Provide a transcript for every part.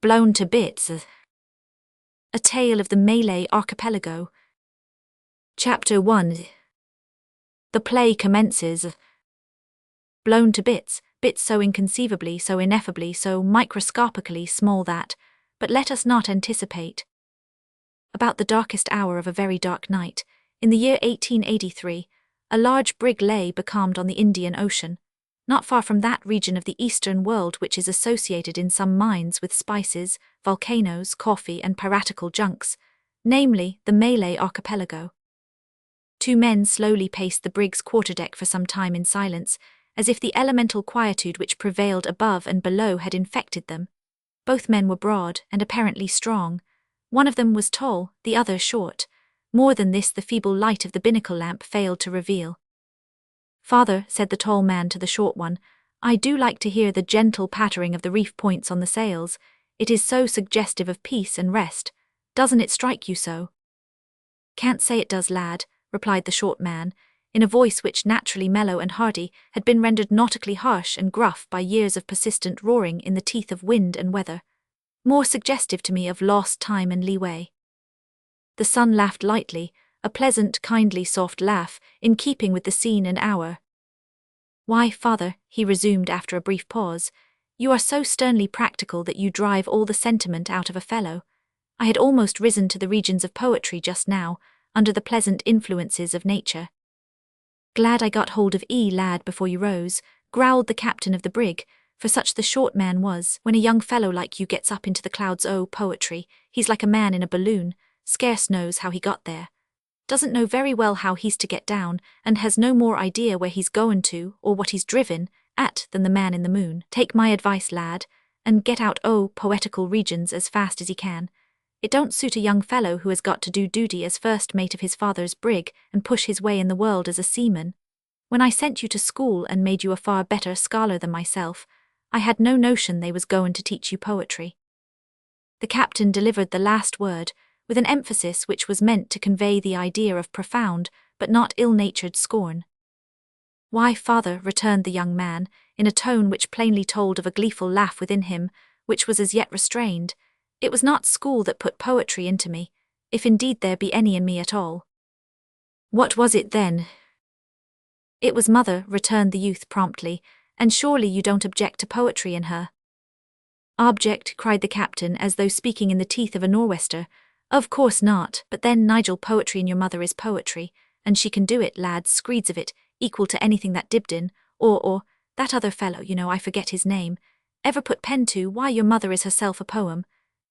Blown to bits. A Tale of the Malay Archipelago. Chapter 1. The play commences. Blown to bits, bits so inconceivably, so ineffably, so microscopically small that, but let us not anticipate. About the darkest hour of a very dark night, in the year 1883, a large brig lay becalmed on the Indian Ocean, not far from that region of the eastern world which is associated in some minds with spices, volcanoes, coffee, and piratical junks, namely the Malay Archipelago. Two men slowly paced the brig's quarterdeck for some time in silence, as if the elemental quietude which prevailed above and below had infected them. Both men were broad and apparently strong. One of them was tall, the other short. More than this the feeble light of the binnacle lamp failed to reveal. "Father," said the tall man to the short one, "I do like to hear the gentle pattering of the reef points on the sails. It is so suggestive of peace and rest. Doesn't it strike you so?" "Can't say it does, lad," replied the short man, in a voice which, naturally mellow and hearty, had been rendered nautically harsh and gruff by years of persistent roaring in the teeth of wind and weather. "More suggestive to me of lost time and leeway." The son laughed lightly, a pleasant, kindly, soft laugh, in keeping with the scene and hour. "Why, father," he resumed after a brief pause, "you are so sternly practical that you drive all the sentiment out of a fellow. I had almost risen to the regions of poetry just now, under the pleasant influences of nature." "Glad I got hold of lad before you rose," growled the captain of the brig, for such the short man was. "When a young fellow like you gets up into the clouds, poetry, he's like a man in a balloon, scarce knows how he got there. Doesn't know very well how he's to get down, and has no more idea where he's goin' to, or what he's driven at, than the man in the moon. Take my advice, lad, and get out poetical regions as fast as he can. It don't suit a young fellow who has got to do duty as first mate of his father's brig and push his way in the world as a seaman. When I sent you to school and made you a far better scholar than myself, I had no notion they was goin' to teach you poetry." The captain delivered the last word with an emphasis which was meant to convey the idea of profound but not ill-natured scorn. "Why, father," returned the young man, in a tone which plainly told of a gleeful laugh within him, which was as yet restrained, "it was not school that put poetry into me, if indeed there be any in me at all." "What was it then?" "It was mother," returned the youth promptly, "and surely you don't object to poetry in her?" "Object," cried the captain as though speaking in the teeth of a nor'wester. "Of course not, but then, Nigel, poetry in your mother is poetry, and she can do it, lads, screeds of it, equal to anything that Dibdin, or that other fellow, I forget his name, ever put pen to. Why, your mother is herself a poem.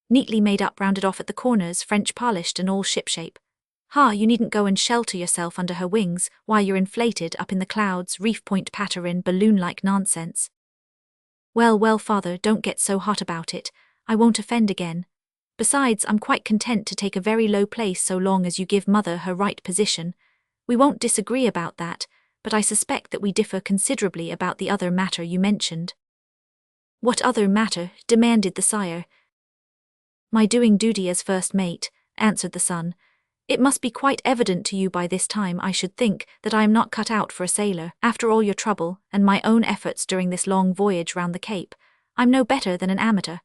Neatly made up, rounded off at the corners, French polished and all shipshape. You needn't go and shelter yourself under her wings, while you're inflated up in the clouds, reef point patterin, balloon-like nonsense." Well, father, don't get so hot about it, I won't offend again. Besides, I'm quite content to take a very low place so long as you give mother her right position. We won't disagree about that, but I suspect that we differ considerably about the other matter you mentioned." "What other matter?" demanded the sire. "My doing duty as first mate," answered the son. "It must be quite evident to you by this time, I should think, that I am not cut out for a sailor. After all your trouble, and my own efforts during this long voyage round the Cape, I'm no better than an amateur.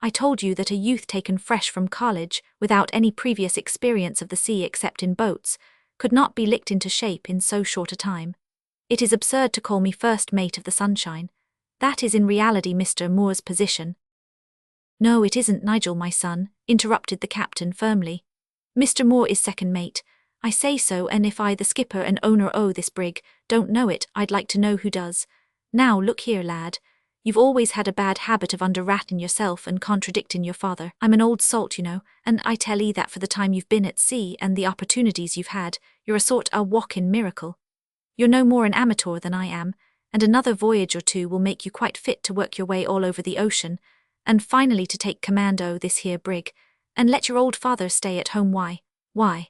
I told you that a youth taken fresh from college, without any previous experience of the sea except in boats, could not be licked into shape in so short a time. It is absurd to call me first mate of the Sunshine. That is in reality Mr. Moore's position." "No, it isn't, Nigel, my son," interrupted the captain firmly. "Mr. Moore is second mate. I say so, and if I, the skipper and owner this brig, don't know it, I'd like to know who does. Now, look here, lad. You've always had a bad habit of under-ratting yourself and contradicting your father. I'm an old salt, and I tell 'ee that for the time you've been at sea and the opportunities you've had, you're a sort of walk-in miracle. You're no more an amateur than I am, and another voyage or two will make you quite fit to work your way all over the ocean, and finally to take command o' this here brig, and let your old father stay at home. Why?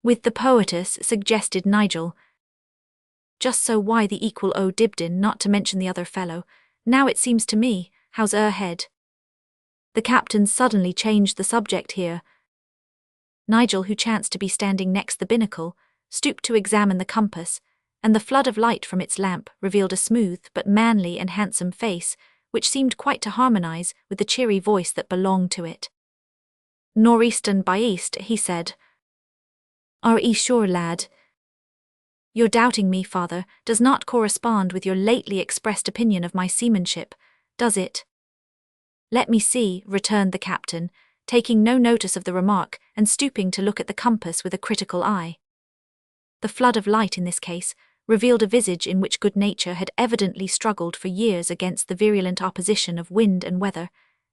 With the poetess, suggested Nigel. "Just so, why the equal o' Dibdin, not to mention the other fellow. Now it seems to me, how's head?" The captain suddenly changed the subject here. Nigel, who chanced to be standing next the binnacle, stooped to examine the compass, and the flood of light from its lamp revealed a smooth but manly and handsome face, which seemed quite to harmonize with the cheery voice that belonged to it. "Nor'eastern by east," he said. "Are ye sure, lad? Your doubting me, father, does not correspond with your lately expressed opinion of my seamanship, does it?" "Let me see," returned the captain, taking no notice of the remark and stooping to look at the compass with a critical eye. The flood of light in this case revealed a visage in which good nature had evidently struggled for years against the virulent opposition of wind and weather,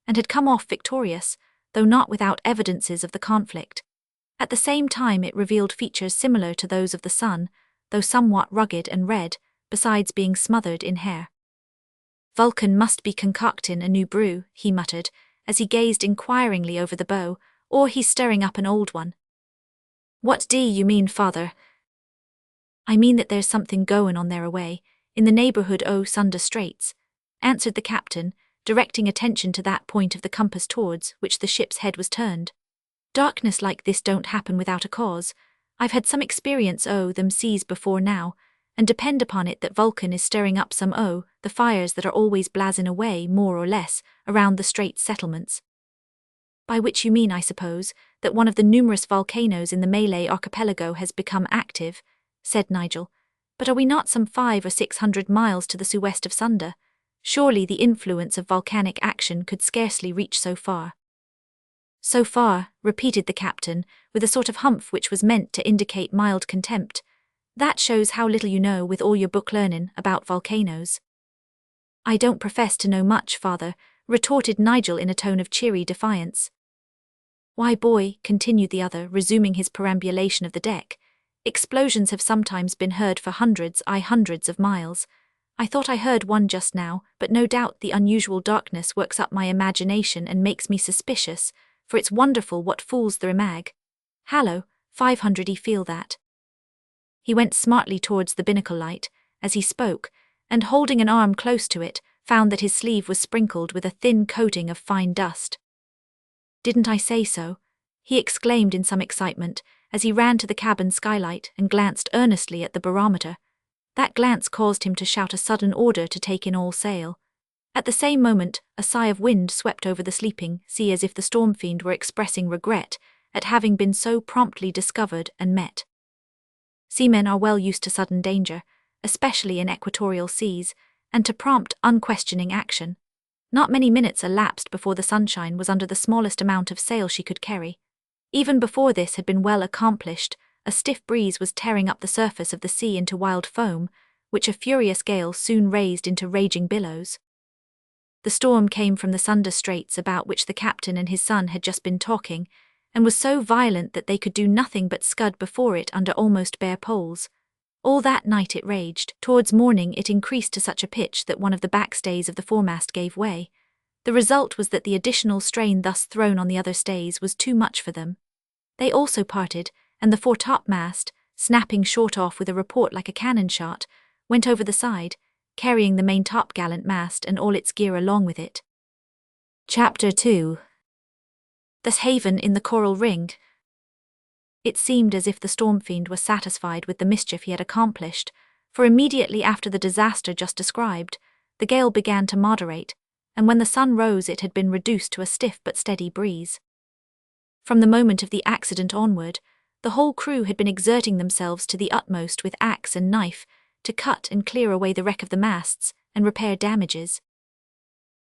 and had come off victorious, though not without evidences of the conflict. At the same time it revealed features similar to those of the sun, though somewhat rugged and red, besides being smothered in hair. "Vulcan must be concocting a new brew," he muttered, as he gazed inquiringly over the bow, "or he's stirring up an old one." "What do you mean, father?" "I mean that there's something goin' on there away, in the neighbourhood o' Sunda Straits," answered the captain, directing attention to that point of the compass towards which the ship's head was turned. "Darkness like this don't happen without a cause. I've had some experience o' them seas before now, and depend upon it that Vulcan is stirring up some o' the fires that are always blazing away more or less around the Straits settlements." "By which you mean, I suppose, that one of the numerous volcanoes in the Malay archipelago has become active," said Nigel. "But are we not some 500 or 600 miles to the southwest of Sunda? Surely the influence of volcanic action could scarcely reach so far." "So far," repeated the captain, with a sort of humph which was meant to indicate mild contempt. "That shows how little you know, with all your book learning, about volcanoes." "I don't profess to know much, father," retorted Nigel in a tone of cheery defiance. "Why, boy," continued the other, resuming his perambulation of the deck, "explosions have sometimes been heard for hundreds of miles. I thought I heard one just now, but no doubt the unusual darkness works up my imagination and makes me suspicious, for it's wonderful what fools the imag. Hallo, 500, feel that?" He went smartly towards the binnacle light as he spoke, and holding an arm close to it, found that his sleeve was sprinkled with a thin coating of fine dust. "Didn't I say so?" he exclaimed in some excitement, as he ran to the cabin skylight and glanced earnestly at the barometer. That glance caused him to shout a sudden order to take in all sail. At the same moment, a sigh of wind swept over the sleeping sea, as if the storm fiend were expressing regret at having been so promptly discovered and met. Seamen are well used to sudden danger, especially in equatorial seas, and to prompt, unquestioning action. Not many minutes elapsed before the Sunshine was under the smallest amount of sail she could carry. Even before this had been well accomplished, a stiff breeze was tearing up the surface of the sea into wild foam, which a furious gale soon raised into raging billows. The storm came from the Sunda Straits, about which the captain and his son had just been talking, and was so violent that they could do nothing but scud before it under almost bare poles. All that night it raged. Towards morning it increased to such a pitch that one of the backstays of the foremast gave way. The result was that the additional strain thus thrown on the other stays was too much for them. They also parted, and the foretopmast, snapping short off with a report like a cannon shot, went over the side, carrying the main topgallant mast and all its gear along with it. Chapter 2. Thus haven in the coral ring. It seemed as if the storm fiend was satisfied with the mischief he had accomplished, for immediately after the disaster just described, the gale began to moderate, and when the sun rose it had been reduced to a stiff but steady breeze. From the moment of the accident onward, the whole crew had been exerting themselves to the utmost with axe and knife to cut and clear away the wreck of the masts and repair damages.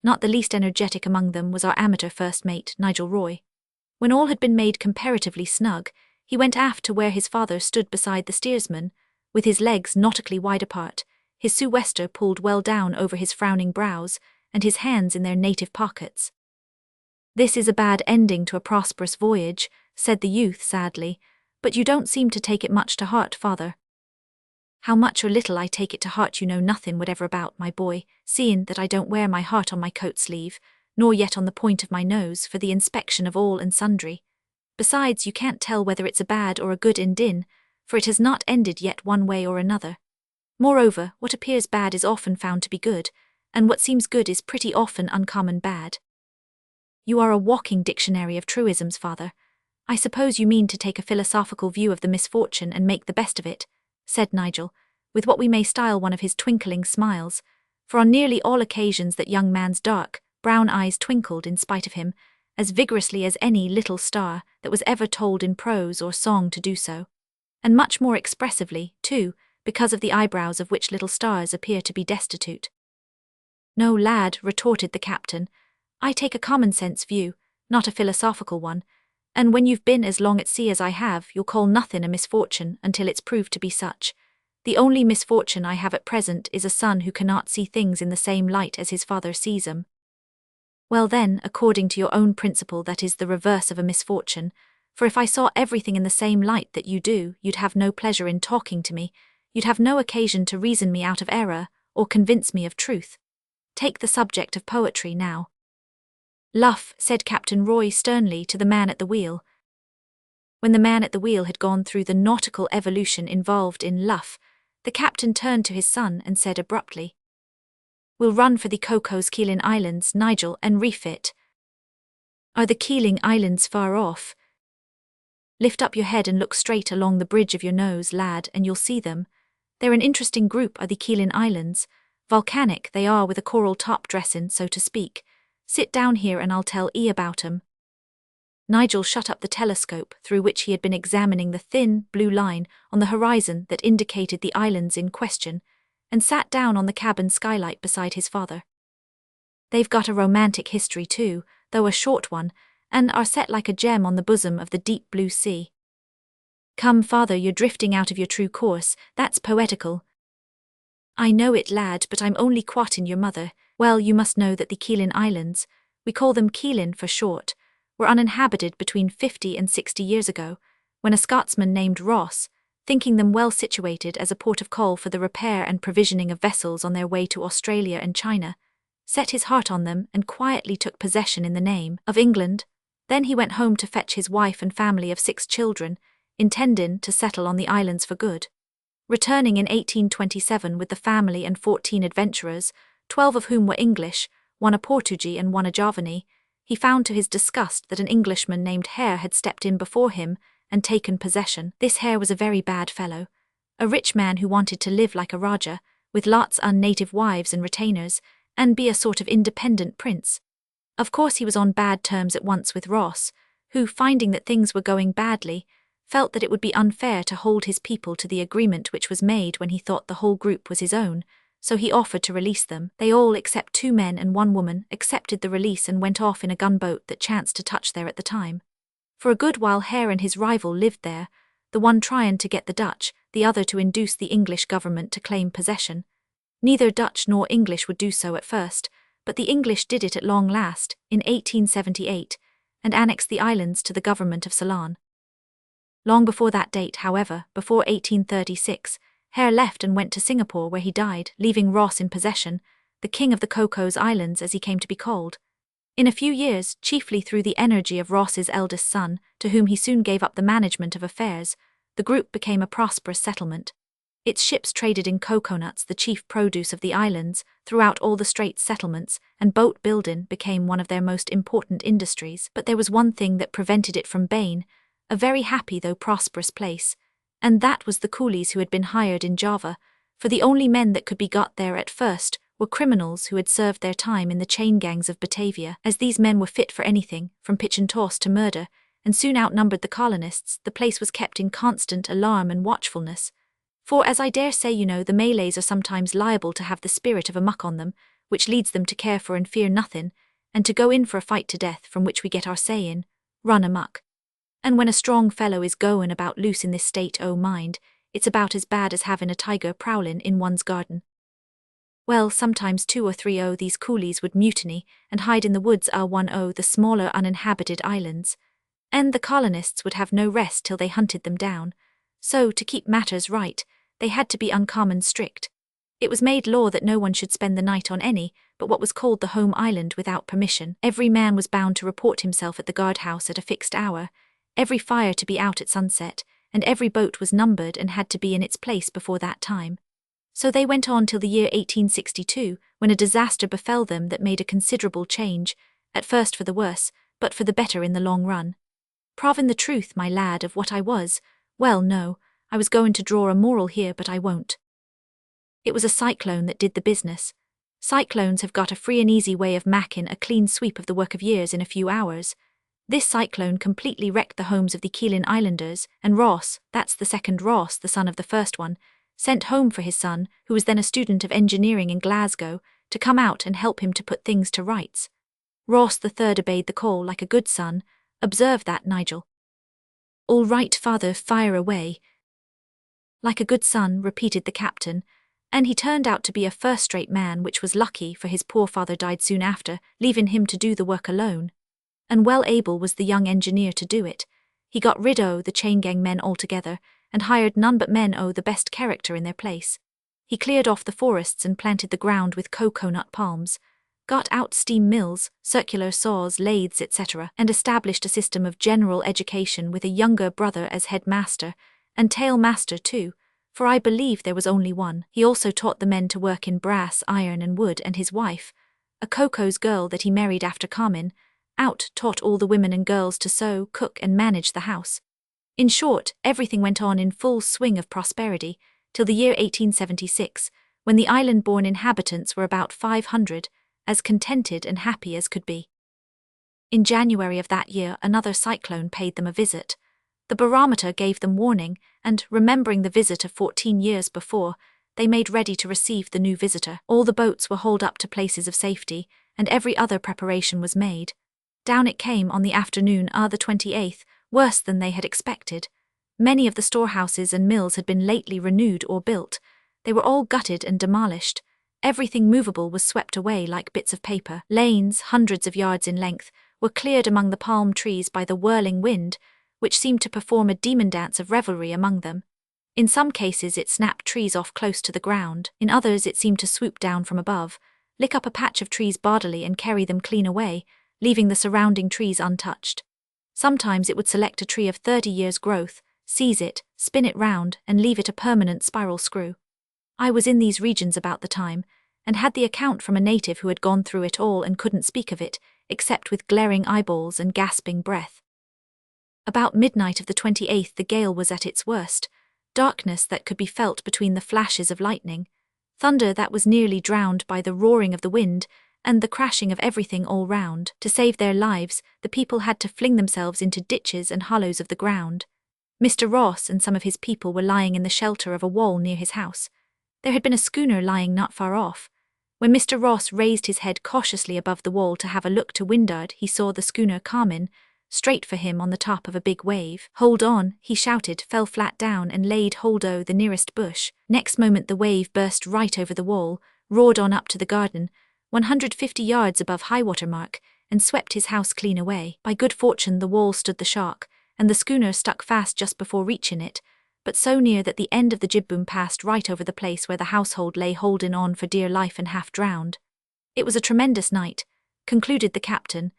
Not the least energetic among them was our amateur first mate, Nigel Roy. When all had been made comparatively snug, he went aft to where his father stood beside the steersman, with his legs nautically wide apart, his sou'wester pulled well down over his frowning brows, and his hands in their native pockets. "This is a bad ending to a prosperous voyage," said the youth sadly, "but you don't seem to take it much to heart, father." "How much or little I take it to heart you know nothing whatever about, my boy, seeing that I don't wear my heart on my coat sleeve, nor yet on the point of my nose for the inspection of all and sundry. Besides, you can't tell whether it's a bad or a good end, for it has not ended yet one way or another. Moreover, what appears bad is often found to be good, and what seems good is pretty often uncommon bad." "You are a walking dictionary of truisms, father. I suppose you mean to take a philosophical view of the misfortune and make the best of it," said Nigel, with what we may style one of his twinkling smiles, for on nearly all occasions that young man's dark, brown eyes twinkled in spite of him, as vigorously as any little star that was ever told in prose or song to do so, and much more expressively, too, because of the eyebrows of which little stars appear to be destitute. "No, lad," retorted the captain, "I take a common-sense view, not a philosophical one, and when you've been as long at sea as I have, you'll call nothing a misfortune until it's proved to be such. The only misfortune I have at present is a son who cannot see things in the same light as his father sees 'em." "Well then, according to your own principle, that is the reverse of a misfortune, for if I saw everything in the same light that you do, you'd have no pleasure in talking to me, you'd have no occasion to reason me out of error, or convince me of truth. Take the subject of poetry now." "Luff," said Captain Roy sternly to the man at the wheel. When the man at the wheel had gone through the nautical evolution involved in luff, the captain turned to his son and said abruptly, "We'll run for the Cocos Keeling Islands, Nigel, and refit." "Are the Keeling Islands far off?" "Lift up your head and look straight along the bridge of your nose, lad, and you'll see them. They're an interesting group, are the Keeling Islands. Volcanic they are, with a coral top dressing, so to speak. Sit down here and I'll tell 'ee about 'em." Nigel shut up the telescope through which he had been examining the thin, blue line on the horizon that indicated the islands in question, and sat down on the cabin skylight beside his father. "They've got a romantic history too, though a short one, and are set like a gem on the bosom of the deep blue sea." "Come, father, you're drifting out of your true course, that's poetical." "I know it, lad, but I'm only quoting your mother. Well, you must know that the Keeling Islands, we call them Keeling for short, were uninhabited between 50 and 60 years ago, when a Scotsman named Ross, thinking them well situated as a port of call for the repair and provisioning of vessels on their way to Australia and China, set his heart on them and quietly took possession in the name of England. Then he went home to fetch his wife and family of 6 children, intending to settle on the islands for good. Returning in 1827 with the family and 14 adventurers, 12 of whom were English, one a Portuguese and one a Javanese, he found to his disgust that an Englishman named Hare had stepped in before him and taken possession. This Hare was a very bad fellow, a rich man who wanted to live like a Raja, with lots of native wives and retainers, and be a sort of independent prince. Of course he was on bad terms at once with Ross, who, finding that things were going badly, felt that it would be unfair to hold his people to the agreement which was made when he thought the whole group was his own, so he offered to release them. They all, except 2 men and 1 woman, accepted the release and went off in a gunboat that chanced to touch there at the time. For a good while Hare and his rival lived there, the one trying to get the Dutch, the other to induce the English government to claim possession. Neither Dutch nor English would do so at first, but the English did it at long last, in 1878, and annexed the islands to the government of Ceylon. Long before that date, however, before 1836, Hare left and went to Singapore, where he died, leaving Ross in possession, the king of the Cocos Islands as he came to be called. In a few years, chiefly through the energy of Ross's eldest son, to whom he soon gave up the management of affairs, the group became a prosperous settlement. Its ships traded in coconuts, the chief produce of the islands, throughout all the Straits settlements, and boat building became one of their most important industries. But there was one thing that prevented it from being a very happy though prosperous place, and that was the coolies who had been hired in Java, for the only men that could be got there at first were criminals who had served their time in the chain gangs of Batavia. As these men were fit for anything, from pitch and toss to murder, and soon outnumbered the colonists, the place was kept in constant alarm and watchfulness. For, as I dare say you know, the Malays are sometimes liable to have the spirit of a muck on them, which leads them to care for and fear nothing, and to go in for a fight to death, from which we get our saying, run amuck. And when a strong fellow is going about loose in this state o' mind, it's about as bad as having a tiger prowling in one's garden. Well, sometimes 2 or 3 o' these coolies would mutiny and hide in the woods one o' the smaller uninhabited islands, and the colonists would have no rest till they hunted them down. So, to keep matters right, they had to be uncommon strict. It was made law that no one should spend the night on any but what was called the home island without permission. Every man was bound to report himself at the guardhouse at a fixed hour, every fire to be out at sunset, and every boat was numbered and had to be in its place before that time. So they went on till the year 1862, when a disaster befell them that made a considerable change, at first for the worse, but for the better in the long run. Proving the truth, my lad, of what I was, well, no, I was going to draw a moral here, but I won't. It was a cyclone that did the business. Cyclones have got a free and easy way of making a clean sweep of the work of years in a few hours. This cyclone completely wrecked the homes of the Keelan Islanders, and Ross, that's the second Ross, the son of the first one, sent home for his son, who was then a student of engineering in Glasgow, to come out and help him to put things to rights. Ross the third obeyed the call like a good son. Observe that, Nigel. All right, father, fire away. Like a good son, repeated the captain, and he turned out to be a first-rate man, which was lucky, for his poor father died soon after, leaving him to do the work alone. And well able was the young engineer to do it. He got rid o' the chain-gang men altogether, and hired none but men o' the best character in their place. He cleared off the forests and planted the ground with cocoa-nut palms, got out steam mills, circular saws, lathes, etc., and established a system of general education with a younger brother as headmaster, and tailmaster too, for I believe there was only one. He also taught the men to work in brass, iron and wood, and his wife, a Coco's girl that he married after Carmen, taught all the women and girls to sew, cook and manage the house. In short, everything went on in full swing of prosperity, till the year 1876, when the island-born inhabitants were about 500, as contented and happy as could be. In January of that year another cyclone paid them a visit. The barometer gave them warning, and, remembering the visit of 14 years before, they made ready to receive the new visitor. All the boats were hauled up to places of safety, and every other preparation was made. Down it came on the afternoon of the 28th, worse than they had expected. Many of the storehouses and mills had been lately renewed or built. They were all gutted and demolished. Everything movable was swept away like bits of paper. Lanes, hundreds of yards in length, were cleared among the palm trees by the whirling wind, which seemed to perform a demon dance of revelry among them. In some cases it snapped trees off close to the ground, in others it seemed to swoop down from above, lick up a patch of trees bodily and carry them clean away, leaving the surrounding trees untouched. Sometimes it would select a tree of 30 years' growth, seize it, spin it round, and leave it a permanent spiral screw. I was in these regions about the time, and had the account from a native who had gone through it all and couldn't speak of it, except with glaring eyeballs and gasping breath. About midnight of the 28th the gale was at its worst, darkness that could be felt between the flashes of lightning, thunder that was nearly drowned by the roaring of the wind, and the crashing of everything all round. To save their lives, the people had to fling themselves into ditches and hollows of the ground. Mr. Ross and some of his people were lying in the shelter of a wall near his house. There had been a schooner lying not far off. When Mr. Ross raised his head cautiously above the wall to have a look to windward, he saw the schooner Carmen, straight for him on the top of a big wave. "Hold on," he shouted, fell flat down and laid hold o' the nearest bush. Next moment the wave burst right over the wall, roared on up to the garden, 150 yards above high-water mark, and swept his house clean away. By good fortune the wall stood the shock, and the schooner stuck fast just before reaching it, but so near that the end of the jib-boom passed right over the place where the household lay holding on for dear life and half drowned. It was a tremendous night, concluded the captain,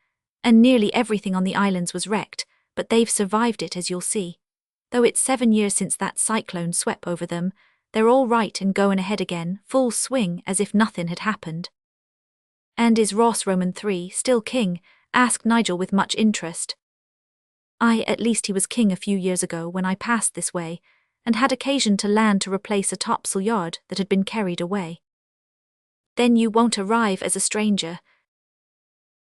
and nearly everything on the islands was wrecked, but they've survived it, as you'll see. Though it's 7 years since that cyclone swept over them, they're all right and going ahead again, full swing, as if nothing had happened. "And is Ross Roman III still king?" asked Nigel with much interest. "Aye, at least he was king a few years ago when I passed this way, and had occasion to land to replace a topsail yard that had been carried away." "Then you won't arrive as a stranger?"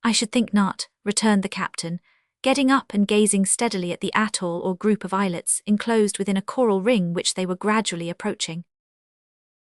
"I should think not," returned the captain, getting up and gazing steadily at the atoll or group of islets enclosed within a coral ring which they were gradually approaching.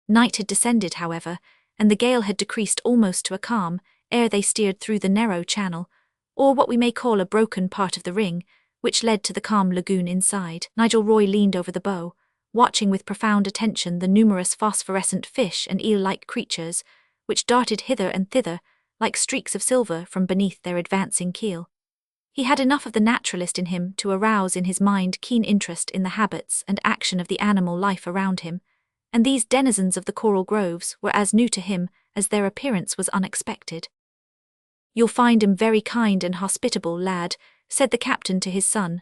Night had descended, however, and the gale had decreased almost to a calm ere they steered through the narrow channel, or what we may call a broken part of the ring, which led to the calm lagoon inside. Nigel Roy leaned over the bow, watching with profound attention the numerous phosphorescent fish and eel-like creatures, which darted hither and thither, like streaks of silver from beneath their advancing keel. He had enough of the naturalist in him to arouse in his mind keen interest in the habits and action of the animal life around him, and these denizens of the coral groves were as new to him as their appearance was unexpected. "You'll find 'em very kind and hospitable, lad," said the captain to his son.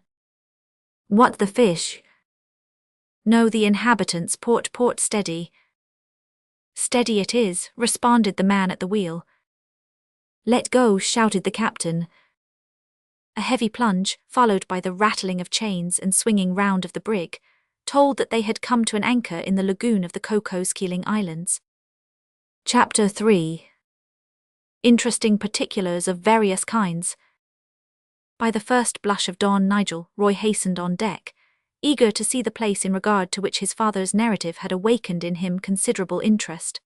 "What, the fish?" "No, the inhabitants. Port steady." "Steady it is," responded the man at the wheel. "Let go," shouted the captain. A heavy plunge, followed by the rattling of chains and swinging round of the brig, told that they had come to an anchor in the lagoon of the Cocos Keeling Islands. Chapter 3. interesting particulars of various kinds. By the first blush of dawn, Nigel Roy hastened on deck, eager to see the place in regard to which his father's narrative had awakened in him considerable interest.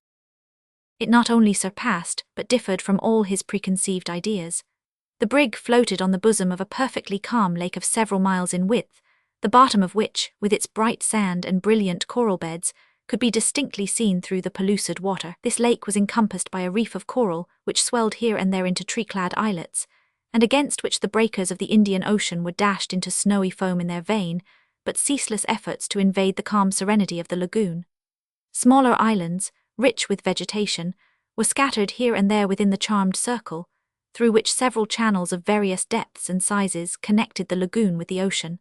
It not only surpassed, but differed from all his preconceived ideas. The brig floated on the bosom of a perfectly calm lake of several miles in width, the bottom of which, with its bright sand and brilliant coral beds, could be distinctly seen through the pellucid water. This lake was encompassed by a reef of coral which swelled here and there into tree-clad islets, and against which the breakers of the Indian Ocean were dashed into snowy foam in their vain, but ceaseless efforts to invade the calm serenity of the lagoon. Smaller islands, rich with vegetation, were scattered here and there within the charmed circle, through which several channels of various depths and sizes connected the lagoon with the ocean.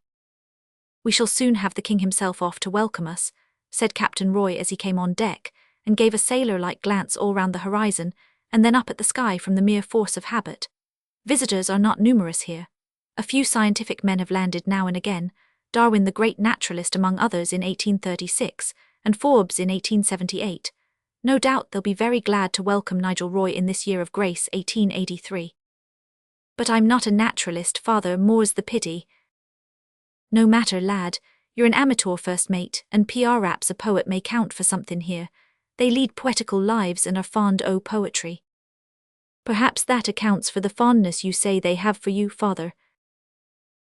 "We shall soon have the king himself off to welcome us," said Captain Roy as he came on deck, and gave a sailor-like glance all round the horizon, and then up at the sky from the mere force of habit. "Visitors are not numerous here. A few scientific men have landed now and again, Darwin the great naturalist among others in 1836, and Forbes in 1878. No doubt they'll be very glad to welcome Nigel Roy in this year of grace 1883. But I'm not a naturalist, father, more's the pity." "No matter, lad, you're an amateur first mate, and p'raps a poet may count for something here. They lead poetical lives and are fond o' poetry." "Perhaps that accounts for the fondness you say they have for you, father."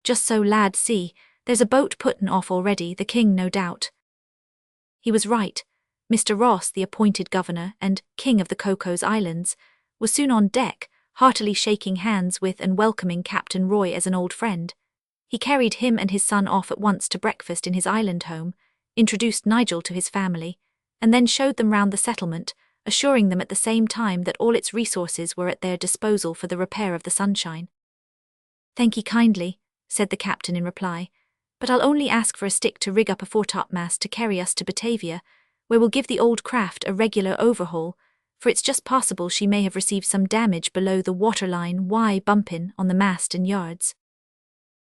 "Just so, lad, see, there's a boat puttin' off already, the king no doubt." He was right. Mr. Ross, the appointed governor and king of the Cocos Islands, was soon on deck, heartily shaking hands with and welcoming Captain Roy as an old friend. He carried him and his son off at once to breakfast in his island home, introduced Nigel to his family, and then showed them round the settlement, assuring them at the same time that all its resources were at their disposal for the repair of the Sunshine. "Thank ye kindly," said the captain in reply, "but I'll only ask for a stick to rig up a foretopmast to carry us to Batavia, where we'll give the old craft a regular overhaul, for it's just possible she may have received some damage below the waterline bumpin' on the mast and yards."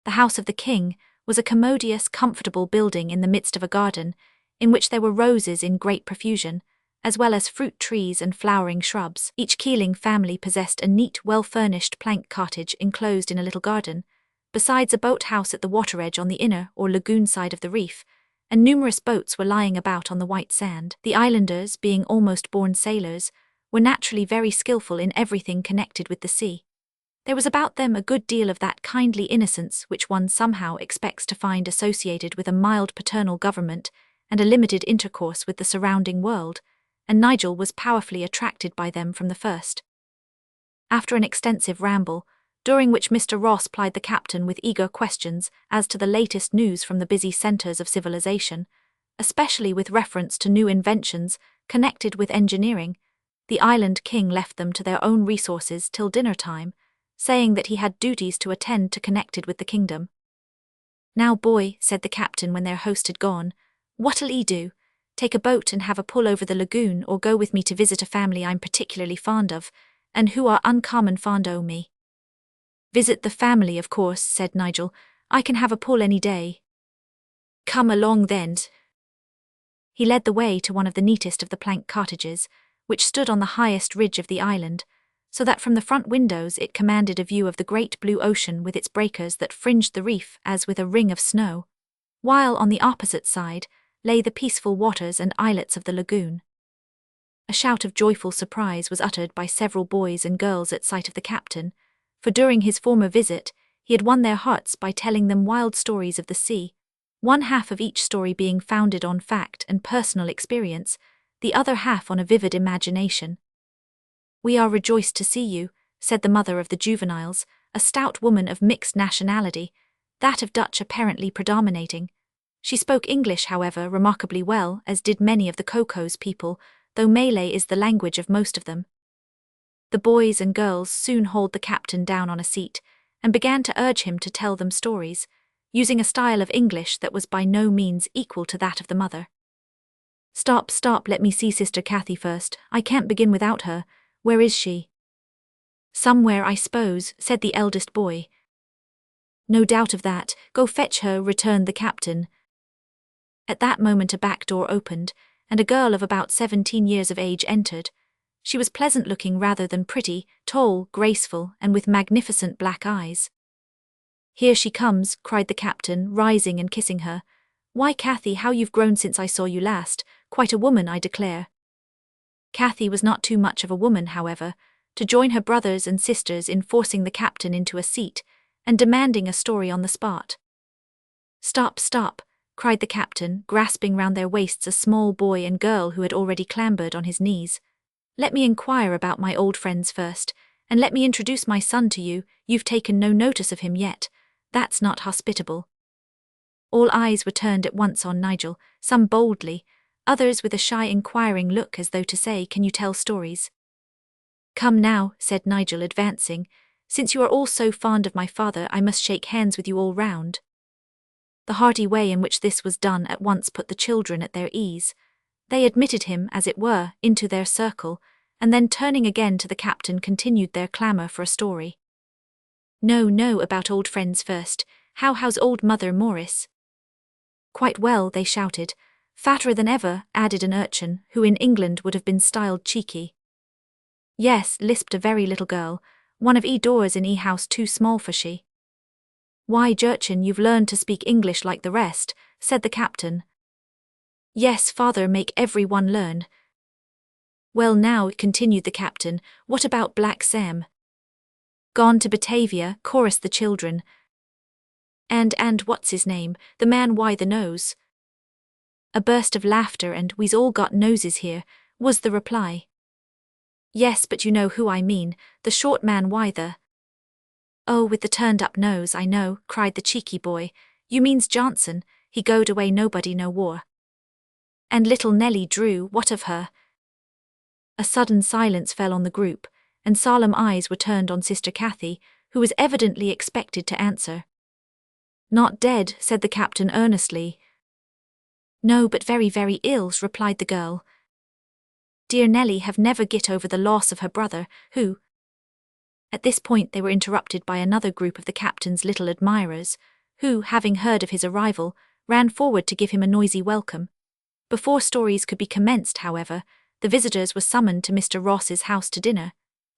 The house of the king was a commodious, comfortable building in the midst of a garden, in which there were roses in great profusion, as well as fruit trees and flowering shrubs. Each Keeling family possessed a neat, well-furnished plank cottage enclosed in a little garden, besides a boat-house at the water edge on the inner or lagoon side of the reef, and numerous boats were lying about on the white sand. The islanders, being almost born sailors, were naturally very skillful in everything connected with the sea. There was about them a good deal of that kindly innocence which one somehow expects to find associated with a mild paternal government and a limited intercourse with the surrounding world, and Nigel was powerfully attracted by them from the first. After an extensive ramble, during which Mr. Ross plied the captain with eager questions as to the latest news from the busy centres of civilization, especially with reference to new inventions connected with engineering, the island king left them to their own resources till dinner time, saying that he had duties to attend to connected with the kingdom. "Now, boy," said the captain when their host had gone, "what'll 'ee do? Take a boat and have a pull over the lagoon, or go with me to visit a family I'm particularly fond of, and who are uncommon fond o' me?" "Visit the family, of course," said Nigel. "I can have a pull any day." "Come along then." He led the way to one of the neatest of the plank cottages, which stood on the highest ridge of the island, so that from the front windows it commanded a view of the great blue ocean with its breakers that fringed the reef as with a ring of snow, while on the opposite side lay the peaceful waters and islets of the lagoon. A shout of joyful surprise was uttered by several boys and girls at sight of the captain, for during his former visit he had won their hearts by telling them wild stories of the sea, one half of each story being founded on fact and personal experience, the other half on a vivid imagination. "We are rejoiced to see you," said the mother of the juveniles, a stout woman of mixed nationality, that of Dutch apparently predominating. She spoke English, however, remarkably well, as did many of the Cocos people, though Malay is the language of most of them. The boys and girls soon hauled the captain down on a seat, and began to urge him to tell them stories, using a style of English that was by no means equal to that of the mother. Stop, let me see Sister Cathy first. I can't begin without her. Where is she?" "Somewhere, I suppose," said the eldest boy. "No doubt of that. Go fetch her," returned the captain. At that moment a back door opened, and a girl of about 17 years of age entered. She was pleasant-looking rather than pretty, tall, graceful, and with magnificent black eyes. "Here she comes," cried the captain, rising and kissing her. "Why, Kathy, how you've grown since I saw you last. Quite a woman, I declare." Kathy was not too much of a woman, however, to join her brothers and sisters in forcing the captain into a seat and demanding a story on the spot. "Stop, stop," cried the captain, grasping round their waists a small boy and girl who had already clambered on his knees. "Let me inquire about my old friends first, and let me introduce my son to you. You've taken no notice of him yet. That's not hospitable." All eyes were turned at once on Nigel, some boldly, others with a shy inquiring look as though to say, "Can you tell stories?" "Come now," said Nigel, advancing. "Since you are all so fond of my father, I must shake hands with you all round." The hearty way in which this was done at once put the children at their ease. They admitted him, as it were, into their circle, and then turning again to the captain continued their clamour for a story. "No, no, about old friends first. How's old Mother Morris?" "Quite well," they shouted. "Fatter than ever," added an urchin, who in England would have been styled cheeky. "Yes," lisped a very little girl, "one of doors in house too small for she." "Why, Jurchin, you've learned to speak English like the rest," said the captain. "Yes, father, make every one learn." "Well now," continued the captain, "what about Black Sam?" "Gone to Batavia," chorused the children. And what's his name, the man why the nose?" A burst of laughter and "We's all got noses here," was the reply. "Yes, but you know who I mean, the short man why the—" "Oh, with the turned-up nose, I know," cried the cheeky boy. "You means Johnson, he goed away nobody no war." "And little Nellie Drew, what of her?" A sudden silence fell on the group, and solemn eyes were turned on Sister Kathy, who was evidently expected to answer. "Not dead," said the captain earnestly. "No, but very, very ill," replied the girl. "Dear Nellie have never get over the loss of her brother, who—" At this point they were interrupted by another group of the captain's little admirers, who, having heard of his arrival, ran forward to give him a noisy welcome. Before stories could be commenced, however, the visitors were summoned to Mr. Ross's house to dinner,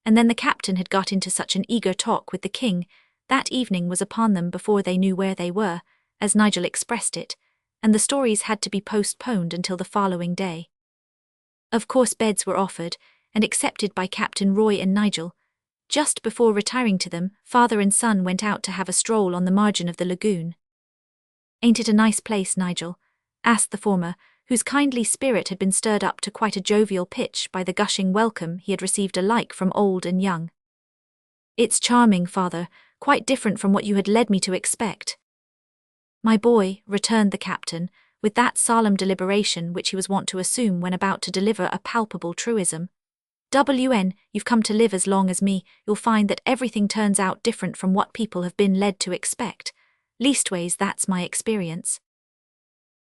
and then the captain had got into such an eager talk with the king that evening was upon them before they knew where they were, as Nigel expressed it, and the stories had to be postponed until the following day. Of course beds were offered, and accepted by Captain Roy and Nigel. Just before retiring to them, father and son went out to have a stroll on the margin of the lagoon. "Ain't it a nice place, Nigel?" asked the former, whose kindly spirit had been stirred up to quite a jovial pitch by the gushing welcome he had received alike from old and young. "It's charming, father, quite different from what you had led me to expect." "My boy," returned the captain, with that solemn deliberation which he was wont to assume when about to deliver a palpable truism. You've come to live as long as me, you'll find that everything turns out different from what people have been led to expect. Leastways, that's my experience.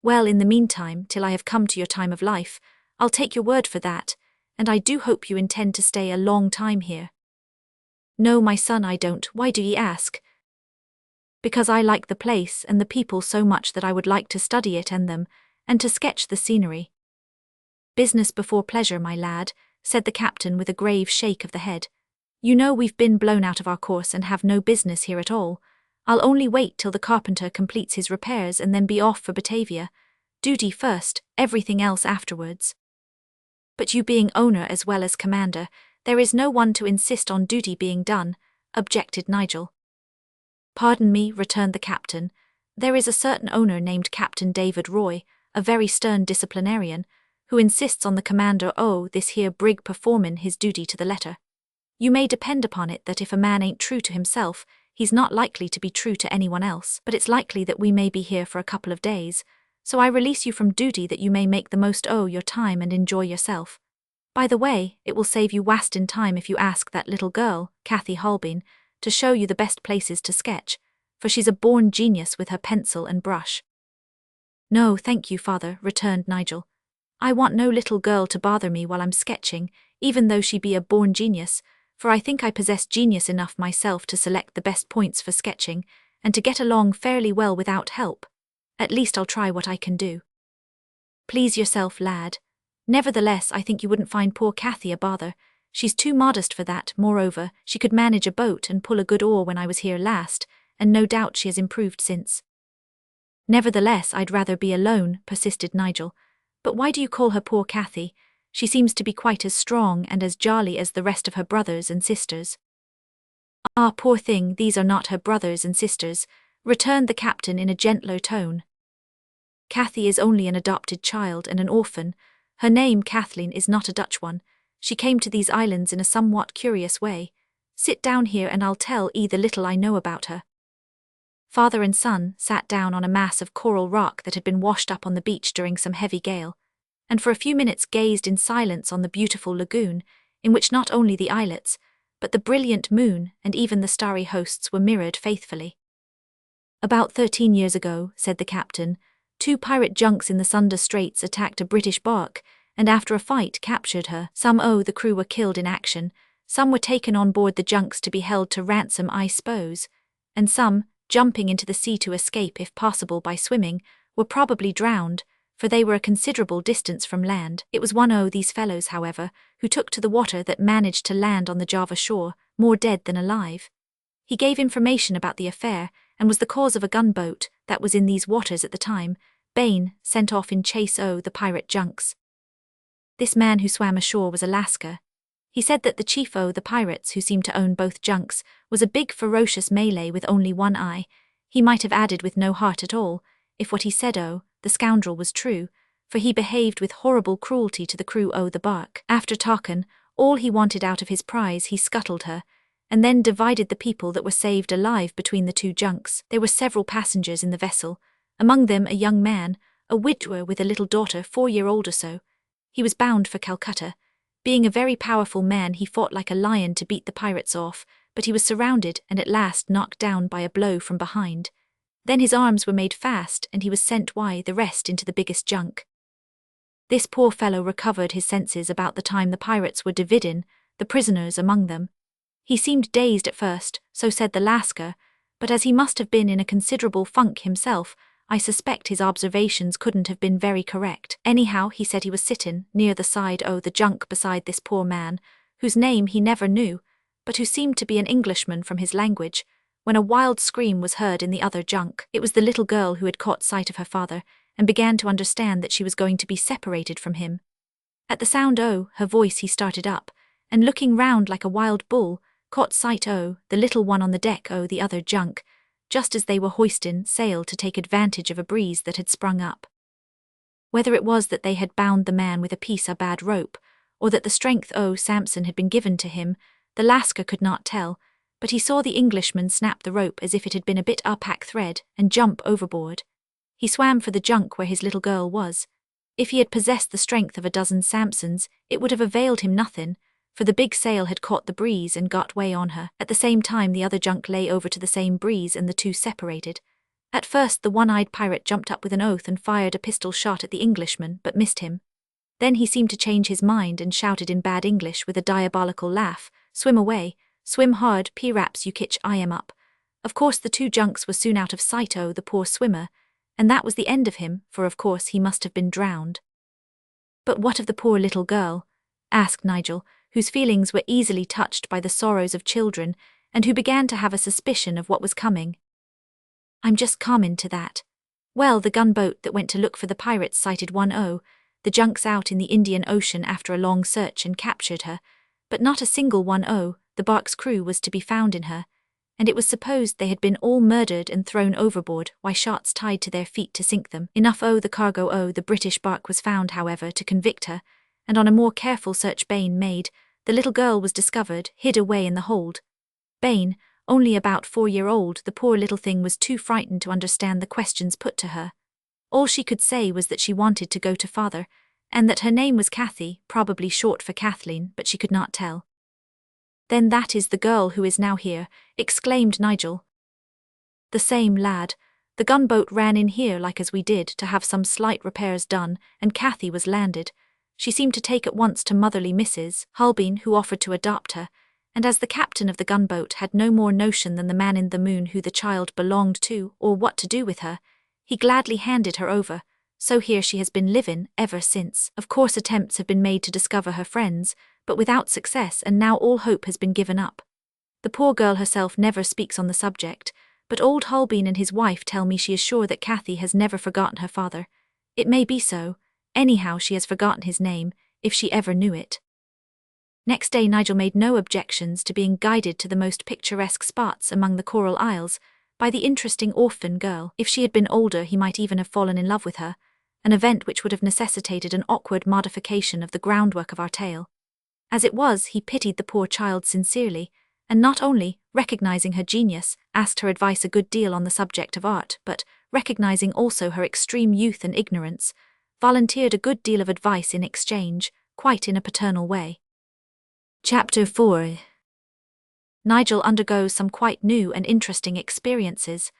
Well, in the meantime, till I have come to your time of life, I'll take your word for that, and I do hope you intend to stay a long time here." "No, my son, I don't. Why do ye ask?" "Because I like the place and the people so much that I would like to study it and them, and to sketch the scenery." "Business before pleasure, my lad," said the captain with a grave shake of the head. "You know we've been blown out of our course and have no business here at all. I'll only wait till the carpenter completes his repairs and then be off for Batavia. Duty first, everything else afterwards." "But you being owner as well as commander, there is no one to insist on duty being done," objected Nigel. "Pardon me," returned the captain. "There is a certain owner named Captain David Roy, a very stern disciplinarian, who insists on the commander this here brig performin' his duty to the letter. You may depend upon it that if a man ain't true to himself, he's not likely to be true to anyone else. But it's likely that we may be here for a couple of days, so I release you from duty that you may make the most your time and enjoy yourself. By the way, it will save you wastin' time if you ask that little girl, Kathy Holbein, to show you the best places to sketch, for she's a born genius with her pencil and brush." "No, thank you, father," returned Nigel. "I want no little girl to bother me while I'm sketching, even though she be a born genius, for I think I possess genius enough myself to select the best points for sketching, and to get along fairly well without help. At least I'll try what I can do." "Please yourself, lad. Nevertheless, I think you wouldn't find poor Kathy a bother. She's too modest for that. Moreover, she could manage a boat and pull a good oar when I was here last, and no doubt she has improved since." "Nevertheless, I'd rather be alone," persisted Nigel. "But why do you call her poor Cathy? She seems to be quite as strong and as jolly as the rest of her brothers and sisters." "Ah, poor thing, these are not her brothers and sisters," returned the captain in a gentler tone. "Cathy is only an adopted child and an orphan. Her name, Kathleen, is not a Dutch one. She came to these islands in a somewhat curious way. Sit down here and I'll tell the little I know about her." Father and son sat down on a mass of coral rock that had been washed up on the beach during some heavy gale, and for a few minutes gazed in silence on the beautiful lagoon, in which not only the islets, but the brilliant moon and even the starry hosts were mirrored faithfully. "About 13 years ago," said the captain, "2 pirate junks in the Sunda Straits attacked a British bark, and after a fight captured her. Some the crew were killed in action, some were taken on board the junks to be held to ransom, I suppose, and some, jumping into the sea to escape if possible by swimming, were probably drowned, for they were a considerable distance from land. It was one these fellows, however, who took to the water that managed to land on the Java shore, more dead than alive. He gave information about the affair, and was the cause of a gunboat that was in these waters at the time, Bain, sent off in chase the pirate junks. This man who swam ashore was a Lascar. He said that the chief the pirates, who seemed to own both junks, was a big ferocious Malay with only one eye. He might have added with no heart at all, if what he said the scoundrel was true, for he behaved with horrible cruelty to the crew the bark. After talking all he wanted out of his prize, he scuttled her, and then divided the people that were saved alive between the 2 junks. There were several passengers in the vessel, among them a young man, a widower with a little daughter 4-year-old or so. He was bound for Calcutta. Being a very powerful man, he fought like a lion to beat the pirates off, but he was surrounded and at last knocked down by a blow from behind. Then his arms were made fast and he was sent the rest into the biggest junk. This poor fellow recovered his senses about the time the pirates were dividing the prisoners among them. He seemed dazed at first, so said the Lascar, but as he must have been in a considerable funk himself, I suspect his observations couldn't have been very correct. Anyhow, he said he was sitting near the side the junk beside this poor man, whose name he never knew, but who seemed to be an Englishman from his language, when a wild scream was heard in the other junk. It was the little girl who had caught sight of her father, and began to understand that she was going to be separated from him. At the sound her voice he started up, and looking round like a wild bull, caught sight the little one on the deck the other junk, just as they were hoisting sail to take advantage of a breeze that had sprung up. Whether it was that they had bound the man with a piece of bad rope, or that the strength Samson had been given to him, the Lascar could not tell, but he saw the Englishman snap the rope as if it had been a bit of pack thread, and jump overboard. He swam for the junk where his little girl was. If he had possessed the strength of a dozen Samsons, it would have availed him nothing, for the big sail had caught the breeze and got way on her. At the same time the other junk lay over to the same breeze and the 2 separated. At first the one-eyed pirate jumped up with an oath and fired a pistol shot at the Englishman, but missed him. Then he seemed to change his mind and shouted in bad English with a diabolical laugh, "Swim away, swim hard, P-raps you kitch I am up." Of course the 2 junks were soon out of sight the poor swimmer, and that was the end of him, for of course he must have been drowned. "But what of the poor little girl?" asked Nigel, whose feelings were easily touched by the sorrows of children, and who began to have a suspicion of what was coming. "I'm just coming to that. Well, the gunboat that went to look for the pirates sighted the junks out in the Indian Ocean after a long search and captured her, but not a single the bark's crew was to be found in her, and it was supposed they had been all murdered and thrown overboard, shots tied to their feet to sink them. Enough the cargo the British bark was found, however, to convict her, and on a more careful search Bain made, the little girl was discovered, hid away in the hold. Bain, only about 4-year-old, the poor little thing was too frightened to understand the questions put to her. All she could say was that she wanted to go to father, and that her name was Cathy, probably short for Kathleen, but she could not tell. "Then that is the girl who is now here," exclaimed Nigel. "The same, lad. The gunboat ran in here like as we did to have some slight repairs done, and Cathy was landed. She seemed to take at once to motherly Mrs. Holbein, who offered to adopt her, and as the captain of the gunboat had no more notion than the man in the moon who the child belonged to or what to do with her, he gladly handed her over, so here she has been living ever since. Of course attempts have been made to discover her friends, but without success, and now all hope has been given up. The poor girl herself never speaks on the subject, but old Holbein and his wife tell me she is sure that Cathy has never forgotten her father. It may be so. Anyhow, she has forgotten his name, if she ever knew it. Next day Nigel made no objections to being guided to the most picturesque spots among the Coral Isles by the interesting orphan girl. If she had been older, he might even have fallen in love with her, an event which would have necessitated an awkward modification of the groundwork of our tale. As it was, he pitied the poor child sincerely, and not only, recognizing her genius, asked her advice a good deal on the subject of art, but, recognizing also her extreme youth and ignorance, volunteered a good deal of advice in exchange, quite in a paternal way. Chapter 4. Nigel undergoes some quite new and interesting experiences.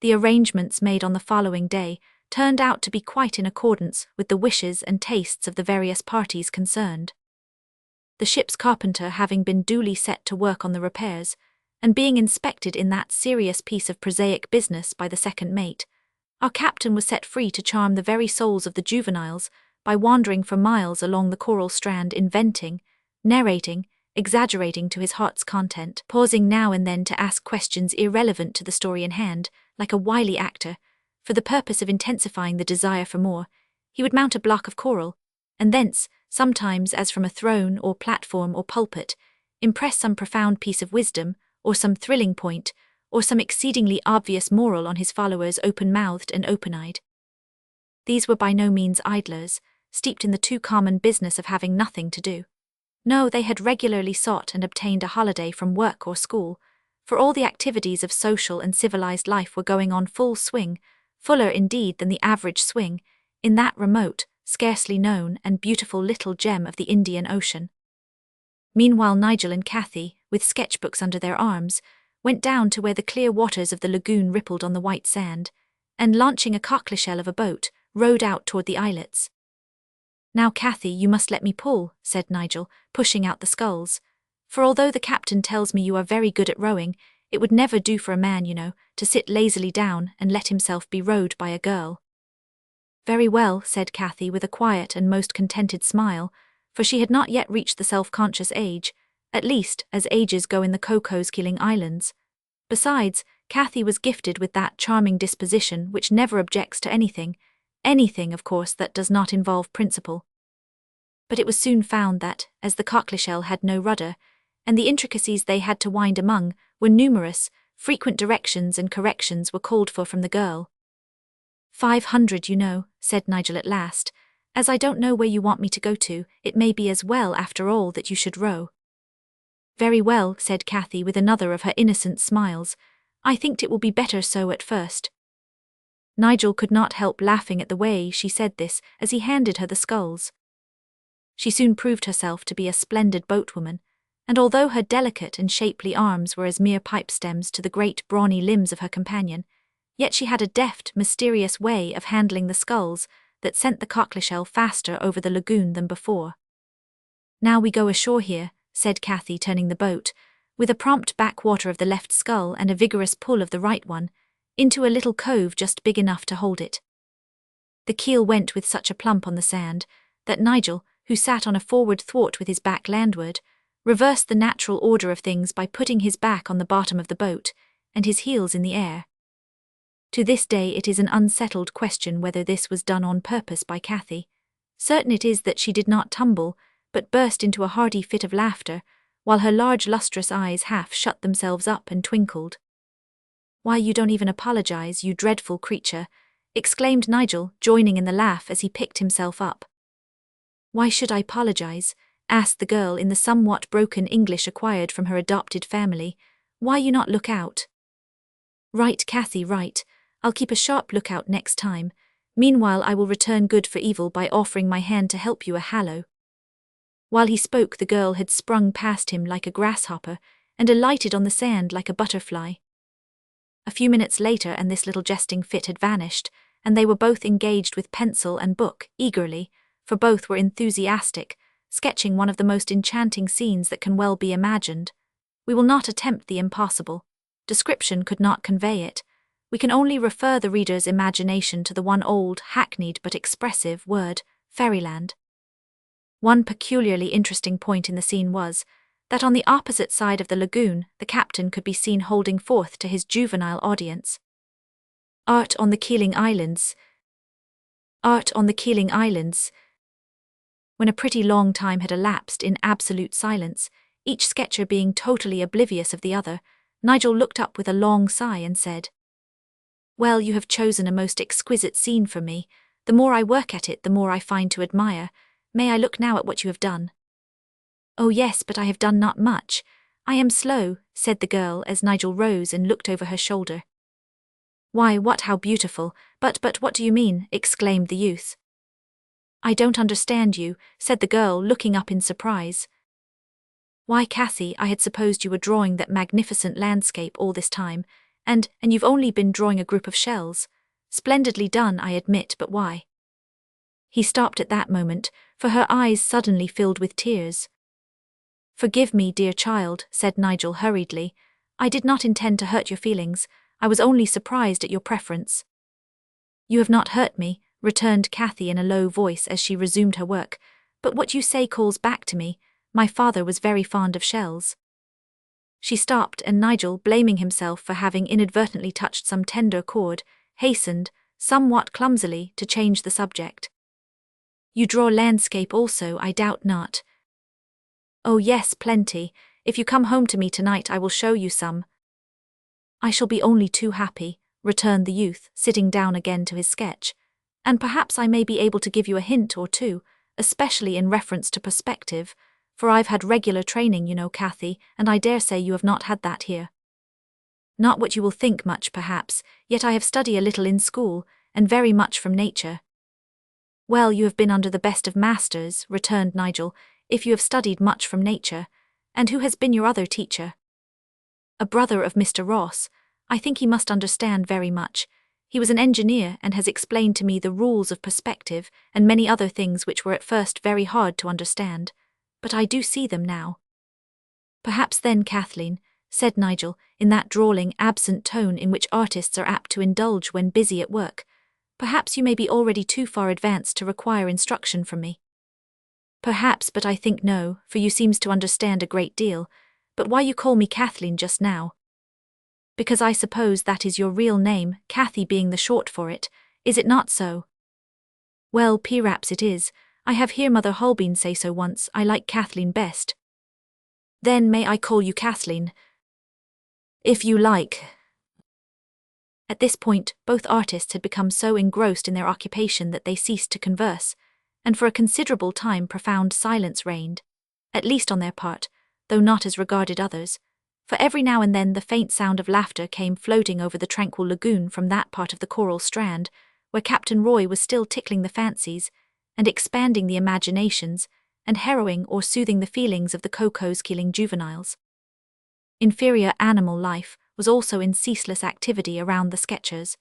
The arrangements made on the following day turned out to be quite in accordance with the wishes and tastes of the various parties concerned. The ship's carpenter having been duly set to work on the repairs, and being inspected in that serious piece of prosaic business by the second mate, our captain was set free to charm the very souls of the juveniles by wandering for miles along the coral strand, inventing, narrating, exaggerating to his heart's content, pausing now and then to ask questions irrelevant to the story in hand, like a wily actor. For the purpose of intensifying the desire for more, he would mount a block of coral, and thence, sometimes as from a throne or platform or pulpit, impress some profound piece of wisdom, or some thrilling point, or some exceedingly obvious moral on his followers, open-mouthed and open-eyed. These were by no means idlers, steeped in the too common business of having nothing to do. No, they had regularly sought and obtained a holiday from work or school, for all the activities of social and civilized life were going on full swing, fuller indeed than the average swing, in that remote, scarcely known and beautiful little gem of the Indian Ocean. Meanwhile Nigel and Cathy, with sketchbooks under their arms, went down to where the clear waters of the lagoon rippled on the white sand, and launching a cockle-shell of a boat, rowed out toward the islets. "Now, Cathy, you must let me pull," said Nigel, pushing out the sculls, "for although the captain tells me you are very good at rowing, it would never do for a man, you know, to sit lazily down and let himself be rowed by a girl." "Very well," said Cathy with a quiet and most contented smile, for she had not yet reached the self-conscious age, at least as ages go in the Cocos-Keeling Islands. Besides, Cathy was gifted with that charming disposition which never objects to anything, of course, that does not involve principle. But it was soon found that, as the cockle-shell had no rudder, and the intricacies they had to wind among were numerous, frequent directions and corrections were called for from the girl. 500, you know," said Nigel at last. "As I don't know where you want me to go to, it may be as well, after all, that you should row." "Very well," said Cathy with another of her innocent smiles. "I think it will be better so at first." Nigel could not help laughing at the way she said this as he handed her the sculls. She soon proved herself to be a splendid boatwoman, and although her delicate and shapely arms were as mere pipe stems to the great brawny limbs of her companion, yet she had a deft, mysterious way of handling the sculls that sent the cockle-shell faster over the lagoon than before. "Now we go ashore here," said Cathy, turning the boat, with a prompt backwater of the left scull and a vigorous pull of the right one, into a little cove just big enough to hold it. The keel went with such a plump on the sand that Nigel, who sat on a forward thwart with his back landward, reversed the natural order of things by putting his back on the bottom of the boat and his heels in the air. To this day it is an unsettled question whether this was done on purpose by Cathy. Certain it is that she did not tumble, but burst into a hearty fit of laughter, while her large lustrous eyes half shut themselves up and twinkled. "Why, you don't even apologize, you dreadful creature," exclaimed Nigel, joining in the laugh as he picked himself up. "Why should I apologize?" asked the girl in the somewhat broken English acquired from her adopted family. "Why you not look out?" "Right, Cathy, right. I'll keep a sharp lookout next time. Meanwhile I will return good for evil by offering my hand to help you a hallow." While he spoke, the girl had sprung past him like a grasshopper and alighted on the sand like a butterfly. A few minutes later and this little jesting fit had vanished, and they were both engaged with pencil and book, eagerly, for both were enthusiastic, sketching one of the most enchanting scenes that can well be imagined. We will not attempt the impossible. Description could not convey it. We can only refer the reader's imagination to the one old, hackneyed but expressive word, fairyland. One peculiarly interesting point in the scene was that on the opposite side of the lagoon, the captain could be seen holding forth to his juvenile audience. Art on the Keeling Islands. Art on the Keeling Islands. When a pretty long time had elapsed in absolute silence, each sketcher being totally oblivious of the other, Nigel looked up with a long sigh and said, "Well, you have chosen a most exquisite scene for me. The more I work at it, the more I find to admire. May I look now at what you have done?" "Oh yes, but I have done not much. I am slow," said the girl as Nigel rose and looked over her shoulder. "Why, how beautiful, but what do you mean?" exclaimed the youth. "I don't understand you," said the girl, looking up in surprise. "Why, Kathy, I had supposed you were drawing that magnificent landscape all this time, and you've only been drawing a group of shells. Splendidly done, I admit, but why?" He stopped at that moment, for her eyes suddenly filled with tears. "Forgive me, dear child," said Nigel hurriedly. "I did not intend to hurt your feelings. I was only surprised at your preference." "You have not hurt me," returned Kathy in a low voice as she resumed her work, "but what you say calls back to me. My father was very fond of shells." She stopped, and Nigel, blaming himself for having inadvertently touched some tender chord, hastened, somewhat clumsily, to change the subject. "You draw landscape also, I doubt not." "Oh yes, plenty. If you come home to me tonight I will show you some." "I shall be only too happy," returned the youth, sitting down again to his sketch. "And perhaps I may be able to give you a hint or two, especially in reference to perspective, for I've had regular training, you know, Kathy, and I dare say you have not had that here." "Not what you will think much, perhaps, yet I have studied a little in school, and very much from nature." "Well, you have been under the best of masters," returned Nigel, "if you have studied much from nature. And who has been your other teacher?" "A brother of Mr. Ross. I think he must understand very much. He was an engineer and has explained to me the rules of perspective and many other things which were at first very hard to understand. But I do see them now." "Perhaps then, Kathleen," said Nigel, in that drawling, absent tone in which artists are apt to indulge when busy at work, "perhaps you may be already too far advanced to require instruction from me." "Perhaps, but I think no, for you seems to understand a great deal. But why you call me Kathleen just now?" "Because I suppose that is your real name, Kathy being the short for it. Is it not so?" "Well, perhaps it is. I have heard Mother Holbein say so once. I like Kathleen best." "Then may I call you Kathleen?" "If you like." At this point, both artists had become so engrossed in their occupation that they ceased to converse, and for a considerable time profound silence reigned, at least on their part, though not as regarded others, for every now and then the faint sound of laughter came floating over the tranquil lagoon from that part of the coral strand, where Captain Roy was still tickling the fancies, and expanding the imaginations, and harrowing or soothing the feelings of the Coco's Keeling juveniles. Inferior animal life was also in ceaseless activity around the sketchers,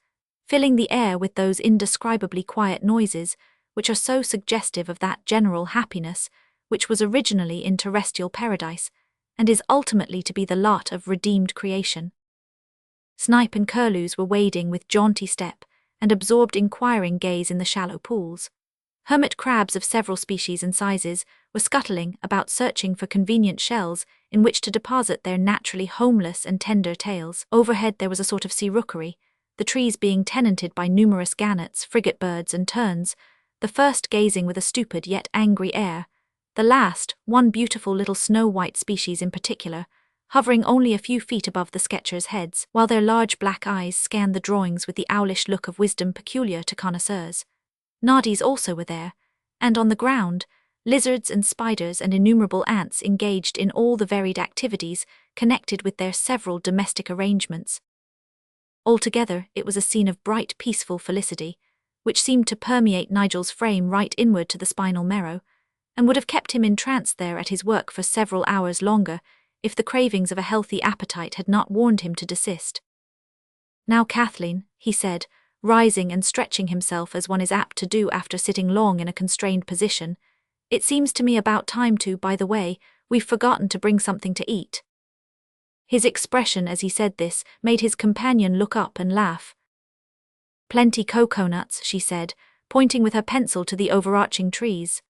filling the air with those indescribably quiet noises which are so suggestive of that general happiness which was originally in terrestrial paradise, and is ultimately to be the lot of redeemed creation. Snipe and curlews were wading with jaunty step and absorbed inquiring gaze in the shallow pools. Hermit crabs of several species and sizes were scuttling about, searching for convenient shells in which to deposit their naturally homeless and tender tails. Overhead there was a sort of sea rookery, the trees being tenanted by numerous gannets, frigate birds and terns, the first gazing with a stupid yet angry air, the last, one beautiful little snow-white species in particular, hovering only a few feet above the sketchers' heads, while their large black eyes scanned the drawings with the owlish look of wisdom peculiar to connoisseurs. Noddies also were there, and on the ground, lizards and spiders and innumerable ants engaged in all the varied activities connected with their several domestic arrangements. Altogether, it was a scene of bright, peaceful felicity, which seemed to permeate Nigel's frame right inward to the spinal marrow, and would have kept him entranced there at his work for several hours longer if the cravings of a healthy appetite had not warned him to desist. "Now, Kathleen," he said, rising and stretching himself as one is apt to do after sitting long in a constrained position, "it seems to me about time to, by the way, we've forgotten to bring something to eat." His expression as he said this made his companion look up and laugh. "Plenty coconuts," she said, pointing with her pencil to the overarching trees.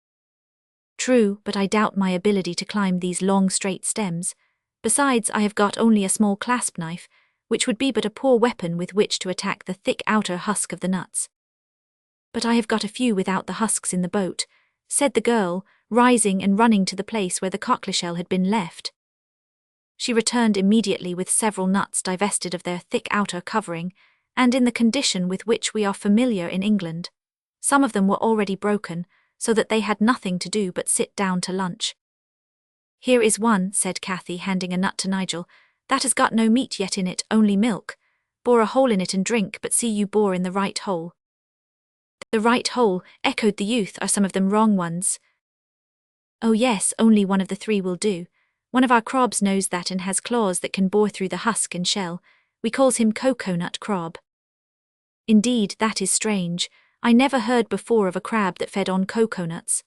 True, but I doubt my ability to climb these long straight stems. Besides, I have got only a small clasp knife, which would be but a poor weapon with which to attack the thick outer husk of the nuts. But I have got a few without the husks in the boat, said the girl, rising and running to the place where the cockle-shell had been left. She returned immediately with several nuts divested of their thick outer covering, and in the condition with which we are familiar in England. Some of them were already broken, so that they had nothing to do but sit down to lunch. Here is one, said Cathy, handing a nut to Nigel, that has got no meat yet in it, only milk. Bore a hole in it and drink, but see you bore in the right hole. The right hole, echoed the youth, are some of them wrong ones? Oh yes, only one of the three will do. One of our crabs knows that and has claws that can bore through the husk and shell. We calls him coconut crab. Indeed, that is strange. I never heard before of a crab that fed on coconuts.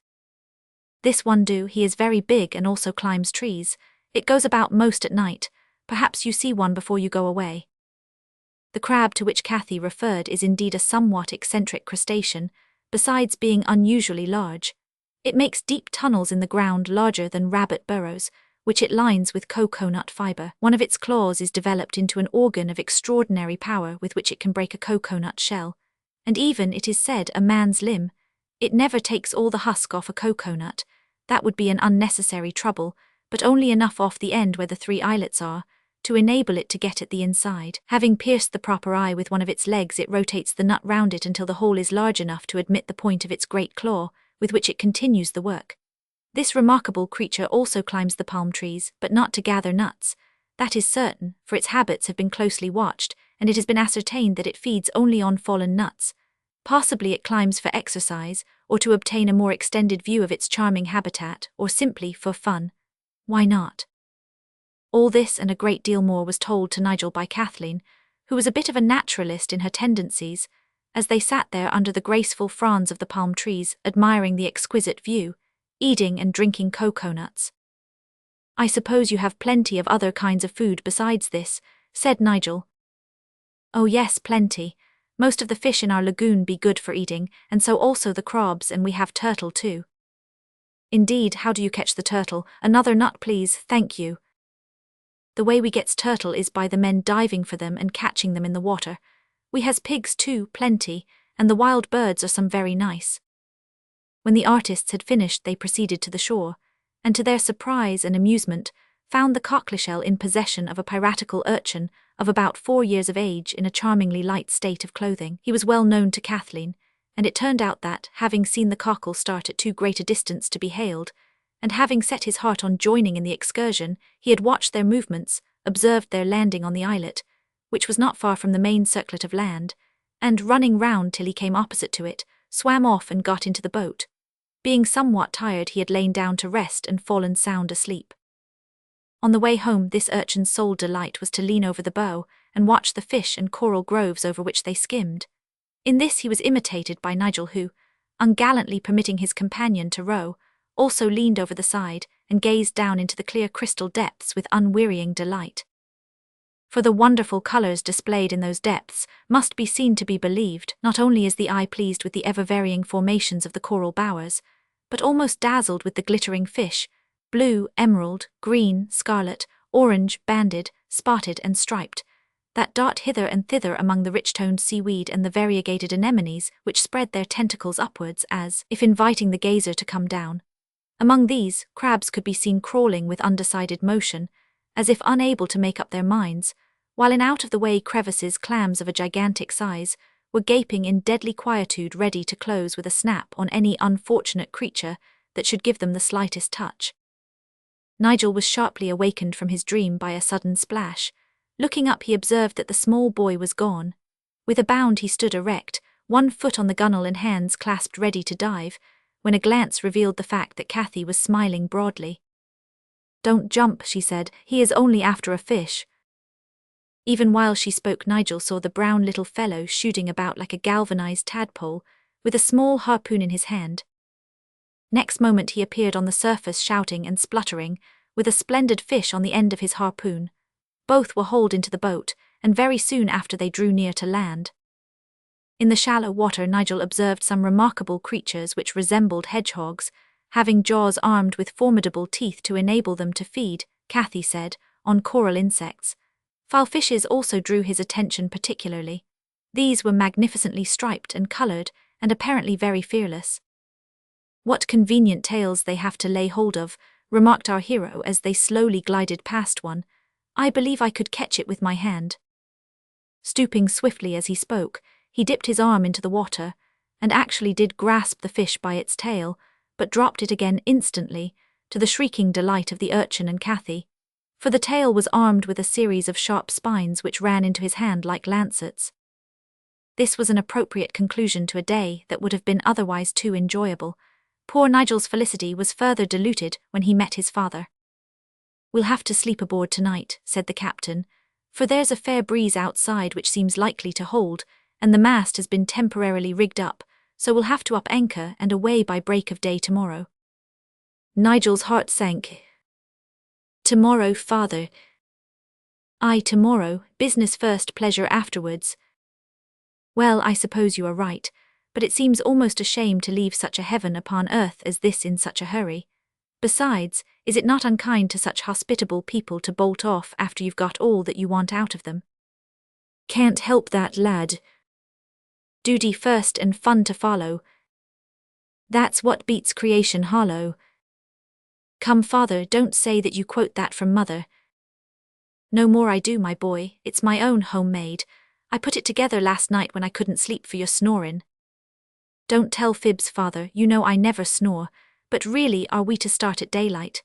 This one do, he is very big and also climbs trees. It goes about most at night. Perhaps you see one before you go away. The crab to which Cathy referred is indeed a somewhat eccentric crustacean, besides being unusually large. It makes deep tunnels in the ground larger than rabbit burrows, which it lines with coconut fiber. One of its claws is developed into an organ of extraordinary power with which it can break a coconut shell, and even, it is said, a man's limb. It never takes all the husk off a coconut. That would be an unnecessary trouble, but only enough off the end where the three eyelets are, to enable it to get at the inside. Having pierced the proper eye with one of its legs, it rotates the nut round it until the hole is large enough to admit the point of its great claw, with which it continues the work. This remarkable creature also climbs the palm trees, but not to gather nuts. That is certain, for its habits have been closely watched, and it has been ascertained that it feeds only on fallen nuts. Possibly it climbs for exercise, or to obtain a more extended view of its charming habitat, or simply for fun. Why not? All this and a great deal more was told to Nigel by Kathleen, who was a bit of a naturalist in her tendencies, as they sat there under the graceful fronds of the palm trees, admiring the exquisite view, eating and drinking coconuts. I suppose you have plenty of other kinds of food besides this, said Nigel. Oh yes, plenty. Most of the fish in our lagoon be good for eating, and so also the crabs, and we have turtle too. Indeed, how do you catch the turtle? Another nut, please, thank you. The way we gets turtle is by the men diving for them and catching them in the water. We has pigs too, plenty, and the wild birds are some very nice. When the artists had finished, they proceeded to the shore, and to their surprise and amusement, found the cockle-shell in possession of a piratical urchin of about 4 years of age in a charmingly light state of clothing. He was well known to Kathleen, and it turned out that, having seen the cockle start at too great a distance to be hailed, and having set his heart on joining in the excursion, he had watched their movements, observed their landing on the islet, which was not far from the main circlet of land, and running round till he came opposite to it, swam off and got into the boat. Being somewhat tired, he had lain down to rest and fallen sound asleep. On the way home, this urchin's sole delight was to lean over the bow and watch the fish and coral groves over which they skimmed. In this he was imitated by Nigel, who, ungallantly permitting his companion to row, also leaned over the side and gazed down into the clear crystal depths with unwearying delight. For the wonderful colours displayed in those depths must be seen to be believed. Not only is the eye pleased with the ever-varying formations of the coral bowers, but almost dazzled with the glittering fish, blue, emerald, green, scarlet, orange, banded, spotted and striped, that dart hither and thither among the rich-toned seaweed and the variegated anemones which spread their tentacles upwards as if inviting the gazer to come down. Among these, crabs could be seen crawling with undecided motion, as if unable to make up their minds, while in out-of-the-way crevices clams of a gigantic size were gaping in deadly quietude, ready to close with a snap on any unfortunate creature that should give them the slightest touch. Nigel was sharply awakened from his dream by a sudden splash. Looking up, he observed that the small boy was gone. With a bound he stood erect, one foot on the gunwale and hands clasped ready to dive, when a glance revealed the fact that Cathy was smiling broadly. "Don't jump," she said, "he is only after a fish." Even while she spoke, Nigel saw the brown little fellow shooting about like a galvanized tadpole, with a small harpoon in his hand. Next moment he appeared on the surface shouting and spluttering, with a splendid fish on the end of his harpoon. Both were hauled into the boat, and very soon after they drew near to land. In the shallow water Nigel observed some remarkable creatures which resembled hedgehogs, having jaws armed with formidable teeth to enable them to feed, Kathy said, on coral insects. Filefishes also drew his attention particularly. These were magnificently striped and coloured, and apparently very fearless. "What convenient tails they have to lay hold of," remarked our hero as they slowly glided past one. "I believe I could catch it with my hand." Stooping swiftly as he spoke, he dipped his arm into the water, and actually did grasp the fish by its tail, but dropped it again instantly, to the shrieking delight of the urchin and Kathy, for the tail was armed with a series of sharp spines which ran into his hand like lancets. This was an appropriate conclusion to a day that would have been otherwise too enjoyable. Poor Nigel's felicity was further diluted when he met his father. "We'll have to sleep aboard tonight," said the captain, "for there's a fair breeze outside which seems likely to hold, and the mast has been temporarily rigged up, so we'll have to up anchor and away by break of day tomorrow." Nigel's heart sank. "Tomorrow, father?" "Aye, tomorrow, business first, pleasure afterwards." "Well, I suppose you are right, but it seems almost a shame to leave such a heaven upon earth as this in such a hurry. Besides, is it not unkind to such hospitable people to bolt off after you've got all that you want out of them?" "Can't help that, lad. Duty first and fun to follow. That's what beats creation hollow." "Come, father, don't say that you quote that from mother." "No more I do, my boy, it's my own homemade. I put it together last night when I couldn't sleep for your snoring." "Don't tell fibs, father, you know I never snore, but really are we to start at daylight?"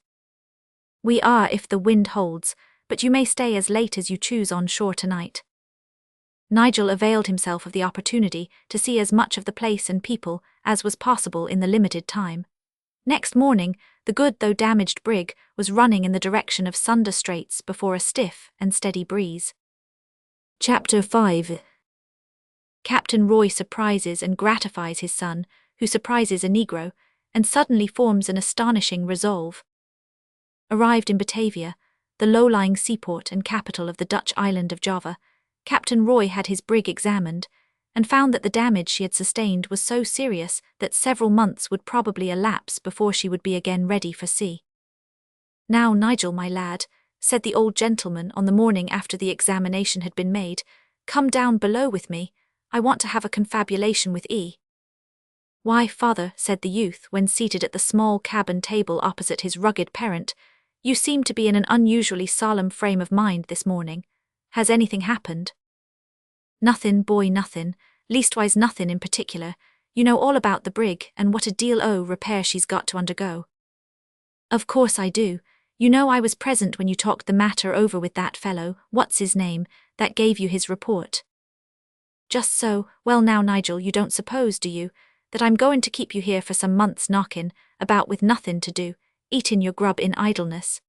"We are if the wind holds, but you may stay as late as you choose on shore tonight." Nigel availed himself of the opportunity to see as much of the place and people as was possible in the limited time. Next morning, the good though damaged brig was running in the direction of Sunda Straits before a stiff and steady breeze. Chapter 5. Captain Roy surprises and gratifies his son, who surprises a Negro, and suddenly forms an astonishing resolve. Arrived in Batavia, the low-lying seaport and capital of the Dutch island of Java, Captain Roy had his brig examined, and found that the damage she had sustained was so serious that several months would probably elapse before she would be again ready for sea. "Now, Nigel, my lad," said the old gentleman on the morning after the examination had been made, "come down below with me. I want to have a confabulation with E." "Why, father," said the youth when seated at the small cabin table opposite his rugged parent, "you seem to be in an unusually solemn frame of mind this morning. Has anything happened?" "Nothin', boy, nothin', leastwise nothin' in particular. You know all about the brig and what a deal o' repair she's got to undergo." "Of course I do. You know I was present when you talked the matter over with that fellow, what's his name, that gave you his report." "Just so. Well now, Nigel, you don't suppose, do you, that I'm going to keep you here for some months knockin' about with nothin' to do, eatin' your grub in idleness?"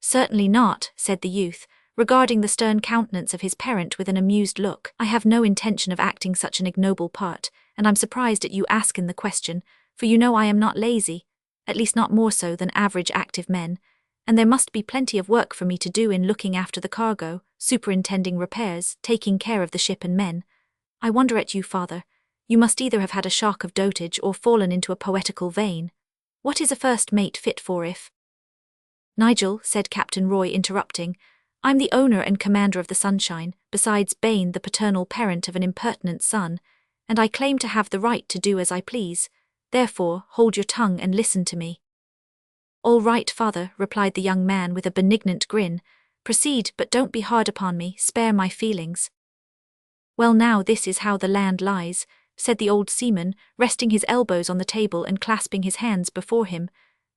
"Certainly not," said the youth, regarding the stern countenance of his parent with an amused look. "I have no intention of acting such an ignoble part, and I'm surprised at you askin' the question, for you know I am not lazy, at least not more so than average active men, and there must be plenty of work for me to do in looking after the cargo, superintending repairs, taking care of the ship and men. I wonder at you, father. You must either have had a shock of dotage or fallen into a poetical vein. What is a first mate fit for if—" "Nigel," said Captain Roy, interrupting, "I'm the owner and commander of the Sunshine, besides Bain the paternal parent of an impertinent son, and I claim to have the right to do as I please. Therefore, hold your tongue and listen to me." "All right, father," replied the young man with a benignant grin. "Proceed, but don't be hard upon me, spare my feelings." "Well now, this is how the land lies," said the old seaman, resting his elbows on the table and clasping his hands before him.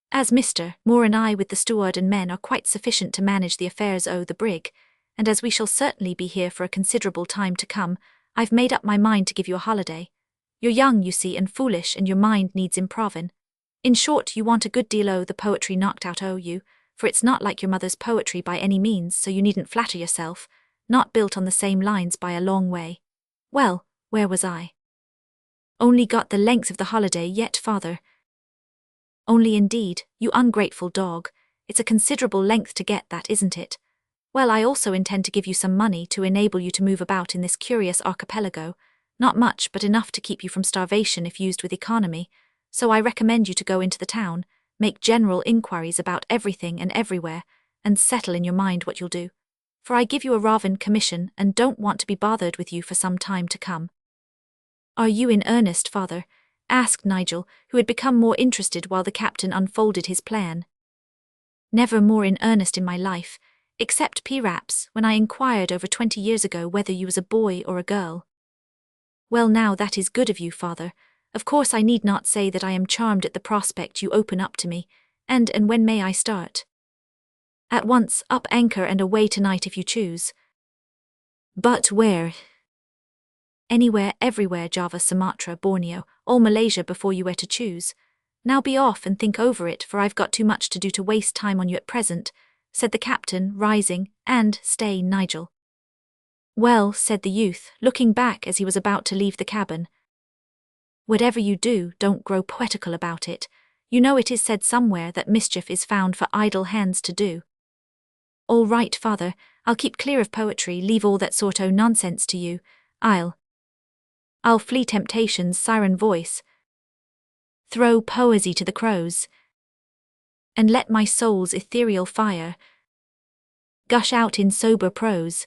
"As Mr. Moore and I with the steward and men are quite sufficient to manage the affairs o' the brig, and as we shall certainly be here for a considerable time to come, I've made up my mind to give you a holiday. You're young, you see, and foolish, and your mind needs improvin'. In short, you want a good deal o' the poetry knocked out o' you, for it's not like your mother's poetry by any means, so you needn't flatter yourself, not built on the same lines by a long way. Well, where was I?" "Only got the length of the holiday yet, father." "Only indeed, you ungrateful dog. It's a considerable length to get that, isn't it? Well, I also intend to give you some money to enable you to move about in this curious archipelago, not much but enough to keep you from starvation if used with economy, so I recommend you to go into the town, make general inquiries about everything and everywhere, and settle in your mind what you'll do. For I give you a Raven commission and don't want to be bothered with you for some time to come." "Are you in earnest, father?" asked Nigel, who had become more interested while the captain unfolded his plan. "Never more in earnest in my life, except perhaps when I inquired over 20 years ago whether you was a boy or a girl." "Well, now that is good of you, father. Of course I need not say that I am charmed at the prospect you open up to me, and when may I start?" "At once, up anchor and away tonight if you choose." "But where?" "Anywhere, everywhere, Java, Sumatra, Borneo, all Malaysia before you were to choose. Now be off and think over it, for I've got too much to do to waste time on you at present," said the captain, rising, "and stay, Nigel." "Well," said the youth, looking back as he was about to leave the cabin, "whatever you do, don't grow poetical about it. You know it is said somewhere that mischief is found for idle hands to do." "All right, father, I'll keep clear of poetry, leave all that sort o' nonsense to you. I'll flee temptation's siren voice, throw poesy to the crows, and let my soul's ethereal fire gush out in sober prose."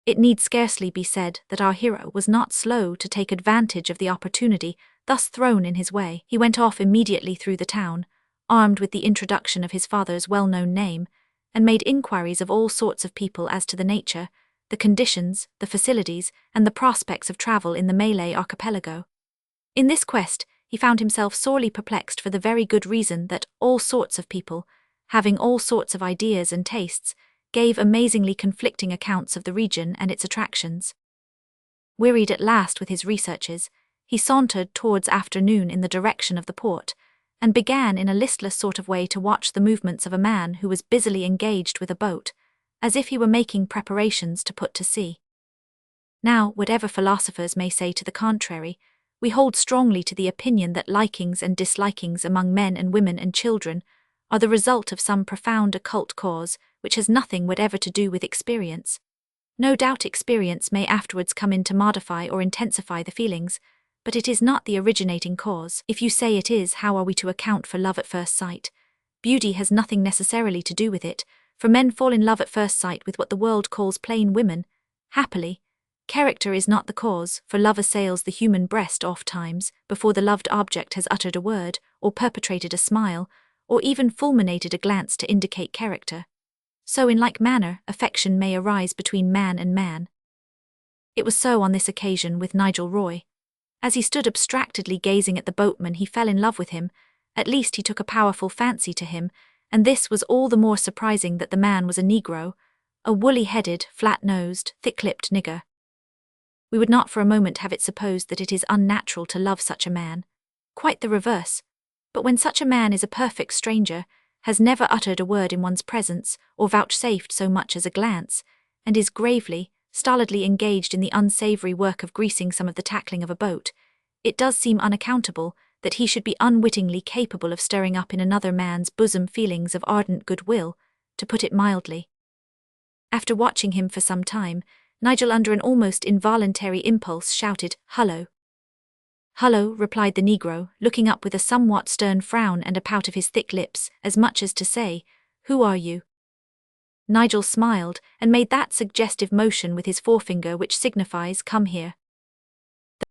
It need scarcely be said that our hero was not slow to take advantage of the opportunity thus thrown in his way. He went off immediately through the town, armed with the introduction of his father's well-known name, and made inquiries of all sorts of people as to the nature, the conditions, the facilities, and the prospects of travel in the Malay archipelago. In this quest, he found himself sorely perplexed for the very good reason that all sorts of people, having all sorts of ideas and tastes, gave amazingly conflicting accounts of the region and its attractions. Wearied at last with his researches, he sauntered towards afternoon in the direction of the port, and began in a listless sort of way to watch the movements of a man who was busily engaged with a boat, as if he were making preparations to put to sea. Now, whatever philosophers may say to the contrary, we hold strongly to the opinion that likings and dislikings among men and women and children are the result of some profound occult cause which has nothing whatever to do with experience. No doubt experience may afterwards come in to modify or intensify the feelings, but it is not the originating cause. If you say it is, how are we to account for love at first sight? Beauty has nothing necessarily to do with it, for men fall in love at first sight with what the world calls plain women. Happily, character is not the cause, for love assails the human breast oft times before the loved object has uttered a word, or perpetrated a smile, or even fulminated a glance to indicate character. So in like manner, affection may arise between man and man. It was so on this occasion with Nigel Roy. As he stood abstractedly gazing at the boatman, he fell in love with him. At least he took a powerful fancy to him, and this was all the more surprising that the man was a Negro, a woolly-headed, flat-nosed, thick-lipped nigger. We would not for a moment have it supposed that it is unnatural to love such a man. Quite the reverse. But when such a man is a perfect stranger, has never uttered a word in one's presence, or vouchsafed so much as a glance, and is gravely, stolidly engaged in the unsavoury work of greasing some of the tackling of a boat, it does seem unaccountable that he should be unwittingly capable of stirring up in another man's bosom feelings of ardent goodwill, to put it mildly. After watching him for some time, Nigel, under an almost involuntary impulse, shouted, "Hullo!" "Hullo," replied the Negro, looking up with a somewhat stern frown and a pout of his thick lips, as much as to say, "Who are you?" Nigel smiled, and made that suggestive motion with his forefinger which signifies, "Come here."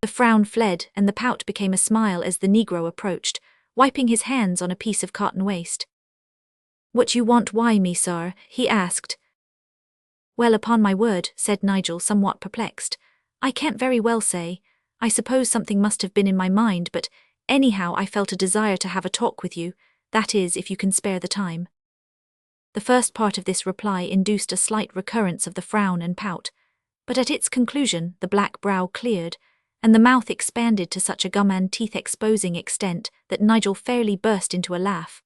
The frown fled, and the pout became a smile as the Negro approached, wiping his hands on a piece of cotton waste. "What you want why me, sir?" he asked. "Well, upon my word," said Nigel, somewhat perplexed, "I can't very well say. I suppose something must have been in my mind, but anyhow I felt a desire to have a talk with you, that is, if you can spare the time." The first part of this reply induced a slight recurrence of the frown and pout, but at its conclusion the black brow cleared, and the mouth expanded to such a gum and teeth-exposing extent that Nigel fairly burst into a laugh.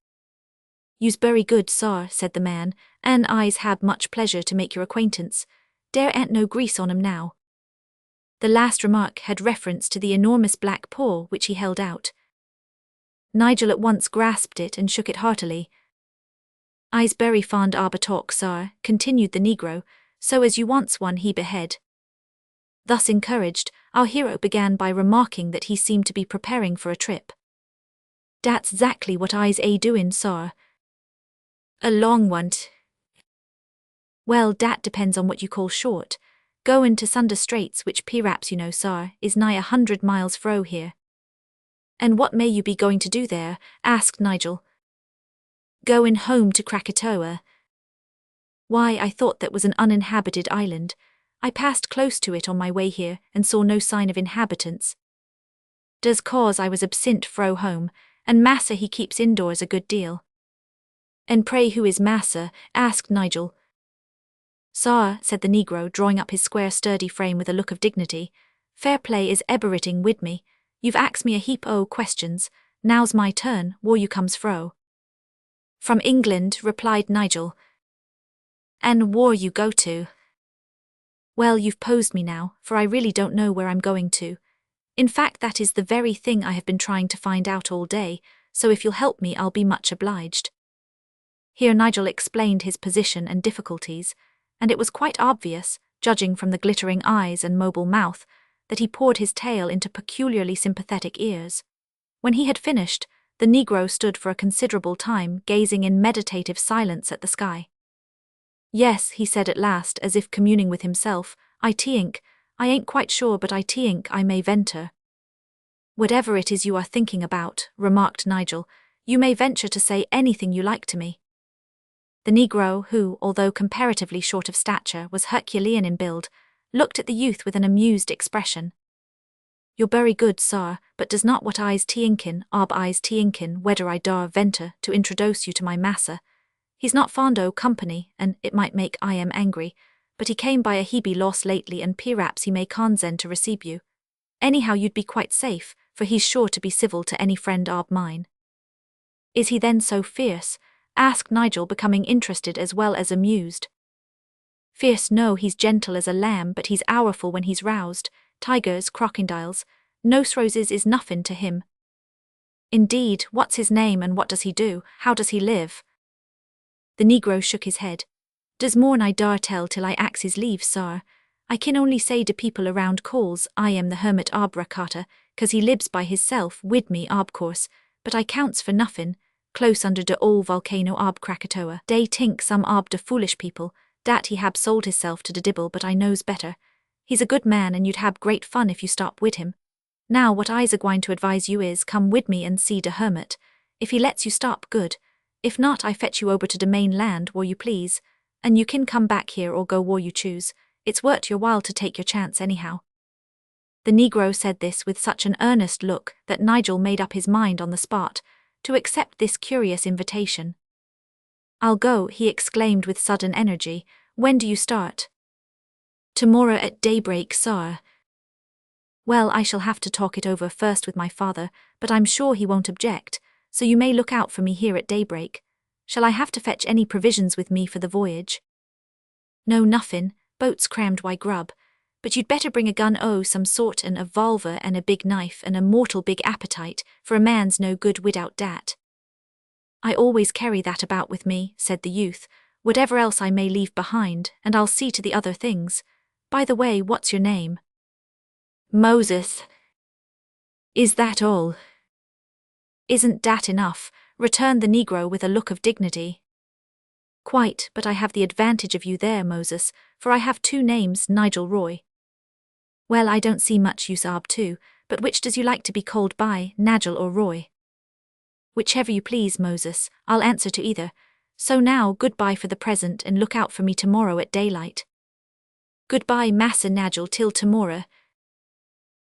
"You's very good, sir," said the man, "and I's had much pleasure to make your acquaintance. There ain't no grease on 'em now." The last remark had reference to the enormous black paw which he held out. Nigel at once grasped it and shook it heartily. "I's very fond of a talk, sir," continued the Negro, "so as you wants one he behead." Thus encouraged, our hero began by remarking that he seemed to be preparing for a trip. That's exactly what I's a doin', sir. A long one. Well, dat depends on what you call short. Goin' to Sunder Straits, which perhaps you know, sir, is nigh 100 miles fro here. And what may you be going to do there? Asked Nigel. Goin' home to Krakatoa. Why, I thought that was an uninhabited island. I passed close to it on my way here and saw no sign of inhabitants. Does cause I was absent fro home, and massa he keeps indoors a good deal. And pray who is massa? Asked Nigel. Sir, said the negro, drawing up his square sturdy frame with a look of dignity, fair play is ebberriting wid me. You've axed me a heap o' questions, now's my turn, where you comes fro. From England, replied Nigel. And where you go to? Well, you've posed me now, for I really don't know where I'm going to. In fact, that is the very thing I have been trying to find out all day, so if you'll help me I'll be much obliged. Here Nigel explained his position and difficulties, and it was quite obvious, judging from the glittering eyes and mobile mouth, that he poured his tale into peculiarly sympathetic ears. When he had finished, the negro stood for a considerable time gazing in meditative silence at the sky. Yes, he said at last, as if communing with himself, I think, I ain't quite sure, but I think I may venture. Whatever it is you are thinking about, remarked Nigel, you may venture to say anything you like to me. The negro, who, although comparatively short of stature, was Herculean in build, looked at the youth with an amused expression. You're very good, sir, but does not what I's tinkin, whether I dar venture to introduce you to my massa. He's not fond o' company, and it might make I am angry, but he came by a heeby loss lately, and perhaps he may consent to receive you. Anyhow, you'd be quite safe, for he's sure to be civil to any friend of mine. Is he then so fierce? Asked Nigel, becoming interested as well as amused. Fierce, no, he's gentle as a lamb, but he's powerful when he's roused. Tigers, crocodiles, nose roses is nothing to him. Indeed, what's his name and what does he do? How does he live? The negro shook his head. Does more'n I dar tell till I ax his leave, sir. I kin only say to people around calls I am the hermit ob Rakata, 'cause he lives by hisself wid me ob course, but I counts for nothing, close under de ol' volcano ob Krakatoa. Dey tink some ob de foolish people, dat he hab sold hisself to de dibble, but I knows better. He's a good man and you'd hab great fun if you stop wid him. Now what I's a-gwine to advise you is come wid me and see de hermit. If he lets you stop, good. If not, I fetch you over to de main land where you please, and you kin come back here or go where you choose. It's worth your while to take your chance anyhow. The negro said this with such an earnest look that Nigel made up his mind on the spot to accept this curious invitation. I'll go, he exclaimed with sudden energy. When do you start? Tomorrow at daybreak, sir. Well, I shall have to talk it over first with my father, but I'm sure he won't object, so you may look out for me here at daybreak. Shall I have to fetch any provisions with me for the voyage? No, nothing, boat's crammed why grub, but you'd better bring a gun o' some sort and a revolver and a big knife and a mortal big appetite, for a man's no good widout dat. I always carry that about with me, said the youth, whatever else I may leave behind, and I'll see to the other things. By the way, what's your name? Moses. Is that all? Isn't dat enough? Returned the negro with a look of dignity. Quite, but I have the advantage of you there, Moses, for I have two names, Nigel Roy. Well, I don't see much use of two, but which does you like to be called by, Nigel or Roy? Whichever you please, Moses, I'll answer to either. So now, goodbye for the present, and look out for me tomorrow at daylight. Goodbye, Massa Nigel, till tomorrow.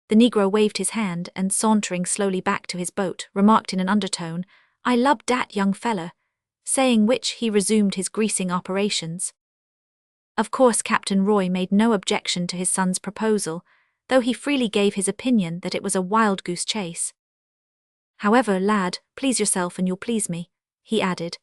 The negro waved his hand and, sauntering slowly back to his boat, remarked in an undertone, I lub dat young fella, saying which he resumed his greasing operations. Of course Captain Roy made no objection to his son's proposal, though he freely gave his opinion that it was a wild-goose chase. However, lad, please yourself and you'll please me, he added.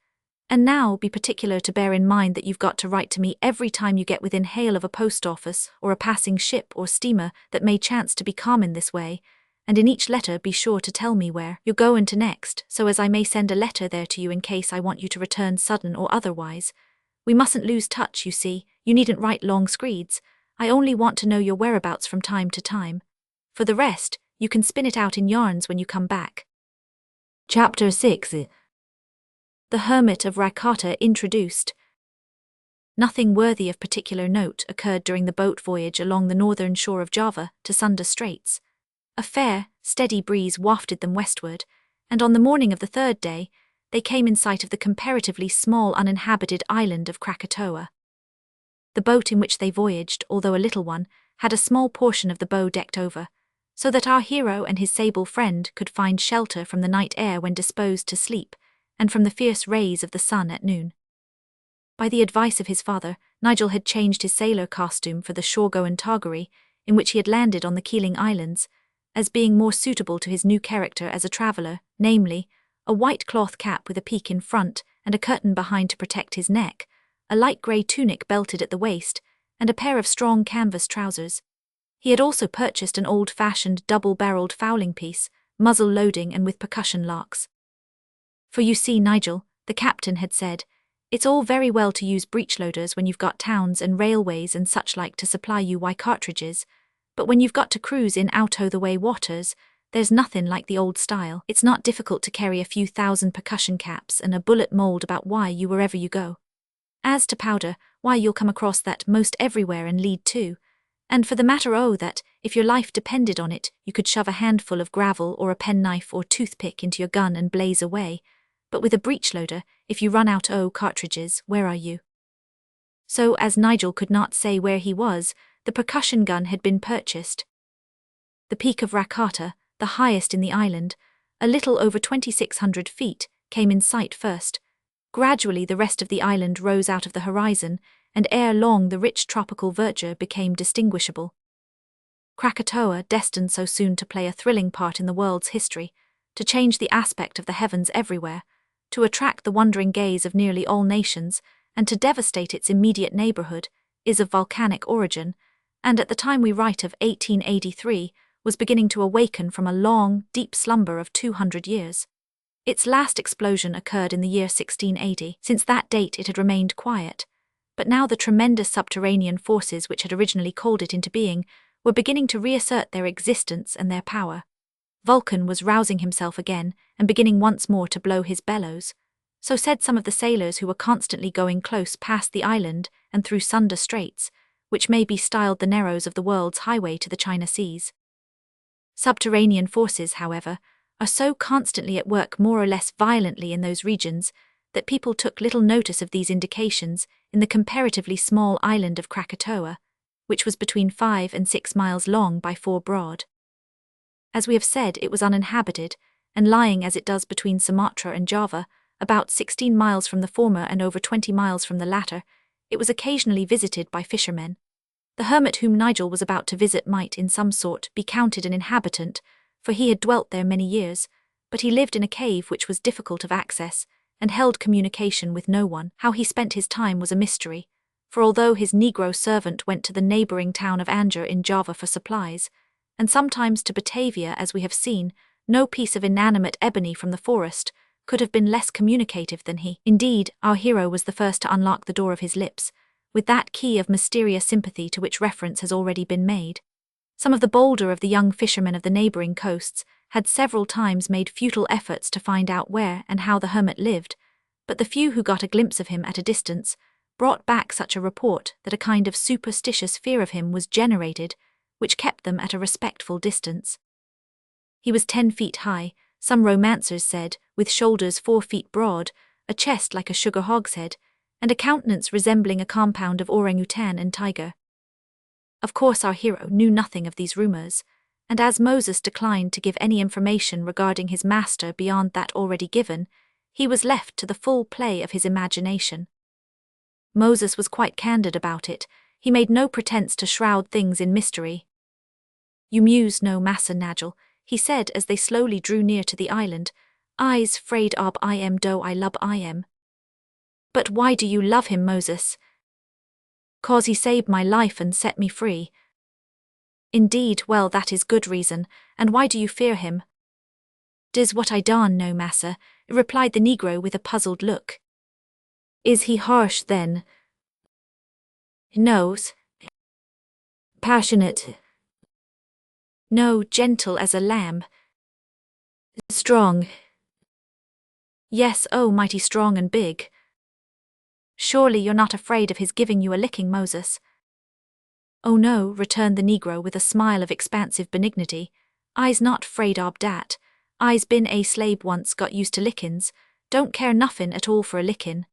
And now be particular to bear in mind that you've got to write to me every time you get within hail of a post office or a passing ship or steamer that may chance to be common this way, and in each letter be sure to tell me where you're goin' to next, so as I may send a letter there to you in case I want you to return sudden or otherwise. We mustn't lose touch, you see. You needn't write long screeds. I only want to know your whereabouts from time to time. For the rest, you can spin it out in yarns when you come back. Chapter 6. The Hermit of Rakata introduced. Nothing worthy of particular note occurred during the boat voyage along the northern shore of Java to Sunda Straits. A fair, steady breeze wafted them westward, and on the morning of the third day, they came in sight of the comparatively small uninhabited island of Krakatoa. The boat in which they voyaged, although a little one, had a small portion of the bow decked over, so that our hero and his sable friend could find shelter from the night air when disposed to sleep, and from the fierce rays of the sun at noon. By the advice of his father, Nigel had changed his sailor costume for the shore-going toggery, in which he had landed on the Keeling Islands, as being more suitable to his new character as a traveller, namely, a white cloth cap with a peak in front and a curtain behind to protect his neck, a light grey tunic belted at the waist, and a pair of strong canvas trousers. He had also purchased an old-fashioned double-barrelled fowling piece, muzzle-loading and with percussion locks. For you see, Nigel, the captain had said, it's all very well to use breech-loaders when you've got towns and railways and such like to supply you wi' cartridges, but when you've got to cruise in out-o'-the-way waters, there's nothing like the old style. It's not difficult to carry a few thousand percussion caps and a bullet mould about you wherever you go. As to powder, why you'll come across that most everywhere and lead too. And for the matter that, if your life depended on it, you could shove a handful of gravel or a penknife or toothpick into your gun and blaze away. But with a breech-loader, if you run out cartridges, where are you? So, as Nigel could not say where he was, the percussion gun had been purchased. The peak of Rakata, the highest in the island, a little over 2,600 feet, came in sight first. Gradually the rest of the island rose out of the horizon, and ere long the rich tropical verdure became distinguishable. Krakatoa, destined so soon to play a thrilling part in the world's history, to change the aspect of the heavens everywhere, to attract the wondering gaze of nearly all nations, and to devastate its immediate neighbourhood, is of volcanic origin, and at the time we write of 1883, was beginning to awaken from a long, deep slumber of 200 years. Its last explosion occurred in the year 1680. Since that date it had remained quiet, but now the tremendous subterranean forces which had originally called it into being were beginning to reassert their existence and their power. Vulcan was rousing himself again and beginning once more to blow his bellows. So said some of the sailors who were constantly going close past the island and through Sunda Straits, which may be styled the narrows of the world's highway to the China Seas. Subterranean forces, however, are so constantly at work more or less violently in those regions that people took little notice of these indications in the comparatively small island of Krakatoa, which was between 5 and 6 miles long by 4 broad. As we have said, it was uninhabited, and lying as it does between Sumatra and Java, about 16 miles from the former and over 20 miles from the latter, it was occasionally visited by fishermen. The hermit whom Nigel was about to visit might in some sort be counted an inhabitant, for he had dwelt there many years, but he lived in a cave which was difficult of access, and held communication with no one. How he spent his time was a mystery, for although his Negro servant went to the neighbouring town of Anger in Java for supplies, and sometimes to Batavia as we have seen, no piece of inanimate ebony from the forest could have been less communicative than he. Indeed, our hero was the first to unlock the door of his lips, with that key of mysterious sympathy to which reference has already been made. Some of the bolder of the young fishermen of the neighbouring coasts had several times made futile efforts to find out where and how the hermit lived, but the few who got a glimpse of him at a distance brought back such a report that a kind of superstitious fear of him was generated, which kept them at a respectful distance. He was 10 feet high, some romancers said, with shoulders 4 feet broad, a chest like a sugar hogshead, and a countenance resembling a compound of orangutan and tiger. Of course our hero knew nothing of these rumours, and as Moses declined to give any information regarding his master beyond that already given, he was left to the full play of his imagination. Moses was quite candid about it. He made no pretence to shroud things in mystery. "You muse no, Massa Nigel," he said as they slowly drew near to the island. "I's 'fraid ob I am dough I lub I am." "But why do you love him, Moses?" "'Cause he saved my life and set me free." "Indeed, well that is good reason, and why do you fear him?" "'Tis what I darn know, massa," replied the Negro with a puzzled look. "Is he harsh then?" "No." "Passionate?" "No, gentle as a lamb." "Strong?" Yes, oh, mighty strong and big. Surely you're not afraid of his giving you a licking, Moses? Oh no, returned the Negro with a smile of expansive benignity. I's not 'fraid ob dat. I's been a slave once, got used to lickins. Don't care nuffin at all for a lickin'.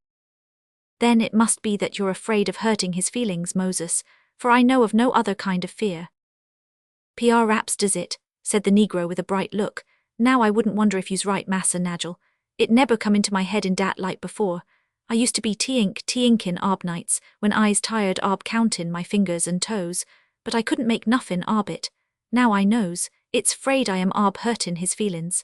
Then it must be that you're afraid of hurting his feelings, Moses, for I know of no other kind of fear. PR raps does it, said the Negro with a bright look. Now I wouldn't wonder if you's right, Massa Nagel. It never come into my head in dat light before. I used to be teinkin ob nights, when I's tired ob countin' my fingers and toes, but I couldn't make nuffin ob it. Now I knows, it's 'fraid I am ob hurtin' his feelin's.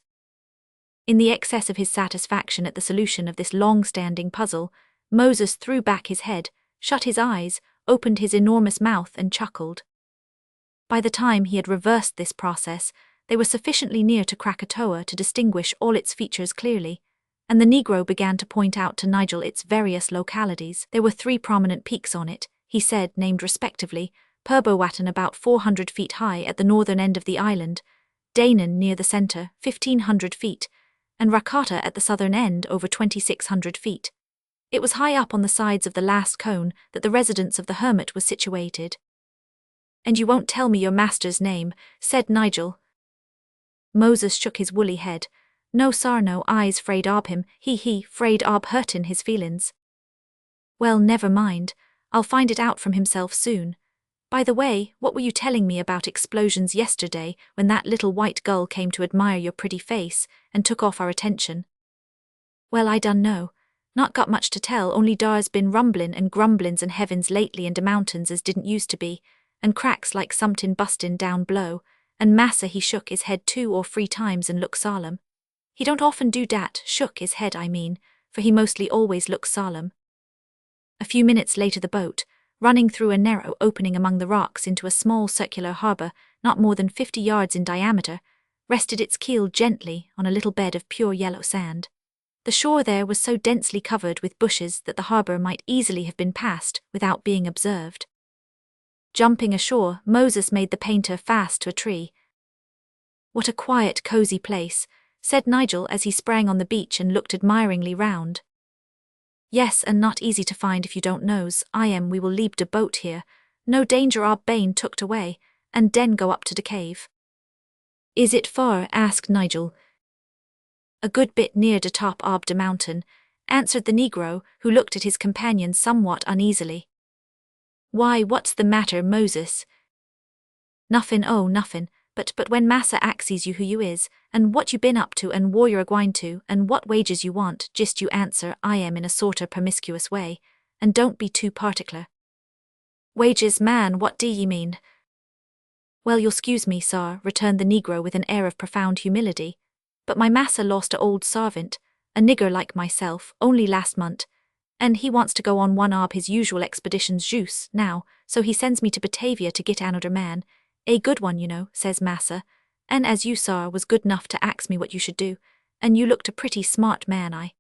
In the excess of his satisfaction at the solution of this long-standing puzzle, Moses threw back his head, shut his eyes, opened his enormous mouth and chuckled. By the time he had reversed this process, they were sufficiently near to Krakatoa to distinguish all its features clearly, and the Negro began to point out to Nigel its various localities. There were 3 prominent peaks on it, he said, named respectively, Purbowatan about 400 feet high at the northern end of the island, Danan near the center, 1,500 feet, and Rakata at the southern end over 2,600 feet. It was high up on the sides of the last cone that the residence of the hermit was situated. And you won't tell me your master's name, said Nigel. Moses shook his woolly head. No sar, no, I's 'fraid ob him, he, 'fraid ob hurtin' his feelin's. Well, never mind, I'll find it out from himself soon. By the way, what were you telling me about explosions yesterday when that little white gull came to admire your pretty face and took off our attention? Well, I dun know. Not got much to tell, only dar's been rumblin' and grumblin's and heavens lately and de mountains as didn't used to be, and cracks like sometin bustin' down below, and massa he shook his head 2 or 3 times and look solemn. He don't often do dat, shook his head I mean, for he mostly always looks solemn. A few minutes later the boat, running through a narrow opening among the rocks into a small circular harbour not more than 50 yards in diameter, rested its keel gently on a little bed of pure yellow sand. The shore there was so densely covered with bushes that the harbour might easily have been passed without being observed. Jumping ashore, Moses made the painter fast to a tree. What a quiet, cosy place, said Nigel as he sprang on the beach and looked admiringly round. Yes, and not easy to find if you don't knows. We will leave de boat here. No danger ob bane tooked away, and den go up to de cave. Is it far? Asked Nigel. A good bit near de top ob de mountain, answered the Negro, who looked at his companion somewhat uneasily. Why, what's the matter, Moses? Nuffin, oh, nuffin, but when massa axes you who you is, and what you been up to and where you're a-gwine to, and what wages you want, just you answer I am in a sorter promiscuous way, and don't be too particular. Wages, man, what do ye mean? Well, you'll excuse me, sir, returned the Negro with an air of profound humility, but my massa lost a old sarvant, a nigger like myself, only last month, and he wants to go on one ob his usual expeditions juice now, so he sends me to Batavia to get anoder man, a good one, you know, says massa, and as you, sir, was good enough to ax me what you should do, and you looked a pretty smart man,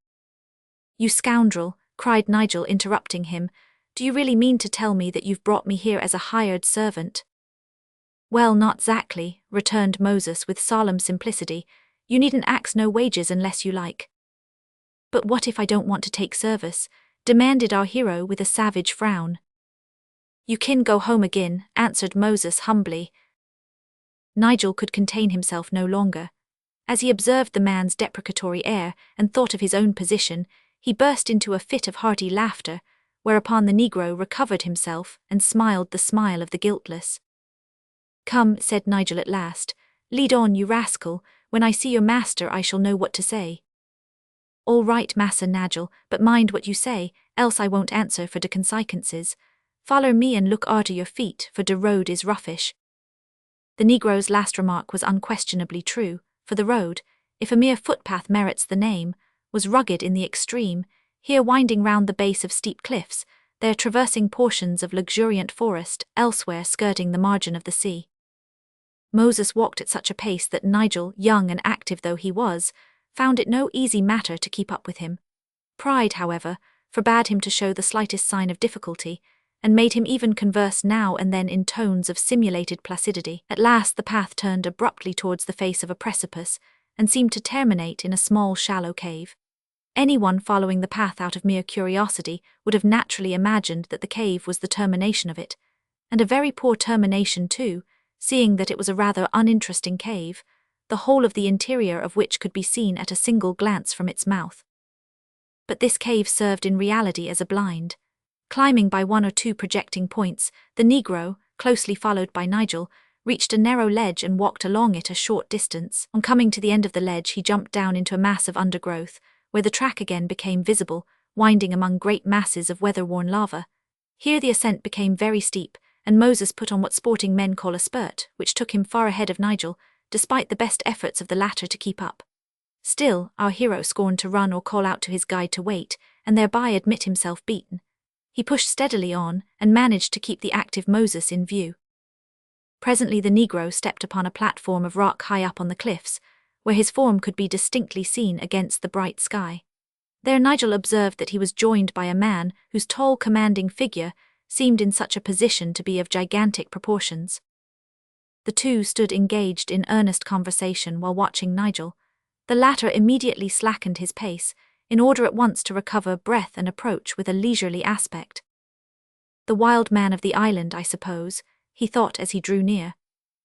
You scoundrel, cried Nigel, interrupting him, do you really mean to tell me that you've brought me here as a hired servant? Well, not zactly, returned Moses with solemn simplicity. You needn't ax no wages unless you like. But what if I don't want to take service? Demanded our hero with a savage frown. You kin go home again, answered Moses humbly. Nigel could contain himself no longer. As he observed the man's deprecatory air and thought of his own position, he burst into a fit of hearty laughter, whereupon the Negro recovered himself and smiled the smile of the guiltless. Come, said Nigel at last, lead on, you rascal, when I see your master I shall know what to say. All right, Massa Nagel, but mind what you say, else I won't answer for de consequences. Foller me and look arter your feet, for de road is roughish. The Negro's last remark was unquestionably true, for the road, if a mere footpath merits the name, was rugged in the extreme, here winding round the base of steep cliffs, there traversing portions of luxuriant forest, elsewhere skirting the margin of the sea. Moses walked at such a pace that Nigel, young and active though he was, found it no easy matter to keep up with him. Pride, however, forbade him to show the slightest sign of difficulty, and made him even converse now and then in tones of simulated placidity. At last the path turned abruptly towards the face of a precipice, and seemed to terminate in a small shallow cave. Anyone following the path out of mere curiosity would have naturally imagined that the cave was the termination of it, and a very poor termination too, seeing that it was a rather uninteresting cave, the whole of the interior of which could be seen at a single glance from its mouth. But this cave served in reality as a blind. Climbing by one or two projecting points, the Negro, closely followed by Nigel, reached a narrow ledge and walked along it a short distance. On coming to the end of the ledge, he jumped down into a mass of undergrowth, where the track again became visible, winding among great masses of weather-worn lava. Here the ascent became very steep, and Moses put on what sporting men call a spurt, which took him far ahead of Nigel, despite the best efforts of the latter to keep up. Still, our hero scorned to run or call out to his guide to wait, and thereby admit himself beaten. He pushed steadily on, and managed to keep the active Moses in view. Presently the Negro stepped upon a platform of rock high up on the cliffs, where his form could be distinctly seen against the bright sky. There Nigel observed that he was joined by a man whose tall, commanding figure seemed in such a position to be of gigantic proportions. The two stood engaged in earnest conversation while watching Nigel. The latter immediately slackened his pace, in order at once to recover breath and approach with a leisurely aspect. The wild man of the island, I suppose, he thought as he drew near.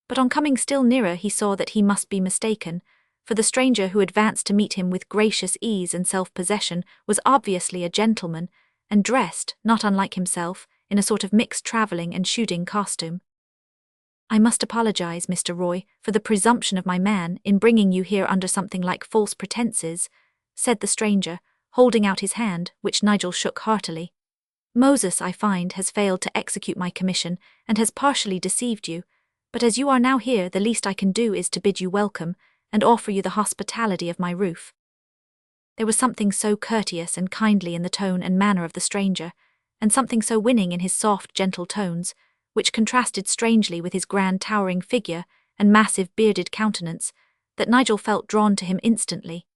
But on coming still nearer he saw that he must be mistaken, for the stranger who advanced to meet him with gracious ease and self-possession was obviously a gentleman, and dressed, not unlike himself, in a sort of mixed travelling and shooting costume. "I must apologize, Mr. Roy, for the presumption of my man in bringing you here under something like false pretenses," said the stranger, holding out his hand, which Nigel shook heartily. "Moses, I find, has failed to execute my commission, and has partially deceived you, but as you are now here, the least I can do is to bid you welcome, and offer you the hospitality of my roof." There was something so courteous and kindly in the tone and manner of the stranger, and something so winning in his soft, gentle tones, which contrasted strangely with his grand towering figure and massive bearded countenance, that Nigel felt drawn to him instantly.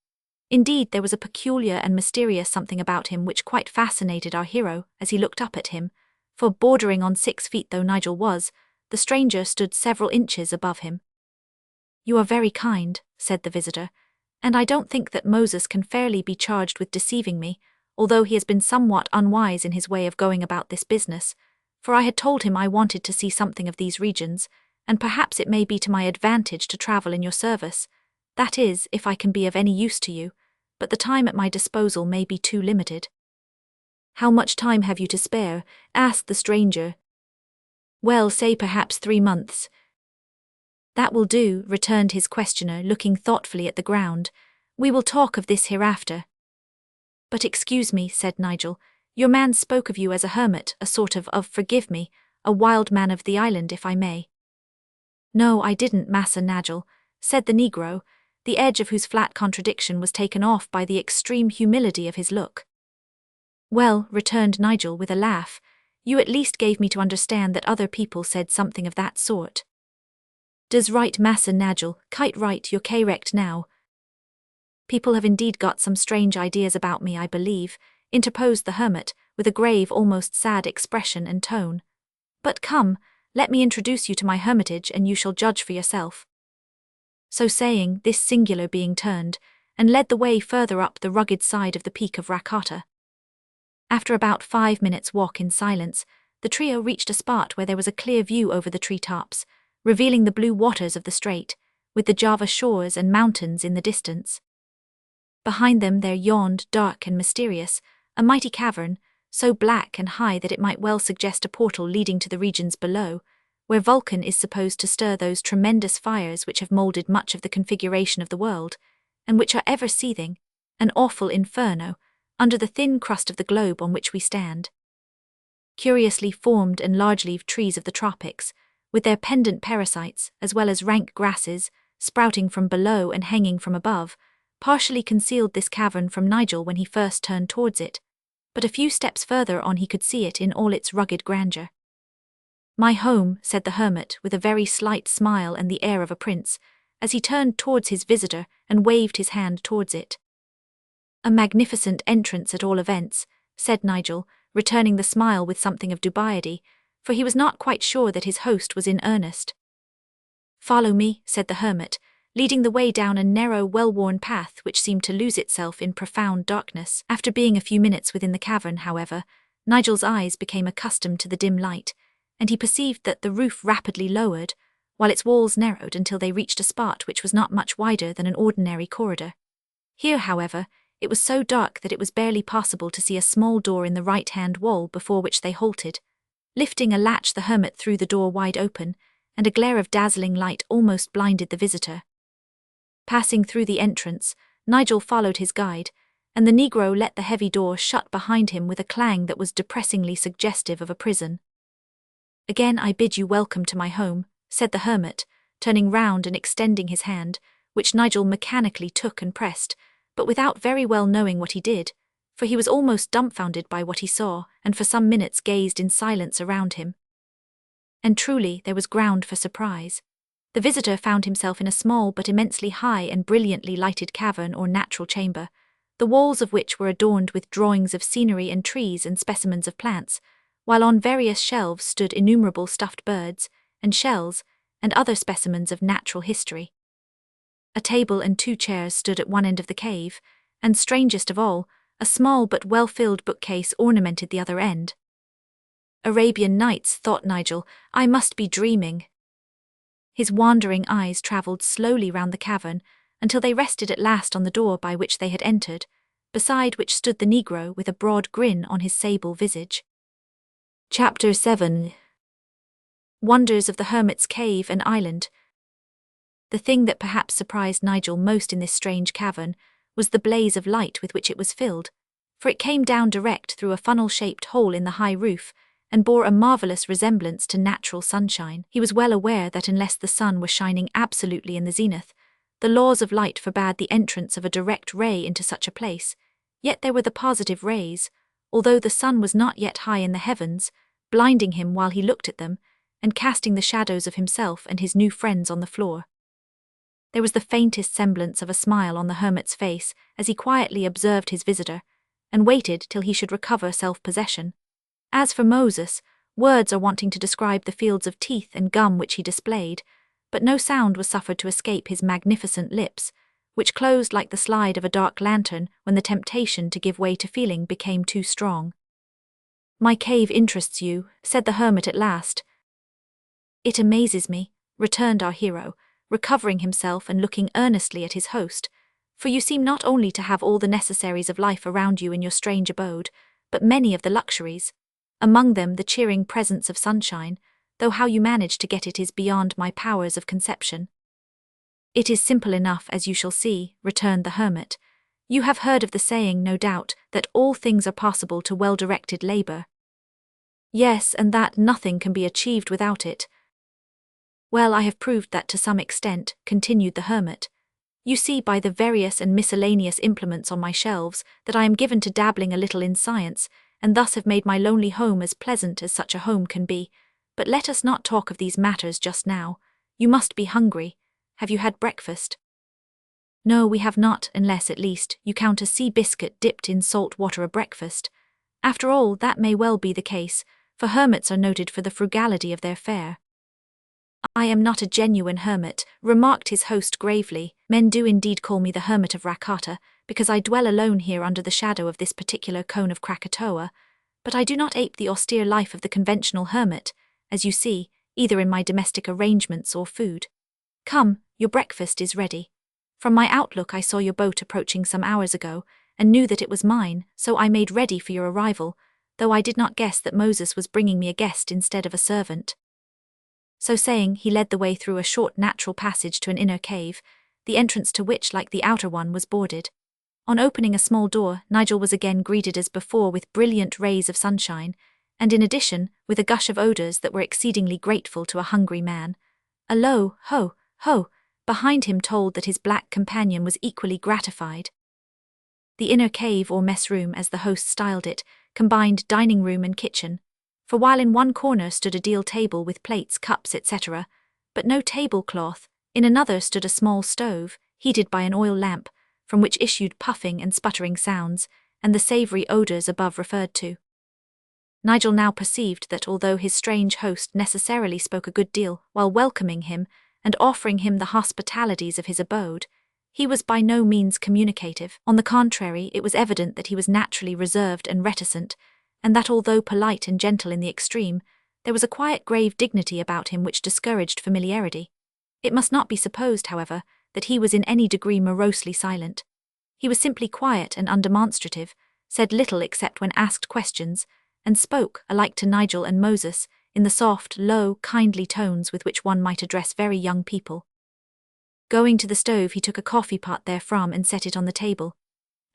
Indeed, there was a peculiar and mysterious something about him which quite fascinated our hero as he looked up at him, for bordering on 6 feet though Nigel was, the stranger stood several inches above him. "You are very kind," said the visitor, "and I don't think that Moses can fairly be charged with deceiving me, although he has been somewhat unwise in his way of going about this business, for I had told him I wanted to see something of these regions, and perhaps it may be to my advantage to travel in your service, that is, if I can be of any use to you, but the time at my disposal may be too limited." "How much time have you to spare?" asked the stranger. "Well, say perhaps 3 months. "That will do," returned his questioner, looking thoughtfully at the ground. "We will talk of this hereafter." "But excuse me," said Nigel, "your man spoke of you as a hermit, a sort of forgive me, a wild man of the island, if I may." "No, I didn't, Massa Nigel," said the Negro, the edge of whose flat contradiction was taken off by the extreme humility of his look. "Well," returned Nigel with a laugh, "you at least gave me to understand that other people said something of that sort." "Does right, Massa Nigel, kite right, you're correct now." "People have indeed got some strange ideas about me, I believe," interposed the hermit, with a grave, almost sad expression and tone. "But come, let me introduce you to my hermitage and you shall judge for yourself." So saying, this singular being turned, and led the way further up the rugged side of the peak of Rakata. After about 5 minutes' walk in silence, the trio reached a spot where there was a clear view over the tree-tops, revealing the blue waters of the strait, with the Java shores and mountains in the distance. Behind them there yawned, dark and mysterious, a mighty cavern, so black and high that it might well suggest a portal leading to the regions below, where Vulcan is supposed to stir those tremendous fires which have moulded much of the configuration of the world, and which are ever seething, an awful inferno, under the thin crust of the globe on which we stand. Curiously formed and large-leaved trees of the tropics, with their pendant parasites, as well as rank grasses, sprouting from below and hanging from above, partially concealed this cavern from Nigel when he first turned towards it, but a few steps further on he could see it in all its rugged grandeur. "My home," said the hermit with a very slight smile and the air of a prince, as he turned towards his visitor and waved his hand towards it. "A magnificent entrance at all events," said Nigel, returning the smile with something of dubiety, for he was not quite sure that his host was in earnest. "Follow me," said the hermit, leading the way down a narrow, well-worn path which seemed to lose itself in profound darkness. After being a few minutes within the cavern, however, Nigel's eyes became accustomed to the dim light, and he perceived that the roof rapidly lowered, while its walls narrowed until they reached a spot which was not much wider than an ordinary corridor. Here, however, it was so dark that it was barely possible to see a small door in the right-hand wall before which they halted. Lifting a latch, the hermit threw the door wide open, and a glare of dazzling light almost blinded the visitor. Passing through the entrance, Nigel followed his guide, and the Negro let the heavy door shut behind him with a clang that was depressingly suggestive of a prison. "Again I bid you welcome to my home," said the hermit, turning round and extending his hand, which Nigel mechanically took and pressed, but without very well knowing what he did, for he was almost dumbfounded by what he saw, and for some minutes gazed in silence around him. And truly there was ground for surprise. The visitor found himself in a small but immensely high and brilliantly lighted cavern or natural chamber, the walls of which were adorned with drawings of scenery and trees and specimens of plants, while on various shelves stood innumerable stuffed birds, and shells, and other specimens of natural history. A table and 2 chairs stood at one end of the cave, and strangest of all, a small but well-filled bookcase ornamented the other end. Arabian Nights, thought Nigel, I must be dreaming. His wandering eyes travelled slowly round the cavern until they rested at last on the door by which they had entered, beside which stood the Negro with a broad grin on his sable visage. Chapter 7. Wonders of the Hermit's Cave and Island. The thing that perhaps surprised Nigel most in this strange cavern was the blaze of light with which it was filled, for it came down direct through a funnel-shaped hole in the high roof, and bore a marvellous resemblance to natural sunshine. He was well aware that unless the sun was shining absolutely in the zenith, the laws of light forbade the entrance of a direct ray into such a place, yet there were the positive rays, although the sun was not yet high in the heavens, blinding him while he looked at them, and casting the shadows of himself and his new friends on the floor. There was the faintest semblance of a smile on the hermit's face as he quietly observed his visitor, and waited till he should recover self-possession. As for Moses, words are wanting to describe the fields of teeth and gum which he displayed, but no sound was suffered to escape his magnificent lips, which closed like the slide of a dark lantern when the temptation to give way to feeling became too strong. "My cave interests you," said the hermit at last. "It amazes me," returned our hero, recovering himself and looking earnestly at his host, "for you seem not only to have all the necessaries of life around you in your strange abode, but many of the luxuries, among them the cheering presence of sunshine, though how you manage to get it is beyond my powers of conception." "It is simple enough, as you shall see," returned the hermit. "You have heard of the saying, no doubt, that all things are possible to well-directed labour." "Yes, and that nothing can be achieved without it." "Well, I have proved that to some extent," continued the hermit. "You see by the various and miscellaneous implements on my shelves that I am given to dabbling a little in science, and thus have made my lonely home as pleasant as such a home can be. But let us not talk of these matters just now. You must be hungry. Have you had breakfast?" "No, we have not, unless, at least, you count a sea biscuit dipped in salt water a breakfast. After all, that may well be the case, for hermits are noted for the frugality of their fare." "I am not a genuine hermit," remarked his host gravely. "Men do indeed call me the hermit of Rakata, because I dwell alone here under the shadow of this particular cone of Krakatoa, but I do not ape the austere life of the conventional hermit, as you see, either in my domestic arrangements or food. Come, your breakfast is ready. From my outlook I saw your boat approaching some hours ago, and knew that it was mine, so I made ready for your arrival, though I did not guess that Moses was bringing me a guest instead of a servant." So saying, he led the way through a short natural passage to an inner cave, the entrance to which, like the outer one, was boarded. On opening a small door, Nigel was again greeted as before with brilliant rays of sunshine, and in addition, with a gush of odours that were exceedingly grateful to a hungry man. A low ho, ho, behind him told that his black companion was equally gratified. The inner cave, or mess room as the host styled it, combined dining room and kitchen, for while in one corner stood a deal table with plates, cups, etc., but no tablecloth, in another stood a small stove, heated by an oil lamp, from which issued puffing and sputtering sounds, and the savoury odours above referred to. Nigel now perceived that although his strange host necessarily spoke a good deal while welcoming him, and offering him the hospitalities of his abode, he was by no means communicative. On the contrary, it was evident that he was naturally reserved and reticent, and that although polite and gentle in the extreme, there was a quiet grave dignity about him which discouraged familiarity. It must not be supposed, however, that he was in any degree morosely silent. He was simply quiet and undemonstrative, said little except when asked questions, and spoke, alike to Nigel and Moses, in the soft, low, kindly tones with which one might address very young people. Going to the stove, he took a coffee pot therefrom and set it on the table.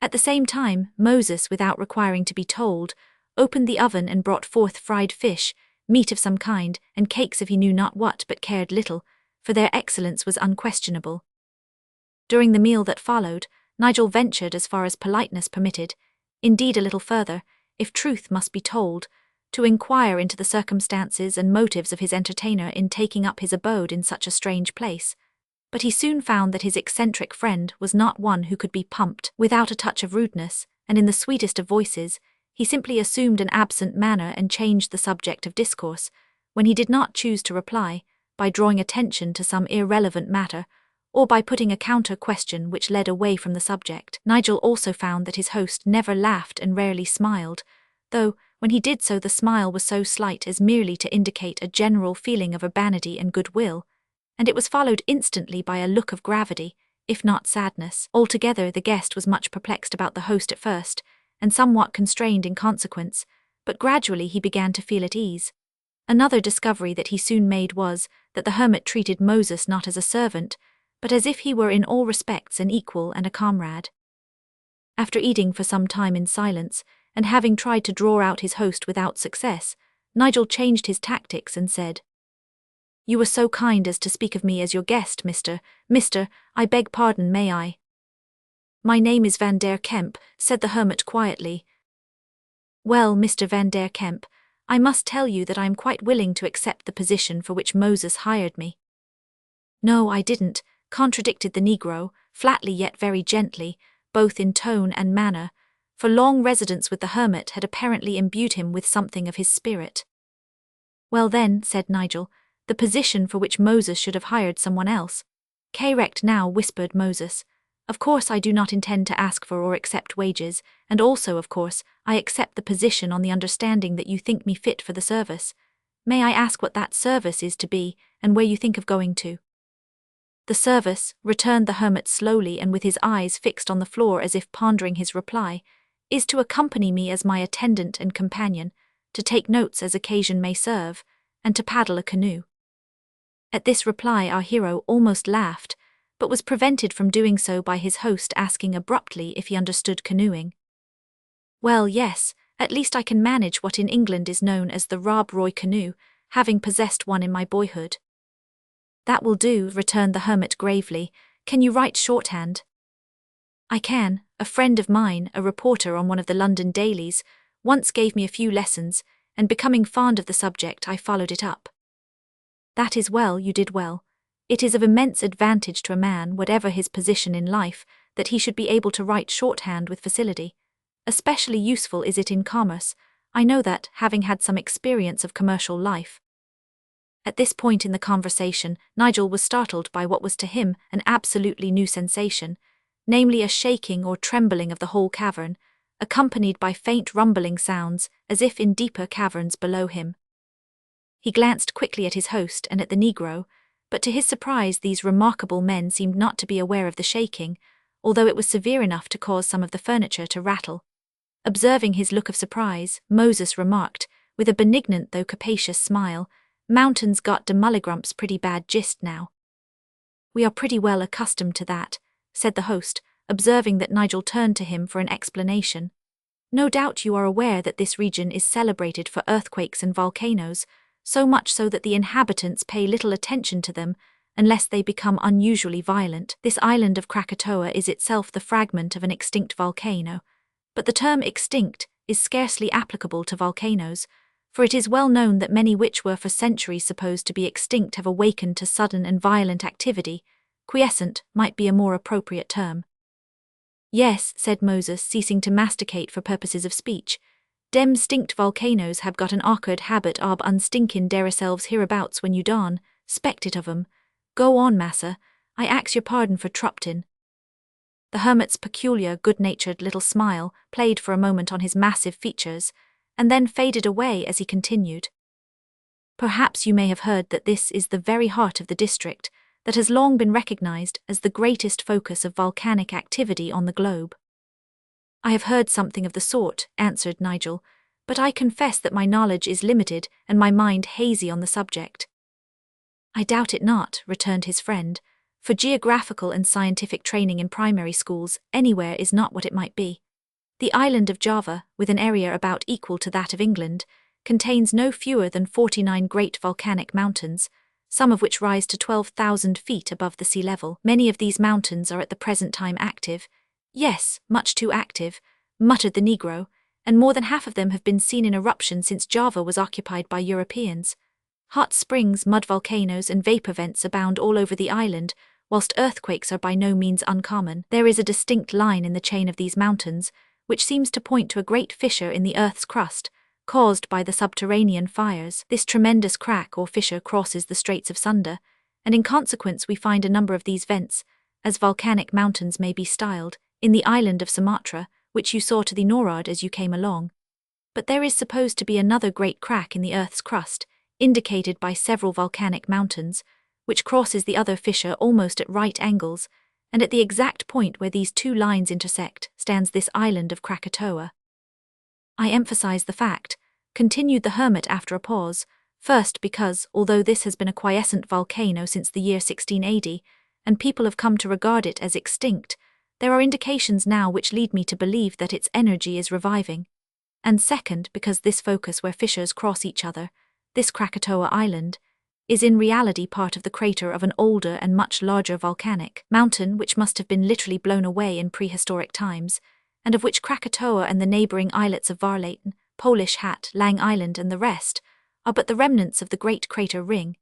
At the same time, Moses, without requiring to be told, opened the oven and brought forth fried fish, meat of some kind, and cakes of he knew not what but cared little, for their excellence was unquestionable. During the meal that followed, Nigel ventured as far as politeness permitted, indeed a little further, if truth must be told, to inquire into the circumstances and motives of his entertainer in taking up his abode in such a strange place. But he soon found that his eccentric friend was not one who could be pumped without a touch of rudeness, and in the sweetest of voices, he simply assumed an absent manner and changed the subject of discourse, when he did not choose to reply, by drawing attention to some irrelevant matter, or by putting a counter-question which led away from the subject. Nigel also found that his host never laughed and rarely smiled, though, when he did so, the smile was so slight as merely to indicate a general feeling of urbanity and goodwill, and it was followed instantly by a look of gravity, if not sadness. Altogether, the guest was much perplexed about the host at first, and somewhat constrained in consequence, but gradually he began to feel at ease. Another discovery that he soon made was that the hermit treated Moses not as a servant, but as if he were in all respects an equal and a comrade. After eating for some time in silence, and having tried to draw out his host without success, Nigel changed his tactics and said, "You were so kind as to speak of me as your guest, Mr. I beg pardon, may I?" "My name is Van der Kemp," said the hermit quietly. "Well, Mr. Van der Kemp, I must tell you that I am quite willing to accept the position for which Moses hired me." "No, I didn't," contradicted the Negro, flatly yet very gently, both in tone and manner, for long residence with the hermit had apparently imbued him with something of his spirit. "Well then," said Nigel, "the position for which Moses should have hired someone else." "Correct now," whispered Moses. "Of course I do not intend to ask for or accept wages, and also, of course, I accept the position on the understanding that you think me fit for the service. May I ask what that service is to be, and where you think of going to?" "The service," returned the hermit slowly and with his eyes fixed on the floor as if pondering his reply, "is to accompany me as my attendant and companion, to take notes as occasion may serve, and to paddle a canoe." At this reply our hero almost laughed, but was prevented from doing so by his host asking abruptly if he understood canoeing. "Well, yes, at least I can manage what in England is known as the Rob Roy canoe, having possessed one in my boyhood." "That will do," returned the hermit gravely. "Can you write shorthand?" "I can. A friend of mine, a reporter on one of the London dailies, once gave me a few lessons, and becoming fond of the subject I followed it up." "That is well, you did well. It is of immense advantage to a man, whatever his position in life, that he should be able to write shorthand with facility. Especially useful is it in commerce. I know that, having had some experience of commercial life." At this point in the conversation, Nigel was startled by what was to him an absolutely new sensation, namely a shaking or trembling of the whole cavern, accompanied by faint rumbling sounds, as if in deeper caverns below him. He glanced quickly at his host and at the Negro, but to his surprise these remarkable men seemed not to be aware of the shaking, although it was severe enough to cause some of the furniture to rattle. Observing his look of surprise, Moses remarked, with a benignant though capacious smile, "Mountains got de mulligrumps pretty bad gist now." "We are pretty well accustomed to that," said the host, observing that Nigel turned to him for an explanation. "No doubt you are aware that this region is celebrated for earthquakes and volcanoes, so much so that the inhabitants pay little attention to them unless they become unusually violent. This island of Krakatoa is itself the fragment of an extinct volcano, but the term extinct is scarcely applicable to volcanoes, for it is well known that many which were for centuries supposed to be extinct have awakened to sudden and violent activity. Quiescent might be a more appropriate term." "Yes," said Moses, ceasing to masticate for purposes of speech, "dem stinkt volcanoes have got an awkward habit ob unstinkin' dereselves hereabouts when you dawn, spect it of 'em. Go on, massa, I ax your pardon for truptin. The hermit's peculiar, good-natured little smile played for a moment on his massive features, and then faded away as he continued. Perhaps you may have heard that this is the very heart of the district that has long been recognized as the greatest focus of volcanic activity on the globe. I have heard something of the sort, answered Nigel, but I confess that my knowledge is limited and my mind hazy on the subject. I doubt it not, returned his friend, for geographical and scientific training in primary schools anywhere is not what it might be. The island of Java, with an area about equal to that of England, contains no fewer than 49 great volcanic mountains, some of which rise to 12,000 feet above the sea level. Many of these mountains are at the present time active. Yes, much too active, muttered the Negro, and more than half of them have been seen in eruption since Java was occupied by Europeans. Hot springs, mud volcanoes, and vapor vents abound all over the island, whilst earthquakes are by no means uncommon. There is a distinct line in the chain of these mountains, which seems to point to a great fissure in the earth's crust, caused by the subterranean fires. This tremendous crack or fissure crosses the Straits of Sunda, and in consequence we find a number of these vents, as volcanic mountains may be styled, in the island of Sumatra, which you saw to the northward as you came along. But there is supposed to be another great crack in the earth's crust, indicated by several volcanic mountains, which crosses the other fissure almost at right angles, and at the exact point where these two lines intersect stands this island of Krakatoa. I emphasize the fact, continued the hermit after a pause, first because, although this has been a quiescent volcano since the year 1680, and people have come to regard it as extinct, there are indications now which lead me to believe that its energy is reviving. And second, because this focus where fissures cross each other, this Krakatoa Island, is in reality part of the crater of an older and much larger volcanic mountain which must have been literally blown away in prehistoric times, and of which Krakatoa and the neighbouring islets of Varlaten, Polish Hat, Lang Island and the rest are but the remnants of the great crater ring.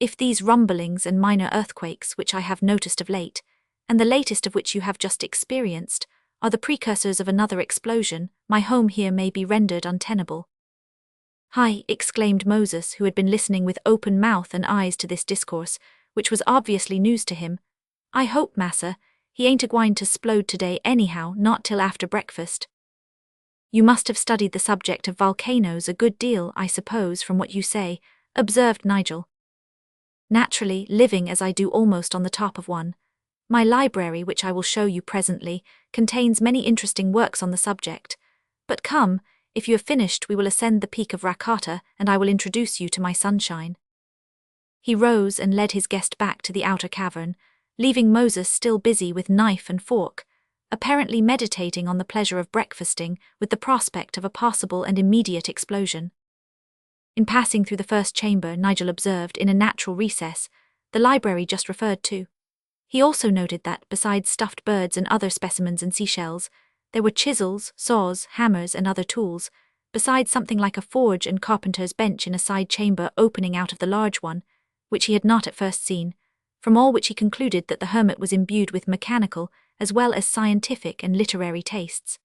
If these rumblings and minor earthquakes which I have noticed of late, and the latest of which you have just experienced, are the precursors of another explosion, my home here may be rendered untenable. Hi, exclaimed Moses, who had been listening with open mouth and eyes to this discourse, which was obviously news to him. I hope, massa, he ain't a-gwine to splode today anyhow, not till after breakfast. You must have studied the subject of volcanoes a good deal, I suppose, from what you say, observed Nigel. Naturally, living as I do almost on the top of one. My library, which I will show you presently, contains many interesting works on the subject. But come, if you have finished we will ascend the peak of Rakata and I will introduce you to my sunshine. He rose and led his guest back to the outer cavern, leaving Moses still busy with knife and fork, apparently meditating on the pleasure of breakfasting with the prospect of a possible and immediate explosion. In passing through the first chamber, Nigel observed, in a natural recess, the library just referred to. He also noted that, besides stuffed birds and other specimens and seashells, there were chisels, saws, hammers and other tools, besides something like a forge and carpenter's bench in a side chamber opening out of the large one, which he had not at first seen, from all which he concluded that the hermit was imbued with mechanical as well as scientific and literary tastes.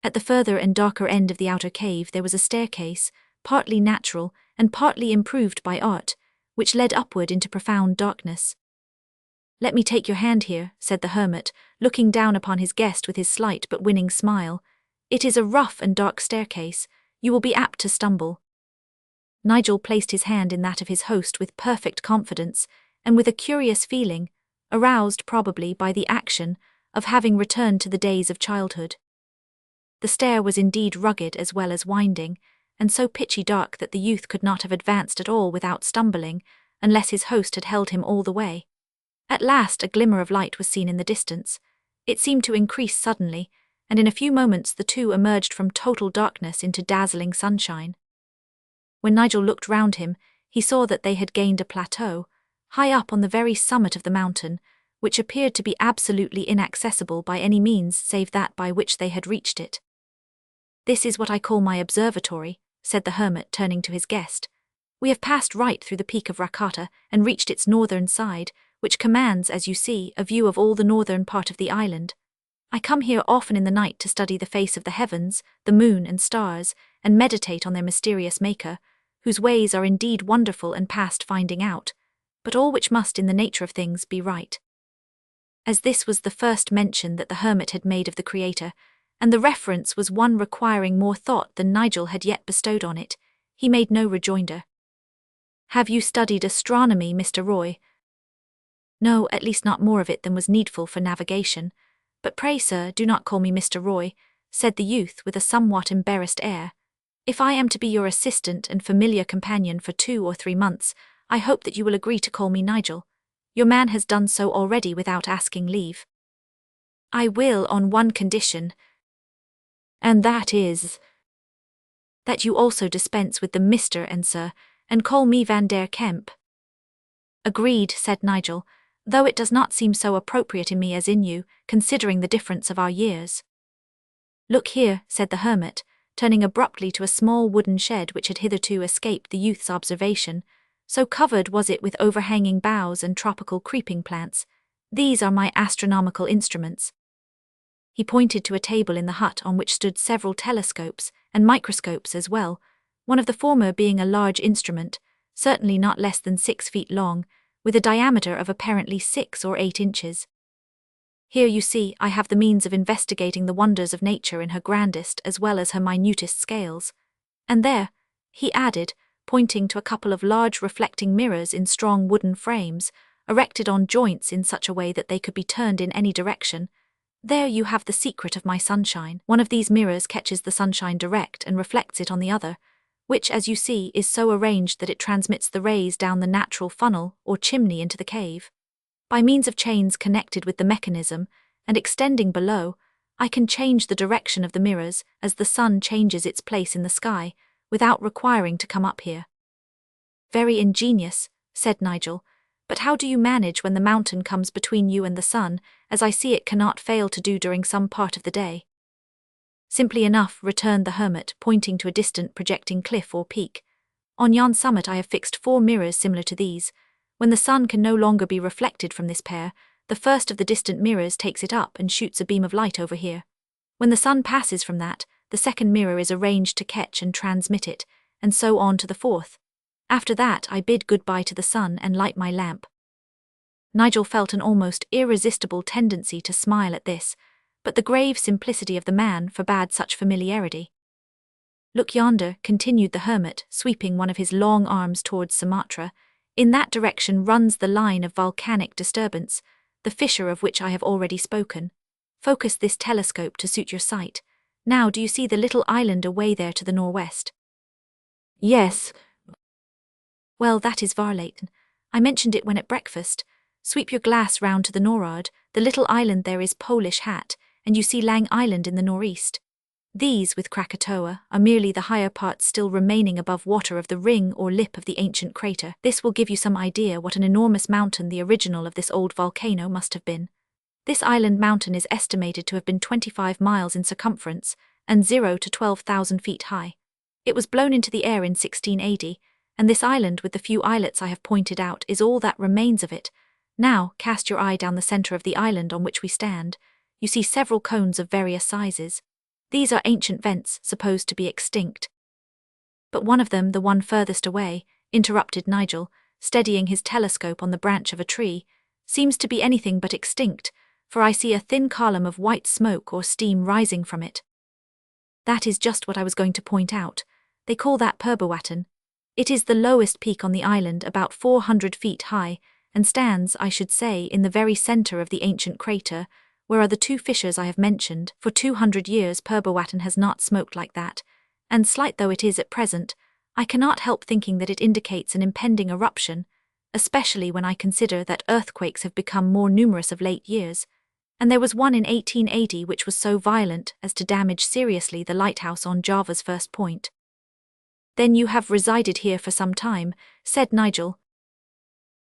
At the further and darker end of the outer cave there was a staircase, partly natural and partly improved by art, which led upward into profound darkness. Let me take your hand here, said the hermit, looking down upon his guest with his slight but winning smile. It is a rough and dark staircase. You will be apt to stumble. Nigel placed his hand in that of his host with perfect confidence, and with a curious feeling, aroused probably by the action, of having returned to the days of childhood. The stair was indeed rugged as well as winding, and so pitchy dark that the youth could not have advanced at all without stumbling, unless his host had held him all the way. At last a glimmer of light was seen in the distance. It seemed to increase suddenly, and in a few moments the two emerged from total darkness into dazzling sunshine. When Nigel looked round him, he saw that they had gained a plateau, high up on the very summit of the mountain, which appeared to be absolutely inaccessible by any means save that by which they had reached it. This is what I call my observatory, said the hermit, turning to his guest. We have passed right through the peak of Rakata and reached its northern side, which commands, as you see, a view of all the northern part of the island. I come here often in the night to study the face of the heavens, the moon and stars, and meditate on their mysterious maker, whose ways are indeed wonderful and past finding out. but all which must in the nature of things be right. As this was the first mention that the hermit had made of the Creator, and the reference was one requiring more thought than Nigel had yet bestowed on it, he made no rejoinder. "Have you studied astronomy, Mr. Roy?" "No, at least not more of it than was needful for navigation. But pray, sir, do not call me Mr. Roy," said the youth with a somewhat embarrassed air. "If I am to be your assistant and familiar companion for 2 or 3 months, I hope that you will agree to call me Nigel. Your man has done so already without asking leave." "I will on one condition." "And that is?" "That you also dispense with the Mr. and Sir, and call me Van der Kemp." "Agreed," said Nigel, "though it does not seem so appropriate in me as in you, considering the difference of our years." "Look here," said the hermit, turning abruptly to a small wooden shed which had hitherto escaped the youth's observation, so covered was it with overhanging boughs and tropical creeping plants. "These are my astronomical instruments." He pointed to a table in the hut on which stood several telescopes, and microscopes as well, one of the former being a large instrument, certainly not less than 6 feet long, with a diameter of apparently 6 or 8 inches. "Here, you see, I have the means of investigating the wonders of nature in her grandest as well as her minutest scales. And there," he added, pointing to a couple of large reflecting mirrors in strong wooden frames, erected on joints in such a way that they could be turned in any direction, "there you have the secret of my sunshine. One of these mirrors catches the sunshine direct and reflects it on the other, which, as you see, is so arranged that it transmits the rays down the natural funnel or chimney into the cave. By means of chains connected with the mechanism, and extending below, I can change the direction of the mirrors as the sun changes its place in the sky, without requiring to come up here." "Very ingenious," said Nigel, "but how do you manage when the mountain comes between you and the sun, as I see it cannot fail to do during some part of the day?" "Simply enough," returned the hermit, pointing to a distant projecting cliff or peak. "On yon summit I have fixed 4 mirrors similar to these. When the sun can no longer be reflected from this pair, the first of the distant mirrors takes it up and shoots a beam of light over here. When the sun passes from that, the second mirror is arranged to catch and transmit it, and so on to the fourth. After that I bid goodbye to the sun and light my lamp." Nigel felt an almost irresistible tendency to smile at this, but the grave simplicity of the man forbade such familiarity. "Look yonder," continued the hermit, sweeping one of his long arms towards Sumatra. "In that direction runs the line of volcanic disturbance, the fissure of which I have already spoken. Focus this telescope to suit your sight. Now, do you see the little island away there to the northwest?" "Yes." "Well, that is Varlaten. I mentioned it when at breakfast. Sweep your glass round to the nor'ard. The little island there is Polish Hat, and you see Lang Island in the northeast. These, with Krakatoa, are merely the higher parts still remaining above water of the ring or lip of the ancient crater. This will give you some idea what an enormous mountain the original of this old volcano must have been. This island mountain is estimated to have been 25 miles in circumference and 0 to 12,000 feet high. It was blown into the air in 1680, and this island with the few islets I have pointed out is all that remains of it. Now, cast your eye down the center of the island on which we stand. You see several cones of various sizes. These are ancient vents supposed to be extinct." "But one of them, the one furthest away," interrupted Nigel, steadying his telescope on the branch of a tree, "seems to be anything but extinct, for I see a thin column of white smoke or steam rising from it." "That is just what I was going to point out. They call that Purbawatan. It is the lowest peak on the island, about 400 feet high, and stands, I should say, in the very center of the ancient crater, where are the 2 fissures I have mentioned. For 200 years Purbawatan has not smoked like that, and slight though it is at present, I cannot help thinking that it indicates an impending eruption, especially when I consider that earthquakes have become more numerous of late years, and there was one in 1880 which was so violent as to damage seriously the lighthouse on Java's first point." "Then you have resided here for some time," said Nigel.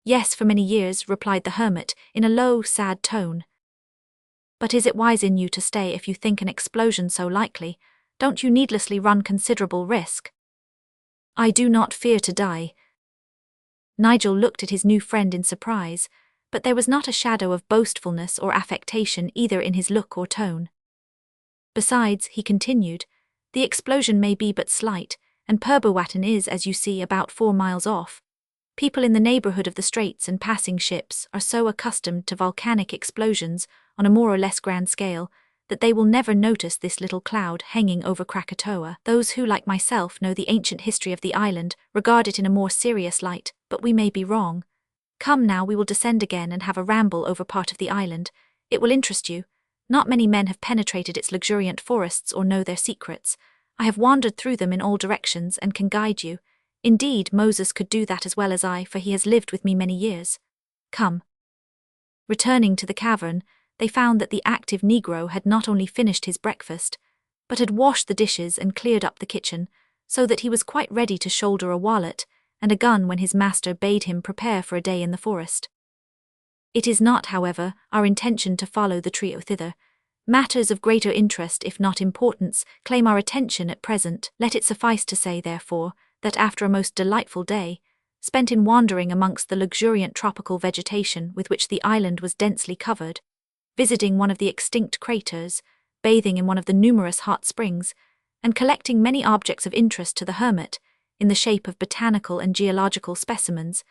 "Yes, for many years," replied the hermit, in a low, sad tone. "But is it wise in you to stay if you think an explosion so likely? Don't you needlessly run considerable risk?" "I do not fear to die." Nigel looked at his new friend in surprise, but there was not a shadow of boastfulness or affectation either in his look or tone. "Besides," he continued, "the explosion may be but slight, and Purbawatan is, as you see, about 4 miles off. People in the neighborhood of the straits and passing ships are so accustomed to volcanic explosions on a more or less grand scale that they will never notice this little cloud hanging over Krakatoa. Those who, like myself, know the ancient history of the island regard it in a more serious light, but we may be wrong. Come now, we will descend again and have a ramble over part of the island. It will interest you. Not many men have penetrated its luxuriant forests or know their secrets. I have wandered through them in all directions and can guide you. Indeed, Moses could do that as well as I, for he has lived with me many years. Come. Returning to the cavern, they found that the active Negro had not only finished his breakfast, but had washed the dishes and cleared up the kitchen, so that he was quite ready to shoulder a wallet and a gun when his master bade him prepare for a day in the forest. It is not, however, our intention to follow the trio thither. Matters of greater interest, if not importance, claim our attention at present. Let it suffice to say, therefore, that after a most delightful day, spent in wandering amongst the luxuriant tropical vegetation with which the island was densely covered, visiting one of the extinct craters, bathing in one of the numerous hot springs, and collecting many objects of interest to the hermit, in the shape of botanical and geological specimens,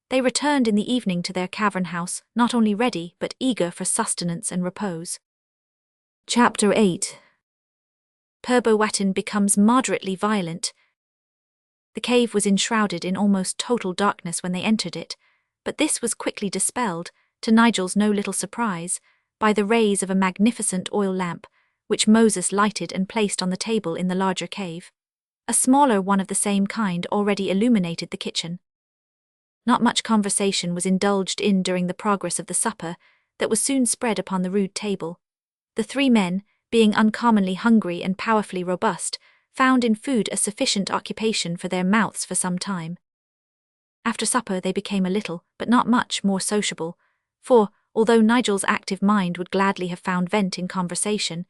they returned in the evening to their cavern house, not only ready but eager for sustenance and repose. Chapter 8. Perbowatin becomes moderately violent. The cave was enshrouded in almost total darkness when they entered it, but this was quickly dispelled, to Nigel's no little surprise, by the rays of a magnificent oil lamp, which Moses lighted and placed on the table in the larger cave. A smaller one of the same kind already illuminated the kitchen. Not much conversation was indulged in during the progress of the supper that was soon spread upon the rude table. The three men, being uncommonly hungry and powerfully robust, found in food a sufficient occupation for their mouths for some time. After supper they became a little, but not much, more sociable, for, although Nigel's active mind would gladly have found vent in conversation,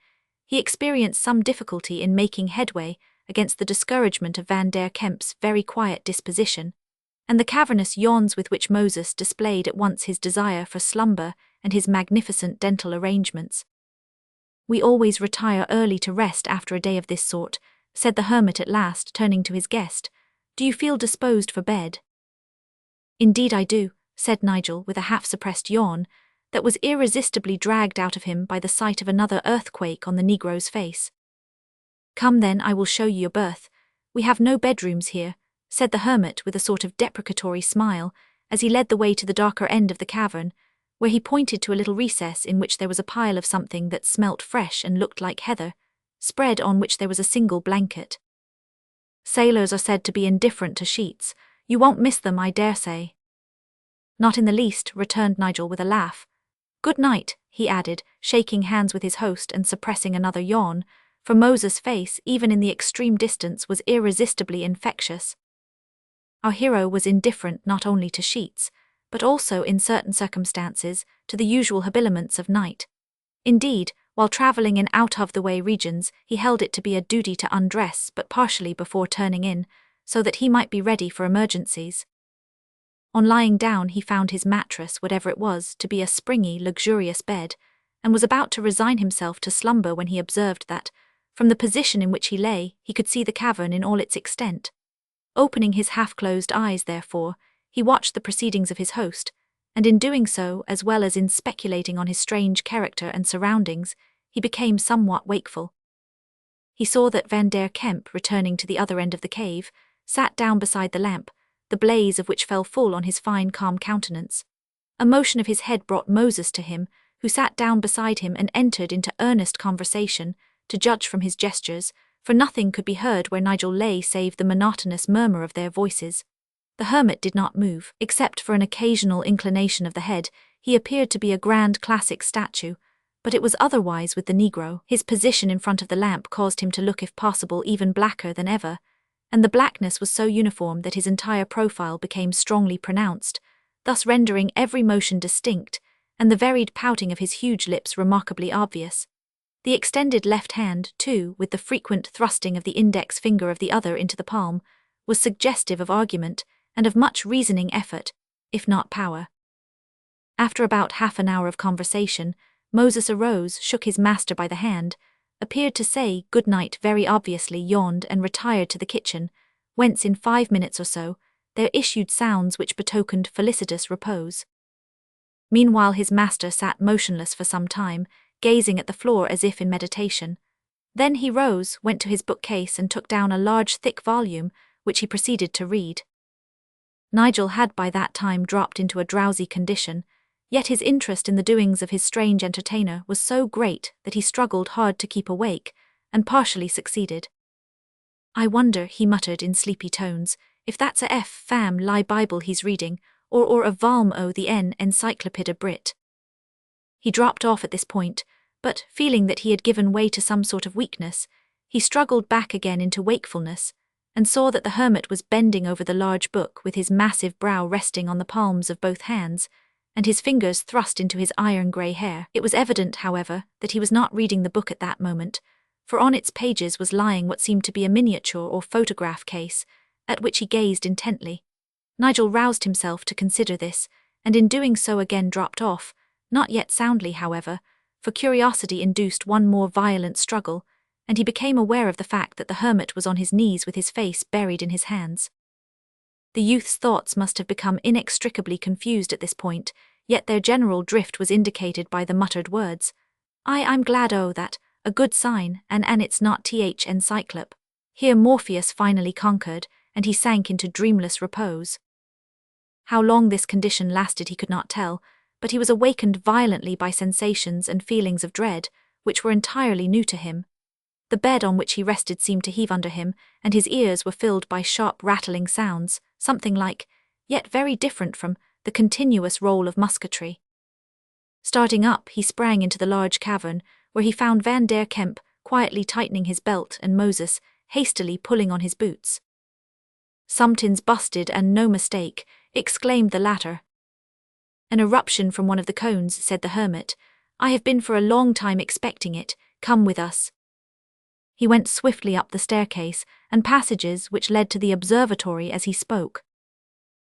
he experienced some difficulty in making headway against the discouragement of Van der Kemp's very quiet disposition, and the cavernous yawns with which Moses displayed at once his desire for slumber and his magnificent dental arrangements. "We always retire early to rest after a day of this sort," said the hermit at last, turning to his guest. "Do you feel disposed for bed?" "Indeed I do," said Nigel with a half-suppressed yawn that was irresistibly dragged out of him by the sight of another earthquake on the Negro's face. "Come then, I will show you your berth. We have no bedrooms here," said the hermit with a sort of deprecatory smile, as he led the way to the darker end of the cavern, where he pointed to a little recess in which there was a pile of something that smelt fresh and looked like heather, spread on which there was a single blanket. "Sailors are said to be indifferent to sheets. You won't miss them, I dare say." "Not in the least," returned Nigel with a laugh. "Good night," he added, shaking hands with his host and suppressing another yawn, for Moses' face, even in the extreme distance, was irresistibly infectious. Our hero was indifferent not only to sheets, but also, in certain circumstances, to the usual habiliments of night. Indeed, while travelling in out-of-the-way regions, he held it to be a duty to undress but partially before turning in, so that he might be ready for emergencies. On lying down, he found his mattress, whatever it was, to be a springy, luxurious bed, and was about to resign himself to slumber when he observed that, from the position in which he lay, he could see the cavern in all its extent. Opening his half-closed eyes, therefore, he watched the proceedings of his host, and in doing so, as well as in speculating on his strange character and surroundings, he became somewhat wakeful. He saw that Van der Kemp, returning to the other end of the cave, sat down beside the lamp, the blaze of which fell full on his fine, calm countenance. A motion of his head brought Moses to him, who sat down beside him and entered into earnest conversation, to judge from his gestures, for nothing could be heard where Nigel lay save the monotonous murmur of their voices. The hermit did not move, except for an occasional inclination of the head. He appeared to be a grand classic statue, but it was otherwise with the Negro. His position in front of the lamp caused him to look, if possible, even blacker than ever, and the blackness was so uniform that his entire profile became strongly pronounced, thus rendering every motion distinct, and the varied pouting of his huge lips remarkably obvious. The extended left hand, too, with the frequent thrusting of the index finger of the other into the palm, was suggestive of argument and of much reasoning effort, if not power. After about half an hour of conversation, Moses arose, shook his master by the hand, appeared to say good night very obviously, yawned and retired to the kitchen, whence in 5 minutes or so, there issued sounds which betokened felicitous repose. Meanwhile his master sat motionless for some time, gazing at the floor as if in meditation. Then he rose, went to his bookcase and took down a large thick volume, which he proceeded to read. Nigel had by that time dropped into a drowsy condition, yet his interest in the doings of his strange entertainer was so great that he struggled hard to keep awake, and partially succeeded. "I wonder," he muttered in sleepy tones, "if that's a fam lie Bible he's reading, or a valm o' the Encyclopedia Brit." He dropped off at this point, but, feeling that he had given way to some sort of weakness, he struggled back again into wakefulness, and saw that the hermit was bending over the large book with his massive brow resting on the palms of both hands, and his fingers thrust into his iron-grey hair. It was evident, however, that he was not reading the book at that moment, for on its pages was lying what seemed to be a miniature or photograph case, at which he gazed intently. Nigel roused himself to consider this, and in doing so again dropped off, not yet soundly, however, for curiosity induced one more violent struggle, and he became aware of the fact that the hermit was on his knees with his face buried in his hands. The youth's thoughts must have become inextricably confused at this point, yet their general drift was indicated by the muttered words, I'm glad that, a good sign, and it's not encyclop." Here Morpheus finally conquered, and he sank into dreamless repose. How long this condition lasted he could not tell, but he was awakened violently by sensations and feelings of dread, which were entirely new to him. The bed on which he rested seemed to heave under him, and his ears were filled by sharp rattling sounds, something like, yet very different from, the continuous roll of musketry. Starting up, he sprang into the large cavern, where he found Van der Kemp quietly tightening his belt and Moses hastily pulling on his boots. "Something's busted and no mistake," exclaimed the latter. "An eruption from one of the cones," said the hermit. "I have been for a long time expecting it. Come with us." He went swiftly up the staircase and passages which led to the observatory as he spoke.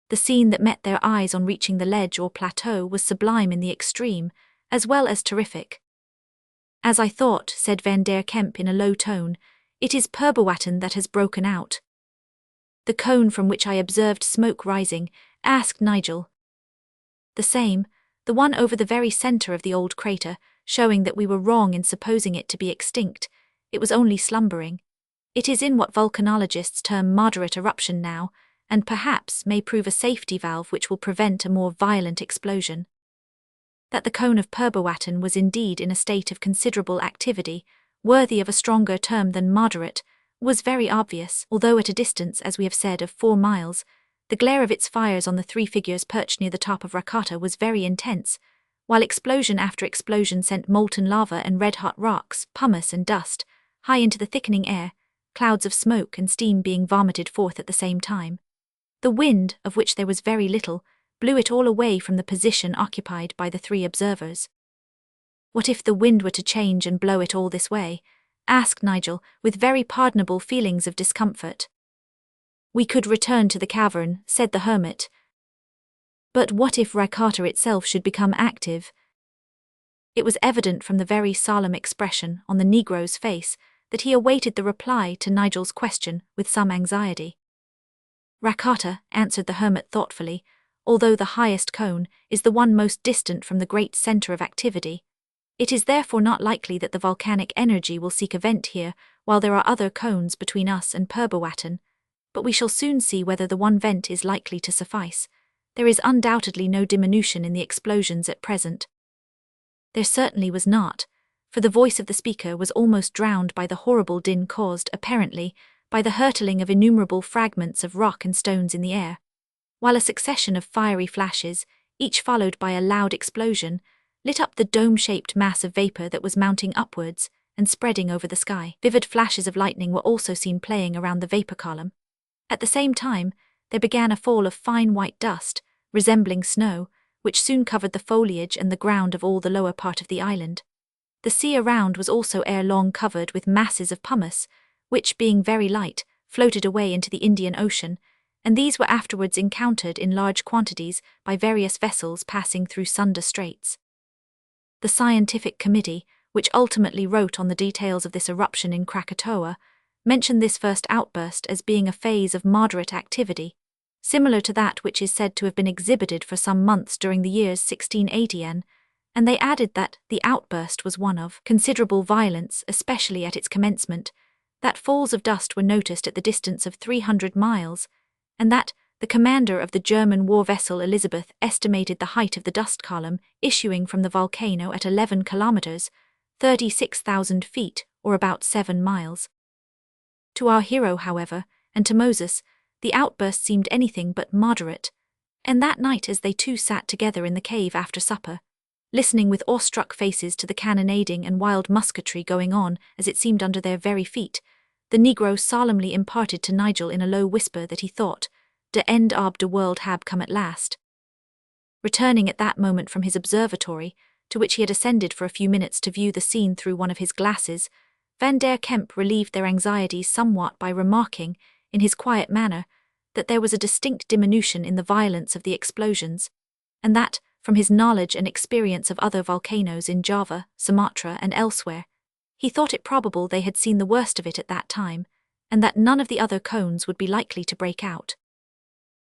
The scene that met their eyes on reaching the ledge or plateau was sublime in the extreme, as well as terrific. "As I thought," said Van der Kemp in a low tone, "it is Ballantyne that has broken out." "The cone from which I observed smoke rising?" asked Nigel. "The same, the one over the very centre of the old crater, showing that we were wrong in supposing it to be extinct. It was only slumbering. It is in what volcanologists term moderate eruption now, and perhaps may prove a safety valve which will prevent a more violent explosion." That the cone of Ballantyne was indeed in a state of considerable activity, worthy of a stronger term than moderate, was very obvious, although at a distance, as we have said, of 4 miles, the glare of its fires on the 3 figures perched near the top of Rakata was very intense, while explosion after explosion sent molten lava and red-hot rocks, pumice and dust, high into the thickening air, clouds of smoke and steam being vomited forth at the same time. The wind, of which there was very little, blew it all away from the position occupied by the 3 observers. "What if the wind were to change and blow it all this way?" asked Nigel, with very pardonable feelings of discomfort. "We could return to the cavern," said the hermit. "But what if Rakata itself should become active?" It was evident from the very solemn expression on the Negro's face that he awaited the reply to Nigel's question with some anxiety. "Rakata," answered the hermit thoughtfully, "although the highest cone, is the one most distant from the great centre of activity. It is therefore not likely that the volcanic energy will seek a vent here, while there are other cones between us and Ballantyne. But we shall soon see whether the one vent is likely to suffice. There is undoubtedly no diminution in the explosions at present." There certainly was not, for the voice of the speaker was almost drowned by the horrible din caused, apparently, by the hurtling of innumerable fragments of rock and stones in the air, while a succession of fiery flashes, each followed by a loud explosion, lit up the dome-shaped mass of vapour that was mounting upwards and spreading over the sky. Vivid flashes of lightning were also seen playing around the vapour column. At the same time, there began a fall of fine white dust, resembling snow, which soon covered the foliage and the ground of all the lower part of the island. The sea around was also ere long covered with masses of pumice, which, being very light, floated away into the Indian Ocean, and these were afterwards encountered in large quantities by various vessels passing through Sunda Straits. The scientific committee, which ultimately wrote on the details of this eruption in Krakatoa, mentioned this first outburst as being a phase of moderate activity, similar to that which is said to have been exhibited for some months during the years 1680, and they added that the outburst was one of considerable violence, especially at its commencement, that falls of dust were noticed at the distance of 300 miles, and that the commander of the German war vessel Elizabeth estimated the height of the dust column issuing from the volcano at 11 kilometers, 36,000 feet, or about 7 miles. To our hero, however, and to Moses, the outburst seemed anything but moderate, and that night as they two sat together in the cave after supper, listening with awestruck faces to the cannonading and wild musketry going on as it seemed under their very feet, the Negro solemnly imparted to Nigel in a low whisper that he thought, "De end ob de world hab come at last." Returning at that moment from his observatory, to which he had ascended for a few minutes to view the scene through one of his glasses, Van der Kemp relieved their anxieties somewhat by remarking, in his quiet manner, that there was a distinct diminution in the violence of the explosions, and that, from his knowledge and experience of other volcanoes in Java, Sumatra, and elsewhere, he thought it probable they had seen the worst of it at that time, and that none of the other cones would be likely to break out.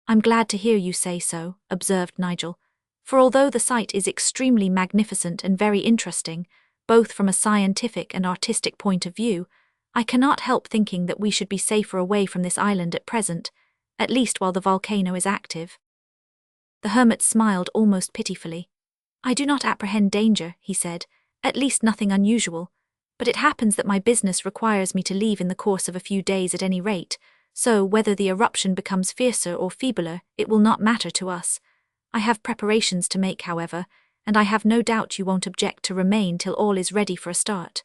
"I'm glad to hear you say so," observed Nigel, "for although the sight is extremely magnificent and very interesting, both from a scientific and artistic point of view, I cannot help thinking that we should be safer away from this island at present, at least while the volcano is active." The hermit smiled almost pitifully. "I do not apprehend danger," he said, "at least nothing unusual, but it happens that my business requires me to leave in the course of a few days at any rate, so whether the eruption becomes fiercer or feebler, it will not matter to us. I have preparations to make, however, and I have no doubt you won't object to remain till all is ready for a start."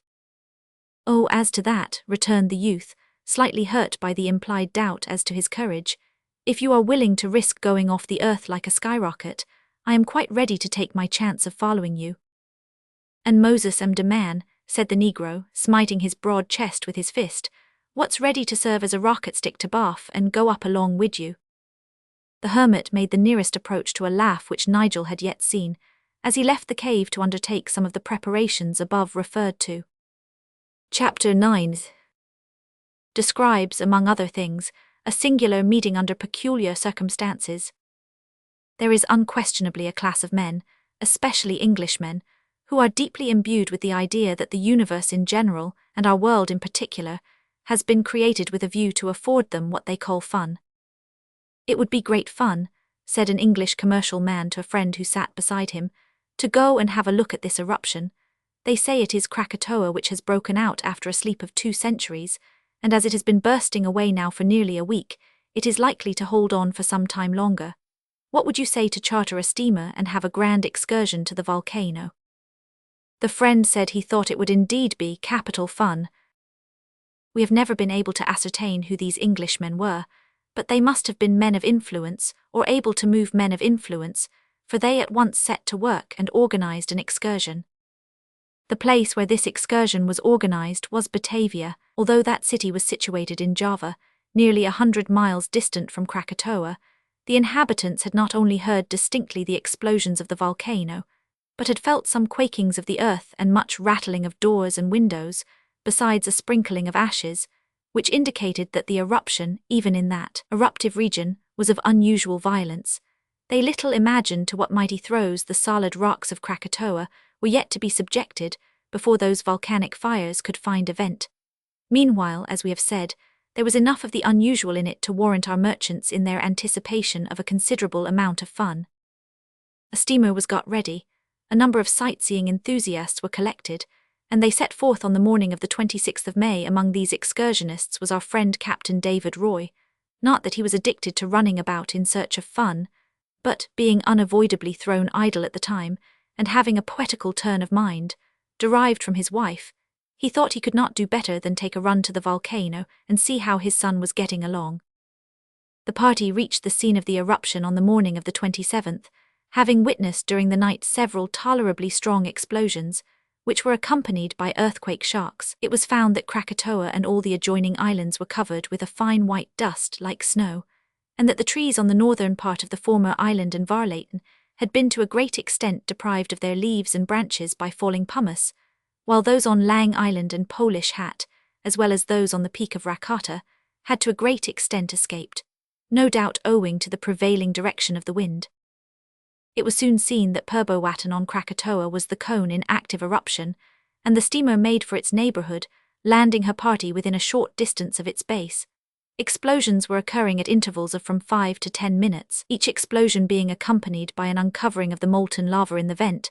"Oh, as to that," returned the youth, slightly hurt by the implied doubt as to his courage, "if you are willing to risk going off the earth like a skyrocket, I am quite ready to take my chance of following you." "And Moses am de man," said the Negro, smiting his broad chest with his fist, "what's ready to serve as a rocket stick to Bath and go up along wid you." The hermit made the nearest approach to a laugh which Nigel had yet seen, as he left the cave to undertake some of the preparations above referred to. Chapter 9 describes, among other things, a singular meeting under peculiar circumstances. There is unquestionably a class of men, especially Englishmen, who are deeply imbued with the idea that the universe in general, and our world in particular, has been created with a view to afford them what they call fun. "It would be great fun," said an English commercial man to a friend who sat beside him, "to go and have a look at this eruption. They say it is Krakatoa which has broken out after a sleep of 2 centuries, and as it has been bursting away now for nearly a week, it is likely to hold on for some time longer. What would you say to charter a steamer and have a grand excursion to the volcano?" The friend said he thought it would indeed be capital fun. We have never been able to ascertain who these Englishmen were, but they must have been men of influence, or able to move men of influence, for they at once set to work and organized an excursion. The place where this excursion was organized was Batavia, although that city was situated in Java, nearly 100 miles distant from Krakatoa. The inhabitants had not only heard distinctly the explosions of the volcano, but had felt some quakings of the earth and much rattling of doors and windows, besides a sprinkling of ashes, which indicated that the eruption, even in that eruptive region, was of unusual violence. They little imagined to what mighty throes the solid rocks of Krakatoa were yet to be subjected before those volcanic fires could find a vent. Meanwhile, as we have said, there was enough of the unusual in it to warrant our merchants in their anticipation of a considerable amount of fun. A steamer was got ready, a number of sightseeing enthusiasts were collected, and they set forth on the morning of the 26th of May. Among these excursionists was our friend Captain David Roy. Not that he was addicted to running about in search of fun, but, being unavoidably thrown idle at the time, and having a poetical turn of mind, derived from his wife, he thought he could not do better than take a run to the volcano and see how his son was getting along. The party reached the scene of the eruption on the morning of the 27th, having witnessed during the night several tolerably strong explosions, which were accompanied by earthquake shocks. It was found that Krakatoa and all the adjoining islands were covered with a fine white dust like snow, and that the trees on the northern part of the former island and Varlaten had been to a great extent deprived of their leaves and branches by falling pumice, while those on Lang Island and Polish Hat, as well as those on the peak of Rakata, had to a great extent escaped. no doubt owing to the prevailing direction of the wind. It was soon seen that Purbowatan on Krakatoa was the cone in active eruption, and the steamer made for its neighborhood, landing her party within a short distance of its base. Explosions were occurring at intervals of from 5 to 10 minutes, each explosion being accompanied by an uncovering of the molten lava in the vent.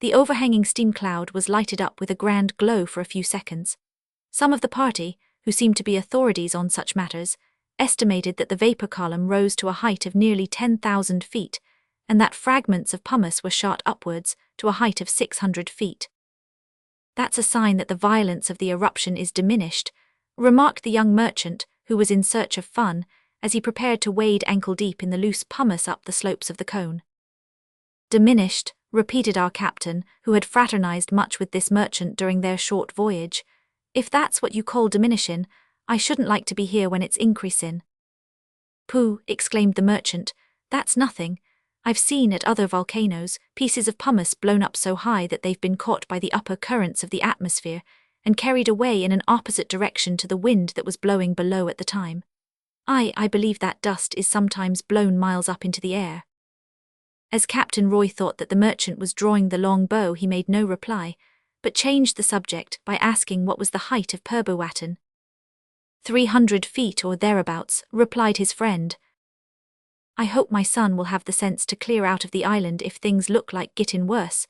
The overhanging steam cloud was lighted up with a grand glow for a few seconds. Some of the party, who seemed to be authorities on such matters, estimated that the vapor column rose to a height of nearly 10,000 feet, and that fragments of pumice were shot upwards to a height of 600 feet. "That's a sign that the violence of the eruption is diminished," remarked the young merchant, who was in search of fun, as he prepared to wade ankle-deep in the loose pumice up the slopes of the cone. "Diminished," repeated our captain, who had fraternized much with this merchant during their short voyage. "If that's what you call diminishing, I shouldn't like to be here when it's increasing." "Pooh," exclaimed the merchant, "that's nothing. I've seen at other volcanoes pieces of pumice blown up so high that they've been caught by the upper currents of the atmosphere and carried away in an opposite direction to the wind that was blowing below at the time. I believe that dust is sometimes blown miles up into the air." As Captain Roy thought that the merchant was drawing the long bow, he made no reply, but changed the subject by asking what was the height of Purbowatan. 300 feet or thereabouts," replied his friend. "I hope my son will have the sense to clear out of the island if things look like getting worse,"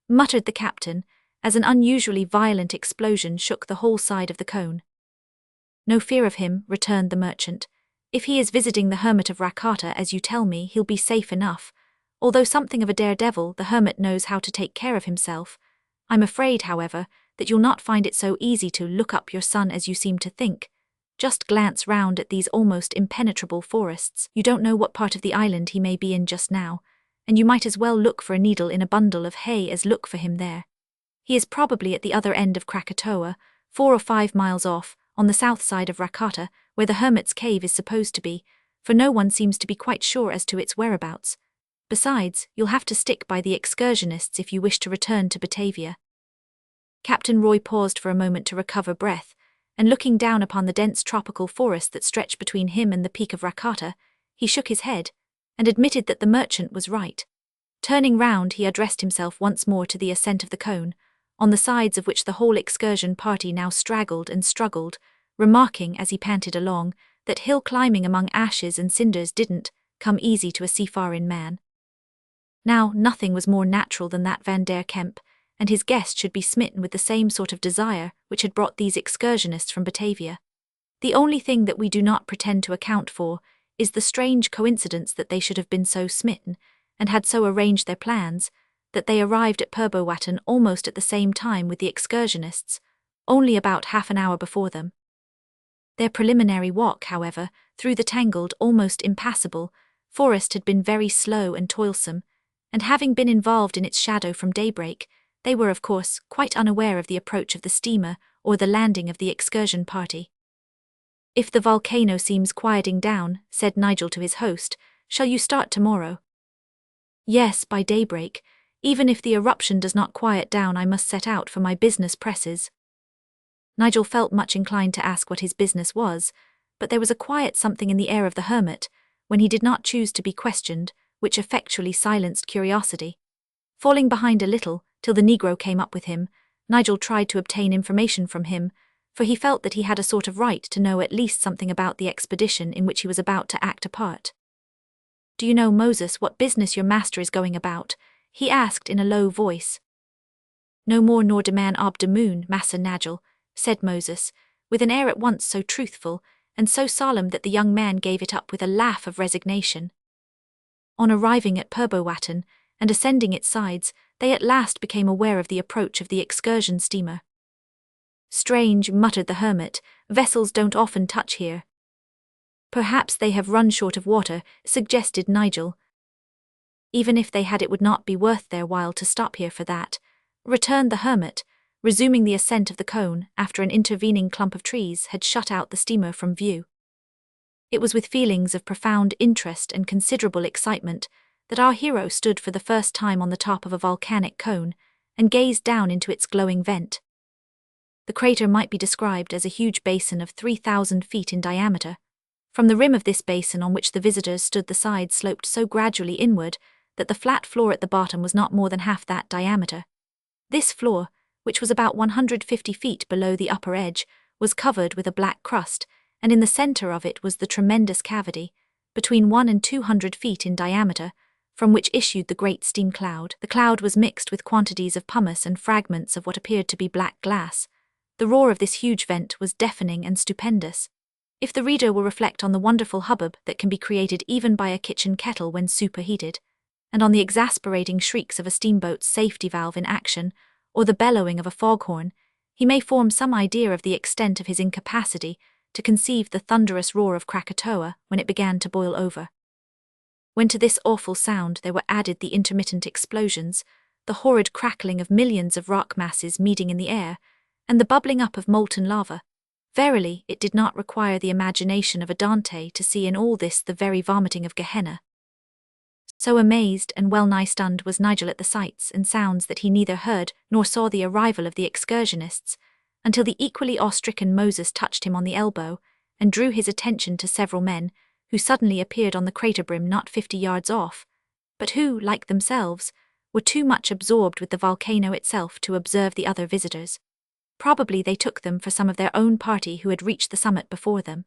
muttered the captain, as an unusually violent explosion shook the whole side of the cone. "No fear of him," returned the merchant. "If he is visiting the hermit of Rakata as you tell me, he'll be safe enough. Although something of a daredevil, the hermit knows how to take care of himself. I'm afraid, however, that you'll not find it so easy to look up your son as you seem to think. Just glance round at these almost impenetrable forests. You don't know what part of the island he may be in just now, and you might as well look for a needle in a bundle of hay as look for him there. He is probably at the other end of Krakatoa, 4 or 5 miles off, on the south side of Rakata, where the hermit's cave is supposed to be, for no one seems to be quite sure as to its whereabouts. Besides, you'll have to stick by the excursionists if you wish to return to Batavia." Captain Roy paused for a moment to recover breath, and looking down upon the dense tropical forest that stretched between him and the peak of Rakata, he shook his head, and admitted that the merchant was right. Turning round, he addressed himself once more to the ascent of the cone, on the sides of which the whole excursion party now straggled and struggled, remarking as he panted along that hill climbing among ashes and cinders didn't come easy to a seafaring man. Now, nothing was more natural than that Van der Kemp and his guest should be smitten with the same sort of desire which had brought these excursionists from Batavia. The only thing that we do not pretend to account for is the strange coincidence that they should have been so smitten, and had so arranged their plans, that they arrived at Purbowatan almost at the same time with the excursionists, only about half an hour before them. Their preliminary walk, however, through the tangled, almost impassable, forest had been very slow and toilsome, and having been involved in its shadow from daybreak, they were, of course, quite unaware of the approach of the steamer or the landing of the excursion party. "If the volcano seems quieting down," said Nigel to his host, "shall you start tomorrow?" "Yes, by daybreak. Even if the eruption does not quiet down, I must set out for my business presses." Nigel felt much inclined to ask what his business was, but there was a quiet something in the air of the hermit, when he did not choose to be questioned, which effectually silenced curiosity. Falling behind a little, till the Negro came up with him, Nigel tried to obtain information from him, for he felt that he had a sort of right to know at least something about the expedition in which he was about to act a part. "Do you know, Moses, what business your master is going about?" he asked in a low voice. "No more nor de man ob de moon, Massa Nigel," said Moses, with an air at once so truthful and so solemn that the young man gave it up with a laugh of resignation. On arriving at Purbowatan and ascending its sides, they at last became aware of the approach of the excursion steamer. "Strange," muttered the hermit, "vessels don't often touch here." "Perhaps they have run short of water," suggested Nigel. "Even if they had, it would not be worth their while to stop here for that," returned the hermit, resuming the ascent of the cone after an intervening clump of trees had shut out the steamer from view. It was with feelings of profound interest and considerable excitement that our hero stood for the first time on the top of a volcanic cone and gazed down into its glowing vent. The crater might be described as a huge basin of 3,000 feet in diameter, From the rim of this basin on which the visitors stood, the sides sloped so gradually inward that the flat floor at the bottom was not more than half that diameter. This floor, which was about 150 feet below the upper edge, was covered with a black crust, and in the center of it was the tremendous cavity, between 100 and 200 feet in diameter, from which issued the great steam cloud. The cloud was mixed with quantities of pumice and fragments of what appeared to be black glass. The roar of this huge vent was deafening and stupendous. If the reader will reflect on the wonderful hubbub that can be created even by a kitchen kettle when superheated, and on the exasperating shrieks of a steamboat's safety valve in action, or the bellowing of a foghorn, he may form some idea of the extent of his incapacity to conceive the thunderous roar of Krakatoa when it began to boil over. When to this awful sound there were added the intermittent explosions, the horrid crackling of millions of rock masses meeting in the air, and the bubbling up of molten lava, verily it did not require the imagination of a Dante to see in all this the very vomiting of Gehenna. So amazed and well-nigh stunned was Nigel at the sights and sounds that he neither heard nor saw the arrival of the excursionists, until the equally awe-stricken Moses touched him on the elbow and drew his attention to several men who suddenly appeared on the crater brim not 50 yards off, but who, like themselves, were too much absorbed with the volcano itself to observe the other visitors. Probably they took them for some of their own party who had reached the summit before them.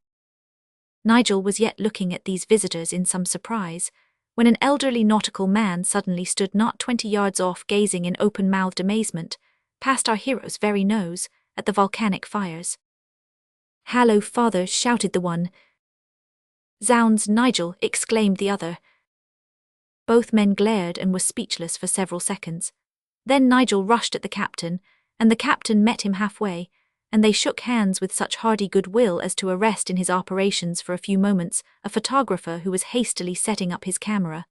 Nigel was yet looking at these visitors in some surprise, when an elderly nautical man suddenly stood not 20 yards off, gazing in open-mouthed amazement, past our hero's very nose, at the volcanic fires. "Hallo, father," shouted the one. "Zounds, Nigel," exclaimed the other. Both men glared and were speechless for several seconds. Then Nigel rushed at the captain, and the captain met him halfway, and they shook hands with such hearty goodwill as to arrest in his operations for a few moments a photographer who was hastily setting up his camera.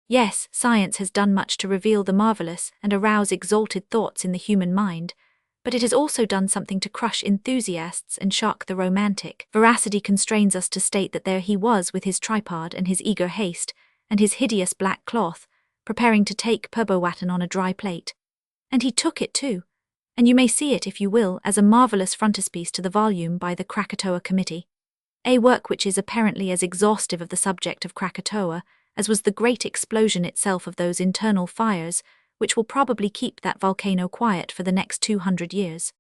Yes, science has done much to reveal the marvelous and arouse exalted thoughts in the human mind, but it has also done something to crush enthusiasts and shock the romantic. Veracity constrains us to state that there he was with his tripod and his eager haste, and his hideous black cloth, preparing to take Purbawatan on a dry plate. And he took it too, and you may see it, if you will, as a marvellous frontispiece to the volume by the Krakatoa Committee, a work which is apparently as exhaustive of the subject of Krakatoa as was the great explosion itself of those internal fires which will probably keep that volcano quiet for the next 200 years.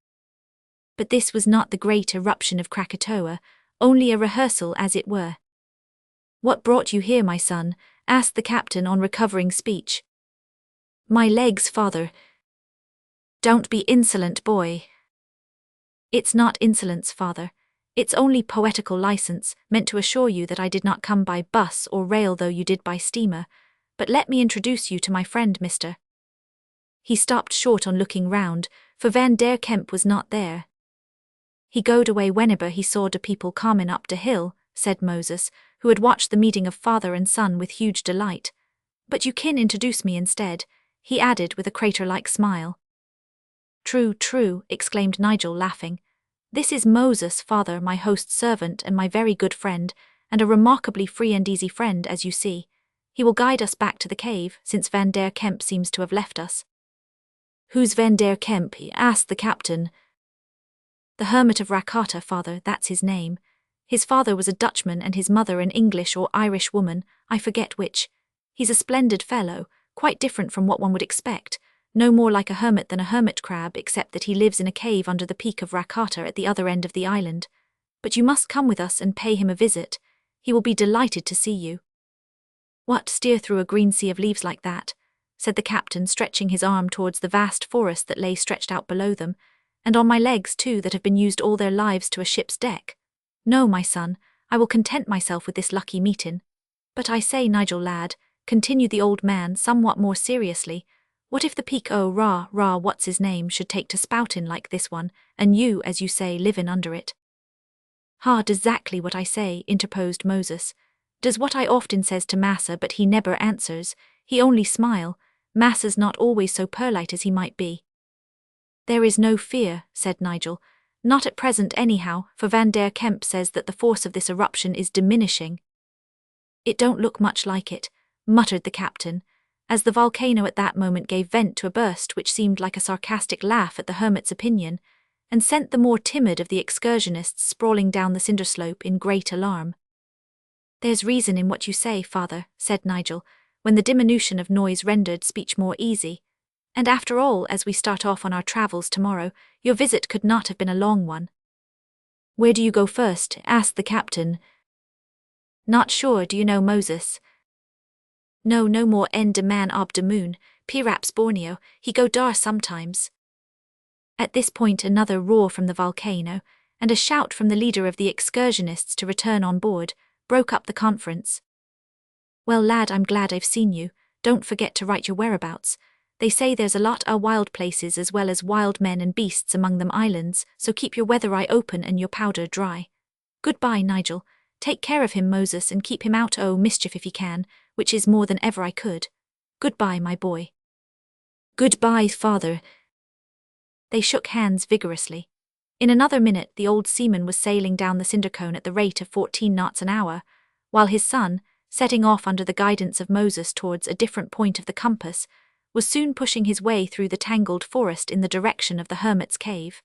But this was not the great eruption of Krakatoa, only a rehearsal, as it were. "What brought you here, my son?" asked the captain on recovering speech. "My legs, father." "Don't be insolent, boy." "It's not insolence, father. It's only poetical license, meant to assure you that I did not come by bus or rail though you did by steamer. But let me introduce you to my friend, Mr. He stopped short on looking round, for Van der Kemp was not there. "He goed away whenever he saw de people comin' up de hill," said Moses, who had watched the meeting of father and son with huge delight. "But you kin introduce me instead," he added with a crater-like smile. "True, true," exclaimed Nigel, laughing. "This is Moses, father, my host's servant and my very good friend, and a remarkably free and easy friend, as you see. He will guide us back to the cave, since Van der Kemp seems to have left us." "Who's Van der Kemp?" asked the captain. "The hermit of Rakata, father, that's his name. His father was a Dutchman and his mother an English or Irish woman, I forget which. He's a splendid fellow, quite different from what one would expect, no more like a hermit than a hermit crab, except that he lives in a cave under the peak of Rakata at the other end of the island. But you must come with us and pay him a visit. He will be delighted to see you." "What, steer through a green sea of leaves like that?" said the captain, stretching his arm towards the vast forest that lay stretched out below them, "and on my legs too, that have been used all their lives to a ship's deck. No, my son, I will content myself with this lucky meetin'. But I say, Nigel lad," continued the old man somewhat more seriously, "what if the peak o' what's his name should take to spoutin' like this one, and you, as you say, livin' under it?" "Ha, does exactly what I say," interposed Moses. "Does what I often says to massa, but he never answers, he only smile. Massa's not always so perlite as he might be." "There is no fear," said Nigel. "Not at present anyhow, for Van der Kemp says that the force of this eruption is diminishing." "It don't look much like it," muttered the captain, as the volcano at that moment gave vent to a burst which seemed like a sarcastic laugh at the hermit's opinion, and sent the more timid of the excursionists sprawling down the cinder slope in great alarm. "There's reason in what you say, father," said Nigel, when the diminution of noise rendered speech more easy. "And after all, as we start off on our travels tomorrow, your visit could not have been a long one." "Where do you go first?" asked the captain. "Not sure. Do you know Moses?" "No more en de man ob de moon, piraps Borneo, he go dar sometimes." At this point another roar from the volcano, and a shout from the leader of the excursionists to return on board, broke up the conference. "Well, lad, I'm glad I've seen you. Don't forget to write your whereabouts. They say there's a lot of wild places as well as wild men and beasts among them islands, so keep your weather eye open and your powder dry. Goodbye, Nigel. Take care of him, Moses, and keep him out o' mischief if you can, which is more than ever I could. Goodbye, my boy." "Goodbye, father." They shook hands vigorously. In another minute the old seaman was sailing down the cinder cone at the rate of 14 knots an hour, while his son, setting off under the guidance of Moses towards a different point of the compass, was soon pushing his way through the tangled forest in the direction of the hermit's cave.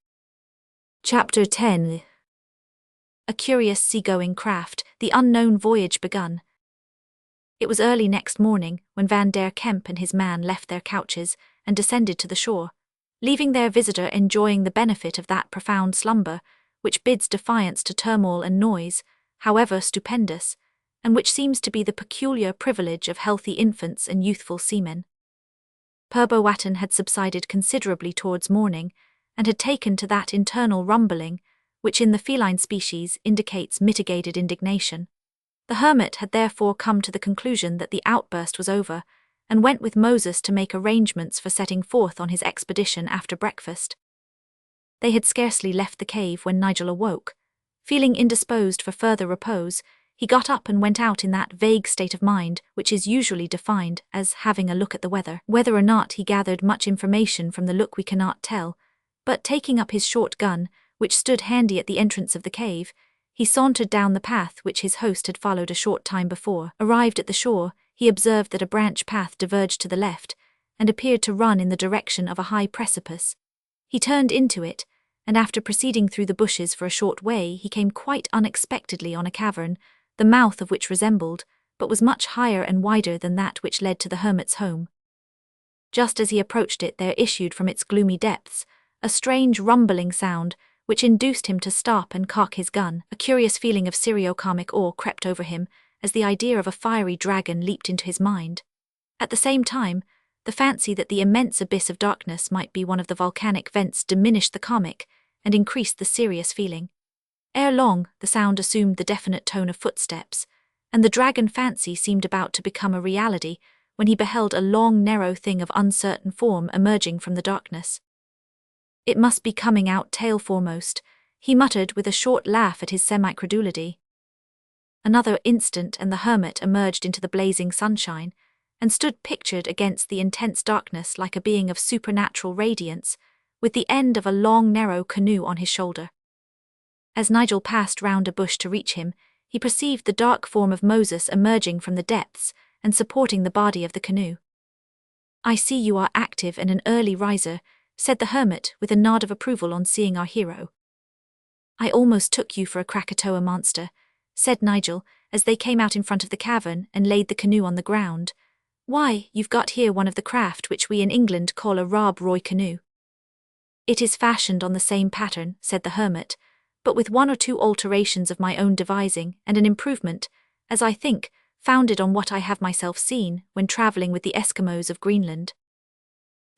Chapter 10. A curious seagoing craft, the unknown voyage begun. It was early next morning when Van der Kemp and his man left their couches and descended to the shore, leaving their visitor enjoying the benefit of that profound slumber which bids defiance to turmoil and noise, however stupendous, and which seems to be the peculiar privilege of healthy infants and youthful seamen. Powhatan had subsided considerably towards morning, and had taken to that internal rumbling which in the feline species indicates mitigated indignation. The hermit had therefore come to the conclusion that the outburst was over, and went with Moses to make arrangements for setting forth on his expedition after breakfast. They had scarcely left the cave when Nigel awoke. Feeling indisposed for further repose, he got up and went out in that vague state of mind which is usually defined as having a look at the weather. Whether or not he gathered much information from the look we cannot tell, but taking up his short gun, which stood handy at the entrance of the cave, he sauntered down the path which his host had followed a short time before. Arrived at the shore, he observed that a branch path diverged to the left, and appeared to run in the direction of a high precipice. He turned into it, and after proceeding through the bushes for a short way, he came quite unexpectedly on a cavern, the mouth of which resembled, but was much higher and wider than that which led to the hermit's home. Just as he approached it, there issued from its gloomy depths a strange rumbling sound, which induced him to stop and cock his gun. A curious feeling of serio-comic awe crept over him as the idea of a fiery dragon leaped into his mind. At the same time, the fancy that the immense abyss of darkness might be one of the volcanic vents diminished the comic and increased the serious feeling. Ere long, the sound assumed the definite tone of footsteps, and the dragon fancy seemed about to become a reality when he beheld a long, narrow thing of uncertain form emerging from the darkness. "It must be coming out tail foremost," he muttered with a short laugh at his semi-credulity. Another instant and the hermit emerged into the blazing sunshine, and stood pictured against the intense darkness like a being of supernatural radiance, with the end of a long narrow canoe on his shoulder. As Nigel passed round a bush to reach him, he perceived the dark form of Moses emerging from the depths and supporting the body of the canoe. "I see you are active and an early riser," said the hermit with a nod of approval on seeing our hero. "I almost took you for a Krakatoa monster," said Nigel as they came out in front of the cavern and laid the canoe on the ground. "Why, you've got here one of the craft which we in England call a Rob Roy canoe." "It is fashioned on the same pattern," said the hermit, "but with one or two alterations of my own devising and an improvement, as I think, founded on what I have myself seen when travelling with the Eskimos of Greenland."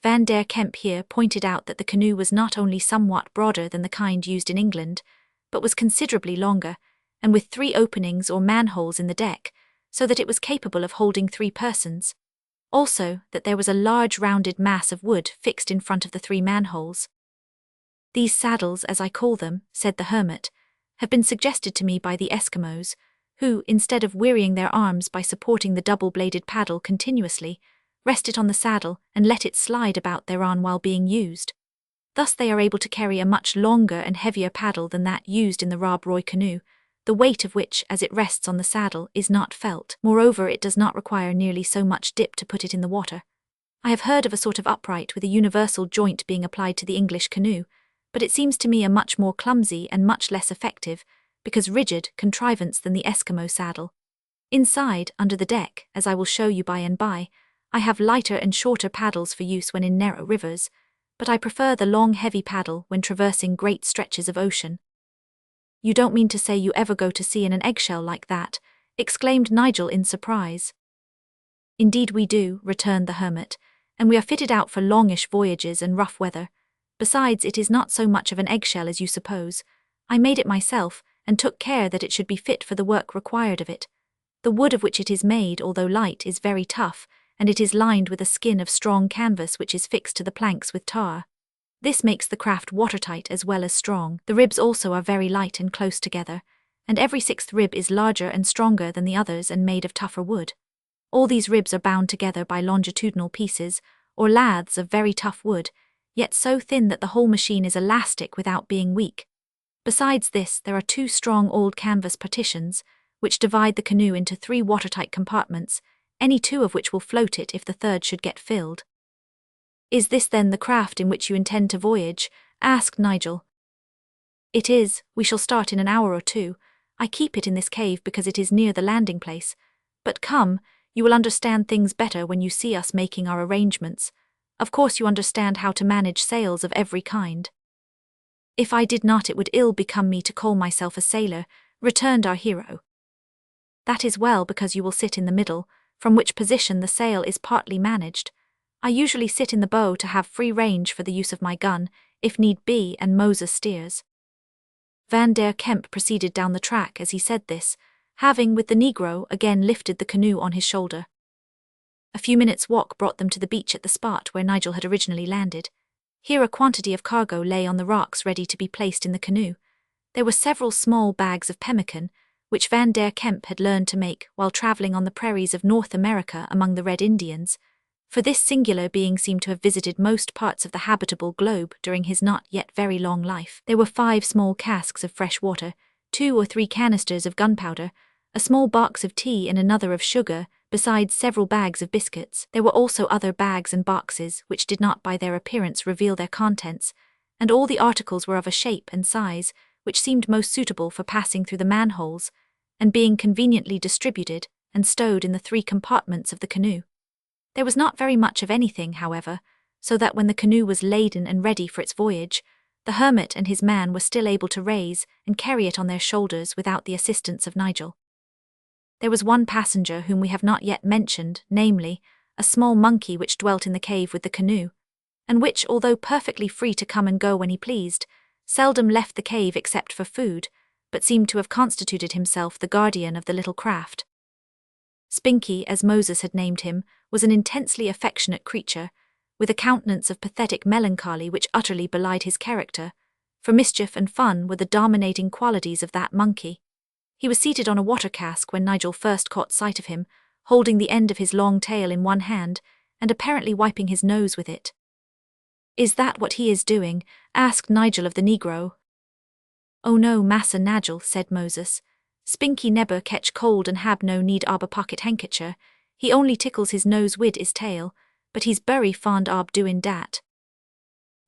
Van der Kemp here pointed out that the canoe was not only somewhat broader than the kind used in England, but was considerably longer, and with 3 openings or manholes in the deck, so that it was capable of holding 3 persons. Also, that there was a large rounded mass of wood fixed in front of the 3 manholes. "These saddles, as I call them," said the hermit, "have been suggested to me by the Eskimos, who, instead of wearying their arms by supporting the double-bladed paddle continuously, rest it on the saddle and let it slide about thereon while being used. Thus they are able to carry a much longer and heavier paddle than that used in the Rob Roy canoe, the weight of which, as it rests on the saddle, is not felt. Moreover, it does not require nearly so much dip to put it in the water. I have heard of a sort of upright with a universal joint being applied to the English canoe, but it seems to me a much more clumsy and much less effective, because rigid, contrivance than the Eskimo saddle. Inside, under the deck, as I will show you by and by, I have lighter and shorter paddles for use when in narrow rivers, but I prefer the long heavy paddle when traversing great stretches of ocean. You don't mean to say you ever go to sea in an eggshell like that, exclaimed Nigel in surprise. Indeed we do, returned the hermit, and we are fitted out for longish voyages and rough weather. Besides, it is not so much of an eggshell as you suppose. I made it myself, and took care that it should be fit for the work required of it. The wood of which it is made, although light, is very tough, and it is lined with a skin of strong canvas which is fixed to the planks with tar. This makes the craft watertight as well as strong. The ribs also are very light and close together, and every sixth rib is larger and stronger than the others and made of tougher wood. All these ribs are bound together by longitudinal pieces, or laths of very tough wood, yet so thin that the whole machine is elastic without being weak. Besides this, there are 2 strong old canvas partitions, which divide the canoe into 3 watertight compartments, any 2 of which will float it if the third should get filled. Is this then the craft in which you intend to voyage? Asked Nigel. It is. We shall start in an hour or 2. I keep it in this cave because it is near the landing place. But come, you will understand things better when you see us making our arrangements. Of course you understand how to manage sails of every kind. If I did not, it would ill become me to call myself a sailor, returned our hero. That is well, because you will sit in the middle, from which position the sail is partly managed. I usually sit in the bow to have free range for the use of my gun, if need be, and Moses steers. Van der Kemp proceeded down the track as he said this, having, with the Negro, again lifted the canoe on his shoulder. A few minutes' walk brought them to the beach at the spot where Nigel had originally landed. Here a quantity of cargo lay on the rocks ready to be placed in the canoe. There were several small bags of pemmican, which Van der Kemp had learned to make while travelling on the prairies of North America among the Red Indians, for this singular being seemed to have visited most parts of the habitable globe during his not yet very long life. There were 5 small casks of fresh water, 2 or 3 canisters of gunpowder, a small box of tea and another of sugar, besides several bags of biscuits. There were also other bags and boxes which did not by their appearance reveal their contents, and all the articles were of a shape and size which seemed most suitable for passing through the manholes, and being conveniently distributed and stowed in the 3 compartments of the canoe. There was not very much of anything, however, so that when the canoe was laden and ready for its voyage, the hermit and his man were still able to raise and carry it on their shoulders without the assistance of Nigel. There was one passenger whom we have not yet mentioned, namely, a small monkey which dwelt in the cave with the canoe, and which, although perfectly free to come and go when he pleased, seldom left the cave except for food, but seemed to have constituted himself the guardian of the little craft. Spinky, as Moses had named him, was an intensely affectionate creature, with a countenance of pathetic melancholy which utterly belied his character, for mischief and fun were the dominating qualities of that monkey. He was seated on a water cask when Nigel first caught sight of him, holding the end of his long tail in one hand, and apparently wiping his nose with it. "Is that what he is doing?" asked Nigel of the Negro. "Oh no, Massa Nigel," said Moses. "Spinky nebber catch cold and hab no need ob a pocket handkercher. He only tickles his nose wid his tail, but he's bury fond ob doing dat."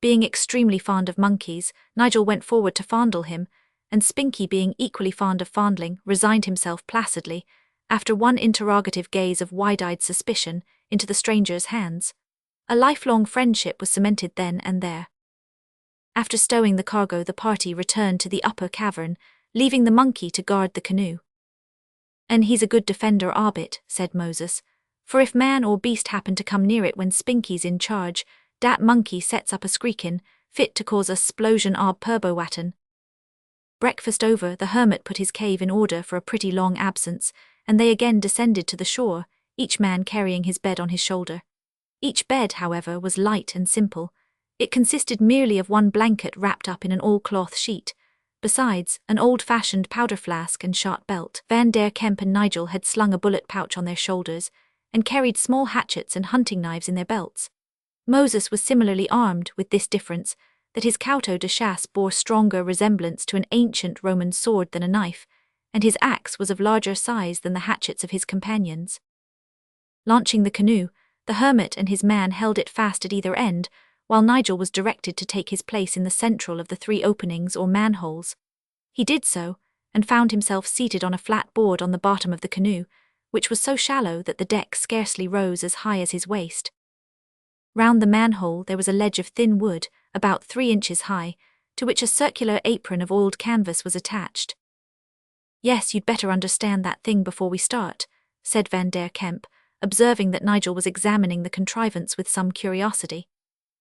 Being extremely fond of monkeys, Nigel went forward to fondle him, and Spinky, being equally fond of fondling, resigned himself placidly, after one interrogative gaze of wide-eyed suspicion, into the stranger's hands. A lifelong friendship was cemented then and there. After stowing the cargo, the party returned to the upper cavern, leaving the monkey to guard the canoe. "And he's a good defender ob it," said Moses, "for if man or beast happen to come near it when Spinky's in charge, dat monkey sets up a screakin', fit to cause a splosion ob perbowatten." Breakfast over, the hermit put his cave in order for a pretty long absence, and they again descended to the shore, each man carrying his bed on his shoulder. Each bed, however, was light and simple. It consisted merely of one blanket wrapped up in an all-cloth sheet. Besides, an old-fashioned powder flask and shot belt. Van der Kemp and Nigel had slung a bullet pouch on their shoulders, and carried small hatchets and hunting knives in their belts. Moses was similarly armed, with this difference, that his couteau de chasse bore stronger resemblance to an ancient Roman sword than a knife, and his axe was of larger size than the hatchets of his companions. Launching the canoe, the hermit and his man held it fast at either end, while Nigel was directed to take his place in the central of the 3 openings or manholes. He did so, and found himself seated on a flat board on the bottom of the canoe, which was so shallow that the deck scarcely rose as high as his waist. Round the manhole there was a ledge of thin wood, about 3 inches high, to which a circular apron of oiled canvas was attached. "Yes, you'd better understand that thing before we start," said Van der Kemp, observing that Nigel was examining the contrivance with some curiosity.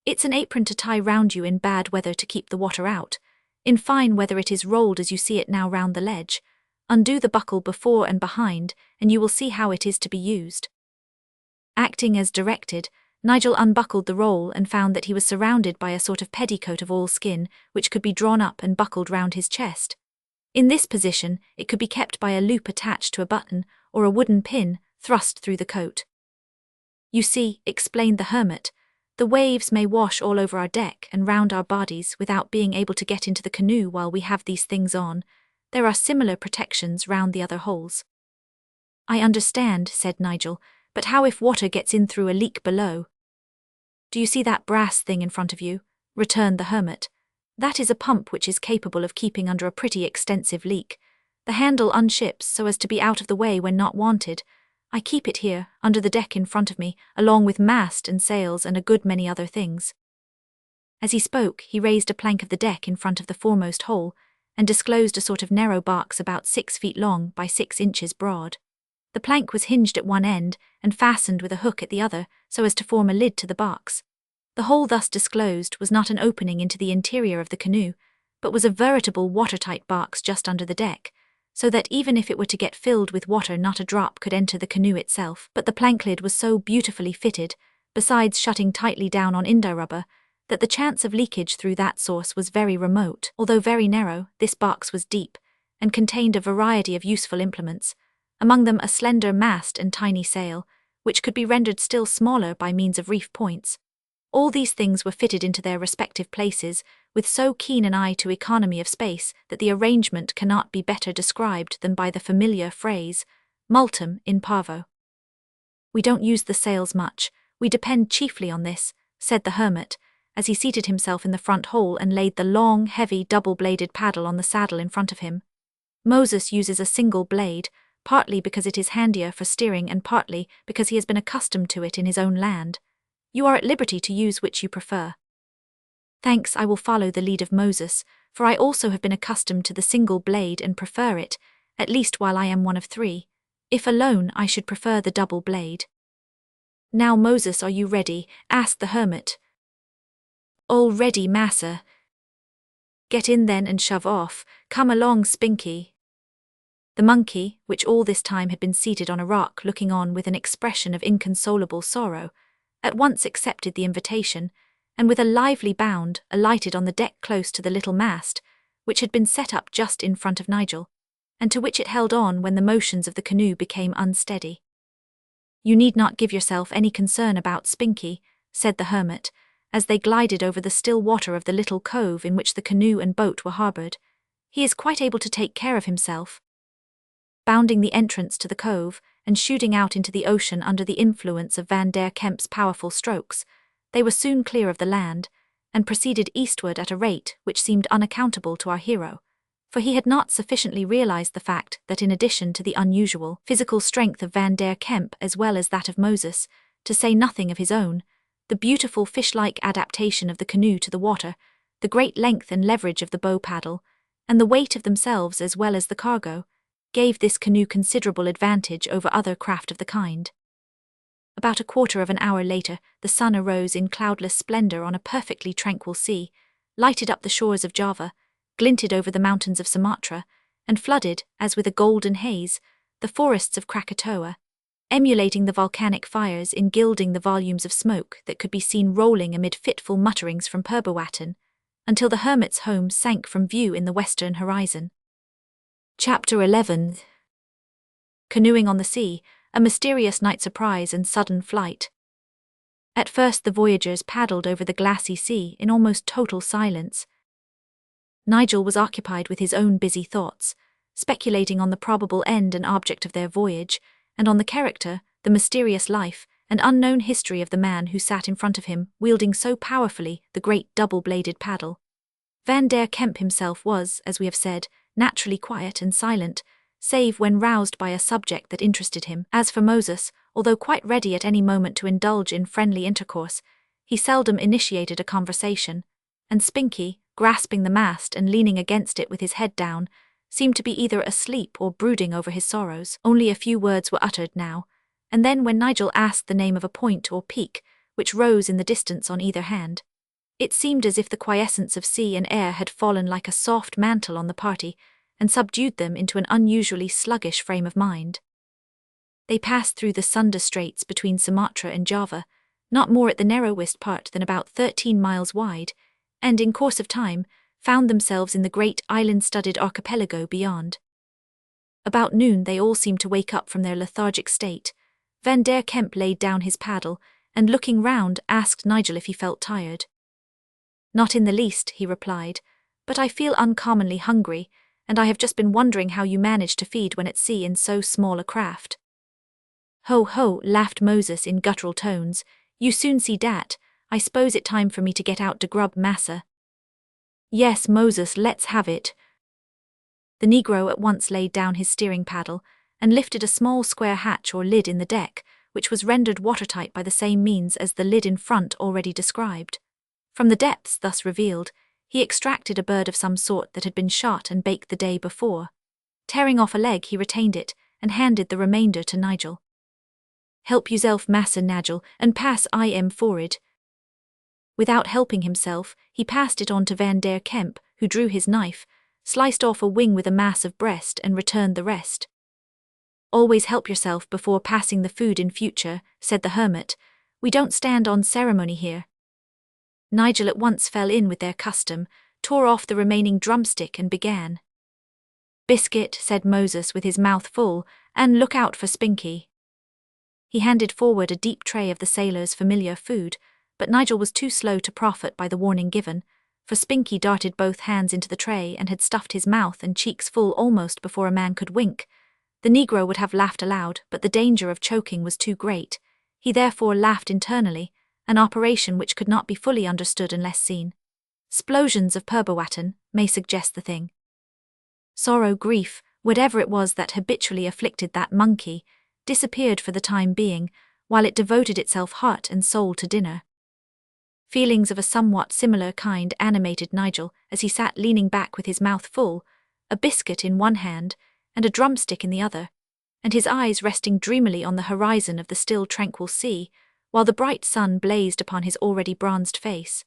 "It's an apron to tie round you in bad weather to keep the water out. In fine weather it is rolled as you see it now round the ledge. Undo the buckle before and behind, and you will see how it is to be used." Acting as directed, Nigel unbuckled the roll and found that he was surrounded by a sort of petticoat of oilskin, which could be drawn up and buckled round his chest. In this position, it could be kept by a loop attached to a button, or a wooden pin thrust through the coat. "You see," explained the hermit, "the waves may wash all over our deck and round our bodies without being able to get into the canoe while we have these things on. There are similar protections round the other holes." "I understand," said Nigel, "but how if water gets in through a leak below?" "Do you see that brass thing in front of you?" returned the hermit. "That is a pump which is capable of keeping under a pretty extensive leak. The handle unships so as to be out of the way when not wanted. I keep it here, under the deck in front of me, along with mast and sails and a good many other things." As he spoke, he raised a plank of the deck in front of the foremost hole, and disclosed a sort of narrow box about 6 feet long by 6 inches broad. The plank was hinged at one end and fastened with a hook at the other so as to form a lid to the box. The hole thus disclosed was not an opening into the interior of the canoe, but was a veritable watertight box just under the deck, so that even if it were to get filled with water not a drop could enter the canoe itself. But the plank lid was so beautifully fitted, besides shutting tightly down on india-rubber, that the chance of leakage through that source was very remote. Although very narrow, this box was deep, and contained a variety of useful implements, among them a slender mast and tiny sail, which could be rendered still smaller by means of reef points. All these things were fitted into their respective places with so keen an eye to economy of space that the arrangement cannot be better described than by the familiar phrase, multum in parvo. "We don't use the sails much, we depend chiefly on this," said the hermit, as he seated himself in the front hole and laid the long, heavy, double-bladed paddle on the saddle in front of him. "Moses uses a single blade, partly because it is handier for steering and partly because he has been accustomed to it in his own land. You are at liberty to use which you prefer." "Thanks, I will follow the lead of Moses, for I also have been accustomed to the single blade and prefer it, at least while I am one of 3. If alone, I should prefer the double blade." "Now, Moses, are you ready?" asked the hermit. "All ready, massa." "Get in then and shove off. Come along, Spinky." The monkey, which all this time had been seated on a rock looking on with an expression of inconsolable sorrow, at once accepted the invitation, and with a lively bound alighted on the deck close to the little mast, which had been set up just in front of Nigel, and to which it held on when the motions of the canoe became unsteady. "You need not give yourself any concern about Spinky," said the hermit, as they glided over the still water of the little cove in which the canoe and boat were harboured. "He is quite able to take care of himself." Bounding the entrance to the cove and shooting out into the ocean under the influence of Van der Kemp's powerful strokes, they were soon clear of the land, and proceeded eastward at a rate which seemed unaccountable to our hero, for he had not sufficiently realized the fact that in addition to the unusual physical strength of Van der Kemp as well as that of Moses, to say nothing of his own, the beautiful fish-like adaptation of the canoe to the water, the great length and leverage of the bow paddle, and the weight of themselves as well as the cargo, gave this canoe considerable advantage over other craft of the kind. About a quarter of an hour later, the sun arose in cloudless splendor on a perfectly tranquil sea, lighted up the shores of Java, glinted over the mountains of Sumatra, and flooded, as with a golden haze, the forests of Krakatoa, emulating the volcanic fires in gilding the volumes of smoke that could be seen rolling amid fitful mutterings from Purbawatan, until the hermit's home sank from view in the western horizon. Chapter 11. Canoeing on the Sea, a mysterious night surprise and sudden flight. At first the voyagers paddled over the glassy sea in almost total silence. Nigel was occupied with his own busy thoughts, speculating on the probable end and object of their voyage, and on the character, the mysterious life, and unknown history of the man who sat in front of him, wielding so powerfully the great double-bladed paddle. Van der Kemp himself was, as we have said, naturally quiet and silent, save when roused by a subject that interested him. As for Moses, although quite ready at any moment to indulge in friendly intercourse, he seldom initiated a conversation, and Spinky, grasping the mast and leaning against it with his head down, seemed to be either asleep or brooding over his sorrows. Only a few words were uttered now, and then when Nigel asked the name of a point or peak, which rose in the distance on either hand, it seemed as if the quiescence of sea and air had fallen like a soft mantle on the party and subdued them into an unusually sluggish frame of mind. They passed through the Sunda Straits between Sumatra and Java, not more at the narrowest part than about 13 miles wide, and in course of time found themselves in the great island-studded archipelago beyond. About noon they all seemed to wake up from their lethargic state. Van der Kemp laid down his paddle, and looking round asked Nigel if he felt tired. "Not in the least," he replied, "but I feel uncommonly hungry, and I have just been wondering how you manage to feed when at sea in so small a craft." "Ho ho," laughed Moses in guttural tones, "you soon see dat. I s'pose it time for me to get out de grub, massa." "Yes, Moses, let's have it." The Negro at once laid down his steering paddle and lifted a small square hatch or lid in the deck, which was rendered watertight by the same means as the lid in front already described. From the depths thus revealed, he extracted a bird of some sort that had been shot and baked the day before. Tearing off a leg, he retained it and handed the remainder to Nigel. "Help yourself, Massa Nigel, and pass I am for'ard." Without helping himself, he passed it on to Van der Kemp, who drew his knife, sliced off a wing with a mass of breast and returned the rest. "Always help yourself before passing the food in future," said the hermit. "We don't stand on ceremony here." Nigel at once fell in with their custom, tore off the remaining drumstick and began. "Biscuit," said Moses with his mouth full, "and look out for Spinky." He handed forward a deep tray of the sailors' familiar food, but Nigel was too slow to profit by the warning given, for Spinky darted both hands into the tray and had stuffed his mouth and cheeks full almost before a man could wink. The Negro would have laughed aloud, but the danger of choking was too great. He therefore laughed internally, an operation which could not be fully understood unless seen. Splosions of Perboatan may suggest the thing. Sorrow, grief, whatever it was that habitually afflicted that monkey, disappeared for the time being, while it devoted itself heart and soul to dinner. Feelings of a somewhat similar kind animated Nigel as he sat leaning back with his mouth full, a biscuit in one hand and a drumstick in the other, and his eyes resting dreamily on the horizon of the still tranquil sea, while the bright sun blazed upon his already bronzed face.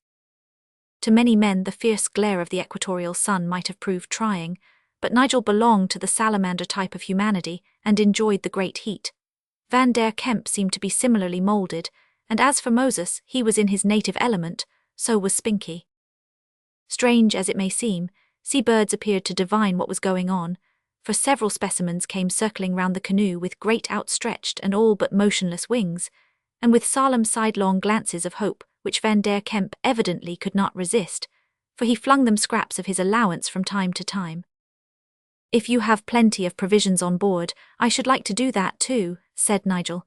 To many men the fierce glare of the equatorial sun might have proved trying, but Nigel belonged to the salamander type of humanity and enjoyed the great heat. Van der Kemp seemed to be similarly moulded, and as for Moses, he was in his native element, so was Spinky. Strange as it may seem, seabirds appeared to divine what was going on, for several specimens came circling round the canoe with great outstretched and all but motionless wings, and with solemn sidelong glances of hope which Van der Kemp evidently could not resist, for he flung them scraps of his allowance from time to time. "If you have plenty of provisions on board, I should like to do that too," said Nigel.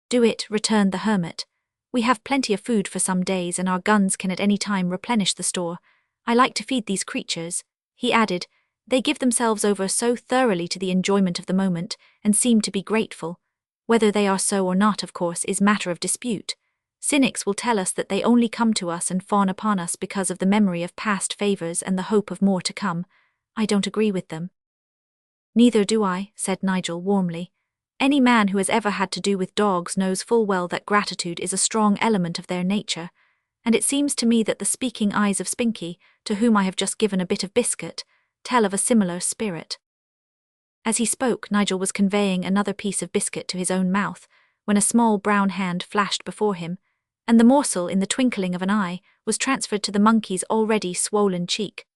"Do it," returned the hermit. "We have plenty of food for some days, and our guns can at any time replenish the store. I like to feed these creatures," he added. "They give themselves over so thoroughly to the enjoyment of the moment, and seem to be grateful. Whether they are so or not, of course, is matter of dispute. Cynics will tell us that they only come to us and fawn upon us because of the memory of past favors and the hope of more to come. I don't agree with them." "Neither do I," said Nigel warmly. "Any man who has ever had to do with dogs knows full well that gratitude is a strong element of their nature, and it seems to me that the speaking eyes of Spinky, to whom I have just given a bit of biscuit, tell of a similar spirit." As he spoke, Nigel was conveying another piece of biscuit to his own mouth, when a small brown hand flashed before him, and the morsel, in the twinkling of an eye, was transferred to the monkey's already swollen cheek,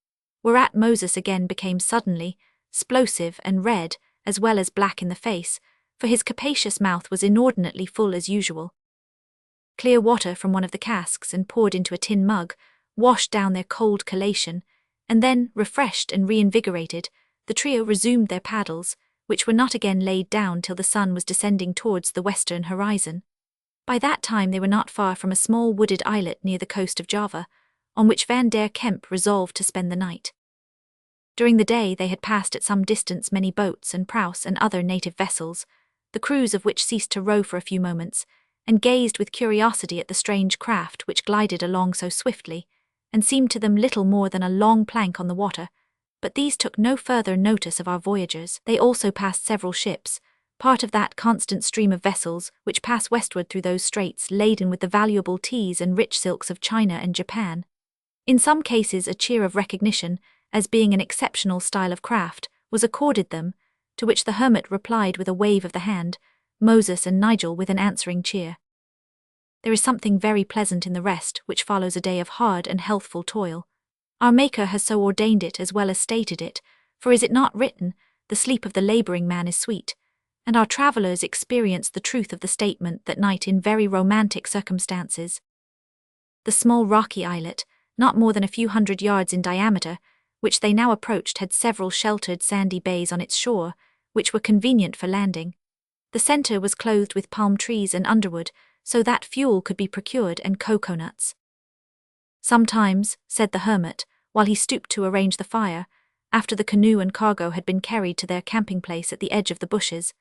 whereat Moses again became suddenly explosive and red, as well as black in the face, for his capacious mouth was inordinately full as usual. Clear water from one of the casks and poured into a tin mug washed down their cold collation, and then, refreshed and reinvigorated, the trio resumed their paddles, which were not again laid down till the sun was descending towards the western horizon. By that time they were not far from a small wooded islet near the coast of Java, on which Van der Kemp resolved to spend the night. During the day they had passed at some distance many boats and praus and other native vessels, the crews of which ceased to row for a few moments, and gazed with curiosity at the strange craft which glided along so swiftly, and seemed to them little more than a long plank on the water. But these took no further notice of our voyagers. They also passed several ships, part of that constant stream of vessels which pass westward through those straits laden with the valuable teas and rich silks of China and Japan. In some cases a cheer of recognition, as being an exceptional style of craft, was accorded them, to which the hermit replied with a wave of the hand, Moses and Nigel with an answering cheer. There is something very pleasant in the rest which follows a day of hard and healthful toil. Our Maker has so ordained it as well as stated it, for is it not written, the sleep of the labouring man is sweet, and our travellers experience the truth of the statement that night in very romantic circumstances. The small rocky islet, not more than a few hundred yards in diameter, which they now approached had several sheltered sandy bays on its shore, which were convenient for landing. The centre was clothed with palm trees and underwood, so that fuel could be procured and coconuts. Sometimes, said the hermit, while he stooped to arrange the fire, after the canoe and cargo had been carried to their camping place at the edge of the bushes,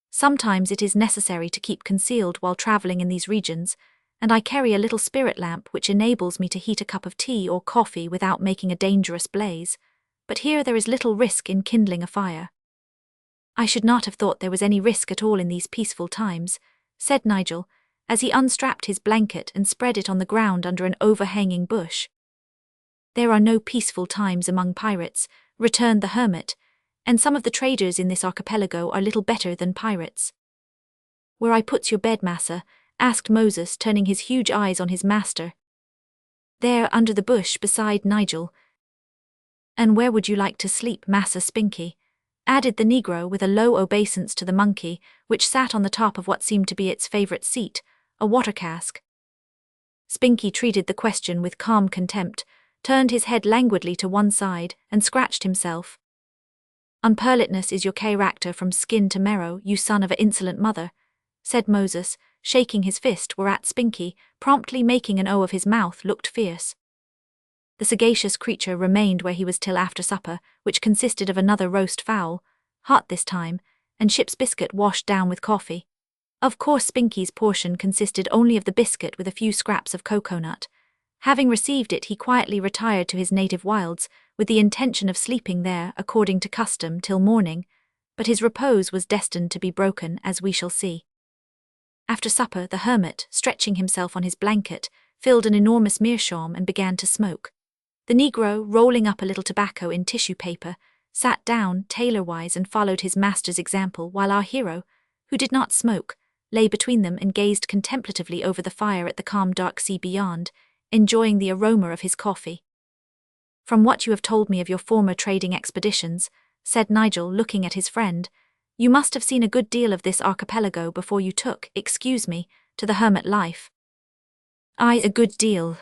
sometimes it is necessary to keep concealed while travelling in these regions, and I carry a little spirit lamp which enables me to heat a cup of tea or coffee without making a dangerous blaze, but here there is little risk in kindling a fire. I should not have thought there was any risk at all in these peaceful times, said Nigel, as he unstrapped his blanket and spread it on the ground under an overhanging bush. There are no peaceful times among pirates, returned the hermit, and some of the traders in this archipelago are little better than pirates. Where I puts your bed, massa? Asked Moses, turning his huge eyes on his master. There, under the bush beside Nigel. And where would you like to sleep, Massa Spinky? Added the negro with a low obeisance to the monkey, which sat on the top of what seemed to be its favourite seat, a water cask. Spinky treated the question with calm contempt, turned his head languidly to one side, and scratched himself. Unpearlitness is your character from skin to marrow, you son of a insolent mother, said Moses, shaking his fist whereat Spinky, promptly making an O of his mouth, looked fierce. The sagacious creature remained where he was till after supper, which consisted of another roast fowl, hot this time, and ship's biscuit washed down with coffee. Of course Spinky's portion consisted only of the biscuit with a few scraps of coconut. Having received it he quietly retired to his native wilds, with the intention of sleeping there, according to custom, till morning, but his repose was destined to be broken, as we shall see. After supper the hermit, stretching himself on his blanket, filled an enormous meerschaum and began to smoke. The negro, rolling up a little tobacco in tissue paper, sat down tailor-wise and followed his master's example, while our hero, who did not smoke, lay between them and gazed contemplatively over the fire at the calm dark sea beyond, enjoying the aroma of his coffee. From what you have told me of your former trading expeditions, said Nigel, looking at his friend, you must have seen a good deal of this archipelago before you took, excuse me, to the hermit life. Aye, a good deal.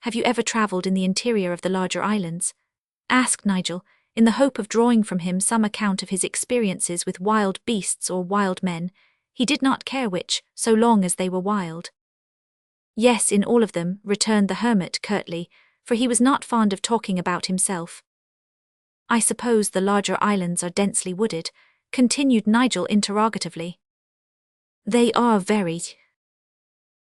Have you ever travelled in the interior of the larger islands? Asked Nigel, in the hope of drawing from him some account of his experiences with wild beasts or wild men. He did not care which, so long as they were wild. Yes, in all of them, returned the hermit curtly, for he was not fond of talking about himself. I suppose the larger islands are densely wooded, continued Nigel interrogatively. They are very.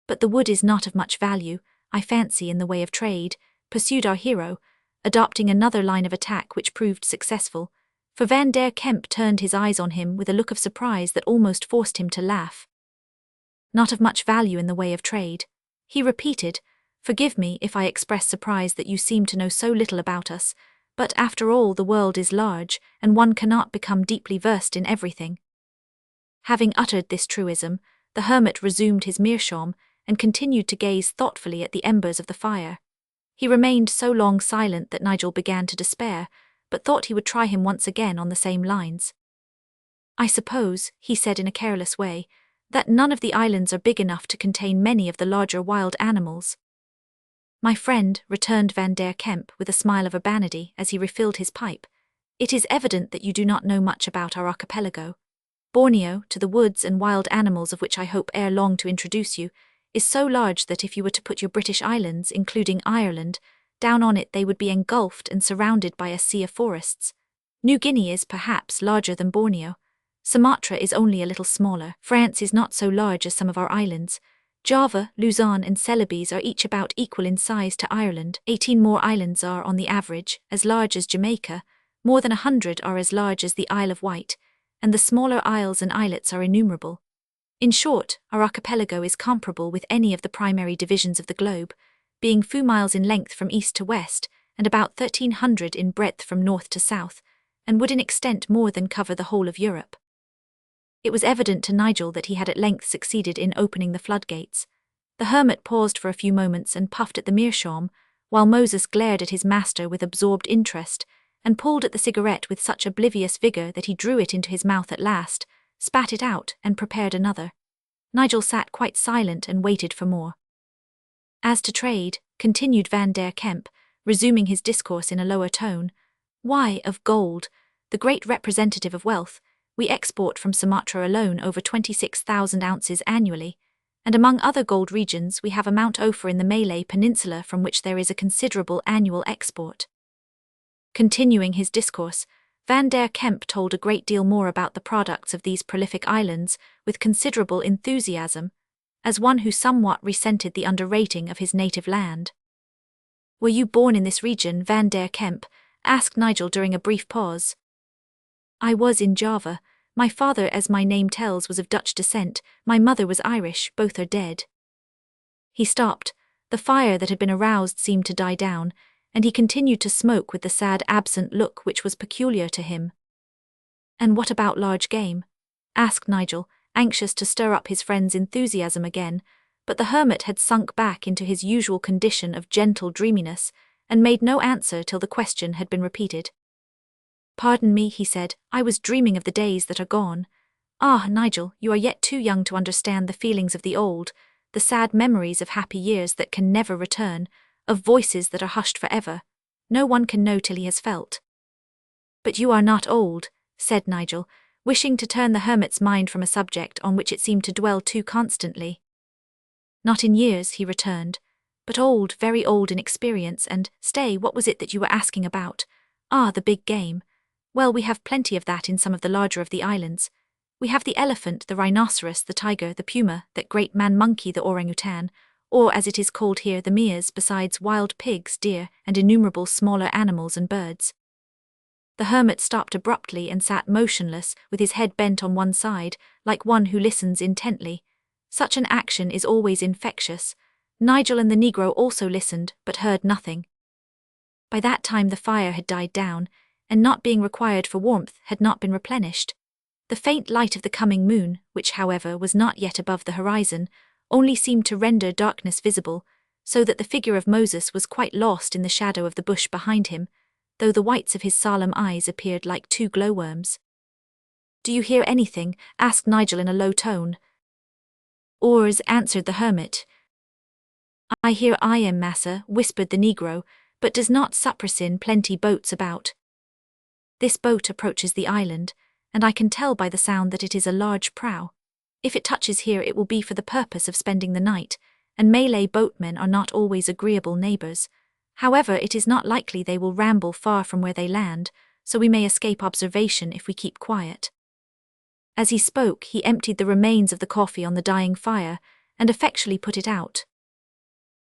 But the wood is not of much value, I fancy, in the way of trade, pursued our hero, adopting another line of attack which proved successful, for Van der Kemp turned his eyes on him with a look of surprise that almost forced him to laugh. Not of much value in the way of trade, he repeated. Forgive me if I express surprise that you seem to know so little about us, but after all the world is large, and one cannot become deeply versed in everything. Having uttered this truism, the hermit resumed his meerschaum, and continued to gaze thoughtfully at the embers of the fire. He remained so long silent that Nigel began to despair, but thought he would try him once again on the same lines. I suppose, he said in a careless way, that none of the islands are big enough to contain many of the larger wild animals. My friend, returned Van der Kemp with a smile of urbanity as he refilled his pipe, it is evident that you do not know much about our archipelago. Borneo, to the woods and wild animals of which I hope ere long to introduce you, is so large that if you were to put your British islands, including Ireland, down on it they would be engulfed and surrounded by a sea of forests. New Guinea is perhaps larger than Borneo. Sumatra is only a little smaller. France is not so large as some of our islands. Java, Luzon and Celebes are each about equal in size to Ireland. 18 more islands are, on the average, as large as Jamaica. More than 100 are as large as the Isle of Wight, and the smaller isles and islets are innumerable. In short, our archipelago is comparable with any of the primary divisions of the globe, being 2 miles in length from east to west, and about 1,300 in breadth from north to south, and would in extent more than cover the whole of Europe. It was evident to Nigel that he had at length succeeded in opening the floodgates. The hermit paused for a few moments and puffed at the meerschaum, while Moses glared at his master with absorbed interest, and pulled at the cigarette with such oblivious vigour that he drew it into his mouth at last, spat it out, and prepared another. Nigel sat quite silent and waited for more. As to trade, continued Van der Kemp, resuming his discourse in a lower tone, why, of gold, the great representative of wealth, we export from Sumatra alone over 26,000 ounces annually, and among other gold regions we have a Mount Ophir in the Malay Peninsula from which there is a considerable annual export. Continuing his discourse, Van der Kemp told a great deal more about the products of these prolific islands with considerable enthusiasm, as one who somewhat resented the underrating of his native land. "Were you born in this region, Van der Kemp?" asked Nigel during a brief pause. "I was in Java. My father, as my name tells, was of Dutch descent. My mother was Irish. Both are dead." He stopped. The fire that had been aroused seemed to die down, and he continued to smoke with the sad, absent look which was peculiar to him. "And what about large game?" asked Nigel, anxious to stir up his friend's enthusiasm again, but the hermit had sunk back into his usual condition of gentle dreaminess, and made no answer till the question had been repeated. "Pardon me," he said, "I was dreaming of the days that are gone. Ah, Nigel, you are yet too young to understand the feelings of the old, the sad memories of happy years that can never return, of voices that are hushed forever. No one can know till he has felt." "But you are not old," said Nigel, wishing to turn the hermit's mind from a subject on which it seemed to dwell too constantly. "Not in years," he returned, "but old, very old in experience, and, stay, what was it that you were asking about? Ah, the big game. Well, we have plenty of that in some of the larger of the islands. We have the elephant, the rhinoceros, the tiger, the puma, that great man-monkey, the orangutan, or, as it is called here, the meers, besides wild pigs, deer, and innumerable smaller animals and birds." The hermit stopped abruptly and sat motionless, with his head bent on one side, like one who listens intently. Such an action is always infectious. Nigel and the negro also listened, but heard nothing. By that time the fire had died down, and not being required for warmth, had not been replenished. The faint light of the coming moon, which, however, was not yet above the horizon, only seemed to render darkness visible, so that the figure of Moses was quite lost in the shadow of the bush behind him, though the whites of his solemn eyes appeared like 2 glowworms. "Do you hear anything?" asked Nigel in a low tone. "Oars," answered the hermit. "I hear I am massa," whispered the negro, "but does not Suprasin plenty boats about?" "This boat approaches the island, and I can tell by the sound that it is a large prow. If it touches here it will be for the purpose of spending the night, and Malay boatmen are not always agreeable neighbours. However, it is not likely they will ramble far from where they land, so we may escape observation if we keep quiet." As he spoke, he emptied the remains of the coffee on the dying fire, and effectually put it out.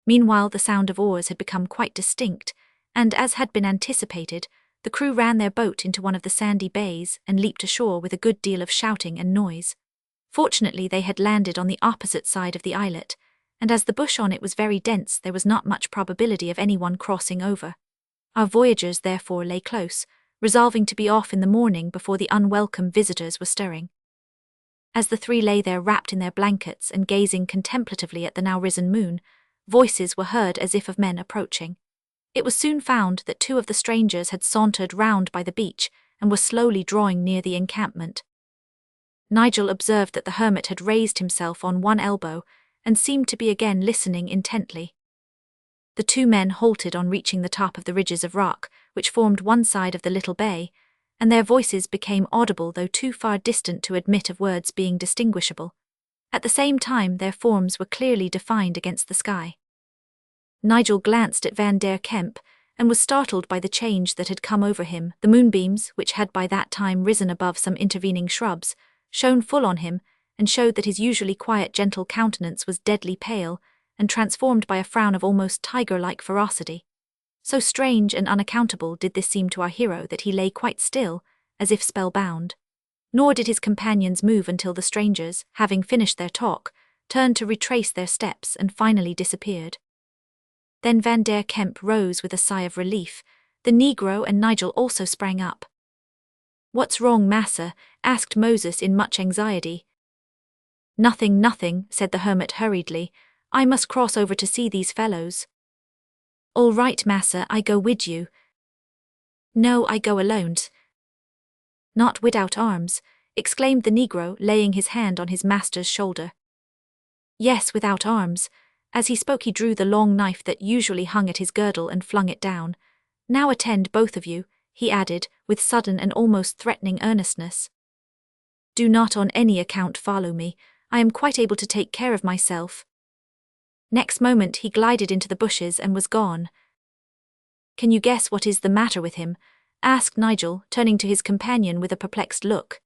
Meanwhile the sound of oars had become quite distinct, and, as had been anticipated, the crew ran their boat into one of the sandy bays and leaped ashore with a good deal of shouting and noise. Fortunately they had landed on the opposite side of the islet, and as the bush on it was very dense there was not much probability of anyone crossing over. Our voyagers therefore lay close, resolving to be off in the morning before the unwelcome visitors were stirring. As the 3 lay there wrapped in their blankets and gazing contemplatively at the now risen moon, voices were heard as if of men approaching. It was soon found that 2 of the strangers had sauntered round by the beach and were slowly drawing near the encampment. Nigel observed that the hermit had raised himself on one elbow and seemed to be again listening intently. The 2 men halted on reaching the top of the ridges of rock which formed one side of the little bay, and their voices became audible though too far distant to admit of words being distinguishable. At the same time, their forms were clearly defined against the sky. Nigel glanced at Van der Kemp and was startled by the change that had come over him. The moonbeams, which had by that time risen above some intervening shrubs, shone full on him and showed that his usually quiet, gentle countenance was deadly pale and transformed by a frown of almost tiger-like ferocity. So strange and unaccountable did this seem to our hero that he lay quite still, as if spellbound. Nor did his companions move until the strangers, having finished their talk, turned to retrace their steps and finally disappeared. Then Van der Kemp rose with a sigh of relief. The Negro and Nigel also sprang up. "What's wrong, massa?" asked Moses in much anxiety. "Nothing, nothing," said the hermit hurriedly. "I must cross over to see these fellows." "All right, massa, I go wid you." "No, I go alone." "Not without arms," exclaimed the Negro, laying his hand on his master's shoulder. "Yes, without arms." As he spoke he drew the long knife that usually hung at his girdle and flung it down. "Now attend, both of you," he added, with sudden and almost threatening earnestness. "Do not on any account follow me. I am quite able to take care of myself." Next moment he glided into the bushes and was gone. "Can you guess what is the matter with him?" asked Nigel, turning to his companion with a perplexed look.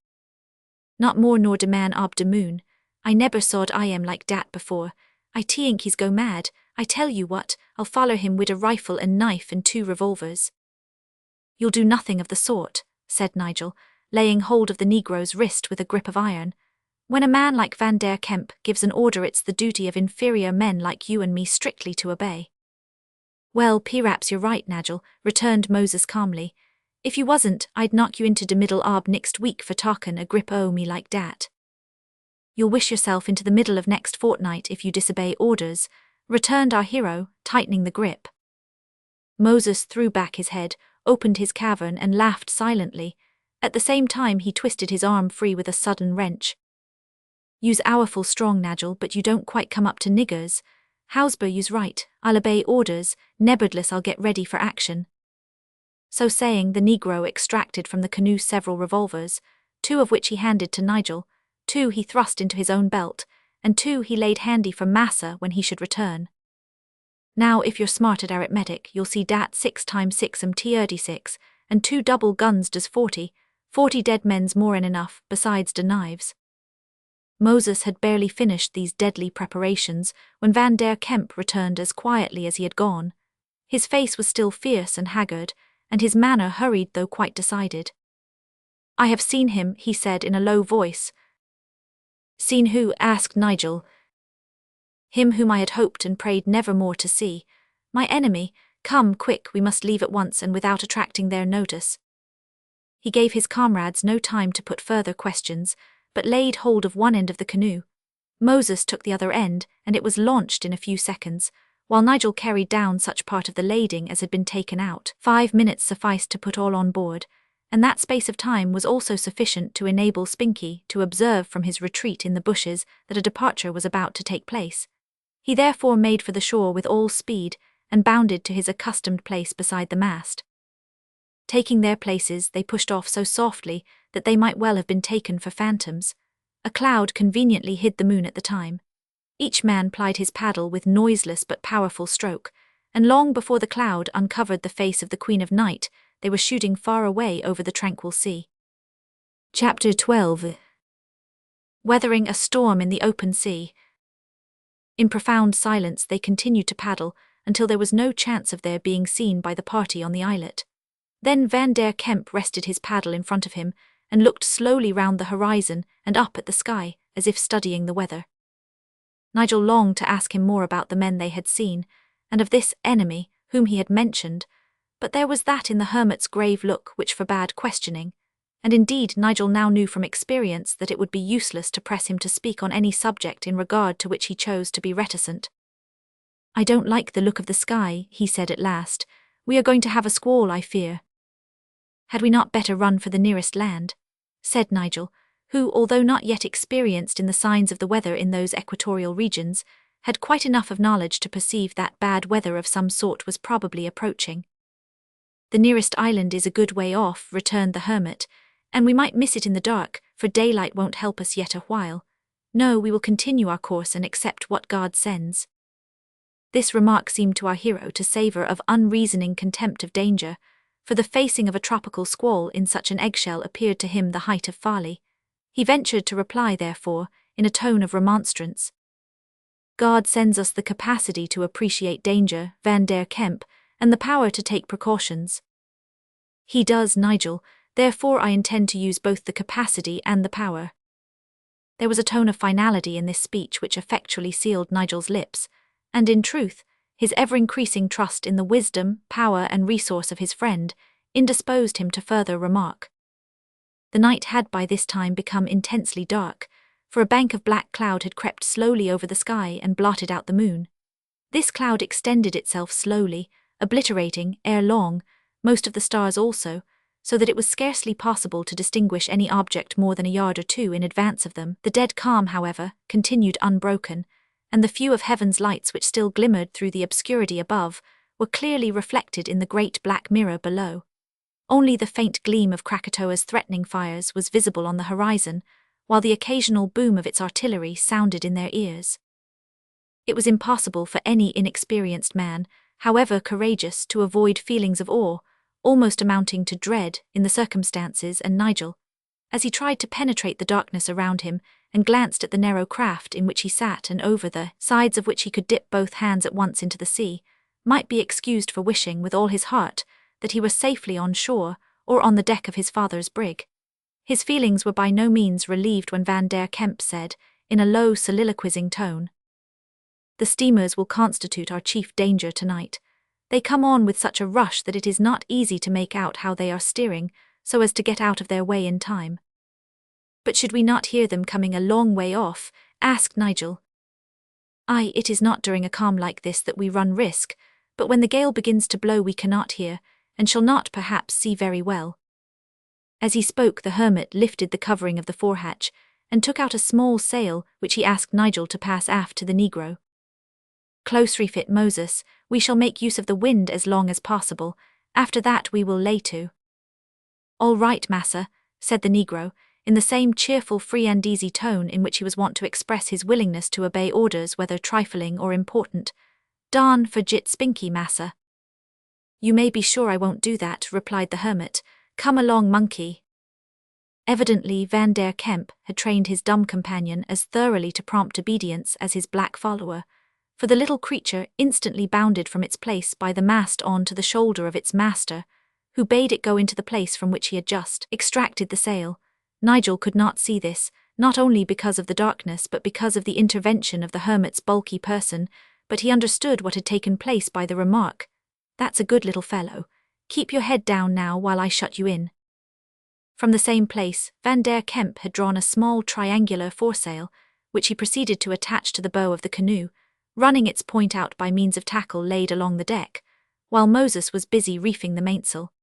"Not more nor de man ob de moon. I neber sawed I am like dat before. I tink he's go mad. I tell you what, I'll follow him wid a rifle and knife and 2 revolvers." "You'll do nothing of the sort," said Nigel, laying hold of the Negro's wrist with a grip of iron. "When a man like Van der Kemp gives an order, it's the duty of inferior men like you and me strictly to obey." "Well, perhaps you're right, Nigel," returned Moses calmly. "If you wasn't, I'd knock you into de middle ob next week for talkin' a grip o' me like dat." "You'll wish yourself into the middle of next fortnight if you disobey orders," returned our hero, tightening the grip. Moses threw back his head, opened his cavern and laughed silently. At the same time he twisted his arm free with a sudden wrench. "You's powerful strong, Nigel, but you don't quite come up to niggers. Howsber, you's right, I'll obey orders, nevertheless I'll get ready for action." So saying, the Negro extracted from the canoe several revolvers, 2 of which he handed to Nigel, 2 he thrust into his own belt, and 2 he laid handy for massa when he should return. "Now if you're smart at arithmetic, you'll see dat 6 times 6 36, and 2 double guns does 40 dead men's more'n enough, besides de knives." Moses had barely finished these deadly preparations when Van der Kemp returned as quietly as he had gone. His face was still fierce and haggard, and his manner hurried though quite decided. "I have seen him," he said in a low voice. "Seen who?" asked Nigel. "Him whom I had hoped and prayed never more to see. My enemy. Come, quick, we must leave at once and without attracting their notice." He gave his comrades no time to put further questions, but laid hold of one end of the canoe. Moses took the other end, and it was launched in a few seconds, while Nigel carried down such part of the lading as had been taken out. 5 minutes sufficed to put all on board, and that space of time was also sufficient to enable Spinky to observe from his retreat in the bushes that a departure was about to take place. He therefore made for the shore with all speed and bounded to his accustomed place beside the mast. Taking their places, they pushed off so softly that they might well have been taken for phantoms. A cloud conveniently hid the moon at the time. Each man plied his paddle with noiseless but powerful stroke, and long before the cloud uncovered the face of the Queen of Night, they were shooting far away over the tranquil sea. Chapter 12. Weathering a storm in the open sea. In profound silence they continued to paddle until there was no chance of their being seen by the party on the islet. Then Van der Kemp rested his paddle in front of him and looked slowly round the horizon and up at the sky, as if studying the weather. Nigel longed to ask him more about the men they had seen, and of this enemy whom he had mentioned, but there was that in the hermit's grave look which forbade questioning, and indeed Nigel now knew from experience that it would be useless to press him to speak on any subject in regard to which he chose to be reticent. "I don't like the look of the sky," he said at last. "We are going to have a squall, I fear." "Had we not better run for the nearest land?" said Nigel, who, although not yet experienced in the signs of the weather in those equatorial regions, had quite enough of knowledge to perceive that bad weather of some sort was probably approaching. The nearest island is a good way off, returned the hermit, and we might miss it in the dark, for daylight won't help us yet a while. No, we will continue our course and accept what God sends. This remark seemed to our hero to savour of unreasoning contempt of danger, for the facing of a tropical squall in such an eggshell appeared to him the height of folly. He ventured to reply, therefore, in a tone of remonstrance. God sends us the capacity to appreciate danger, Van der Kemp, and the power to take precautions. He does, Nigel, therefore I intend to use both the capacity and the power. There was a tone of finality in this speech which effectually sealed Nigel's lips, and in truth, his ever-increasing trust in the wisdom, power, and resource of his friend indisposed him to further remark. The night had by this time become intensely dark, for a bank of black cloud had crept slowly over the sky and blotted out the moon. This cloud extended itself slowly, obliterating, ere long, most of the stars also, so that it was scarcely possible to distinguish any object more than a yard or two in advance of them. The dead calm, however, continued unbroken, and the few of heaven's lights which still glimmered through the obscurity above were clearly reflected in the great black mirror below. Only the faint gleam of Krakatoa's threatening fires was visible on the horizon, while the occasional boom of its artillery sounded in their ears. It was impossible for any inexperienced man, however courageous, to avoid feelings of awe, almost amounting to dread, in the circumstances, and Nigel, as he tried to penetrate the darkness around him and glanced at the narrow craft in which he sat and over the sides of which he could dip both hands at once into the sea, might be excused for wishing with all his heart that he were safely on shore or on the deck of his father's brig. His feelings were by no means relieved when Van der Kemp said, in a low soliloquizing tone, "The steamers will constitute our chief danger tonight. They come on with such a rush that it is not easy to make out how they are steering, so as to get out of their way in time." "But should we not hear them coming a long way off?" asked Nigel. "Aye, it is not during a calm like this that we run risk, but when the gale begins to blow we cannot hear, and shall not perhaps see very well." As he spoke, the hermit lifted the covering of the forehatch and took out a small sail which he asked Nigel to pass aft to the negro. "Close refit, Moses, we shall make use of the wind as long as possible, after that we will lay to." "All right, massa," said the negro, in the same cheerful, free and easy tone in which he was wont to express his willingness to obey orders whether trifling or important. "Darn for jit spinky, massa." "You may be sure I won't do that," replied the hermit. "Come along, monkey." Evidently Van der Kemp had trained his dumb companion as thoroughly to prompt obedience as his black follower, for the little creature instantly bounded from its place by the mast on to the shoulder of its master, who bade it go into the place from which he had just extracted the sail. Nigel could not see this, not only because of the darkness but because of the intervention of the hermit's bulky person, but he understood what had taken place by the remark, "That's a good little fellow. Keep your head down now while I shut you in." From the same place, Van der Kemp had drawn a small triangular foresail, which he proceeded to attach to the bow of the canoe, running its point out by means of tackle laid along the deck, while Moses was busy reefing the mainsail.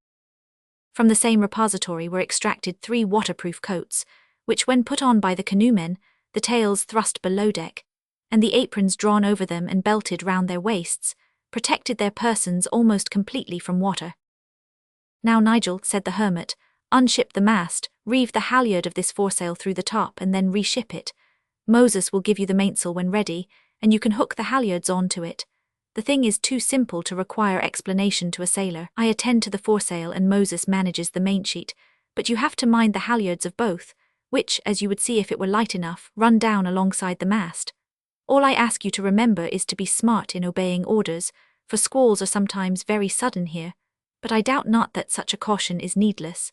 From the same repository were extracted 3 waterproof coats, which when put on by the canoemen, the tails thrust below deck, and the aprons drawn over them and belted round their waists, protected their persons almost completely from water. "Now, Nigel," said the hermit, "unship the mast, reeve the halyard of this foresail through the top and then reship it. Moses will give you the mainsail when ready, and you can hook the halyards on to it. The thing is too simple to require explanation to a sailor. I attend to the foresail and Moses manages the mainsheet, but you have to mind the halyards of both, which, as you would see if it were light enough, run down alongside the mast. All I ask you to remember is to be smart in obeying orders, for squalls are sometimes very sudden here, but I doubt not that such a caution is needless."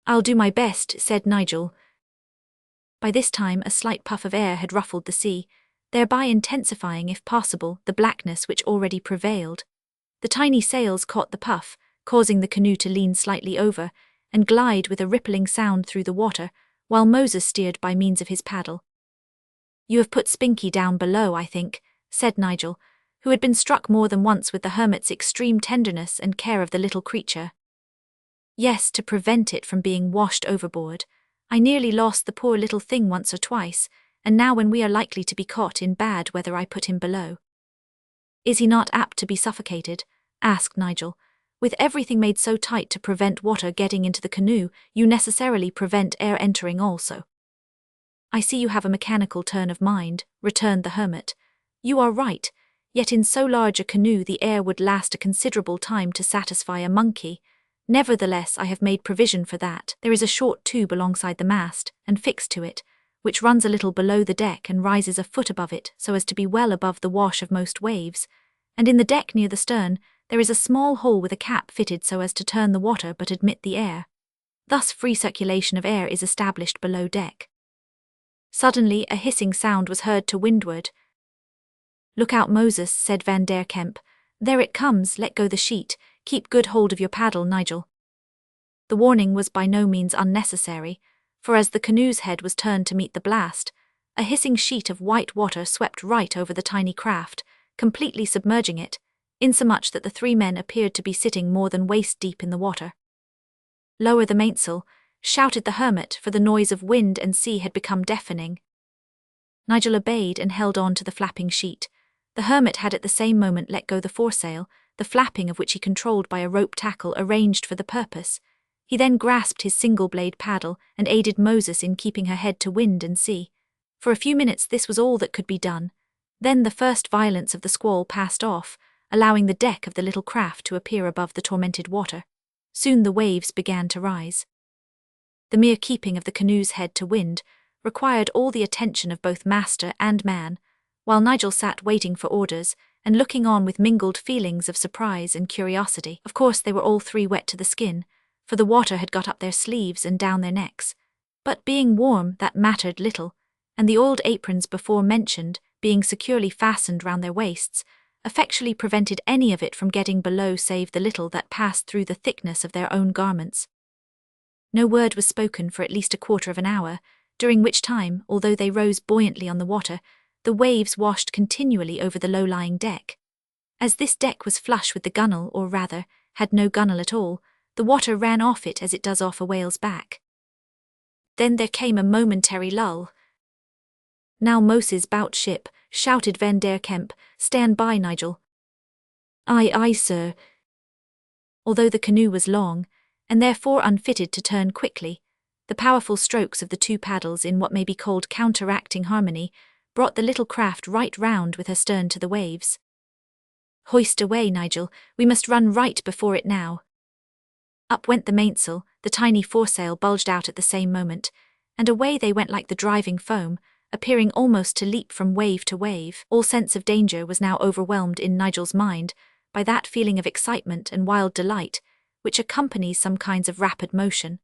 "I'll do my best," said Nigel. By this time a slight puff of air had ruffled the sea, thereby intensifying, if possible, the blackness which already prevailed. The tiny sails caught the puff, causing the canoe to lean slightly over and glide with a rippling sound through the water, while Moses steered by means of his paddle. "You have put Spinky down below, I think," said Nigel, who had been struck more than once with the hermit's extreme tenderness and care of the little creature. "Yes, to prevent it from being washed overboard. I nearly lost the poor little thing once or twice, and now when we are likely to be caught in bad weather I put him below." "Is he not apt to be suffocated?" asked Nigel, With everything made so tight to prevent water getting into the canoe, you necessarily prevent air entering also. I see you have a mechanical turn of mind, returned the hermit. You are right, yet in so large a canoe the air would last a considerable time to satisfy a monkey. Nevertheless, I have made provision for that. There is a short tube alongside the mast, and fixed to it, which runs a little below the deck and rises a foot above it so as to be well above the wash of most waves, and in the deck near the stern there is a small hole with a cap fitted so as to turn the water but admit the air. Thus free circulation of air is established below deck. Suddenly a hissing sound was heard to windward. "Look out, Moses," said Van der Kemp. "There it comes, let go the sheet, keep good hold of your paddle, Nigel." The warning was by no means unnecessary, for as the canoe's head was turned to meet the blast, a hissing sheet of white water swept right over the tiny craft, completely submerging it, insomuch that the 3 men appeared to be sitting more than waist deep in the water. "Lower the mainsail," shouted the hermit, for the noise of wind and sea had become deafening. Nigel obeyed and held on to the flapping sheet. The hermit had at the same moment let go the foresail, the flapping of which he controlled by a rope tackle arranged for the purpose. He then grasped his single-blade paddle and aided Moses in keeping her head to wind and sea. For a few minutes this was all that could be done. Then the first violence of the squall passed off, allowing the deck of the little craft to appear above the tormented water. Soon the waves began to rise. The mere keeping of the canoe's head to wind required all the attention of both master and man, while Nigel sat waiting for orders and looking on with mingled feelings of surprise and curiosity. Of course they were all 3 wet to the skin, for the water had got up their sleeves and down their necks. But being warm, that mattered little, and the oiled aprons before mentioned, being securely fastened round their waists, effectually prevented any of it from getting below save the little that passed through the thickness of their own garments. No word was spoken for at least a quarter of an hour, during which time, although they rose buoyantly on the water, the waves washed continually over the low-lying deck. As this deck was flush with the gunwale, or rather, had no gunwale at all, the water ran off it as it does off a whale's back. Then there came a momentary lull. "Now Moses bout ship," shouted Van der Kemp. "Stand by, Nigel." "Aye, aye, sir." Although the canoe was long, and therefore unfitted to turn quickly, the powerful strokes of the 2 paddles in what may be called counteracting harmony brought the little craft right round with her stern to the waves. "Hoist away, Nigel, we must run right before it now." Up went the mainsail, the tiny foresail bulged out at the same moment, and away they went like the driving foam, appearing almost to leap from wave to wave. All sense of danger was now overwhelmed in Nigel's mind by that feeling of excitement and wild delight which accompanies some kinds of rapid motion.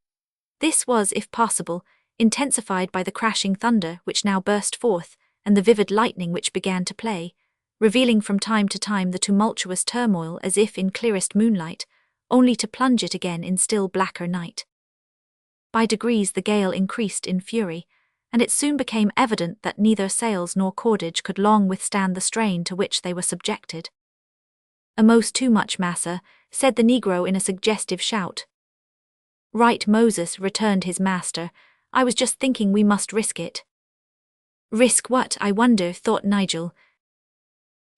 This was, if possible, intensified by the crashing thunder which now burst forth and the vivid lightning which began to play, revealing from time to time the tumultuous turmoil as if in clearest moonlight, only to plunge it again in still blacker night. By degrees the gale increased in fury, and it soon became evident that neither sails nor cordage could long withstand the strain to which they were subjected. "A'most too much, massa," said the negro in a suggestive shout. "Right, Moses," returned his master. "I was just thinking we must risk it." "Risk what, I wonder," thought Nigel.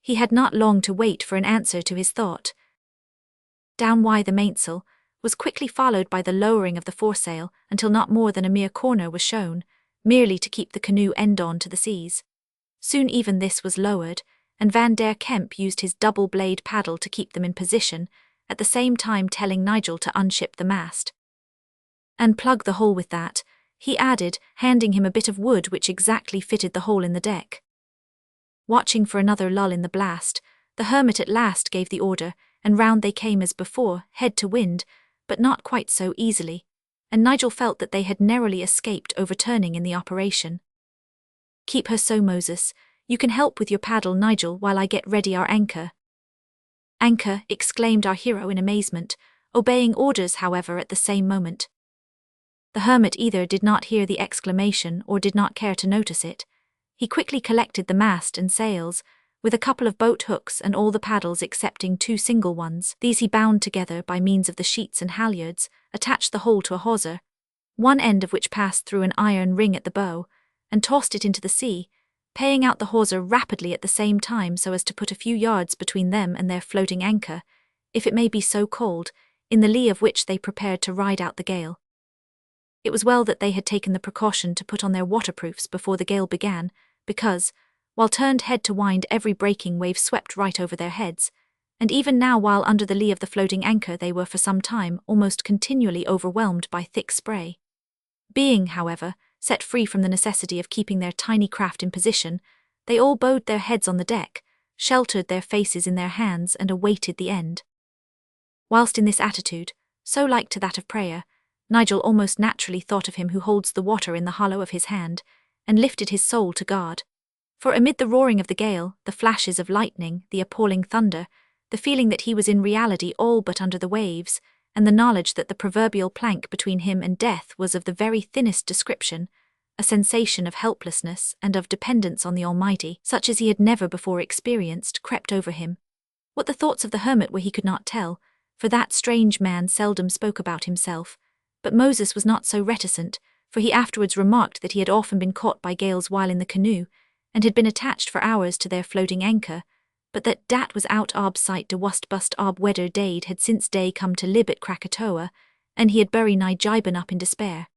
He had not long to wait for an answer to his thought. Down the mainsail was quickly followed by the lowering of the foresail until not more than a mere corner was shown, merely to keep the canoe end-on to the seas. Soon even this was lowered, and Van der Kemp used his double-blade paddle to keep them in position, at the same time telling Nigel to unship the mast. "And plug the hole with that," he added, handing him a bit of wood which exactly fitted the hole in the deck. Watching for another lull in the blast, the hermit at last gave the order, and round they came as before, head to wind, but not quite so easily, and Nigel felt that they had narrowly escaped overturning in the operation. "Keep her so, Moses. You can help with your paddle, Nigel, while I get ready our anchor." "Anchor!" exclaimed our hero in amazement, obeying orders, however, at the same moment. The hermit either did not hear the exclamation or did not care to notice it. He quickly collected the mast and sails, with a couple of boat hooks and all the paddles excepting 2 single ones. These he bound together by means of the sheets and halyards, attached the whole to a hawser, one end of which passed through an iron ring at the bow, and tossed it into the sea, paying out the hawser rapidly at the same time so as to put a few yards between them and their floating anchor. if it may be so called, in the lee of which they prepared to ride out the gale. It was well that they had taken the precaution to put on their waterproofs before the gale began, because, while turned head to wind, every breaking wave swept right over their heads, and even now while under the lee of the floating anchor they were for some time almost continually overwhelmed by thick spray. Being, however, set free from the necessity of keeping their tiny craft in position, they all bowed their heads on the deck, sheltered their faces in their hands, and awaited the end. Whilst in this attitude, so like to that of prayer, Nigel almost naturally thought of him who holds the water in the hollow of his hand, and lifted his soul to God. For amid the roaring of the gale, the flashes of lightning, the appalling thunder, the feeling that he was in reality all but under the waves, and the knowledge that the proverbial plank between him and death was of the very thinnest description, a sensation of helplessness and of dependence on the Almighty, such as he had never before experienced, crept over him. What the thoughts of the hermit were he could not tell, for that strange man seldom spoke about himself, but Moses was not so reticent, for he afterwards remarked that he had often been caught by gales while in the canoe, and had been attached for hours to their floating anchor, but that dat was out ob sight de wust bust ob wedder dade had since day come to lib at Krakatoa, and he had bury nigh jiben up in despair.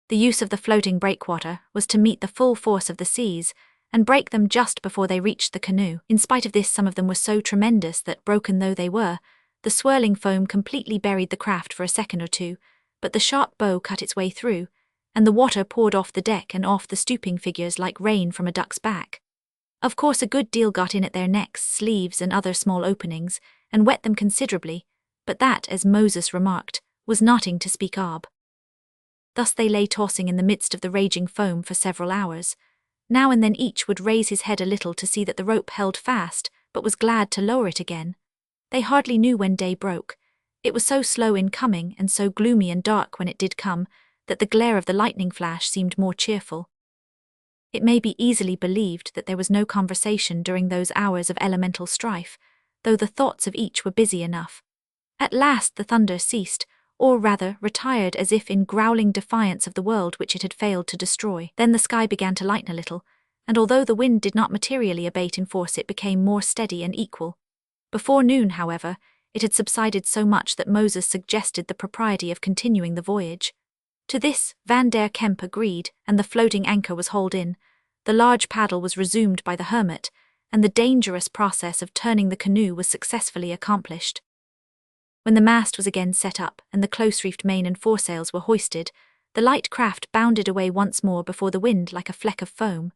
The use of the floating breakwater was to meet the full force of the seas, and break them just before they reached the canoe. In spite of this, some of them were so tremendous that, broken though they were, the swirling foam completely buried the craft for a second or two, but the sharp bow cut its way through, and the water poured off the deck and off the stooping figures like rain from a duck's back. Of course a good deal got in at their necks, sleeves, and other small openings, and wet them considerably, but that, as Moses remarked, was nothing to speak of. Thus they lay tossing in the midst of the raging foam for several hours. Now and then each would raise his head a little to see that the rope held fast, but was glad to lower it again. They hardly knew when day broke. It was so slow in coming and so gloomy and dark when it did come, that the glare of the lightning flash seemed more cheerful. It may be easily believed that there was no conversation during those hours of elemental strife, though the thoughts of each were busy enough. At last the thunder ceased, or rather retired as if in growling defiance of the world which it had failed to destroy. Then the sky began to lighten a little, and although the wind did not materially abate in force, it became more steady and equal. Before noon, however, it had subsided so much that Moses suggested the propriety of continuing the voyage. To this Van der Kemp agreed, and the floating anchor was hauled in, the large paddle was resumed by the hermit, and the dangerous process of turning the canoe was successfully accomplished. When the mast was again set up and the close-reefed main and foresails were hoisted, the light craft bounded away once more before the wind like a fleck of foam.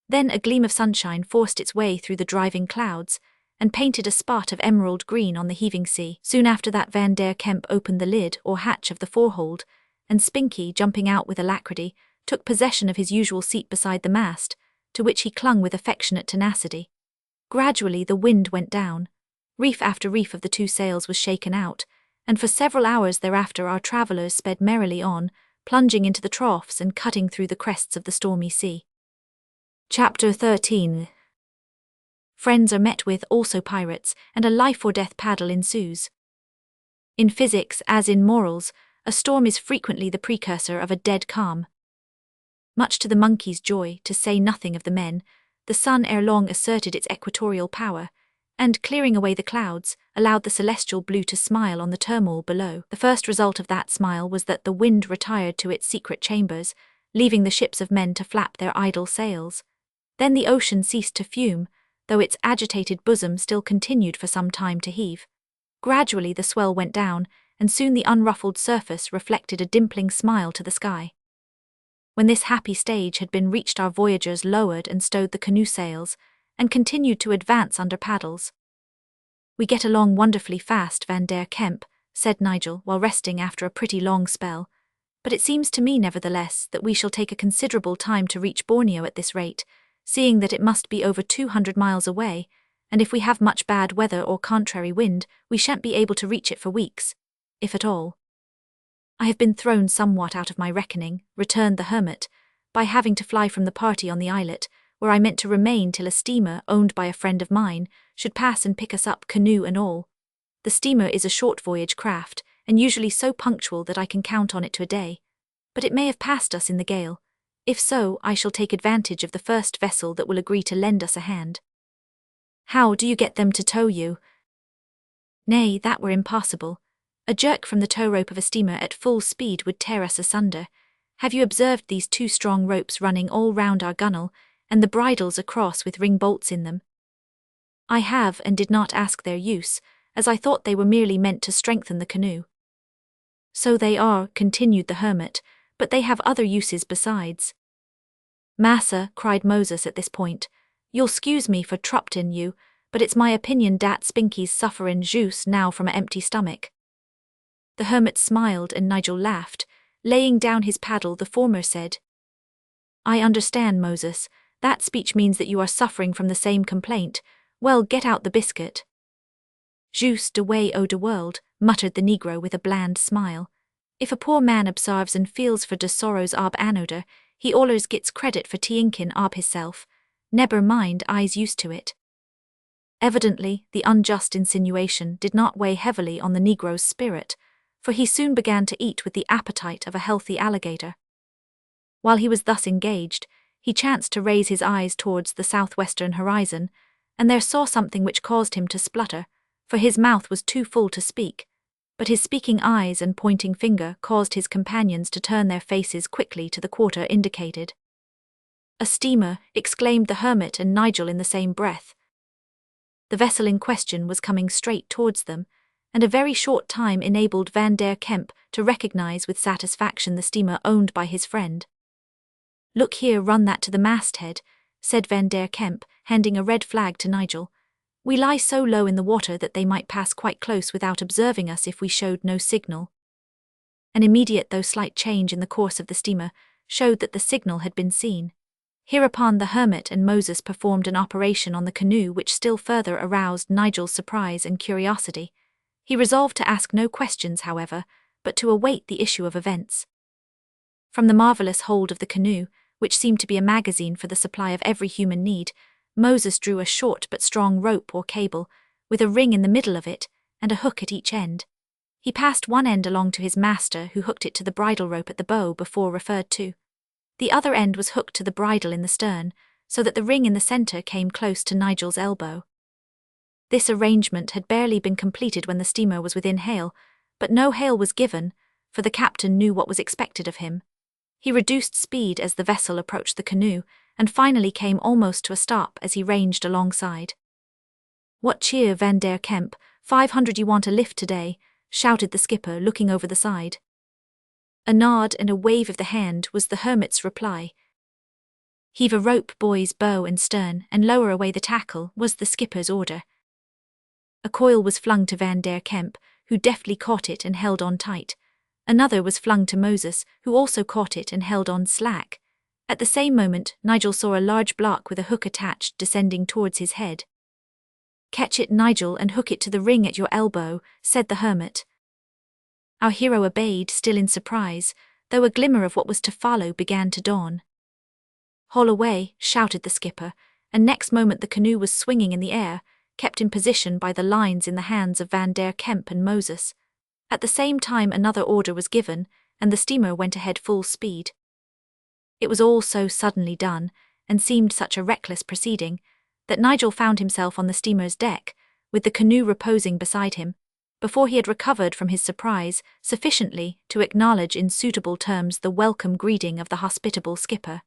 Then a gleam of sunshine forced its way through the driving clouds, and painted a spot of emerald green on the heaving sea. Soon after that Van der Kemp opened the lid or hatch of the forehold, and Spinky, jumping out with alacrity, took possession of his usual seat beside the mast, to which he clung with affectionate tenacity. Gradually the wind went down. Reef after reef of the two sails was shaken out, and for several hours thereafter our travellers sped merrily on, plunging into the troughs and cutting through the crests of the stormy sea. Chapter 13. Friends are met with, also pirates, and a life-or-death paddle ensues. In physics, as in morals, a storm is frequently the precursor of a dead calm. Much to the monkey's joy, to say nothing of the men, the sun ere long asserted its equatorial power, and, clearing away the clouds, allowed the celestial blue to smile on the turmoil below. The first result of that smile was that the wind retired to its secret chambers, leaving the ships of men to flap their idle sails. Then the ocean ceased to fume, though its agitated bosom still continued for some time to heave. Gradually the swell went down, and soon the unruffled surface reflected a dimpling smile to the sky. When this happy stage had been reached, our voyagers lowered and stowed the canoe sails, and continued to advance under paddles. "We get along wonderfully fast, Van der Kemp," said Nigel, while resting after a pretty long spell, "but it seems to me, nevertheless, that we shall take a considerable time to reach Borneo at this rate, seeing that it must be over 200 miles away, and if we have much bad weather or contrary wind, we shan't be able to reach it for weeks, if at all." "I have been thrown somewhat out of my reckoning," returned the hermit, "by having to fly from the party on the islet, where I meant to remain till a steamer, owned by a friend of mine, should pass and pick us up, canoe and all. The steamer is a short voyage craft, and usually so punctual that I can count on it to a day. But it may have passed us in the gale. If so, I shall take advantage of the first vessel that will agree to lend us a hand." "How do you get them to tow you?" Nay, that were impossible. A jerk from the tow rope of a steamer at full speed would tear us asunder. Have you observed these two strong ropes running all round our gunwale, and the bridles across with ring bolts in them? I have, and did not ask their use, as I thought they were merely meant to strengthen the canoe. So they are, continued the hermit, but they have other uses besides. Massa, cried Moses at this point, you'll excuse me for truptin you, but it's my opinion dat Spinky's sufferin' juice now from a empty stomach. The hermit smiled and Nigel laughed. Laying down his paddle, the former said, I understand, Moses. That speech means that you are suffering from the same complaint. Well, get out the biscuit. Juice de way o de world, muttered the negro with a bland smile. If a poor man observes and feels for de sorrows ob anoder, he allers gets credit for tinkin ob hisself. Never mind, I's used to it. Evidently, the unjust insinuation did not weigh heavily on the negro's spirit, for he soon began to eat with the appetite of a healthy alligator. While he was thus engaged, he chanced to raise his eyes towards the southwestern horizon, and there saw something which caused him to splutter, for his mouth was too full to speak, but his speaking eyes and pointing finger caused his companions to turn their faces quickly to the quarter indicated. A steamer, exclaimed the hermit and Nigel in the same breath. The vessel in question was coming straight towards them, and a very short time enabled Van der Kemp to recognize with satisfaction the steamer owned by his friend. Look here, run that to the masthead, said Van der Kemp, handing a red flag to Nigel. We lie so low in the water that they might pass quite close without observing us if we showed no signal. An immediate though slight change in the course of the steamer showed that the signal had been seen. Hereupon the hermit and Moses performed an operation on the canoe which still further aroused Nigel's surprise and curiosity. He resolved to ask no questions, however, but to await the issue of events. From the marvelous hold of the canoe, which seemed to be a magazine for the supply of every human need, Moses drew a short but strong rope or cable, with a ring in the middle of it, and a hook at each end. He passed one end along to his master, who hooked it to the bridle rope at the bow before referred to. The other end was hooked to the bridle in the stern, so that the ring in the centre came close to Nigel's elbow. This arrangement had barely been completed when the steamer was within hail, but no hail was given, for the captain knew what was expected of him. He reduced speed as the vessel approached the canoe, and finally came almost to a stop as he ranged alongside. What cheer, Van der Kemp, 500 you want a lift today, shouted the skipper, looking over the side. A nod and a wave of the hand was the hermit's reply. Heave a rope, boys, bow and stern, and lower away the tackle, was the skipper's order. A coil was flung to Van der Kemp, who deftly caught it and held on tight. Another was flung to Moses, who also caught it and held on slack. At the same moment, Nigel saw a large block with a hook attached descending towards his head. Catch it, Nigel, and hook it to the ring at your elbow, said the hermit. Our hero obeyed, still in surprise, though a glimmer of what was to follow began to dawn. Haul away, shouted the skipper, and next moment the canoe was swinging in the air, kept in position by the lines in the hands of Van der Kemp and Moses. At the same time another order was given, and the steamer went ahead full speed. It was all so suddenly done, and seemed such a reckless proceeding, that Nigel found himself on the steamer's deck, with the canoe reposing beside him, before he had recovered from his surprise sufficiently to acknowledge in suitable terms the welcome greeting of the hospitable skipper.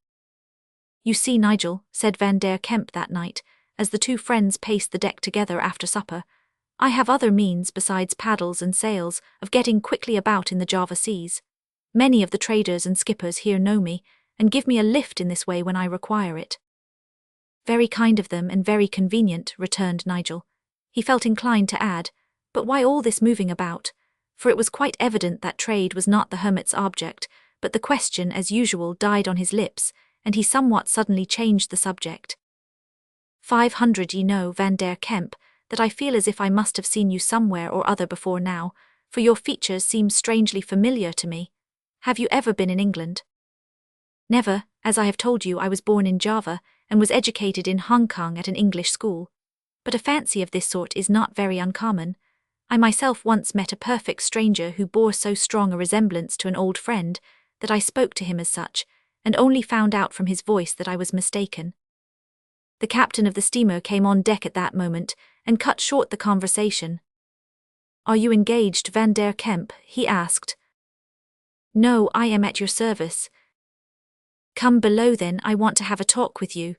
You see, Nigel, said Van der Kemp that night, as the two friends paced the deck together after supper, I have other means besides paddles and sails of getting quickly about in the Java seas. Many of the traders and skippers here know me, and give me a lift in this way when I require it. Very kind of them and very convenient, returned Nigel. He felt inclined to add, but why all this moving about? For it was quite evident that trade was not the hermit's object, but the question, as usual, died on his lips, and he somewhat suddenly changed the subject. 500 ye know, Van der Kemp, that I feel as if I must have seen you somewhere or other before now, for your features seem strangely familiar to me. Have you ever been in England? Never, as I have told you, I was born in Java, and was educated in Hong Kong at an English school. But a fancy of this sort is not very uncommon. I myself once met a perfect stranger who bore so strong a resemblance to an old friend that I spoke to him as such, and only found out from his voice that I was mistaken. The captain of the steamer came on deck at that moment, and cut short the conversation. "Are you engaged, Van der Kemp?" he asked. "No, I am at your service." "Come below then, I want to have a talk with you."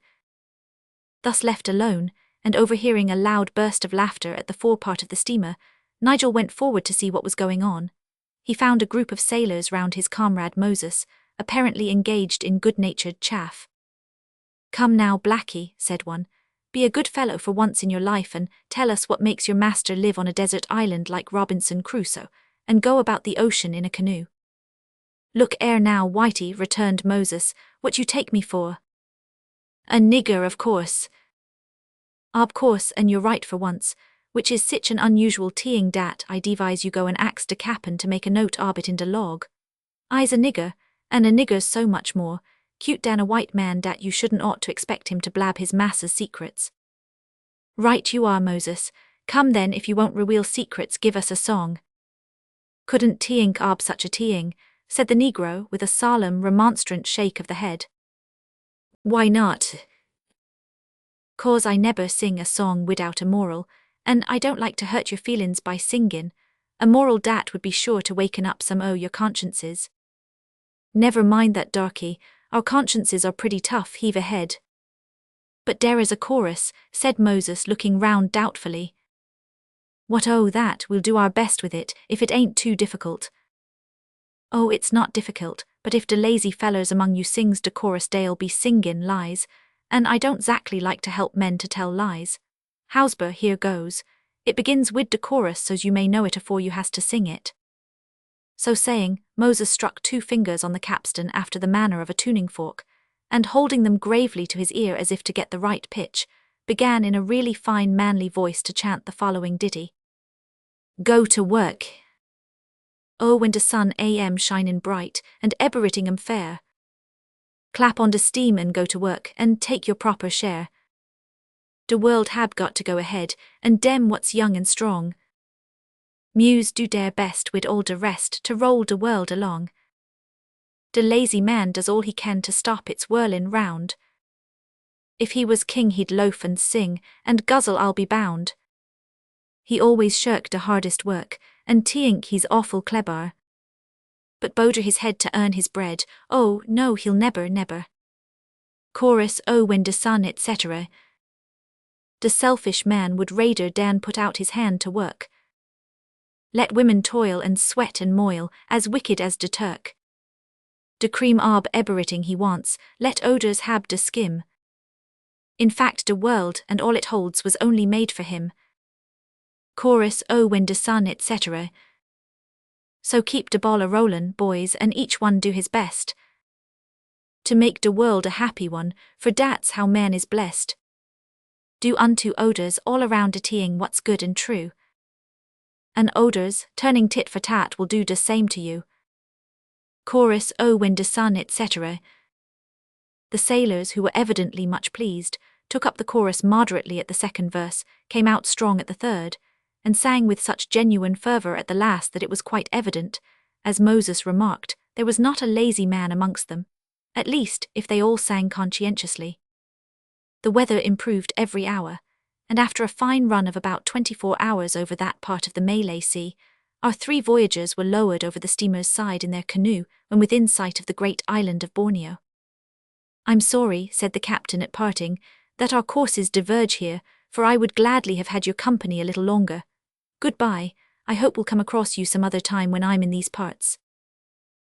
Thus left alone, and overhearing a loud burst of laughter at the forepart of the steamer, Nigel went forward to see what was going on. He found a group of sailors round his comrade Moses, apparently engaged in good-natured chaff. "Come now, Blackie," said one, "be a good fellow for once in your life and tell us what makes your master live on a desert island like Robinson Crusoe, and go about the ocean in a canoe." "Look ere now, Whitey," returned Moses, "what you take me for?" "A nigger, of course." "Of course, and you're right for once, which is sich an unusual teeing dat I devise you go and ax de cap'n to make a note of it in de log. I's a nigger, and a nigger's so much more cute dan a white man dat you shouldn't ought to expect him to blab his massa's secrets." "Right you are, Moses. Come then, if you won't reveal secrets, give us a song." "Couldn't teeink ob such a teeing," said the Negro with a solemn, remonstrant shake of the head. "Why not?" "'Cause I neber sing a song widout a moral, and I don't like to hurt your feelings by singin'. A moral dat would be sure to waken up some o' your consciences." "Never mind that, darky, our consciences are pretty tough, heave ahead." "But dere is a chorus," said Moses, looking round doubtfully. "What o' that, we'll do our best with it, if it ain't too difficult." "Oh, it's not difficult, but if de lazy fellers among you sings de chorus dey'll be singin' lies, and I don't zactly like to help men to tell lies. Housber, here goes. It begins wid de chorus so's you may know it afore you has to sing it." So saying, Moses struck 2 fingers on the capstan after the manner of a tuning fork, and holding them gravely to his ear as if to get the right pitch, began in a really fine manly voice to chant the following ditty. "Go to work. Oh, when de sun am shinin' bright, and everyting am fair. Clap on de steam and go to work, and take your proper share. De world hab got to go ahead, and dem what's young and strong. Muse do dare best wid all de rest to roll de world along. De lazy man does all he can to stop its whirlin' round. If he was king he'd loaf and sing, and guzzle I'll be bound. He always shirk de hardest work, and tink he's awful cleber. But boder his head to earn his bread, oh, no, he'll neber. Chorus, oh, when de sun, etc. De selfish man would raider dan put out his hand to work. Let women toil and sweat and moil, as wicked as de Turk. De cream ob eberiting he wants, let odors hab de skim. In fact de world and all it holds was only made for him. Chorus, oh, when de sun, etc. So keep de ball a-rollin', boys, and each one do his best to make de world a happy one, for dat's how man is blessed. Do unto odors all around de teeing what's good and true. And odors, turning tit for tat, will do de same to you. Chorus, oh, when de sun, etc. The sailors, who were evidently much pleased, took up the chorus moderately at the second verse, came out strong at the third, and sang with such genuine fervour at the last that it was quite evident, as Moses remarked, there was not a lazy man amongst them, at least if they all sang conscientiously. The weather improved every hour, and after a fine run of about 24 hours over that part of the Malay Sea, our 3 voyagers were lowered over the steamer's side in their canoe when within sight of the great island of Borneo. "I'm sorry," said the captain at parting, "that our courses diverge here, for I would gladly have had your company a little longer. Goodbye, I hope we'll come across you some other time when I'm in these parts."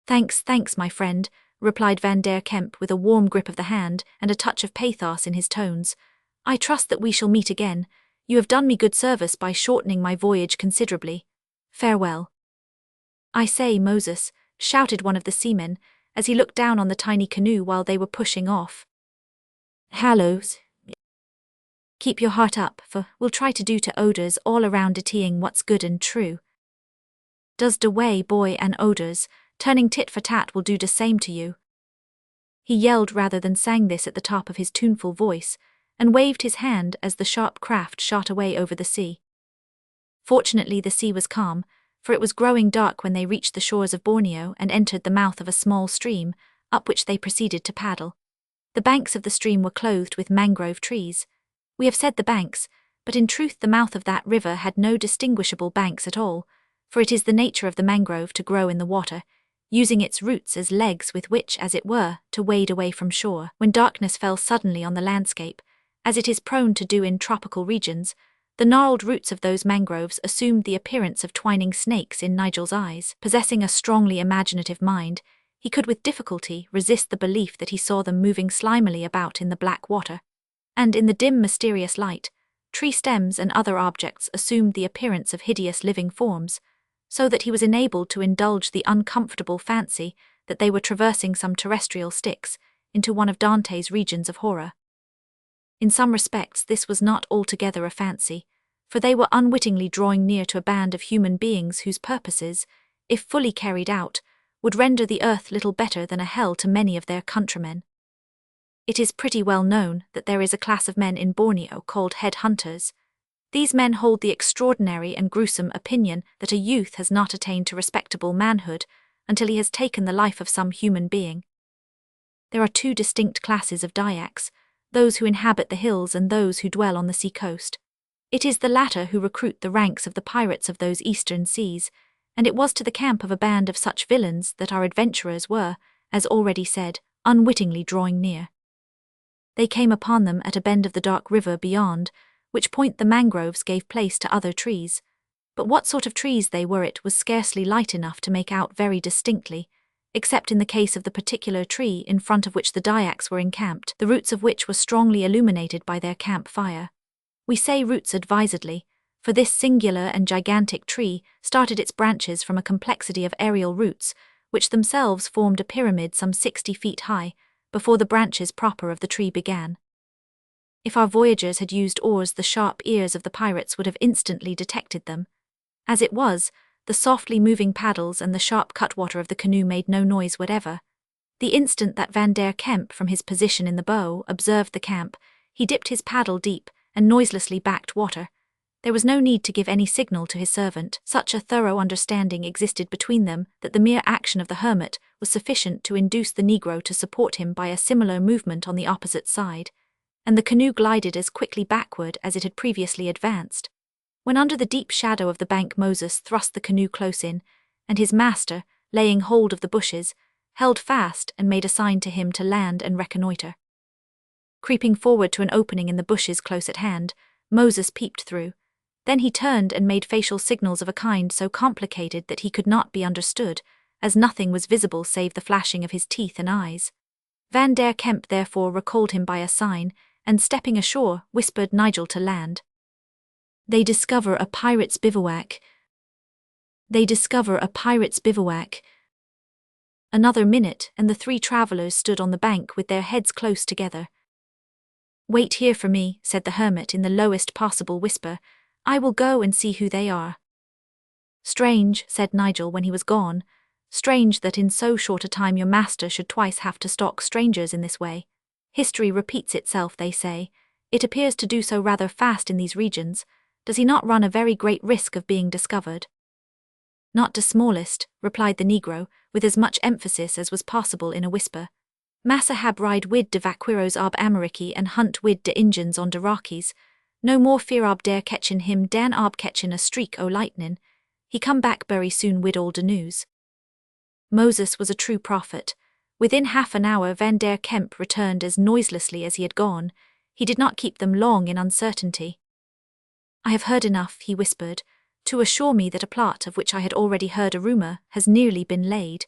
Thanks, my friend," replied Van der Kemp with a warm grip of the hand and a touch of pathos in his tones. "I trust that we shall meet again. You have done me good service by shortening my voyage considerably. Farewell." "I say, Moses," shouted one of the seamen, as he looked down on the tiny canoe while they were pushing off. "Hallows. Keep your heart up, for we'll try to do to odors all around de teeing what's good and true. Does de way, boy, and odors, turning tit for tat will do de same to you." He yelled rather than sang this at the top of his tuneful voice, and waved his hand as the sharp craft shot away over the sea. Fortunately the sea was calm, for it was growing dark when they reached the shores of Borneo and entered the mouth of a small stream, up which they proceeded to paddle. The banks of the stream were clothed with mangrove trees. We have said the banks, But in truth the mouth of that river had no distinguishable banks at all, for it is the nature of the mangrove to grow in the water, using its roots as legs with which, as it were, to wade away from shore. When darkness fell suddenly on the landscape, as it is prone to do in tropical regions, the gnarled roots of those mangroves assumed the appearance of twining snakes in Nigel's eyes. Possessing a strongly imaginative mind, he could with difficulty resist the belief that he saw them moving slimily about in the black water, and in the dim mysterious light, tree stems and other objects assumed the appearance of hideous living forms, so that he was enabled to indulge the uncomfortable fancy that they were traversing some terrestrial Styx into one of Dante's regions of horror. In some respects this was not altogether a fancy, for they were unwittingly drawing near to a band of human beings whose purposes, if fully carried out, would render the earth little better than a hell to many of their countrymen. It is pretty well known that there is a class of men in Borneo called head-hunters. These men hold the extraordinary and gruesome opinion that a youth has not attained to respectable manhood until he has taken the life of some human being. There are two distinct classes of Dyaks, those who inhabit the hills and those who dwell on the sea-coast. It is the latter who recruit the ranks of the pirates of those eastern seas, and it was to the camp of a band of such villains that our adventurers were, as already said, unwittingly drawing near. They came upon them at a bend of the dark river beyond, which point the mangroves gave place to other trees, but what sort of trees they were it was scarcely light enough to make out very distinctly, except in the case of the particular tree in front of which the Dyaks were encamped, the roots of which were strongly illuminated by their camp fire. We say roots advisedly, for this singular and gigantic tree started its branches from a complexity of aerial roots, which themselves formed a pyramid some 60 feet high, before the branches proper of the tree began. If our voyagers had used oars, the sharp ears of the pirates would have instantly detected them. As it was, the softly moving paddles and the sharp cutwater of the canoe made no noise whatever. The instant that Van der Kemp, from his position in the bow, observed the camp, he dipped his paddle deep and noiselessly backed water. There was no need to give any signal to his servant. Such a thorough understanding existed between them that the mere action of the hermit was sufficient to induce the Negro to support him by a similar movement on the opposite side, and the canoe glided as quickly backward as it had previously advanced. When under the deep shadow of the bank Moses thrust the canoe close in, and his master, laying hold of the bushes, held fast and made a sign to him to land and reconnoitre. Creeping forward to an opening in the bushes close at hand, Moses peeped through. Then he turned and made facial signals of a kind so complicated that he could not be understood, as nothing was visible save the flashing of his teeth and eyes. Van der Kemp therefore recalled him by a sign, and stepping ashore, whispered Nigel to land. They discover a pirate's bivouac. They discover a pirate's bivouac. Another minute, and the three travellers stood on the bank with their heads close together. Wait here for me, said the hermit in the lowest possible whisper. I will go and see who they are. Strange, said Nigel when he was gone. Strange that in so short a time your master should twice have to stalk strangers in this way. History repeats itself, they say. It appears to do so rather fast in these regions. Does he not run a very great risk of being discovered? Not the smallest, replied the Negro, with as much emphasis as was possible in a whisper. Massa hab ride wid de vaquiros ob Americi and hunt wid de Injuns on de Rockies. No more fear ob dare catchin him dan ob catchin a streak o' lightnin'. He come back very soon wid all de news. Moses was a true prophet. Within half an hour Van der Kemp returned as noiselessly as he had gone. He did not keep them long in uncertainty. I have heard enough, he whispered, to assure me that a plot of which I had already heard a rumour has nearly been laid.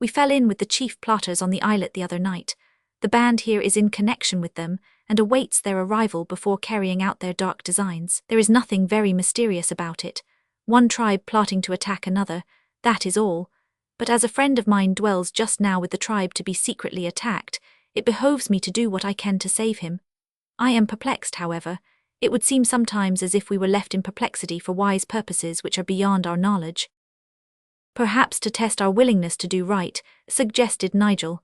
We fell in with the chief plotters on the islet the other night. The band here is in connection with them, and awaits their arrival before carrying out their dark designs. There is nothing very mysterious about it. One tribe plotting to attack another, that is all. But as a friend of mine dwells just now with the tribe to be secretly attacked, it behoves me to do what I can to save him. I am perplexed, however. It would seem sometimes as if we were left in perplexity for wise purposes which are beyond our knowledge. Perhaps to test our willingness to do right, suggested Nigel.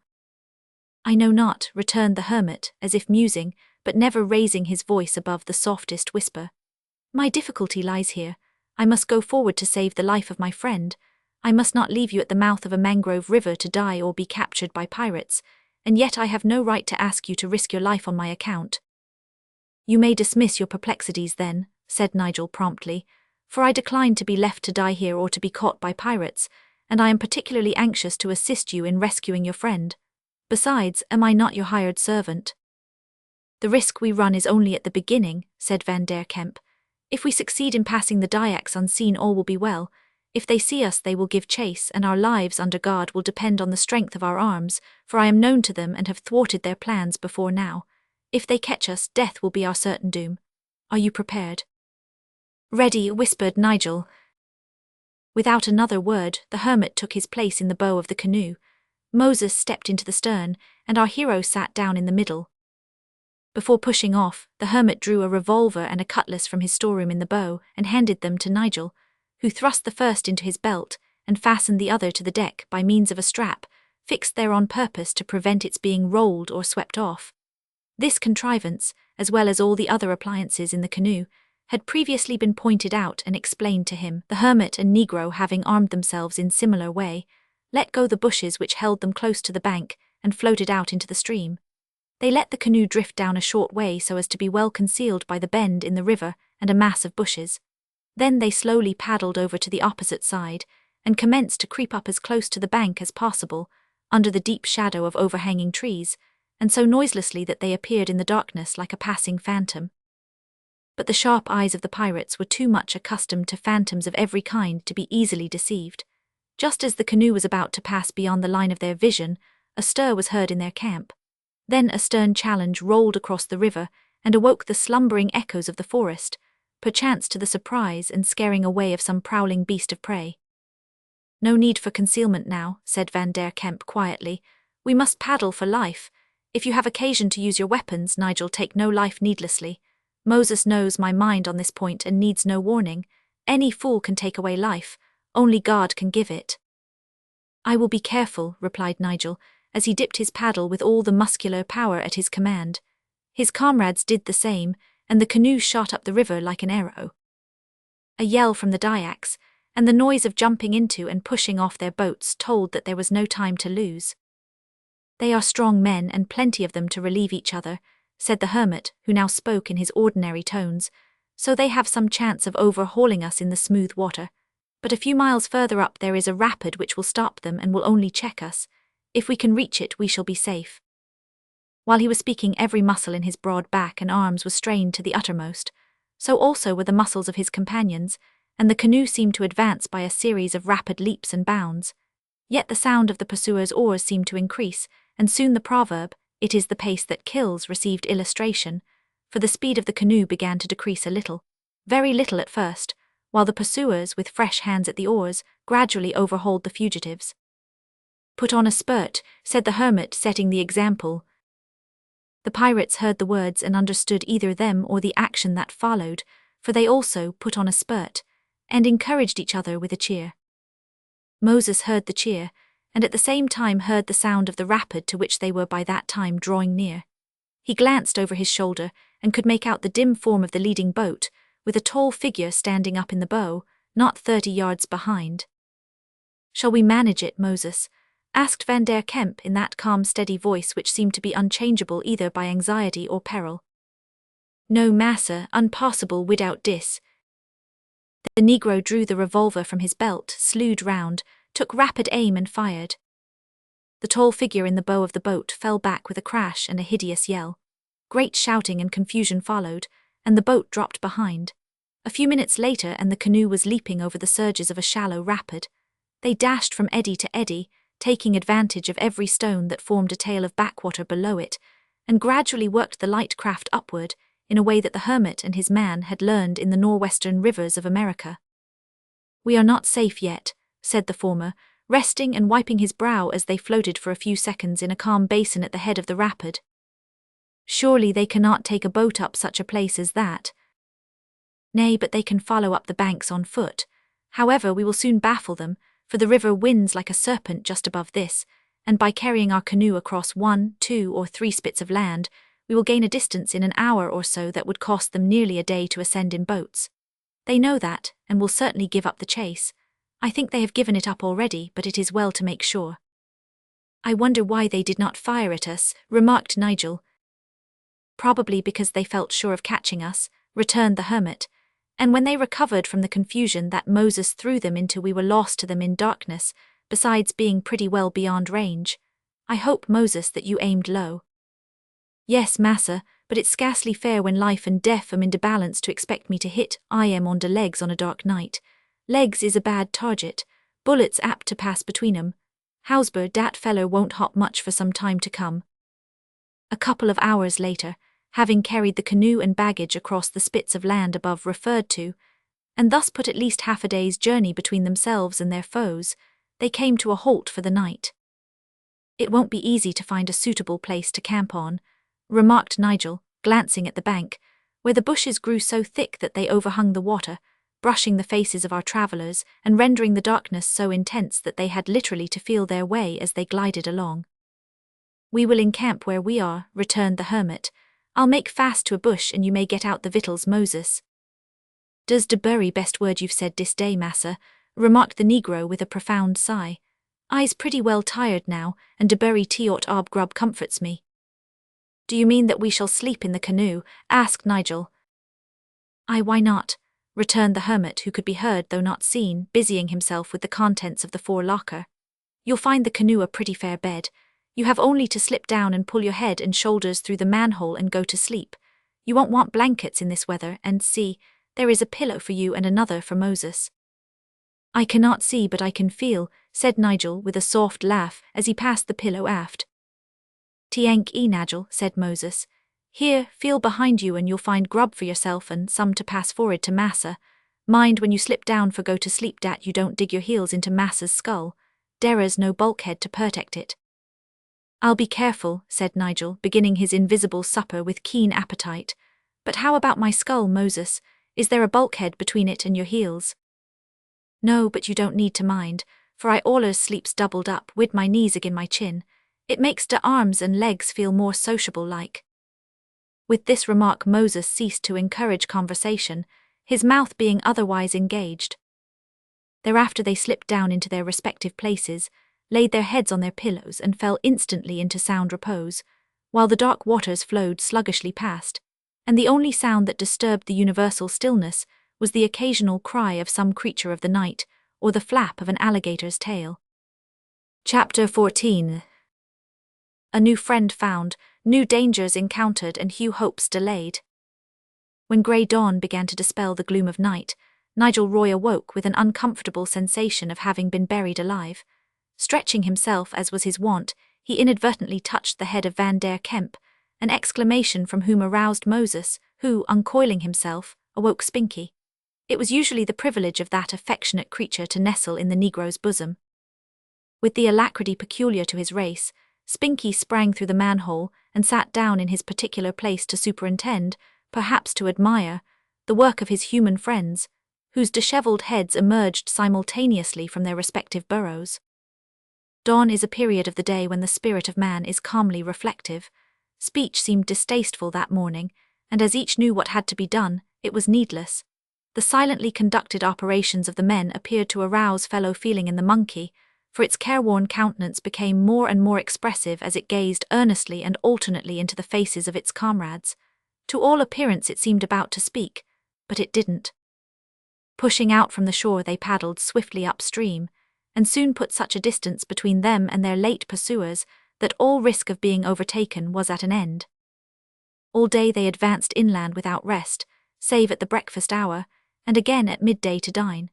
I know not, returned the hermit, as if musing, but never raising his voice above the softest whisper. My difficulty lies here. I must go forward to save the life of my friend. I must not leave you at the mouth of a mangrove river to die or be captured by pirates, and yet I have no right to ask you to risk your life on my account. You may dismiss your perplexities then, said Nigel promptly, for I decline to be left to die here or to be caught by pirates, and I am particularly anxious to assist you in rescuing your friend. Besides, am I not your hired servant? The risk we run is only at the beginning, said Van der Kemp. If we succeed in passing the Dyaks unseen, all will be well. If they see us, they will give chase, and our lives under guard will depend on the strength of our arms, for I am known to them and have thwarted their plans before now. If they catch us, death will be our certain doom. Are you prepared? Ready, whispered Nigel. Without another word, the hermit took his place in the bow of the canoe. Moses stepped into the stern, and our hero sat down in the middle. Before pushing off, the hermit drew a revolver and a cutlass from his storeroom in the bow and handed them to Nigel, who thrust the first into his belt and fastened the other to the deck by means of a strap, fixed there on purpose to prevent its being rolled or swept off. This contrivance, as well as all the other appliances in the canoe, had previously been pointed out and explained to him. The hermit and Negro, having armed themselves in similar way, let go the bushes which held them close to the bank and floated out into the stream. They let the canoe drift down a short way so as to be well concealed by the bend in the river and a mass of bushes. Then they slowly paddled over to the opposite side and commenced to creep up as close to the bank as possible, under the deep shadow of overhanging trees, and so noiselessly that they appeared in the darkness like a passing phantom. But the sharp eyes of the pirates were too much accustomed to phantoms of every kind to be easily deceived. Just as the canoe was about to pass beyond the line of their vision, a stir was heard in their camp. Then a stern challenge rolled across the river and awoke the slumbering echoes of the forest, perchance to the surprise and scaring away of some prowling beast of prey. No need for concealment now, said Van der Kemp quietly. We must paddle for life. If you have occasion to use your weapons, Nigel, take no life needlessly. Moses knows my mind on this point and needs no warning. Any fool can take away life. Only God can give it. I will be careful, replied Nigel, as he dipped his paddle with all the muscular power at his command. His comrades did the same, and the canoe shot up the river like an arrow. A yell from the Dyaks, and the noise of jumping into and pushing off their boats told that there was no time to lose. They are strong men and plenty of them to relieve each other, said the hermit, who now spoke in his ordinary tones, so they have some chance of overhauling us in the smooth water. But a few miles further up there is a rapid which will stop them and will only check us. If we can reach it, we shall be safe. While he was speaking, every muscle in his broad back and arms was strained to the uttermost. So also were the muscles of his companions, and the canoe seemed to advance by a series of rapid leaps and bounds. Yet the sound of the pursuers' oars seemed to increase, and soon the proverb, "It is the pace that kills," received illustration, for the speed of the canoe began to decrease a little, very little at first, while the pursuers, with fresh hands at the oars, gradually overhauled the fugitives. Put on a spurt, said the hermit, setting the example. The pirates heard the words and understood either them or the action that followed, for they also put on a spurt, and encouraged each other with a cheer. Moses heard the cheer, and at the same time heard the sound of the rapid to which they were by that time drawing near. He glanced over his shoulder and could make out the dim form of the leading boat, with a tall figure standing up in the bow, not 30 yards behind. Shall we manage it, Moses? Asked Van der Kemp in that calm, steady voice which seemed to be unchangeable either by anxiety or peril. No, massa, unpossible without dis. The Negro drew the revolver from his belt, slewed round, took rapid aim and fired. The tall figure in the bow of the boat fell back with a crash and a hideous yell. Great shouting and confusion followed, and the boat dropped behind. A few minutes later and the canoe was leaping over the surges of a shallow rapid. They dashed from eddy to eddy, taking advantage of every stone that formed a tail of backwater below it, and gradually worked the light craft upward in a way that the hermit and his man had learned in the northwestern rivers of America. We are not safe yet, said the former, resting and wiping his brow as they floated for a few seconds in a calm basin at the head of the rapid. Surely they cannot take a boat up such a place as that. Nay, but they can follow up the banks on foot. However, we will soon baffle them, for the river winds like a serpent just above this, and by carrying our canoe across 1, 2, or 3 spits of land, we will gain a distance in an hour or so that would cost them nearly a day to ascend in boats. They know that, and will certainly give up the chase. I think they have given it up already, but it is well to make sure. I wonder why they did not fire at us, remarked Nigel. Probably because they felt sure of catching us, returned the hermit. And when they recovered from the confusion that Moses threw them into, we were lost to them in darkness, besides being pretty well beyond range. I hope, Moses, that you aimed low. Yes, massa, but it's scarcely fair when life and death am in de balance to expect me to hit I am on de legs on a dark night. Legs is a bad target, bullets apt to pass between 'em. Housber, dat feller won't hop much for some time to come. A couple of hours later, having carried the canoe and baggage across the spits of land above referred to, and thus put at least half a day's journey between themselves and their foes, they came to a halt for the night. It won't be easy to find a suitable place to camp on, remarked Nigel, glancing at the bank, where the bushes grew so thick that they overhung the water, brushing the faces of our travellers and rendering the darkness so intense that they had literally to feel their way as they glided along. We will encamp where we are, returned the hermit. I'll make fast to a bush and you may get out the victuals, Moses. Does de bury best word you've said dis day, massa, remarked the negro with a profound sigh. I's pretty well tired now, and de bury teot ob grub comforts me. Do you mean that we shall sleep in the canoe? Asked Nigel. Aye, why not? Returned the hermit, who could be heard though not seen, busying himself with the contents of the fore-locker. You'll find the canoe a pretty fair bed. You have only to slip down and pull your head and shoulders through the manhole and go to sleep. You won't want blankets in this weather, and see, there is a pillow for you and another for Moses. I cannot see but I can feel, said Nigel with a soft laugh as he passed the pillow aft. Tiank Nigel, said Moses. Here, feel behind you and you'll find grub for yourself and some to pass forward to massa. Mind when you slip down for go to sleep dat you don't dig your heels into massa's skull. Dera's no bulkhead to protect it. I'll be careful, said Nigel, beginning his invisible supper with keen appetite. But how about my skull, Moses? Is there a bulkhead between it and your heels? No, but you don't need to mind, for I allers sleeps doubled up wid my knees agin my chin. It makes de arms and legs feel more sociable like. With this remark Moses ceased to encourage conversation, his mouth being otherwise engaged. Thereafter they slipped down into their respective places, laid their heads on their pillows and fell instantly into sound repose, while the dark waters flowed sluggishly past, and the only sound that disturbed the universal stillness was the occasional cry of some creature of the night, or the flap of an alligator's tail. Chapter 14. A new friend found, new dangers encountered and new hopes delayed. When grey dawn began to dispel the gloom of night, Nigel Roy awoke with an uncomfortable sensation of having been buried alive. Stretching himself as was his wont, he inadvertently touched the head of Van der Kemp, an exclamation from whom aroused Moses, who, uncoiling himself, awoke Spinky. It was usually the privilege of that affectionate creature to nestle in the negro's bosom. With the alacrity peculiar to his race, Spinky sprang through the manhole and sat down in his particular place to superintend, perhaps to admire, the work of his human friends, whose dishevelled heads emerged simultaneously from their respective burrows. Dawn is a period of the day when the spirit of man is calmly reflective. Speech seemed distasteful that morning, and as each knew what had to be done, it was needless. The silently conducted operations of the men appeared to arouse fellow feeling in the monkey, for its careworn countenance became more and more expressive as it gazed earnestly and alternately into the faces of its comrades. To all appearance it seemed about to speak, but it didn't. Pushing out from the shore they paddled swiftly upstream, and soon put such a distance between them and their late pursuers that all risk of being overtaken was at an end. All day they advanced inland without rest, save at the breakfast hour, and again at midday to dine.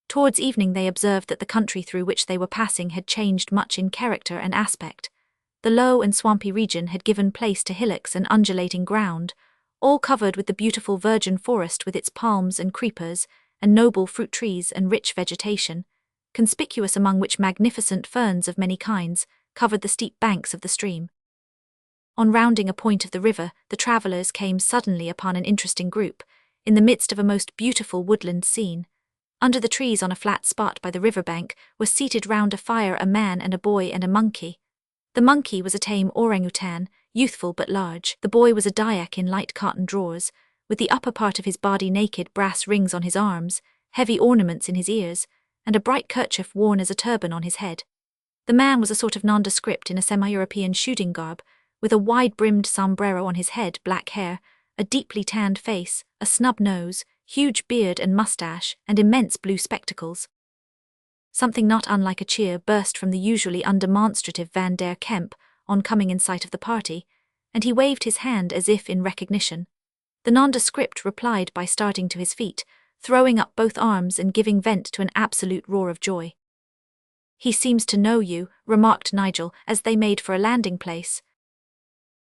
Towards evening they observed that the country through which they were passing had changed much in character and aspect. The low and swampy region had given place to hillocks and undulating ground, all covered with the beautiful virgin forest with its palms and creepers, and noble fruit trees and rich vegetation, conspicuous among which magnificent ferns of many kinds covered the steep banks of the stream. On rounding a point of the river, the travellers came suddenly upon an interesting group, in the midst of a most beautiful woodland scene. Under the trees on a flat spot by the river bank were seated round a fire a man and a boy and a monkey. The monkey was a tame orangutan, youthful but large. The boy was a Dyak in light cotton drawers, with the upper part of his body naked, brass rings on his arms, heavy ornaments in his ears, and a bright kerchief worn as a turban on his head. The man was a sort of nondescript in a semi-European shooting garb, with a wide-brimmed sombrero on his head, black hair, a deeply tanned face, a snub nose, huge beard and mustache, and immense blue spectacles. Something not unlike a cheer burst from the usually undemonstrative Van der Kemp on coming in sight of the party, and he waved his hand as if in recognition. The nondescript replied by starting to his feet, throwing up both arms and giving vent to an absolute roar of joy. "He seems to know you," remarked Nigel as they made for a landing place.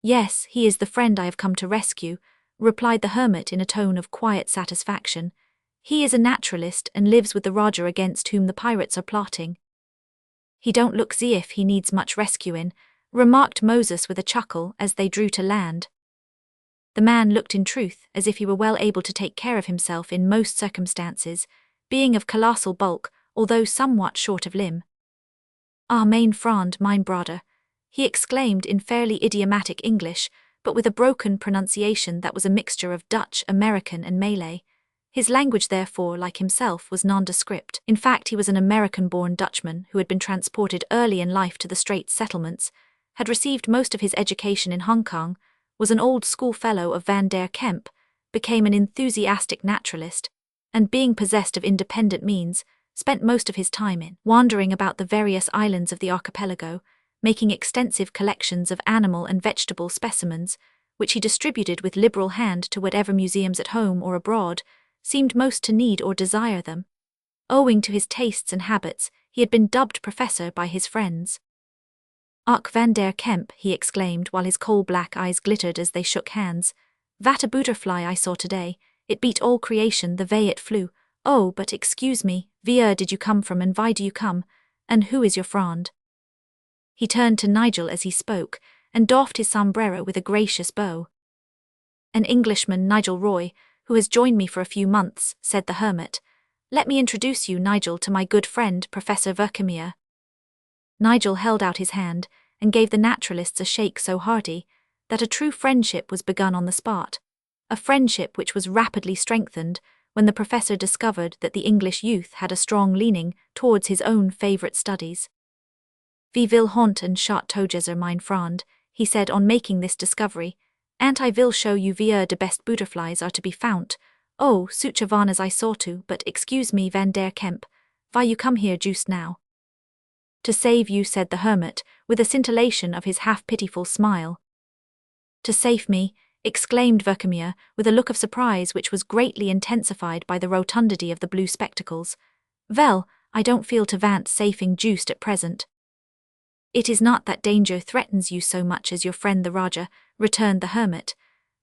"Yes, he is the friend I have come to rescue," replied the hermit in a tone of quiet satisfaction. "He is a naturalist and lives with the Roger against whom the pirates are plotting." "He don't look 's if he needs much rescuing," remarked Moses with a chuckle as they drew to land. The man looked in truth as if he were well able to take care of himself in most circumstances, being of colossal bulk, although somewhat short of limb. "Ah, mein Freund, mein Bruder," he exclaimed in fairly idiomatic English, but with a broken pronunciation that was a mixture of Dutch, American, and Malay. His language, therefore, like himself, was nondescript. In fact, he was an American-born Dutchman who had been transported early in life to the Straits settlements, had received most of his education in Hong Kong, was an old schoolfellow of Van der Kemp, became an enthusiastic naturalist, and being possessed of independent means, spent most of his time in wandering about the various islands of the archipelago, making extensive collections of animal and vegetable specimens, which he distributed with liberal hand to whatever museums at home or abroad seemed most to need or desire them. Owing to his tastes and habits, he had been dubbed professor by his friends. "Ach, Van der Kemp," he exclaimed while his coal-black eyes glittered as they shook hands. "That a butterfly I saw today, it beat all creation the way it flew. Oh, but excuse me, where did you come from and why do you come, and who is your friend?" He turned to Nigel as he spoke, and doffed his sombrero with a gracious bow. "An Englishman, Nigel Roy, who has joined me for a few months," said the hermit. "Let me introduce you, Nigel, to my good friend, Professor Verkemeier." Nigel held out his hand, and gave the naturalists a shake so hearty that a true friendship was begun on the spot, a friendship which was rapidly strengthened when the professor discovered that the English youth had a strong leaning towards his own favourite studies. "Wie will Hont and Schott Togeser, mein Freund," he said on making this discovery, "and I will show you where the best butterflies are to be found. Oh, such a one as I saw to, but excuse me, Van der Kemp, why you come here just now?" "To save you," said the hermit, with a scintillation of his half-pitiful smile. "To save me," exclaimed Verkemeier, with a look of surprise which was greatly intensified by the rotundity of the blue spectacles. "Well, I don't feel to vant safing juiced at present." "It is not that danger threatens you so much as your friend the Raja," returned the hermit.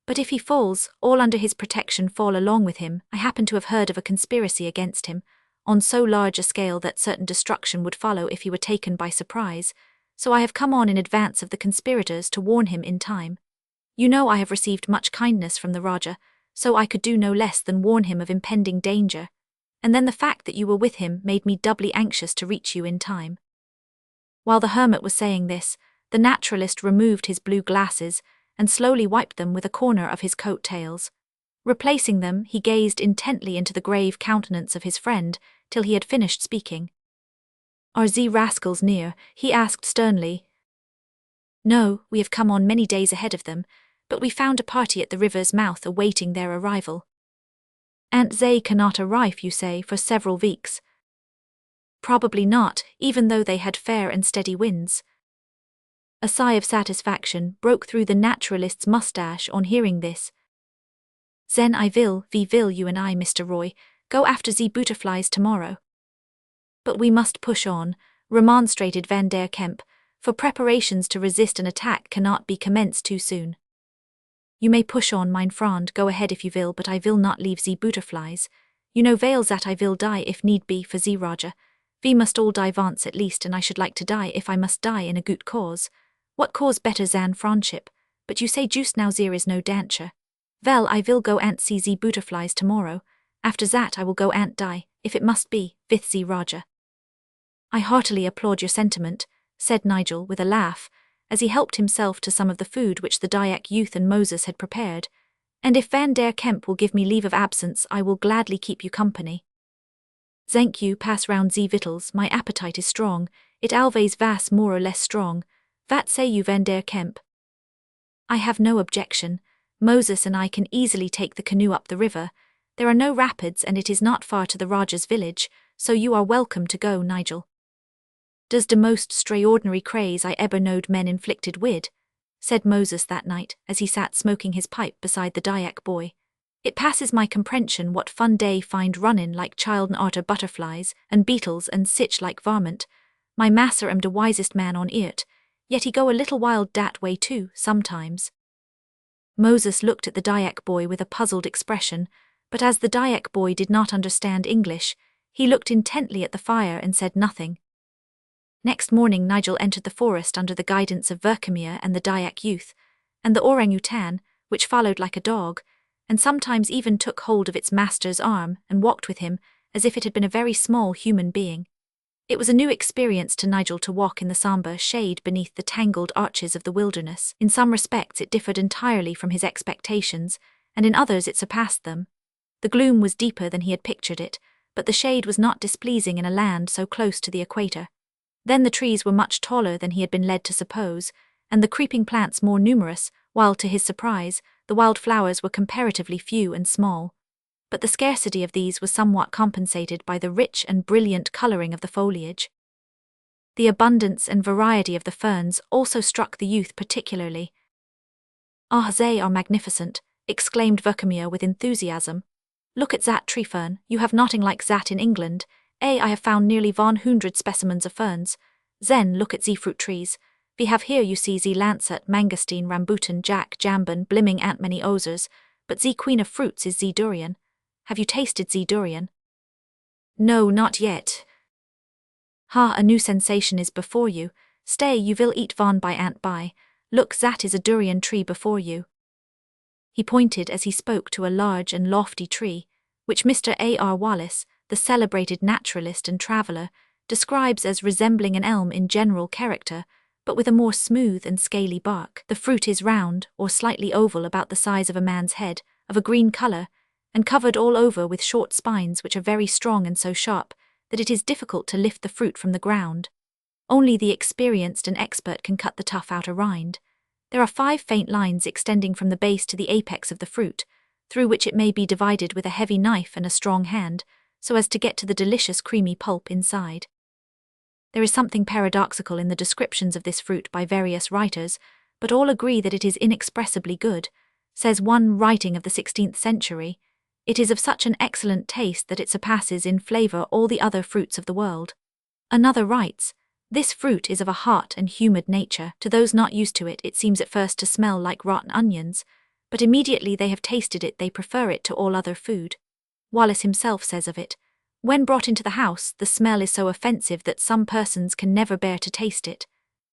"But if he falls, all under his protection fall along with him. I happen to have heard of a conspiracy against him, on so large a scale that certain destruction would follow if he were taken by surprise, so I have come on in advance of the conspirators to warn him in time. You know I have received much kindness from the Raja, so I could do no less than warn him of impending danger, and then the fact that you were with him made me doubly anxious to reach you in time." While the hermit was saying this, the naturalist removed his blue glasses and slowly wiped them with a corner of his coat tails. Replacing them, he gazed intently into the grave countenance of his friend till he had finished speaking. "Are ze rascals near?" he asked sternly. "No, we have come on many days ahead of them, but we found a party at the river's mouth awaiting their arrival." "And they cannot arrive, you say, for several weeks?" "Probably not, even though they had fair and steady winds." A sigh of satisfaction broke through the naturalist's mustache on hearing this. "Then we will you and I, Mr. Roy, go after the butterflies tomorrow." "But we must push on," remonstrated Van der Kemp, "for preparations to resist an attack cannot be commenced too soon." "You may push on, mein Freund, go ahead if you will, but I will not leave the butterflies. You know well that I will die if need be for the Raja. We must all die once at least, and I should like to die if I must die in a good cause. What cause better than friendship? But you say just now there is no danger. Well, I will go and see the butterflies tomorrow. After that I will go and die, if it must be, with the Raja." "I heartily applaud your sentiment," said Nigel with a laugh, as he helped himself to some of the food which the Dyak youth and Moses had prepared. "And if Van der Kemp will give me leave of absence, I will gladly keep you company." "Thank you, pass round the victuals, my appetite is strong, it always vas more or less strong. Vat say you, Van der Kemp?" "I have no objection. Moses and I can easily take the canoe up the river, There are no rapids and it is not far to the Raja's village, so you are welcome to go, Nigel. Does de most extraordinary craze I ever knowed men inflicted wid, said Moses that night as he sat smoking his pipe beside the Dyak boy. It passes my comprehension what fun day find runnin' like child'n arter butterflies and beetles and sich like varmint. My masser am de wisest man on earth, yet he go a little wild dat way too, sometimes. Moses looked at the Dyak boy with a puzzled expression, but as the Dyak boy did not understand English, he looked intently at the fire and said nothing. Next morning Nigel entered the forest under the guidance of Verkhemir and the Dyak youth, and the orangutan, which followed like a dog, and sometimes even took hold of its master's arm and walked with him as if it had been a very small human being. It was a new experience to Nigel to walk in the sombre shade beneath the tangled arches of the wilderness. In some respects it differed entirely from his expectations, and in others it surpassed them. The gloom was deeper than he had pictured it, but the shade was not displeasing in a land so close to the equator. Then the trees were much taller than he had been led to suppose, and the creeping plants more numerous, while, to his surprise, the wild flowers were comparatively few and small. But the scarcity of these was somewhat compensated by the rich and brilliant colouring of the foliage. The abundance and variety of the ferns also struck the youth particularly. "Ah, they are magnificent," exclaimed Verkhemir with enthusiasm. "Look at that tree fern, you have nothing like that in England. I have found nearly 100 specimens of ferns. Then look at the fruit trees. We have here you see the lancet, mangosteen, rambutan, jack, jamban, blimming ant many others, but the queen of fruits is the durian. Have you tasted the durian?" "No, not yet." "Ha, a new sensation is before you. Stay, you will eat von by ant by. Look, that is a durian tree before you." He pointed as he spoke to a large and lofty tree, which Mr. A.R. Wallace, the celebrated naturalist and traveller, describes as resembling an elm in general character, but with a more smooth and scaly bark. The fruit is round, or slightly oval about the size of a man's head, of a green colour, and covered all over with short spines which are very strong and so sharp that it is difficult to lift the fruit from the ground. Only the experienced and expert can cut the tough outer rind. There are 5 faint lines extending from the base to the apex of the fruit, through which it may be divided with a heavy knife and a strong hand, so as to get to the delicious creamy pulp inside. There is something paradoxical in the descriptions of this fruit by various writers, but all agree that it is inexpressibly good. Says one writing of the 16th century, "It is of such an excellent taste that it surpasses in flavour all the other fruits of the world." Another writes, "This fruit is of a hot and humid nature. To those not used to it, it seems at first to smell like rotten onions, but immediately they have tasted it they prefer it to all other food." Wallace himself says of it, "When brought into the house, the smell is so offensive that some persons can never bear to taste it.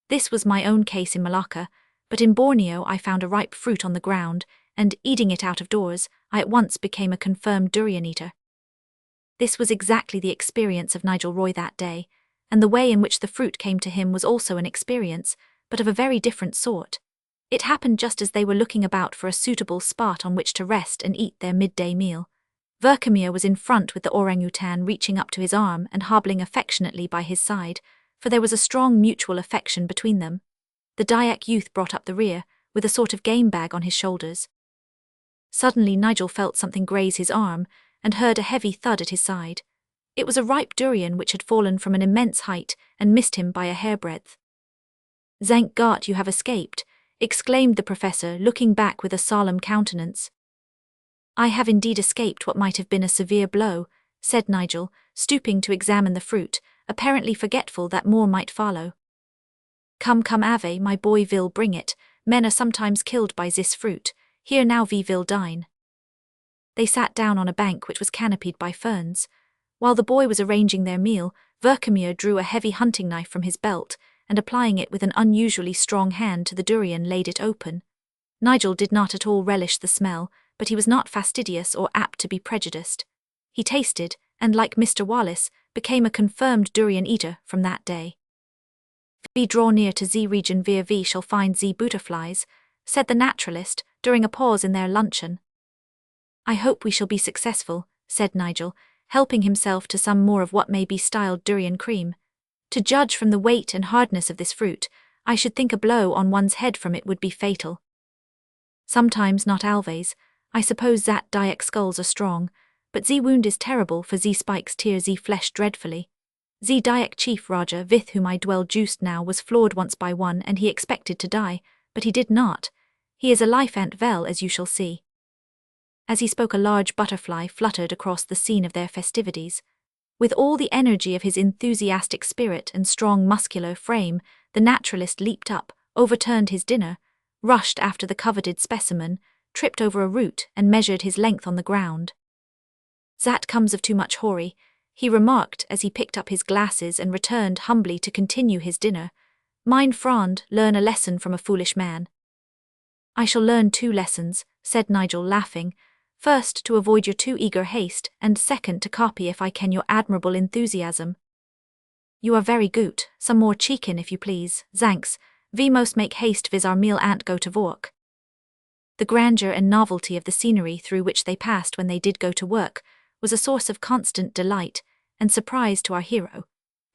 This was my own case in Malacca, but in Borneo I found a ripe fruit on the ground, and, eating it out of doors, I at once became a confirmed durian eater." This was exactly the experience of Nigel Roy that day, and the way in which the fruit came to him was also an experience, but of a very different sort. It happened just as they were looking about for a suitable spot on which to rest and eat their midday meal. Verkhemir was in front with the orangutan reaching up to his arm and hobbling affectionately by his side, for there was a strong mutual affection between them. The Dyak youth brought up the rear, with a sort of game bag on his shoulders. Suddenly Nigel felt something graze his arm, and heard a heavy thud at his side. It was a ripe durian which had fallen from an immense height and missed him by a hairbreadth. "Thank God you have escaped," exclaimed the professor, looking back with a solemn countenance. "I have indeed escaped what might have been a severe blow," said Nigel, stooping to examine the fruit, apparently forgetful that more might follow. "Come, Ave, my boy will bring it. Men are sometimes killed by this fruit. Here now we will dine." They sat down on a bank which was canopied by ferns. While the boy was arranging their meal, Verkhemir drew a heavy hunting knife from his belt, and applying it with an unusually strong hand to the durian laid it open. Nigel did not at all relish the smell, but he was not fastidious or apt to be prejudiced. He tasted, and like Mr. Wallace, became a confirmed durian eater from that day. "We draw near to the region where we shall find the butterflies," said the naturalist, during a pause in their luncheon. "I hope we shall be successful," said Nigel, helping himself to some more of what may be styled durian cream. "To judge from the weight and hardness of this fruit, I should think a blow on one's head from it would be fatal." "Sometimes, not always. I suppose that Dyak skulls are strong. But Z wound is terrible, for Z spikes tear Z flesh dreadfully. Z Dayak chief Raja with whom I dwell juiced now was flawed once by one, and he expected to die, but he did not. He is a life ant vel, as you shall see. As he spoke, a large butterfly fluttered across the scene of their festivities. With all the energy of his enthusiastic spirit and strong muscular frame, the naturalist leaped up, overturned his dinner, rushed after the coveted specimen, tripped over a root, and measured his length on the ground. "That comes of too much hoary," he remarked as he picked up his glasses and returned humbly to continue his dinner. "Mine frond, learn a lesson from a foolish man." "I shall learn 2 lessons," said Nigel, laughing. "First, to avoid your too eager haste, and second, to copy if I can your admirable enthusiasm." "You are very good. Some more chicken, if you please. Thanks. We most make haste viz our meal ant go to work." The grandeur and novelty of the scenery through which they passed when they did go to work was a source of constant delight and surprise to our hero,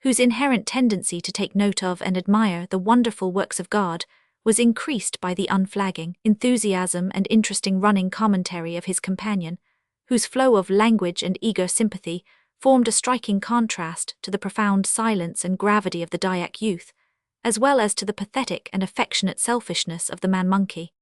whose inherent tendency to take note of and admire the wonderful works of God was increased by the unflagging enthusiasm and interesting running commentary of his companion, whose flow of language and eager sympathy formed a striking contrast to the profound silence and gravity of the Dayak youth, as well as to the pathetic and affectionate selfishness of the man-monkey.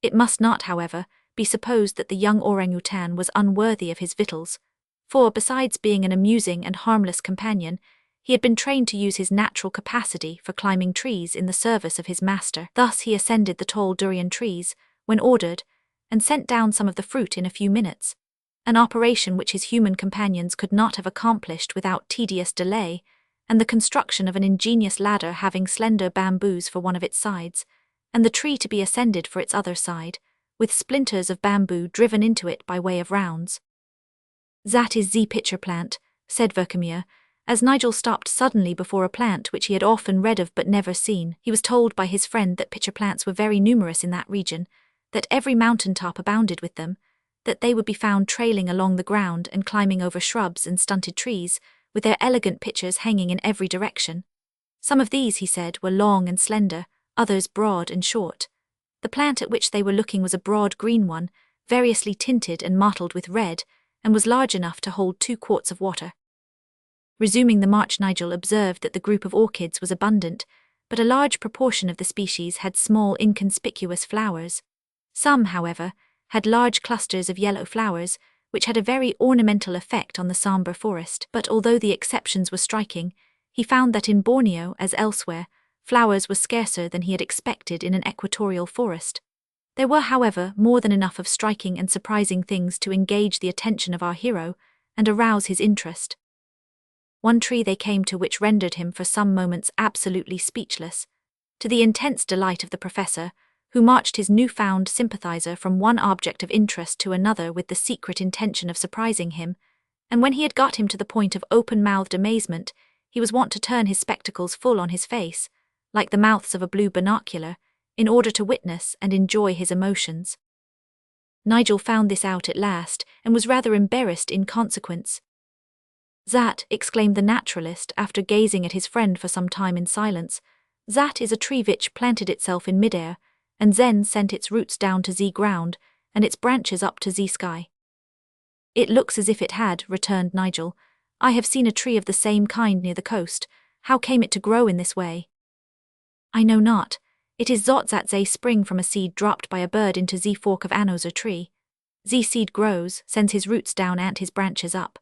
It must not, however, be supposed that the young orangutan was unworthy of his victuals, for, besides being an amusing and harmless companion, he had been trained to use his natural capacity for climbing trees in the service of his master. Thus he ascended the tall durian trees, when ordered, and sent down some of the fruit in a few minutes, an operation which his human companions could not have accomplished without tedious delay, and the construction of an ingenious ladder having slender bamboos for one of its sides, and the tree to be ascended for its other side, with splinters of bamboo driven into it by way of rounds. "That is the pitcher plant," said Verkemir, as Nigel stopped suddenly before a plant which he had often read of but never seen. He was told by his friend that pitcher plants were very numerous in that region, that every mountain top abounded with them, that they would be found trailing along the ground and climbing over shrubs and stunted trees, with their elegant pitchers hanging in every direction. Some of these, he said, were long and slender, others broad and short. The plant at which they were looking was a broad green one, variously tinted and mottled with red, and was large enough to hold 2 quarts of water. Resuming the march, Nigel observed that the group of orchids was abundant, but a large proportion of the species had small, inconspicuous flowers. Some, however, had large clusters of yellow flowers, which had a very ornamental effect on the sombre forest. But although the exceptions were striking, he found that in Borneo, as elsewhere, flowers were scarcer than he had expected in an equatorial forest. There were, however, more than enough of striking and surprising things to engage the attention of our hero and arouse his interest. One tree they came to which rendered him for some moments absolutely speechless, to the intense delight of the professor, who marched his new-found sympathizer from one object of interest to another with the secret intention of surprising him, and when he had got him to the point of open-mouthed amazement, he was wont to turn his spectacles full on his face, like the mouths of a blue binocular, in order to witness and enjoy his emotions. Nigel found this out at last, and was rather embarrassed in consequence. "That," exclaimed the naturalist after gazing at his friend for some time in silence, "that is a tree which planted itself in mid-air, and then sent its roots down to the ground, and its branches up to the sky." "It looks as if it had," returned Nigel. "I have seen a tree of the same kind near the coast. How came it to grow in this way?" "I know not. It is thought that they spring from a seed dropped by a bird into the fork of anozer tree. The seed grows, sends his roots down and his branches up.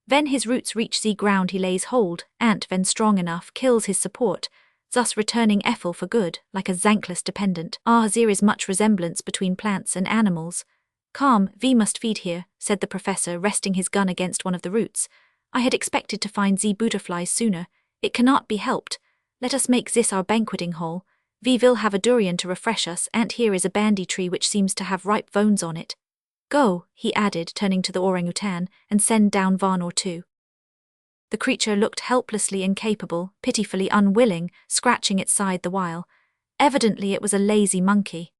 When his roots reach the ground he lays hold, and when strong enough kills his support, thus returning Ethel for good, like a thankless dependent. There is much resemblance between plants and animals. Come, we must feed here," said the professor, resting his gun against one of the roots. "I had expected to find the butterflies sooner. It cannot be helped. Let us make this our banqueting hall. We will have a durian to refresh us, and here is a bandy tree which seems to have ripe vones on it. Go," he added, turning to the orangutan, "and send down one or 2. The creature looked helplessly incapable, pitifully unwilling, scratching its side the while. Evidently it was a lazy monkey.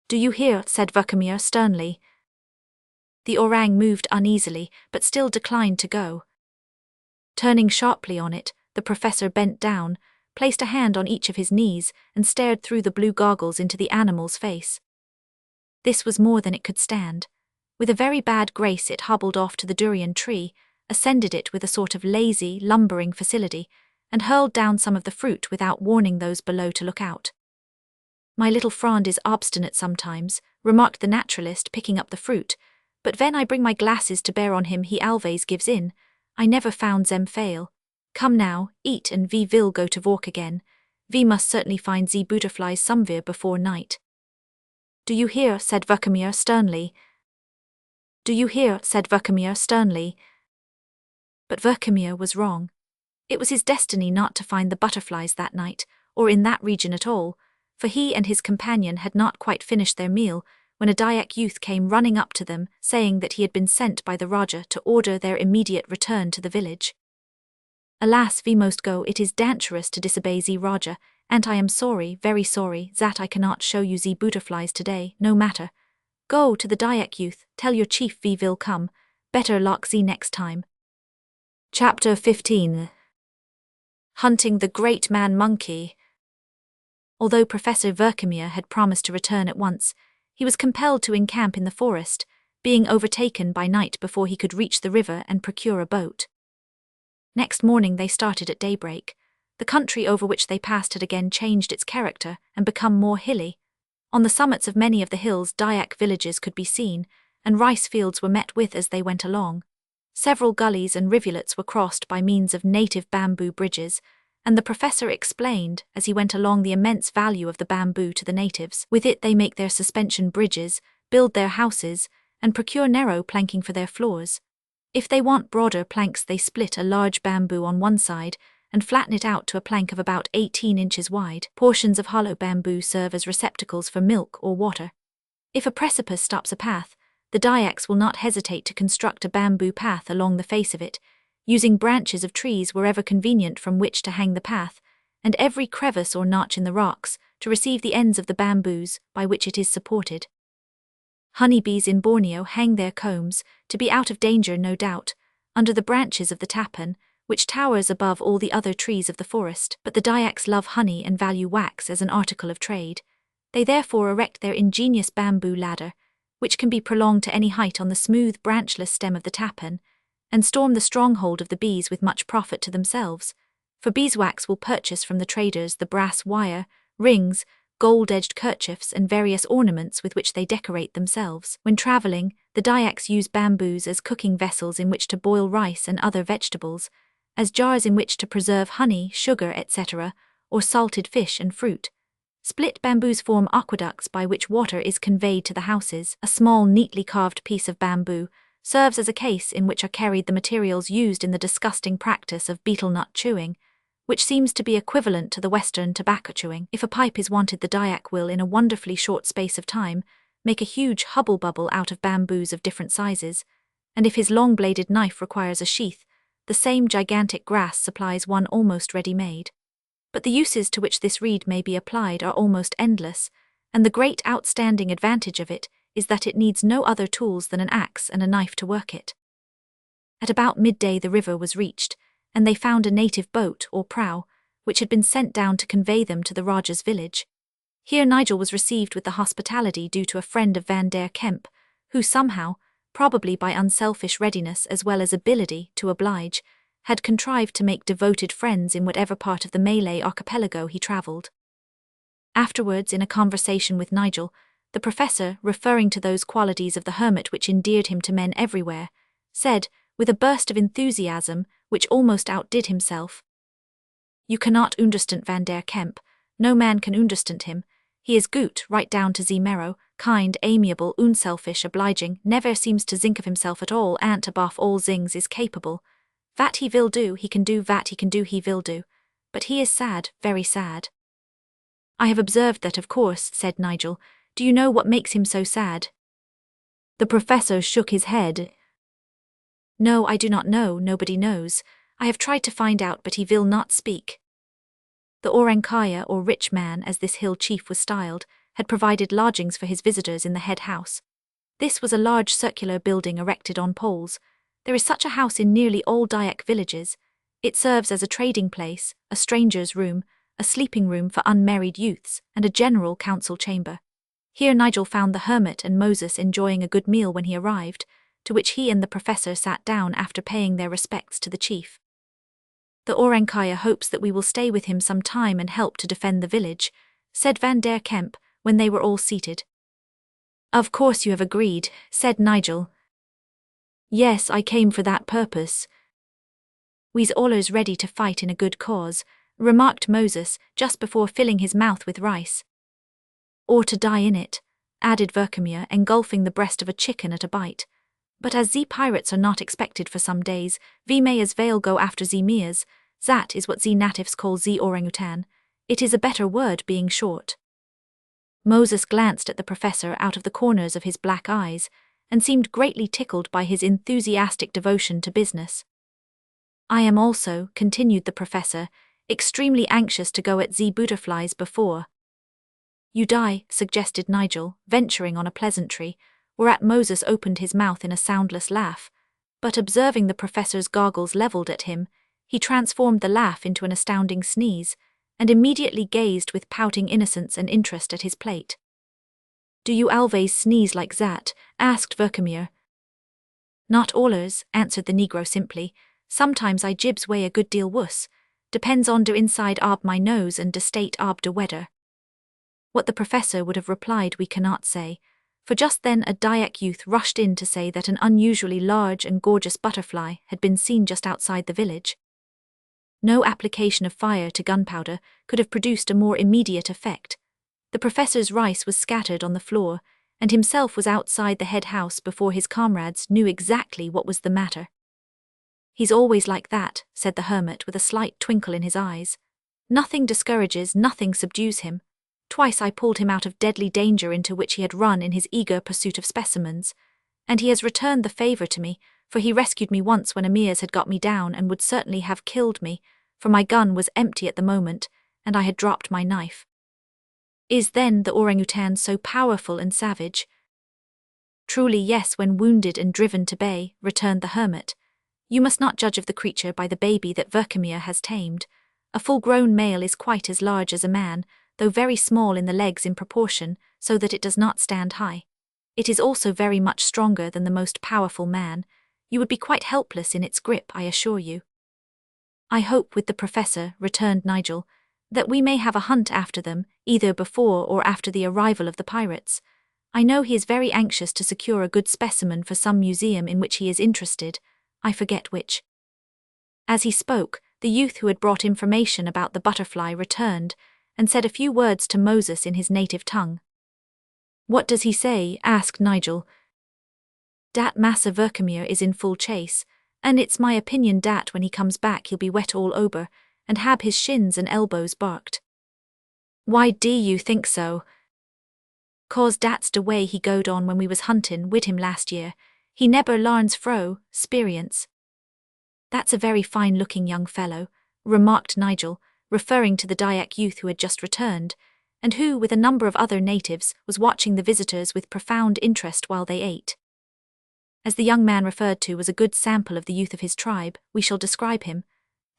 "Do you hear?" said Verkemir sternly. The orang moved uneasily, but still declined to go. Turning sharply on it, the professor bent down, placed a hand on each of his knees, and stared through the blue goggles into the animal's face. This was more than it could stand. With a very bad grace it hobbled off to the durian tree, ascended it with a sort of lazy, lumbering facility, and hurled down some of the fruit without warning those below to look out. "My little Frond is obstinate sometimes," remarked the naturalist, picking up the fruit, "but when I bring my glasses to bear on him he always gives in. I never found them fail. Come now, eat and we will go to walk again. We must certainly find the butterflies somewhere before night." "Do you hear?" said Verkemir sternly. "Do you hear?" said Verkemir sternly. But Verkemir was wrong. It was his destiny not to find the butterflies that night, or in that region at all, for he and his companion had not quite finished their meal when a Dayak youth came running up to them, saying that he had been sent by the Raja to order their immediate return to the village. "Alas, we must go. It is dangerous to disobey the Raja, and I am sorry, very sorry, that I cannot show you the butterflies today. No matter. Go to the Dayak youth, tell your chief we will come. Better luck the next time." Chapter 15. Hunting the Great Man Monkey. Although Professor Verkemir had promised to return at once, he was compelled to encamp in the forest, being overtaken by night before he could reach the river and procure a boat. Next morning they started at daybreak. The country over which they passed had again changed its character and become more hilly. On the summits of many of the hills Dayak villages could be seen, and rice fields were met with as they went along. Several gullies and rivulets were crossed by means of native bamboo bridges, and the professor explained, as he went along, the immense value of the bamboo to the natives. With it they make their suspension bridges, build their houses, and procure narrow planking for their floors. If they want broader planks they split a large bamboo on one side and flatten it out to a plank of about 18 inches wide. Portions of hollow bamboo serve as receptacles for milk or water. If a precipice stops a path, the Dayaks will not hesitate to construct a bamboo path along the face of it, using branches of trees wherever convenient from which to hang the path, and every crevice or notch in the rocks to receive the ends of the bamboos by which it is supported. Honeybees in Borneo hang their combs, to be out of danger no doubt, under the branches of the tapan, which towers above all the other trees of the forest, but the Dayaks love honey and value wax as an article of trade. They therefore erect their ingenious bamboo ladder, which can be prolonged to any height on the smooth branchless stem of the tapan, and storm the stronghold of the bees with much profit to themselves, for beeswax will purchase from the traders the brass wire, rings, gold-edged kerchiefs and various ornaments with which they decorate themselves. When travelling, the Dayaks use bamboos as cooking vessels in which to boil rice and other vegetables, as jars in which to preserve honey, sugar, etc., or salted fish and fruit. Split bamboos form aqueducts by which water is conveyed to the houses. A small, neatly carved piece of bamboo serves as a case in which are carried the materials used in the disgusting practice of betel nut chewing, which seems to be equivalent to the Western tobacco chewing. If a pipe is wanted, the Dayak will, in a wonderfully short space of time, make a huge hubble-bubble out of bamboos of different sizes, and if his long-bladed knife requires a sheath, the same gigantic grass supplies one almost ready-made. But the uses to which this reed may be applied are almost endless, and the great outstanding advantage of it is that it needs no other tools than an axe and a knife to work it. At about midday the river was reached, and they found a native boat, or prow, which had been sent down to convey them to the Raja's village. Here Nigel was received with the hospitality due to a friend of Van der Kemp, who somehow, probably by unselfish readiness as well as ability to oblige, had contrived to make devoted friends in whatever part of the Malay archipelago he travelled. Afterwards, in a conversation with Nigel, the professor, referring to those qualities of the hermit which endeared him to men everywhere, said, with a burst of enthusiasm which almost outdid himself, "You cannot understand Van der Kemp. No man can understand him. He is good, right down to the marrow, kind, amiable, unselfish, obliging, never seems to think of himself at all, and above all things is capable. That he will do, he can do, that he can do, he will do. But he is sad, very sad." "I have observed that, of course," said Nigel. "Do you know what makes him so sad?" The professor shook his head. "No, I do not know, nobody knows. I have tried to find out, but he will not speak." The Orang Kaya, or rich man, as this hill chief was styled, had provided lodgings for his visitors in the head house. This was a large circular building erected on poles. There is such a house in nearly all Dayak villages. It serves as a trading place, a stranger's room, a sleeping room for unmarried youths, and a general council chamber. Here Nigel found the hermit and Moses enjoying a good meal when he arrived, to which he and the professor sat down after paying their respects to the chief. "The Orankaya hopes that we will stay with him some time and help to defend the village," said Van der Kemp, when they were all seated. "Of course you have agreed," said Nigel. "Yes, I came for that purpose. We's allers ready to fight in a good cause," remarked Moses, just before filling his mouth with rice. "Or to die in it," added Verkemir, engulfing the breast of a chicken at a bite. "But as ze pirates are not expected for some days, we may as well go after ze meers. That is what ze natives call ze orangutan. It is a better word being short." Moses glanced at the professor out of the corners of his black eyes, and seemed greatly tickled by his enthusiastic devotion to business. "I am also," continued the professor, "extremely anxious to go at ze butterflies before you die," suggested Nigel, venturing on a pleasantry, whereat Moses opened his mouth in a soundless laugh, but observing the professor's goggles levelled at him, he transformed the laugh into an astounding sneeze, and immediately gazed with pouting innocence and interest at his plate. "Do you always sneeze like that?" asked Verkemir. "Not allers," answered the Negro simply. "Sometimes I jibs way a good deal wuss. Depends on de inside ob my nose and de state ob de weather." What the professor would have replied we cannot say, for just then a Dyak youth rushed in to say that an unusually large and gorgeous butterfly had been seen just outside the village. No application of fire to gunpowder could have produced a more immediate effect. The professor's rice was scattered on the floor, and himself was outside the head house before his comrades knew exactly what was the matter. "He's always like that," said the hermit with a slight twinkle in his eyes. "Nothing discourages, nothing subdues him. Twice I pulled him out of deadly danger into which he had run in his eager pursuit of specimens, and he has returned the favour to me, for he rescued me once when Emirs had got me down and would certainly have killed me, for my gun was empty at the moment, and I had dropped my knife." "Is then the orangutan so powerful and savage?" "Truly yes, when wounded and driven to bay," returned the hermit. "You must not judge of the creature by the baby that Verkemir has tamed. A full-grown male is quite as large as a man, though very small in the legs in proportion, so that it does not stand high. It is also very much stronger than the most powerful man. You would be quite helpless in its grip, I assure you." "I hope with the professor," returned Nigel, "that we may have a hunt after them, either before or after the arrival of the pirates. I know he is very anxious to secure a good specimen for some museum in which he is interested, I forget which." As he spoke, the youth who had brought information about the butterfly returned, and said a few words to Moses in his native tongue. "What does he say?" asked Nigel. "Dat Massa Verkemir is in full chase, and it's my opinion dat when he comes back he'll be wet all over, and have his shins and elbows barked." "Why do you think so?" "'Cause dat's de way he goed on when we was huntin' wid him last year. He neber larns fro 'sperience." "That's a very fine-looking young fellow," remarked Nigel, referring to the Dyak youth who had just returned, and who, with a number of other natives, was watching the visitors with profound interest while they ate. As the young man referred to was a good sample of the youth of his tribe, we shall describe him.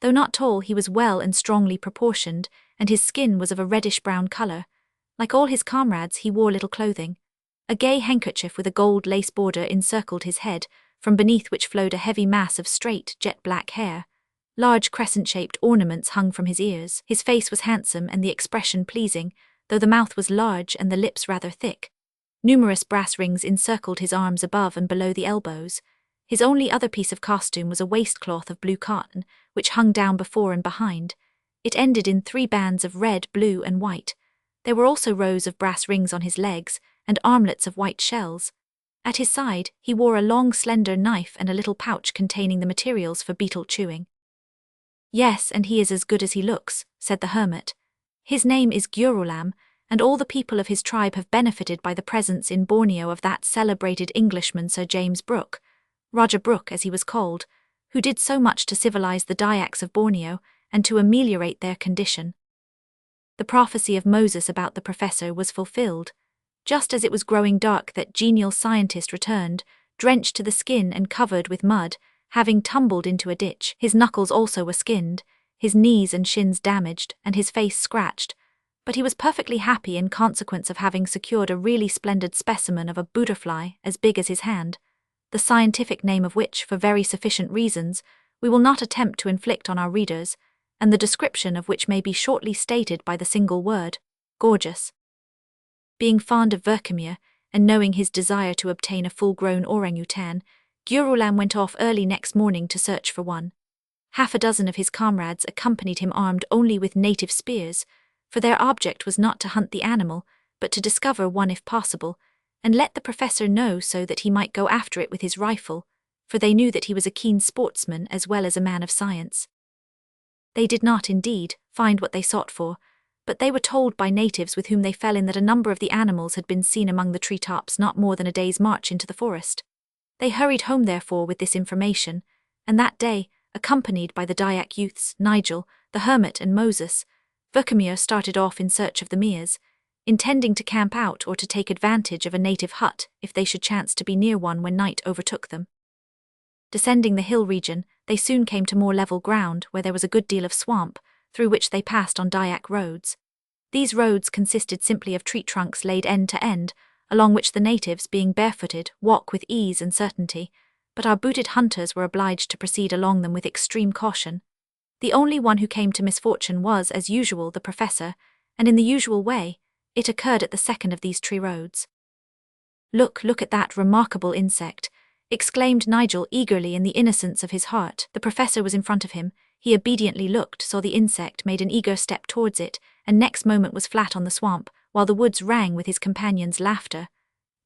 Though not tall, he was well and strongly proportioned, and his skin was of a reddish-brown colour. Like all his comrades, he wore little clothing. A gay handkerchief with a gold lace border encircled his head, from beneath which flowed a heavy mass of straight, jet-black hair. Large crescent-shaped ornaments hung from his ears. His face was handsome and the expression pleasing, though the mouth was large and the lips rather thick. Numerous brass rings encircled his arms above and below the elbows. His only other piece of costume was a waistcloth of blue cotton, which hung down before and behind. It ended in 3 bands of red, blue, and white. There were also rows of brass rings on his legs, and armlets of white shells. At his side, he wore a long, slender knife and a little pouch containing the materials for beetle chewing. "Yes, and he is as good as he looks," said the hermit. "His name is Gurulam, and all the people of his tribe have benefited by the presence in Borneo of that celebrated Englishman Sir James Brooke, Roger Brooke as he was called, who did so much to civilize the Dyaks of Borneo and to ameliorate their condition." The prophecy of Moses about the professor was fulfilled. Just as it was growing dark, that genial scientist returned, drenched to the skin and covered with mud, having tumbled into a ditch. His knuckles also were skinned, his knees and shins damaged, and his face scratched, but he was perfectly happy in consequence of having secured a really splendid specimen of a butterfly as big as his hand, the scientific name of which, for very sufficient reasons, we will not attempt to inflict on our readers, and the description of which may be shortly stated by the single word, gorgeous. Being fond of Verkhemyr, and knowing his desire to obtain a full-grown orangutan, Gurulam went off early next morning to search for one. Half a dozen of his comrades accompanied him armed only with native spears, for their object was not to hunt the animal, but to discover one if possible, and let the professor know so that he might go after it with his rifle, for they knew that he was a keen sportsman as well as a man of science. They did not, indeed, find what they sought for, but they were told by natives with whom they fell in that a number of the animals had been seen among the treetops not more than a day's march into the forest. They hurried home therefore with this information, and that day, accompanied by the Dyak youths, Nigel, the hermit and Moses, Verkhemyr started off in search of the Mears, intending to camp out or to take advantage of a native hut if they should chance to be near one when night overtook them. Descending the hill region, they soon came to more level ground where there was a good deal of swamp, through which they passed on Dyak roads. These roads consisted simply of tree trunks laid end to end, along which the natives, being barefooted, walk with ease and certainty, but our booted hunters were obliged to proceed along them with extreme caution. The only one who came to misfortune was, as usual, the professor, and in the usual way, it occurred at the second of these tree roads. Look at that remarkable insect," exclaimed Nigel eagerly in the innocence of his heart. The professor was in front of him. He obediently looked, saw the insect, made an eager step towards it, and next moment was flat on the swamp, while the woods rang with his companions' laughter.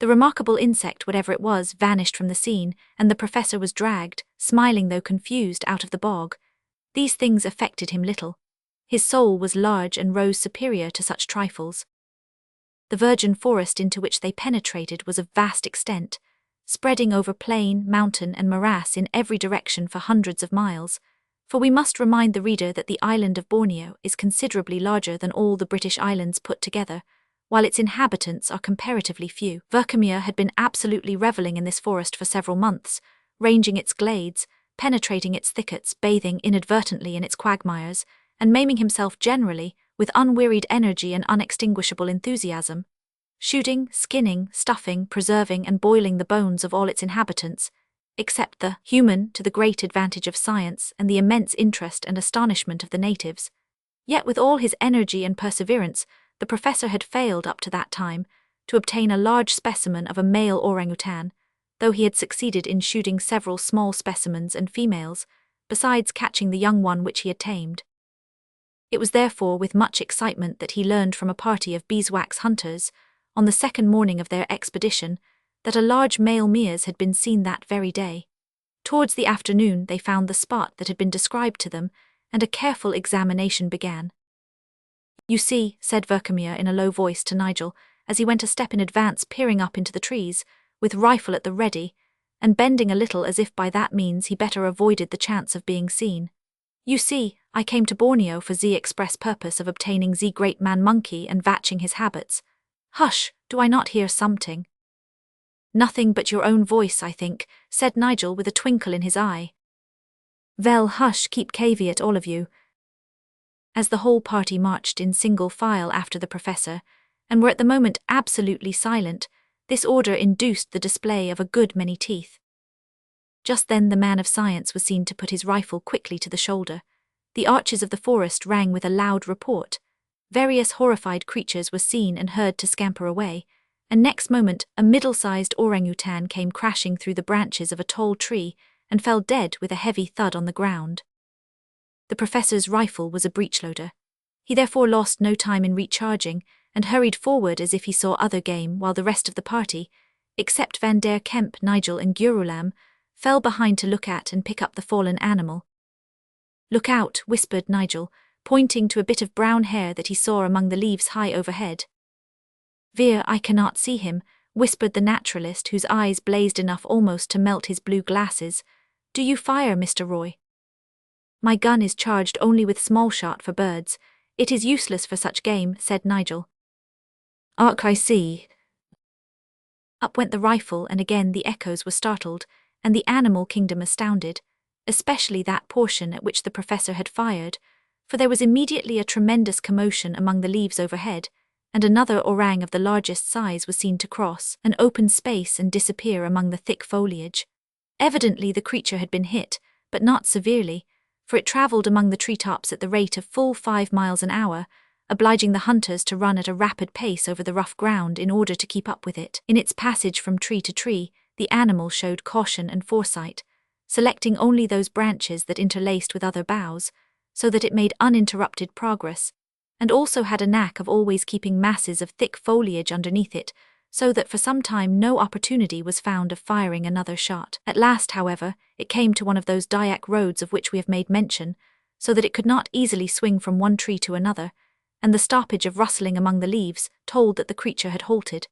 The remarkable insect, whatever it was, vanished from the scene, and the professor was dragged, smiling though confused, out of the bog. These things affected him little. His soul was large and rose superior to such trifles. The virgin forest into which they penetrated was of vast extent, spreading over plain, mountain and morass in every direction for hundreds of miles, for we must remind the reader that the island of Borneo is considerably larger than all the British islands put together, while its inhabitants are comparatively few. Verkhemyr had been absolutely revelling in this forest for several months, ranging its glades, penetrating its thickets, bathing inadvertently in its quagmires, and maiming himself generally with unwearied energy and unextinguishable enthusiasm, shooting, skinning, stuffing, preserving and boiling the bones of all its inhabitants, except the human, to the great advantage of science and the immense interest and astonishment of the natives. Yet with all his energy and perseverance, the professor had failed up to that time to obtain a large specimen of a male orangutan, though he had succeeded in shooting several small specimens and females, besides catching the young one which he had tamed. It was therefore with much excitement that he learned from a party of beeswax hunters, on the second morning of their expedition, that a large male Mears had been seen that very day. Towards the afternoon they found the spot that had been described to them, and a careful examination began. "You see," said Verkhemyr in a low voice to Nigel, as he went a step in advance, peering up into the trees, with rifle at the ready, and bending a little as if by that means he better avoided the chance of being seen. "You see, I came to Borneo for the express purpose of obtaining the great man monkey and vatching his habits. Hush, do I not hear something?" "Nothing but your own voice, I think," said Nigel with a twinkle in his eye. "Vel, hush, keep caveat all of you." As the whole party marched in single file after the professor, and were at the moment absolutely silent, this order induced the display of a good many teeth. Just then the man of science was seen to put his rifle quickly to the shoulder. The arches of the forest rang with a loud report. Various horrified creatures were seen and heard to scamper away, and next moment a middle-sized orangutan came crashing through the branches of a tall tree and fell dead with a heavy thud on the ground. The professor's rifle was a breechloader. He therefore lost no time in recharging, and hurried forward as if he saw other game, while the rest of the party, except Van der Kemp, Nigel and Gurulam, fell behind to look at and pick up the fallen animal. "Look out," whispered Nigel, pointing to a bit of brown hair that he saw among the leaves high overhead. "Veer, I cannot see him," whispered the naturalist, whose eyes blazed enough almost to melt his blue glasses. "Do you fire, Mr. Roy?" "My gun is charged only with small shot for birds. It is useless for such game," said Nigel. "I see." Up went the rifle, and again the echoes were startled, and the animal kingdom astounded, especially that portion at which the professor had fired, for there was immediately a tremendous commotion among the leaves overhead, and another orang of the largest size was seen to cross an open space and disappear among the thick foliage. Evidently the creature had been hit, but not severely, for it travelled among the treetops at the rate of full 5 miles an hour, obliging the hunters to run at a rapid pace over the rough ground in order to keep up with it. In its passage from tree to tree, the animal showed caution and foresight, selecting only those branches that interlaced with other boughs, so that it made uninterrupted progress, and also had a knack of always keeping masses of thick foliage underneath it, so that for some time no opportunity was found of firing another shot. At last, however, it came to one of those Dyak roads of which we have made mention, so that it could not easily swing from one tree to another, and the stoppage of rustling among the leaves told that the creature had halted.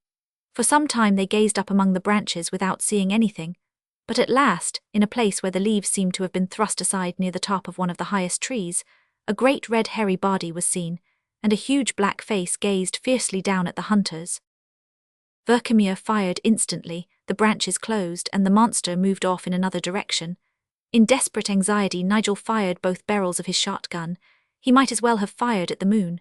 For some time they gazed up among the branches without seeing anything, but at last, in a place where the leaves seemed to have been thrust aside near the top of one of the highest trees, a great red hairy body was seen, and a huge black face gazed fiercely down at the hunters. Verkemir fired instantly, the branches closed, and the monster moved off in another direction. In desperate anxiety, Nigel fired both barrels of his shotgun. He might as well have fired at the moon.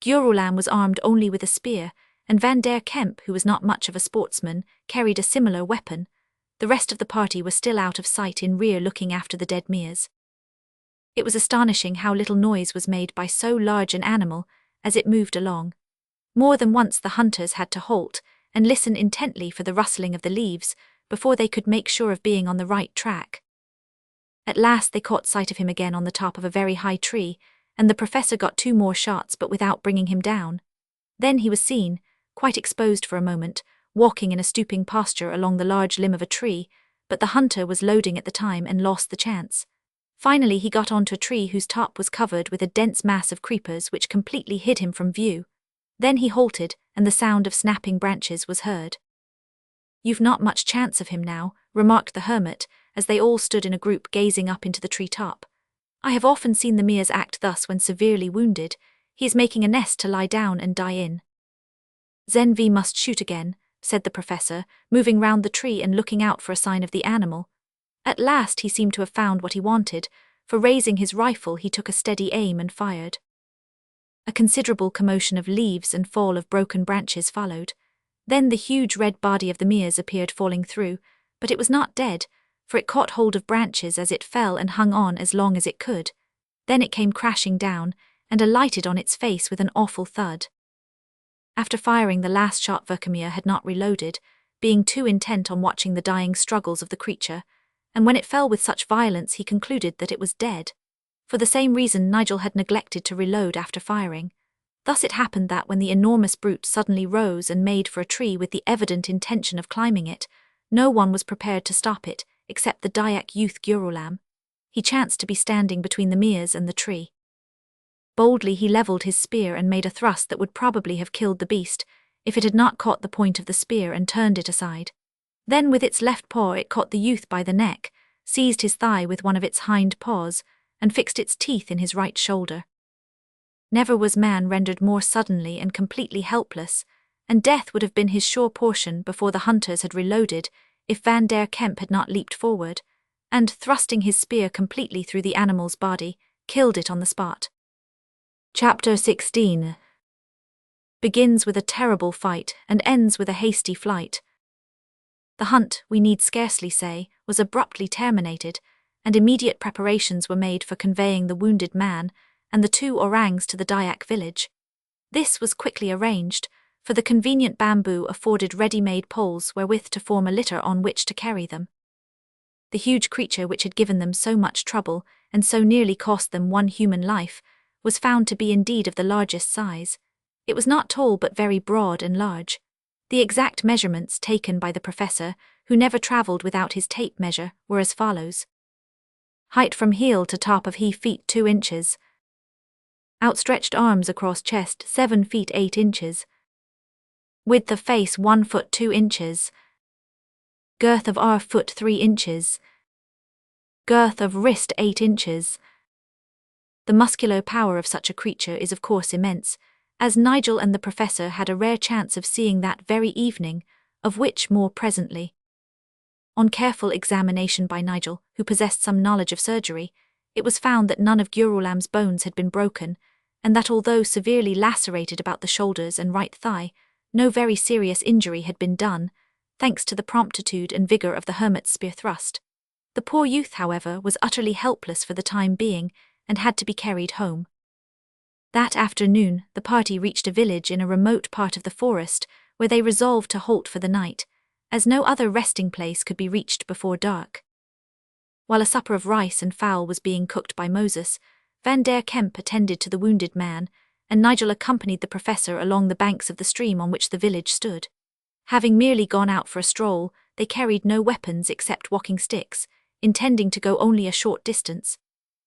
Gurulam was armed only with a spear, and Van der Kemp, who was not much of a sportsman, carried a similar weapon. The rest of the party were still out of sight in rear looking after the dead Mears. It was astonishing how little noise was made by so large an animal as it moved along. More than once the hunters had to halt and listen intently for the rustling of the leaves before they could make sure of being on the right track. At last they caught sight of him again on the top of a very high tree, and the professor got 2 more shots but without bringing him down. Then he was seen, quite exposed for a moment, walking in a stooping posture along the large limb of a tree, but the hunter was loading at the time and lost the chance. Finally he got onto a tree whose top was covered with a dense mass of creepers which completely hid him from view. Then he halted, and the sound of snapping branches was heard. "You've not much chance of him now," remarked the hermit, as they all stood in a group gazing up into the tree top. "I have often seen the Mears act thus when severely wounded. He is making a nest to lie down and die in." "Zenvi must shoot again," said the professor, moving round the tree and looking out for a sign of the animal. At last he seemed to have found what he wanted, for raising his rifle he took a steady aim and fired. A considerable commotion of leaves and fall of broken branches followed. Then the huge red body of the Mears appeared falling through, but it was not dead, for it caught hold of branches as it fell and hung on as long as it could. Then it came crashing down, and alighted on its face with an awful thud. After firing the last shot, Verkemir had not reloaded, being too intent on watching the dying struggles of the creature, and when it fell with such violence he concluded that it was dead. For the same reason Nigel had neglected to reload after firing. Thus it happened that when the enormous brute suddenly rose and made for a tree with the evident intention of climbing it, no one was prepared to stop it, except the Dyak youth Gurulam. He chanced to be standing between the Mears and the tree. Boldly he levelled his spear and made a thrust that would probably have killed the beast, if it had not caught the point of the spear and turned it aside. Then with its left paw it caught the youth by the neck, seized his thigh with one of its hind paws, and fixed its teeth in his right shoulder. Never was man rendered more suddenly and completely helpless, and death would have been his sure portion before the hunters had reloaded, if Van der Kemp had not leaped forward, and, thrusting his spear completely through the animal's body, killed it on the spot. Chapter 16 begins with a terrible fight and ends with a hasty flight. The hunt, we need scarcely say, was abruptly terminated, and immediate preparations were made for conveying the wounded man and the 2 orangs to the Dyak village. This was quickly arranged, for the convenient bamboo afforded ready-made poles wherewith to form a litter on which to carry them. The huge creature which had given them so much trouble and so nearly cost them 1 human life was found to be indeed of the largest size. It was not tall but very broad and large. The exact measurements taken by the professor, who never travelled without his tape measure, were as follows. Height from heel to top of feet 2 inches. Outstretched arms across chest 7 feet 8 inches. Width of face 1 foot 2 inches. Girth of foot 3 inches. Girth of wrist 8 inches. The muscular power of such a creature is of course immense, as Nigel and the professor had a rare chance of seeing that very evening, of which more presently. On careful examination by Nigel, who possessed some knowledge of surgery, it was found that none of Gurulam's bones had been broken, and that although severely lacerated about the shoulders and right thigh, no very serious injury had been done, thanks to the promptitude and vigor of the hermit's spear thrust. The poor youth, however, was utterly helpless for the time being, and had to be carried home. That afternoon, the party reached a village in a remote part of the forest, where they resolved to halt for the night, as no other resting place could be reached before dark. While a supper of rice and fowl was being cooked by Moses, Van der Kemp attended to the wounded man, and Nigel accompanied the professor along the banks of the stream on which the village stood. Having merely gone out for a stroll, they carried no weapons except walking sticks, intending to go only a short distance.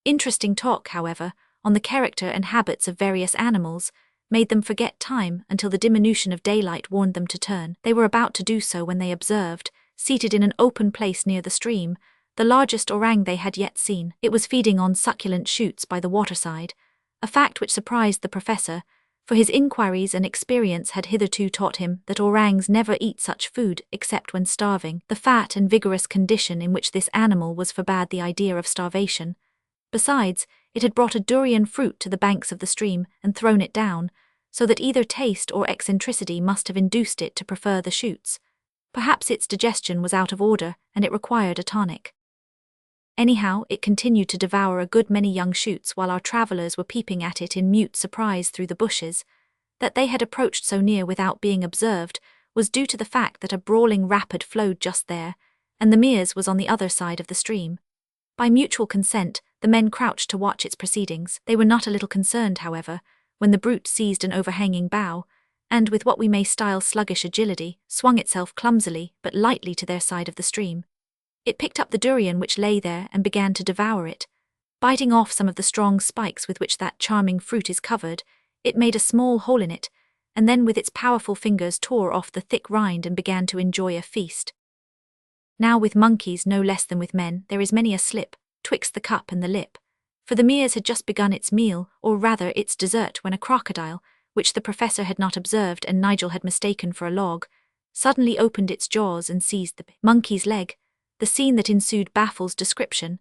Interesting talk, however, on the character and habits of various animals, made them forget time until the diminution of daylight warned them to turn. They were about to do so when they observed, seated in an open place near the stream, the largest orang they had yet seen. It was feeding on succulent shoots by the waterside, a fact which surprised the professor, for his inquiries and experience had hitherto taught him that orangs never eat such food except when starving. The fat and vigorous condition in which this animal was forbade the idea of starvation. Besides, it had brought a durian fruit to the banks of the stream and thrown it down, so that either taste or eccentricity must have induced it to prefer the shoots. Perhaps its digestion was out of order, and it required a tonic. Anyhow, it continued to devour a good many young shoots while our travellers were peeping at it in mute surprise through the bushes. That they had approached so near without being observed was due to the fact that a brawling rapid flowed just there, and the Mears was on the other side of the stream. By mutual consent, the men crouched to watch its proceedings. They were not a little concerned, however, when the brute seized an overhanging bough, and with what we may style sluggish agility, swung itself clumsily but lightly to their side of the stream. It picked up the durian which lay there and began to devour it. Biting off some of the strong spikes with which that charming fruit is covered, it made a small hole in it, and then with its powerful fingers tore off the thick rind and began to enjoy a feast. Now with monkeys no less than with men there is many a slip, twixt the cup and the lip, for the Mears had just begun its meal, or rather its dessert, when a crocodile, which the professor had not observed and Nigel had mistaken for a log, suddenly opened its jaws and seized the monkey's leg. The scene that ensued baffles description.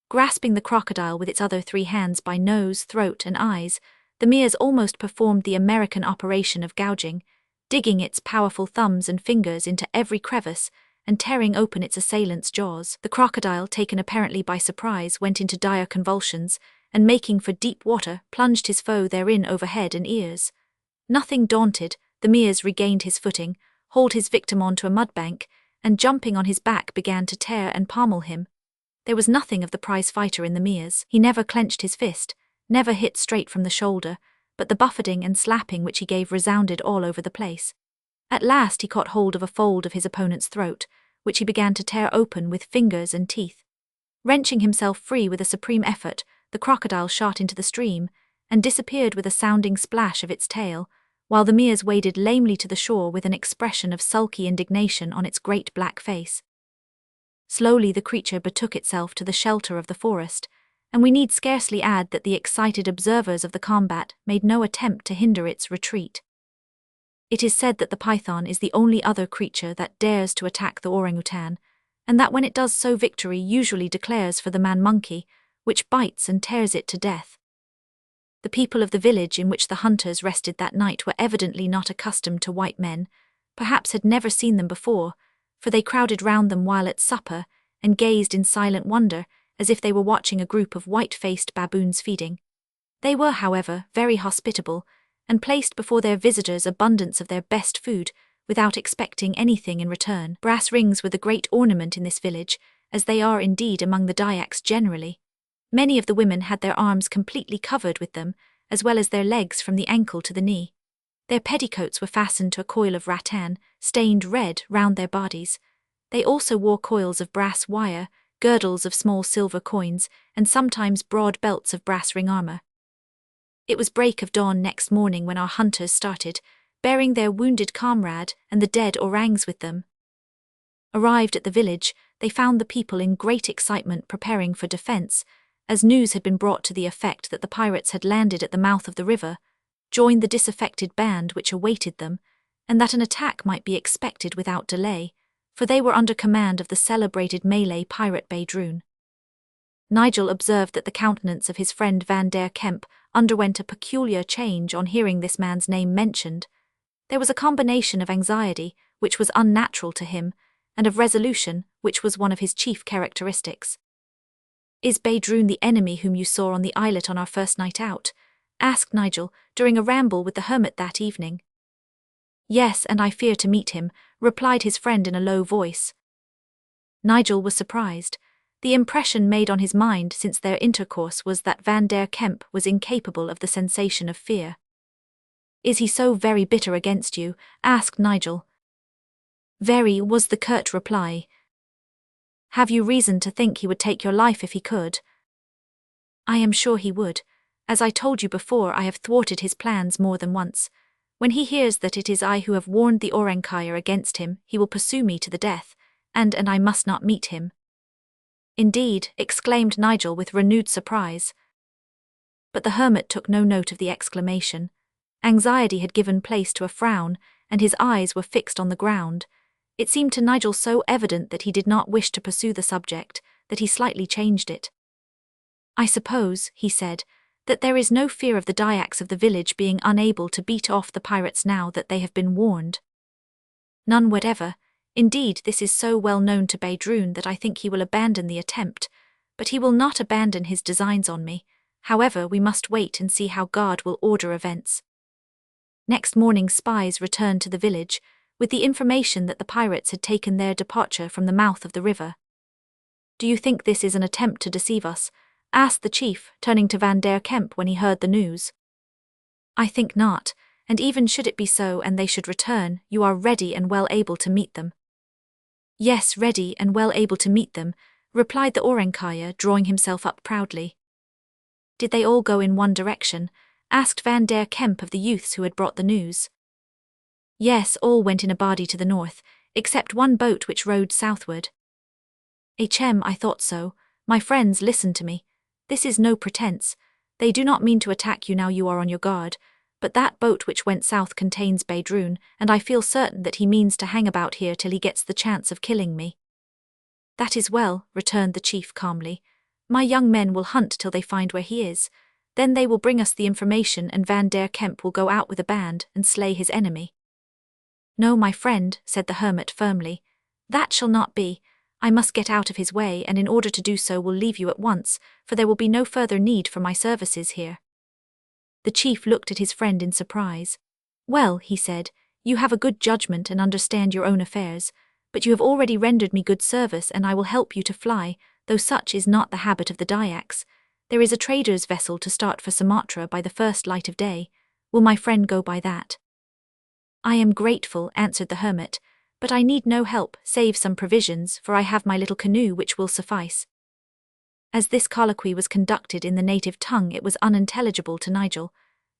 Grasping the crocodile with its other 3 hands by nose, throat, and eyes, the Mears almost performed the American operation of gouging, digging its powerful thumbs and fingers into every crevice and tearing open its assailant's jaws. The crocodile, taken apparently by surprise, went into dire convulsions, and making for deep water, plunged his foe therein over head and ears. Nothing daunted, the Mears regained his footing, hauled his victim onto a mudbank, and jumping on his back began to tear and pommel him. There was nothing of the prize fighter in the Mears. He never clenched his fist, never hit straight from the shoulder, but the buffeting and slapping which he gave resounded all over the place. At last he caught hold of a fold of his opponent's throat, which he began to tear open with fingers and teeth. Wrenching himself free with a supreme effort, the crocodile shot into the stream, and disappeared with a sounding splash of its tail, while the Mears waded lamely to the shore with an expression of sulky indignation on its great black face. Slowly the creature betook itself to the shelter of the forest, and we need scarcely add that the excited observers of the combat made no attempt to hinder its retreat. It is said that the python is the only other creature that dares to attack the orangutan, and that when it does so victory usually declares for the man-monkey, which bites and tears it to death. The people of the village in which the hunters rested that night were evidently not accustomed to white men, perhaps had never seen them before, for they crowded round them while at supper, and gazed in silent wonder, as if they were watching a group of white-faced baboons feeding. They were, however, very hospitable, and placed before their visitors abundance of their best food, without expecting anything in return. Brass rings were the great ornament in this village, as they are indeed among the Dyaks generally. Many of the women had their arms completely covered with them, as well as their legs from the ankle to the knee. Their petticoats were fastened to a coil of rattan, stained red, round their bodies. They also wore coils of brass wire, girdles of small silver coins, and sometimes broad belts of brass ring armor. It was break of dawn next morning when our hunters started, bearing their wounded comrade and the dead orangs with them. Arrived at the village, they found the people in great excitement preparing for defense, as news had been brought to the effect that the pirates had landed at the mouth of the river, joined the disaffected band which awaited them, and that an attack might be expected without delay, for they were under command of the celebrated Malay pirate Badroon. Nigel observed that the countenance of his friend Van der Kemp underwent a peculiar change on hearing this man's name mentioned. There was a combination of anxiety, which was unnatural to him, and of resolution, which was one of his chief characteristics. "Is Baydroon the enemy whom you saw on the islet on our first night out?" asked Nigel, during a ramble with the hermit that evening. "Yes, and I fear to meet him," replied his friend in a low voice. Nigel was surprised. The impression made on his mind since their intercourse was that Van der Kemp was incapable of the sensation of fear. "Is he so very bitter against you?" asked Nigel. "Very," was the curt reply. "Have you reason to think he would take your life if he could?" "I am sure he would. As I told you before, I have thwarted his plans more than once. When he hears that it is I who have warned the Orenkaya against him, he will pursue me to the death, and I must not meet him." "Indeed," exclaimed Nigel with renewed surprise. But the hermit took no note of the exclamation. Anxiety had given place to a frown, and his eyes were fixed on the ground. It seemed to Nigel so evident that he did not wish to pursue the subject, that he slightly changed it. "I suppose," he said, "that there is no fear of the Dyaks of the village being unable to beat off the pirates now that they have been warned?" "None whatever. Indeed, this is so well known to Baydroon that I think he will abandon the attempt, but he will not abandon his designs on me. However, we must wait and see how God will order events." Next morning spies returned to the village, with the information that the pirates had taken their departure from the mouth of the river. "Do you think this is an attempt to deceive us?" asked the chief, turning to Van der Kemp when he heard the news. "I think not, and even should it be so and they should return, you are ready and well able to meet them." "Yes, ready and well able to meet them," replied the Orenkaya, drawing himself up proudly. "Did they all go in one direction?" asked Van der Kemp of the youths who had brought the news. "Yes, all went in a body to the north, except one boat which rowed southward." "Hm, I thought so. My friends, listen to me. This is no pretense. They do not mean to attack you now you are on your guard, but that boat which went south contains Baydroon, and I feel certain that he means to hang about here till he gets the chance of killing me." "That is well," returned the chief calmly. "My young men will hunt till they find where he is. Then they will bring us the information and Van der Kemp will go out with a band and slay his enemy." "No, my friend," said the hermit firmly. "That shall not be. I must get out of his way, and in order to do so will leave you at once, for there will be no further need for my services here." The chief looked at his friend in surprise. "Well," he said, "you have a good judgment and understand your own affairs, but you have already rendered me good service and I will help you to fly, though such is not the habit of the Dyaks. There is a trader's vessel to start for Sumatra by the first light of day. Will my friend go by that?" "I am grateful," answered the hermit, "but I need no help, save some provisions, for I have my little canoe which will suffice." As this colloquy was conducted in the native tongue, it was unintelligible to Nigel,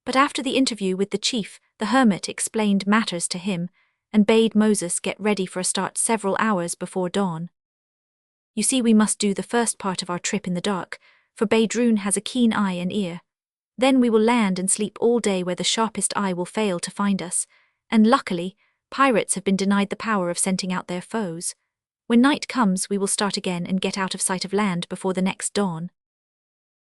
but after the interview with the chief, the hermit explained matters to him, and bade Moses get ready for a start several hours before dawn. "You see, we must do the first part of our trip in the dark, for Baydroon has a keen eye and ear. Then we will land and sleep all day where the sharpest eye will fail to find us, and luckily, pirates have been denied the power of scenting out their foes. When night comes, we will start again and get out of sight of land before the next dawn."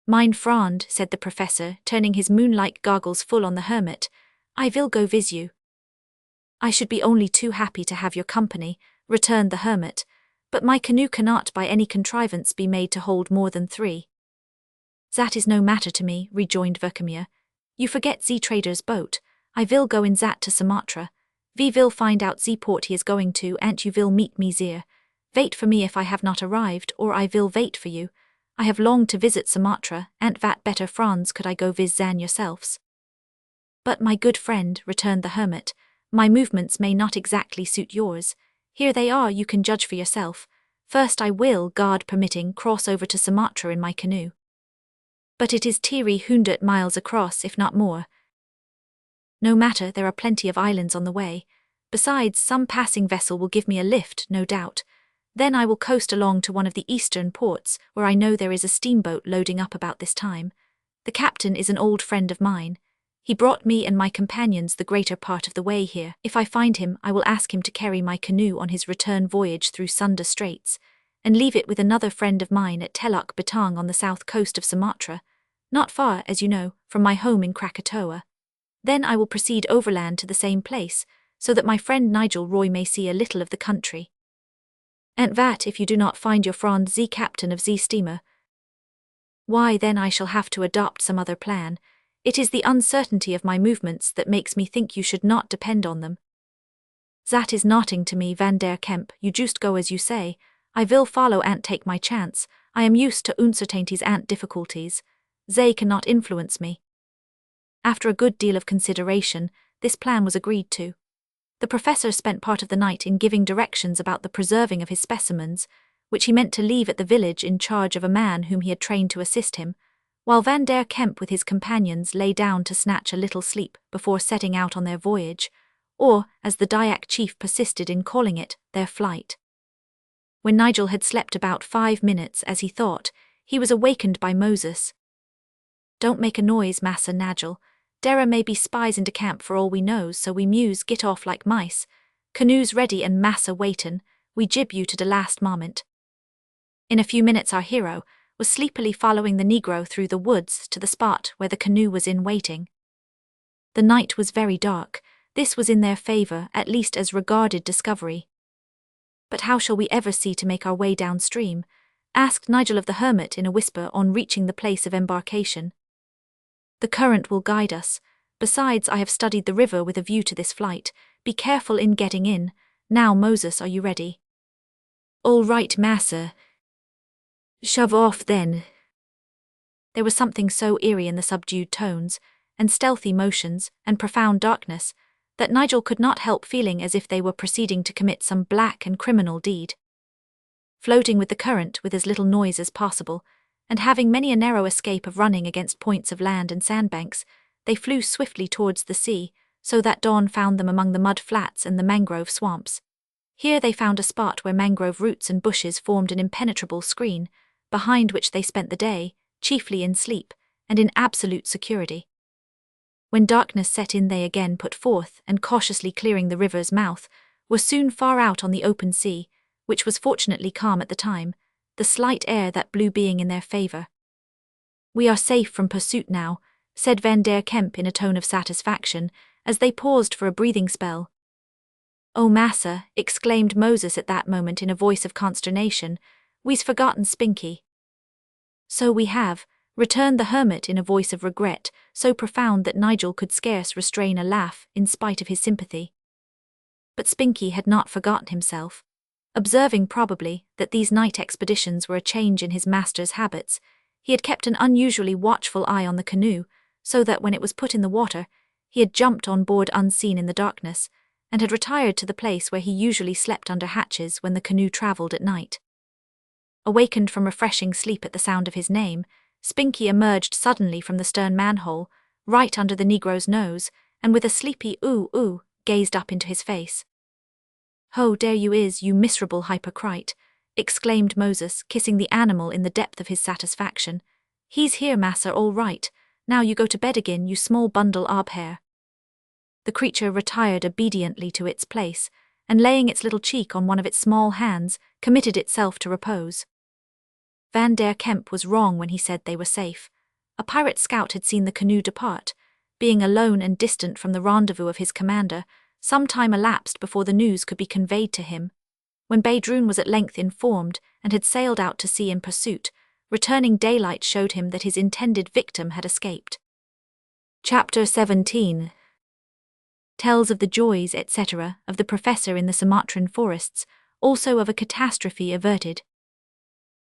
"Mein Freund," said the professor, turning his moonlike goggles full on the hermit, "I will go with you." "I should be only too happy to have your company," returned the hermit, "but my canoe cannot by any contrivance be made to hold more than 3. "That is no matter to me," rejoined Verkemir. "You forget the trader's boat. I will go in that to Sumatra. We will find out the port he is going to, and you will meet me there. Wait for me if I have not arrived, or I will wait for you. I have longed to visit Sumatra, and that better Franz could I go with than yourselves." "But my good friend," returned the hermit, "my movements may not exactly suit yours. Here they are, you can judge for yourself. First I will, God permitting, cross over to Sumatra in my canoe. But it is 300 miles across, if not more." "No matter, there are plenty of islands on the way. Besides, some passing vessel will give me a lift, no doubt. Then I will coast along to one of the eastern ports, where I know there is a steamboat loading up about this time. The captain is an old friend of mine. He brought me and my companions the greater part of the way here. If I find him, I will ask him to carry my canoe on his return voyage through Sunda Straits, and leave it with another friend of mine at Teluk Betang on the south coast of Sumatra, not far, as you know, from my home in Krakatoa. Then I will proceed overland to the same place, so that my friend Nigel Roy may see a little of the country. And that if you do not find your Franz Z captain of Z steamer, why then I shall have to adopt some other plan. It is the uncertainty of my movements that makes me think you should not depend on them. That is nothing to me, Van der Kemp, you just go as you say. I will follow and take my chance. I am used to uncertainties and difficulties. They cannot influence me. After a good deal of consideration, this plan was agreed to. The professor spent part of the night in giving directions about the preserving of his specimens, which he meant to leave at the village in charge of a man whom he had trained to assist him, while Van der Kemp with his companions lay down to snatch a little sleep before setting out on their voyage, or, as the Dyak chief persisted in calling it, their flight. When Nigel had slept about 5 minutes, as he thought, he was awakened by Moses. "Don't make a noise, Massa Nigel. Dere may be spies into camp for all we knows, so we muse git off like mice. Canoes ready and Massa waitin', we jib you to the last moment." In a few minutes our hero was sleepily following the Negro through the woods to the spot where the canoe was in waiting. The night was very dark. This was in their favour, at least as regarded discovery. "But how shall we ever see to make our way downstream?" asked Nigel of the hermit in a whisper on reaching the place of embarkation. "The current will guide us. Besides, I have studied the river with a view to this flight. Be careful in getting in. Now, Moses, are you ready?" "All right, massa." "Shove off, then." There was something so eerie in the subdued tones, and stealthy motions, and profound darkness, that Nigel could not help feeling as if they were proceeding to commit some black and criminal deed. Floating with the current with as little noise as possible, and having many a narrow escape of running against points of land and sandbanks, they flew swiftly towards the sea, so that dawn found them among the mud flats and the mangrove swamps. Here they found a spot where mangrove roots and bushes formed an impenetrable screen, behind which they spent the day, chiefly in sleep, and in absolute security. When darkness set in they again put forth, and cautiously clearing the river's mouth, were soon far out on the open sea, which was fortunately calm at the time, the slight air that blew being in their favour. "We are safe from pursuit now," said Van der Kemp in a tone of satisfaction, as they paused for a breathing spell. "Oh, massa," exclaimed Moses at that moment in a voice of consternation, "we's forgotten Spinky." "So we have," returned the hermit in a voice of regret, so profound that Nigel could scarce restrain a laugh in spite of his sympathy. But Spinky had not forgotten himself. Observing probably that these night expeditions were a change in his master's habits, he had kept an unusually watchful eye on the canoe, so that when it was put in the water, he had jumped on board unseen in the darkness, and had retired to the place where he usually slept under hatches when the canoe travelled at night. Awakened from refreshing sleep at the sound of his name, Spinky emerged suddenly from the stern manhole, right under the Negro's nose, and with a sleepy "ooh, ooh," gazed up into his face. "Ho, there you is, you miserable hypocrite," exclaimed Moses, kissing the animal in the depth of his satisfaction. "He's here, massa, all right. Now you go to bed again, you small bundle of hair." The creature retired obediently to its place, and laying its little cheek on one of its small hands, committed itself to repose. Van der Kemp was wrong when he said they were safe. A pirate scout had seen the canoe depart. Being alone and distant from the rendezvous of his commander, some time elapsed before the news could be conveyed to him. When Baydroon was at length informed and had sailed out to sea in pursuit, returning daylight showed him that his intended victim had escaped. Chapter 17 tells of the joys, etc., of the professor in the Sumatran forests, also of a catastrophe averted.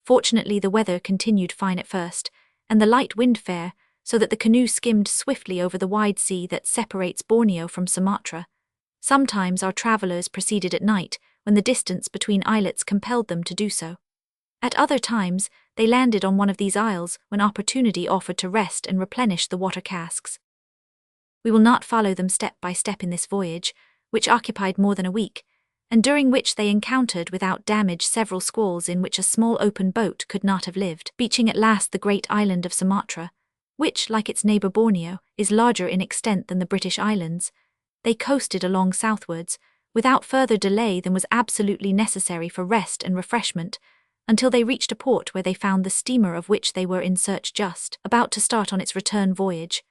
Fortunately the weather continued fine at first, and the light wind fair, so that the canoe skimmed swiftly over the wide sea that separates Borneo from Sumatra. Sometimes our travellers proceeded at night, when the distance between islets compelled them to do so. At other times, they landed on one of these isles when opportunity offered to rest and replenish the water casks. We will not follow them step by step in this voyage, which occupied more than a week, and during which they encountered without damage several squalls in which a small open boat could not have lived, beaching at last the great island of Sumatra, which, like its neighbour Borneo, is larger in extent than the British Islands. They coasted along southwards, without further delay than was absolutely necessary for rest and refreshment, until they reached a port where they found the steamer of which they were in search just about to start on its return voyage.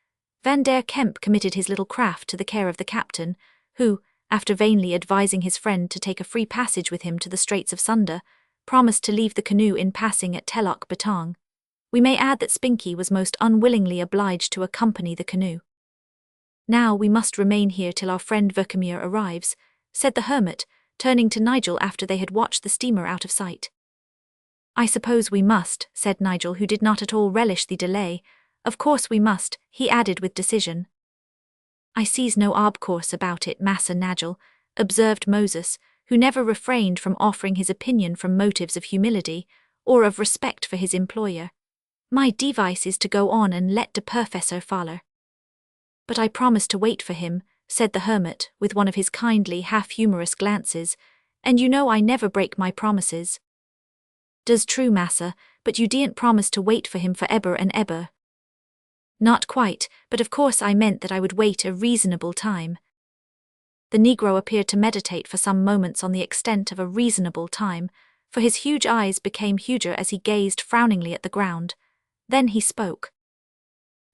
Van der Kemp committed his little craft to the care of the captain, who, after vainly advising his friend to take a free passage with him to the Straits of Sunda, promised to leave the canoe in passing at Telok Betong. We may add that Spinky was most unwillingly obliged to accompany the canoe. "Now we must remain here till our friend Verkemir arrives," said the hermit, turning to Nigel after they had watched the steamer out of sight. "I suppose we must," said Nigel, who did not at all relish the delay. "Of course we must," he added with decision. "I sees no obcourse about it, Massa Nigel," observed Moses, who never refrained from offering his opinion from motives of humility or of respect for his employer. "My device is to go on and let de professor follow." "But I promised to wait for him," said the hermit, with one of his kindly, half-humorous glances, "and you know I never break my promises." "Does true, massa, but you didn't promise to wait for him for eber and eber." "Not quite, but of course I meant that I would wait a reasonable time." The Negro appeared to meditate for some moments on the extent of a reasonable time, for his huge eyes became huger as he gazed frowningly at the ground. Then he spoke.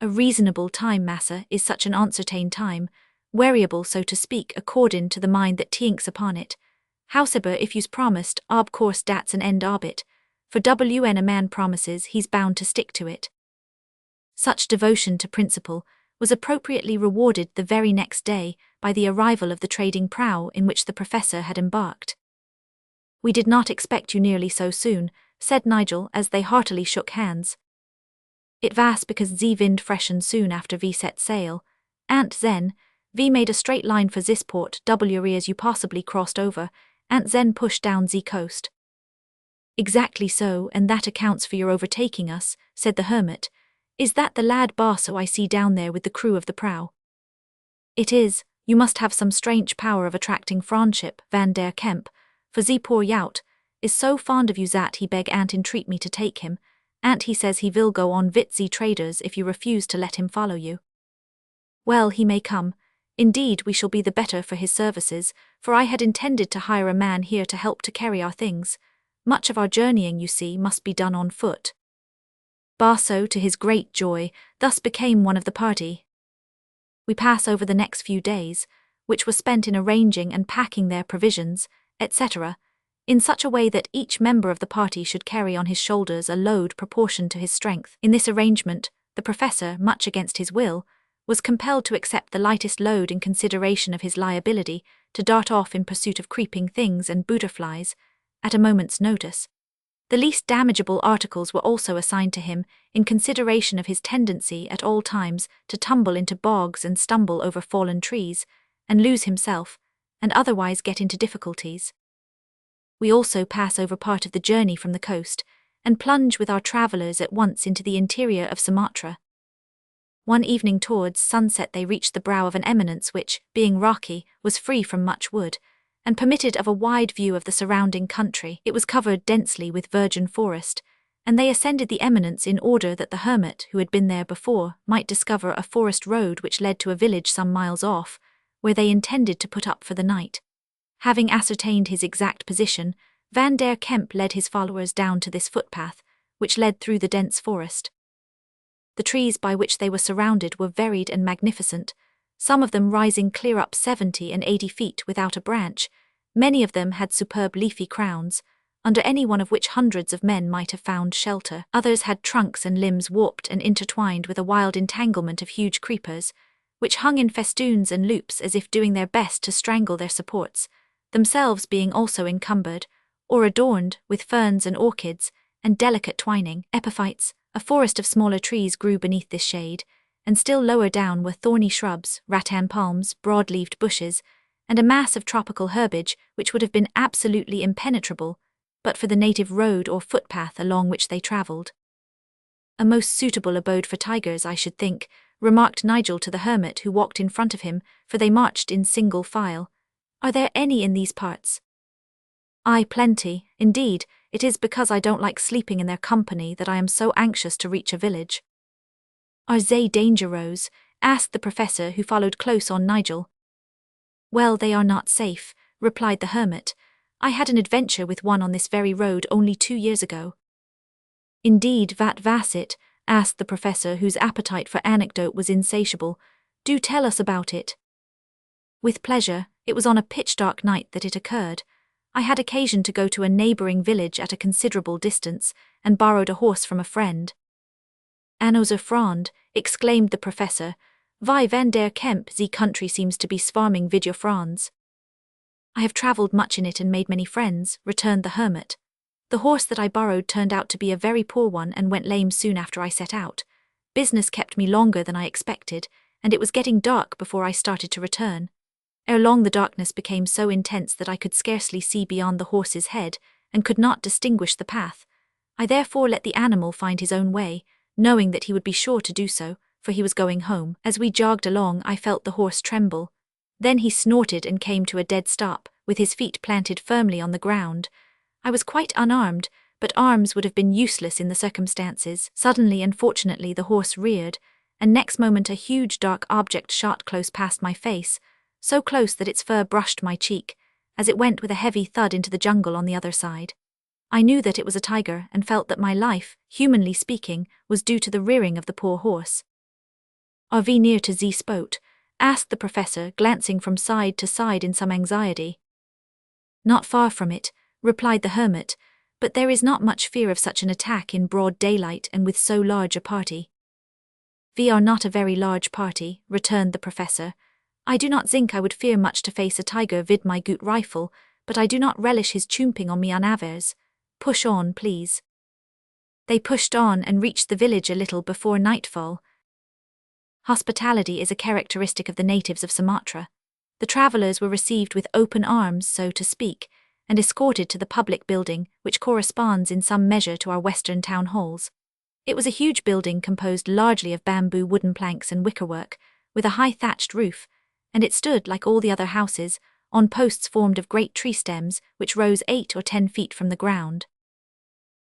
"A reasonable time, massa, is such an uncertain time, variable so to speak according to the mind that tinks upon it. Howsever, if you's promised, ob course dat's an end ob it, for when a man promises he's bound to stick to it." Such devotion to principle was appropriately rewarded the very next day by the arrival of the trading prow in which the professor had embarked. "We did not expect you nearly so soon," said Nigel as they heartily shook hands. "It was because ze wind freshened soon after we set sail, and then we made a straight line for this port as you possibly crossed over, and then pushed down the coast." "Exactly so, and that accounts for your overtaking us," said the hermit. "Is that the lad Barso I see down there with the crew of the prow?" "It is. You must have some strange power of attracting friendship, Van der Kemp, for ze poor yout is so fond of you that he beg and entreat me to take him, and he says he will go on with ze traders if you refuse to let him follow you." "Well, he may come. Indeed, we shall be the better for his services, for I had intended to hire a man here to help to carry our things. Much of our journeying, you see, must be done on foot." Barso, to his great joy, thus became one of the party. We pass over the next few days, which were spent in arranging and packing their provisions, etc., in such a way that each member of the party should carry on his shoulders a load proportioned to his strength. In this arrangement, the professor, much against his will, was compelled to accept the lightest load in consideration of his liability to dart off in pursuit of creeping things and butterflies, at a moment's notice. The least damageable articles were also assigned to him in consideration of his tendency at all times to tumble into bogs and stumble over fallen trees, and lose himself, and otherwise get into difficulties. We also pass over part of the journey from the coast, and plunge with our travellers at once into the interior of Sumatra. One evening towards sunset they reached the brow of an eminence which, being rocky, was free from much wood, and permitted of a wide view of the surrounding country. It was covered densely with virgin forest, and they ascended the eminence in order that the hermit, who had been there before, might discover a forest road which led to a village some miles off, where they intended to put up for the night. Having ascertained his exact position, Van der Kemp led his followers down to this footpath, which led through the dense forest. The trees by which they were surrounded were varied and magnificent, some of them rising clear up 70 and 80 feet without a branch. Many of them had superb leafy crowns, under any one of which hundreds of men might have found shelter. Others had trunks and limbs warped and intertwined with a wild entanglement of huge creepers, which hung in festoons and loops as if doing their best to strangle their supports, themselves being also encumbered, or adorned, with ferns and orchids, and delicate twining epiphytes. A forest of smaller trees grew beneath this shade, and still lower down were thorny shrubs, rattan palms, broad-leaved bushes, and a mass of tropical herbage which would have been absolutely impenetrable, but for the native road or footpath along which they travelled. "A most suitable abode for tigers, I should think," remarked Nigel to the hermit who walked in front of him, for they marched in single file. "Are there any in these parts?" "Aye, plenty. Indeed, it is because I don't like sleeping in their company that I am so anxious to reach a village." "Are they dangerous?" asked the professor, who followed close on Nigel. "Well, they are not safe," replied the hermit. I had an adventure with one on this very road only 2 years ago." "Indeed, what was it?" asked the professor, whose appetite for anecdote was insatiable. "Do tell us about it." "With pleasure. It was on a pitch-dark night that it occurred. I had occasion to go to a neighbouring village at a considerable distance, and borrowed a horse from a friend." "Anno's a frond," exclaimed the professor. "Wie van der Kemp, the country seems to be swarming with your fronds." "I have travelled much in it and made many friends," returned the hermit. "The horse that I borrowed turned out to be a very poor one and went lame soon after I set out. Business kept me longer than I expected, and it was getting dark before I started to return. Ere long the darkness became so intense that I could scarcely see beyond the horse's head, and could not distinguish the path. I therefore let the animal find his own way, knowing that he would be sure to do so, for he was going home. As we jogged along, I felt the horse tremble. Then he snorted and came to a dead stop, with his feet planted firmly on the ground. I was quite unarmed, but arms would have been useless in the circumstances. Suddenly and fortunately the horse reared, and next moment a huge dark object shot close past my face, so close that its fur brushed my cheek, as it went with a heavy thud into the jungle on the other side. I knew that it was a tiger, and felt that my life, humanly speaking, was due to the rearing of the poor horse." "Are we near to the spot?" asked the professor, glancing from side to side in some anxiety. "Not far from it," replied the hermit, "but there is not much fear of such an attack in broad daylight and with so large a party." "We are not a very large party," returned the professor. "I do not think I would fear much to face a tiger vid my good rifle, but I do not relish his chomping on me unawares. Push on, please." They pushed on and reached the village a little before nightfall. Hospitality is a characteristic of the natives of Sumatra. The travellers were received with open arms, so to speak, and escorted to the public building, which corresponds in some measure to our western town halls. It was a huge building composed largely of bamboo wooden planks and wickerwork, with a high thatched roof, and it stood, like all the other houses, on posts formed of great tree stems, which rose 8 or 10 feet from the ground.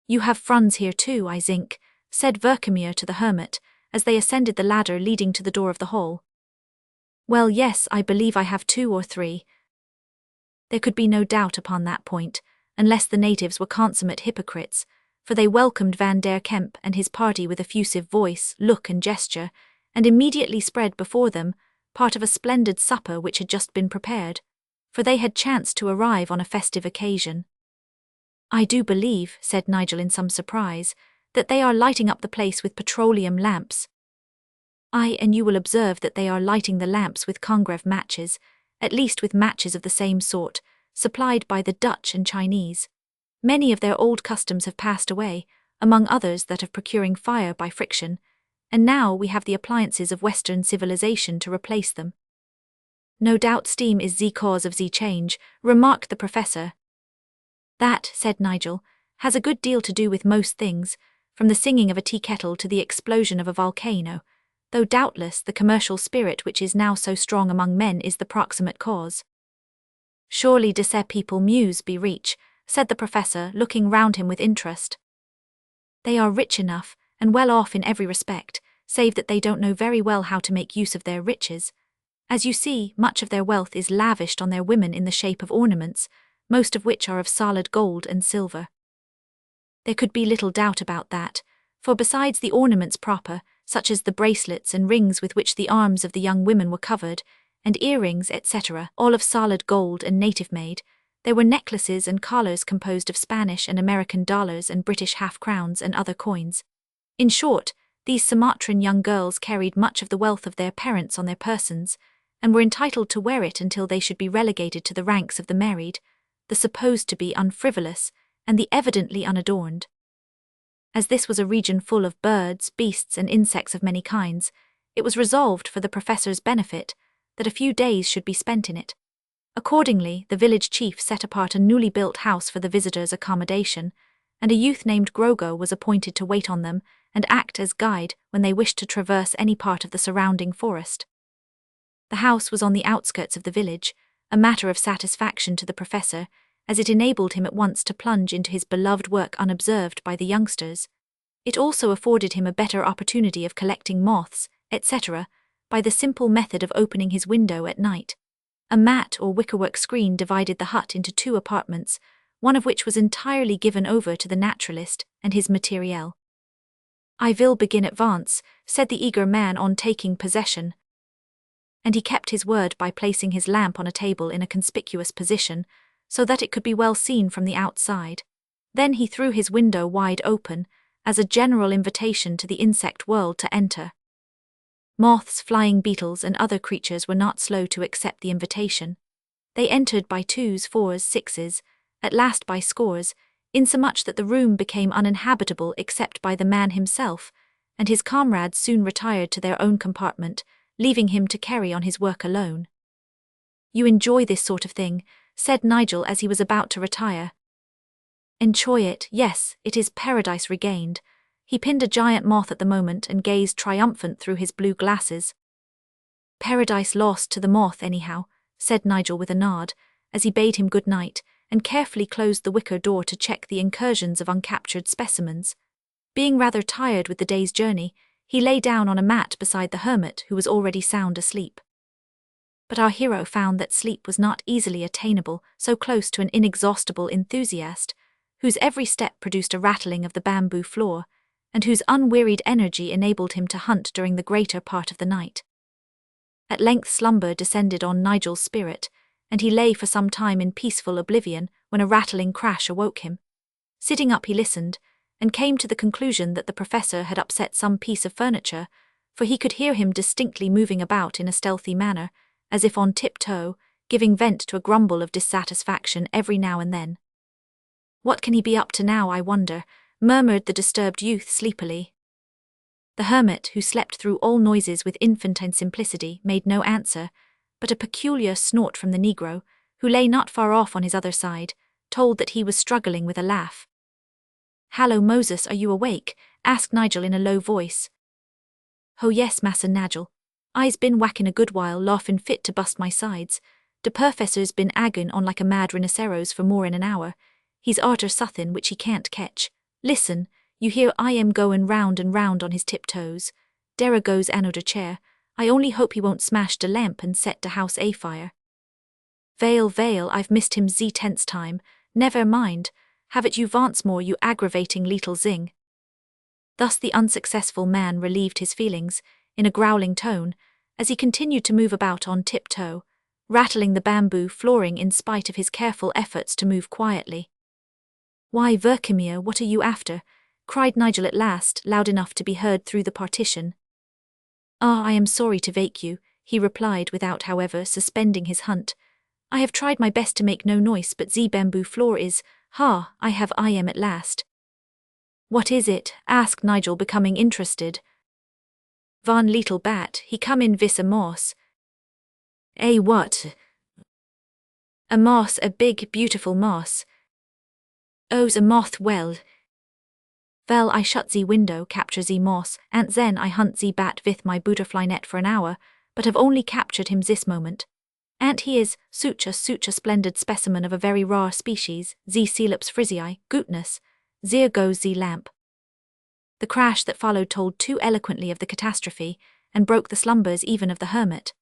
"You have fronds here too, I think," said Verkemir to the hermit, as they ascended the ladder leading to the door of the hall. "Well, yes, I believe I have 2 or 3. There could be no doubt upon that point, unless the natives were consummate hypocrites, for they welcomed Van der Kemp and his party with effusive voice, look and gesture, and immediately spread before them part of a splendid supper which had just been prepared, for they had chanced to arrive on a festive occasion. "I do believe," said Nigel in some surprise, "that they are lighting up the place with petroleum lamps." "Aye, and you will observe that they are lighting the lamps with Congreve matches, at least with matches of the same sort, supplied by the Dutch and Chinese. Many of their old customs have passed away, among others that of procuring fire by friction, and now we have the appliances of Western civilization to replace them." "No doubt steam is the cause of the change," remarked the professor. "That," said Nigel, "has a good deal to do with most things, from the singing of a tea kettle to the explosion of a volcano, though doubtless the commercial spirit which is now so strong among men is the proximate cause." "Surely de ces people muse be rich," said the professor, looking round him with interest. "They are rich enough, and well off in every respect, save that they don't know very well how to make use of their riches. As you see, much of their wealth is lavished on their women in the shape of ornaments, most of which are of solid gold and silver." There could be little doubt about that, for besides the ornaments proper, such as the bracelets and rings with which the arms of the young women were covered, and earrings, etc., all of solid gold and native-made, there were necklaces and collars composed of Spanish and American dollars and British half-crowns and other coins. In short, these Sumatran young girls carried much of the wealth of their parents on their persons, and were entitled to wear it until they should be relegated to the ranks of the married, the supposed to be unfrivolous, and the evidently unadorned. As this was a region full of birds, beasts, and insects of many kinds, it was resolved for the professor's benefit that a few days should be spent in it. Accordingly, the village chief set apart a newly built house for the visitors' accommodation, and a youth named Grogo was appointed to wait on them and act as guide when they wished to traverse any part of the surrounding forest. The house was on the outskirts of the village, a matter of satisfaction to the professor, as it enabled him at once to plunge into his beloved work unobserved by the youngsters. It also afforded him a better opportunity of collecting moths, etc., by the simple method of opening his window at night. A mat or wickerwork screen divided the hut into 2 apartments, one of which was entirely given over to the naturalist and his materiel. "I will begin at once," said the eager man on taking possession. And he kept his word by placing his lamp on a table in a conspicuous position, so that it could be well seen from the outside. Then he threw his window wide open, as a general invitation to the insect world to enter. Moths, flying beetles, and other creatures were not slow to accept the invitation. They entered by 2s, 4s, 6s, at last by scores, insomuch that the room became uninhabitable except by the man himself, and his comrades soon retired to their own compartment, leaving him to carry on his work alone. "You enjoy this sort of thing," said Nigel as he was about to retire. "Enjoy it, yes, it is paradise regained." He pinned a giant moth at the moment and gazed triumphant through his blue glasses. "Paradise lost to the moth anyhow," said Nigel with a nod, as he bade him good night, and carefully closed the wicker door to check the incursions of uncaptured specimens. Being rather tired with the day's journey, he lay down on a mat beside the hermit, who was already sound asleep. But our hero found that sleep was not easily attainable so close to an inexhaustible enthusiast, whose every step produced a rattling of the bamboo floor, and whose unwearied energy enabled him to hunt during the greater part of the night. At length slumber descended on Nigel's spirit, and he lay for some time in peaceful oblivion when a rattling crash awoke him. Sitting up he listened, and came to the conclusion that the professor had upset some piece of furniture, for he could hear him distinctly moving about in a stealthy manner, as if on tiptoe, giving vent to a grumble of dissatisfaction every now and then. "What can he be up to now, I wonder?" murmured the disturbed youth sleepily. The hermit, who slept through all noises with infantine simplicity, made no answer, but a peculiar snort from the negro, who lay not far off on his other side, told that he was struggling with a laugh. "Hallo, Moses, are you awake?" asked Nigel in a low voice. "Ho yes, Massa Nigel. I's been whacking a good while, laughin' fit to bust my sides. De perfessor's been aggin on like a mad rhinoceros for more'n an hour. He's arter suthin which he can't catch. Listen, you hear I am goin' round and round on his tiptoes. Dere goes anoder chair. I only hope he won't smash de lamp and set de house afire. Vale, I've missed him 10th time. Never mind. Have it you once more, you aggravating little zing." Thus the unsuccessful man relieved his feelings, in a growling tone, as he continued to move about on tiptoe, rattling the bamboo flooring in spite of his careful efforts to move quietly. "Why, Verkemir, what are you after?" cried Nigel at last, loud enough to be heard through the partition. "Ah, I am sorry to wake you," he replied without, however, suspending his hunt. "I have tried my best to make no noise, but the bamboo floor is, I am at last." "What is it?" asked Nigel, becoming interested. "Van little bat, he come in vis a moss." "Eh, what?" "A moss, a big, beautiful moss." "Oh's a moth, well, I shut ze window, capture ze moss, and then I hunt ze bat with my butterfly net for an hour, but have only captured him this moment. And he is such a splendid specimen of a very rare species, ze Coleops frisii, gootness. There goes ze lamp." The crash that followed told too eloquently of the catastrophe, and broke the slumbers even of the hermit.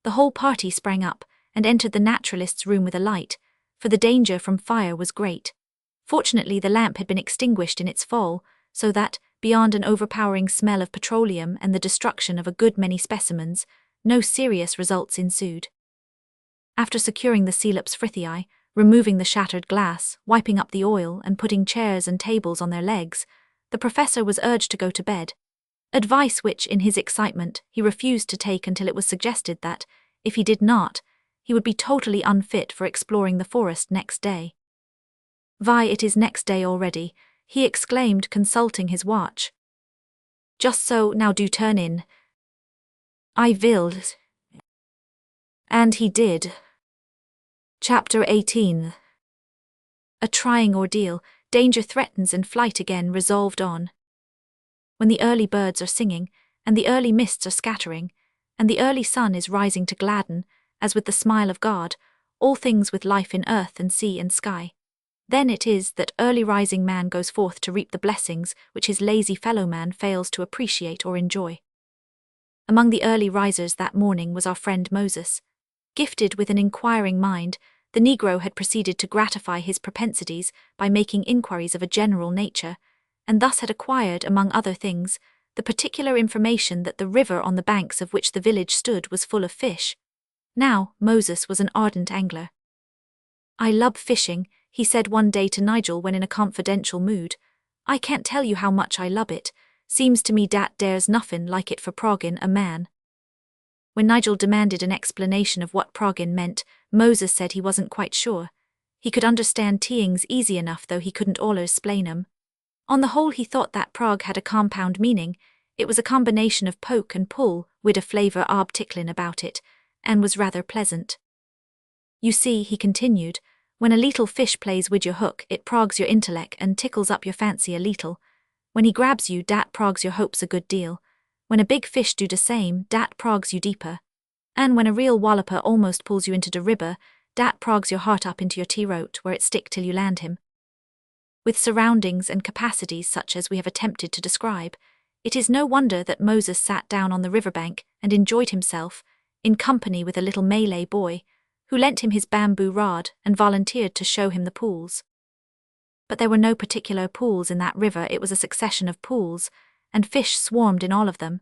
The whole party sprang up, and entered the naturalist's room with a light, for the danger from fire was great. Fortunately the lamp had been extinguished in its fall, so that, beyond an overpowering smell of petroleum and the destruction of a good many specimens, no serious results ensued. After securing the Coleops frisii, removing the shattered glass, wiping up the oil, and putting chairs and tables on their legs, the professor was urged to go to bed, advice which, in his excitement, he refused to take until it was suggested that, if he did not, he would be totally unfit for exploring the forest next day. "Why, it is next day already," he exclaimed, consulting his watch. "Just so, now do turn in." "I will." And he did. Chapter 18. A trying ordeal, danger threatens and flight again resolved on. When the early birds are singing, and the early mists are scattering, and the early sun is rising to gladden, as with the smile of God, all things with life in earth and sea and sky, then it is that early rising man goes forth to reap the blessings which his lazy fellow man fails to appreciate or enjoy. Among the early risers that morning was our friend Moses. Gifted with an inquiring mind, the Negro had proceeded to gratify his propensities by making inquiries of a general nature, and thus had acquired, among other things, the particular information that the river on the banks of which the village stood was full of fish. Now, Moses was an ardent angler. "I love fishing," he said one day to Nigel when in a confidential mood. "I can't tell you how much I love it. Seems to me dat there's nuffin like it for proggin' a man." When Nigel demanded an explanation of what proggin meant, Moses said he wasn't quite sure. He could understand teeings easy enough, though he couldn't allers splain 'em. On the whole, he thought that prog had a compound meaning. It was a combination of poke and pull, wid a flavour ob ticklin' about it, and was rather pleasant. "You see," he continued, "when a leetle fish plays wid your hook, it progs your intellect and tickles up your fancy a leetle. When he grabs you, dat progs your hopes a good deal. When a big fish do de same, dat progs you deeper. And when a real walloper almost pulls you into de river, dat progs your heart up into your throat where it stick till you land him." With surroundings and capacities such as we have attempted to describe, it is no wonder that Moses sat down on the riverbank and enjoyed himself, in company with a little Malay boy, who lent him his bamboo rod and volunteered to show him the pools. But there were no particular pools in that river. It was a succession of pools, and fish swarmed in all of them.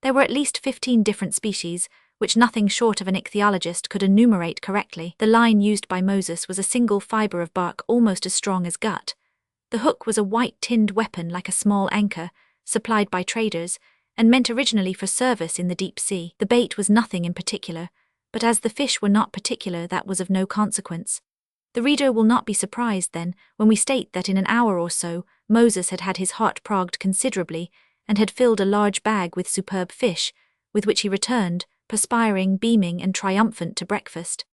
There were at least 15 different species, which nothing short of an ichthyologist could enumerate correctly. The line used by Moses was a single fibre of bark almost as strong as gut. The hook was a white tinned weapon like a small anchor, supplied by traders, and meant originally for service in the deep sea. The bait was nothing in particular, but as the fish were not particular, that was of no consequence. The reader will not be surprised, then, when we state that in an hour or so, Moses had had his heart progged considerably, and had filled a large bag with superb fish, with which he returned, perspiring, beaming, and triumphant, to breakfast.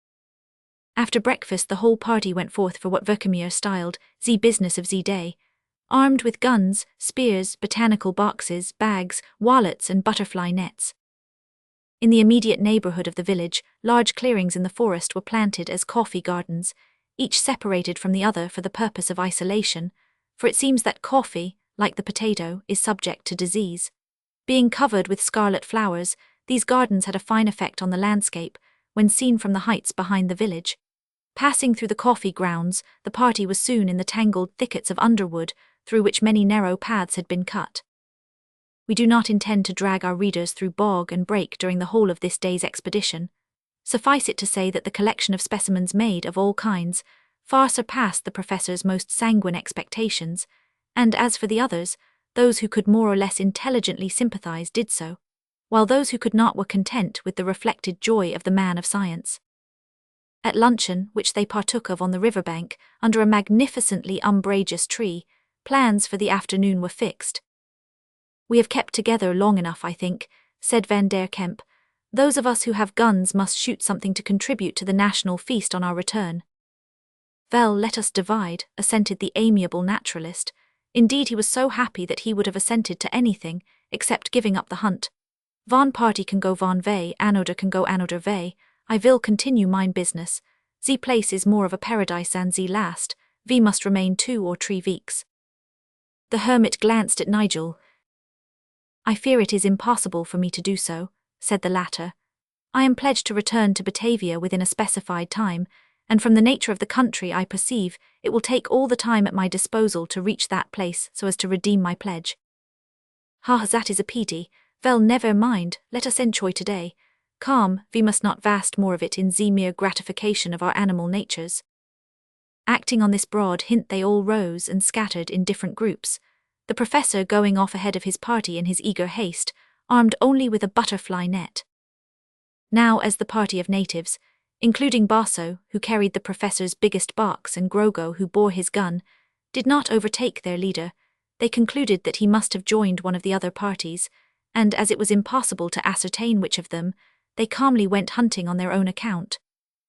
After breakfast the whole party went forth for what Verkemeer styled the business of the day, armed with guns, spears, botanical boxes, bags, wallets, and butterfly nets. In the immediate neighbourhood of the village, large clearings in the forest were planted as coffee gardens, each separated from the other for the purpose of isolation, for it seems that coffee, like the potato, is subject to disease. Being covered with scarlet flowers, these gardens had a fine effect on the landscape when seen from the heights behind the village. Passing through the coffee grounds, the party was soon in the tangled thickets of underwood, through which many narrow paths had been cut. We do not intend to drag our readers through bog and brake during the whole of this day's expedition. Suffice it to say that the collection of specimens made of all kinds far surpassed the professor's most sanguine expectations, and as for the others, those who could more or less intelligently sympathize did so, while those who could not were content with the reflected joy of the man of science. At luncheon, which they partook of on the riverbank, under a magnificently umbrageous tree, plans for the afternoon were fixed. "We have kept together long enough, I think," said Van der Kemp. "Those of us who have guns must shoot something to contribute to the national feast on our return." "Well, let us divide," assented the amiable naturalist. Indeed, he was so happy that he would have assented to anything, except giving up the hunt. "Von party can go von way, anoder can go anoder way. I will continue mine business. The place is more of a paradise than the last. We must remain 2 or 3 weeks." The hermit glanced at Nigel. "I fear it is impossible for me to do so," said the latter. "I am pledged to return to Batavia within a specified time, and from the nature of the country I perceive it will take all the time at my disposal to reach that place so as to redeem my pledge." "Ah, that is a pity. Well, never mind, let us enjoy today. Calm, we must not vast more of it in the mere gratification of our animal natures." Acting on this broad hint, they all rose and scattered in different groups, the professor going off ahead of his party in his eager haste, armed only with a butterfly net. Now, as the party of natives, including Basso, who carried the professor's biggest box, and Grogo, who bore his gun, did not overtake their leader, they concluded that he must have joined one of the other parties, and as it was impossible to ascertain which of them, they calmly went hunting on their own account.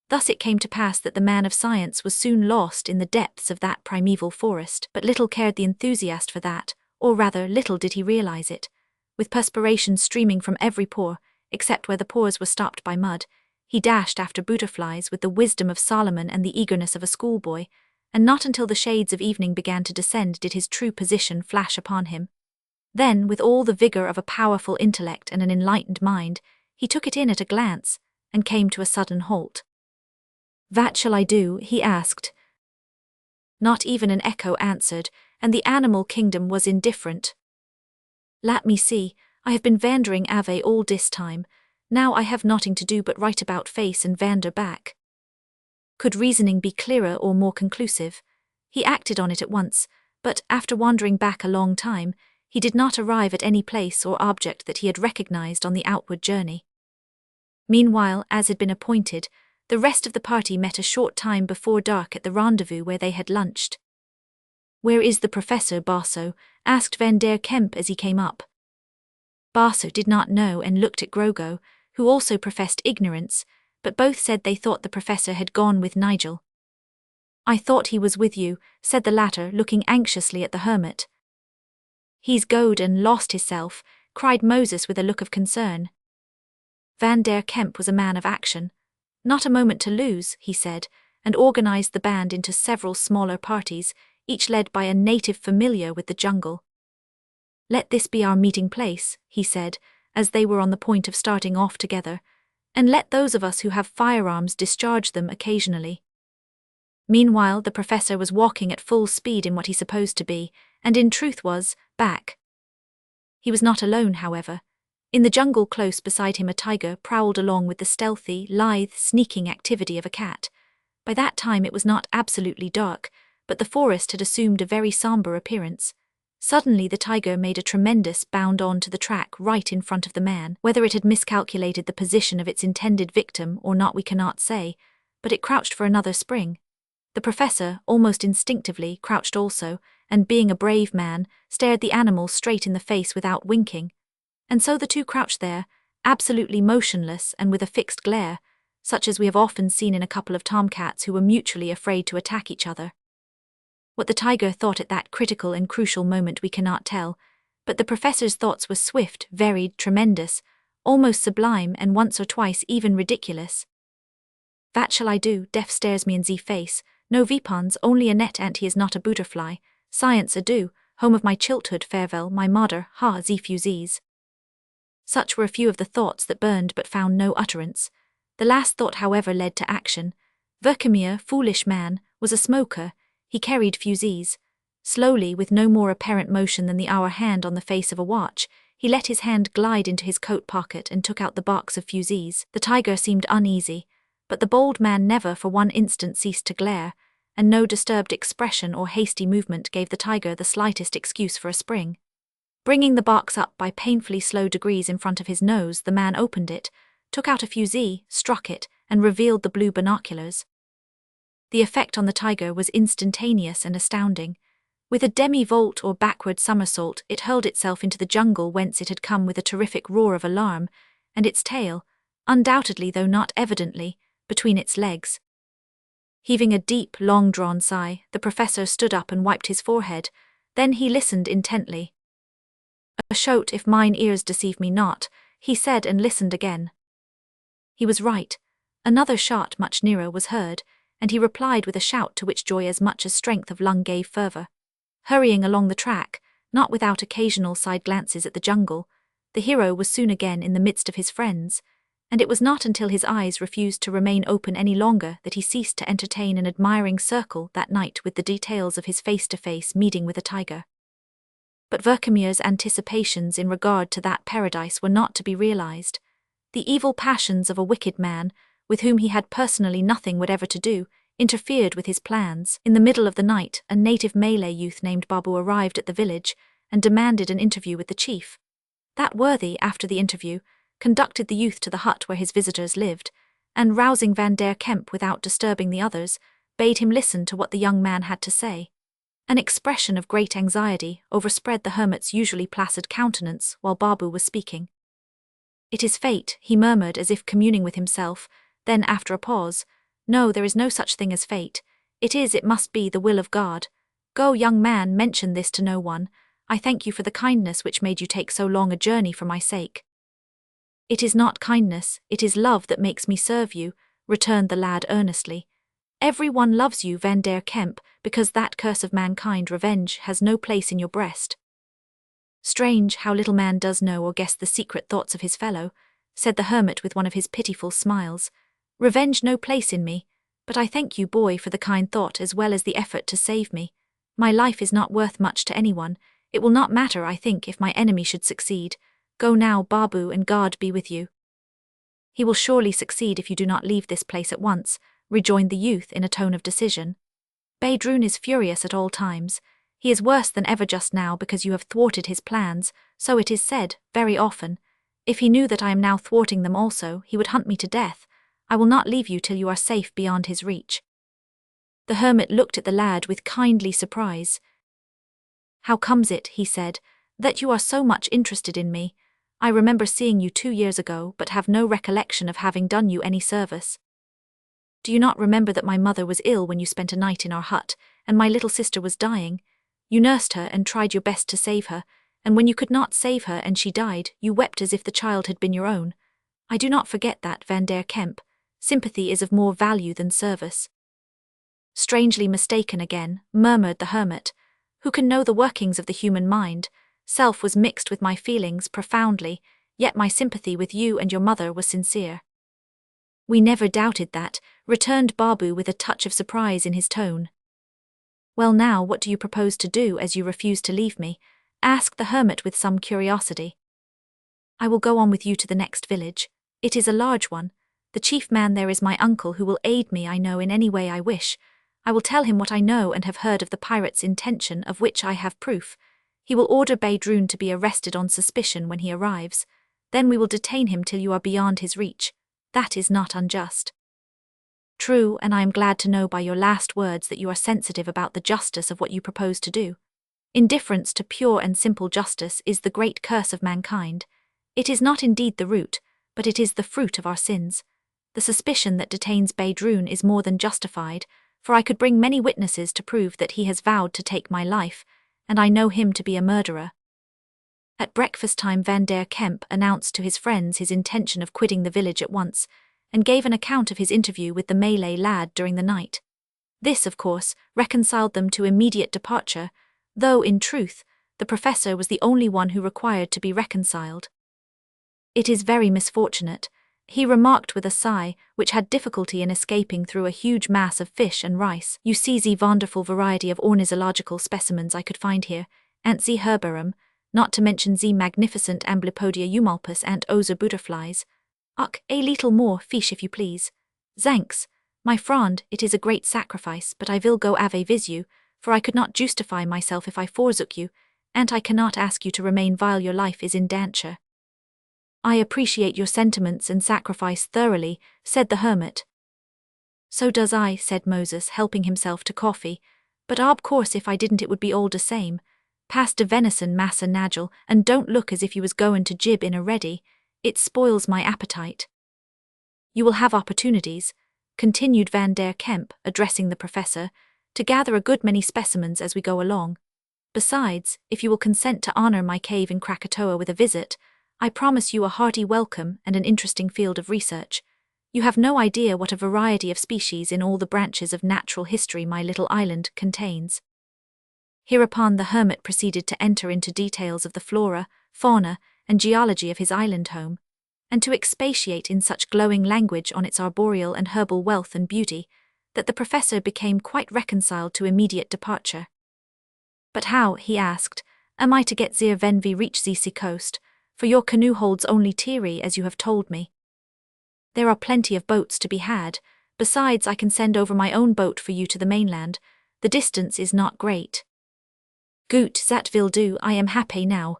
Thus it came to pass that the man of science was soon lost in the depths of that primeval forest, but little cared the enthusiast for that, or rather little did he realize it. With perspiration streaming from every pore, except where the pores were stopped by mud, he dashed after butterflies with the wisdom of Solomon and the eagerness of a schoolboy, and not until the shades of evening began to descend did his true position flash upon him. Then, with all the vigor of a powerful intellect and an enlightened mind, he took it in at a glance, and came to a sudden halt. "What shall I do?" he asked. Not even an echo answered, and the animal kingdom was indifferent. "Let me see, I have been wandering away all this time. Now I have nothing to do but write about face and wander back." Could reasoning be clearer or more conclusive? He acted on it at once, but after wandering back a long time, he did not arrive at any place or object that he had recognized on the outward journey. Meanwhile, as had been appointed, the rest of the party met a short time before dark at the rendezvous where they had lunched. "Where is the Professor, Basso?" asked Van der Kemp as he came up. Basso did not know and looked at Grogo, who also professed ignorance, but both said they thought the Professor had gone with Nigel. "I thought he was with you," said the latter, looking anxiously at the hermit. "He's goed and lost hisself," cried Moses with a look of concern. Van der Kemp was a man of action. "Not a moment to lose," he said, and organized the band into several smaller parties, each led by a native familiar with the jungle. "Let this be our meeting place," he said, as they were on the point of starting off together, "and let those of us who have firearms discharge them occasionally." Meanwhile, the Professor was walking at full speed in what he supposed to be, and in truth was, back. He was not alone, however. In the jungle close beside him a tiger prowled along with the stealthy, lithe, sneaking activity of a cat. By that time it was not absolutely dark, but the forest had assumed a very somber appearance. Suddenly the tiger made a tremendous bound on to the track right in front of the man. Whether it had miscalculated the position of its intended victim or not we cannot say, but it crouched for another spring. The Professor, almost instinctively, crouched also, and being a brave man, stared the animal straight in the face without winking. And so the two crouched there, absolutely motionless and with a fixed glare, such as we have often seen in a couple of tomcats who were mutually afraid to attack each other. What the tiger thought at that critical and crucial moment we cannot tell, but the Professor's thoughts were swift, varied, tremendous, almost sublime, and once or twice even ridiculous. "What shall I do? Death stares me in the face. No vipons, only a net and he is not a butterfly. Science adieu, home of my childhood, farewell, my mother, ha, the fusees." Such were a few of the thoughts that burned but found no utterance. The last thought, however, led to action. Verkemir, foolish man, was a smoker. He carried fusees. Slowly, with no more apparent motion than the hour hand on the face of a watch, he let his hand glide into his coat pocket and took out the box of fusees. The tiger seemed uneasy, but the bold man never for one instant ceased to glare, and no disturbed expression or hasty movement gave the tiger the slightest excuse for a spring. Bringing the box up by painfully slow degrees in front of his nose, the man opened it, took out a fusee, struck it, and revealed the blue binoculars. The effect on the tiger was instantaneous and astounding. With a demi-volt or backward somersault, it hurled itself into the jungle whence it had come with a terrific roar of alarm, and its tail, undoubtedly though not evidently, between its legs. Heaving a deep, long-drawn sigh, the Professor stood up and wiped his forehead. Then he listened intently. "A shout, if mine ears deceive me not," he said, and listened again. He was right. Another shot much nearer was heard, and he replied with a shout to which joy as much as strength of lung gave fervour. Hurrying along the track, not without occasional side glances at the jungle, the hero was soon again in the midst of his friends, and it was not until his eyes refused to remain open any longer that he ceased to entertain an admiring circle that night with the details of his face-to-face meeting with a tiger. But Verkemir's anticipations in regard to that paradise were not to be realized. The evil passions of a wicked man, with whom he had personally nothing whatever to do, interfered with his plans. In the middle of the night, a native Malay youth named Babu arrived at the village and demanded an interview with the chief. That worthy, after the interview, conducted the youth to the hut where his visitors lived, and rousing Van der Kemp without disturbing the others, bade him listen to what the young man had to say. An expression of great anxiety overspread the hermit's usually placid countenance while Babu was speaking. "It is fate," he murmured as if communing with himself, then after a pause, "No, there is no such thing as fate. It must be the will of God. Go, young man, mention this to no one. I thank you for the kindness which made you take so long a journey for my sake." "It is not kindness, it is love that makes me serve you," returned the lad earnestly. "Every one loves you, Van der Kemp, because that curse of mankind, revenge, has no place in your breast." Strange how little man does know or guess the secret thoughts of his fellow. said the hermit with one of his pitiful smiles. Revenge no place in me, but I thank you, boy, for the kind thought as well as the effort to save me. My life is not worth much to anyone. It will not matter, I think, if my enemy should succeed. Go now, Babu, and God be with you. He will surely succeed if you do not leave this place at once, rejoined the youth in a tone of decision. Baydroon is furious at all times. He is worse than ever just now because you have thwarted his plans, so it is said, very often. If he knew that I am now thwarting them also, he would hunt me to death. I will not leave you till you are safe beyond his reach. The hermit looked at the lad with kindly surprise. How comes it, he said, that you are so much interested in me? I remember seeing you 2 years ago, but have no recollection of having done you any service. Do you not remember that my mother was ill when you spent a night in our hut, and my little sister was dying? You nursed her and tried your best to save her, and when you could not save her and she died, you wept as if the child had been your own. I do not forget that, Van der Kemp. Sympathy is of more value than service. Strangely mistaken again, murmured the hermit. Who can know the workings of the human mind? Self was mixed with my feelings profoundly, yet my sympathy with you and your mother was sincere. We never doubted that, returned Babu with a touch of surprise in his tone. Well now, what do you propose to do as you refuse to leave me? Asked the hermit with some curiosity. I will go on with you to the next village. It is a large one. The chief man there is my uncle who will aid me, I know, in any way I wish. I will tell him what I know and have heard of the pirate's intention, of which I have proof. He will order Baydroon to be arrested on suspicion when he arrives. Then we will detain him till you are beyond his reach. That is not unjust. True, and I am glad to know by your last words that you are sensitive about the justice of what you propose to do. Indifference to pure and simple justice is the great curse of mankind. It is not indeed the root, but it is the fruit of our sins. The suspicion that detains Baydroon is more than justified, for I could bring many witnesses to prove that he has vowed to take my life, and I know him to be a murderer. At breakfast time Van der Kemp announced to his friends his intention of quitting the village at once, and gave an account of his interview with the Malay lad during the night. This, of course, reconciled them to immediate departure, though, in truth, the professor was the only one who required to be reconciled. It is very misfortunate, he remarked with a sigh, which had difficulty in escaping through a huge mass of fish and rice. You see the wonderful variety of ornithological specimens I could find here, and the herbarum, not to mention the magnificent Amblypodia eumolpus and ozer butterflies. Ach, a little more fish if you please. Thanks, my friend, it is a great sacrifice, but I will go ave vis you, for I could not justify myself if I forsook you, and I cannot ask you to remain while your life is in danger. I appreciate your sentiments and sacrifice thoroughly, said the hermit. So does I, said Moses, helping himself to coffee, but of course if I didn't it would be all the same. Pass de venison, Massa Nagel, and don't look as if you was goin' to jib in already. It spoils my appetite. You will have opportunities, continued Van der Kemp, addressing the professor, to gather a good many specimens as we go along. Besides, if you will consent to honor my cave in Krakatoa with a visit, I promise you a hearty welcome and an interesting field of research. You have no idea what a variety of species in all the branches of natural history my little island contains. Hereupon the hermit proceeded to enter into details of the flora, fauna, and geology of his island home, and to expatiate in such glowing language on its arboreal and herbal wealth and beauty, that the professor became quite reconciled to immediate departure. But how, he asked, am I to get there when we reach the sea coast? For your canoe holds only Tiri, as you have told me. There are plenty of boats to be had. Besides, I can send over my own boat for you to the mainland. The distance is not great. Gut, that will do, I am happy now.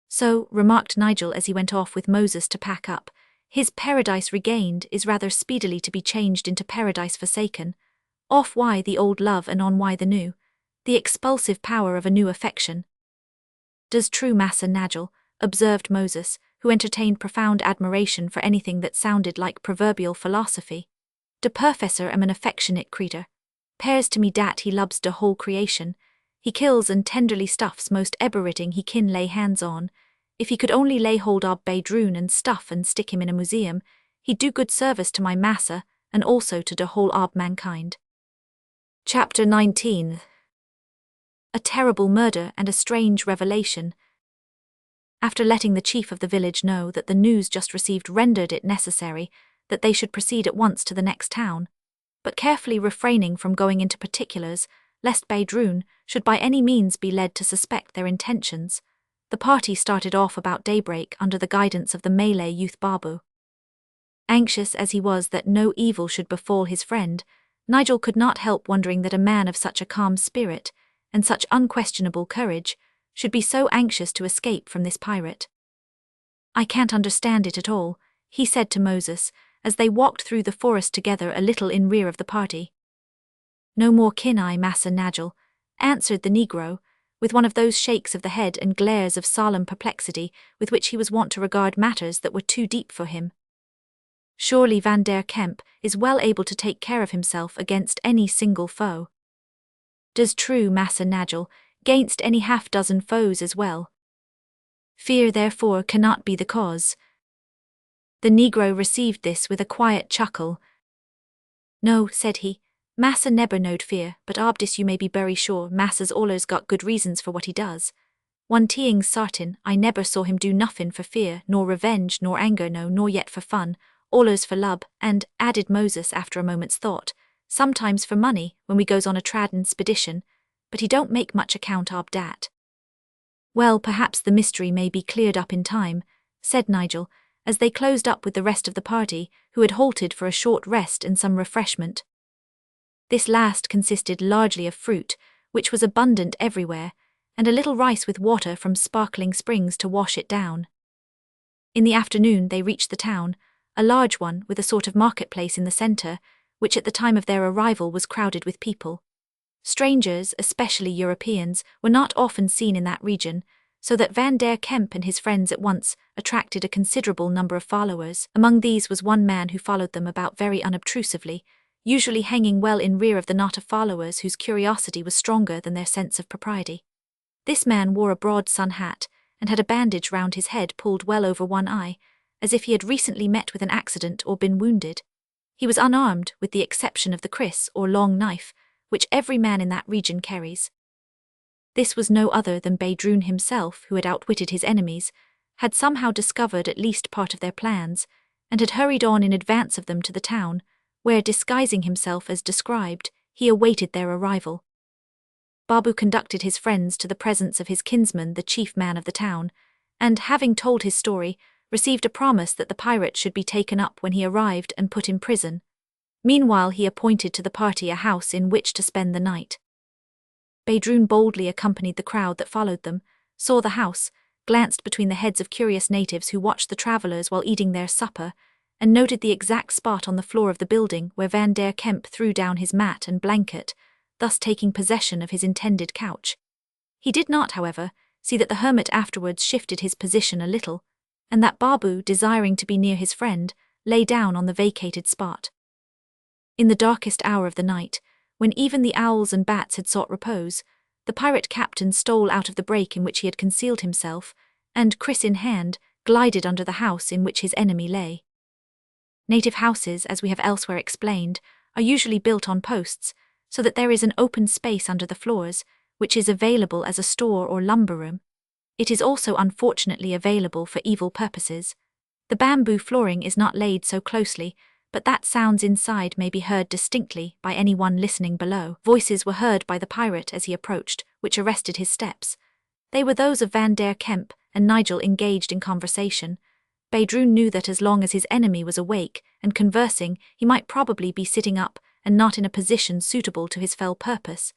So, remarked Nigel as he went off with Moses to pack up, his paradise regained is rather speedily to be changed into paradise forsaken. Off why the old love and on why the new. The expulsive power of a new affection. Does true, Massa Nagel, observed Moses, who entertained profound admiration for anything that sounded like proverbial philosophy. De professor am an affectionate creature. Pears to me dat he loves de whole creation. He kills and tenderly stuffs most everything he kin lay hands on. If he could only lay hold of Baydroon and stuff and stick him in a museum, he'd do good service to my massa, and also to de whole of mankind. Chapter 19. A terrible murder and a strange revelation. After letting the chief of the village know that the news just received rendered it necessary that they should proceed at once to the next town, but carefully refraining from going into particulars, lest Ballantyne should by any means be led to suspect their intentions, the party started off about daybreak under the guidance of the Malay youth Babu. Anxious as he was that no evil should befall his friend, Nigel could not help wondering that a man of such a calm spirit and such unquestionable courage should be so anxious to escape from this pirate. "I can't understand it at all," he said to Moses, as they walked through the forest together a little in rear of the party. "No more kin I, Massa Nigel," answered the Negro, with one of those shakes of the head and glares of solemn perplexity with which he was wont to regard matters that were too deep for him. "Surely Van der Kemp is well able to take care of himself against any single foe." "Does true, Massa Nigel, gainst any half-dozen foes as well. Fear, therefore, cannot be the cause." The Negro received this with a quiet chuckle. "No," said he, "Massa never knowed fear, but obdis you may be bury sure Massa's allers got good reasons for what he does. One thing's sartin, I never saw him do nuffin for fear, nor revenge, nor anger, no, nor yet for fun, allers for lub, and," added Moses after a moment's thought, "sometimes for money, when we goes on a tradin' spedition, but he don't make much account ob dat." "Well, perhaps the mystery may be cleared up in time," said Nigel, as they closed up with the rest of the party, who had halted for a short rest and some refreshment. This last consisted largely of fruit, which was abundant everywhere, and a little rice with water from sparkling springs to wash it down. In the afternoon they reached the town, a large one with a sort of marketplace in the centre, which at the time of their arrival was crowded with people. Strangers, especially Europeans, were not often seen in that region, so that Van der Kemp and his friends at once attracted a considerable number of followers. Among these was one man who followed them about very unobtrusively, usually hanging well in rear of the knot of followers whose curiosity was stronger than their sense of propriety. This man wore a broad sun hat, and had a bandage round his head pulled well over one eye, as if he had recently met with an accident or been wounded. He was unarmed, with the exception of the kris, or long knife, which every man in that region carries. This was no other than Ballantyne himself, who had outwitted his enemies, had somehow discovered at least part of their plans, and had hurried on in advance of them to the town, where, disguising himself as described, he awaited their arrival. Babu conducted his friends to the presence of his kinsman, the chief man of the town, and, having told his story, received a promise that the pirate should be taken up when he arrived and put in prison. Meanwhile he appointed to the party a house in which to spend the night. Ballantyne boldly accompanied the crowd that followed them, saw the house, glanced between the heads of curious natives who watched the travellers while eating their supper, and noted the exact spot on the floor of the building where Van der Kemp threw down his mat and blanket, thus taking possession of his intended couch. He did not, however, see that the hermit afterwards shifted his position a little, and that Babu, desiring to be near his friend, lay down on the vacated spot. In the darkest hour of the night, when even the owls and bats had sought repose, the pirate captain stole out of the break in which he had concealed himself, and, kris in hand, glided under the house in which his enemy lay. Native houses, as we have elsewhere explained, are usually built on posts, so that there is an open space under the floors, which is available as a store or lumber room. It is also unfortunately available for evil purposes. The bamboo flooring is not laid so closely, but that sounds inside may be heard distinctly by anyone listening below. Voices were heard by the pirate as he approached, which arrested his steps. They were those of Van der Kemp and Nigel engaged in conversation. Ballantyne knew that as long as his enemy was awake and conversing, he might probably be sitting up and not in a position suitable to his fell purpose.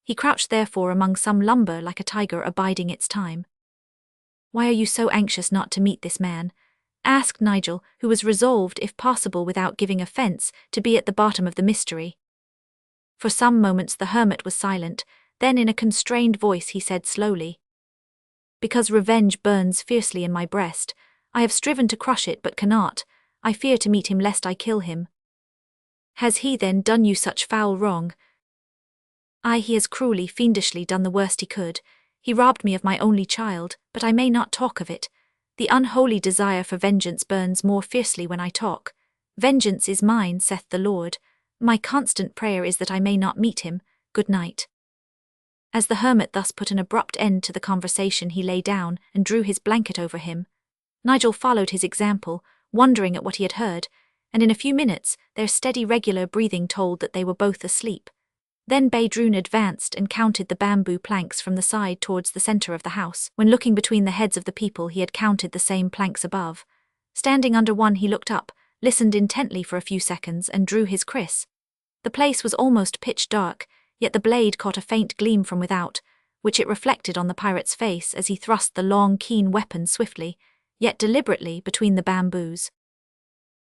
He crouched therefore among some lumber like a tiger abiding its time. "Why are you so anxious not to meet this man?" asked Nigel, who was resolved, if possible without giving offence, to be at the bottom of the mystery. For some moments the hermit was silent, then in a constrained voice he said slowly, "Because revenge burns fiercely in my breast. I have striven to crush it but cannot. I fear to meet him lest I kill him." "Has he then done you such foul wrong?" "Aye, he has cruelly, fiendishly done the worst he could. He robbed me of my only child, but I may not talk of it. The unholy desire for vengeance burns more fiercely when I talk. Vengeance is mine, saith the Lord. My constant prayer is that I may not meet him. Good night." As the hermit thus put an abrupt end to the conversation, he lay down and drew his blanket over him. Nigel followed his example, wondering at what he had heard, and in a few minutes their steady regular breathing told that they were both asleep. Then Ballantyne advanced and counted the bamboo planks from the side towards the centre of the house. When looking between the heads of the people, he had counted the same planks above. Standing under one, he looked up, listened intently for a few seconds, and drew his kriss. The place was almost pitch dark, yet the blade caught a faint gleam from without, which it reflected on the pirate's face as he thrust the long, keen weapon swiftly, yet deliberately, between the bamboos.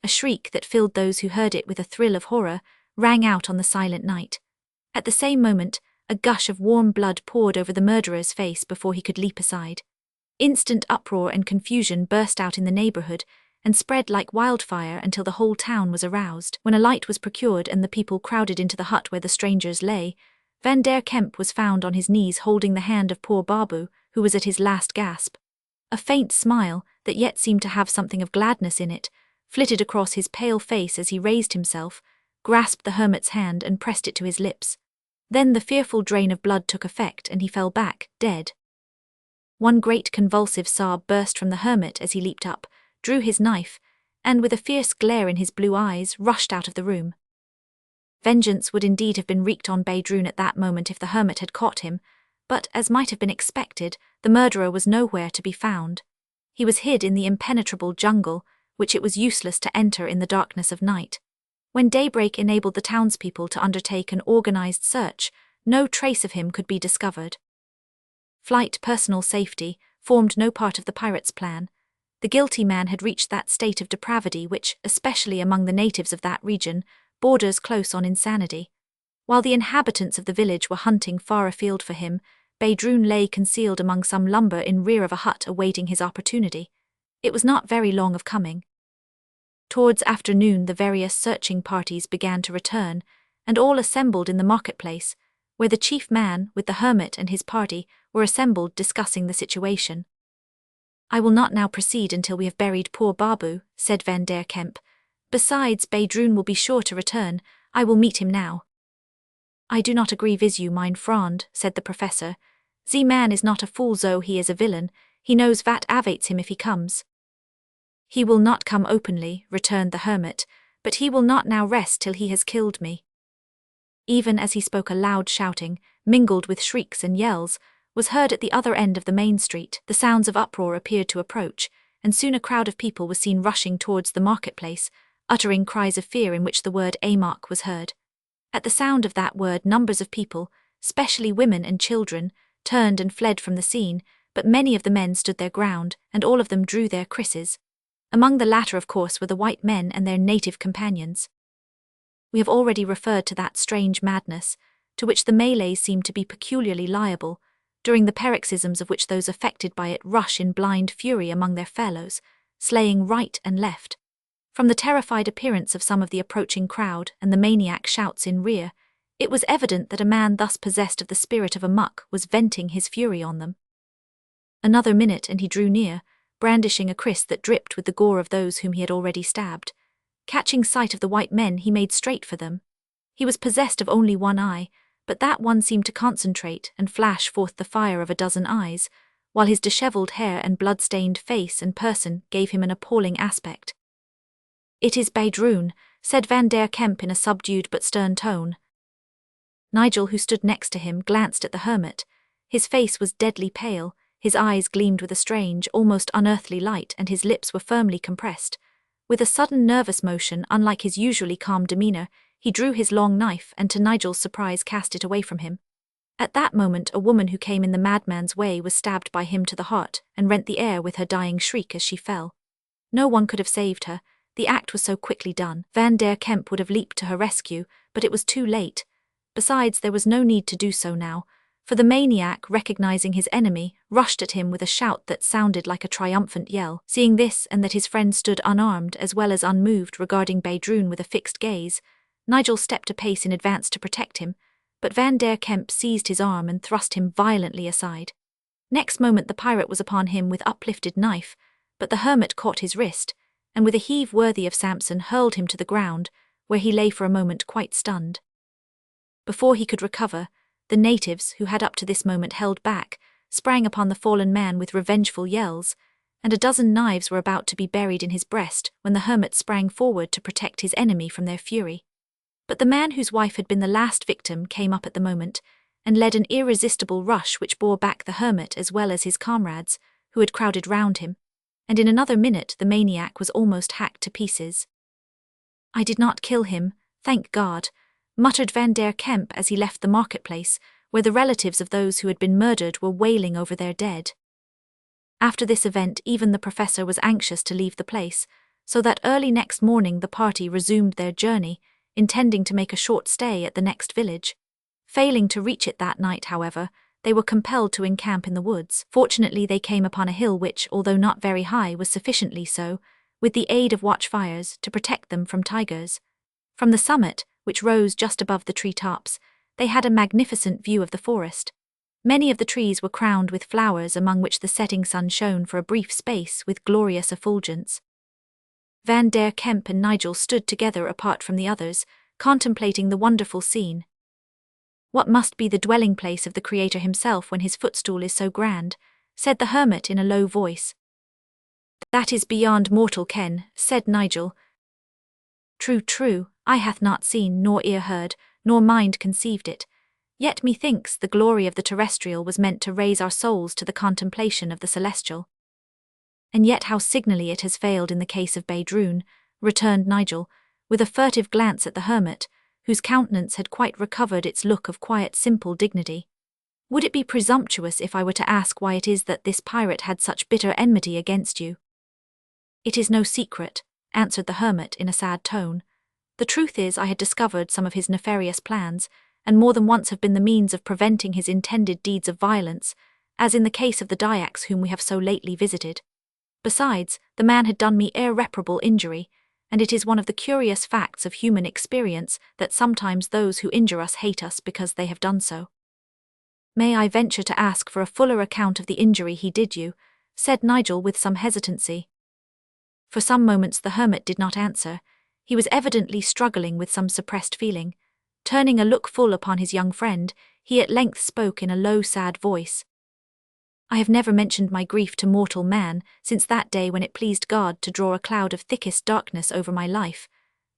A shriek that filled those who heard it with a thrill of horror rang out on the silent night. At the same moment, a gush of warm blood poured over the murderer's face before he could leap aside. Instant uproar and confusion burst out in the neighbourhood and spread like wildfire until the whole town was aroused. When a light was procured and the people crowded into the hut where the strangers lay, Van der Kemp was found on his knees holding the hand of poor Babu, who was at his last gasp. A faint smile, that yet seemed to have something of gladness in it, flitted across his pale face as he raised himself, grasped the hermit's hand and pressed it to his lips. Then the fearful drain of blood took effect and he fell back, dead. One great convulsive sob burst from the hermit as he leaped up, drew his knife, and with a fierce glare in his blue eyes, rushed out of the room. Vengeance would indeed have been wreaked on Ballantyne at that moment if the hermit had caught him, but, as might have been expected, the murderer was nowhere to be found. He was hid in the impenetrable jungle, which it was useless to enter in the darkness of night. When daybreak enabled the townspeople to undertake an organized search, no trace of him could be discovered. Flight, personal safety, formed no part of the pirate's plan. The guilty man had reached that state of depravity which, especially among the natives of that region, borders close on insanity. While the inhabitants of the village were hunting far afield for him, Ballantyne lay concealed among some lumber in rear of a hut awaiting his opportunity. It was not very long of coming. Towards afternoon the various searching parties began to return, and all assembled in the marketplace, where the chief man, with the hermit and his party, were assembled discussing the situation. "I will not now proceed until we have buried poor Babu," said Van der Kemp. "Besides, Ballantyne will be sure to return. I will meet him now." "I do not agree with you, mein Freund," said the professor. "The man is not a fool though he is a villain. He knows what awaits him if he comes." "He will not come openly," returned the hermit, "but he will not now rest till he has killed me." Even as he spoke, a loud shouting, mingled with shrieks and yells, was heard at the other end of the main street. The sounds of uproar appeared to approach, and soon a crowd of people was seen rushing towards the marketplace, uttering cries of fear in which the word Amok was heard. At the sound of that word, numbers of people, especially women and children, turned and fled from the scene, but many of the men stood their ground, and all of them drew their krisses. Among the latter, of course, were the white men and their native companions. We have already referred to that strange madness, to which the Malays seem to be peculiarly liable, during the paroxysms of which those affected by it rush in blind fury among their fellows, slaying right and left. From the terrified appearance of some of the approaching crowd and the maniac shouts in rear, it was evident that a man thus possessed of the spirit of amok was venting his fury on them. Another minute and he drew near, brandishing a kriss that dripped with the gore of those whom he had already stabbed. Catching sight of the white men, he made straight for them. He was possessed of only one eye, but that one seemed to concentrate and flash forth the fire of a dozen eyes, while his dishevelled hair and blood-stained face and person gave him an appalling aspect. "It is Ballantyne," said Van der Kemp in a subdued but stern tone. Nigel, who stood next to him, glanced at the hermit. His face was deadly pale, his eyes gleamed with a strange, almost unearthly light, and his lips were firmly compressed. With a sudden nervous motion, unlike his usually calm demeanour, he drew his long knife and, to Nigel's surprise, cast it away from him. At that moment a woman who came in the madman's way was stabbed by him to the heart and rent the air with her dying shriek as she fell. No one could have saved her. The act was so quickly done. Van der Kemp would have leaped to her rescue, but it was too late. Besides, there was no need to do so now, for the maniac, recognizing his enemy, rushed at him with a shout that sounded like a triumphant yell. Seeing this, and that his friend stood unarmed as well as unmoved, regarding Ballantyne with a fixed gaze, Nigel stepped a pace in advance to protect him, but Van der Kemp seized his arm and thrust him violently aside. Next moment the pirate was upon him with uplifted knife, but the hermit caught his wrist, and with a heave worthy of Samson hurled him to the ground, where he lay for a moment quite stunned. Before he could recover, The natives, who had up to this moment held back, sprang upon the fallen man with revengeful yells, and a dozen knives were about to be buried in his breast when the hermit sprang forward to protect his enemy from their fury. But the man whose wife had been the last victim came up at the moment, and led an irresistible rush which bore back the hermit as well as his comrades, who had crowded round him, and in another minute the maniac was almost hacked to pieces. "I did not kill him, thank God," muttered Van der Kemp as he left the marketplace, where the relatives of those who had been murdered were wailing over their dead. After this event, even the professor was anxious to leave the place, so that early next morning the party resumed their journey, intending to make a short stay at the next village. Failing to reach it that night, however, they were compelled to encamp in the woods. Fortunately, they came upon a hill which, although not very high, was sufficiently so, with the aid of watchfires, to protect them from tigers. From the summit, which rose just above the tree tops, they had a magnificent view of the forest. Many of the trees were crowned with flowers among which the setting sun shone for a brief space with glorious effulgence. Van der Kemp and Nigel stood together apart from the others, contemplating the wonderful scene. "What must be the dwelling place of the Creator himself when his footstool is so grand?" said the hermit in a low voice. "That is beyond mortal ken," said Nigel. "True, true, eye hath not seen, nor ear heard, nor mind conceived it. Yet methinks the glory of the terrestrial was meant to raise our souls to the contemplation of the celestial." "And yet how signally it has failed in the case of Ballantyne," returned Nigel, with a furtive glance at the hermit, whose countenance had quite recovered its look of quiet simple dignity. "Would it be presumptuous if I were to ask why it is that this pirate had such bitter enmity against you?" "It is no secret," answered the hermit in a sad tone. "The truth is I had discovered some of his nefarious plans, and more than once have been the means of preventing his intended deeds of violence, as in the case of the Dyaks whom we have so lately visited. Besides, the man had done me irreparable injury, and it is one of the curious facts of human experience that sometimes those who injure us hate us because they have done so." "May I venture to ask for a fuller account of the injury he did you?" said Nigel with some hesitancy. For some moments the hermit did not answer. He was evidently struggling with some suppressed feeling. Turning a look full upon his young friend, he at length spoke in a low, sad voice. "I have never mentioned my grief to mortal man since that day when it pleased God to draw a cloud of thickest darkness over my life.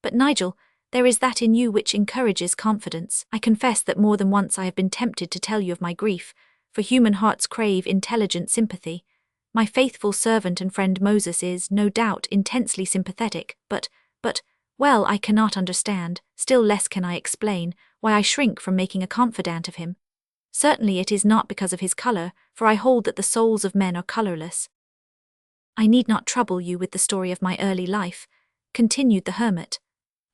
But Nigel, there is that in you which encourages confidence. I confess that more than once I have been tempted to tell you of my grief, for human hearts crave intelligent sympathy. My faithful servant and friend Moses is, no doubt, intensely sympathetic, but, well, I cannot understand, still less can I explain, why I shrink from making a confidant of him. Certainly it is not because of his colour, for I hold that the souls of men are colourless." "I need not trouble you with the story of my early life," continued the hermit.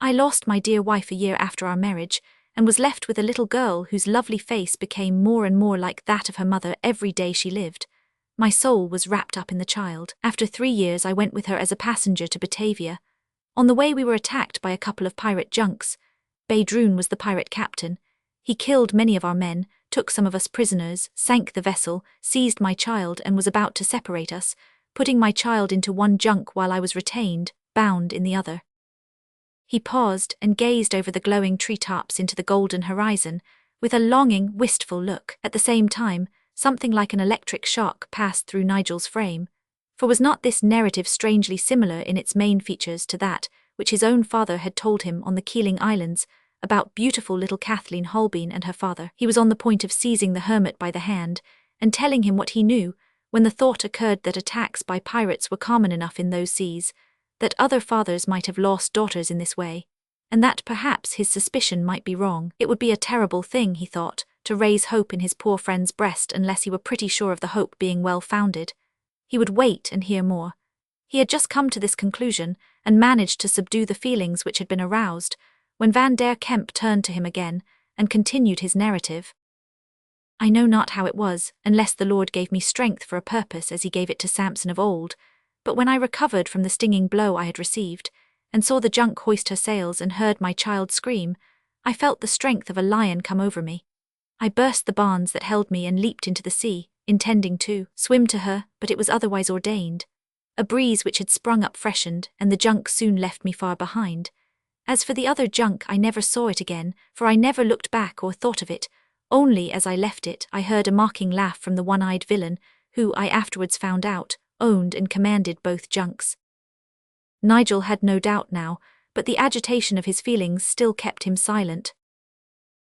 "I lost my dear wife a year after our marriage, and was left with a little girl whose lovely face became more and more like that of her mother every day she lived. My soul was wrapped up in the child. After 3 years I went with her as a passenger to Batavia. On the way we were attacked by a couple of pirate junks. Ballantyne was the pirate captain. He killed many of our men, took some of us prisoners, sank the vessel, seized my child and was about to separate us, putting my child into one junk while I was retained, bound in the other." He paused and gazed over the glowing treetops into the golden horizon, with a longing, wistful look. At the same time, something like an electric shock passed through Nigel's frame, for was not this narrative strangely similar in its main features to that which his own father had told him on the Keeling Islands, about beautiful little Kathleen Holbein and her father? He was on the point of seizing the hermit by the hand and telling him what he knew, when the thought occurred that attacks by pirates were common enough in those seas, that other fathers might have lost daughters in this way, and that perhaps his suspicion might be wrong. It would be a terrible thing, he thought, to raise hope in his poor friend's breast unless he were pretty sure of the hope being well-founded. He would wait and hear more. He had just come to this conclusion and managed to subdue the feelings which had been aroused, when Van der Kemp turned to him again and continued his narrative. "I know not how it was, unless the Lord gave me strength for a purpose as he gave it to Samson of old, but when I recovered from the stinging blow I had received, and saw the junk hoist her sails and heard my child scream, I felt the strength of a lion come over me. I burst the bonds that held me and leaped into the sea, intending to swim to her, but it was otherwise ordained. A breeze which had sprung up freshened, and the junk soon left me far behind. As for the other junk, I never saw it again, for I never looked back or thought of it, Only as I left it, I heard a mocking laugh from the one-eyed villain, who, I afterwards found out, owned and commanded both junks. Nigel had no doubt now, but the agitation of his feelings still kept him silent.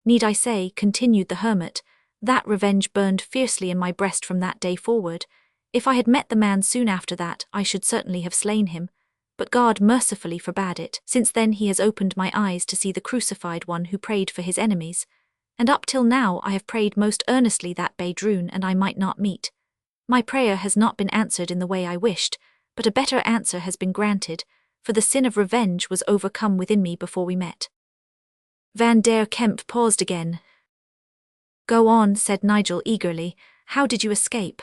Need I say, continued the hermit, that revenge burned fiercely in my breast from that day forward. If I had met the man soon after that, I should certainly have slain him, but God mercifully forbade it. Since then he has opened my eyes to see the crucified one who prayed for his enemies, and up till now I have prayed most earnestly that Badroon and I might not meet. My prayer has not been answered in the way I wished, but a better answer has been granted, for the sin of revenge was overcome within me before we met. Van der Kemp paused again. Go on, said Nigel eagerly. How did you escape?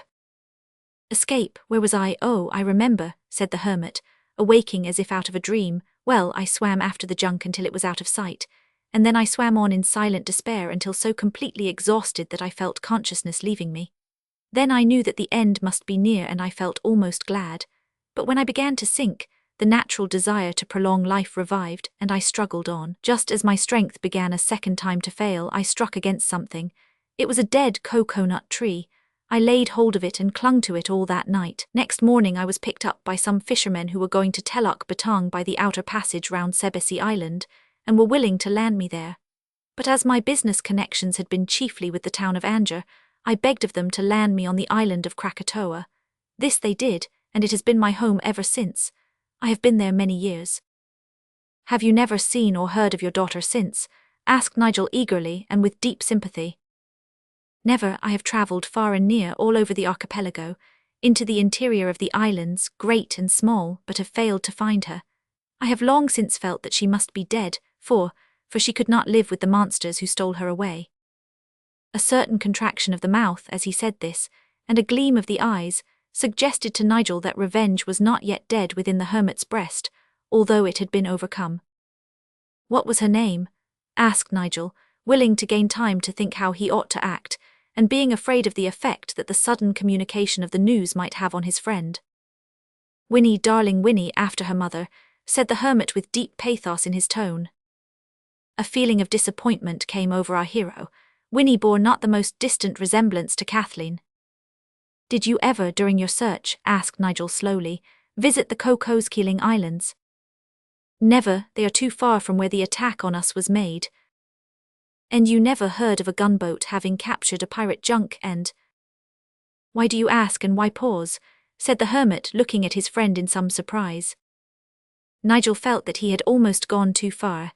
Escape, where was I? Oh, I remember, said the hermit, awaking as if out of a dream. Well, I swam after the junk until it was out of sight, and then I swam on in silent despair until so completely exhausted that I felt consciousness leaving me. Then I knew that the end must be near and I felt almost glad, but when I began to sink, the natural desire to prolong life revived, and I struggled on. Just as my strength began a second time to fail, I struck against something. It was a dead coconut tree. I laid hold of it and clung to it all that night. Next morning I was picked up by some fishermen who were going to Teluk Batang by the outer passage round Sebesi Island, and were willing to land me there. But as my business connections had been chiefly with the town of Anjar, I begged of them to land me on the island of Krakatoa. This they did, and it has been my home ever since. I have been there many years. Have you never seen or heard of your daughter since? Asked Nigel eagerly and with deep sympathy. Never. I have travelled far and near all over the archipelago, into the interior of the islands, great and small, but have failed to find her. I have long since felt that she must be dead, for she could not live with the monsters who stole her away. A certain contraction of the mouth as he said this, and a gleam of the eyes, suggested to Nigel that revenge was not yet dead within the hermit's breast, although it had been overcome. What was her name? Asked Nigel, willing to gain time to think how he ought to act, and being afraid of the effect that the sudden communication of the news might have on his friend. Winnie, darling Winnie, after her mother, said the hermit with deep pathos in his tone. A feeling of disappointment came over our hero. Winnie bore not the most distant resemblance to Kathleen. Did you ever, during your search, asked Nigel slowly, visit the Cocos-Keeling Islands? Never, they are too far from where the attack on us was made. And you never heard of a gunboat having captured a pirate junk and… Why do you ask and why pause? Said the hermit, looking at his friend in some surprise. Nigel felt that he had almost gone too far.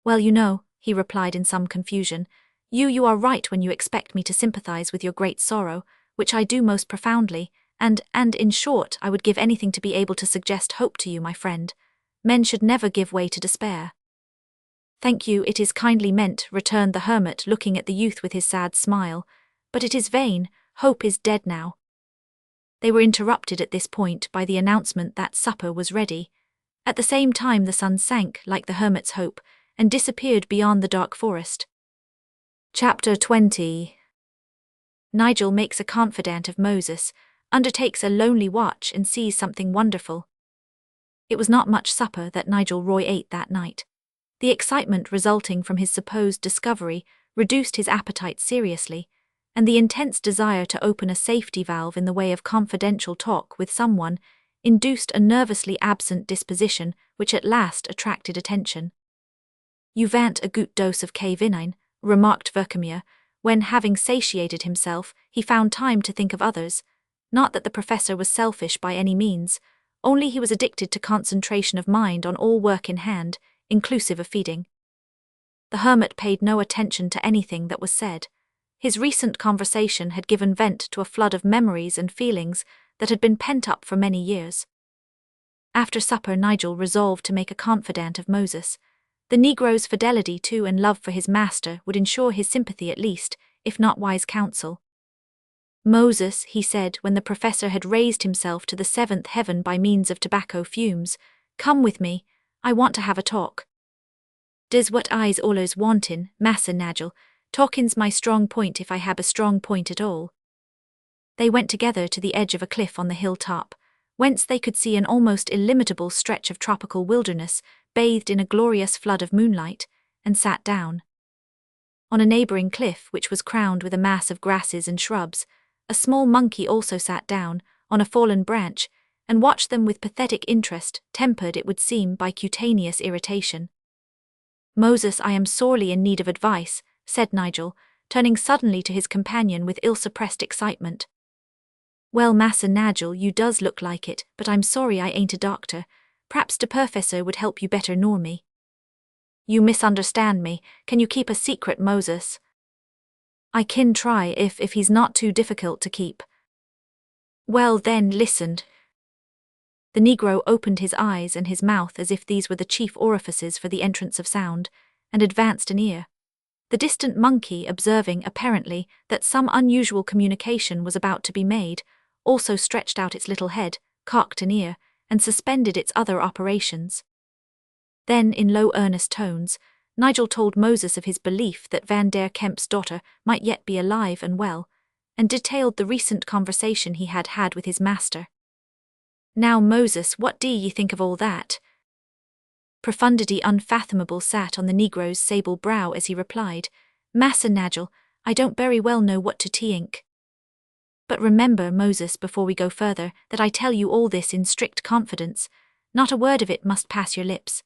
Well, you know, he replied in some confusion, you are right when you expect me to sympathize with your great sorrow, which I do most profoundly, and in short, I would give anything to be able to suggest hope to you, my friend. Men should never give way to despair. Thank you, it is kindly meant, returned the hermit, looking at the youth with his sad smile, but it is vain, hope is dead now. They were interrupted at this point by the announcement that supper was ready. At the same time the sun sank, like the hermit's hope, and disappeared beyond the dark forest. Chapter 20. Nigel makes a confidant of Moses, undertakes a lonely watch and sees something wonderful. It was not much supper that Nigel Roy ate that night. The excitement resulting from his supposed discovery reduced his appetite seriously, and the intense desire to open a safety valve in the way of confidential talk with someone induced a nervously absent disposition which at last attracted attention. You vant a good dose of K-vinine, remarked Verkemir, when, having satiated himself, he found time to think of others. Not that the professor was selfish by any means, only he was addicted to concentration of mind on all work in hand, inclusive of feeding. The hermit paid no attention to anything that was said. His recent conversation had given vent to a flood of memories and feelings that had been pent up for many years. After supper Nigel resolved to make a confidant of Moses. The Negro's fidelity to and love for his master would ensure his sympathy at least, if not wise counsel. Moses, he said when the professor had raised himself to the seventh heaven by means of tobacco fumes, come with me, I want to have a talk. Does what I's allers wantin', Massa Nigel, talkin's my strong point if I have a strong point at all. They went together to the edge of a cliff on the hilltop, whence they could see an almost illimitable stretch of tropical wilderness, bathed in a glorious flood of moonlight, and sat down. On a neighbouring cliff, which was crowned with a mass of grasses and shrubs, a small monkey also sat down, on a fallen branch, and watched them with pathetic interest, tempered, it would seem, by cutaneous irritation. "Moses, I am sorely in need of advice," said Nigel, turning suddenly to his companion with ill-suppressed excitement. "Well, Massa Nigel, you does look like it, but I'm sorry I ain't a doctor. P'raps de professor would help you better nor me." "You misunderstand me. Can you keep a secret, Moses?" "I kin try if he's not too difficult to keep." "Well then, listen." The Negro opened his eyes and his mouth as if these were the chief orifices for the entrance of sound, and advanced an ear. The distant monkey, observing, apparently, that some unusual communication was about to be made, also stretched out its little head, cocked an ear, and suspended its other operations. Then, in low earnest tones, Nigel told Moses of his belief that Van der Kemp's daughter might yet be alive and well, and detailed the recent conversation he had had with his master. "Now, Moses, what do ye think of all that?" Profundity unfathomable sat on the Negro's sable brow as he replied, "Massa Nigel, I don't very well know what to t'ink. But remember, Moses, before we go further, that I tell you all this in strict confidence. Not a word of it must pass your lips."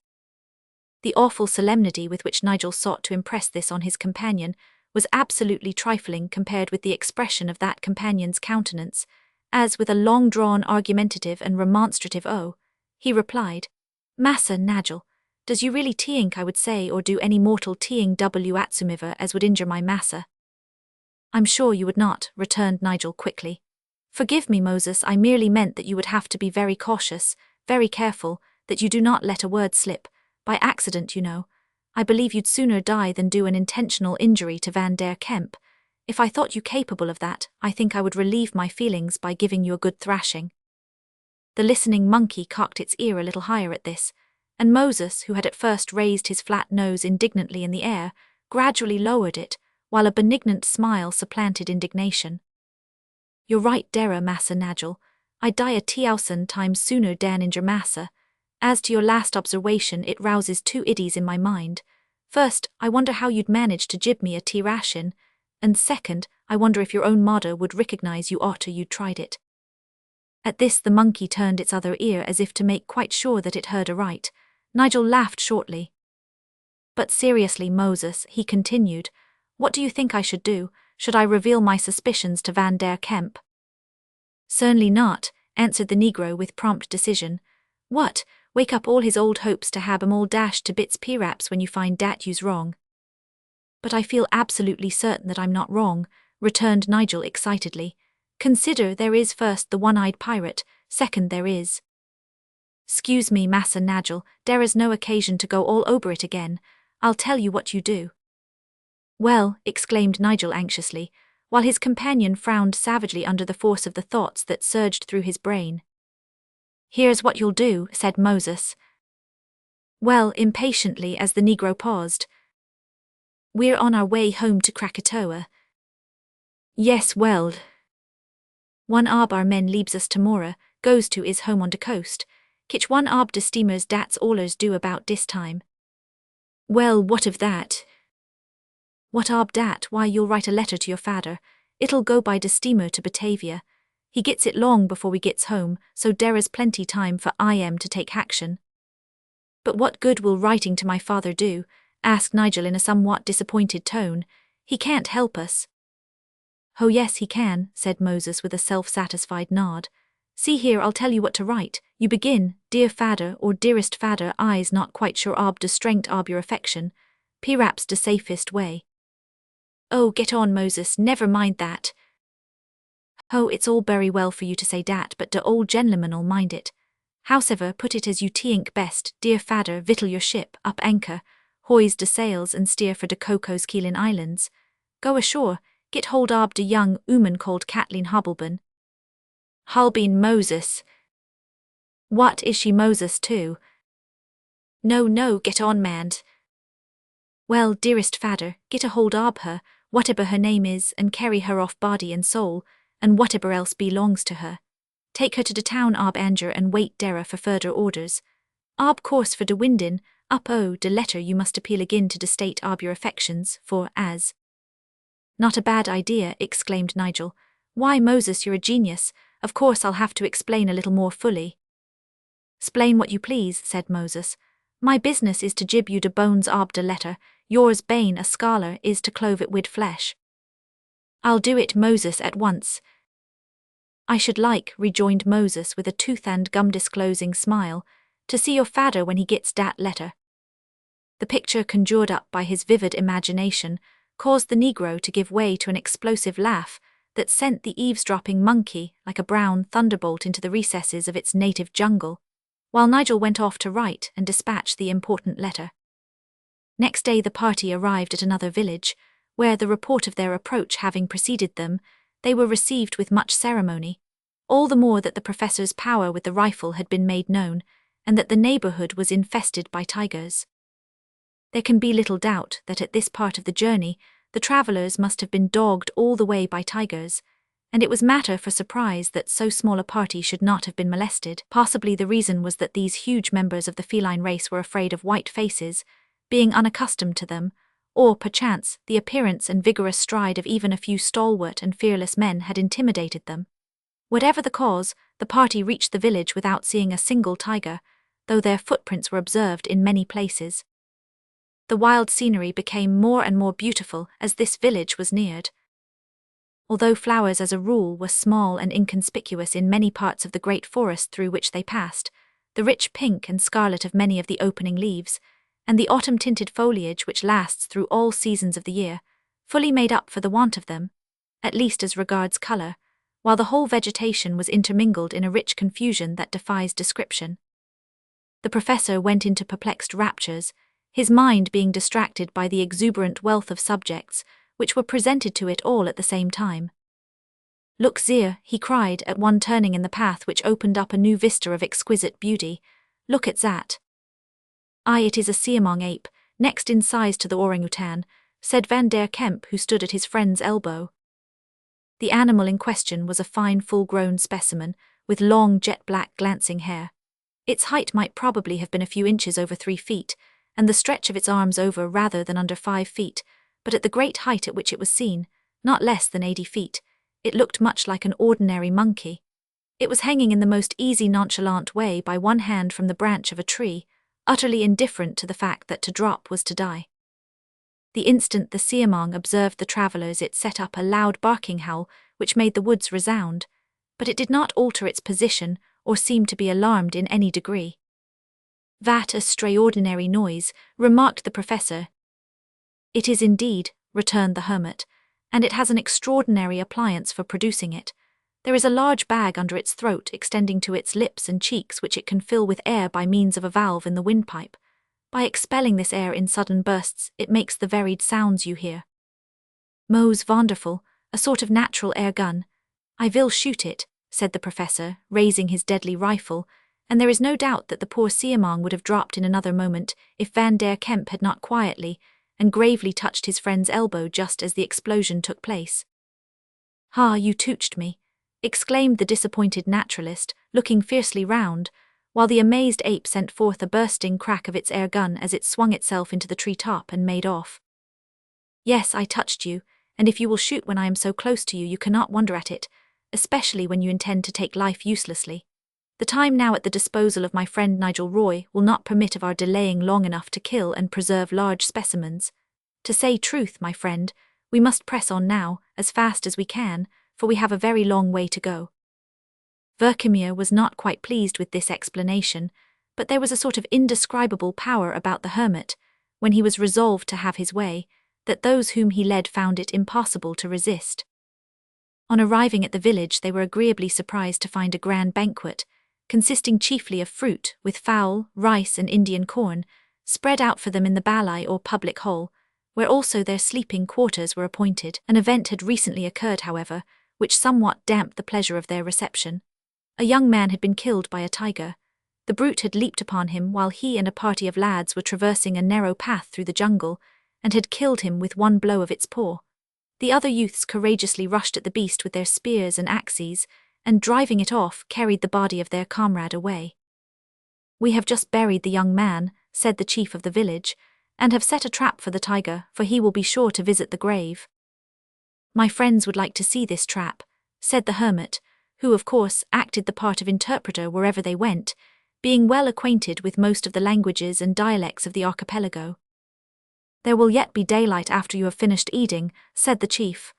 The awful solemnity with which Nigel sought to impress this on his companion was absolutely trifling compared with the expression of that companion's countenance, as, with a long-drawn argumentative and remonstrative "oh," he replied, "Massa Nigel, does you really t'ink I would say or do any mortal t'ing whatsoever as would injure my massa?" "I'm sure you would not," returned Nigel quickly. "Forgive me, Moses, I merely meant that you would have to be very cautious, very careful, that you do not let a word slip, by accident, you know. I believe you'd sooner die than do an intentional injury to Van der Kemp. If I thought you capable of that, I think I would relieve my feelings by giving you a good thrashing." The listening monkey cocked its ear a little higher at this, and Moses, who had at first raised his flat nose indignantly in the air, gradually lowered it, while a benignant smile supplanted indignation. "You're right dere, Massa Nigel. I'd die 1,000 times sooner dan injure massa. As to your last observation, it rouses two iddies in my mind. First, I wonder how you'd manage to jib me a tirashin, and second, I wonder if your own mother would recognize you arter you'd tried it." At this the monkey turned its other ear as if to make quite sure that it heard aright. Nigel laughed shortly. "But seriously, Moses," he continued, "what do you think I should do? Should I reveal my suspicions to Van der Kemp?" "Certainly not," answered the Negro with prompt decision. "What? Wake up all his old hopes to have 'em all dashed to bits p'raps when you find dat you's wrong." "But I feel absolutely certain that I'm not wrong," returned Nigel excitedly. "Consider, there is first the one-eyed pirate, second there is—" "'Scuse me, Massa Nigel, there is no occasion to go all over it again. I'll tell you what you do." "Well," exclaimed Nigel anxiously, while his companion frowned savagely under the force of the thoughts that surged through his brain. "Here's what you'll do," said Moses. "Well," impatiently as the Negro paused, "we're on our way home to Krakatoa." "Yes, well, one ob our men leaves us tomorrow, goes to his home on the coast. Kitch one ob de steamers dat's allers do about dis time." "Well, what of that?" "What ob dat? Why, you'll write a letter to your fader. It'll go by de steamer to Batavia. He gets it long before we gets home, so dere is plenty time for I to take action." "But what good will writing to my father do?" asked Nigel in a somewhat disappointed tone. "He can't help us." "Oh yes, he can," said Moses with a self-satisfied nod. "See here, I'll tell you what to write. You begin, 'Dear Fader' or 'Dearest Fader, I's not quite sure ob de strength ob your affection. P'raps de safest way." "Oh, get on, Moses, never mind that." "Oh, it's all very well for you to say dat, but de old gentleman'll mind it. Howsever, put it as you t'ink best. 'Dear Fader, victual your ship, up anchor, hoise de sails and steer for de Cocos Keeling Islands. Go ashore, get hold ob de young ooman called Kathleen Hobbleban." "Holbein Moses." "What, is she Moses too?" No, get on, man." "Well, dearest Fader, get a hold ob her, whatever her name is, and carry her off body and soul, and whatever else belongs to her. Take her to de town ob Anger and wait dere for further orders. Ob course for de windin, de letter you must appeal again to state your affections, for as. Not a bad idea, exclaimed Nigel. Why, Moses, you're a genius. Of course I'll have to explain a little more fully. Splain what you please, said Moses. My business is to jib you de bones de letter, yours bane a scholar is to clove it wid flesh. I'll do it, Moses, at once. I should like, rejoined Moses with a tooth and gum disclosing smile, to see your fadder when he gets dat letter. The picture conjured up by his vivid imagination caused the Negro to give way to an explosive laugh that sent the eavesdropping monkey like a brown thunderbolt into the recesses of its native jungle, while Nigel went off to write and dispatch the important letter. Next day the party arrived at another village, where, the report of their approach having preceded them, they were received with much ceremony, all the more that the professor's power with the rifle had been made known, and that the neighborhood was infested by tigers. There can be little doubt that at this part of the journey the travelers must have been dogged all the way by tigers, and it was matter for surprise that so small a party should not have been molested. Possibly the reason was that these huge members of the feline race were afraid of white faces, being unaccustomed to them, or, perchance, the appearance and vigorous stride of even a few stalwart and fearless men had intimidated them. Whatever the cause, the party reached the village without seeing a single tiger, though their footprints were observed in many places. The wild scenery became more and more beautiful as this village was neared. Although flowers as a rule were small and inconspicuous in many parts of the great forest through which they passed, the rich pink and scarlet of many of the opening leaves, and the autumn-tinted foliage which lasts through all seasons of the year, fully made up for the want of them, at least as regards colour, while the whole vegetation was intermingled in a rich confusion that defies description. The professor went into perplexed raptures, his mind being distracted by the exuberant wealth of subjects which were presented to it all at the same time. Look there, he cried at one turning in the path which opened up a new vista of exquisite beauty. Look at that. Aye, it is a siamang ape, next in size to the orangutan, said Van der Kemp, who stood at his friend's elbow. The animal in question was a fine full-grown specimen, with long jet-black glancing hair. Its height might probably have been a few inches over 3 feet, and the stretch of its arms over rather than under 5 feet, but at the great height at which it was seen, not less than 80 feet, it looked much like an ordinary monkey. It was hanging in the most easy nonchalant way by one hand from the branch of a tree, utterly indifferent to the fact that to drop was to die. The instant the siamang observed the travellers it set up a loud barking howl which made the woods resound, but it did not alter its position or seem to be alarmed in any degree. That a stray-ordinary noise, remarked the professor. It is indeed, returned the hermit, and it has an extraordinary appliance for producing it. There is a large bag under its throat extending to its lips and cheeks which it can fill with air by means of a valve in the windpipe. By expelling this air in sudden bursts it makes the varied sounds you hear. Mos wonderful, a sort of natural air gun. I will shoot it, said the professor, raising his deadly rifle, and there is no doubt that the poor siamang would have dropped in another moment if Van der Kemp had not quietly and gravely touched his friend's elbow just as the explosion took place. "Ha, you touched me," exclaimed the disappointed naturalist, looking fiercely round, while the amazed ape sent forth a bursting crack of its air gun as it swung itself into the tree-top and made off. "Yes, I touched you, and if you will shoot when I am so close to you, you cannot wonder at it, especially when you intend to take life uselessly. The time now at the disposal of my friend Nigel Roy will not permit of our delaying long enough to kill and preserve large specimens. To say truth, my friend, we must press on now, as fast as we can, for we have a very long way to go." Verkemir was not quite pleased with this explanation, but there was a sort of indescribable power about the hermit, when he was resolved to have his way, that those whom he led found it impossible to resist. On arriving at the village they were agreeably surprised to find a grand banquet, consisting chiefly of fruit, with fowl, rice and Indian corn, spread out for them in the balai or public hall, where also their sleeping quarters were appointed. An event had recently occurred, however, which somewhat damped the pleasure of their reception. A young man had been killed by a tiger. The brute had leaped upon him while he and a party of lads were traversing a narrow path through the jungle, and had killed him with one blow of its paw. The other youths courageously rushed at the beast with their spears and axes, and driving it off, carried the body of their comrade away. "We have just buried the young man," said the chief of the village, and have set a trap for the tiger, for he will be sure to visit the grave. My friends would like to see this trap, said the hermit, who of course acted the part of interpreter wherever they went, being well acquainted with most of the languages and dialects of the archipelago. There will yet be daylight after you have finished eating, said the chief.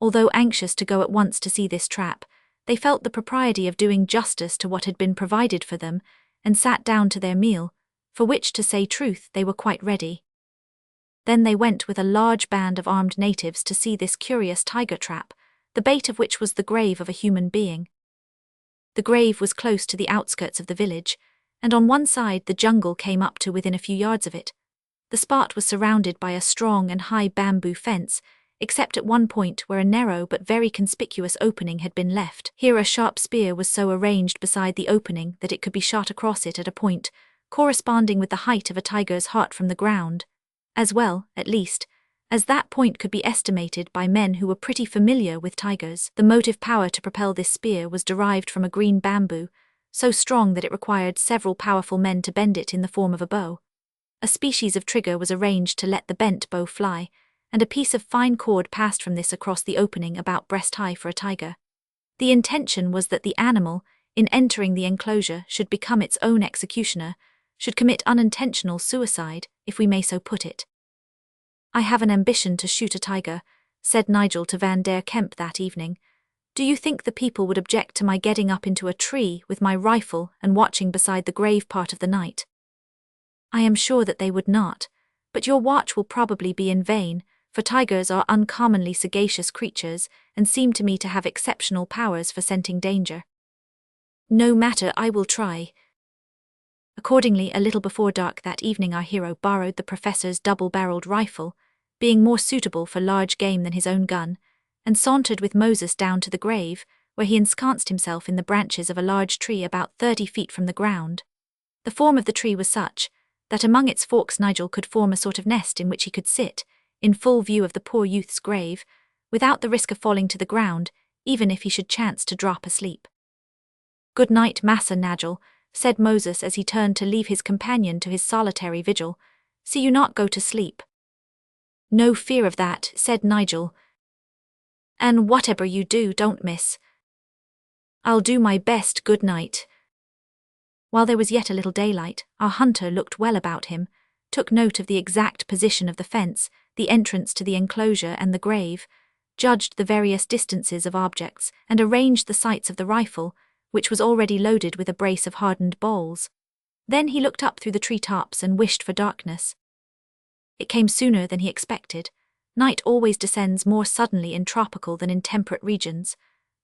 Although anxious to go at once to see this trap, they felt the propriety of doing justice to what had been provided for them, and sat down to their meal, for which, to say truth, they were quite ready. Then they went with a large band of armed natives to see this curious tiger trap, the bait of which was the grave of a human being. The grave was close to the outskirts of the village, and on one side the jungle came up to within a few yards of it. The spot was surrounded by a strong and high bamboo fence, except at one point where a narrow but very conspicuous opening had been left. Here a sharp spear was so arranged beside the opening that it could be shot across it at a point corresponding with the height of a tiger's heart from the ground, as well, at least, as that point could be estimated by men who were pretty familiar with tigers. The motive power to propel this spear was derived from a green bamboo, so strong that it required several powerful men to bend it in the form of a bow. A species of trigger was arranged to let the bent bow fly, and a piece of fine cord passed from this across the opening about breast-high for a tiger. The intention was that the animal, in entering the enclosure, should become its own executioner, should commit unintentional suicide, if we may so put it. I have an ambition to shoot a tiger, said Nigel to Van der Kemp that evening. Do you think the people would object to my getting up into a tree with my rifle and watching beside the grave part of the night? I am sure that they would not, but your watch will probably be in vain, for tigers are uncommonly sagacious creatures and seem to me to have exceptional powers for scenting danger. No matter, I will try. Accordingly, a little before dark that evening our hero borrowed the professor's double-barreled rifle, being more suitable for large game than his own gun, and sauntered with Moses down to the grave, where he ensconced himself in the branches of a large tree about 30 feet from the ground. The form of the tree was such that among its forks Nigel could form a sort of nest in which he could sit, in full view of the poor youth's grave, without the risk of falling to the ground, even if he should chance to drop asleep. "Good night, Massa Nigel," said Moses as he turned to leave his companion to his solitary vigil. "See you not go to sleep." "No fear of that," said Nigel. "And whatever you do, don't miss." "I'll do my best, good night." While there was yet a little daylight, our hunter looked well about him, took note of the exact position of the fence, the entrance to the enclosure and the grave, judged the various distances of objects, and arranged the sights of the rifle, which was already loaded with a brace of hardened balls. Then he looked up through the tree-tops and wished for darkness. It came sooner than he expected. Night always descends more suddenly in tropical than in temperate regions.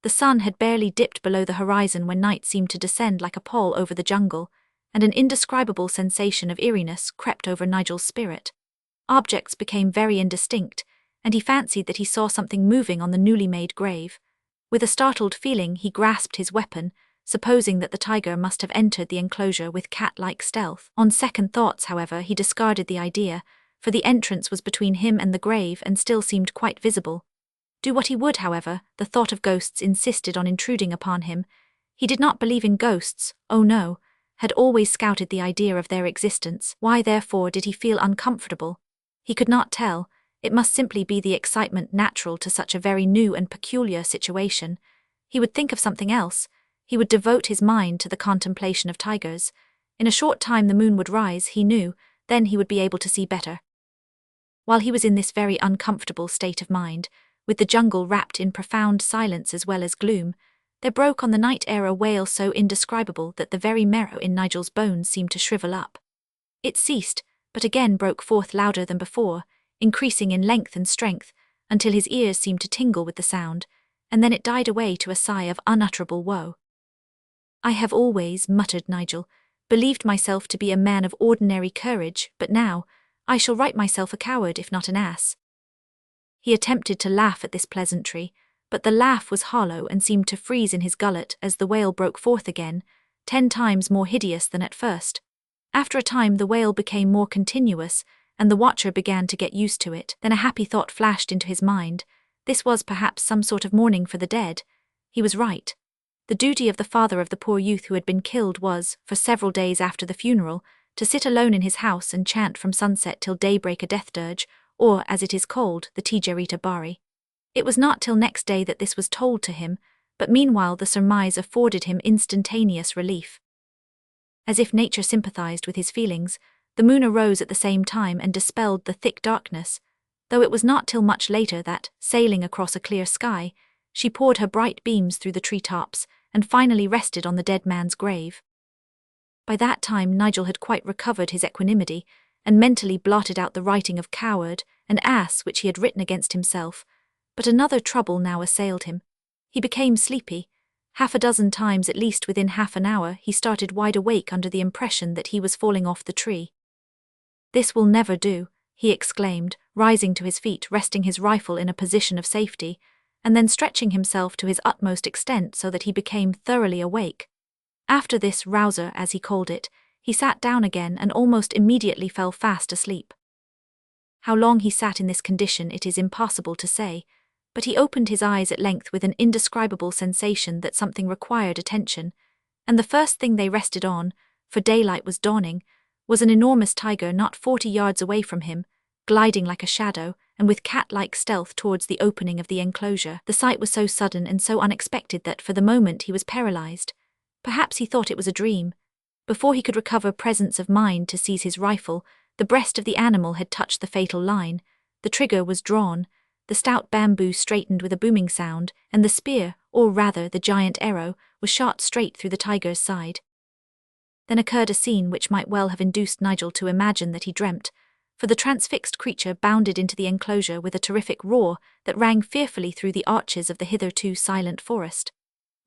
The sun had barely dipped below the horizon when night seemed to descend like a pall over the jungle, and an indescribable sensation of eeriness crept over Nigel's spirit. Objects became very indistinct, and he fancied that he saw something moving on the newly made grave. With a startled feeling he grasped his weapon, supposing that the tiger must have entered the enclosure with cat-like stealth. On second thoughts, however, he discarded the idea, for the entrance was between him and the grave and still seemed quite visible. Do what he would, however, the thought of ghosts insisted on intruding upon him. He did not believe in ghosts, oh no, had always scouted the idea of their existence. Why, therefore, did he feel uncomfortable? He could not tell. It must simply be the excitement natural to such a very new and peculiar situation. He would think of something else. He would devote his mind to the contemplation of tigers. In a short time the moon would rise, he knew, then he would be able to see better. While he was in this very uncomfortable state of mind, with the jungle wrapped in profound silence as well as gloom, there broke on the night air a wail so indescribable that the very marrow in Nigel's bones seemed to shrivel up. It ceased, but again broke forth louder than before, increasing in length and strength, until his ears seemed to tingle with the sound, and then it died away to a sigh of unutterable woe. "I have always," muttered Nigel, "believed myself to be a man of ordinary courage, but now I shall write myself a coward if not an ass." He attempted to laugh at this pleasantry, but the laugh was hollow and seemed to freeze in his gullet as the wail broke forth again, 10 times more hideous than at first. After a time the wail became more continuous, and the watcher began to get used to it. Then a happy thought flashed into his mind. This was perhaps some sort of mourning for the dead. He was right. The duty of the father of the poor youth who had been killed was, for several days after the funeral, to sit alone in his house and chant from sunset till daybreak a death dirge, or, as it is called, the Tijarita Bari. It was not till next day that this was told to him, but meanwhile the surmise afforded him instantaneous relief. As if nature sympathized with his feelings, the moon arose at the same time and dispelled the thick darkness, though it was not till much later that, sailing across a clear sky, she poured her bright beams through the tree-tops and finally rested on the dead man's grave. By that time Nigel had quite recovered his equanimity and mentally blotted out the writing of coward and ass which he had written against himself, but another trouble now assailed him. He became sleepy. Half a dozen times at least within half an hour he started wide awake under the impression that he was falling off the tree. "This will never do," he exclaimed, rising to his feet, resting his rifle in a position of safety, and then stretching himself to his utmost extent so that he became thoroughly awake. After this rouser, as he called it, he sat down again and almost immediately fell fast asleep. How long he sat in this condition it is impossible to say, but he opened his eyes at length with an indescribable sensation that something required attention, and the first thing they rested on, for daylight was dawning, was an enormous tiger not 40 yards away from him, gliding like a shadow and with cat-like stealth towards the opening of the enclosure. The sight was so sudden and so unexpected that for the moment he was paralyzed. Perhaps he thought it was a dream. Before he could recover presence of mind to seize his rifle, the breast of the animal had touched the fatal line, the trigger was drawn, the stout bamboo straightened with a booming sound, and the spear, or rather the giant arrow, was shot straight through the tiger's side. Then occurred a scene which might well have induced Nigel to imagine that he dreamt, for the transfixed creature bounded into the enclosure with a terrific roar that rang fearfully through the arches of the hitherto silent forest.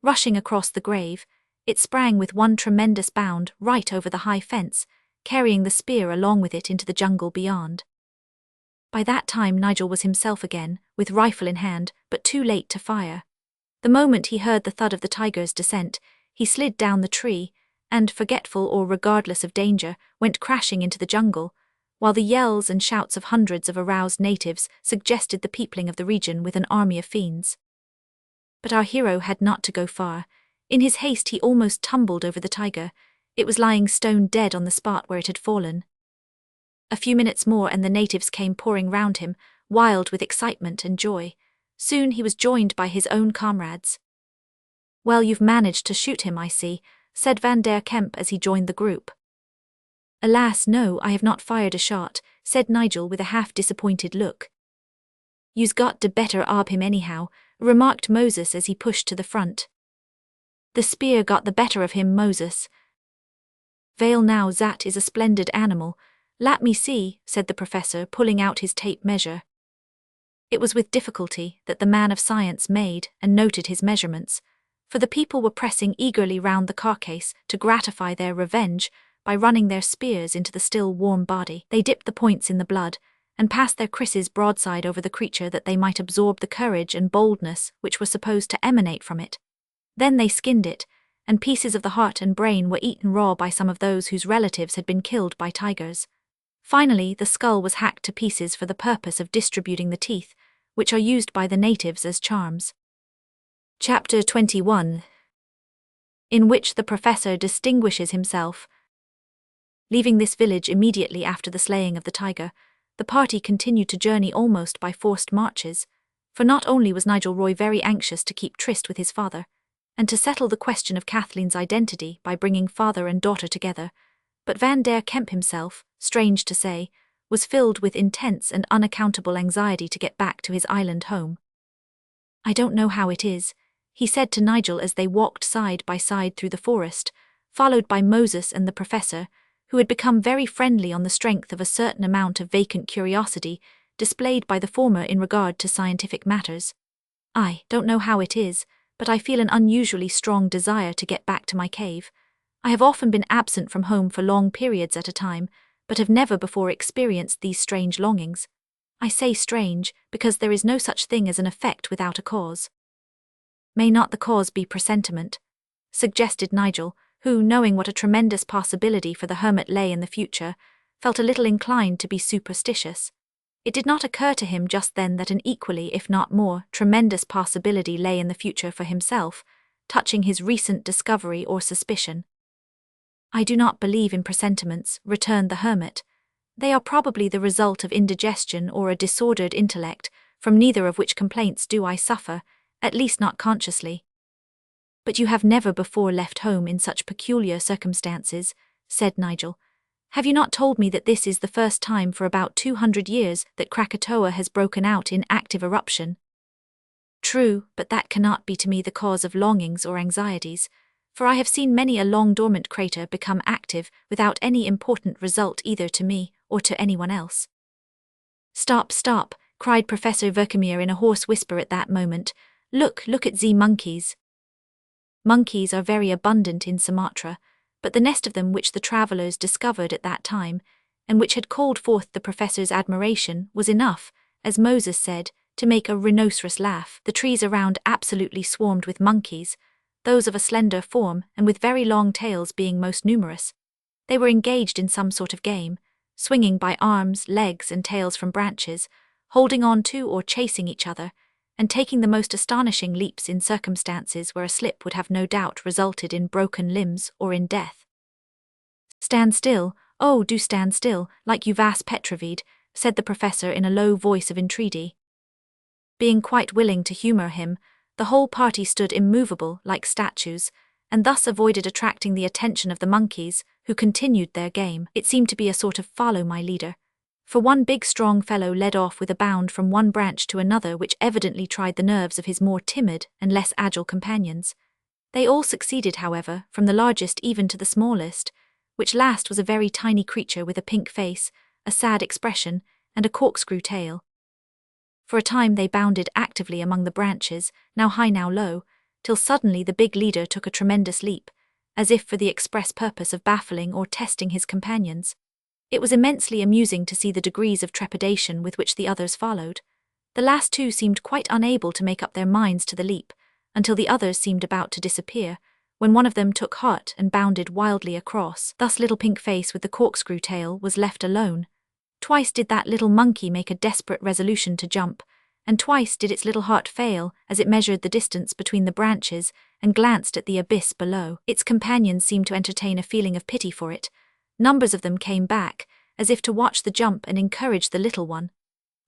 Rushing across the grave, it sprang with one tremendous bound right over the high fence, carrying the spear along with it into the jungle beyond. By that time Nigel was himself again, with rifle in hand, but too late to fire. The moment he heard the thud of the tiger's descent, he slid down the tree, and, forgetful or regardless of danger, went crashing into the jungle, while the yells and shouts of hundreds of aroused natives suggested the peopling of the region with an army of fiends. But our hero had not to go far. In his haste he almost tumbled over the tiger. It was lying stone dead on the spot where it had fallen. A few minutes more and the natives came pouring round him, wild with excitement and joy. Soon he was joined by his own comrades. "Well, you've managed to shoot him, I see," said Van der Kemp as he joined the group. "Alas, no, I have not fired a shot," said Nigel with a half-disappointed look. "You's got to better ob him anyhow," remarked Moses as he pushed to the front. "The spear got the better of him, Moses. Vale now, that is a splendid animal. Let me see," said the professor, pulling out his tape measure. It was with difficulty that the man of science made and noted his measurements, for the people were pressing eagerly round the carcase to gratify their revenge by running their spears into the still warm body. They dipped the points in the blood and passed their krisses broadside over the creature that they might absorb the courage and boldness which were supposed to emanate from it. Then they skinned it, and pieces of the heart and brain were eaten raw by some of those whose relatives had been killed by tigers. Finally, the skull was hacked to pieces for the purpose of distributing the teeth, which are used by the natives as charms. Chapter 21, in which the professor distinguishes himself. Leaving this village immediately after the slaying of the tiger, the party continued to journey almost by forced marches, for not only was Nigel Roy very anxious to keep tryst with his father, and to settle the question of Kathleen's identity by bringing father and daughter together, but Van der Kemp himself, strange to say, was filled with intense and unaccountable anxiety to get back to his island home. "I don't know how it is," he said to Nigel as they walked side by side through the forest, followed by Moses and the professor, who had become very friendly on the strength of a certain amount of vacant curiosity displayed by the former in regard to scientific matters. "I don't know how it is, but I feel an unusually strong desire to get back to my cave. I have often been absent from home for long periods at a time, but have never before experienced these strange longings. I say strange, because there is no such thing as an effect without a cause." "May not the cause be presentiment?" suggested Nigel, who, knowing what a tremendous possibility for the hermit lay in the future, felt a little inclined to be superstitious. It did not occur to him just then that an equally, if not more, tremendous possibility lay in the future for himself, touching his recent discovery or suspicion. I do not believe in presentiments, returned the hermit. They are probably the result of indigestion or a disordered intellect, from neither of which complaints do I suffer, at least not consciously. But you have never before left home in such peculiar circumstances, said Nigel. Have you not told me that this is the first time for about 200 years that Krakatoa has broken out in active eruption? True, but that cannot be to me the cause of longings or anxieties, for I have seen many a long-dormant crater become active without any important result either to me or to anyone else. Stop, stop, cried Professor Verkemir in a hoarse whisper at that moment. Look at the monkeys. Monkeys are very abundant in Sumatra, but the nest of them which the travellers discovered at that time, and which had called forth the professor's admiration, was enough, as Moses said, to make a rhinoceros laugh. The trees around absolutely swarmed with monkeys, those of a slender form and with very long tails being most numerous. They were engaged in some sort of game, swinging by arms, legs, and tails from branches, holding on to or chasing each other, and taking the most astonishing leaps in circumstances where a slip would have no doubt resulted in broken limbs or in death. Stand still, oh, do stand still, like you vas petrified, said the professor in a low voice of entreaty. Being quite willing to humour him, the whole party stood immovable like statues, and thus avoided attracting the attention of the monkeys, who continued their game. It seemed to be a sort of follow my leader, for one big strong fellow led off with a bound from one branch to another which evidently tried the nerves of his more timid and less agile companions. They all succeeded, however, from the largest even to the smallest, which last was a very tiny creature with a pink face, a sad expression, and a corkscrew tail. For a time they bounded actively among the branches, now high now low, till suddenly the big leader took a tremendous leap, as if for the express purpose of baffling or testing his companions. It was immensely amusing to see the degrees of trepidation with which the others followed. The last two seemed quite unable to make up their minds to the leap, until the others seemed about to disappear, when one of them took heart and bounded wildly across. Thus little Pink Face with the corkscrew tail was left alone. Twice did that little monkey make a desperate resolution to jump, and twice did its little heart fail as it measured the distance between the branches and glanced at the abyss below. Its companions seemed to entertain a feeling of pity for it. Numbers of them came back, as if to watch the jump and encourage the little one.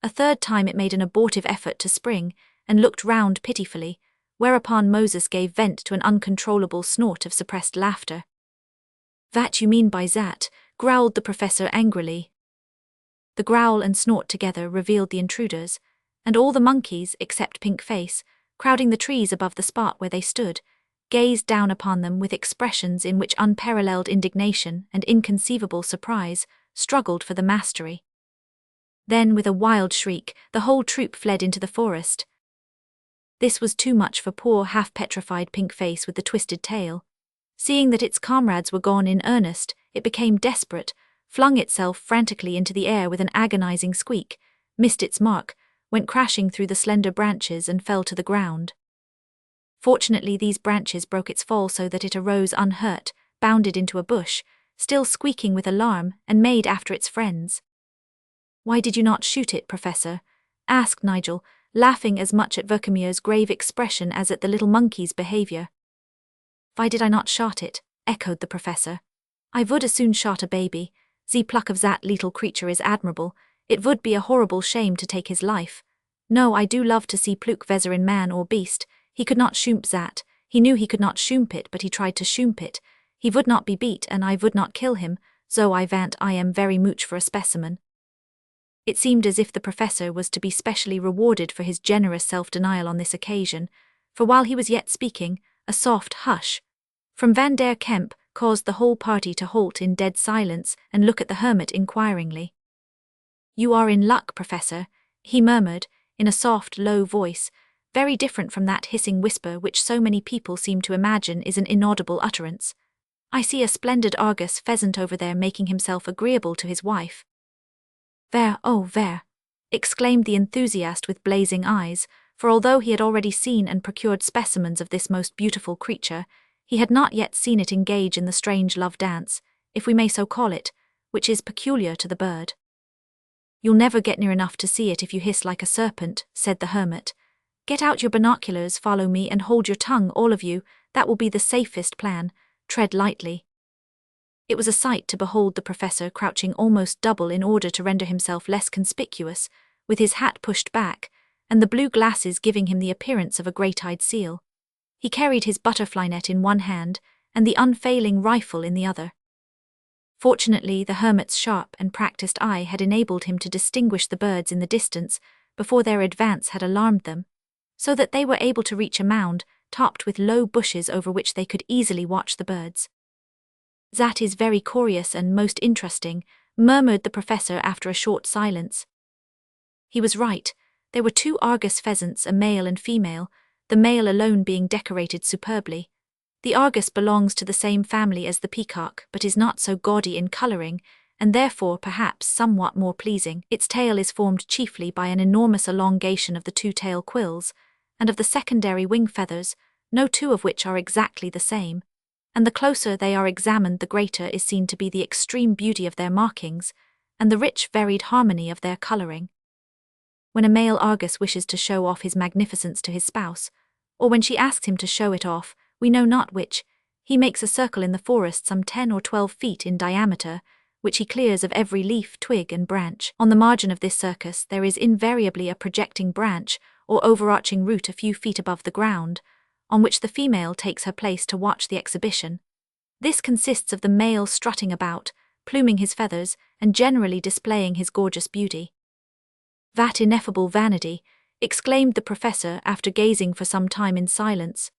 A third time it made an abortive effort to spring, and looked round pitifully, whereupon Moses gave vent to an uncontrollable snort of suppressed laughter. "That you mean by that," growled the professor angrily. The growl and snort together revealed the intruders, and all the monkeys, except Pink Face, crowding the trees above the spot where they stood, gazed down upon them with expressions in which unparalleled indignation and inconceivable surprise struggled for the mastery. Then, with a wild shriek, the whole troop fled into the forest. This was too much for poor half-petrified Pink Face with the twisted tail. Seeing that its comrades were gone in earnest, it became desperate, flung itself frantically into the air with an agonizing squeak, missed its mark, went crashing through the slender branches and fell to the ground. Fortunately these branches broke its fall so that it arose unhurt, bounded into a bush, still squeaking with alarm, and made after its friends. "Why did you not shoot it, Professor?" asked Nigel, laughing as much at Verkemir's grave expression as at the little monkey's behaviour. "Why did I not shot it?" echoed the Professor. "I would as soon shot a baby. The pluck of that little creature is admirable. It would be a horrible shame to take his life. No, I do love to see Pluk Vezer in man or beast. He could not shoomp that. He knew he could not shoomp it, but he tried to shoomp it. He would not be beat, and I would not kill him, so I vant I am very mooch for a specimen." It seemed as if the Professor was to be specially rewarded for his generous self-denial on this occasion, for while he was yet speaking, a soft hush from Van der Kemp caused the whole party to halt in dead silence and look at the hermit inquiringly. "You are in luck, Professor," he murmured, in a soft, low voice, very different from that hissing whisper which so many people seem to imagine is an inaudible utterance. "I see a splendid Argus pheasant over there making himself agreeable to his wife." "There, oh, there!" exclaimed the enthusiast with blazing eyes, for although he had already seen and procured specimens of this most beautiful creature, he had not yet seen it engage in the strange love dance, if we may so call it, which is peculiar to the bird. "You'll never get near enough to see it if you hiss like a serpent," said the hermit. "Get out your binoculars, follow me, and hold your tongue, all of you. That will be the safest plan. Tread lightly." It was a sight to behold the professor crouching almost double in order to render himself less conspicuous, with his hat pushed back, and the blue glasses giving him the appearance of a great-eyed seal. He carried his butterfly net in one hand, and the unfailing rifle in the other. Fortunately, the hermit's sharp and practiced eye had enabled him to distinguish the birds in the distance before their advance had alarmed them, so that they were able to reach a mound topped with low bushes over which they could easily watch the birds. "That is very curious and most interesting," murmured the professor after a short silence. He was right. There were 2 Argus pheasants, a male and female, the male alone being decorated superbly. The Argus belongs to the same family as the peacock, but is not so gaudy in colouring, and therefore perhaps somewhat more pleasing. Its tail is formed chiefly by an enormous elongation of the 2 tail quills, and of the secondary wing feathers, no 2 of which are exactly the same, and the closer they are examined the greater is seen to be the extreme beauty of their markings, and the rich varied harmony of their colouring. When a male Argus wishes to show off his magnificence to his spouse, or when she asks him to show it off, we know not which, he makes a circle in the forest some 10 or 12 feet in diameter, which he clears of every leaf, twig, and branch. On the margin of this circus there is invariably a projecting branch or overarching root a few feet above the ground, on which the female takes her place to watch the exhibition. This consists of the male strutting about, pluming his feathers, and generally displaying his gorgeous beauty. "That ineffable vanity," exclaimed the professor after gazing for some time in silence.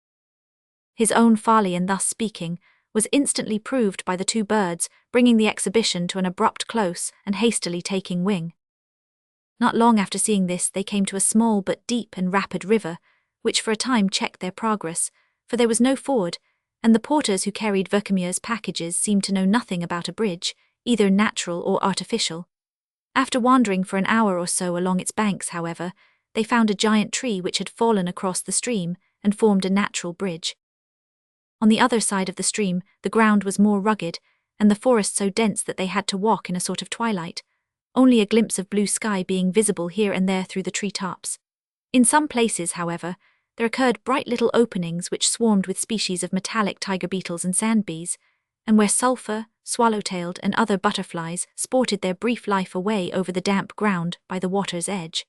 His own folly in thus speaking was instantly proved by the 2 birds bringing the exhibition to an abrupt close and hastily taking wing. Not long after seeing this they came to a small but deep and rapid river, which for a time checked their progress, for there was no ford, and the porters who carried Verkemier's packages seemed to know nothing about a bridge, either natural or artificial. After wandering for an hour or so along its banks, however, they found a giant tree which had fallen across the stream and formed a natural bridge. On the other side of the stream, the ground was more rugged, and the forest so dense that they had to walk in a sort of twilight, only a glimpse of blue sky being visible here and there through the tree-tops. In some places, however, there occurred bright little openings which swarmed with species of metallic tiger beetles and sand bees, and where sulphur, swallow-tailed, and other butterflies sported their brief life away over the damp ground by the water's edge.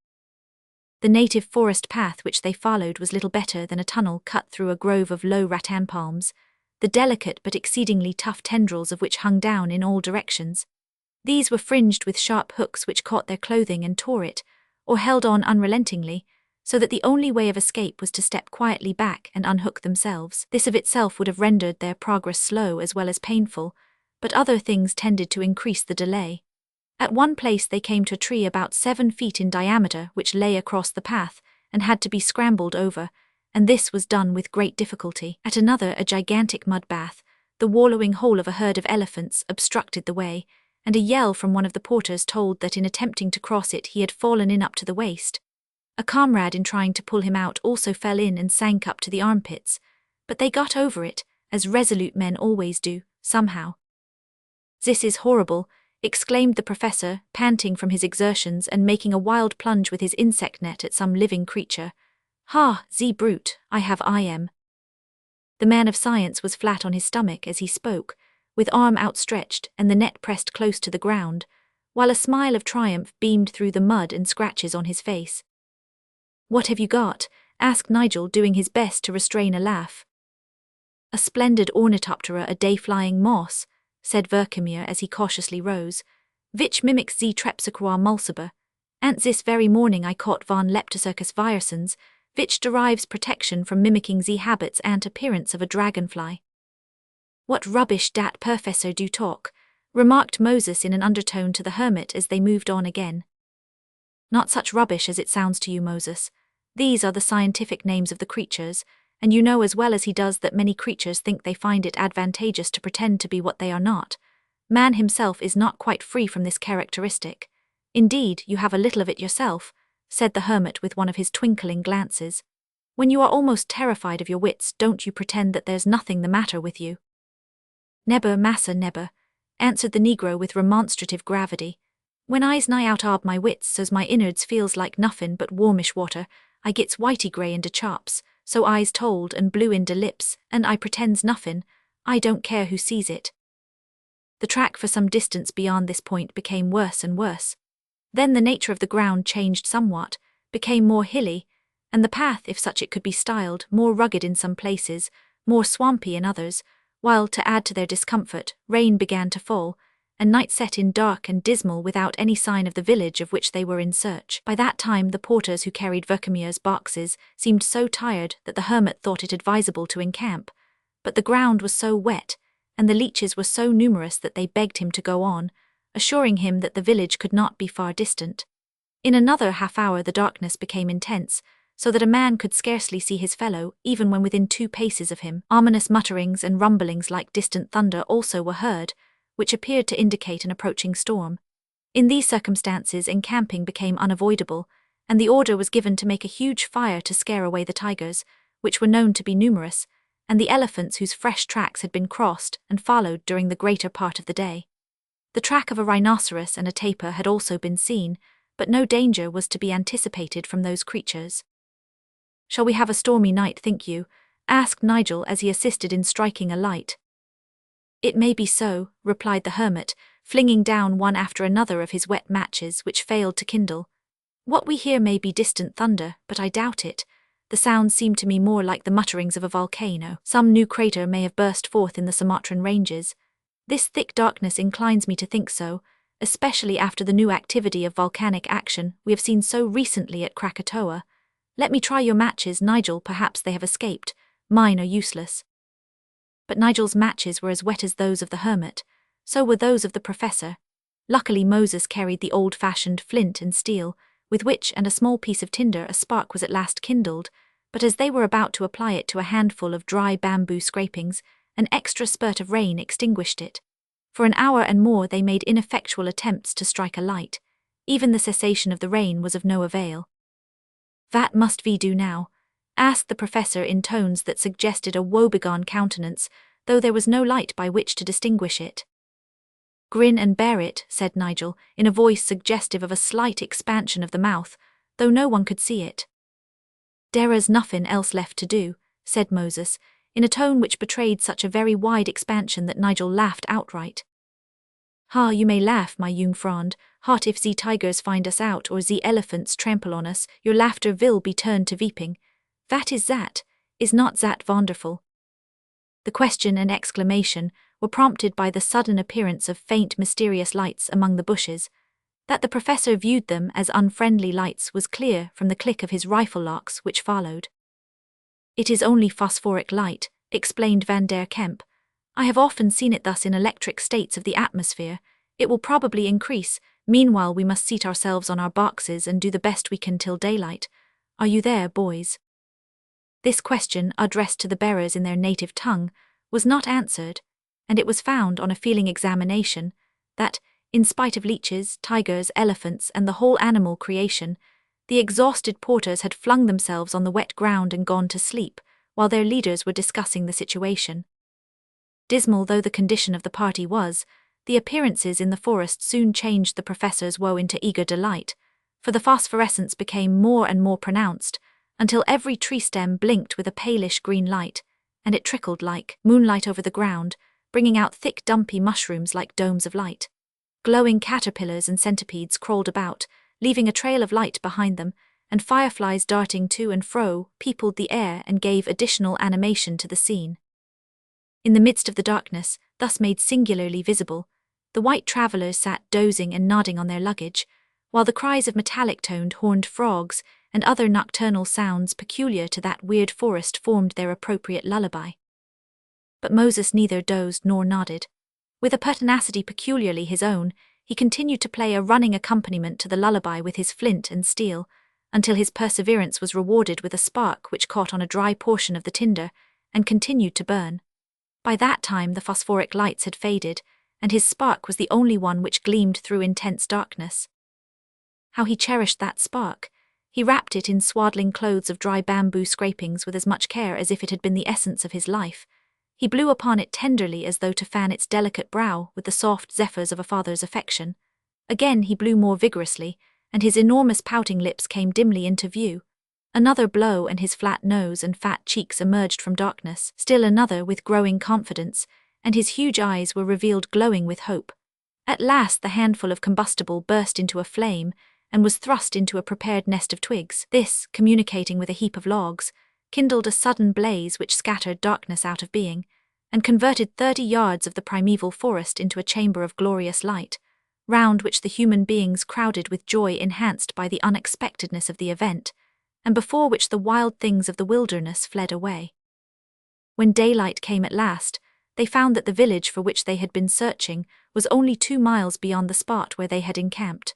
The native forest path which they followed was little better than a tunnel cut through a grove of low rattan palms, the delicate but exceedingly tough tendrils of which hung down in all directions. These were fringed with sharp hooks which caught their clothing and tore it, or held on unrelentingly, so that the only way of escape was to step quietly back and unhook themselves. This of itself would have rendered their progress slow as well as painful, but other things tended to increase the delay. At one place they came to a tree about 7 feet in diameter which lay across the path and had to be scrambled over, and this was done with great difficulty. At another, a gigantic mud bath, the wallowing hole of a herd of elephants, obstructed the way, and a yell from one of the porters told that in attempting to cross it he had fallen in up to the waist. A comrade in trying to pull him out also fell in and sank up to the armpits, but they got over it, as resolute men always do, somehow. "This is horrible," exclaimed the professor, panting from his exertions and making a wild plunge with his insect net at some living creature. "Ha, the brute, I am." The man of science was flat on his stomach as he spoke, with arm outstretched and the net pressed close to the ground, while a smile of triumph beamed through the mud and scratches on his face. "What have you got?" asked Nigel, doing his best to restrain a laugh. "A splendid ornithoptera, a day-flying moss," said Verkemier as he cautiously rose, "which mimics the Trepsichrois mulciber, and this very morning I caught von Leptocircus virescens, which derives protection from mimicking the habits and appearance of a dragonfly." "What rubbish dat professor do talk," remarked Moses in an undertone to the hermit as they moved on again. "Not such rubbish as it sounds to you, Moses. These are the scientific names of the creatures, and you know as well as he does that many creatures think they find it advantageous to pretend to be what they are not. Man himself is not quite free from this characteristic. Indeed, you have a little of it yourself," said the hermit with one of his twinkling glances. "When you are almost terrified of your wits, don't you pretend that there's nothing the matter with you." "Neber, massa, neber," answered the negro with remonstrative gravity. "When I's nigh out ob my wits so's my innards feels like nuffin but warmish water, I gets whitey grey in de chops, so I's told, and blue in de lips, and I pretends nuffin. I don't care who sees it." The track for some distance beyond this point became worse and worse. Then the nature of the ground changed somewhat, became more hilly, and the path, if such it could be styled, more rugged in some places, more swampy in others, while, to add to their discomfort, rain began to fall, and night set in dark and dismal without any sign of the village of which they were in search. By that time the porters who carried Vercamer's boxes seemed so tired that the hermit thought it advisable to encamp, but the ground was so wet, and the leeches were so numerous that they begged him to go on, assuring him that the village could not be far distant. In another half-hour the darkness became intense, so that a man could scarcely see his fellow, even when within 2 paces of him. Ominous mutterings and rumblings like distant thunder also were heard, which appeared to indicate an approaching storm. In these circumstances encamping became unavoidable, and the order was given to make a huge fire to scare away the tigers, which were known to be numerous, and the elephants whose fresh tracks had been crossed and followed during the greater part of the day. The track of a rhinoceros and a tapir had also been seen, but no danger was to be anticipated from those creatures. "Shall we have a stormy night, think you?" asked Nigel as he assisted in striking a light. "It may be so," replied the hermit, flinging down one after another of his wet matches which failed to kindle. "What we hear may be distant thunder, but I doubt it. The sounds seem to me more like the mutterings of a volcano. Some new crater may have burst forth in the Sumatran ranges. This thick darkness inclines me to think so, especially after the new activity of volcanic action we have seen so recently at Krakatoa. Let me try your matches, Nigel, perhaps they have escaped. Mine are useless." But Nigel's matches were as wet as those of the hermit. So were those of the professor. Luckily Moses carried the old-fashioned flint and steel, with which and a small piece of tinder a spark was at last kindled, but as they were about to apply it to a handful of dry bamboo scrapings, an extra spurt of rain extinguished it. For an hour and more they made ineffectual attempts to strike a light. Even the cessation of the rain was of no avail. "What must we do now?" asked the professor in tones that suggested a woebegone countenance, though there was no light by which to distinguish it. "Grin and bear it," said Nigel, in a voice suggestive of a slight expansion of the mouth, though no one could see it. "There's nothing else left to do," said Moses, in a tone which betrayed such a very wide expansion that Nigel laughed outright. "Ha, you may laugh, my young friend. Hot if ze tigers find us out or ze elephants trample on us, your laughter will be turned to weeping. That is not that wonderful?" The question and exclamation were prompted by the sudden appearance of faint mysterious lights among the bushes. That the professor viewed them as unfriendly lights was clear from the click of his rifle locks which followed. "It is only phosphoric light," explained Van der Kemp. "I have often seen it thus in electric states of the atmosphere. It will probably increase. Meanwhile we must seat ourselves on our boxes and do the best we can till daylight. Are you there, boys?" This question, addressed to the bearers in their native tongue, was not answered, and it was found on a feeling examination that, in spite of leeches, tigers, elephants, and the whole animal creation, the exhausted porters had flung themselves on the wet ground and gone to sleep, while their leaders were discussing the situation. Dismal though the condition of the party was, the appearances in the forest soon changed the professor's woe into eager delight, for the phosphorescence became more and more pronounced, until every tree stem blinked with a palish green light, and it trickled like moonlight over the ground, bringing out thick dumpy mushrooms like domes of light. Glowing caterpillars and centipedes crawled about, leaving a trail of light behind them, and fireflies darting to and fro peopled the air and gave additional animation to the scene. In the midst of the darkness, thus made singularly visible, the white travellers sat dozing and nodding on their luggage, while the cries of metallic-toned horned frogs and other nocturnal sounds peculiar to that weird forest formed their appropriate lullaby. But Moses neither dozed nor nodded. With a pertinacity peculiarly his own, he continued to play a running accompaniment to the lullaby with his flint and steel, until his perseverance was rewarded with a spark which caught on a dry portion of the tinder and continued to burn. By that time the phosphoric lights had faded, and his spark was the only one which gleamed through intense darkness. How he cherished that spark! He wrapped it in swaddling clothes of dry bamboo scrapings with as much care as if it had been the essence of his life. He blew upon it tenderly as though to fan its delicate brow with the soft zephyrs of a father's affection. Again he blew more vigorously, and his enormous pouting lips came dimly into view. Another blow and his flat nose and fat cheeks emerged from darkness, still another with growing confidence, and his huge eyes were revealed glowing with hope. At last the handful of combustible burst into a flame and was thrust into a prepared nest of twigs. This, communicating with a heap of logs, kindled a sudden blaze which scattered darkness out of being, and converted 30 yards of the primeval forest into a chamber of glorious light, round which the human beings crowded with joy enhanced by the unexpectedness of the event, and before which the wild things of the wilderness fled away. When daylight came at last, they found that the village for which they had been searching was only 2 miles beyond the spot where they had encamped.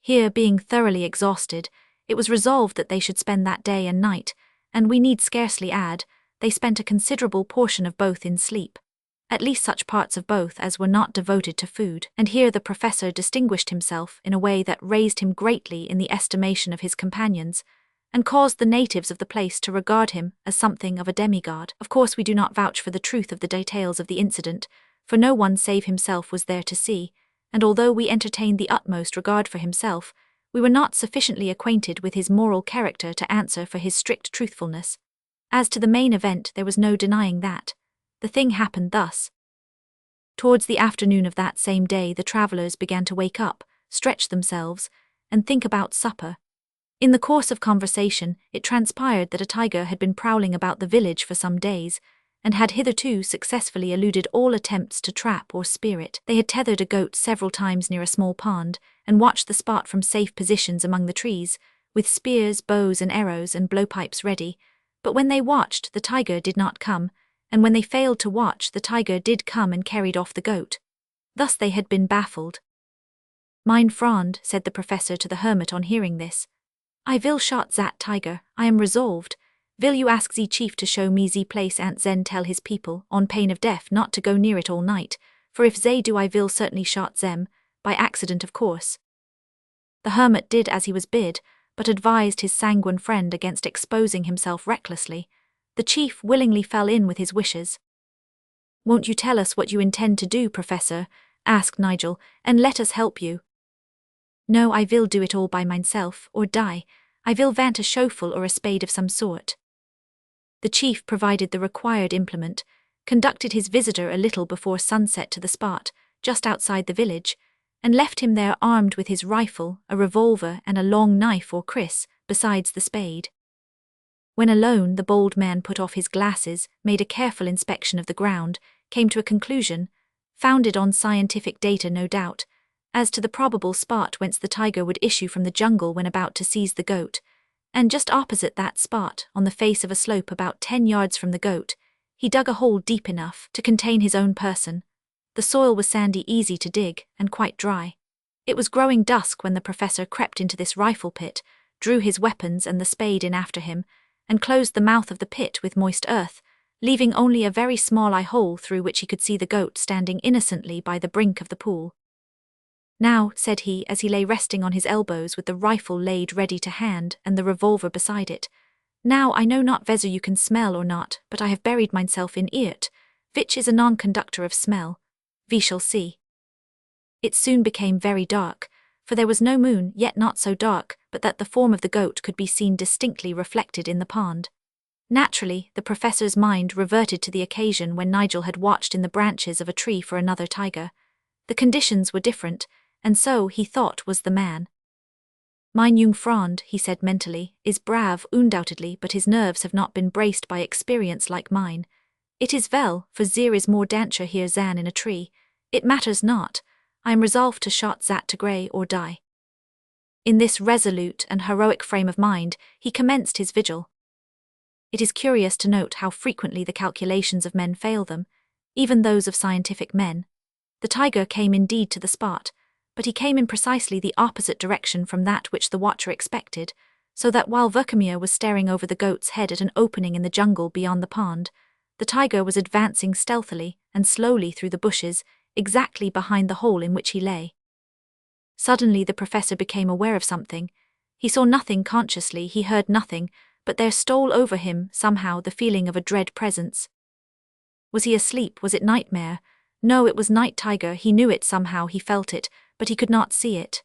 Here, being thoroughly exhausted, it was resolved that they should spend that day and night, and we need scarcely add, they spent a considerable portion of both in sleep, at least such parts of both as were not devoted to food, and here the professor distinguished himself in a way that raised him greatly in the estimation of his companions, and caused the natives of the place to regard him as something of a demigod. Of course we do not vouch for the truth of the details of the incident, for no one save himself was there to see, and although we entertained the utmost regard for himself, we were not sufficiently acquainted with his moral character to answer for his strict truthfulness. As to the main event, there was no denying that. The thing happened thus. Towards the afternoon of that same day the travellers began to wake up, stretch themselves, and think about supper. In the course of conversation, it transpired that a tiger had been prowling about the village for some days, and had hitherto successfully eluded all attempts to trap or spear it. They had tethered a goat several times near a small pond, and watched the spot from safe positions among the trees, with spears, bows and arrows and blowpipes ready, but when they watched, the tiger did not come, and when they failed to watch, the tiger did come and carried off the goat. Thus they had been baffled. "Mein Freund," said the professor to the hermit on hearing this, "I will shot that tiger, I am resolved. Will you ask the chief to show me the place and then tell his people, on pain of death, not to go near it all night, for if they do I will certainly shot them, by accident of course." The hermit did as he was bid, but advised his sanguine friend against exposing himself recklessly. The chief willingly fell in with his wishes. "Won't you tell us what you intend to do, Professor?" asked Nigel, "and let us help you." "No, I will do it all by myself, or die. I will want a shovel or a spade of some sort." The chief provided the required implement, conducted his visitor a little before sunset to the spot, just outside the village, and left him there armed with his rifle, a revolver and a long knife or kris, besides the spade. When alone, the bold man put off his glasses, made a careful inspection of the ground, came to a conclusion, founded on scientific data no doubt, as to the probable spot whence the tiger would issue from the jungle when about to seize the goat, and just opposite that spot, on the face of a slope about 10 yards from the goat, he dug a hole deep enough to contain his own person. The soil was sandy, easy to dig, and quite dry. It was growing dusk when the professor crept into this rifle pit, drew his weapons and the spade in after him, and closed the mouth of the pit with moist earth, leaving only a very small eye hole through which he could see the goat standing innocently by the brink of the pool. "Now," said he, as he lay resting on his elbows with the rifle laid ready to hand and the revolver beside it, "now I know not whether you can smell or not, but I have buried myself in earth, which is a non-conductor of smell. We shall see." It soon became very dark, for there was no moon, yet not so dark but that the form of the goat could be seen distinctly reflected in the pond. Naturally, the professor's mind reverted to the occasion when Nigel had watched in the branches of a tree for another tiger. The conditions were different, and so, he thought, was the man. "Mein jung Freund," he said mentally, "is brave, undoubtedly, but his nerves have not been braced by experience like mine. It is well, for there is more danger here than in a tree. It matters not. I am resolved to shot that to grey or die." In this resolute and heroic frame of mind, he commenced his vigil. It is curious to note how frequently the calculations of men fail them, even those of scientific men. The tiger came indeed to the spot, but he came in precisely the opposite direction from that which the watcher expected, so that while Verkemir was staring over the goat's head at an opening in the jungle beyond the pond, the tiger was advancing stealthily and slowly through the bushes, exactly behind the hole in which he lay. Suddenly the professor became aware of something. He saw nothing consciously, he heard nothing, but there stole over him, somehow, the feeling of a dread presence. Was he asleep? Was it nightmare? No, it was night tiger, he knew it somehow, he felt it, but he could not see it.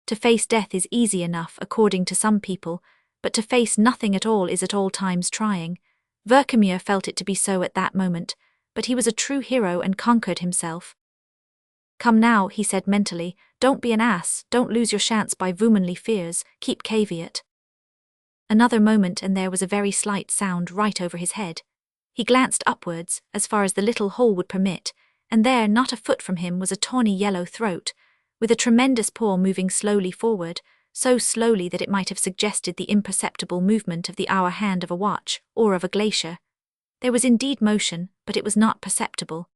To face death is easy enough, according to some people, but to face nothing at all is at all times trying. Verkemir felt it to be so at that moment, but he was a true hero and conquered himself. "Come now," he said mentally, "don't be an ass, don't lose your chance by womanly fears, keep caveat." Another moment and there was a very slight sound right over his head. He glanced upwards, as far as the little hole would permit, and there, not a foot from him, was a tawny yellow throat, with a tremendous paw moving slowly forward, so slowly that it might have suggested the imperceptible movement of the hour hand of a watch, or of a glacier. There was indeed motion, but it was not perceptible.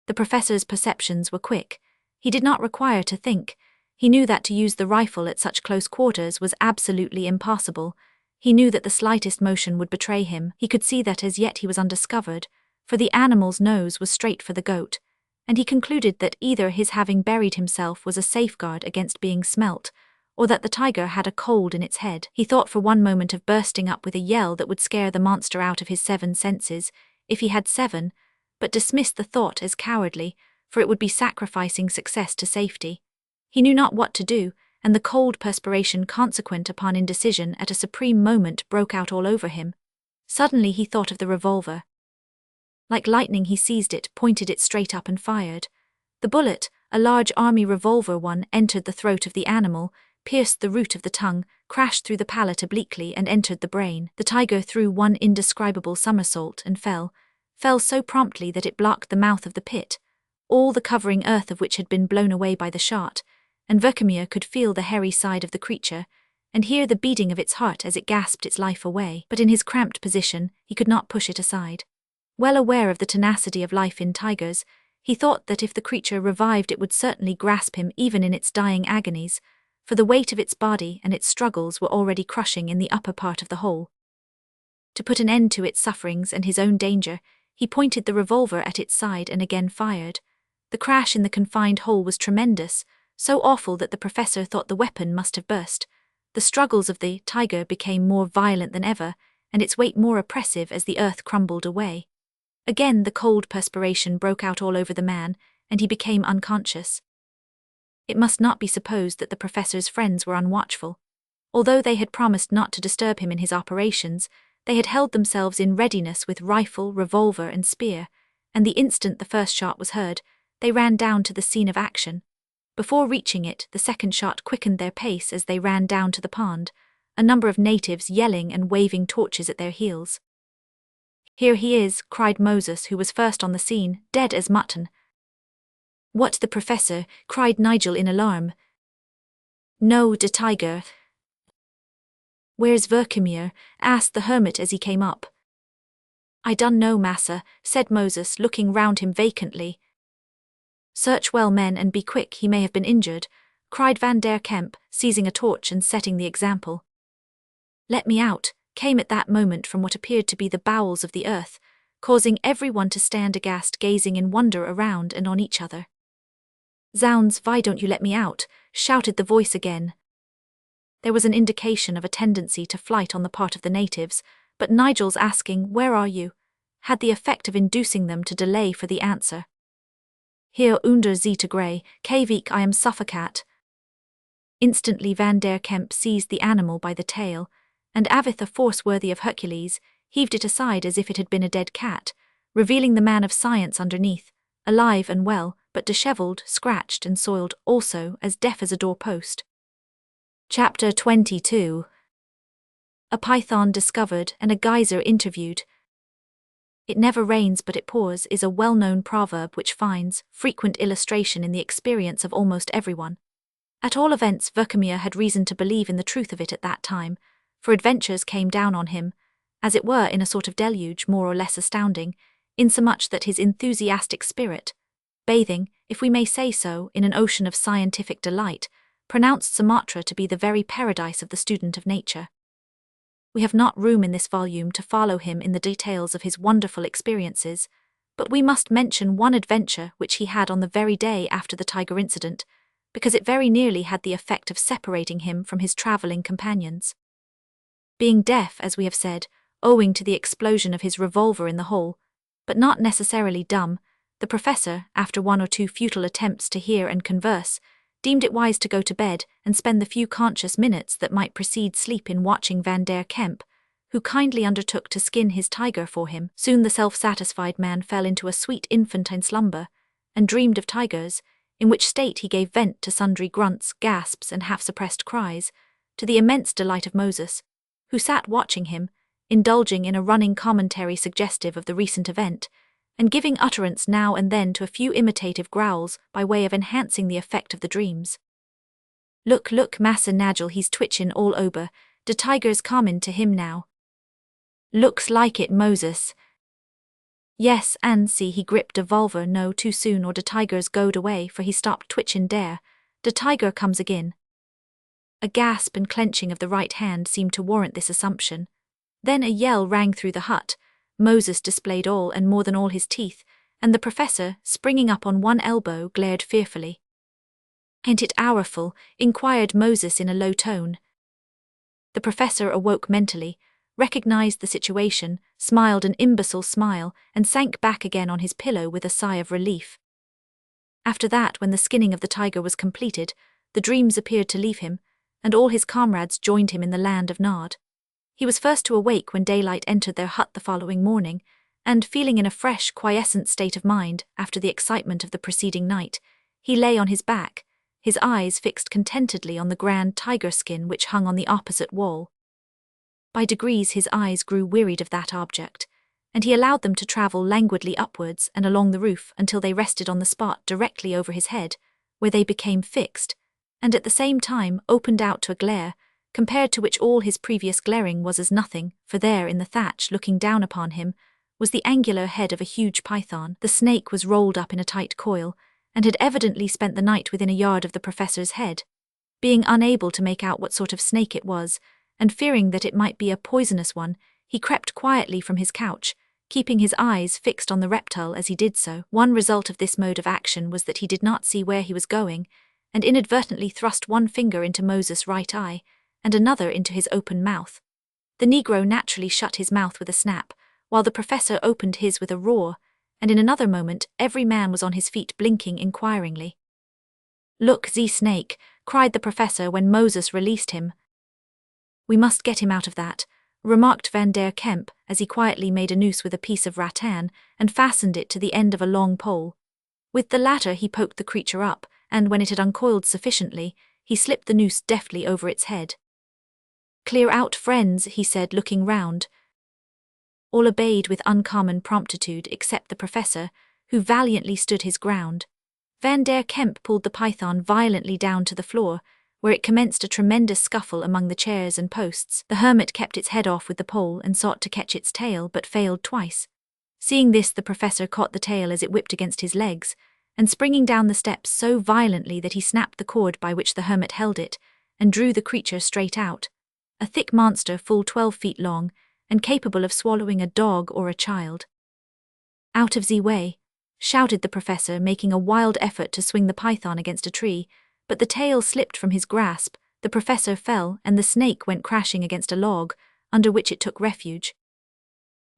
The professor's perceptions were quick. He did not require to think. He knew that to use the rifle at such close quarters was absolutely impossible. He knew that the slightest motion would betray him. He could see that as yet he was undiscovered, for the animal's nose was straight for the goat, and he concluded that either his having buried himself was a safeguard against being smelt, or that the tiger had a cold in its head. He thought for one moment of bursting up with a yell that would scare the monster out of his 7 senses, if he had 7, but dismissed the thought as cowardly, for it would be sacrificing success to safety. He knew not what to do, and the cold perspiration consequent upon indecision at a supreme moment broke out all over him. Suddenly he thought of the revolver. Like lightning he seized it, pointed it straight up and fired. The bullet, a large army revolver one, entered the throat of the animal, pierced the root of the tongue, crashed through the palate obliquely and entered the brain. The tiger threw one indescribable somersault and fell so promptly that it blocked the mouth of the pit, all the covering earth of which had been blown away by the shot, and Verkhemir could feel the hairy side of the creature, and hear the beating of its heart as it gasped its life away. But in his cramped position, he could not push it aside. Well aware of the tenacity of life in tigers, he thought that if the creature revived it would certainly grasp him even in its dying agonies, for the weight of its body and its struggles were already crushing in the upper part of the hole. To put an end to its sufferings and his own danger, he pointed the revolver at its side and again fired. The crash in the confined hole was tremendous, so awful that the professor thought the weapon must have burst. The struggles of the tiger became more violent than ever, and its weight more oppressive as the earth crumbled away. Again the cold perspiration broke out all over the man, and he became unconscious. It must not be supposed that the professor's friends were unwatchful. Although they had promised not to disturb him in his operations, they had held themselves in readiness with rifle, revolver, and spear, and the instant the first shot was heard, they ran down to the scene of action. Before reaching it, the second shot quickened their pace as they ran down to the pond, a number of natives yelling and waving torches at their heels. "Here he is," cried Moses, who was first on the scene, "dead as mutton." "What, the professor?" cried Nigel in alarm. "No, the tiger." "Where's Verkhemir?" asked the hermit as he came up. "I dun know, massa," said Moses, looking round him vacantly. "Search well, men, and be quick, he may have been injured," cried Van der Kemp, seizing a torch and setting the example. "Let me out," came at that moment from what appeared to be the bowels of the earth, causing everyone to stand aghast, gazing in wonder around and on each other. "Zounds, why don't you let me out?" shouted the voice again. There was an indication of a tendency to flight on the part of the natives, but Nigel's asking, "Where are you?" had the effect of inducing them to delay for the answer. "Here under Zeta Grey, Kavik, I am suffocat." Instantly Van der Kemp seized the animal by the tail, and with a force worthy of Hercules, heaved it aside as if it had been a dead cat, revealing the man of science underneath, alive and well, but dishevelled, scratched and soiled, also as deaf as a doorpost. Chapter 22. A python discovered and a geyser interviewed. "It never rains but it pours" is a well-known proverb which finds frequent illustration in the experience of almost everyone. At all events, Verkhemir had reason to believe in the truth of it at that time, for adventures came down on him, as it were in a sort of deluge more or less astounding, insomuch that his enthusiastic spirit, bathing, if we may say so, in an ocean of scientific delight, pronounced Sumatra to be the very paradise of the student of nature. We have not room in this volume to follow him in the details of his wonderful experiences, but we must mention one adventure which he had on the very day after the tiger incident, because it very nearly had the effect of separating him from his travelling companions. Being deaf, as we have said, owing to the explosion of his revolver in the hole, but not necessarily dumb, the professor, after 1 or 2 futile attempts to hear and converse, deemed it wise to go to bed and spend the few conscious minutes that might precede sleep in watching Van der Kemp, who kindly undertook to skin his tiger for him. Soon the self-satisfied man fell into a sweet infantine slumber, and dreamed of tigers, in which state he gave vent to sundry grunts, gasps, and half-suppressed cries, to the immense delight of Moses, who sat watching him, indulging in a running commentary suggestive of the recent event, and giving utterance now and then to a few imitative growls by way of enhancing the effect of the dreams. Look, Massa Nigel, he's twitchin' all over, de tiger's comin' to him now. Looks like it, Moses. Yes, and see he gripped de vulver no too soon or de tiger's goed away, for he stopped twitchin' dere. De tiger comes agin. A gasp and clenching of the right hand seemed to warrant this assumption. Then a yell rang through the hut. Moses displayed all and more than all his teeth, and the professor, springing up on one elbow, glared fearfully. Ain't it powerful? Inquired Moses in a low tone. The professor awoke mentally, recognized the situation, smiled an imbecile smile, and sank back again on his pillow with a sigh of relief. After that, when the skinning of the tiger was completed, the dreams appeared to leave him, and all his comrades joined him in the land of Nod. He was first to awake when daylight entered their hut the following morning, and, feeling in a fresh, quiescent state of mind after the excitement of the preceding night, he lay on his back, his eyes fixed contentedly on the grand tiger skin which hung on the opposite wall. By degrees his eyes grew wearied of that object, and he allowed them to travel languidly upwards and along the roof until they rested on the spot directly over his head, where they became fixed, and at the same time opened out to a glare, compared to which all his previous glaring was as nothing, for there in the thatch, looking down upon him, was the angular head of a huge python. The snake was rolled up in a tight coil, and had evidently spent the night within a yard of the professor's head. Being unable to make out what sort of snake it was, and fearing that it might be a poisonous one, he crept quietly from his couch, keeping his eyes fixed on the reptile as he did so. One result of this mode of action was that he did not see where he was going, and inadvertently thrust one finger into Moses' right eye, and another into his open mouth. The Negro naturally shut his mouth with a snap, while the professor opened his with a roar, and in another moment every man was on his feet blinking inquiringly. Look, the snake, cried the professor when Moses released him. We must get him out of that, remarked Van der Kemp as he quietly made a noose with a piece of rattan and fastened it to the end of a long pole. With the latter he poked the creature up, and when it had uncoiled sufficiently, he slipped the noose deftly over its head. Clear out, friends, he said, looking round. All obeyed with uncommon promptitude except the professor, who valiantly stood his ground. Van der Kemp pulled the python violently down to the floor, where it commenced a tremendous scuffle among the chairs and posts. The hermit kept its head off with the pole and sought to catch its tail, but failed twice. Seeing this, the professor caught the tail as it whipped against his legs, and springing down the steps so violently that he snapped the cord by which the hermit held it, and drew the creature straight out. A thick monster full 12 feet long, and capable of swallowing a dog or a child. Out of the way, shouted the professor, making a wild effort to swing the python against a tree, but the tail slipped from his grasp, the professor fell, and the snake went crashing against a log, under which it took refuge.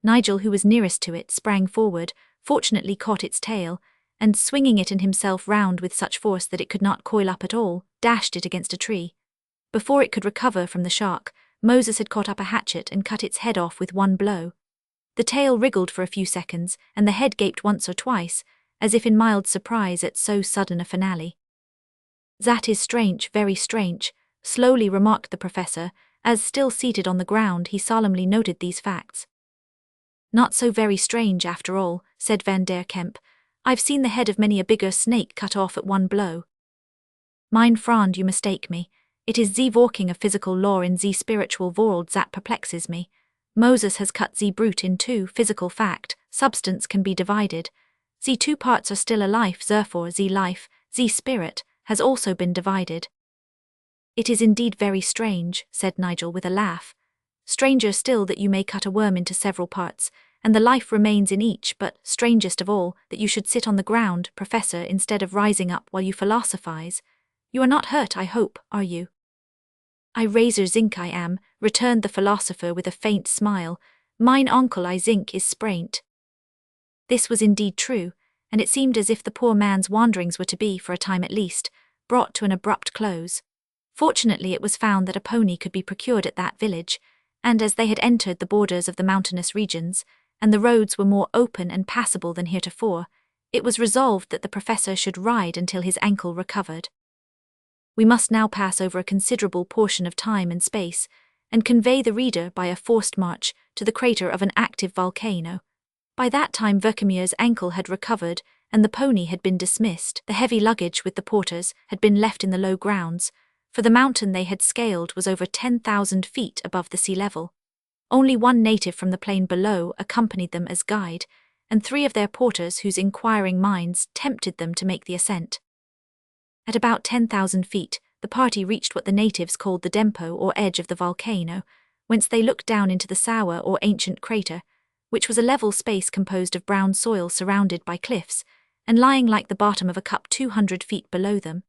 Nigel, who was nearest to it, sprang forward, fortunately caught its tail, and swinging it and himself round with such force that it could not coil up at all, dashed it against a tree. Before it could recover from the shock, Moses had caught up a hatchet and cut its head off with one blow. The tail wriggled for a few seconds, and the head gaped once or twice, as if in mild surprise at so sudden a finale. That is strange, very strange, slowly remarked the professor, as still seated on the ground he solemnly noted these facts. Not so very strange after all, said Van der Kemp. I've seen the head of many a bigger snake cut off at one blow. Mein Freund, you mistake me. It is the working of physical law in the spiritual world that perplexes me. Moses has cut the brute in two. Physical fact, substance can be divided. The two parts are still a life, therefore the life, the spirit, has also been divided. It is indeed very strange, said Nigel with a laugh. Stranger still that you may cut a worm into several parts, and the life remains in each, but strangest of all, that you should sit on the ground, professor, instead of rising up while you philosophize. You are not hurt, I hope, are you? I razor zink I am, returned the philosopher with a faint smile. Mine uncle I zink is spraint. This was indeed true, and it seemed as if the poor man's wanderings were to be, for a time at least, brought to an abrupt close. Fortunately it was found that a pony could be procured at that village, and as they had entered the borders of the mountainous regions, and the roads were more open and passable than heretofore, it was resolved that the professor should ride until his ankle recovered. We must now pass over a considerable portion of time and space, and convey the reader by a forced march to the crater of an active volcano. By that time Verkemeer's ankle had recovered, and the pony had been dismissed. The heavy luggage with the porters had been left in the low grounds, for the mountain they had scaled was over 10,000 feet above the sea level. Only one native from the plain below accompanied them as guide, and 3 of their porters whose inquiring minds tempted them to make the ascent. At about 10,000 feet, the party reached what the natives called the dempo or edge of the volcano, whence they looked down into the sour or ancient crater, which was a level space composed of brown soil surrounded by cliffs, and lying like the bottom of a cup 200 feet below them.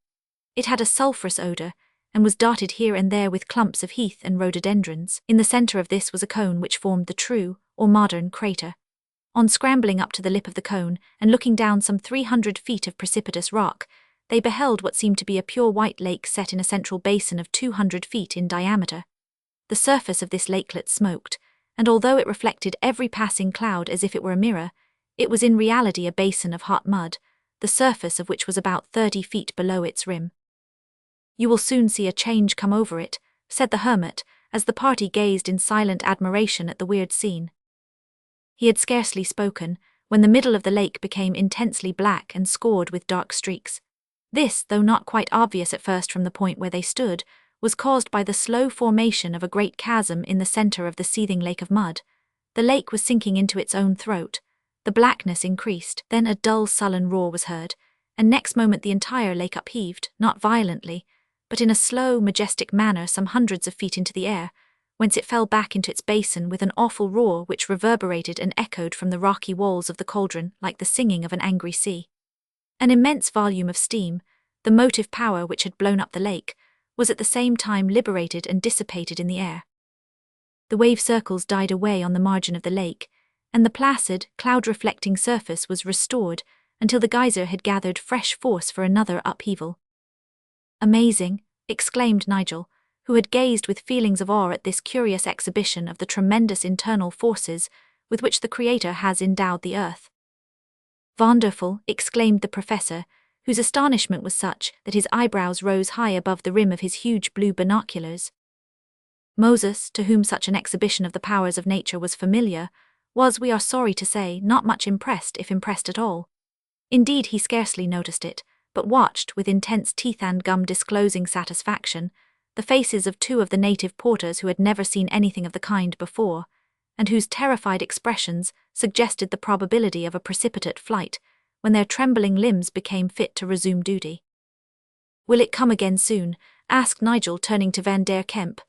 It had a sulphurous odour, and was dotted here and there with clumps of heath and rhododendrons. In the centre of this was a cone which formed the true, or modern, crater. On scrambling up to the lip of the cone, and looking down some 300 feet of precipitous rock, they beheld what seemed to be a pure white lake set in a central basin of 200 feet in diameter. The surface of this lakelet smoked, and although it reflected every passing cloud as if it were a mirror, it was in reality a basin of hot mud, the surface of which was about 30 feet below its rim. "You will soon see a change come over it," said the hermit, as the party gazed in silent admiration at the weird scene. He had scarcely spoken, when the middle of the lake became intensely black and scored with dark streaks. This, though not quite obvious at first from the point where they stood, was caused by the slow formation of a great chasm in the centre of the seething lake of mud. The lake was sinking into its own throat. The blackness increased, then a dull sullen roar was heard, and next moment the entire lake upheaved, not violently, but in a slow, majestic manner some hundreds of feet into the air, whence it fell back into its basin with an awful roar which reverberated and echoed from the rocky walls of the cauldron like the singing of an angry sea. An immense volume of steam, the motive power which had blown up the lake, was at the same time liberated and dissipated in the air. The wave circles died away on the margin of the lake, and the placid, cloud-reflecting surface was restored until the geyser had gathered fresh force for another upheaval. "Amazing," exclaimed Nigel, who had gazed with feelings of awe at this curious exhibition of the tremendous internal forces with which the Creator has endowed the earth. "Wonderful," exclaimed the professor, whose astonishment was such that his eyebrows rose high above the rim of his huge blue binoculars. Moses, to whom such an exhibition of the powers of nature was familiar, was, we are sorry to say, not much impressed, if impressed at all. Indeed, he scarcely noticed it, but watched, with intense teeth and gum disclosing satisfaction, the faces of 2 of the native porters who had never seen anything of the kind before, and whose terrified expressions suggested the probability of a precipitate flight, when their trembling limbs became fit to resume duty. "Will it come again soon?" asked Nigel, turning to Van der Kemp.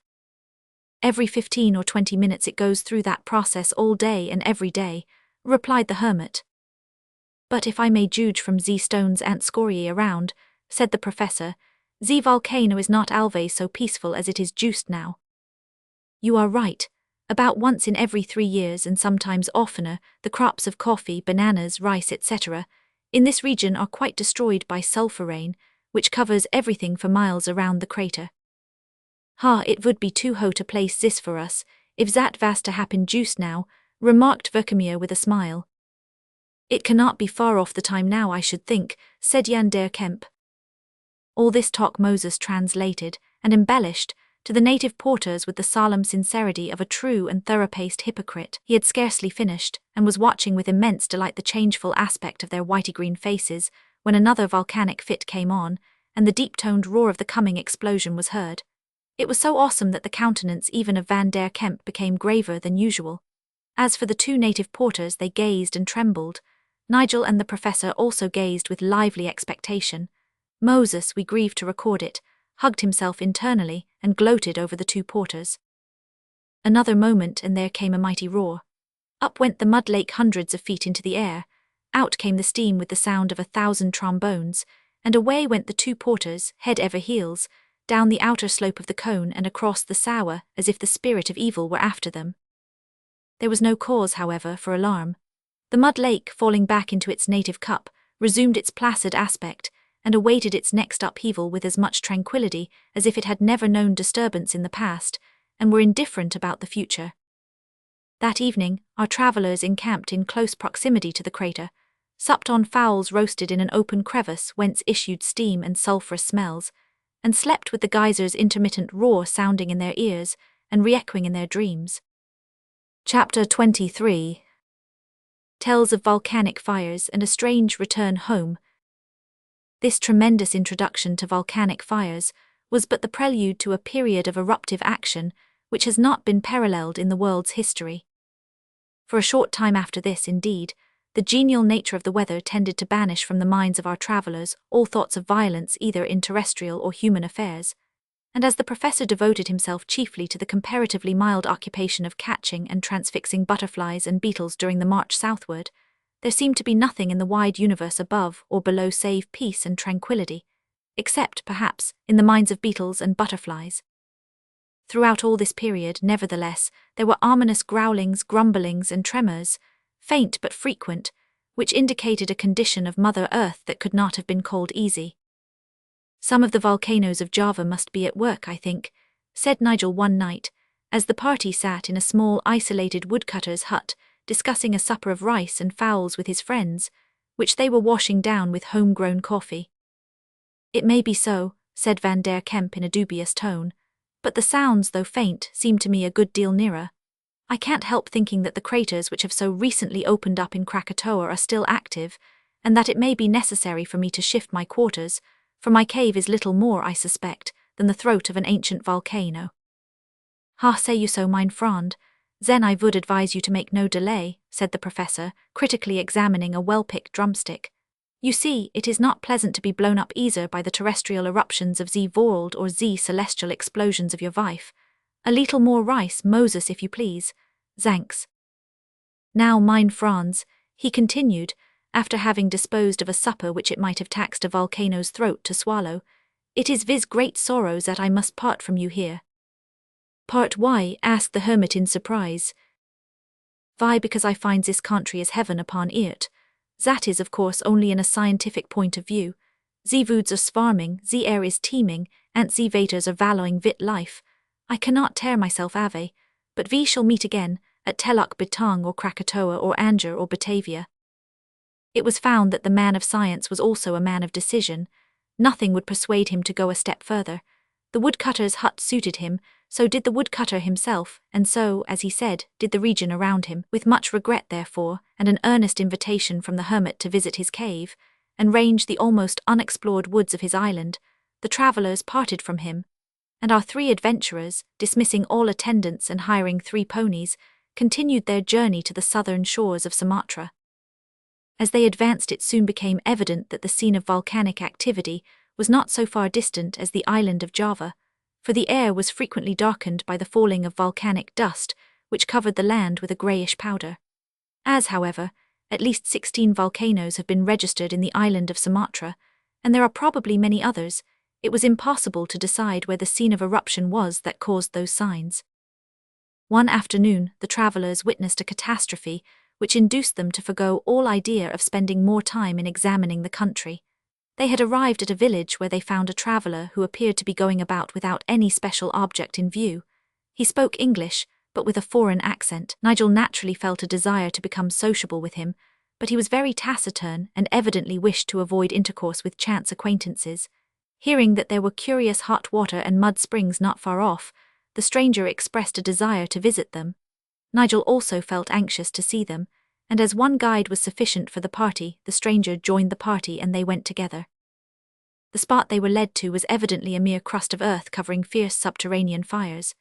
"Every 15 or 20 minutes it goes through that process all day and every day," replied the hermit. "But if I may judge from the stones and scoriae around," said the professor, "the volcano is not always so peaceful as it is just now." "You are right. About once in every 3 years, and sometimes oftener, the crops of coffee, bananas, rice, etc., in this region are quite destroyed by sulphur rain, which covers everything for miles around the crater. It would be too hot a place this for us, if that was to happen just now," remarked Verkemeer with a smile. "It cannot be far off the time now, I should think," said Van der Kemp. All this talk Moses translated, and embellished, to the native porters with the solemn sincerity of a true and thorough-paced hypocrite. He had scarcely finished, and was watching with immense delight the changeful aspect of their whity-green faces, when another volcanic fit came on, and the deep-toned roar of the coming explosion was heard. It was so awesome that the countenance even of Van der Kemp became graver than usual. As for the 2 native porters, they gazed and trembled. Nigel and the professor also gazed with lively expectation. Moses, we grieve to record it, hugged himself internally and gloated over the 2 porters. Another moment and there came a mighty roar. Up went the mud lake hundreds of feet into the air, out came the steam with the sound of 1,000 trombones, and away went the 2 porters, head over heels, down the outer slope of the cone and across the sour as if the spirit of evil were after them. There was no cause, however, for alarm. The mud lake, falling back into its native cup, resumed its placid aspect, and awaited its next upheaval with as much tranquillity as if it had never known disturbance in the past, and were indifferent about the future. That evening, our travellers encamped in close proximity to the crater, supped on fowls roasted in an open crevice whence issued steam and sulphurous smells, and slept with the geyser's intermittent roar sounding in their ears and re-echoing in their dreams. Chapter 23 tells of volcanic fires and a strange return home. This tremendous introduction to volcanic fires was but the prelude to a period of eruptive action which has not been paralleled in the world's history. For a short time after this, indeed, the genial nature of the weather tended to banish from the minds of our travellers all thoughts of violence either in terrestrial or human affairs, and as the professor devoted himself chiefly to the comparatively mild occupation of catching and transfixing butterflies and beetles during the march southward, there seemed to be nothing in the wide universe above or below save peace and tranquillity, except, perhaps, in the minds of beetles and butterflies. Throughout all this period, nevertheless, there were ominous growlings, grumblings, and tremors, faint but frequent, which indicated a condition of Mother Earth that could not have been called easy. "Some of the volcanoes of Java must be at work, I think," said Nigel one night, as the party sat in a small isolated woodcutter's hut, discussing a supper of rice and fowls with his friends, which they were washing down with home-grown coffee. "It may be so," said Van der Kemp in a dubious tone, "but the sounds, though faint, seem to me a good deal nearer. I can't help thinking that the craters which have so recently opened up in Krakatoa are still active, and that it may be necessary for me to shift my quarters, for my cave is little more, I suspect, than the throat of an ancient volcano." "Ha, say you so, mein Freund? Then I would advise you to make no delay," said the professor, critically examining a well-picked drumstick. "You see, it is not pleasant to be blown up either by the terrestrial eruptions of the world or the celestial explosions of your wife. A little more rice, Moses, if you please. Thanks. Now, mein Franz," he continued, after having disposed of a supper which it might have taxed a volcano's throat to swallow, "it is with great sorrow that I must part from you here." "Part why?" asked the hermit in surprise. "Why, because I find this country as heaven upon earth. That is, of course, only in a scientific point of view. The woods are swarming, the air is teeming, and the waters are wallowing with life. I cannot tear myself away, but we shall meet again, at Teluk Betong or Krakatoa or Anger or Batavia." It was found that the man of science was also a man of decision. Nothing would persuade him to go a step further. The woodcutter's hut suited him, so did the woodcutter himself, and so, as he said, did the region around him. With much regret, therefore, and an earnest invitation from the hermit to visit his cave, and range the almost unexplored woods of his island, the travellers parted from him, and our three adventurers, dismissing all attendants and hiring 3 ponies, continued their journey to the southern shores of Sumatra. As they advanced, it soon became evident that the scene of volcanic activity was not so far distant as the island of Java, for the air was frequently darkened by the falling of volcanic dust, which covered the land with a greyish powder. As, however, at least 16 volcanoes have been registered in the island of Sumatra, and there are probably many others, it was impossible to decide where the scene of eruption was that caused those signs. One afternoon, the travellers witnessed a catastrophe which induced them to forgo all idea of spending more time in examining the country. They had arrived at a village where they found a traveller who appeared to be going about without any special object in view. He spoke English, but with a foreign accent. Nigel naturally felt a desire to become sociable with him, but he was very taciturn and evidently wished to avoid intercourse with chance acquaintances. Hearing that there were curious hot water and mud springs not far off, the stranger expressed a desire to visit them. Nigel also felt anxious to see them, and as one guide was sufficient for the party, the stranger joined the party and they went together. The spot they were led to was evidently a mere crust of earth covering fierce subterranean fires.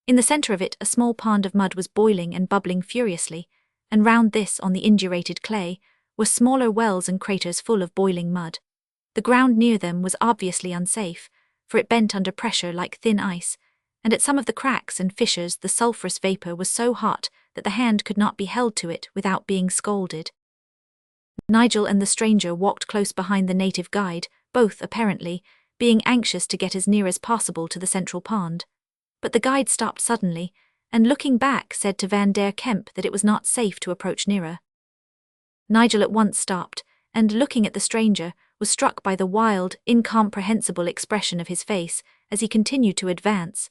In the centre of it, a small pond of mud was boiling and bubbling furiously, and round this, on the indurated clay, were smaller wells and craters full of boiling mud. The ground near them was obviously unsafe, for it bent under pressure like thin ice, and at some of the cracks and fissures the sulphurous vapour was so hot that the hand could not be held to it without being scalded. Nigel and the stranger walked close behind the native guide, both, apparently, being anxious to get as near as possible to the central pond. But the guide stopped suddenly, and looking back said to Van der Kemp that it was not safe to approach nearer. Nigel at once stopped, and looking at the stranger, was struck by the wild, incomprehensible expression of his face as he continued to advance.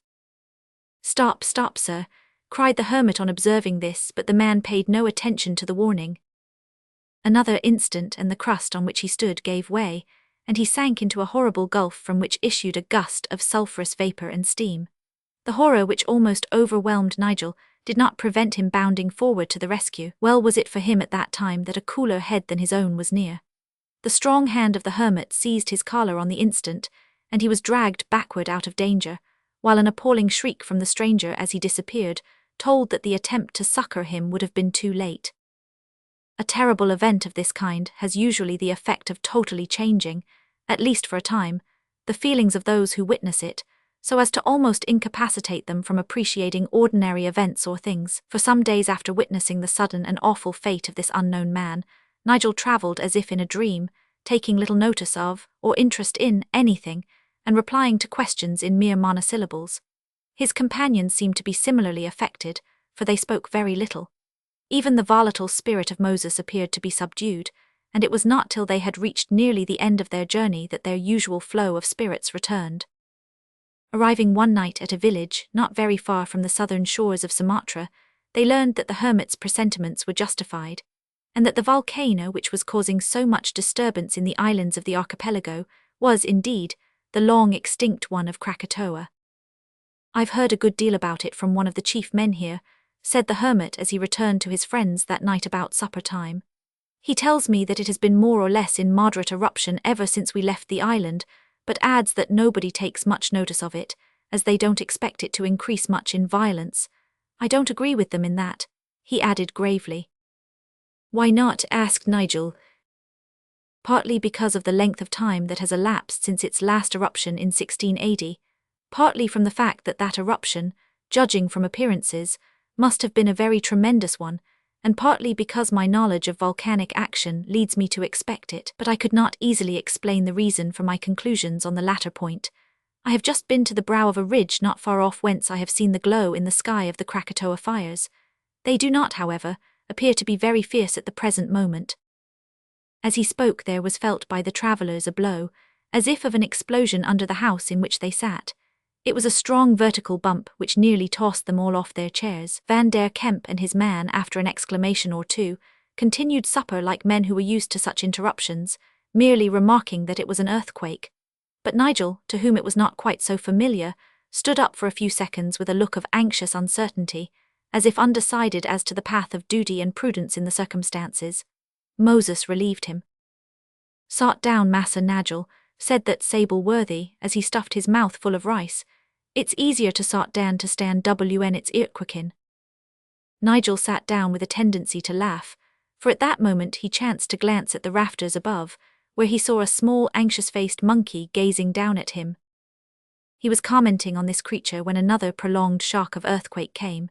"Stop, stop, sir," cried the hermit on observing this, but the man paid no attention to the warning. Another instant and the crust on which he stood gave way, and he sank into a horrible gulf from which issued a gust of sulphurous vapour and steam. The horror which almost overwhelmed Nigel did not prevent him bounding forward to the rescue. Well was it for him at that time that a cooler head than his own was near. The strong hand of the hermit seized his collar on the instant, and he was dragged backward out of danger, while an appalling shriek from the stranger as he disappeared told that the attempt to succour him would have been too late. A terrible event of this kind has usually the effect of totally changing, at least for a time, the feelings of those who witness it, so as to almost incapacitate them from appreciating ordinary events or things. For some days after witnessing the sudden and awful fate of this unknown man, Nigel travelled as if in a dream, taking little notice of, or interest in, anything, and replying to questions in mere monosyllables. His companions seemed to be similarly affected, for they spoke very little. Even the volatile spirit of Moses appeared to be subdued, and it was not till they had reached nearly the end of their journey that their usual flow of spirits returned. Arriving one night at a village not very far from the southern shores of Sumatra, they learned that the hermit's presentiments were justified, and that the volcano which was causing so much disturbance in the islands of the archipelago was, indeed, the long-extinct one of Krakatoa. "I've heard a good deal about it from one of the chief men here," said the hermit as he returned to his friends that night about supper time. "He tells me that it has been more or less in moderate eruption ever since we left the island, but adds that nobody takes much notice of it, as they don't expect it to increase much in violence. I don't agree with them in that," he added gravely. "Why not?" asked Nigel. "Partly because of the length of time that has elapsed since its last eruption in 1680, partly from the fact that that eruption, judging from appearances, must have been a very tremendous one, and partly because my knowledge of volcanic action leads me to expect it, but I could not easily explain the reason for my conclusions on the latter point. I have just been to the brow of a ridge not far off whence I have seen the glow in the sky of the Krakatoa fires. They do not, however, appear to be very fierce at the present moment." As he spoke there was felt by the travellers a blow, as if of an explosion under the house in which they sat. It was a strong vertical bump which nearly tossed them all off their chairs. Van der Kemp and his man, after an exclamation or two, continued supper like men who were used to such interruptions, merely remarking that it was an earthquake. But Nigel, to whom it was not quite so familiar, stood up for a few seconds with a look of anxious uncertainty, as if undecided as to the path of duty and prudence in the circumstances. Moses relieved him. "Sot down, Massa Nigel," said that sable worthy, as he stuffed his mouth full of rice. "It's easier to sot down to stand when it's earthquaking." Nigel sat down with a tendency to laugh, for at that moment he chanced to glance at the rafters above, where he saw a small anxious-faced monkey gazing down at him. He was commenting on this creature when another prolonged shock of earthquake came.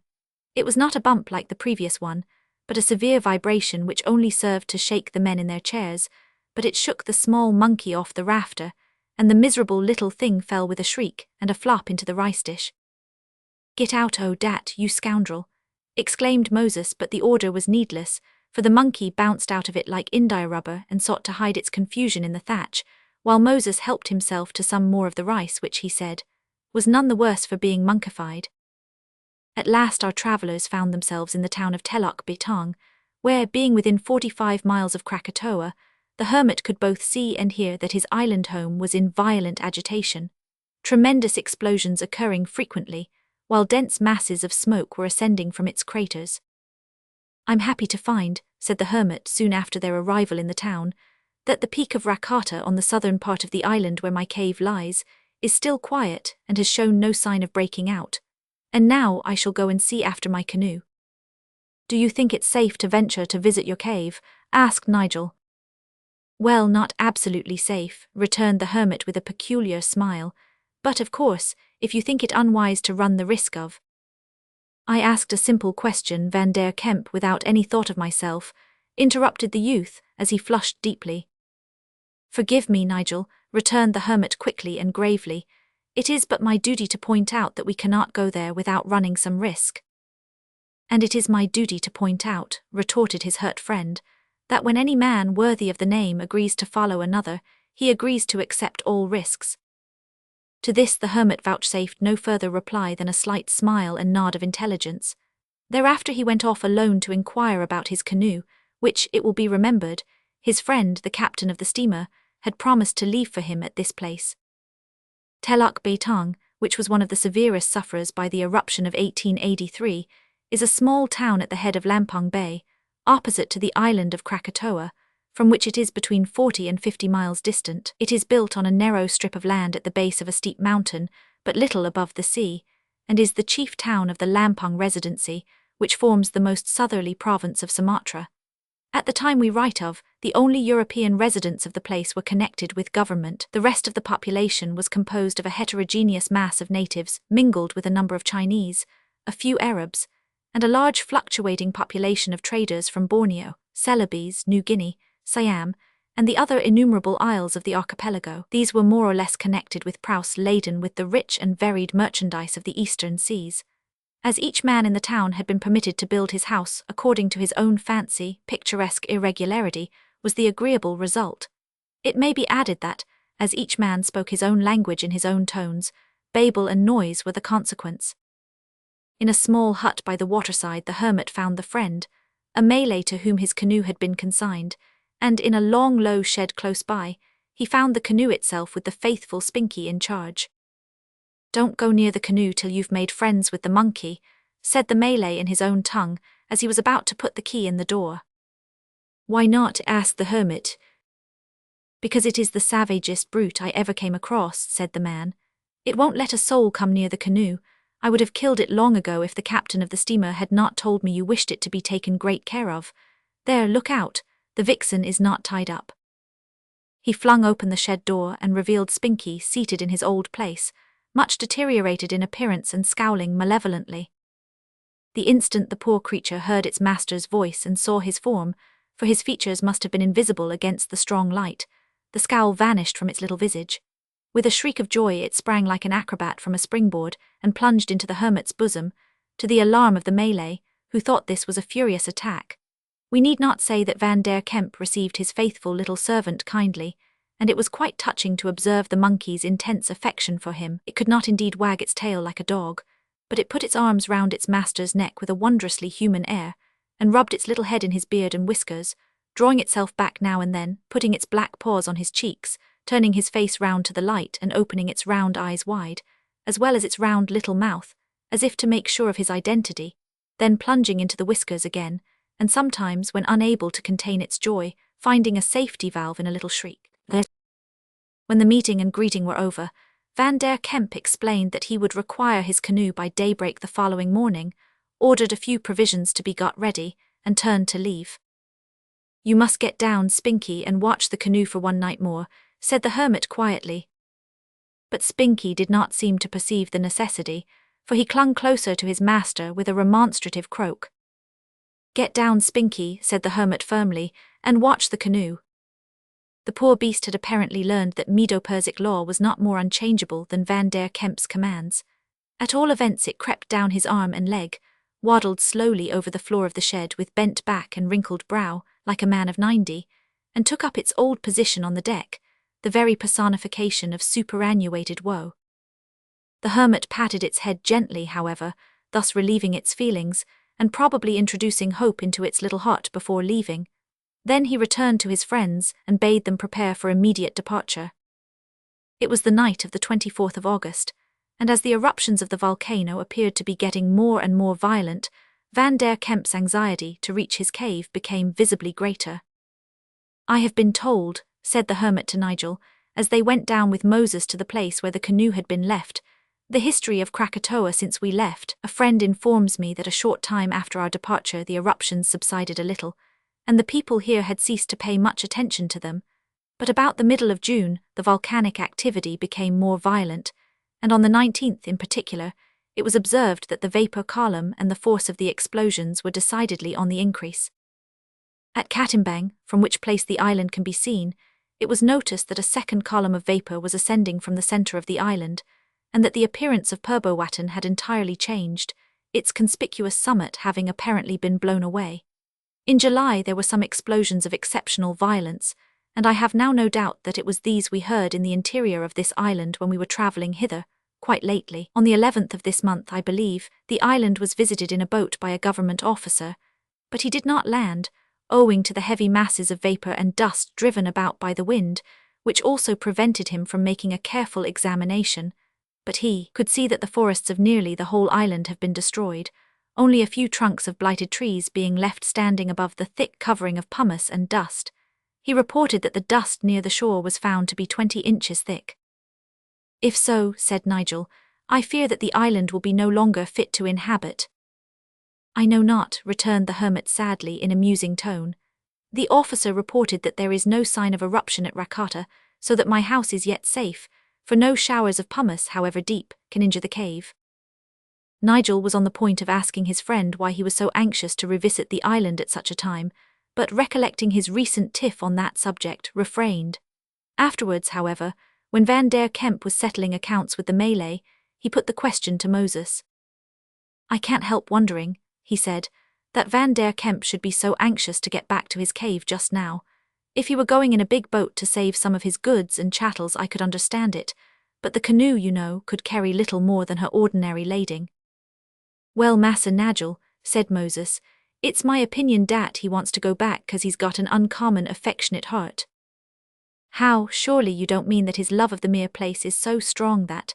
It was not a bump like the previous one, but a severe vibration which only served to shake the men in their chairs, but it shook the small monkey off the rafter, and the miserable little thing fell with a shriek and a flop into the rice dish. "Get out, oh dat, you scoundrel!" exclaimed Moses, but the order was needless, for the monkey bounced out of it like india rubber and sought to hide its confusion in the thatch, while Moses helped himself to some more of the rice which, he said, was none the worse for being monkified. At last our travellers found themselves in the town of Telok Bitong, where, being within 45 miles of Krakatoa, the hermit could both see and hear that his island home was in violent agitation, tremendous explosions occurring frequently, while dense masses of smoke were ascending from its craters. "I'm happy to find," said the hermit soon after their arrival in the town, "that the peak of Rakata on the southern part of the island where my cave lies is still quiet and has shown no sign of breaking out. And now I shall go and see after my canoe." "Do you think it safe to venture to visit your cave?" asked Nigel. "Well, not absolutely safe," returned the hermit with a peculiar smile, "but of course, if you think it unwise to run the risk of—" "I asked a simple question," Van der Kemp, without any thought of myself, interrupted the youth as he flushed deeply. "Forgive me, Nigel," returned the hermit quickly and gravely. "It is but my duty to point out that we cannot go there without running some risk." "And it is my duty to point out," retorted his hurt friend, "that when any man worthy of the name agrees to follow another, he agrees to accept all risks." To this the hermit vouchsafed no further reply than a slight smile and nod of intelligence. Thereafter he went off alone to inquire about his canoe, which, it will be remembered, his friend, the captain of the steamer, had promised to leave for him at this place. Teluk Betong, which was one of the severest sufferers by the eruption of 1883, is a small town at the head of Lampung Bay, opposite to the island of Krakatoa, from which it is between 40 and 50 miles distant. It is built on a narrow strip of land at the base of a steep mountain, but little above the sea, and is the chief town of the Lampung Residency, which forms the most southerly province of Sumatra. At the time we write of, the only European residents of the place were connected with government. The rest of the population was composed of a heterogeneous mass of natives, mingled with a number of Chinese, a few Arabs, and a large fluctuating population of traders from Borneo, Celebes, New Guinea, Siam, and the other innumerable isles of the archipelago. These were more or less connected with praus laden with the rich and varied merchandise of the eastern seas. As each man in the town had been permitted to build his house according to his own fancy, picturesque irregularity was the agreeable result. It may be added that, as each man spoke his own language in his own tones, babel and noise were the consequence. In a small hut by the waterside the hermit found the friend, a Malay to whom his canoe had been consigned, and in a long low shed close by, he found the canoe itself with the faithful Spinky in charge. "Don't go near the canoe till you've made friends with the monkey," said the Malay in his own tongue, as he was about to put the key in the door. "Why not?" asked the hermit. "Because it is the savagest brute I ever came across," said the man. "It won't let a soul come near the canoe. I would have killed it long ago if the captain of the steamer had not told me you wished it to be taken great care of. There, look out, the vixen is not tied up." He flung open the shed door and revealed Spinky seated in his old place, much deteriorated in appearance and scowling malevolently. The instant the poor creature heard its master's voice and saw his form, for his features must have been invisible against the strong light, the scowl vanished from its little visage. With a shriek of joy it sprang like an acrobat from a springboard and plunged into the hermit's bosom, to the alarm of the Malay, who thought this was a furious attack. We need not say that Van der Kemp received his faithful little servant kindly, and it was quite touching to observe the monkey's intense affection for him. It could not indeed wag its tail like a dog, but it put its arms round its master's neck with a wondrously human air, and rubbed its little head in his beard and whiskers, drawing itself back now and then, putting its black paws on his cheeks, turning his face round to the light and opening its round eyes wide, as well as its round little mouth, as if to make sure of his identity, then plunging into the whiskers again, and sometimes, when unable to contain its joy, finding a safety valve in a little shriek. When the meeting and greeting were over, Van der Kemp explained that he would require his canoe by daybreak the following morning, ordered a few provisions to be got ready, and turned to leave. "You must get down, Spinky, and watch the canoe for one night more," said the hermit quietly. But Spinky did not seem to perceive the necessity, for he clung closer to his master with a remonstrative croak. "Get down, Spinky," said the hermit firmly, "and watch the canoe." The poor beast had apparently learned that Medo-Persic law was not more unchangeable than Van der Kemp's commands. At all events it crept down his arm and leg, waddled slowly over the floor of the shed with bent back and wrinkled brow, like a man of 90, and took up its old position on the deck, the very personification of superannuated woe. The hermit patted its head gently, however, thus relieving its feelings, and probably introducing hope into its little hut before leaving. Then he returned to his friends and bade them prepare for immediate departure. It was the night of the 24th of August, and as the eruptions of the volcano appeared to be getting more and more violent, Van der Kemp's anxiety to reach his cave became visibly greater. "I have been told," said the hermit to Nigel, as they went down with Moses to the place where the canoe had been left, "the history of Krakatoa since we left. A friend informs me that a short time after our departure the eruptions subsided a little, and the people here had ceased to pay much attention to them. But about the middle of June, the volcanic activity became more violent, and on the 19th in particular, it was observed that the vapor column and the force of the explosions were decidedly on the increase. At Katimbang, from which place the island can be seen, it was noticed that a second column of vapor was ascending from the center of the island, and that the appearance of Purbowatan had entirely changed, its conspicuous summit having apparently been blown away. In July there were some explosions of exceptional violence, and I have now no doubt that it was these we heard in the interior of this island when we were travelling hither, quite lately. On the 11th of this month, I believe, the island was visited in a boat by a government officer, but he did not land, owing to the heavy masses of vapour and dust driven about by the wind, which also prevented him from making a careful examination. But he could see that the forests of nearly the whole island have been destroyed, only a few trunks of blighted trees being left standing above the thick covering of pumice and dust. He reported that the dust near the shore was found to be 20 inches thick. "If so," said Nigel, "I fear that the island will be no longer fit to inhabit." "I know not," returned the hermit sadly in a musing tone. "The officer reported that there is no sign of eruption at Rakata, so that my house is yet safe, for no showers of pumice, however deep, can injure the cave." Nigel was on the point of asking his friend why he was so anxious to revisit the island at such a time, but recollecting his recent tiff on that subject, refrained. Afterwards, however, when Van der Kemp was settling accounts with the Malay, he put the question to Moses. "I can't help wondering," he said, "that Van der Kemp should be so anxious to get back to his cave just now. If he were going in a big boat to save some of his goods and chattels I could understand it, but the canoe, you know, could carry little more than her ordinary lading." "Well, Massa Nigel," said Moses, "it's my opinion dat he wants to go back 'cause he's got an uncommon affectionate heart." "How, surely you don't mean that his love of the mere place is so strong that—"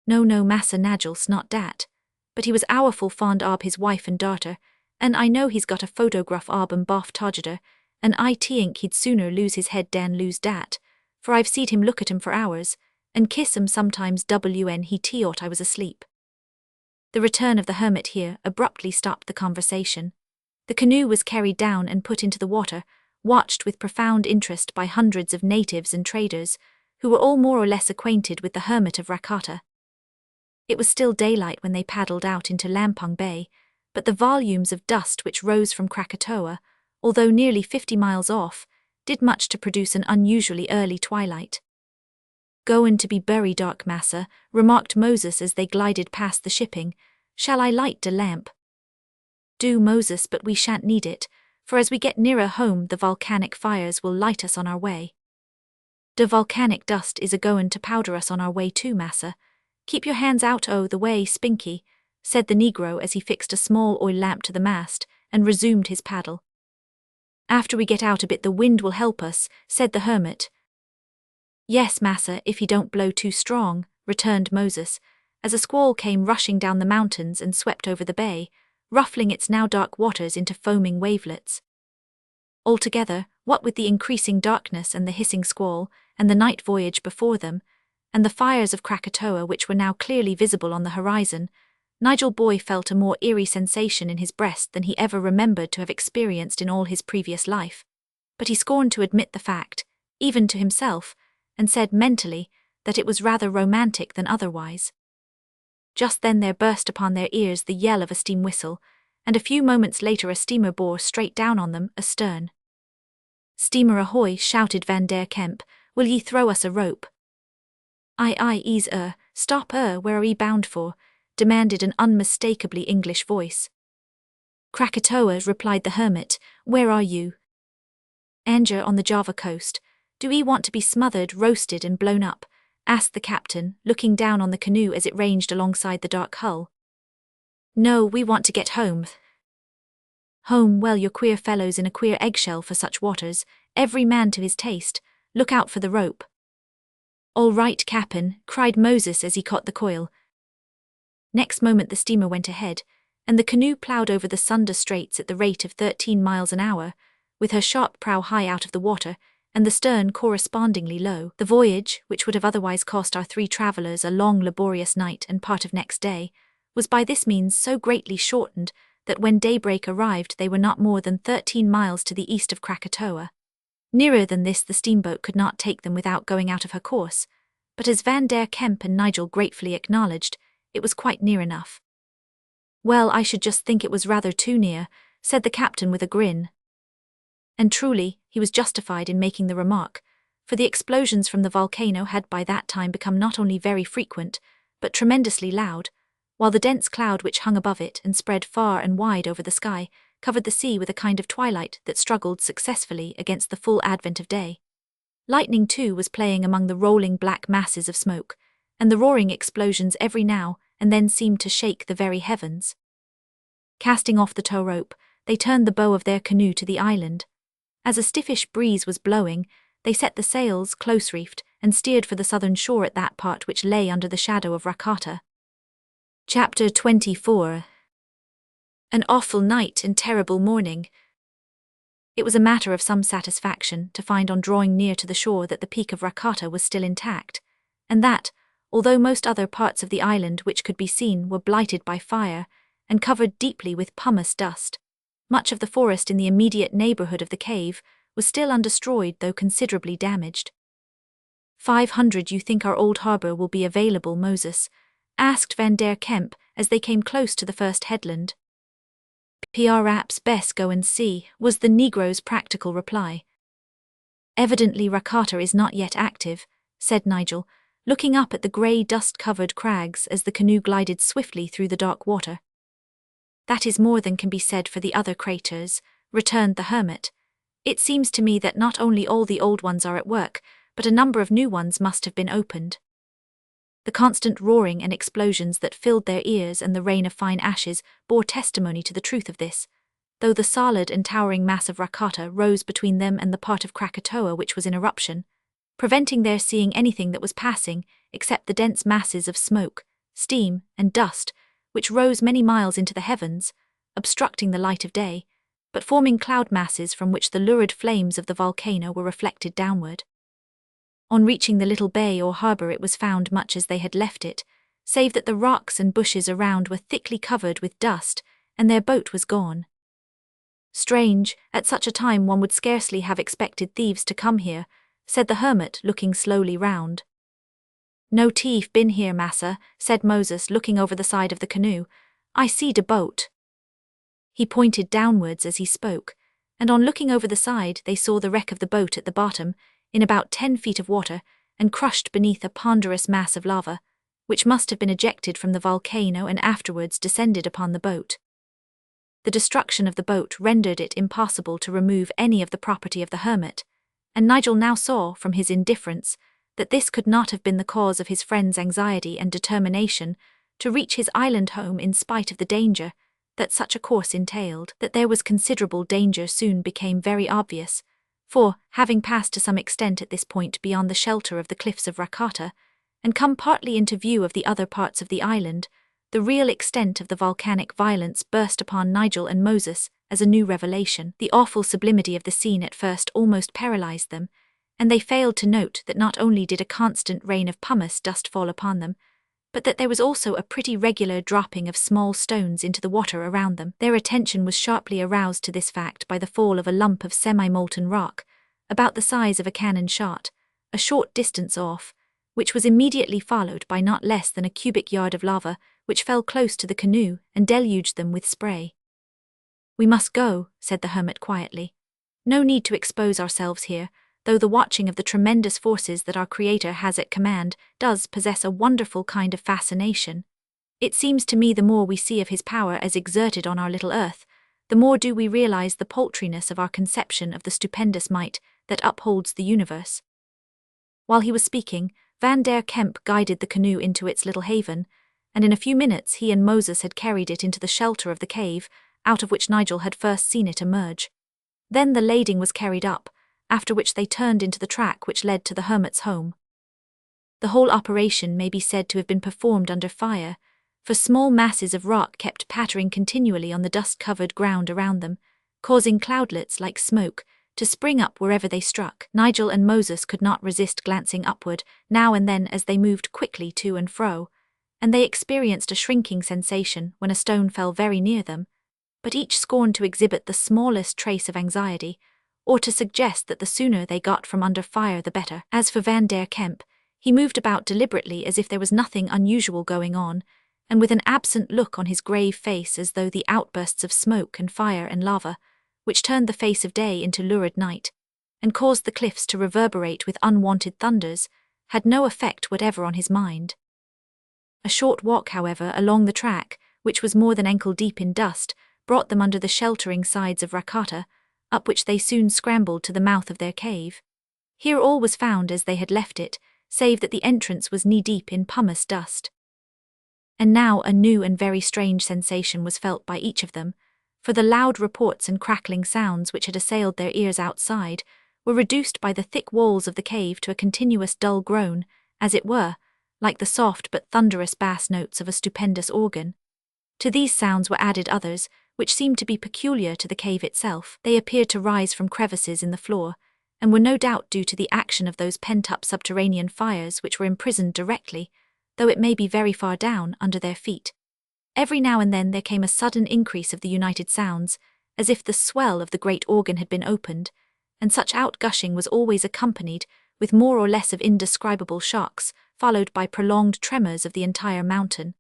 "No, Massa Nigel's not dat. But he was owerful fond ob his wife and daughter, and I know he's got a photograph ob 'em bof targeter, and I think he'd sooner lose his head dan lose dat, for I've seed him look at 'em for hours, and kiss 'em sometimes when he thought I was asleep." The return of the hermit here abruptly stopped the conversation. The canoe was carried down and put into the water, watched with profound interest by hundreds of natives and traders, who were all more or less acquainted with the hermit of Rakata. It was still daylight when they paddled out into Lampung Bay, but the volumes of dust which rose from Krakatoa, although nearly 50 miles off, did much to produce an unusually early twilight. "Goin' to be very dark, massa," remarked Moses as they glided past the shipping. "Shall I light de lamp?" "Do, Moses, but we shan't need it, for as we get nearer home the volcanic fires will light us on our way." "De volcanic dust is a-goin' to powder us on our way too, massa. Keep your hands out o' the way, Spinky," said the Negro as he fixed a small oil lamp to the mast and resumed his paddle. "After we get out a bit the wind will help us," said the hermit. "Yes, massa, if he don't blow too strong," returned Moses, as a squall came rushing down the mountains and swept over the bay, ruffling its now dark waters into foaming wavelets. Altogether, what with the increasing darkness and the hissing squall, and the night voyage before them, and the fires of Krakatoa which were now clearly visible on the horizon, Nigel Boy felt a more eerie sensation in his breast than he ever remembered to have experienced in all his previous life. But he scorned to admit the fact, even to himself, and said mentally that it was rather romantic than otherwise. Just then there burst upon their ears the yell of a steam whistle, and a few moments later a steamer bore straight down on them, astern. "Steamer ahoy," shouted Van der Kemp, "will ye throw us a rope?" Aye, ease stop where are ye bound for?" demanded an unmistakably English voice. "Krakatoa," replied the hermit, "where are you?" "Anger on the Java coast. Do ye want to be smothered, roasted and blown up?" asked the captain, looking down on the canoe as it ranged alongside the dark hull. "No, we want to get home." "Home, well, you're queer fellows in a queer eggshell for such waters, every man to his taste. Look out for the rope." "All right, Cap'n," cried Moses as he caught the coil. Next moment the steamer went ahead, and the canoe ploughed over the Sunda Straits at the rate of 13 miles an hour, with her sharp prow high out of the water, and the stern correspondingly low. The voyage, which would have otherwise cost our 3 travellers a long laborious night and part of next day, was by this means so greatly shortened that when daybreak arrived they were not more than 13 miles to the east of Krakatoa. Nearer than this the steamboat could not take them without going out of her course, but as Van der Kemp and Nigel gratefully acknowledged, it was quite near enough. "Well, I should just think it was rather too near," said the captain with a grin. And truly, he was justified in making the remark, for the explosions from the volcano had by that time become not only very frequent, but tremendously loud, while the dense cloud which hung above it and spread far and wide over the sky covered the sea with a kind of twilight that struggled successfully against the full advent of day. Lightning, too, was playing among the rolling black masses of smoke, and the roaring explosions every now and then seemed to shake the very heavens. Casting off the tow rope, they turned the bow of their canoe to the island. As a stiffish breeze was blowing, they set the sails close-reefed and steered for the southern shore at that part which lay under the shadow of Rakata. Chapter 24. An awful night and terrible morning. It was a matter of some satisfaction to find on drawing near to the shore that the peak of Rakata was still intact, and that, although most other parts of the island which could be seen were blighted by fire and covered deeply with pumice dust, much of the forest in the immediate neighborhood of the cave was still undestroyed though considerably damaged. 500 you think our old harbor will be available, Moses? Asked Van der Kemp as they came close to the first headland. Perhaps best go and see, was the Negro's practical reply. Evidently Rakata is not yet active, said Nigel, looking up at the grey dust-covered crags as the canoe glided swiftly through the dark water. That is more than can be said for the other craters, returned the hermit. It seems to me that not only all the old ones are at work, but a number of new ones must have been opened. The constant roaring and explosions that filled their ears and the rain of fine ashes bore testimony to the truth of this, though the solid and towering mass of Rakata rose between them and the part of Krakatoa which was in eruption, preventing their seeing anything that was passing except the dense masses of smoke, steam, and dust, which rose many miles into the heavens, obstructing the light of day, but forming cloud masses from which the lurid flames of the volcano were reflected downward. On reaching the little bay or harbour it was found much as they had left it, save that the rocks and bushes around were thickly covered with dust, and their boat was gone. Strange, at such a time one would scarcely have expected thieves to come here, said the hermit, looking slowly round. No thief been here, massa, said Moses, looking over the side of the canoe. I see de boat. He pointed downwards as he spoke, and on looking over the side they saw the wreck of the boat at the bottom, in about 10 feet of water, and crushed beneath a ponderous mass of lava, which must have been ejected from the volcano and afterwards descended upon the boat. The destruction of the boat rendered it impossible to remove any of the property of the hermit, and Nigel now saw, from his indifference, that this could not have been the cause of his friend's anxiety and determination to reach his island home in spite of the danger that such a course entailed. That there was considerable danger soon became very obvious, for, having passed to some extent at this point beyond the shelter of the cliffs of Rakata, and come partly into view of the other parts of the island, the real extent of the volcanic violence burst upon Nigel and Moses as a new revelation. The awful sublimity of the scene at first almost paralyzed them, and they failed to note that not only did a constant rain of pumice dust fall upon them, but that there was also a pretty regular dropping of small stones into the water around them. Their attention was sharply aroused to this fact by the fall of a lump of semi-molten rock, about the size of a cannon shot, a short distance off, which was immediately followed by not less than a cubic yard of lava, which fell close to the canoe and deluged them with spray. We must go, said the hermit quietly. No need to expose ourselves here, though the watching of the tremendous forces that our Creator has at command does possess a wonderful kind of fascination. It seems to me the more we see of his power as exerted on our little earth, the more do we realize the paltriness of our conception of the stupendous might that upholds the universe. While he was speaking, Van der Kemp guided the canoe into its little haven, and in a few minutes he and Moses had carried it into the shelter of the cave, out of which Nigel had first seen it emerge. Then the lading was carried up, after which they turned into the track which led to the hermit's home. The whole operation may be said to have been performed under fire, for small masses of rock kept pattering continually on the dust-covered ground around them, causing cloudlets like smoke to spring up wherever they struck. Nigel and Moses could not resist glancing upward now and then as they moved quickly to and fro, and they experienced a shrinking sensation when a stone fell very near them, but each scorned to exhibit the smallest trace of anxiety, or to suggest that the sooner they got from under fire the better. As for Van der Kemp, he moved about deliberately as if there was nothing unusual going on, and with an absent look on his grave face as though the outbursts of smoke and fire and lava, which turned the face of day into lurid night, and caused the cliffs to reverberate with unwanted thunders, had no effect whatever on his mind. A short walk, however, along the track, which was more than ankle deep in dust, brought them under the sheltering sides of Rakata, up which they soon scrambled to the mouth of their cave. Here all was found as they had left it, save that the entrance was knee-deep in pumice dust. And now a new and very strange sensation was felt by each of them, for the loud reports and crackling sounds which had assailed their ears outside were reduced by the thick walls of the cave to a continuous dull groan, as it were, like the soft but thunderous bass notes of a stupendous organ. To these sounds were added others, which seemed to be peculiar to the cave itself. They appeared to rise from crevices in the floor, and were no doubt due to the action of those pent-up subterranean fires which were imprisoned directly, though it may be very far down, under their feet. Every now and then there came a sudden increase of the united sounds, as if the swell of the great organ had been opened, and such outgushing was always accompanied with more or less of indescribable shocks, followed by prolonged tremors of the entire mountain.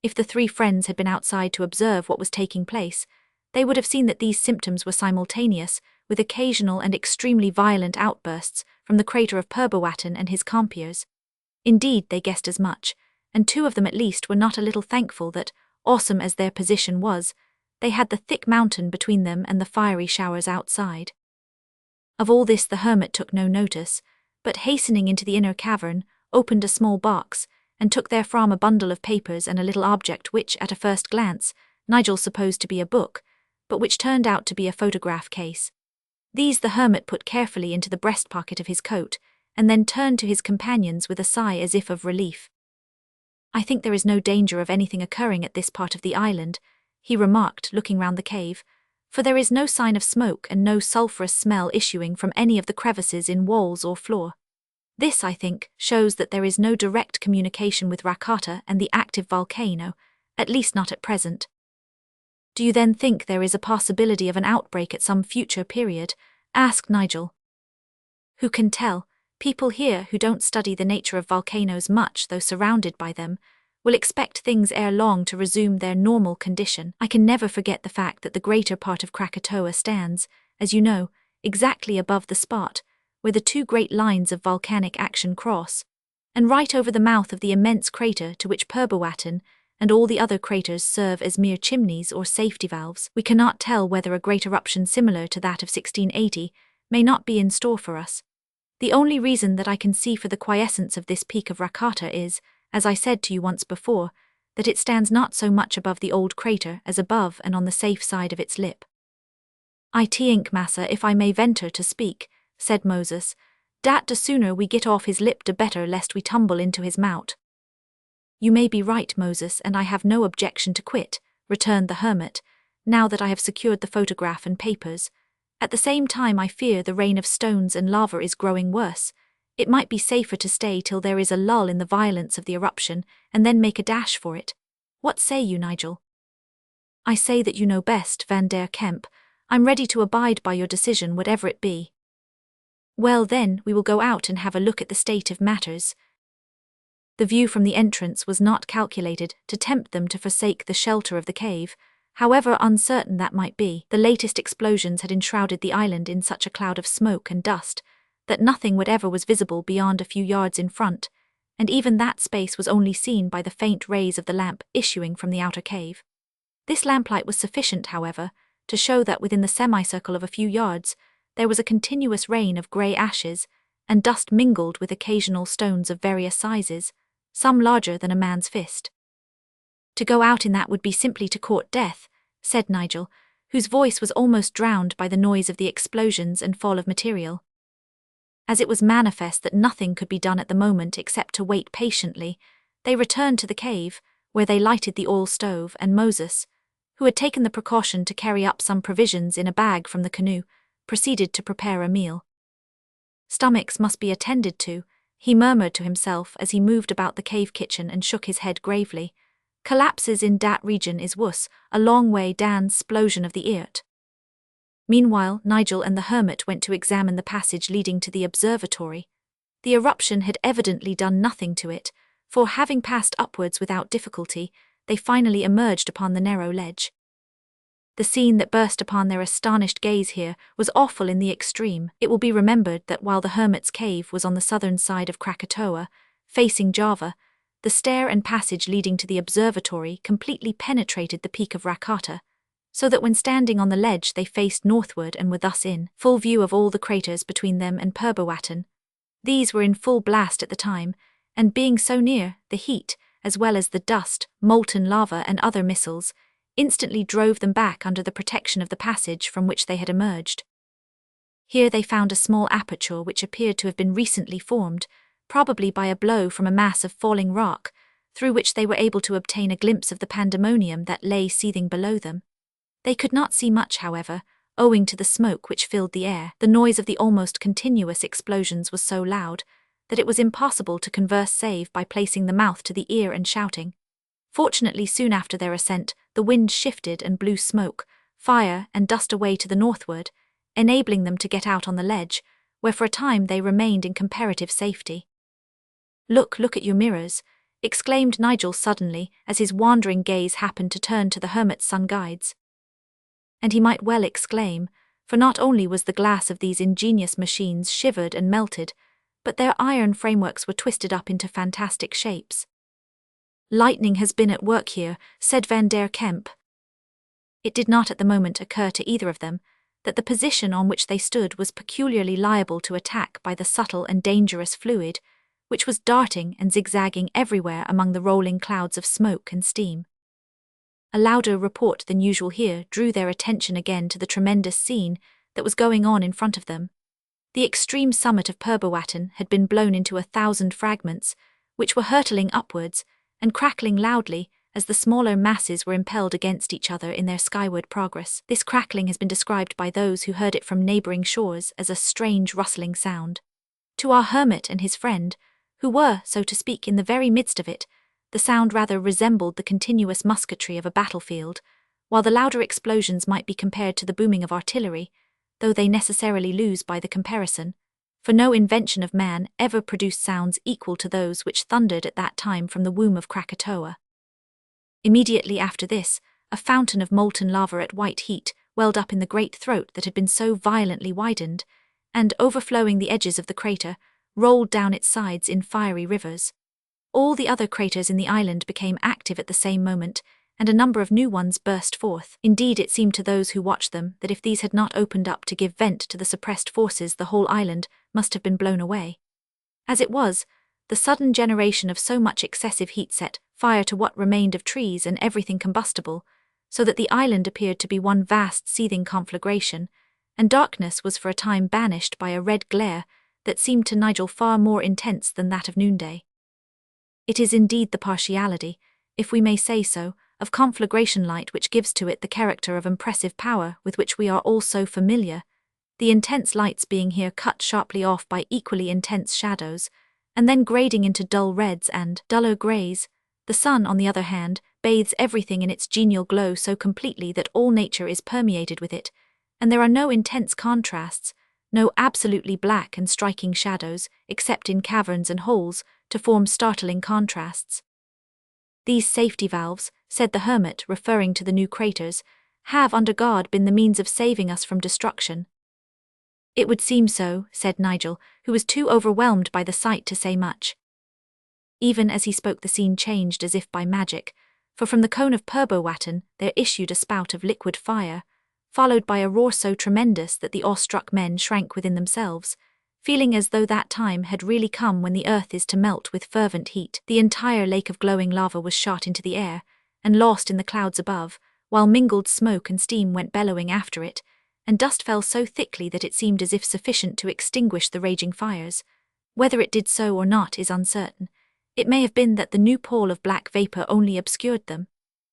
If the three friends had been outside to observe what was taking place, they would have seen that these symptoms were simultaneous, with occasional and extremely violent outbursts from the crater of Ballantyne and his compeers. Indeed, they guessed as much, and two of them at least were not a little thankful that, awesome as their position was, they had the thick mountain between them and the fiery showers outside. Of all this the hermit took no notice, but hastening into the inner cavern, opened a small box, and took therefrom a bundle of papers and a little object which, at a first glance, Nigel supposed to be a book, but which turned out to be a photograph case. These the hermit put carefully into the breast pocket of his coat, and then turned to his companions with a sigh as if of relief. "I think there is no danger of anything occurring at this part of the island," he remarked, looking round the cave, "for there is no sign of smoke and no sulphurous smell issuing from any of the crevices in walls or floor. This, I think, shows that there is no direct communication with Rakata and the active volcano, at least not at present." "Do you then think there is a possibility of an outbreak at some future period?" asked Nigel. "Who can tell? People here who don't study the nature of volcanoes much, though surrounded by them, will expect things ere long to resume their normal condition. I can never forget the fact that the greater part of Krakatoa stands, as you know, exactly above the spot where the two great lines of volcanic action cross, and right over the mouth of the immense crater to which Ballantyne and all the other craters serve as mere chimneys or safety valves. We cannot tell whether a great eruption similar to that of 1680 may not be in store for us. The only reason that I can see for the quiescence of this peak of Rakata is, as I said to you once before, that it stands not so much above the old crater as above and on the safe side of its lip." "I think, massa, if I may venture to speak," said Moses, "dat the sooner we get off his lip the better, lest we tumble into his mouth." "You may be right, Moses, and I have no objection to quit," returned the hermit, "now that I have secured the photograph and papers. At the same time I fear the rain of stones and lava is growing worse. It might be safer to stay till there is a lull in the violence of the eruption, and then make a dash for it. What say you, Nigel?" "I say that you know best, Van der Kemp. I'm ready to abide by your decision, whatever it be." "Well then, we will go out and have a look at the state of matters." The view from the entrance was not calculated to tempt them to forsake the shelter of the cave, however uncertain that might be. The latest explosions had enshrouded the island in such a cloud of smoke and dust that nothing whatever was visible beyond a few yards in front, and even that space was only seen by the faint rays of the lamp issuing from the outer cave. This lamplight was sufficient, however, to show that within the semicircle of a few yards there was a continuous rain of grey ashes, and dust mingled with occasional stones of various sizes, some larger than a man's fist. "To go out in that would be simply to court death," said Nigel, whose voice was almost drowned by the noise of the explosions and fall of material. As it was manifest that nothing could be done at the moment except to wait patiently, they returned to the cave, where they lighted the oil stove, and Moses, who had taken the precaution to carry up some provisions in a bag from the canoe, proceeded to prepare a meal. "Stomachs must be attended to," he murmured to himself as he moved about the cave kitchen and shook his head gravely. "Collapses in dat region is wuss, a long way dan's splosion of the earth." Meanwhile, Nigel and the hermit went to examine the passage leading to the observatory. The eruption had evidently done nothing to it, for having passed upwards without difficulty, they finally emerged upon the narrow ledge. The scene that burst upon their astonished gaze here was awful in the extreme. It will be remembered that while the hermit's cave was on the southern side of Krakatoa, facing Java, the stair and passage leading to the observatory completely penetrated the peak of Rakata, so that when standing on the ledge they faced northward and were thus in full view of all the craters between them and Ballantyne. These were in full blast at the time, and being so near, the heat, as well as the dust, molten lava and other missiles, instantly drove them back under the protection of the passage from which they had emerged. Here they found a small aperture which appeared to have been recently formed, probably by a blow from a mass of falling rock, through which they were able to obtain a glimpse of the pandemonium that lay seething below them. They could not see much, however, owing to the smoke which filled the air. The noise of the almost continuous explosions was so loud that it was impossible to converse save by placing the mouth to the ear and shouting. Fortunately, soon after their ascent, the wind shifted and blew smoke, fire, and dust away to the northward, enabling them to get out on the ledge, where for a time they remained in comparative safety. Look at your mirrors," exclaimed Nigel suddenly as his wandering gaze happened to turn to the hermit's sun guides. And he might well exclaim, for not only was the glass of these ingenious machines shivered and melted, but their iron frameworks were twisted up into fantastic shapes. "Lightning has been at work here," said Van der Kemp. It did not at the moment occur to either of them that the position on which they stood was peculiarly liable to attack by the subtle and dangerous fluid, which was darting and zigzagging everywhere among the rolling clouds of smoke and steam. A louder report than usual here drew their attention again to the tremendous scene that was going on in front of them. The extreme summit of Ballantyne had been blown into 1,000 fragments, which were hurtling upwards and crackling loudly as the smaller masses were impelled against each other in their skyward progress. This crackling has been described by those who heard it from neighbouring shores as a strange rustling sound. To our hermit and his friend, who were, so to speak, in the very midst of it, the sound rather resembled the continuous musketry of a battlefield, while the louder explosions might be compared to the booming of artillery, though they necessarily lose by the comparison, for no invention of man ever produced sounds equal to those which thundered at that time from the womb of Krakatoa. Immediately after this, a fountain of molten lava at white heat welled up in the great throat that had been so violently widened, and, overflowing the edges of the crater, rolled down its sides in fiery rivers. All the other craters in the island became active at the same moment, and a number of new ones burst forth. Indeed, it seemed to those who watched them that if these had not opened up to give vent to the suppressed forces, the whole island must have been blown away. As it was, the sudden generation of so much excessive heat set fire to what remained of trees and everything combustible, so that the island appeared to be one vast seething conflagration, and darkness was for a time banished by a red glare that seemed to Nigel far more intense than that of noonday. It is indeed the partiality, if we may say so, of conflagration light which gives to it the character of impressive power with which we are all so familiar, the intense lights being here cut sharply off by equally intense shadows, and then grading into dull reds and duller greys. The sun, on the other hand, bathes everything in its genial glow so completely that all nature is permeated with it, and there are no intense contrasts, no absolutely black and striking shadows, except in caverns and holes, to form startling contrasts. "These safety valves," said the hermit, referring to the new craters, "have, under God, been the means of saving us from destruction." "It would seem so," said Nigel, who was too overwhelmed by the sight to say much. Even as he spoke, the scene changed as if by magic, for from the cone of Ballantyne there issued a spout of liquid fire, followed by a roar so tremendous that the awestruck men shrank within themselves, feeling as though that time had really come when the earth is to melt with fervent heat. The entire lake of glowing lava was shot into the air, and lost in the clouds above, while mingled smoke and steam went bellowing after it, and dust fell so thickly that it seemed as if sufficient to extinguish the raging fires. Whether it did so or not is uncertain. It may have been that the new pall of black vapour only obscured them.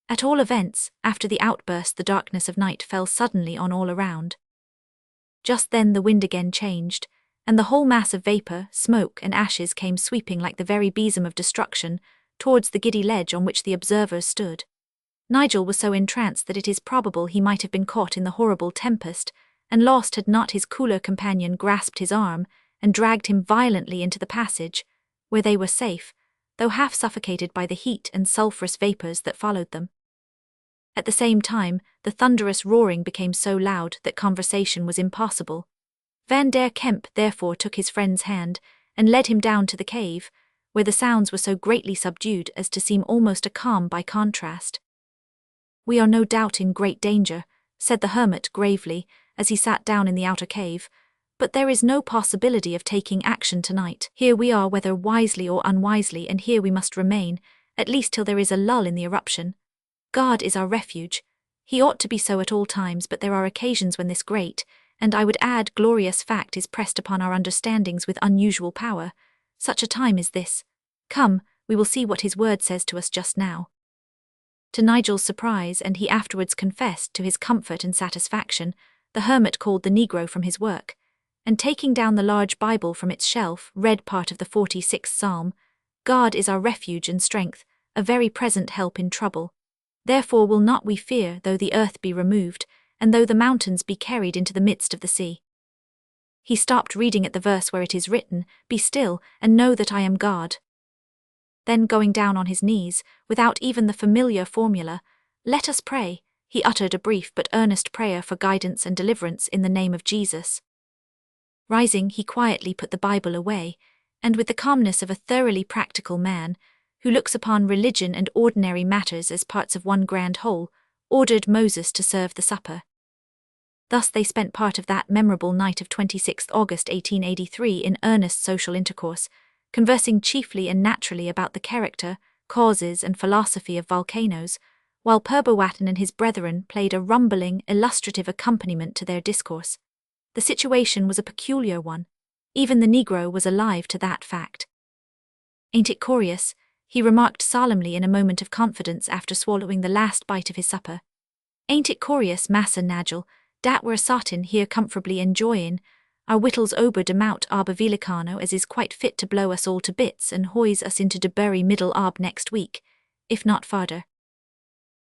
At all events, after the outburst the darkness of night fell suddenly on all around. Just then the wind again changed, and the whole mass of vapour, smoke, and ashes came sweeping like the very besom of destruction towards the giddy ledge on which the observers stood. Nigel was so entranced that it is probable he might have been caught in the horrible tempest, and lost had not his cooler companion grasped his arm and dragged him violently into the passage, where they were safe, though half suffocated by the heat and sulphurous vapours that followed them. At the same time, the thunderous roaring became so loud that conversation was impossible. Van der Kemp therefore took his friend's hand and led him down to the cave, where the sounds were so greatly subdued as to seem almost a calm by contrast. "We are no doubt in great danger," said the hermit gravely, as he sat down in the outer cave, "but there is no possibility of taking action tonight. Here we are whether wisely or unwisely, and here we must remain, at least till there is a lull in the eruption. God is our refuge. He ought to be so at all times, but there are occasions when this great, and I would add glorious fact is pressed upon our understandings with unusual power. Such a time as this. Come, we will see what his word says to us just now." To Nigel's surprise, and he afterwards confessed to his comfort and satisfaction, the hermit called the negro from his work, and taking down the large Bible from its shelf, read part of the 46th Psalm. "God is our refuge and strength, a very present help in trouble. Therefore will not we fear, though the earth be removed, and though the mountains be carried into the midst of the sea." He stopped reading at the verse where it is written, "Be still, and know that I am God." Then going down on his knees, without even the familiar formula, "Let us pray," he uttered a brief but earnest prayer for guidance and deliverance in the name of Jesus. Rising, he quietly put the Bible away, and with the calmness of a thoroughly practical man, who looks upon religion and ordinary matters as parts of one grand whole, ordered Moses to serve the supper. Thus they spent part of that memorable night of 26th August 1883 in earnest social intercourse, conversing chiefly and naturally about the character, causes and philosophy of volcanoes, while Purbawatan and his brethren played a rumbling, illustrative accompaniment to their discourse. The situation was a peculiar one. Even the negro was alive to that fact. "Ain't it curious?" he remarked solemnly in a moment of confidence after swallowing the last bite of his supper. "Ain't it curious, Massa Nigel, dat we're sotin here comfortably enjoyin' our wittles ober de Mount aber Velicano as is quite fit to blow us all to bits and hoise us into de bury middle ob next week, if not farther."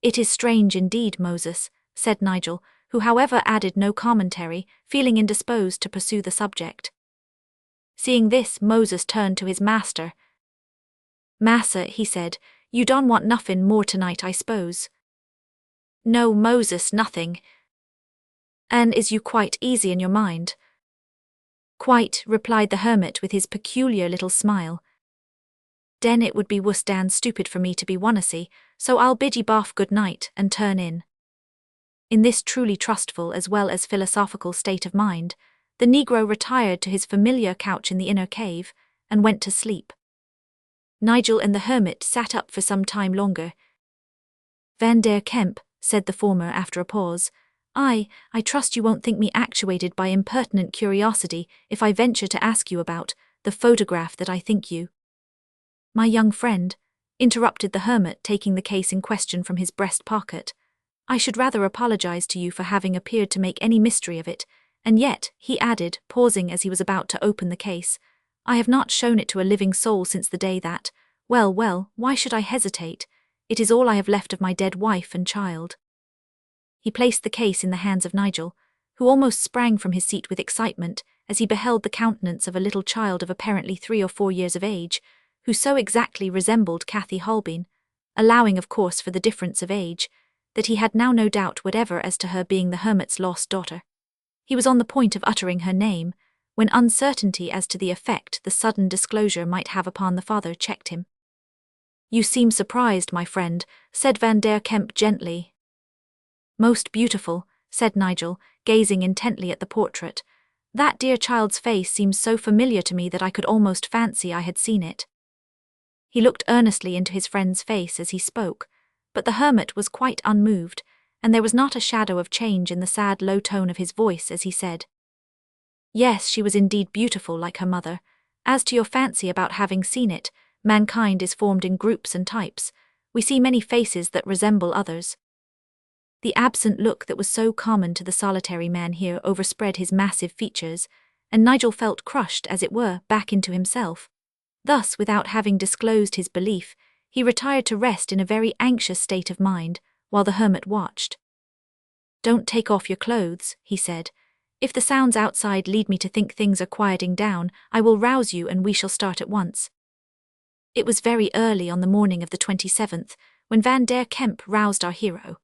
"It is strange indeed, Moses," said Nigel, who however added no commentary, feeling indisposed to pursue the subject. Seeing this, Moses turned to his master. "Massa," he said, "you don't want nothing more tonight, I suppose?" "No, Moses, nothing." "And is you quite easy in your mind?" "Quite," replied the hermit with his peculiar little smile. "Den it would be wuss dan stupid for me to be wannasy, so I'll bid ye both good night and turn in." In this truly trustful as well as philosophical state of mind, the negro retired to his familiar couch in the inner cave, and went to sleep. Nigel and the hermit sat up for some time longer. "Van der Kemp," said the former after a pause, I trust you won't think me actuated by impertinent curiosity if I venture to ask you about the photograph that I think you." "My young friend," interrupted the hermit, taking the case in question from his breast pocket, "I should rather apologize to you for having appeared to make any mystery of it, and yet," he added, pausing as he was about to open the case, "I have not shown it to a living soul since the day that, well, why should I hesitate? It is all I have left of my dead wife and child." He placed the case in the hands of Nigel, who almost sprang from his seat with excitement as he beheld the countenance of a little child of apparently 3 or 4 years of age, who so exactly resembled Kathy Holbein, allowing of course for the difference of age, that he had now no doubt whatever as to her being the hermit's lost daughter. He was on the point of uttering her name, when uncertainty as to the effect the sudden disclosure might have upon the father checked him. "You seem surprised, my friend," said Van der Kemp gently. "Most beautiful," said Nigel, gazing intently at the portrait. "That dear child's face seems so familiar to me that I could almost fancy I had seen it." He looked earnestly into his friend's face as he spoke, but the hermit was quite unmoved, and there was not a shadow of change in the sad low tone of his voice as he said, "Yes, she was indeed beautiful like her mother. As to your fancy about having seen it, mankind is formed in groups and types. We see many faces that resemble others." The absent look that was so common to the solitary man here overspread his massive features, and Nigel felt crushed, as it were, back into himself. Thus, without having disclosed his belief, he retired to rest in a very anxious state of mind, while the hermit watched. "Don't take off your clothes," he said. "If the sounds outside lead me to think things are quieting down, I will rouse you and we shall start at once." It was very early on the morning of the 27th, when Van der Kemp roused our hero.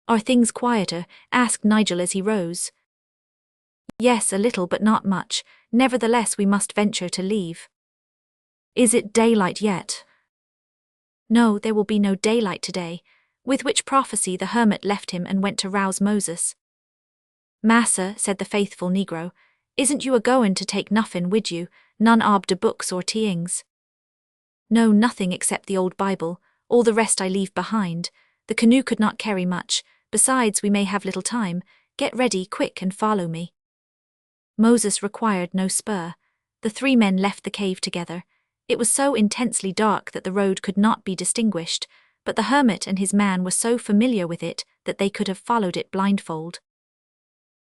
"Are things quieter?" asked Nigel as he rose. "Yes, a little, but not much. Nevertheless, we must venture to leave." Is it daylight yet? No, there will be no daylight today, with which prophecy the hermit left him and went to rouse Moses. Massa, said the faithful negro, isn't you a-goin' to take nuffin wid you, none ob de books or teings? No, nothing except the old Bible, all the rest I leave behind. The canoe could not carry much, besides we may have little time. Get ready quick and follow me. Moses required no spur. The three men left the cave together. It was so intensely dark that the road could not be distinguished, but the hermit and his man were so familiar with it that they could have followed it blindfold.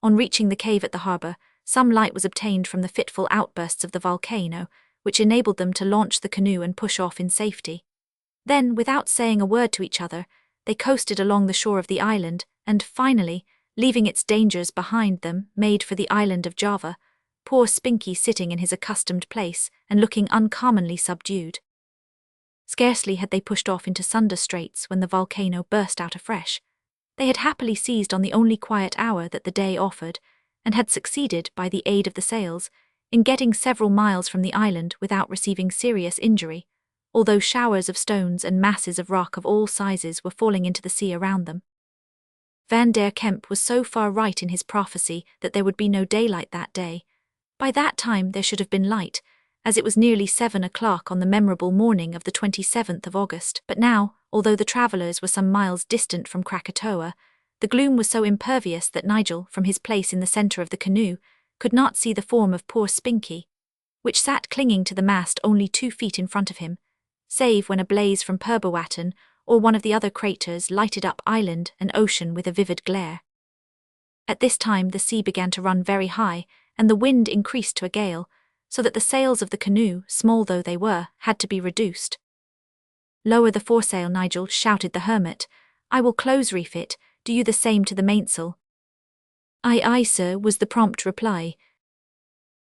On reaching the cave at the harbour, some light was obtained from the fitful outbursts of the volcano, which enabled them to launch the canoe and push off in safety. Then, without saying a word to each other, they coasted along the shore of the island and, finally, leaving its dangers behind them, made for the island of Java, poor Spinky sitting in his accustomed place and looking uncommonly subdued. Scarcely had they pushed off into Sunda Straits when the volcano burst out afresh. They had happily seized on the only quiet hour that the day offered, and had succeeded, by the aid of the sails, in getting several miles from the island without receiving serious injury, although showers of stones and masses of rock of all sizes were falling into the sea around them. Van der Kemp was so far right in his prophecy that there would be no daylight that day. By that time there should have been light, as it was nearly 7 o'clock on the memorable morning of the 27th of August. But now, although the travellers were some miles distant from Krakatoa, the gloom was so impervious that Nigel, from his place in the centre of the canoe, could not see the form of poor Spinky, which sat clinging to the mast only 2 feet in front of him, save when a blaze from Purbawatan or one of the other craters lighted up island and ocean with a vivid glare. At this time the sea began to run very high, and the wind increased to a gale, so that the sails of the canoe, small though they were, had to be reduced. "Lower the foresail, Nigel," shouted the hermit. "I will close-reef it, do you the same to the mainsail." "Aye, aye, sir," was the prompt reply.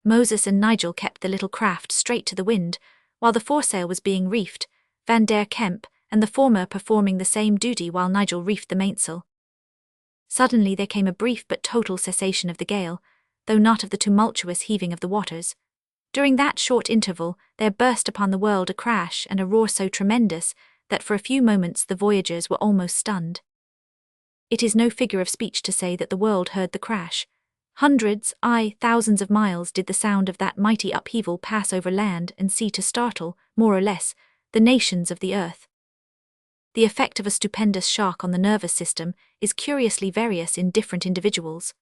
Moses and Nigel kept the little craft straight to the wind, while the foresail was being reefed, Van der Kemp and the former performing the same duty while Nigel reefed the mainsail. Suddenly there came a brief but total cessation of the gale, though not of the tumultuous heaving of the waters. During that short interval there burst upon the world a crash and a roar so tremendous that for a few moments the voyagers were almost stunned. It is no figure of speech to say that the world heard the crash. Hundreds, aye, thousands of miles did the sound of that mighty upheaval pass over land and sea to startle, more or less, the nations of the earth. The effect of a stupendous shock on the nervous system is curiously various in different individuals.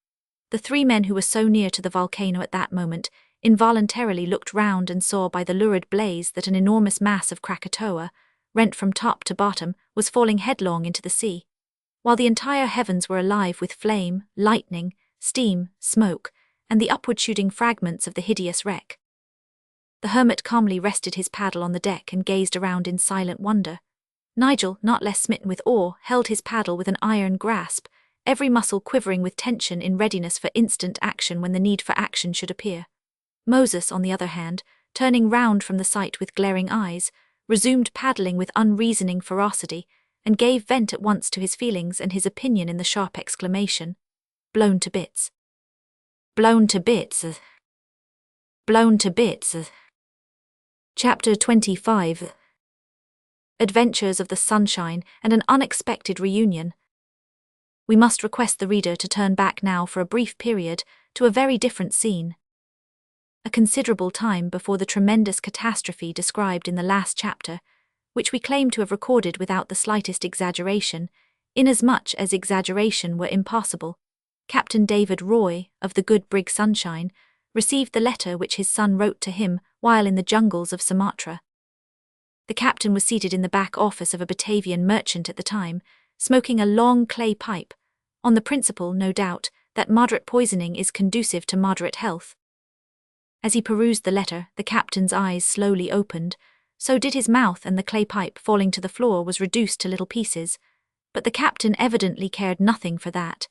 The 3 men who were so near to the volcano at that moment involuntarily looked round and saw by the lurid blaze that an enormous mass of Krakatoa, rent from top to bottom, was falling headlong into the sea, while the entire heavens were alive with flame, lightning, steam, smoke, and the upward-shooting fragments of the hideous wreck. The hermit calmly rested his paddle on the deck and gazed around in silent wonder. Nigel, not less smitten with awe, held his paddle with an iron grasp, every muscle quivering with tension in readiness for instant action when the need for action should appear. Moses, on the other hand, turning round from the sight with glaring eyes, resumed paddling with unreasoning ferocity, and gave vent at once to his feelings and his opinion in the sharp exclamation, "Blown to bits! Blown to bits! Blown to bits!" Chapter 25. Adventures of the Sunshine and an Unexpected Reunion. We must request the reader to turn back now for a brief period to a very different scene. A considerable time before the tremendous catastrophe described in the last chapter, which we claim to have recorded without the slightest exaggeration, inasmuch as exaggeration were impossible, Captain David Roy, of the good brig Sunshine, received the letter which his son wrote to him while in the jungles of Sumatra. The captain was seated in the back office of a Batavian merchant at the time, smoking a long clay pipe, on the principle, no doubt, that moderate poisoning is conducive to moderate health. As he perused the letter, the captain's eyes slowly opened, so did his mouth, and the clay pipe, falling to the floor, was reduced to little pieces. But the captain evidently cared nothing for that.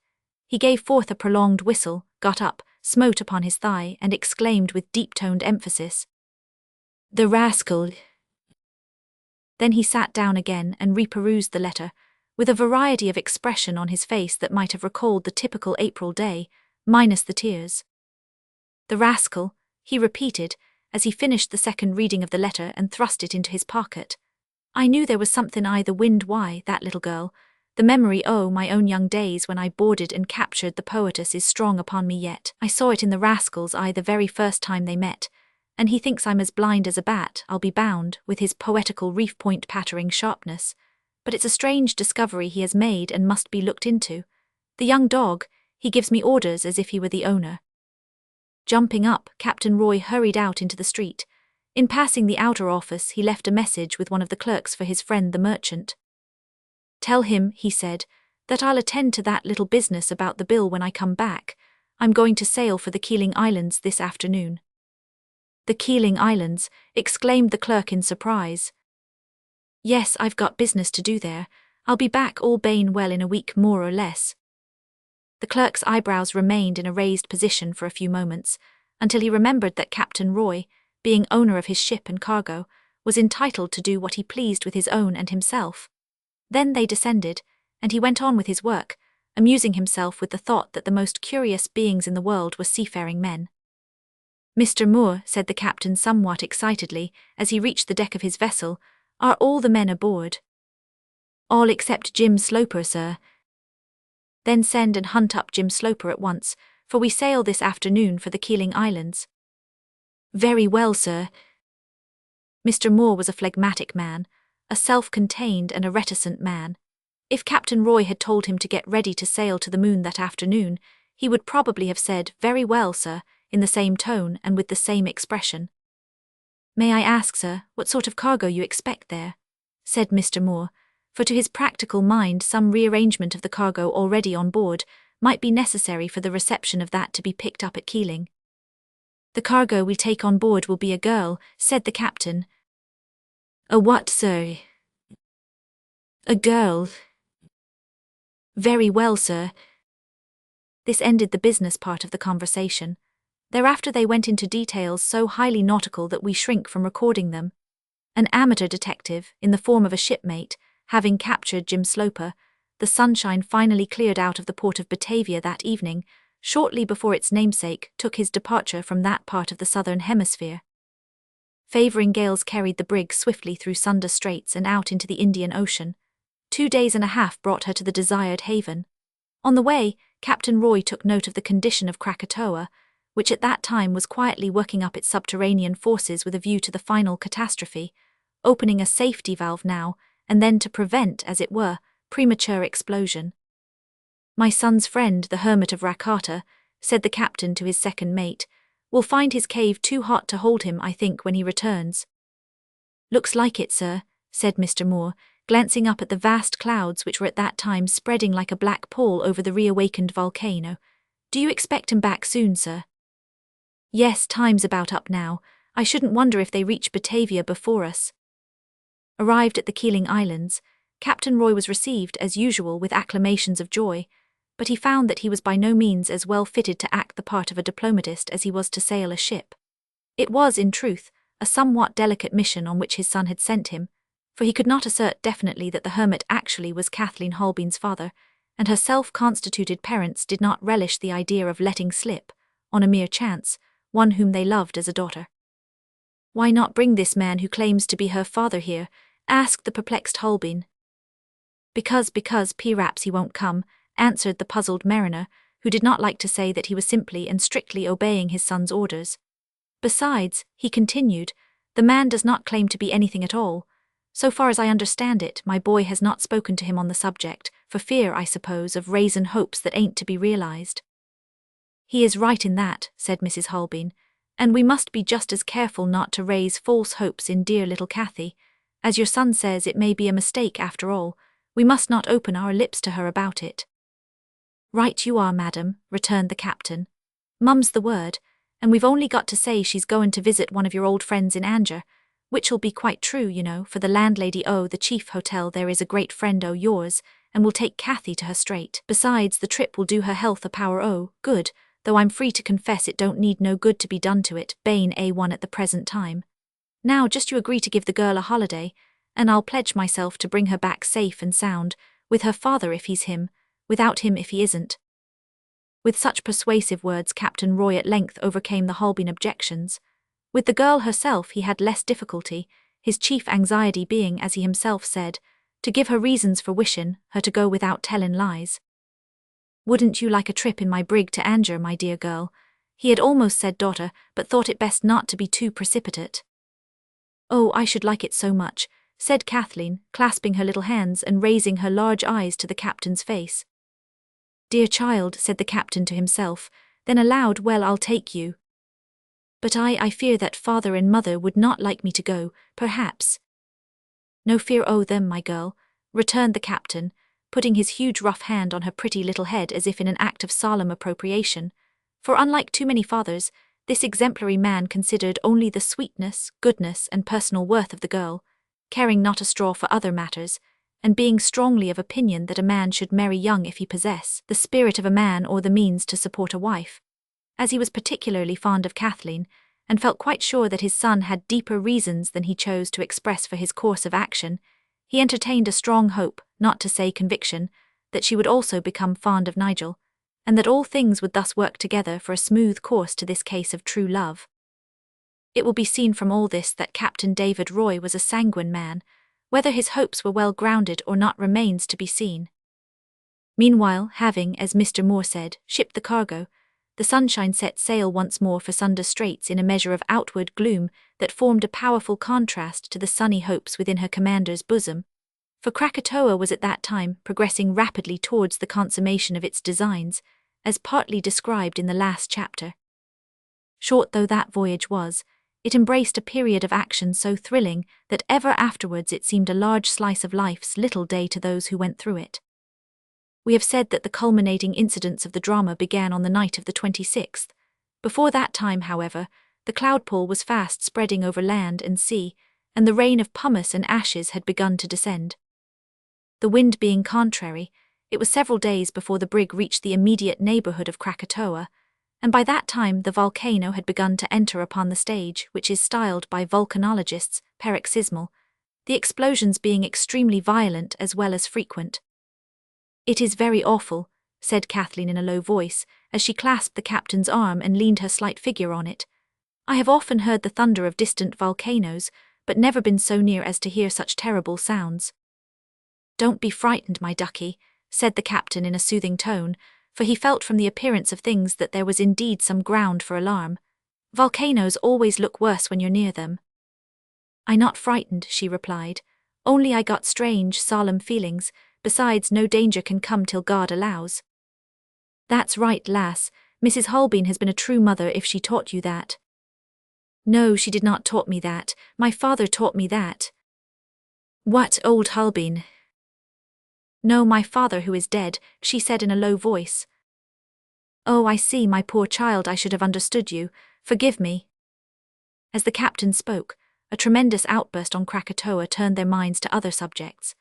He gave forth a prolonged whistle, got up, smote upon his thigh, and exclaimed with deep-toned emphasis, "The rascal!" Then he sat down again and reperused the letter, with a variety of expression on his face that might have recalled the typical April day, minus the tears. "The rascal," he repeated, as he finished the second reading of the letter and thrust it into his pocket. I knew there was something I the wind why, that little girl. The memory my own young days when I boarded and captured the poetess is strong upon me yet. I saw it in the rascal's eye the very first time they met, and he thinks I'm as blind as a bat, I'll be bound, with his poetical reef-point pattering sharpness. But it's a strange discovery he has made and must be looked into. The young dog, he gives me orders as if he were the owner. Jumping up, Captain Roy hurried out into the street. In passing the outer office, he left a message with one of the clerks for his friend the merchant. "Tell him," he said, "that I'll attend to that little business about the bill when I come back. I'm going to sail for the Keeling Islands this afternoon." "The Keeling Islands," exclaimed the clerk in surprise. "Yes, I've got business to do there. I'll be back all bane well in a week more or less." The clerk's eyebrows remained in a raised position for a few moments, until he remembered that Captain Roy, being owner of his ship and cargo, was entitled to do what he pleased with his own and himself. Then they descended, and he went on with his work, amusing himself with the thought that the most curious beings in the world were seafaring men. "Mr. Moore," said the captain somewhat excitedly, as he reached the deck of his vessel, "are all the men aboard?" "All except Jim Sloper, sir." "Then send and hunt up Jim Sloper at once, for we sail this afternoon for the Keeling Islands." "Very well, sir." Mr. Moore was a phlegmatic man, a self-contained and a reticent man. If Captain Roy had told him to get ready to sail to the moon that afternoon, he would probably have said, "Very well, sir," in the same tone and with the same expression. "May I ask, sir, what sort of cargo you expect there?" said Mr. Moore, for to his practical mind some rearrangement of the cargo already on board might be necessary for the reception of that to be picked up at Keeling. "The cargo we take on board will be a girl," said the captain. "A what, sir?" "A girl." "Very well, sir." This ended the business part of the conversation. Thereafter they went into details so highly nautical that we shrink from recording them. An amateur detective, in the form of a shipmate, having captured Jim Sloper, the Sunshine finally cleared out of the port of Batavia that evening, shortly before its namesake took his departure from that part of the southern hemisphere. Favouring gales carried the brig swiftly through Sunda Straits and out into the Indian Ocean. 2 days and a half brought her to the desired haven. On the way, Captain Roy took note of the condition of Krakatoa, which at that time was quietly working up its subterranean forces with a view to the final catastrophe, opening a safety valve now and then to prevent, as it were, premature explosion. "My son's friend, the hermit of Rakata," said the captain to his second mate, "will find his cave too hot to hold him, I think, when he returns." "Looks like it, sir," said Mr. Moore, glancing up at the vast clouds which were at that time spreading like a black pall over the reawakened volcano. "Do you expect him back soon, sir?" "Yes, time's about up now. I shouldn't wonder if they reach Batavia before us." Arrived at the Keeling Islands, Captain Roy was received, as usual, with acclamations of joy, but he found that he was by no means as well fitted to act the part of a diplomatist as he was to sail a ship. It was, in truth, a somewhat delicate mission on which his son had sent him, for he could not assert definitely that the hermit actually was Kathleen Holbein's father, and her self-constituted parents did not relish the idea of letting slip, on a mere chance, one whom they loved as a daughter. "Why not bring this man who claims to be her father here?" asked the perplexed Holbein. Because p'raps he won't come," answered the puzzled mariner, who did not like to say that he was simply and strictly obeying his son's orders. "Besides," he continued, "the man does not claim to be anything at all. So far as I understand it, my boy has not spoken to him on the subject, for fear, I suppose, of raisin' hopes that ain't to be realized." "He is right in that," said Mrs. Holbein, "and we must be just as careful not to raise false hopes in dear little Cathy. As your son says, it may be a mistake after all. We must not open our lips to her about it." "Right you are, madam," returned the captain. "Mum's the word, and we've only got to say she's goin' to visit one of your old friends in Anger, which'll be quite true, you know, for the landlady o' the chief hotel there is a great friend o' yours, and will take Cathy to her straight. Besides, the trip will do her health a power o' good, though I'm free to confess it don't need no good to be done to it, bane A1 at the present time. Now just you agree to give the girl a holiday, and I'll pledge myself to bring her back safe and sound, with her father if he's him, without him if he isn't." With such persuasive words Captain Roy at length overcame the Holbein objections. With the girl herself he had less difficulty, his chief anxiety being, as he himself said, to give her reasons for wishing her to go without tellin' lies. "Wouldn't you like a trip in my brig to Anger, my dear girl?" He had almost said daughter, but thought it best not to be too precipitate. "Oh, I should like it so much," said Kathleen, clasping her little hands and raising her large eyes to the captain's face. "Dear child," said the captain to himself, then aloud, "well, I'll take you. But I fear that father and mother would not like me to go, perhaps." "No fear o' them, my girl," returned the captain, putting his huge rough hand on her pretty little head as if in an act of solemn appropriation, for unlike too many fathers, this exemplary man considered only the sweetness, goodness, and personal worth of the girl, caring not a straw for other matters, and being strongly of opinion that a man should marry young if he possess the spirit of a man or the means to support a wife. As he was particularly fond of Kathleen, and felt quite sure that his son had deeper reasons than he chose to express for his course of action, he entertained a strong hope, not to say conviction, that she would also become fond of Nigel, and that all things would thus work together for a smooth course to this case of true love. It will be seen from all this that Captain David Roy was a sanguine man. Whether his hopes were well grounded or not remains to be seen. Meanwhile, having, as Mr. Moore said, shipped the cargo, the Sunshine set sail once more for Sunda Straits in a measure of outward gloom that formed a powerful contrast to the sunny hopes within her commander's bosom, for Krakatoa was at that time progressing rapidly towards the consummation of its designs, as partly described in the last chapter. Short though that voyage was, it embraced a period of action so thrilling that ever afterwards it seemed a large slice of life's little day to those who went through it. We have said that the culminating incidents of the drama began on the night of the 26th. Before that time, however, the cloud pall was fast spreading over land and sea, and the rain of pumice and ashes had begun to descend. The wind being contrary, it was several days before the brig reached the immediate neighborhood of Krakatoa, and by that time the volcano had begun to enter upon the stage, which is styled by volcanologists paroxysmal, the explosions being extremely violent as well as frequent. "It is very awful," said Kathleen in a low voice, as she clasped the captain's arm and leaned her slight figure on it. "I have often heard the thunder of distant volcanoes, but never been so near as to hear such terrible sounds." "Don't be frightened, my ducky," said the captain in a soothing tone, for he felt from the appearance of things that there was indeed some ground for alarm. "Volcanoes always look worse when you're near them." "I not frightened," she replied, "only I got strange, solemn feelings. Besides, no danger can come till God allows." "That's right, lass. Mrs. Holbein has been a true mother if she taught you that." "No, she did not taught me that. My father taught me that." "What, old Holbein?" "No, my father who is dead," she said in a low voice. "Oh, I see, my poor child, I should have understood you. Forgive me." As the captain spoke, a tremendous outburst on Krakatoa turned their minds to other subjects.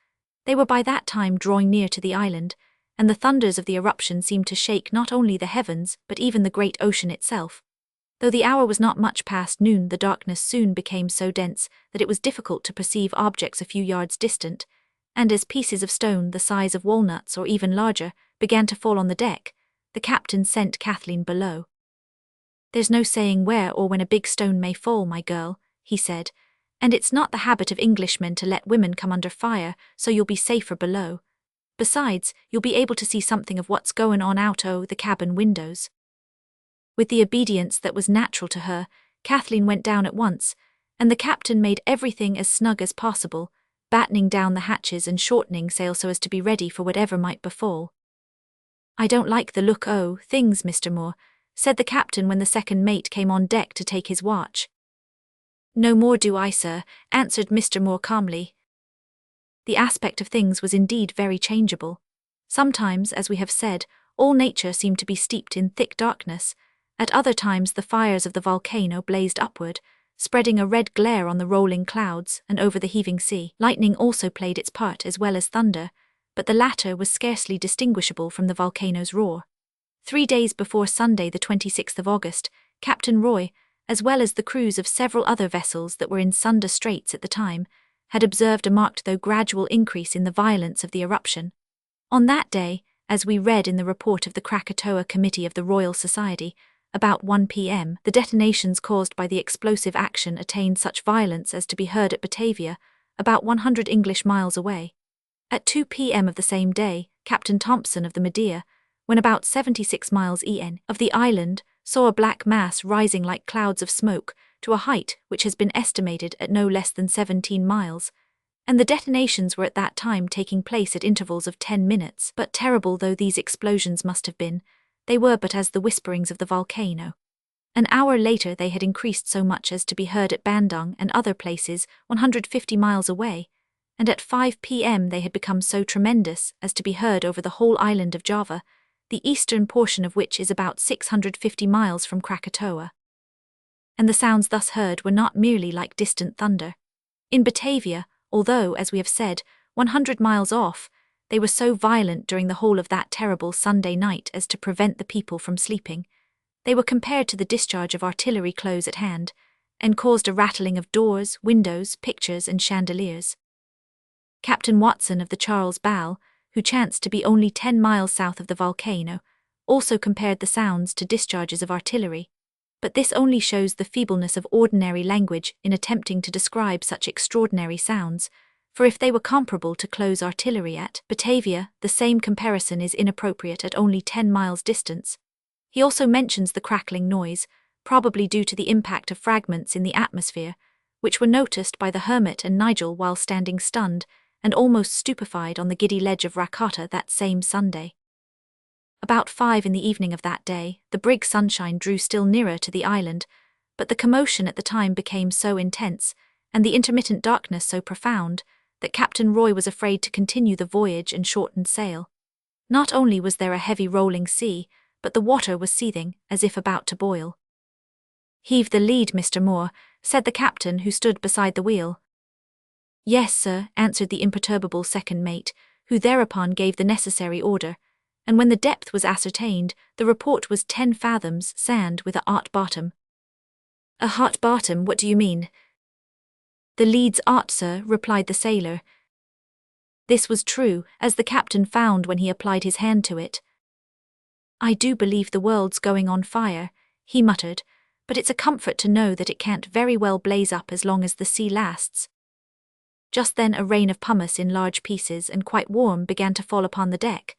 They were by that time drawing near to the island, and the thunders of the eruption seemed to shake not only the heavens but even the great ocean itself. Though the hour was not much past noon, the darkness soon became so dense that it was difficult to perceive objects a few yards distant, and as pieces of stone the size of walnuts or even larger began to fall on the deck, the captain sent Kathleen below. "There's no saying where or when a big stone may fall, my girl," he said, "and it's not the habit of Englishmen to let women come under fire, so you'll be safer below. Besides, you'll be able to see something of what's going on out o' the cabin windows." With the obedience that was natural to her, Kathleen went down at once, and the captain made everything as snug as possible, battening down the hatches and shortening sail so as to be ready for whatever might befall. "I don't like the look o' things, Mr. Moore," said the captain when the second mate came on deck to take his watch. "No more do I, sir," answered Mr. Moore calmly. The aspect of things was indeed very changeable. Sometimes, as we have said, all nature seemed to be steeped in thick darkness. At other times the fires of the volcano blazed upward, spreading a red glare on the rolling clouds and over the heaving sea. Lightning also played its part as well as thunder, but the latter was scarcely distinguishable from the volcano's roar. 3 days before Sunday, the 26th of August, Captain Roy, as well as the crews of several other vessels that were in Sunda Straits at the time, had observed a marked though gradual increase in the violence of the eruption. On that day, as we read in the report of the Krakatoa Committee of the Royal Society, About 1 p.m., the detonations caused by the explosive action attained such violence as to be heard at Batavia, about 100 English miles away. At 2 p.m. of the same day, Captain Thompson of the Medea, when about 76 miles en of the island, saw a black mass rising like clouds of smoke to a height which has been estimated at no less than 17 miles, and the detonations were at that time taking place at intervals of 10 minutes. But terrible though these explosions must have been, they were but as the whisperings of the volcano. An hour later they had increased so much as to be heard at Bandung and other places 150 miles away, and at 5 p.m. they had become so tremendous as to be heard over the whole island of Java, the eastern portion of which is about 650 miles from Krakatoa. And the sounds thus heard were not merely like distant thunder. In Batavia, although, as we have said, 100 miles off, they were so violent during the whole of that terrible Sunday night as to prevent the people from sleeping. They were compared to the discharge of artillery close at hand, and caused a rattling of doors, windows, pictures, and chandeliers. Captain Watson of the Charles Ball, who chanced to be only 10 miles south of the volcano, also compared the sounds to discharges of artillery, but this only shows the feebleness of ordinary language in attempting to describe such extraordinary sounds, for if they were comparable to close artillery at Batavia, the same comparison is inappropriate at only 10 miles distance. He also mentions the crackling noise, probably due to the impact of fragments in the atmosphere, which were noticed by the hermit and Nigel while standing stunned and almost stupefied on the giddy ledge of Rakata that same Sunday. About 5 in the evening of that day, the brig Sunshine drew still nearer to the island, but the commotion at the time became so intense, and the intermittent darkness so profound, that Captain Roy was afraid to continue the voyage and shortened sail. Not only was there a heavy rolling sea, but the water was seething, as if about to boil. "Heave the lead, Mr. Moore," said the captain who stood beside the wheel. "Yes, sir," answered the imperturbable second mate, who thereupon gave the necessary order, and when the depth was ascertained, the report was 10 fathoms sand with a hot bottom. "A hot bottom, what do you mean?" "The lead's hot, sir," replied the sailor. This was true, as the captain found when he applied his hand to it. "I do believe the world's going on fire," he muttered, "but it's a comfort to know that it can't very well blaze up as long as the sea lasts." Just then a rain of pumice in large pieces and quite warm began to fall upon the deck.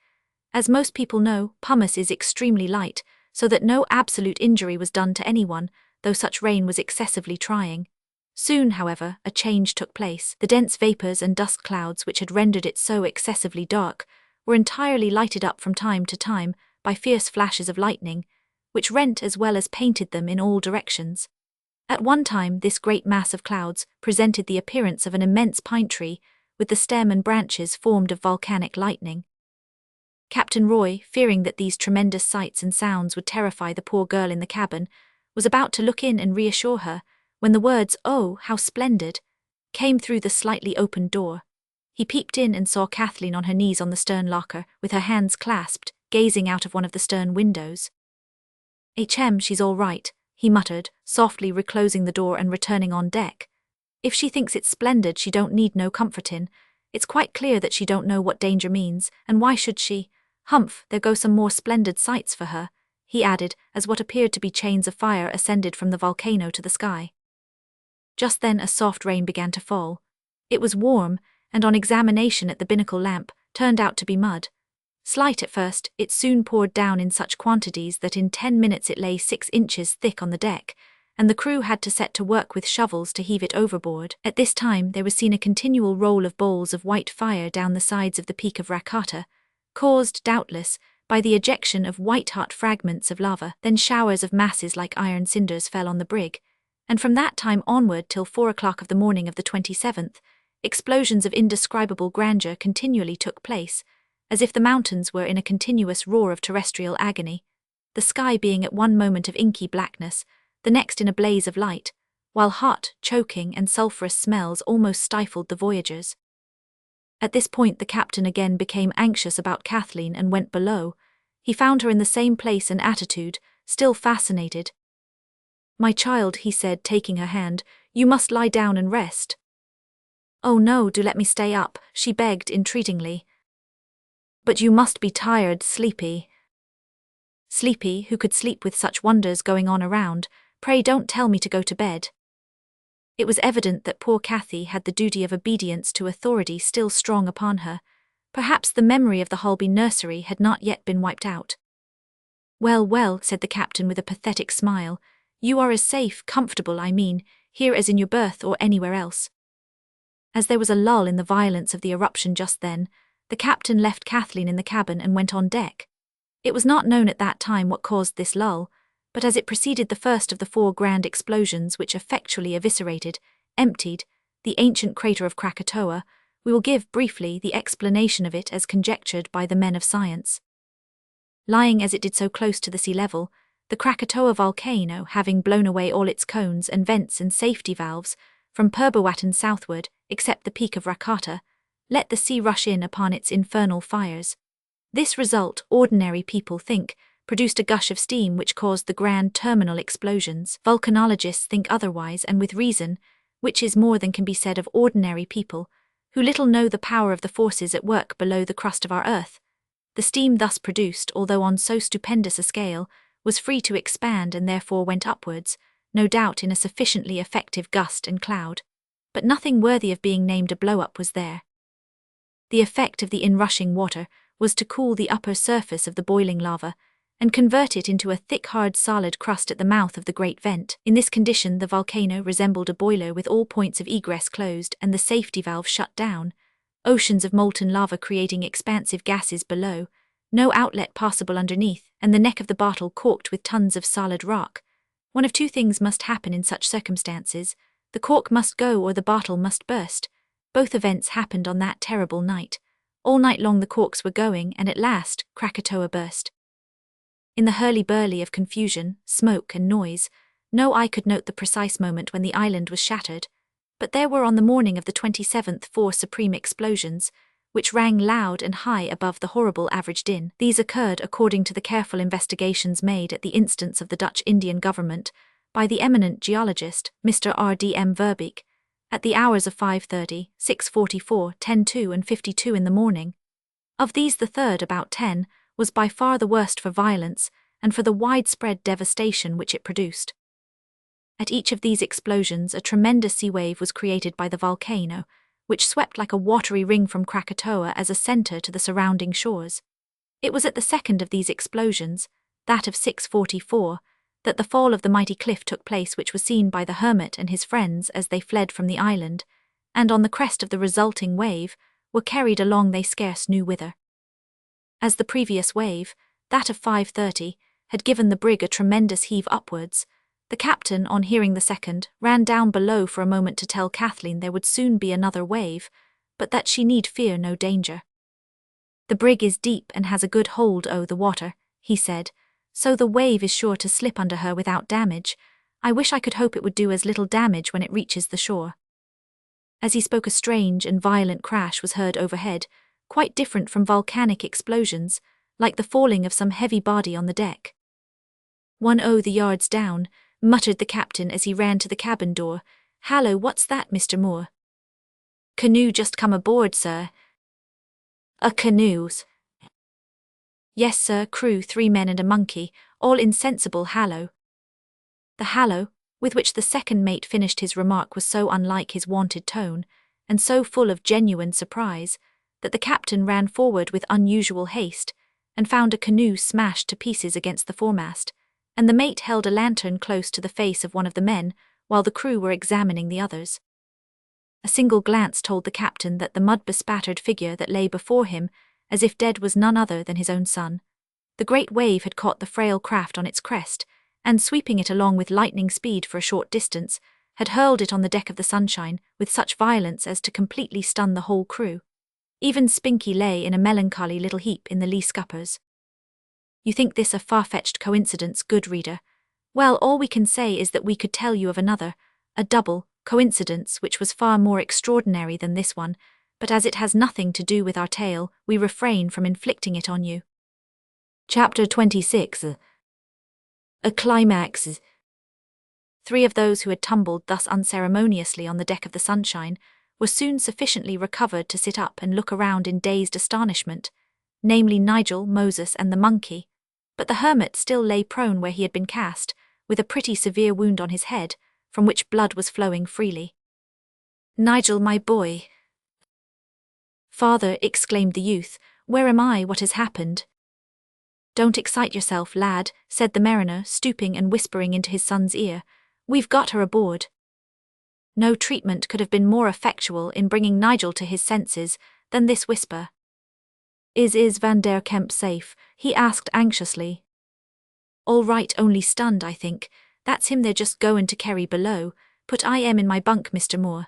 As most people know, pumice is extremely light, so that no absolute injury was done to anyone, though such rain was excessively trying. Soon, however, a change took place. The dense vapours and dust clouds which had rendered it so excessively dark were entirely lighted up from time to time by fierce flashes of lightning, which rent as well as painted them in all directions. At one time this great mass of clouds presented the appearance of an immense pine tree, with the stem and branches formed of volcanic lightning. Captain Roy, fearing that these tremendous sights and sounds would terrify the poor girl in the cabin, was about to look in and reassure her, when the words, "Oh, how splendid!" came through the slightly opened door. He peeped in and saw Kathleen on her knees on the stern locker, with her hands clasped, gazing out of one of the stern windows. She's all right," he muttered, softly reclosing the door and returning on deck. "If she thinks it's splendid, she don't need no comfortin'. It's quite clear that she don't know what danger means, and why should she? Humph, there go some more splendid sights for her," he added, as what appeared to be chains of fire ascended from the volcano to the sky. Just then a soft rain began to fall. It was warm, and on examination at the binnacle lamp, turned out to be mud. Slight at first, it soon poured down in such quantities that in 10 minutes it lay 6 inches thick on the deck, and the crew had to set to work with shovels to heave it overboard. At this time there was seen a continual roll of bowls of white fire down the sides of the peak of Rakata, caused, doubtless, by the ejection of white-hot fragments of lava. Then showers of masses like iron cinders fell on the brig, and from that time onward till 4 o'clock of the morning of the 27th, explosions of indescribable grandeur continually took place, as if the mountains were in a continuous roar of terrestrial agony, the sky being at one moment of inky blackness, the next in a blaze of light, while hot, choking, and sulphurous smells almost stifled the voyagers. At this point the captain again became anxious about Kathleen and went below. He found her in the same place and attitude, still fascinated. "My child," he said, taking her hand, "you must lie down and rest." "Oh no, do let me stay up," she begged entreatingly. "But you must be tired, sleepy." Sleepy, who could sleep with such wonders going on around, pray don't tell me to go to bed. It was evident that poor Cathy had the duty of obedience to authority still strong upon her. Perhaps the memory of the Holby nursery had not yet been wiped out. Well, well, said the captain with a pathetic smile, you are as safe, comfortable, I mean, here as in your berth or anywhere else. As there was a lull in the violence of the eruption just then, the captain left Kathleen in the cabin and went on deck. It was not known at that time what caused this lull, but as it preceded the first of the 4 grand explosions which effectually eviscerated, emptied, the ancient crater of Krakatoa, we will give briefly the explanation of it as conjectured by the men of science. Lying as it did so close to the sea level, the Krakatoa volcano, having blown away all its cones and vents and safety valves, from Purbawatan southward, except the peak of Rakata, let the sea rush in upon its infernal fires. This result, ordinary people think, produced a gush of steam which caused the grand terminal explosions. Volcanologists think otherwise, and with reason, which is more than can be said of ordinary people, who little know the power of the forces at work below the crust of our earth. The steam thus produced, although on so stupendous a scale, was free to expand and therefore went upwards, no doubt in a sufficiently effective gust and cloud. But nothing worthy of being named a blow-up was there. The effect of the inrushing water was to cool the upper surface of the boiling lava, and convert it into a thick hard solid crust at the mouth of the great vent. In this condition the volcano resembled a boiler with all points of egress closed and the safety valve shut down, oceans of molten lava creating expansive gases below, no outlet possible underneath, and the neck of the bottle corked with tons of solid rock. One of 2 things must happen in such circumstances: the cork must go or the bottle must burst. Both events happened on that terrible night. All night long the corks were going, and at last Krakatoa burst. In the hurly-burly of confusion, smoke and noise, no eye could note the precise moment when the island was shattered, but there were on the morning of the 27th 4 supreme explosions, which rang loud and high above the horrible average din. These occurred according to the careful investigations made at the instance of the Dutch Indian government by the eminent geologist, Mr. R.D.M. Verbeek, at the hours of 5:30, 6:44, 10:02 and 52 in the morning. Of these the third, about 10, was by far the worst for violence and for the widespread devastation which it produced. At each of these explosions a tremendous sea wave was created by the volcano, which swept like a watery ring from Krakatoa as a centre to the surrounding shores. It was at the second of these explosions, that of 6:44, that the fall of the mighty cliff took place which was seen by the hermit and his friends as they fled from the island, and on the crest of the resulting wave were carried along they scarce knew whither. As the previous wave, that of 5:30, had given the brig a tremendous heave upwards, the captain, on hearing the second, ran down below for a moment to tell Kathleen there would soon be another wave, but that she need fear no danger. The brig is deep and has a good hold o' the water, he said, so the wave is sure to slip under her without damage. I wish I could hope it would do as little damage when it reaches the shore. As he spoke a strange and violent crash was heard overhead, quite different from volcanic explosions, like the falling of some heavy body on the deck. 1 o' the yards down, muttered the captain as he ran to the cabin door. Hallo, what's that, Mr. Moore? Canoe just come aboard, sir. A canoes? Yes, sir, crew 3 men and a monkey, all insensible. Hallo. The hallo, with which the second mate finished his remark, was so unlike his wonted tone, and so full of genuine surprise, that the captain ran forward with unusual haste, and found a canoe smashed to pieces against the foremast, and the mate held a lantern close to the face of one of the men, while the crew were examining the others. A single glance told the captain that the mud-bespattered figure that lay before him, as if dead, was none other than his own son. The great wave had caught the frail craft on its crest, and sweeping it along with lightning speed for a short distance, had hurled it on the deck of the Sunshine with such violence as to completely stun the whole crew. Even Spinky lay in a melancholy little heap in the lee scuppers. You think this a far-fetched coincidence, good reader? Well, all we can say is that we could tell you of another, a double, coincidence which was far more extraordinary than this one, but as it has nothing to do with our tale, we refrain from inflicting it on you. Chapter 26. A climax. 3 of those who had tumbled thus unceremoniously on the deck of the Sunshine were soon sufficiently recovered to sit up and look around in dazed astonishment, namely Nigel, Moses, and the monkey. But the hermit still lay prone where he had been cast, with a pretty severe wound on his head, from which blood was flowing freely. "Nigel, my boy." "Father," exclaimed the youth, "where am I? What has happened?" "Don't excite yourself, lad," said the mariner, stooping and whispering into his son's ear. "We've got her aboard." No treatment could have been more effectual in bringing Nigel to his senses than this whisper. Is Van der Kemp safe?" he asked anxiously. "All right, only stunned, I think. That's him they're just goin' to carry below. Put I am in my bunk, Mr. Moore."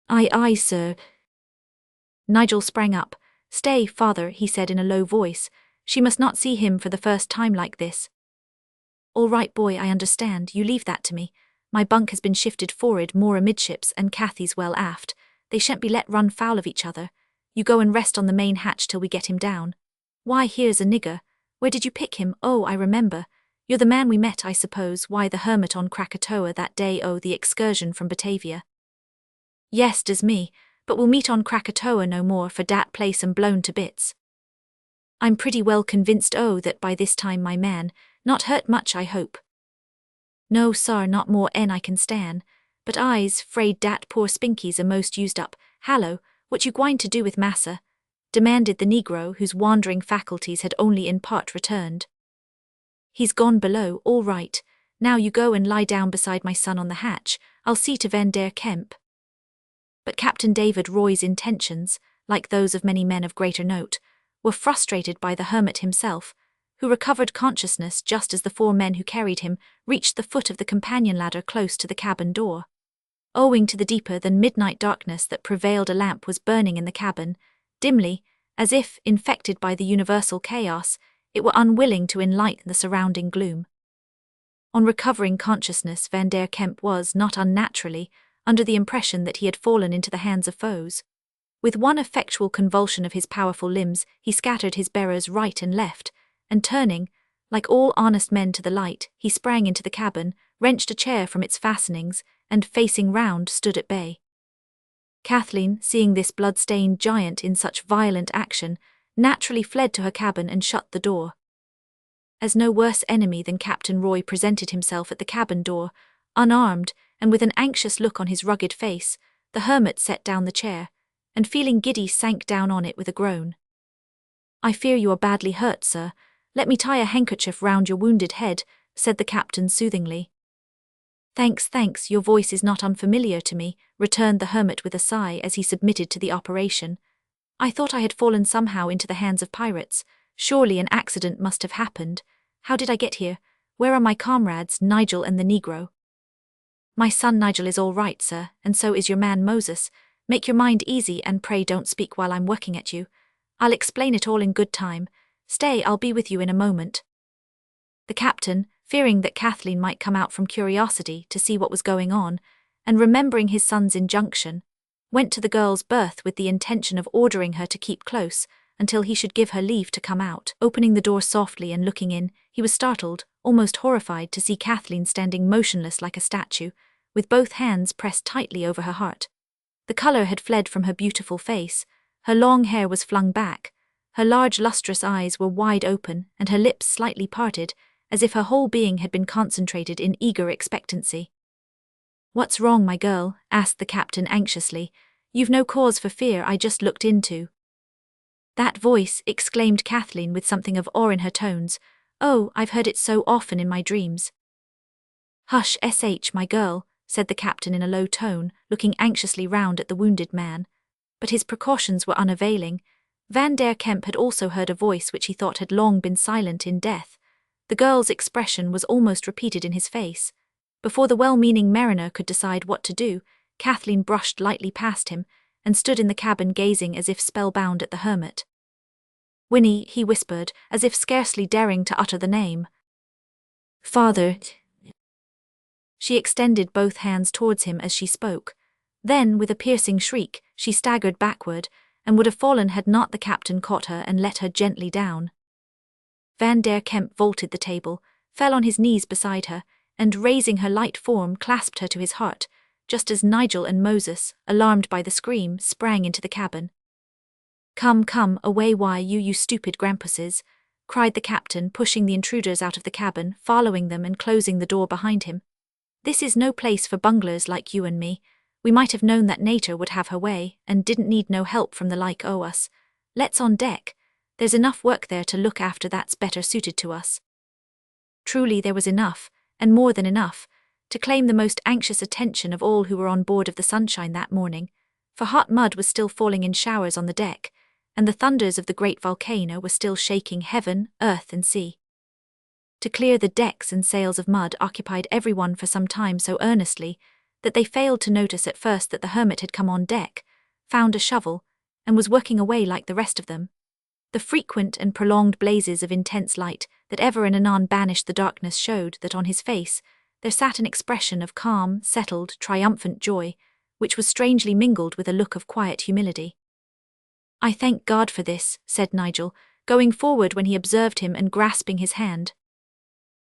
"Aye, aye, sir." Nigel sprang up. "Stay, father," he said in a low voice. "She must not see him for the first time like this." "All right, boy, I understand. You leave that to me. My bunk has been shifted for'ard more amidships and Cathy's well aft. They shan't be let run foul of each other. You go and rest on the main hatch till we get him down. Why, here's a nigger. Where did you pick him? Oh, I remember. You're the man we met, I suppose. Why, the hermit on Krakatoa that day the excursion from Batavia." "Yes, does me, but we'll meet on Krakatoa no more for dat place and blown to bits." "I'm pretty well convinced that by this time my man, not hurt much I hope." "No, sir, not more 'en I can stan, but I's 'fraid dat poor Spinky's a'most used up. Hallo, what you gwine to do with massa?" demanded the negro, whose wandering faculties had only in part returned. "He's gone below, all right. Now you go and lie down beside my son on the hatch. I'll see to Van der Kemp." But Captain David Roy's intentions, like those of many men of greater note, were frustrated by the hermit himself, who recovered consciousness just as the 4 men who carried him reached the foot of the companion ladder close to the cabin door. Owing to the deeper than midnight darkness that prevailed, a lamp was burning in the cabin, dimly, as if, infected by the universal chaos, it were unwilling to enlighten the surrounding gloom. On recovering consciousness, Van der Kemp was, not unnaturally, under the impression that he had fallen into the hands of foes. With one effectual convulsion of his powerful limbs, he scattered his bearers right and left, and turning, like all honest men to the light, he sprang into the cabin, wrenched a chair from its fastenings, and facing round stood at bay. Kathleen, seeing this blood-stained giant in such violent action, naturally fled to her cabin and shut the door. As no worse enemy than Captain Roy presented himself at the cabin door, unarmed, and with an anxious look on his rugged face, the hermit set down the chair, and feeling giddy sank down on it with a groan. "I fear you are badly hurt, sir. Let me tie a handkerchief round your wounded head," said the captain soothingly. Thanks, your voice is not unfamiliar to me," returned the hermit with a sigh as he submitted to the operation. "I thought I had fallen somehow into the hands of pirates. Surely an accident must have happened. How did I get here? Where are my comrades, Nigel and the negro?" "My son Nigel is all right, sir, and so is your man Moses. Make your mind easy and pray don't speak while I'm working at you. I'll explain it all in good time. Stay, I'll be with you in a moment." The captain, fearing that Kathleen might come out from curiosity to see what was going on, and remembering his son's injunction, went to the girl's berth with the intention of ordering her to keep close until he should give her leave to come out. Opening the door softly and looking in, he was startled, almost horrified, to see Kathleen standing motionless like a statue, with both hands pressed tightly over her heart. The colour had fled from her beautiful face, her long hair was flung back, her large lustrous eyes were wide open and her lips slightly parted, as if her whole being had been concentrated in eager expectancy. "What's wrong, my girl?" asked the captain anxiously. "You've no cause for fear, I just looked into." "That voice," exclaimed Kathleen with something of awe in her tones. "Oh, I've heard it so often in my dreams." "Hush, my girl," said the captain in a low tone, looking anxiously round at the wounded man. But his precautions were unavailing. Van der Kemp had also heard a voice which he thought had long been silent in death. The girl's expression was almost repeated in his face. Before the well-meaning mariner could decide what to do, Kathleen brushed lightly past him and stood in the cabin gazing as if spellbound at the hermit. "Winnie," he whispered, as if scarcely daring to utter the name. "Father." She extended both hands towards him as she spoke. Then, with a piercing shriek, she staggered backward, and would have fallen had not the captain caught her and let her gently down. Van der Kemp vaulted the table, fell on his knees beside her, and raising her light form clasped her to his heart, just as Nigel and Moses, alarmed by the scream, sprang into the cabin. Come, away, why, you stupid grampuses. cried the captain, pushing the intruders out of the cabin, following them and closing the door behind him. "This is no place for bunglers like you and me. We might have known that nature would have her way, and didn't need no help from the like o' us. Let's on deck. There's enough work there to look after that's better suited to us." Truly there was enough, and more than enough, to claim the most anxious attention of all who were on board of the Sunshine that morning, for hot mud was still falling in showers on the deck, and the thunders of the great volcano were still shaking heaven, earth, and sea. To clear the decks and sails of mud occupied everyone for some time so earnestly that they failed to notice at first that the hermit had come on deck, found a shovel, and was working away like the rest of them. The frequent and prolonged blazes of intense light that ever and anon banished the darkness showed that on his face there sat an expression of calm, settled, triumphant joy, which was strangely mingled with a look of quiet humility. "I thank God for this," said Nigel, going forward when he observed him and grasping his hand.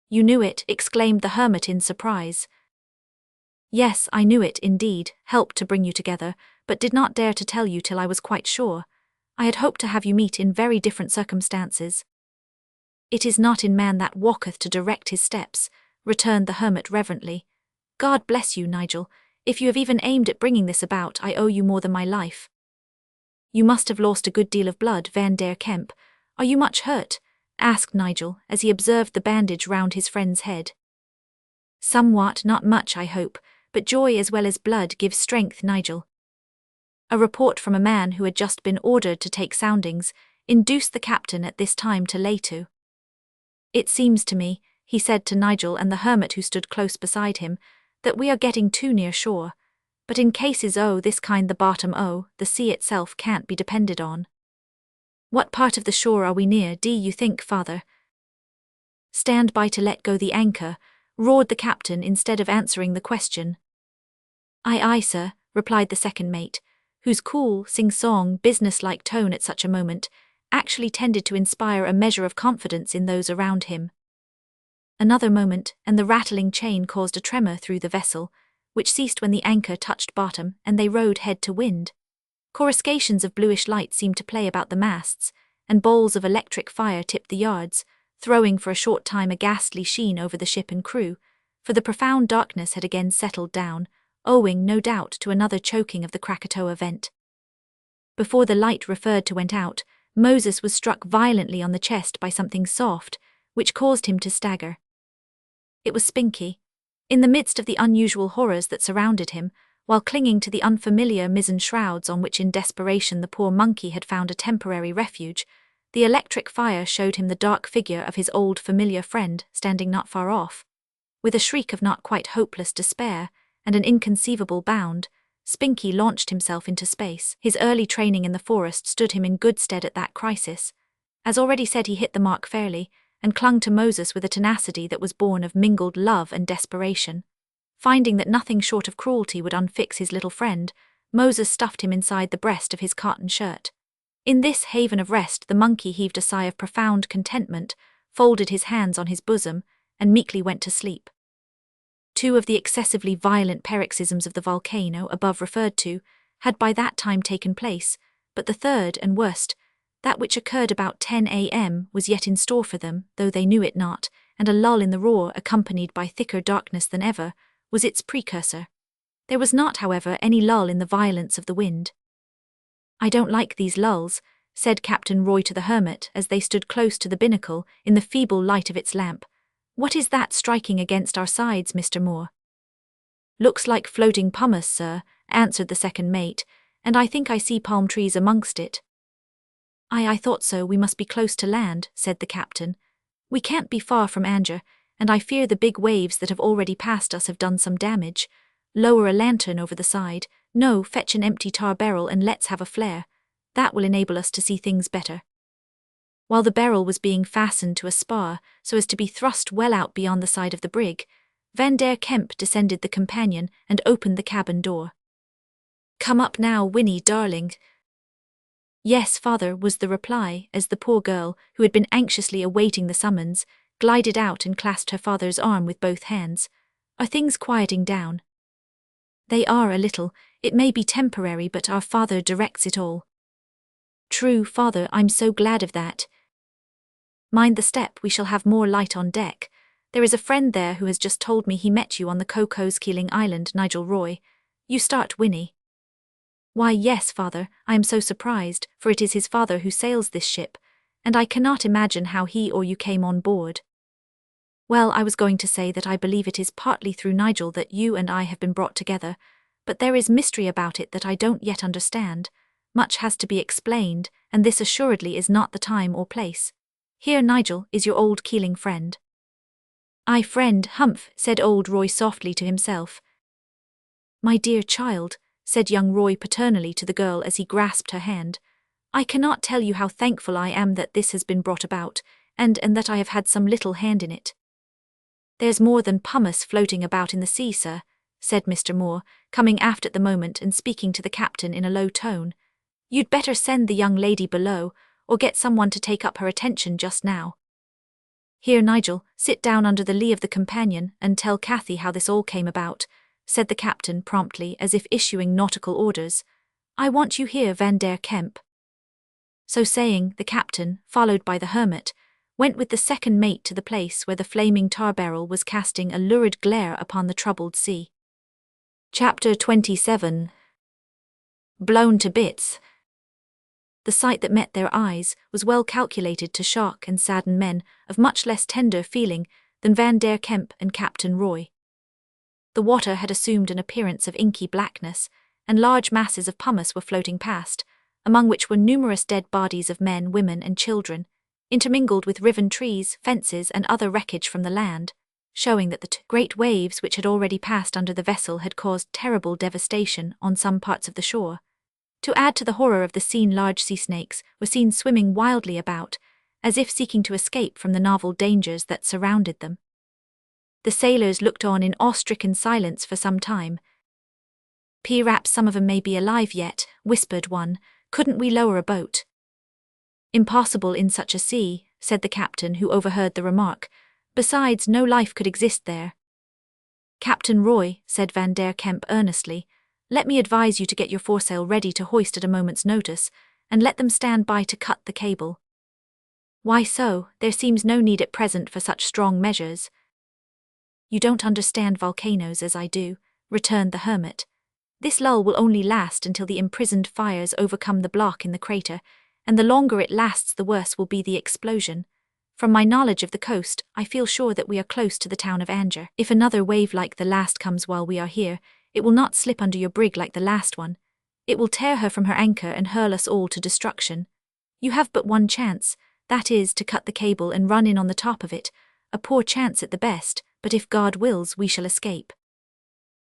"You knew it," exclaimed the hermit in surprise. "Yes, I knew it, indeed, helped to bring you together, but did not dare to tell you till I was quite sure. I had hoped to have you meet in very different circumstances." "It is not in man that walketh to direct his steps," returned the hermit reverently. "God bless you, Nigel. If you have even aimed at bringing this about, I owe you more than my life." "You must have lost a good deal of blood, Van der Kemp. Are you much hurt?" asked Nigel, as he observed the bandage round his friend's head. "Somewhat, not much, I hope, but joy as well as blood gives strength, Nigel." A report from a man who had just been ordered to take soundings induced the captain at this time to lay to. "It seems to me," he said to Nigel and the hermit who stood close beside him, "that we are getting too near shore. But in cases o' this kind the bottom o' the sea itself can't be depended on." "What part of the shore are we near, do you think, father?" "Stand by to let go the anchor," roared the captain instead of answering the question. "Aye, aye, sir," replied the second mate, whose cool, sing-song, business-like tone at such a moment actually tended to inspire a measure of confidence in those around him. Another moment, and the rattling chain caused a tremor through the vessel, which ceased when the anchor touched bottom and they rode head to wind. Coruscations of bluish light seemed to play about the masts, and bowls of electric fire tipped the yards, throwing for a short time a ghastly sheen over the ship and crew, for the profound darkness had again settled down, owing, no doubt, to another choking of the Krakatoa vent. Before the light referred to went out, Moses was struck violently on the chest by something soft, which caused him to stagger. It was Spinky. In the midst of the unusual horrors that surrounded him, while clinging to the unfamiliar mizzen shrouds on which in desperation the poor monkey had found a temporary refuge, the electric fire showed him the dark figure of his old familiar friend standing not far off. With a shriek of not quite hopeless despair, and an inconceivable bound, Spinky launched himself into space. His early training in the forest stood him in good stead at that crisis. As already said, he hit the mark fairly, and clung to Moses with a tenacity that was born of mingled love and desperation. Finding that nothing short of cruelty would unfix his little friend, Moses stuffed him inside the breast of his cotton shirt. In this haven of rest the monkey heaved a sigh of profound contentment, folded his hands on his bosom, and meekly went to sleep. Two of the excessively violent paroxysms of the volcano above referred to had by that time taken place, but the third and worst, that which occurred about 10 a.m., was yet in store for them, though they knew it not, and a lull in the roar, accompanied by thicker darkness than ever, was its precursor. There was not, however, any lull in the violence of the wind. "I don't like these lulls," said Captain Roy to the hermit as they stood close to the binnacle in the feeble light of its lamp. "What is that striking against our sides, Mr. Moore?" "Looks like floating pumice, sir," answered the second mate, "and I think I see palm trees amongst it." "Aye, I thought so. We must be close to land," said the captain. "We can't be far from Anger, and I fear the big waves that have already passed us have done some damage. Lower a lantern over the side. No, fetch an empty tar barrel and let's have a flare. That will enable us to see things better." While the barrel was being fastened to a spar so as to be thrust well out beyond the side of the brig, Van der Kemp descended the companion and opened the cabin door. "Come up now, Winnie, darling." "Yes, father," was the reply, as the poor girl, who had been anxiously awaiting the summons, glided out and clasped her father's arm with both hands. "Are things quieting down?" "They are a little. It may be temporary, but our Father directs it all." "True, father, I'm so glad of that." Mind the step, we shall have more light on deck. There is a friend there who has just told me he met you on the Cocos Keeling Island, Nigel Roy. You start, Winnie. Why, yes, father, I am so surprised, for it is his father who sails this ship, and I cannot imagine how he or you came on board. Well, I was going to say that I believe it is partly through Nigel that you and I have been brought together, but there is mystery about it that I don't yet understand. Much has to be explained, and this assuredly is not the time or place. Here, Nigel, is your old Keeling friend. "Aye, friend, humph," said old Roy softly to himself. "My dear child," said young Roy paternally to the girl as he grasped her hand, "I cannot tell you how thankful I am that this has been brought about, and that I have had some little hand in it." "There's more than pumice floating about in the sea, sir," said Mr. Moore, coming aft at the moment and speaking to the captain in a low tone. "You'd better send the young lady below, or get someone to take up her attention just now. Here, Nigel, sit down under the lee of the companion and tell Cathy how this all came about," said the captain promptly, as if issuing nautical orders. "I want you here, Van der Kemp." So saying, the captain, followed by the hermit, went with the second mate to the place where the flaming tar barrel was casting a lurid glare upon the troubled sea. Chapter 27. Blown to bits. The sight that met their eyes was well calculated to shock and sadden men of much less tender feeling than Van der Kemp and Captain Roy. The water had assumed an appearance of inky blackness, and large masses of pumice were floating past, among which were numerous dead bodies of men, women, and children, intermingled with riven trees, fences, and other wreckage from the land, showing that the great waves which had already passed under the vessel had caused terrible devastation on some parts of the shore. To add to the horror of the scene, large sea snakes were seen swimming wildly about, as if seeking to escape from the novel dangers that surrounded them. The sailors looked on in awe-stricken silence for some time. "Perhaps some of 'em may be alive yet," whispered one. "Couldn't we lower a boat?" "Impossible in such a sea," said the captain, who overheard the remark. "Besides, no life could exist there." "Captain Roy," said Van der Kemp earnestly, "let me advise you to get your foresail ready to hoist at a moment's notice, and let them stand by to cut the cable." "Why so? There seems no need at present for such strong measures." "You don't understand volcanoes as I do," returned the hermit. "This lull will only last until the imprisoned fires overcome the block in the crater, and the longer it lasts the worse will be the explosion. From my knowledge of the coast, I feel sure that we are close to the town of Anger. If another wave like the last comes while we are here, it will not slip under your brig like the last one. It will tear her from her anchor and hurl us all to destruction. You have but one chance, that is, to cut the cable and run in on the top of it, a poor chance at the best, but if God wills, we shall escape."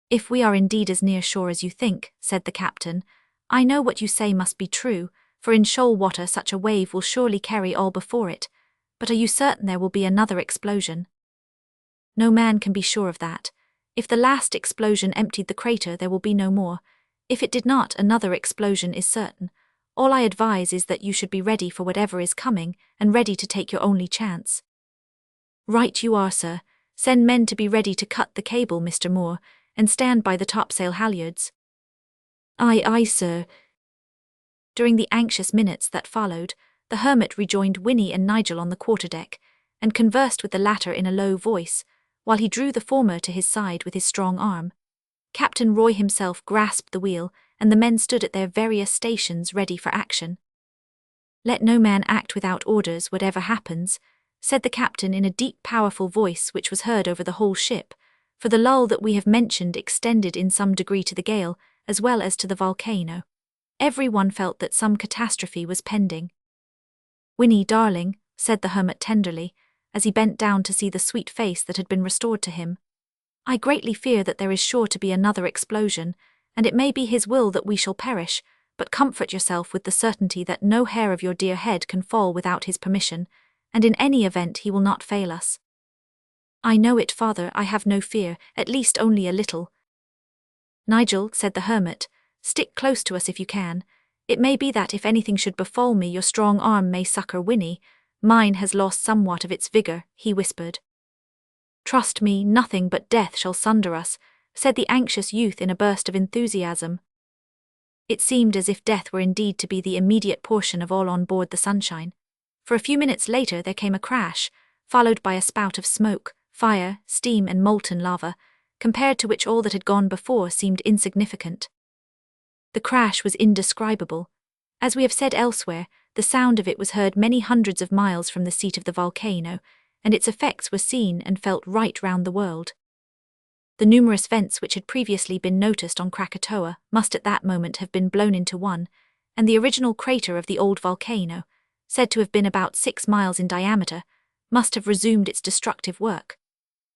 "If we are indeed as near shore as you think," said the captain, "I know what you say must be true, for in shoal water such a wave will surely carry all before it. But are you certain there will be another explosion?" "No man can be sure of that. If the last explosion emptied the crater, there will be no more. If it did not, another explosion is certain. All I advise is that you should be ready for whatever is coming, and ready to take your only chance." "Right you are, sir. Send men to be ready to cut the cable, Mr. Moore, and stand by the topsail halyards." "Aye, aye, sir." During the anxious minutes that followed, the hermit rejoined Winnie and Nigel on the quarterdeck, and conversed with the latter in a low voice, while he drew the former to his side with his strong arm. Captain Roy himself grasped the wheel, and the men stood at their various stations ready for action. "Let no man act without orders, whatever happens," said the captain in a deep, powerful voice which was heard over the whole ship, for the lull that we have mentioned extended in some degree to the gale, as well as to the volcano. Every one felt that some catastrophe was pending. "Winnie, darling," said the hermit tenderly, as he bent down to see the sweet face that had been restored to him, "I greatly fear that there is sure to be another explosion, and it may be his will that we shall perish, but comfort yourself with the certainty that no hair of your dear head can fall without his permission, and in any event he will not fail us." "I know it, father, I have no fear, at least only a little." "Nigel," said the hermit, "stick close to us if you can. It may be that if anything should befall me, your strong arm may succor Winnie. Mine has lost somewhat of its vigour," he whispered. "Trust me, nothing but death shall sunder us," said the anxious youth in a burst of enthusiasm. It seemed as if death were indeed to be the immediate portion of all on board the Sunshine. For a few minutes later there came a crash, followed by a spout of smoke, fire, steam and molten lava, compared to which all that had gone before seemed insignificant. The crash was indescribable. As we have said elsewhere, the sound of it was heard many hundreds of miles from the seat of the volcano, and its effects were seen and felt right round the world. The numerous vents which had previously been noticed on Krakatoa must at that moment have been blown into one, and the original crater of the old volcano, said to have been about 6 miles in diameter, must have resumed its destructive work.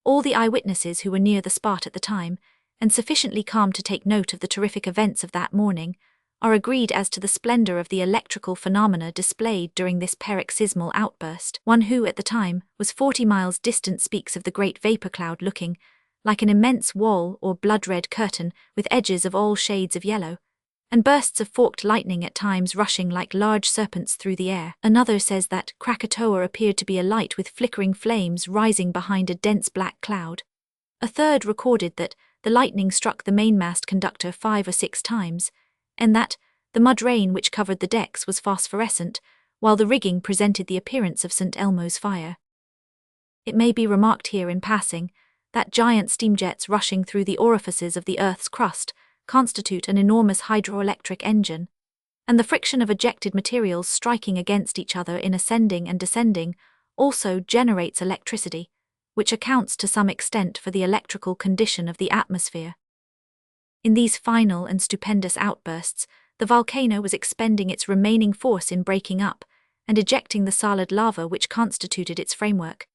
All the eyewitnesses who were near the spot at the time, and sufficiently calm to take note of the terrific events of that morning, are agreed as to the splendor of the electrical phenomena displayed during this paroxysmal outburst. One who, at the time, was 40 miles distant speaks of the great vapor cloud looking like an immense wall or blood-red curtain with edges of all shades of yellow, and bursts of forked lightning at times rushing like large serpents through the air. Another says that Krakatoa appeared to be alight with flickering flames rising behind a dense black cloud. A third recorded that the lightning struck the mainmast conductor 5 or 6 times, and that the mud rain which covered the decks was phosphorescent, while the rigging presented the appearance of St. Elmo's fire. It may be remarked here in passing that giant steamjets rushing through the orifices of the Earth's crust constitute an enormous hydroelectric engine, and the friction of ejected materials striking against each other in ascending and descending also generates electricity, which accounts to some extent for the electrical condition of the atmosphere. In these final and stupendous outbursts, the volcano was expending its remaining force in breaking up and ejecting the solid lava which constituted its framework,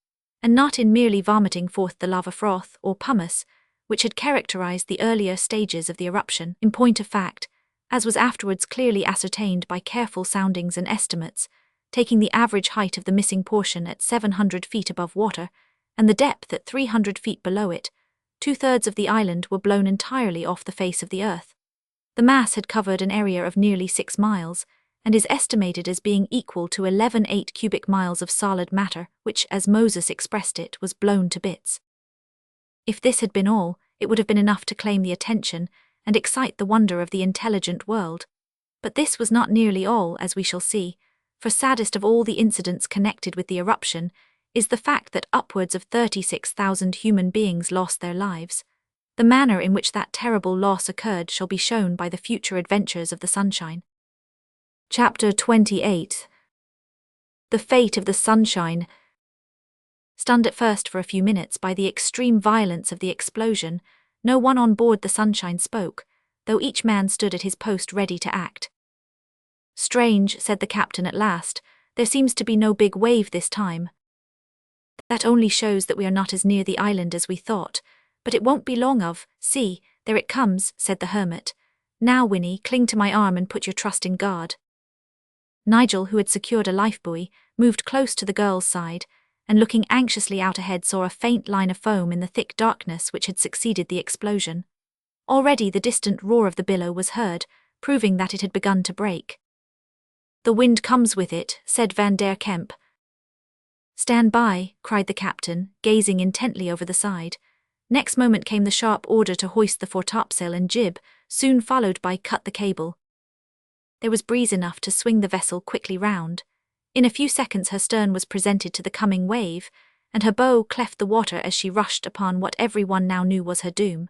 and not in merely vomiting forth the lava froth or pumice which had characterized the earlier stages of the eruption. In point of fact, as was afterwards clearly ascertained by careful soundings and estimates, taking the average height of the missing portion at 700 feet above water, and the depth at 300 feet below it, 2/3 of the island were blown entirely off the face of the earth. The mass had covered an area of nearly 6 miles, and is estimated as being equal to 11.8 cubic miles of solid matter, which, as Moses expressed it, was blown to bits. If this had been all, it would have been enough to claim the attention and excite the wonder of the intelligent world. But this was not nearly all, as we shall see, for saddest of all the incidents connected with the eruption is the fact that upwards of 36,000 human beings lost their lives. The manner in which that terrible loss occurred shall be shown by the future adventures of the Sunshine. Chapter 28. The fate of the Sunshine. Stunned at first for a few minutes by the extreme violence of the explosion, no one on board the Sunshine spoke, though each man stood at his post ready to act. "Strange," said the captain at last, "there seems to be no big wave this time." "That only shows that we are not as near the island as we thought, but it won't be long of. See, there it comes," said the hermit. "Now, Winnie, cling to my arm and put your trust in God." Nigel, who had secured a life buoy, moved close to the girl's side, and looking anxiously out ahead saw a faint line of foam in the thick darkness which had succeeded the explosion. Already the distant roar of the billow was heard, proving that it had begun to break. "The wind comes with it," said Van der Kemp. "Stand by," cried the captain, gazing intently over the side. Next moment came the sharp order to hoist the foretopsail and jib, soon followed by cut the cable. There was breeze enough to swing the vessel quickly round. In a few seconds her stern was presented to the coming wave, and her bow cleft the water as she rushed upon what every one now knew was her doom.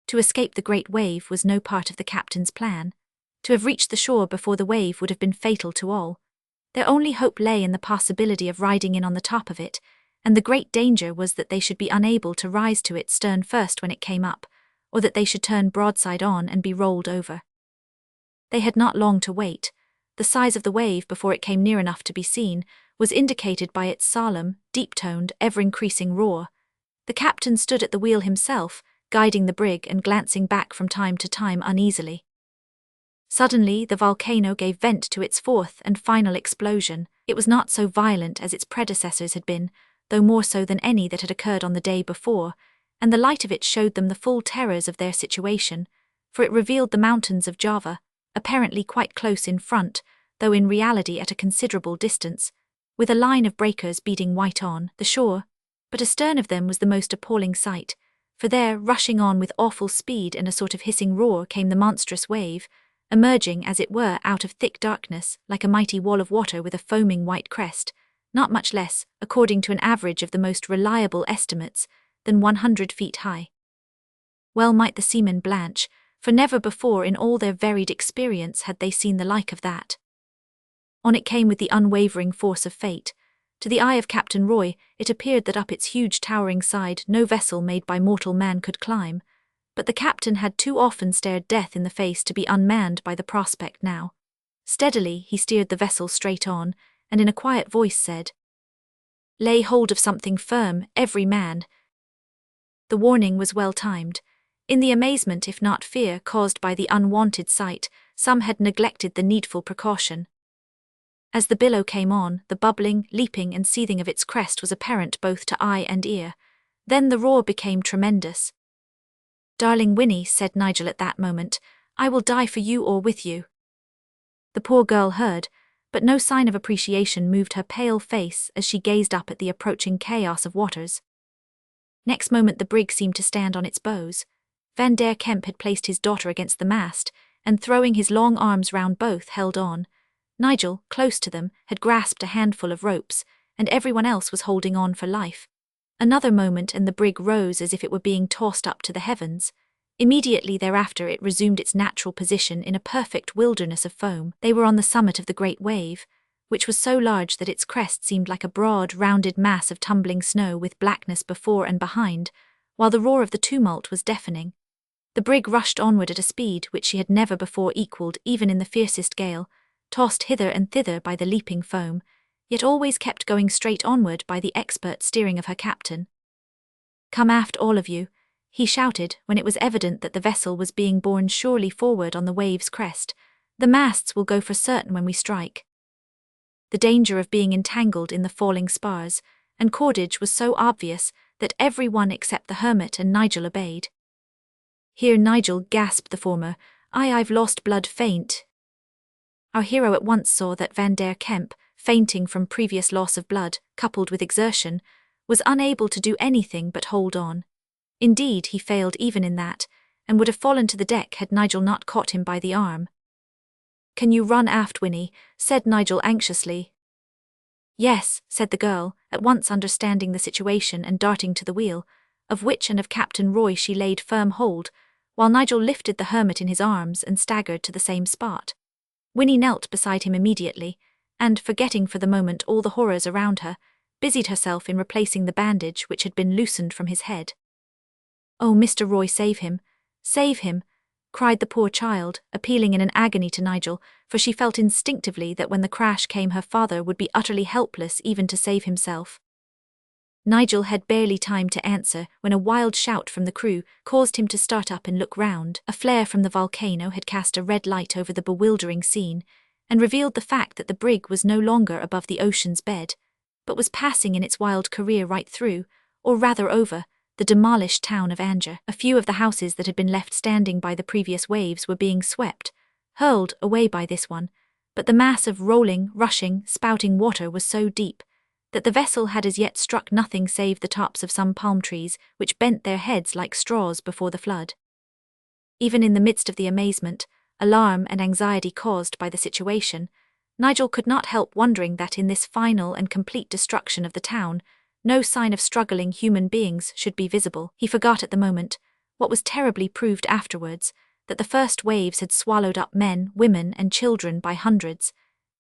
To escape the great wave was no part of the captain's plan. To have reached the shore before the wave would have been fatal to all. Their only hope lay in the possibility of riding in on the top of it, and the great danger was that they should be unable to rise to it stern first when it came up, or that they should turn broadside on and be rolled over. They had not long to wait. The size of the wave before it came near enough to be seen was indicated by its solemn, deep-toned, ever-increasing roar. The captain stood at the wheel himself, guiding the brig and glancing back from time to time uneasily. Suddenly the volcano gave vent to its fourth and final explosion. It was not so violent as its predecessors had been, though more so than any that had occurred on the day before, and the light of it showed them the full terrors of their situation, for it revealed the mountains of Java, apparently quite close in front, though in reality at a considerable distance, with a line of breakers beating white on the shore. But astern of them was the most appalling sight, for there, rushing on with awful speed and a sort of hissing roar, came the monstrous wave, emerging as it were out of thick darkness like a mighty wall of water with a foaming white crest, not much less, according to an average of the most reliable estimates, than 100 feet high. Well might the seamen blanch, for never before in all their varied experience had they seen the like of that. On it came with the unwavering force of fate. To the eye of Captain Roy, it appeared that up its huge towering side no vessel made by mortal man could climb, but the captain had too often stared death in the face to be unmanned by the prospect now. Steadily he steered the vessel straight on, and in a quiet voice said, "Lay hold of something firm, every man." The warning was well timed. In the amazement if not fear caused by the unwanted sight, some had neglected the needful precaution. As the billow came on, the bubbling, leaping and seething of its crest was apparent both to eye and ear. Then the roar became tremendous. "Darling Winnie," said Nigel at that moment, "I will die for you or with you." The poor girl heard, but no sign of appreciation moved her pale face as she gazed up at the approaching chaos of waters. Next moment the brig seemed to stand on its bows. Van der Kemp had placed his daughter against the mast, and throwing his long arms round both held on. Nigel, close to them, had grasped a handful of ropes, and everyone else was holding on for life. Another moment and the brig rose as if it were being tossed up to the heavens. Immediately thereafter it resumed its natural position in a perfect wilderness of foam. They were on the summit of the great wave, which was so large that its crest seemed like a broad, rounded mass of tumbling snow with blackness before and behind, while the roar of the tumult was deafening. The brig rushed onward at a speed which she had never before equalled even in the fiercest gale, tossed hither and thither by the leaping foam, yet always kept going straight onward by the expert steering of her captain. "Come aft, all of you," he shouted when it was evident that the vessel was being borne surely forward on the wave's crest. "The masts will go for certain when we strike." The danger of being entangled in the falling spars and cordage was so obvious that every one except the hermit and Nigel obeyed. "Here, Nigel," gasped the former, I've lost blood faint." Our hero at once saw that Van der Kemp, fainting from previous loss of blood, coupled with exertion, was unable to do anything but hold on. Indeed, he failed even in that, and would have fallen to the deck had Nigel not caught him by the arm. "Can you run aft, Winnie?" said Nigel anxiously. "Yes," said the girl, at once understanding the situation and darting to the wheel, of which and of Captain Roy she laid firm hold, while Nigel lifted the hermit in his arms and staggered to the same spot. Winnie knelt beside him immediately, and, forgetting for the moment all the horrors around her, busied herself in replacing the bandage which had been loosened from his head. "Oh, Mr. Roy, save him! Save him!" cried the poor child, appealing in an agony to Nigel, for she felt instinctively that when the crash came her father would be utterly helpless even to save himself. Nigel had barely time to answer when a wild shout from the crew caused him to start up and look round. A flare from the volcano had cast a red light over the bewildering scene, and revealed the fact that the brig was no longer above the ocean's bed, but was passing in its wild career right through, or rather over, the demolished town of Anger. A few of the houses that had been left standing by the previous waves were being swept, hurled away by this one, but the mass of rolling, rushing, spouting water was so deep that the vessel had as yet struck nothing save the tops of some palm trees which bent their heads like straws before the flood. Even in the midst of the amazement, alarm and anxiety caused by the situation, Nigel could not help wondering that in this final and complete destruction of the town, no sign of struggling human beings should be visible. He forgot at the moment, what was terribly proved afterwards, that the first waves had swallowed up men, women and children by hundreds,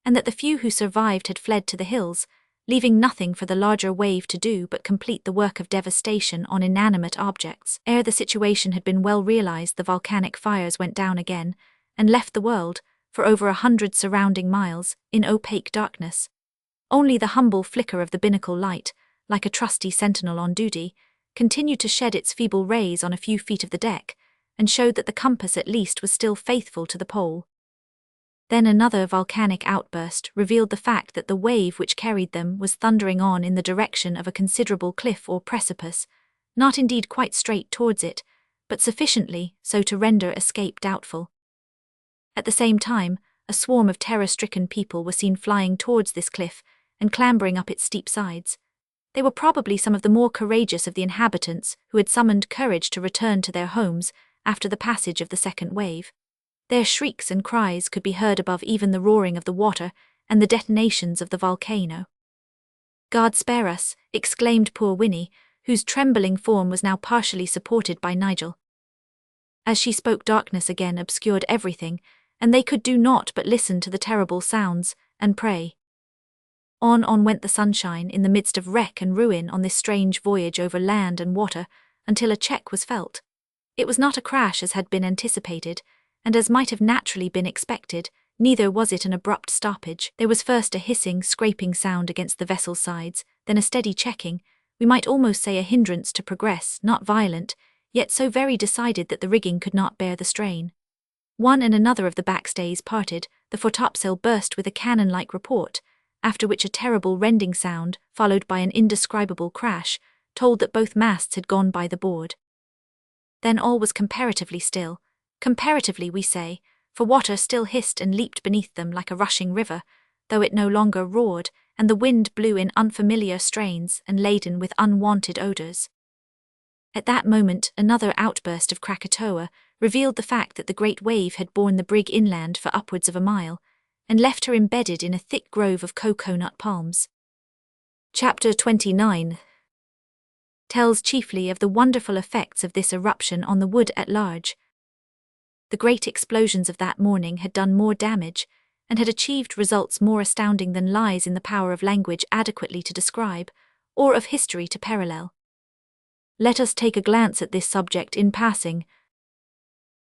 and that the few who survived had fled to the hills, leaving nothing for the larger wave to do but complete the work of devastation on inanimate objects. Ere the situation had been well realized, the volcanic fires went down again, and left the world, for over 100 surrounding miles, in opaque darkness. Only the humble flicker of the binnacle light, like a trusty sentinel on duty, continued to shed its feeble rays on a few feet of the deck, and showed that the compass at least was still faithful to the pole. Then another volcanic outburst revealed the fact that the wave which carried them was thundering on in the direction of a considerable cliff or precipice, not indeed quite straight towards it, but sufficiently so to render escape doubtful. At the same time, a swarm of terror-stricken people were seen flying towards this cliff and clambering up its steep sides. They were probably some of the more courageous of the inhabitants who had summoned courage to return to their homes after the passage of the second wave. Their shrieks and cries could be heard above even the roaring of the water and the detonations of the volcano. "God spare us," exclaimed poor Winnie, whose trembling form was now partially supported by Nigel. As she spoke, darkness again obscured everything, and they could do naught but listen to the terrible sounds, and pray. On went the sunshine in the midst of wreck and ruin on this strange voyage over land and water, until a check was felt. It was not a crash as had been anticipated, and as might have naturally been expected, neither was it an abrupt stoppage. There was first a hissing, scraping sound against the vessel's sides, then a steady checking, we might almost say a hindrance to progress, not violent, yet so very decided that the rigging could not bear the strain. One and another of the backstays parted, the foretopsail burst with a cannon-like report, after which a terrible rending sound, followed by an indescribable crash, told that both masts had gone by the board. Then all was comparatively still. Comparatively, we say, for water still hissed and leaped beneath them like a rushing river, though it no longer roared, and the wind blew in unfamiliar strains and laden with unwanted odours. At that moment another outburst of Krakatoa revealed the fact that the great wave had borne the brig inland for upwards of a mile, and left her embedded in a thick grove of cocoa-nut palms. Chapter 29 tells chiefly of the wonderful effects of this eruption on the wood at large. The great explosions of that morning had done more damage, and had achieved results more astounding than lies in the power of language adequately to describe, or of history to parallel. Let us take a glance at this subject in passing.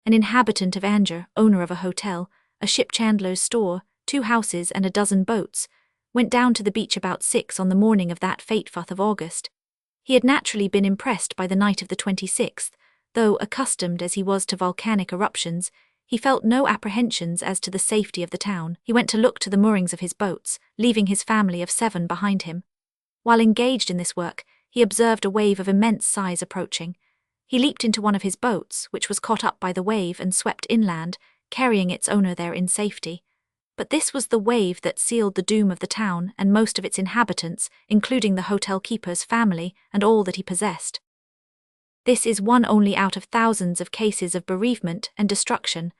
An inhabitant of Anger, owner of a hotel, a ship chandler's store, 2 houses and a dozen boats, went down to the beach about 6 on the morning of that fateful of August. He had naturally been impressed by the night of the 26th, though, accustomed as he was to volcanic eruptions, he felt no apprehensions as to the safety of the town. He went to look to the moorings of his boats, leaving his family of 7 behind him. While engaged in this work, he observed a wave of immense size approaching. He leaped into one of his boats, which was caught up by the wave and swept inland, carrying its owner there in safety. But this was the wave that sealed the doom of the town and most of its inhabitants, including the hotel keeper's family and all that he possessed. This is one only out of thousands of cases of bereavement and destruction.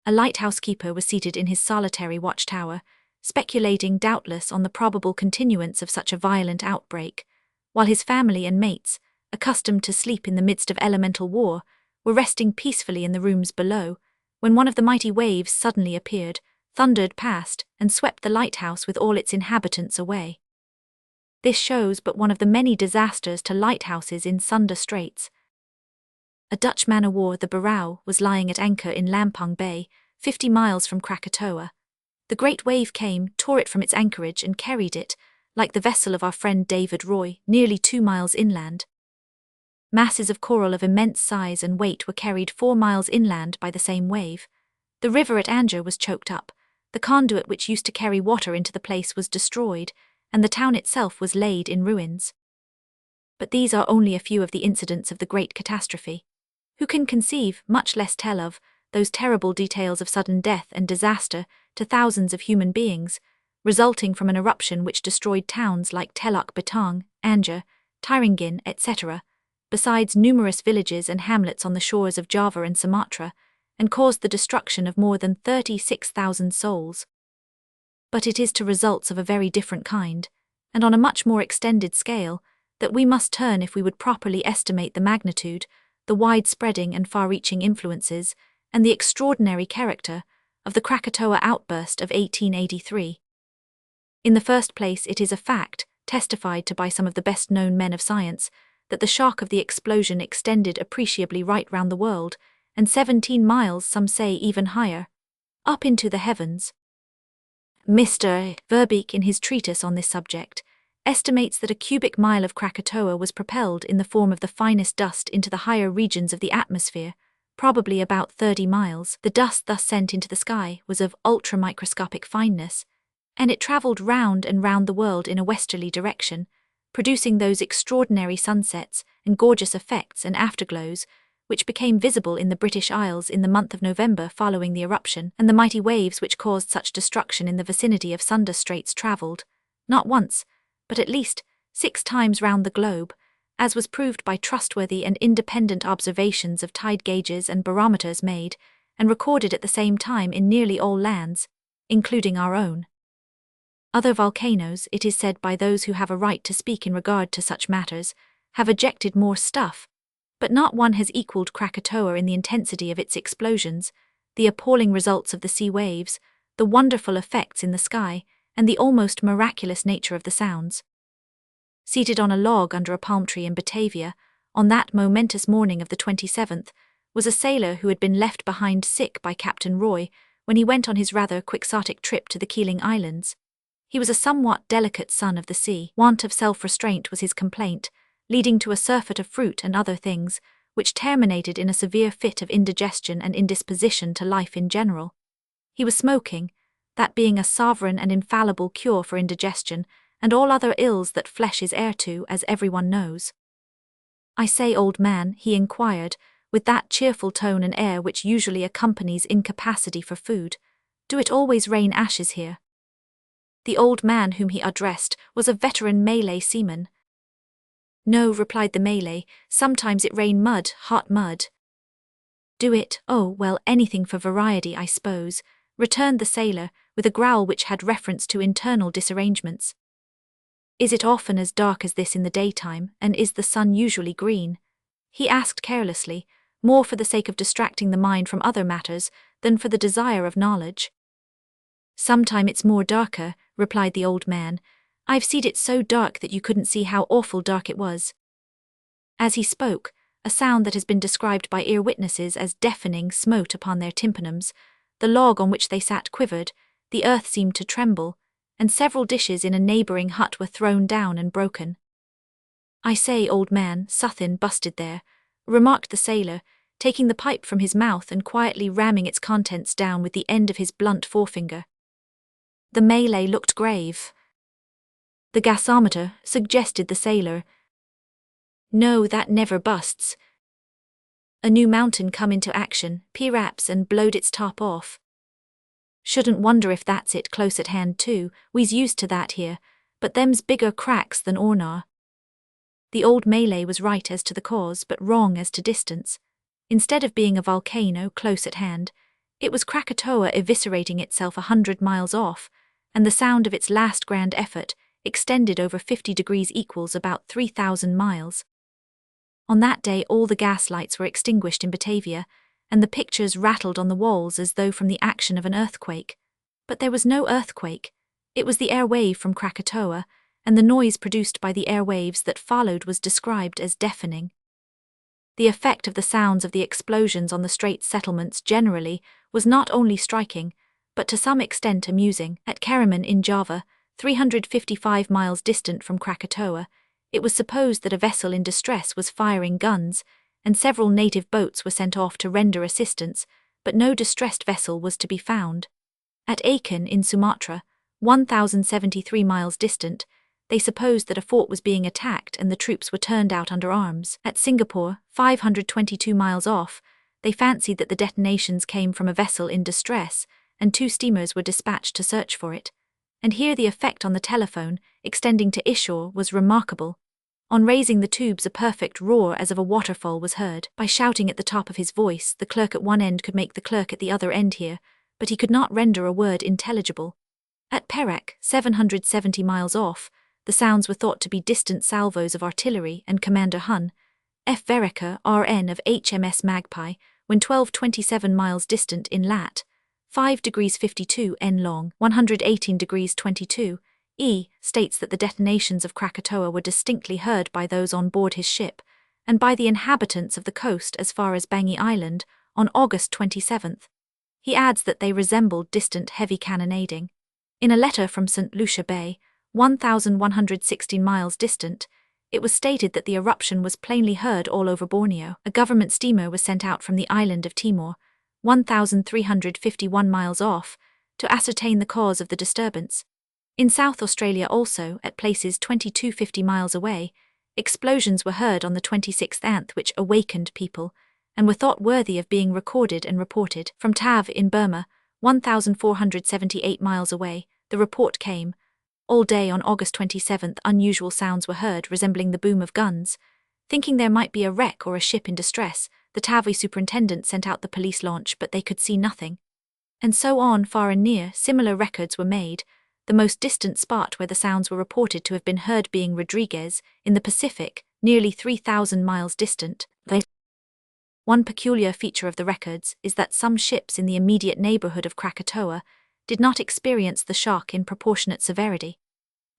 A lighthouse keeper was seated in his solitary watchtower, speculating doubtless on the probable continuance of such a violent outbreak, while his family and mates, accustomed to sleep in the midst of elemental war, were resting peacefully in the rooms below, when one of the mighty waves suddenly appeared, thundered past, and swept the lighthouse with all its inhabitants away. This shows but one of the many disasters to lighthouses in Sunda Straits. A Dutch man-of-war, the Barrow, was lying at anchor in Lampung Bay, 50 miles from Krakatoa. The great wave came, tore it from its anchorage and carried it, like the vessel of our friend David Roy, nearly 2 miles inland. Masses of coral of immense size and weight were carried 4 miles inland by the same wave. The river at Anger was choked up, the conduit which used to carry water into the place was destroyed, and the town itself was laid in ruins. But these are only a few of the incidents of the great catastrophe. Who can conceive, much less tell of, those terrible details of sudden death and disaster to thousands of human beings, resulting from an eruption which destroyed towns like Teluk Betong, Anger, Tiringin, etc., besides numerous villages and hamlets on the shores of Java and Sumatra, and caused the destruction of more than 36,000 souls. But it is to results of a very different kind, and on a much more extended scale, that we must turn if we would properly estimate the magnitude, the wide-spreading and far-reaching influences, and the extraordinary character of the Krakatoa outburst of 1883. In the first place, it is a fact, testified to by some of the best-known men of science, that the shock of the explosion extended appreciably right round the world, and 17 miles, some say even higher, up into the heavens. Mr. Verbeek, in his treatise on this subject, estimates that a cubic mile of Krakatoa was propelled in the form of the finest dust into the higher regions of the atmosphere, probably about 30 miles. The dust thus sent into the sky was of ultramicroscopic fineness, and it travelled round and round the world in a westerly direction, producing those extraordinary sunsets and gorgeous effects and afterglows which became visible in the British Isles in the month of November following the eruption, and the mighty waves which caused such destruction in the vicinity of Sunda Straits travelled, not once, but at least 6 times round the globe, as was proved by trustworthy and independent observations of tide gauges and barometers made, and recorded at the same time in nearly all lands, including our own. Other volcanoes, it is said by those who have a right to speak in regard to such matters, have ejected more stuff, but not one has equaled Krakatoa in the intensity of its explosions, the appalling results of the sea waves, the wonderful effects in the sky, and the almost miraculous nature of the sounds. Seated on a log under a palm tree in Batavia, on that momentous morning of the 27th, was a sailor who had been left behind sick by Captain Roy when he went on his rather quixotic trip to the Keeling Islands. He was a somewhat delicate son of the sea. Want of self-restraint was his complaint, leading to a surfeit of fruit and other things, which terminated in a severe fit of indigestion and indisposition to life in general. He was smoking, that being a sovereign and infallible cure for indigestion and all other ills that flesh is heir to, as everyone knows. "I say, old man," he inquired, with that cheerful tone and air which usually accompanies incapacity for food, "do it always rain ashes here?" The old man whom he addressed was a veteran Malay seaman. "No," replied the Malay, "sometimes it rain mud, hot mud." "Do it? Oh, well, anything for variety, I suppose," returned the sailor, with a growl which had reference to internal disarrangements. "Is it often as dark as this in the daytime, and is the sun usually green?" he asked carelessly, more for the sake of distracting the mind from other matters than for the desire of knowledge. "Sometime it's more darker," replied the old man. "I've seed it so dark that you couldn't see how awful dark it was." As he spoke, a sound that has been described by ear witnesses as deafening smote upon their tympanums, the log on which they sat quivered, the earth seemed to tremble, and several dishes in a neighbouring hut were thrown down and broken. "I say, old man, suthin busted there," remarked the sailor, taking the pipe from his mouth and quietly ramming its contents down with the end of his blunt forefinger. The Malay looked grave. "The gasometer," suggested the sailor. "No, that never busts. A new mountain come into action, p'raps, and blowed its top off. Shouldn't wonder if that's it close at hand too, we's used to that here, but them's bigger cracks than Ornar." The old Malay was right as to the cause, but wrong as to distance. Instead of being a volcano close at hand, it was Krakatoa eviscerating itself 100 miles off, and the sound of its last grand effort extended over 50 degrees equals about 3,000 miles. On that day all the gas lights were extinguished in Batavia, and the pictures rattled on the walls as though from the action of an earthquake. But there was no earthquake. It was the air wave from Krakatoa, and the noise produced by the air waves that followed was described as deafening. The effect of the sounds of the explosions on the Straits settlements generally was not only striking, but to some extent amusing. At Karimun in Java, 355 miles distant from Krakatoa, it was supposed that a vessel in distress was firing guns, and several native boats were sent off to render assistance, but no distressed vessel was to be found. At Aceh in Sumatra, 1,073 miles distant, they supposed that a fort was being attacked and the troops were turned out under arms. At Singapore, 522 miles off, they fancied that the detonations came from a vessel in distress, and 2 steamers were dispatched to search for it. And here the effect on the telephone, extending to Ishore, was remarkable. On raising the tubes a perfect roar as of a waterfall was heard. By shouting at the top of his voice, the clerk at one end could make the clerk at the other end hear, but he could not render a word intelligible. At Perak, 770 miles off, the sounds were thought to be distant salvos of artillery, and Commander Hun, F. Verica, R.N. of HMS Magpie, when 1227 miles distant in lat. 5 degrees 52 N long, 118 degrees 22 E, states that the detonations of Krakatoa were distinctly heard by those on board his ship, and by the inhabitants of the coast as far as Bangi Island, on August 27th. He adds that they resembled distant heavy cannonading. In a letter from St. Lucia Bay, 1,116 miles distant, it was stated that the eruption was plainly heard all over Borneo. A government steamer was sent out from the island of Timor, 1,351 miles off, to ascertain the cause of the disturbance. In South Australia also, at places 2,250 miles away, explosions were heard on the 26th anth which awakened people, and were thought worthy of being recorded and reported. From Tav in Burma, 1,478 miles away, the report came. All day on August 27th unusual sounds were heard resembling the boom of guns. Thinking there might be a wreck or a ship in distress, The Tavy superintendent sent out the police launch, but they could see nothing. And so on, far and near, similar records were made, the most distant spot where the sounds were reported to have been heard being Rodriguez, in the Pacific, nearly 3,000 miles distant. One peculiar feature of the records is that some ships in the immediate neighborhood of Krakatoa did not experience the shock in proportionate severity.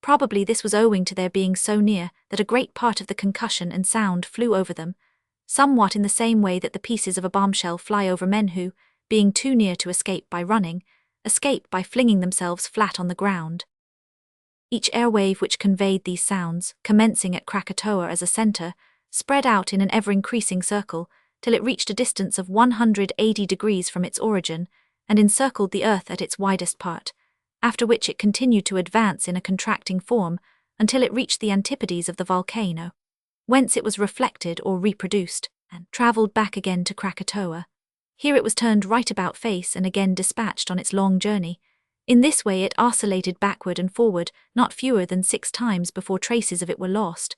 Probably this was owing to their being so near that a great part of the concussion and sound flew over them, somewhat in the same way that the pieces of a bombshell fly over men who, being too near to escape by running, escape by flinging themselves flat on the ground. Each airwave which conveyed these sounds, commencing at Krakatoa as a center, spread out in an ever-increasing circle till it reached a distance of 180 degrees from its origin and encircled the earth at its widest part, after which it continued to advance in a contracting form until it reached the antipodes of the volcano, whence it was reflected or reproduced, and travelled back again to Krakatoa. Here it was turned right about face and again dispatched on its long journey. In this way it oscillated backward and forward not fewer than 6 times before traces of it were lost.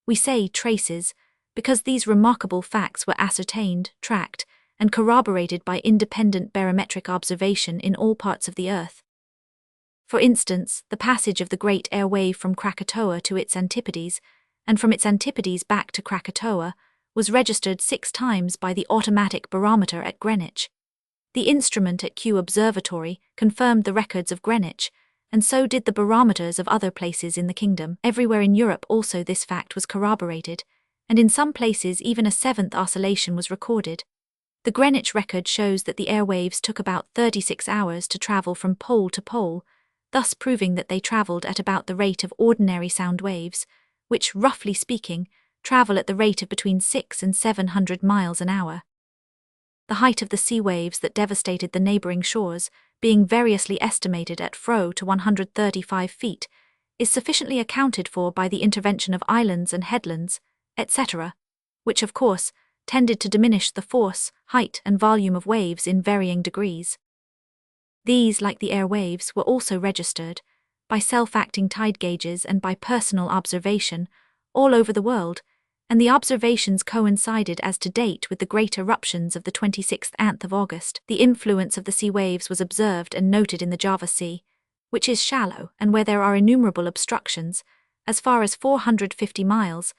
We say traces, because these remarkable facts were ascertained, tracked, and corroborated by independent barometric observation in all parts of the earth. For instance, the passage of the great air wave from Krakatoa to its antipodes, and from its antipodes back to Krakatoa, was registered 6 times by the automatic barometer at Greenwich. The instrument at Kew Observatory confirmed the records of Greenwich, and so did the barometers of other places in the kingdom. Everywhere in Europe also this fact was corroborated, and in some places even a 7th oscillation was recorded. The Greenwich record shows that the airwaves took about 36 hours to travel from pole to pole, thus proving that they travelled at about the rate of ordinary sound waves, which, roughly speaking, travel at the rate of between 600 and 700 miles an hour. The height of the sea waves that devastated the neighbouring shores, being variously estimated at to 135 feet, is sufficiently accounted for by the intervention of islands and headlands, etc., which of course tended to diminish the force, height and volume of waves in varying degrees. These, like the air waves, were also registered, by self-acting tide gauges and by personal observation, all over the world, and the observations coincided as to date with the great eruptions of the 26th of August. The influence of the sea waves was observed and noted in the Java Sea, which is shallow and where there are innumerable obstructions, as far as 450 miles,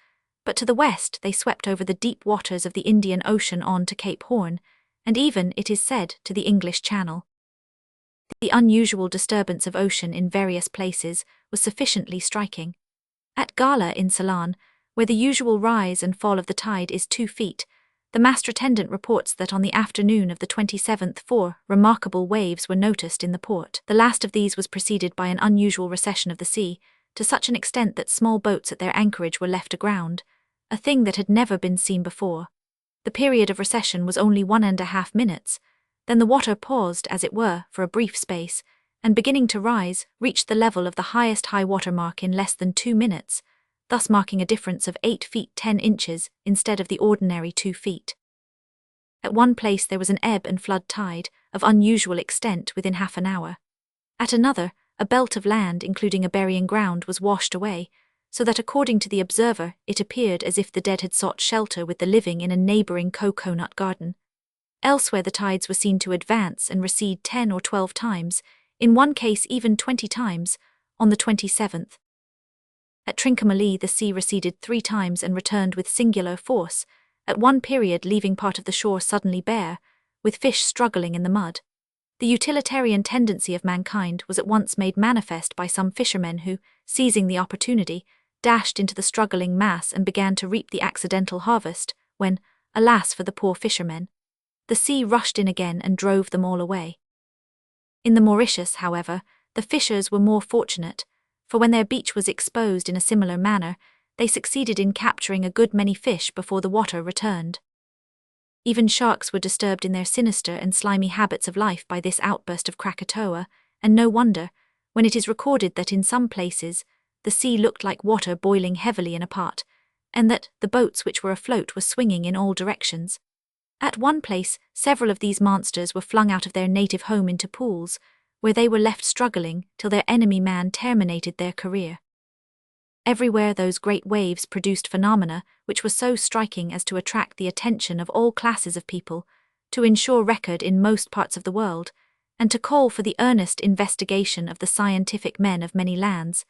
but to the west they swept over the deep waters of the Indian Ocean on to Cape Horn, and even, it is said, to the English Channel. The unusual disturbance of ocean in various places was sufficiently striking. At Gala in Ceylon, where the usual rise and fall of the tide is 2 feet, the master attendant reports that on the afternoon of the 27th 4 remarkable waves were noticed in the port. The last of these was preceded by an unusual recession of the sea, to such an extent that small boats at their anchorage were left aground, a thing that had never been seen before. The period of recession was only 1.5 minutes, then the water paused, as it were, for a brief space, and beginning to rise, reached the level of the highest high water mark in less than 2 minutes, thus marking a difference of 8 feet 10 inches instead of the ordinary 2 feet. At one place there was an ebb and flood tide, of unusual extent, within half an hour. At another, a belt of land, including a burying ground, was washed away, so that according to the observer it appeared as if the dead had sought shelter with the living in a neighbouring cocoa-nut garden. Elsewhere the tides were seen to advance and recede 10 or 12 times, in one case even 20 times, on the 27th. At Trincomalee the sea receded 3 times and returned with singular force, at one period leaving part of the shore suddenly bare, with fish struggling in the mud. The utilitarian tendency of mankind was at once made manifest by some fishermen who, seizing the opportunity, dashed into the struggling mass and began to reap the accidental harvest, when, alas for the poor fishermen, the sea rushed in again and drove them all away. In the Mauritius, however, the fishers were more fortunate, for when their beach was exposed in a similar manner, they succeeded in capturing a good many fish before the water returned. Even sharks were disturbed in their sinister and slimy habits of life by this outburst of Krakatoa, and no wonder, when it is recorded that in some places the sea looked like water boiling heavily in a pot, and that the boats which were afloat were swinging in all directions. At one place, several of these monsters were flung out of their native home into pools, where they were left struggling till their enemy man terminated their career. Everywhere those great waves produced phenomena which were so striking as to attract the attention of all classes of people, to ensure record in most parts of the world, and to call for the earnest investigation of the scientific men of many lands,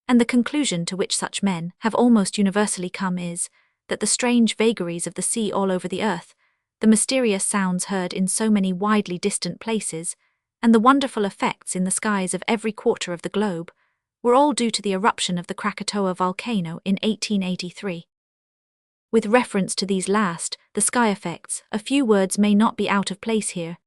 and the conclusion to which such men have almost universally come is, that the strange vagaries of the sea all over the earth, the mysterious sounds heard in so many widely distant places, and the wonderful effects in the skies of every quarter of the globe, were all due to the eruption of the Krakatoa volcano in 1883. With reference to these last, the sky effects, a few words may not be out of place here.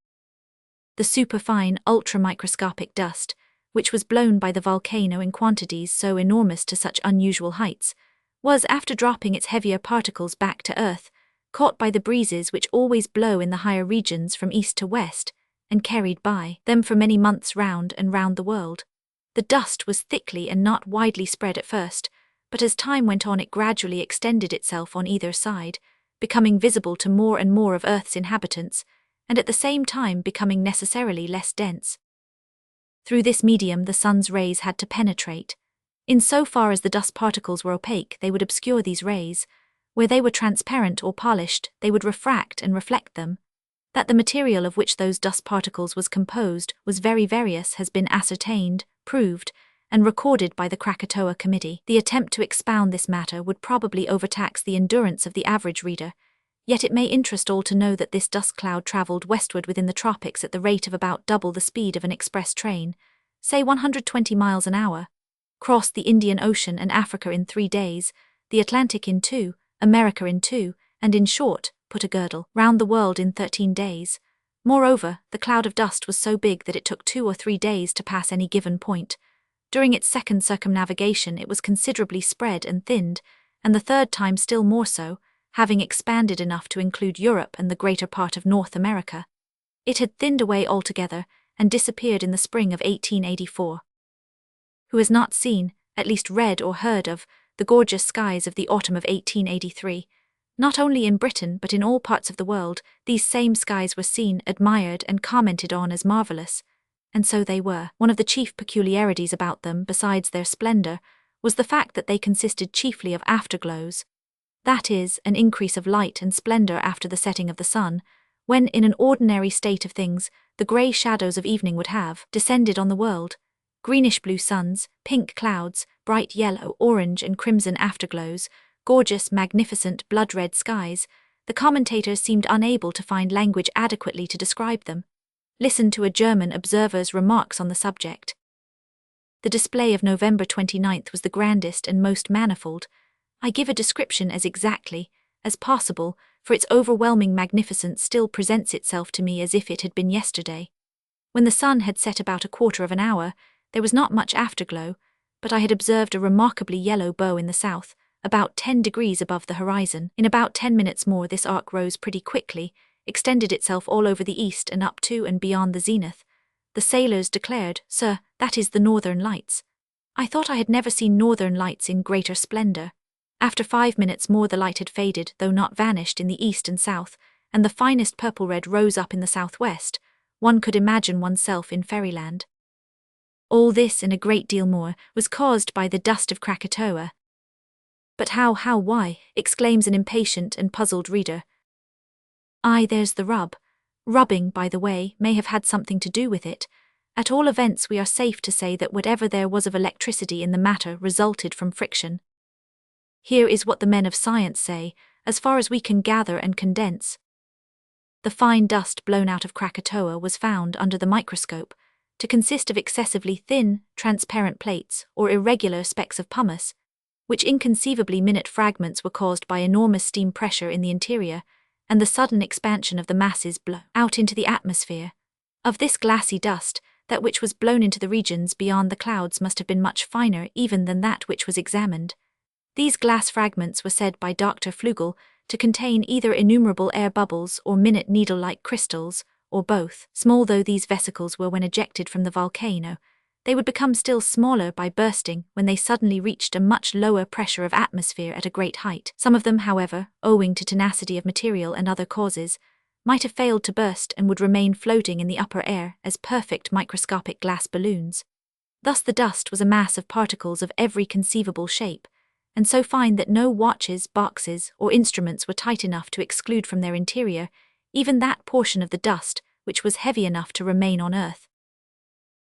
The superfine, ultramicroscopic dust, which was blown by the volcano in quantities so enormous to such unusual heights, was, after dropping its heavier particles back to earth, caught by the breezes which always blow in the higher regions from east to west, and carried by them for many months round and round the world. The dust was thickly and not widely spread at first, but as time went on it gradually extended itself on either side, becoming visible to more and more of Earth's inhabitants, and at the same time becoming necessarily less dense. Through this medium the sun's rays had to penetrate. In so far as the dust particles were opaque, they would obscure these rays. Where they were transparent or polished, they would refract and reflect them. That the material of which those dust particles was composed was very various has been ascertained, proved, and recorded by the Krakatoa Committee. The attempt to expound this matter would probably overtax the endurance of the average reader, yet it may interest all to know that this dust cloud travelled westward within the tropics at the rate of about double the speed of an express train, say 120 miles an hour, crossed the Indian Ocean and Africa in 3 days, the Atlantic in 2, America in 2, and in short, put a girdle round the world in 13 days. Moreover, the cloud of dust was so big that it took 2 or 3 days to pass any given point. During its second circumnavigation it was considerably spread and thinned, and the third time still more so, having expanded enough to include Europe and the greater part of North America. It had thinned away altogether, and disappeared in the spring of 1884. Who has not seen, at least read or heard of, the gorgeous skies of the autumn of 1883, not only in Britain but in all parts of the world, these same skies were seen, admired, and commented on as marvellous. And so they were. One of the chief peculiarities about them, besides their splendour, was the fact that they consisted chiefly of afterglows. That is, an increase of light and splendour after the setting of the sun, when in an ordinary state of things, the grey shadows of evening would have descended on the world. Greenish-blue suns, pink clouds, bright yellow, orange and crimson afterglows, gorgeous, magnificent, blood-red skies. The commentators seemed unable to find language adequately to describe them. Listen to a German observer's remarks on the subject. The display of November 29th was the grandest and most manifold. I give a description as exactly as possible, for its overwhelming magnificence still presents itself to me as if it had been yesterday. When the sun had set about a quarter of an hour, there was not much afterglow, but I had observed a remarkably yellow bow in the south, about 10 degrees above the horizon. In about 10 minutes more this arc rose pretty quickly, extended itself all over the east and up to and beyond the zenith. The sailors declared, "Sir, that is the northern lights." I thought I had never seen northern lights in greater splendour. After 5 minutes more the light had faded, though not vanished, in the east and south, and the finest purple-red rose up in the southwest. One could imagine oneself in fairyland. All this and a great deal more was caused by the dust of Krakatoa. But how, why? Exclaims an impatient and puzzled reader. Aye, there's the rub. Rubbing, by the way, may have had something to do with it. At all events we are safe to say that whatever there was of electricity in the matter resulted from friction. Here is what the men of science say, as far as we can gather and condense. The fine dust blown out of Krakatoa was found under the microscope to consist of excessively thin, transparent plates or irregular specks of pumice, which inconceivably minute fragments were caused by enormous steam pressure in the interior and the sudden expansion of the masses blown out into the atmosphere. Of this glassy dust, that which was blown into the regions beyond the clouds must have been much finer even than that which was examined. These glass fragments were said by Dr. Flugel to contain either innumerable air bubbles or minute needle-like crystals, or both. Small though these vesicles were when ejected from the volcano, they would become still smaller by bursting when they suddenly reached a much lower pressure of atmosphere at a great height. Some of them, however, owing to tenacity of material and other causes, might have failed to burst and would remain floating in the upper air as perfect microscopic glass balloons. Thus the dust was a mass of particles of every conceivable shape, and so fine that no watches, boxes, or instruments were tight enough to exclude from their interior even that portion of the dust which was heavy enough to remain on earth.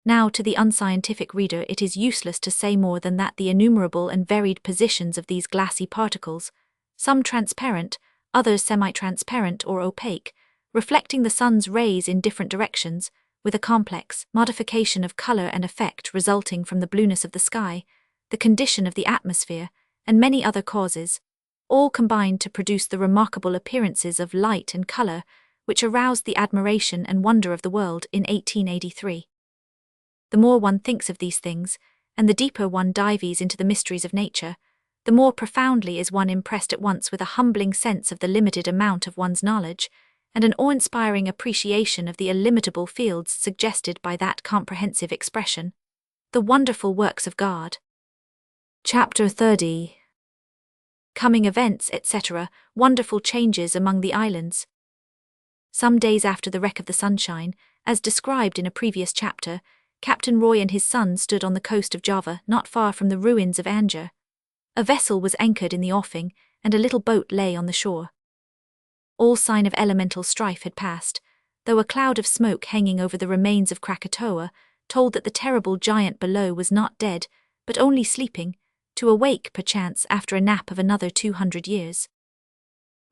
Now, to the unscientific reader, it is useless to say more than that the innumerable and varied positions of these glassy particles, some transparent, others semi-transparent or opaque, reflecting the sun's rays in different directions, with a complex modification of color and effect resulting from the blueness of the sky, the condition of the atmosphere, and many other causes, all combined to produce the remarkable appearances of light and color which aroused the admiration and wonder of the world in 1883. The more one thinks of these things, and the deeper one dives into the mysteries of nature, the more profoundly is one impressed at once with a humbling sense of the limited amount of one's knowledge, and an awe-inspiring appreciation of the illimitable fields suggested by that comprehensive expression, the wonderful works of God. Chapter 30. Coming events, etc., wonderful changes among the islands. Some days after the wreck of the Sunshine, as described in a previous chapter, Captain Roy and his son stood on the coast of Java, not far from the ruins of Anjer. A vessel was anchored in the offing, and a little boat lay on the shore. All sign of elemental strife had passed, though a cloud of smoke hanging over the remains of Krakatoa told that the terrible giant below was not dead, but only sleeping, to awake, perchance, after a nap of another 200 years.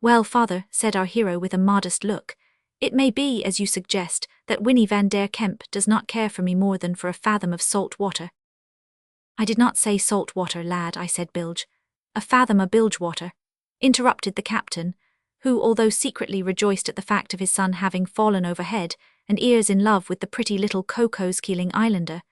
"Well, father," said our hero with a modest look, "it may be, as you suggest, that Winnie van der Kemp does not care for me more than for a fathom of salt water." "I did not say salt water, lad," I said bilge. "A fathom of bilge water," interrupted the captain, who, although secretly rejoiced at the fact of his son having fallen overhead and ears in love with the pretty little Cocos-Keeling Islander,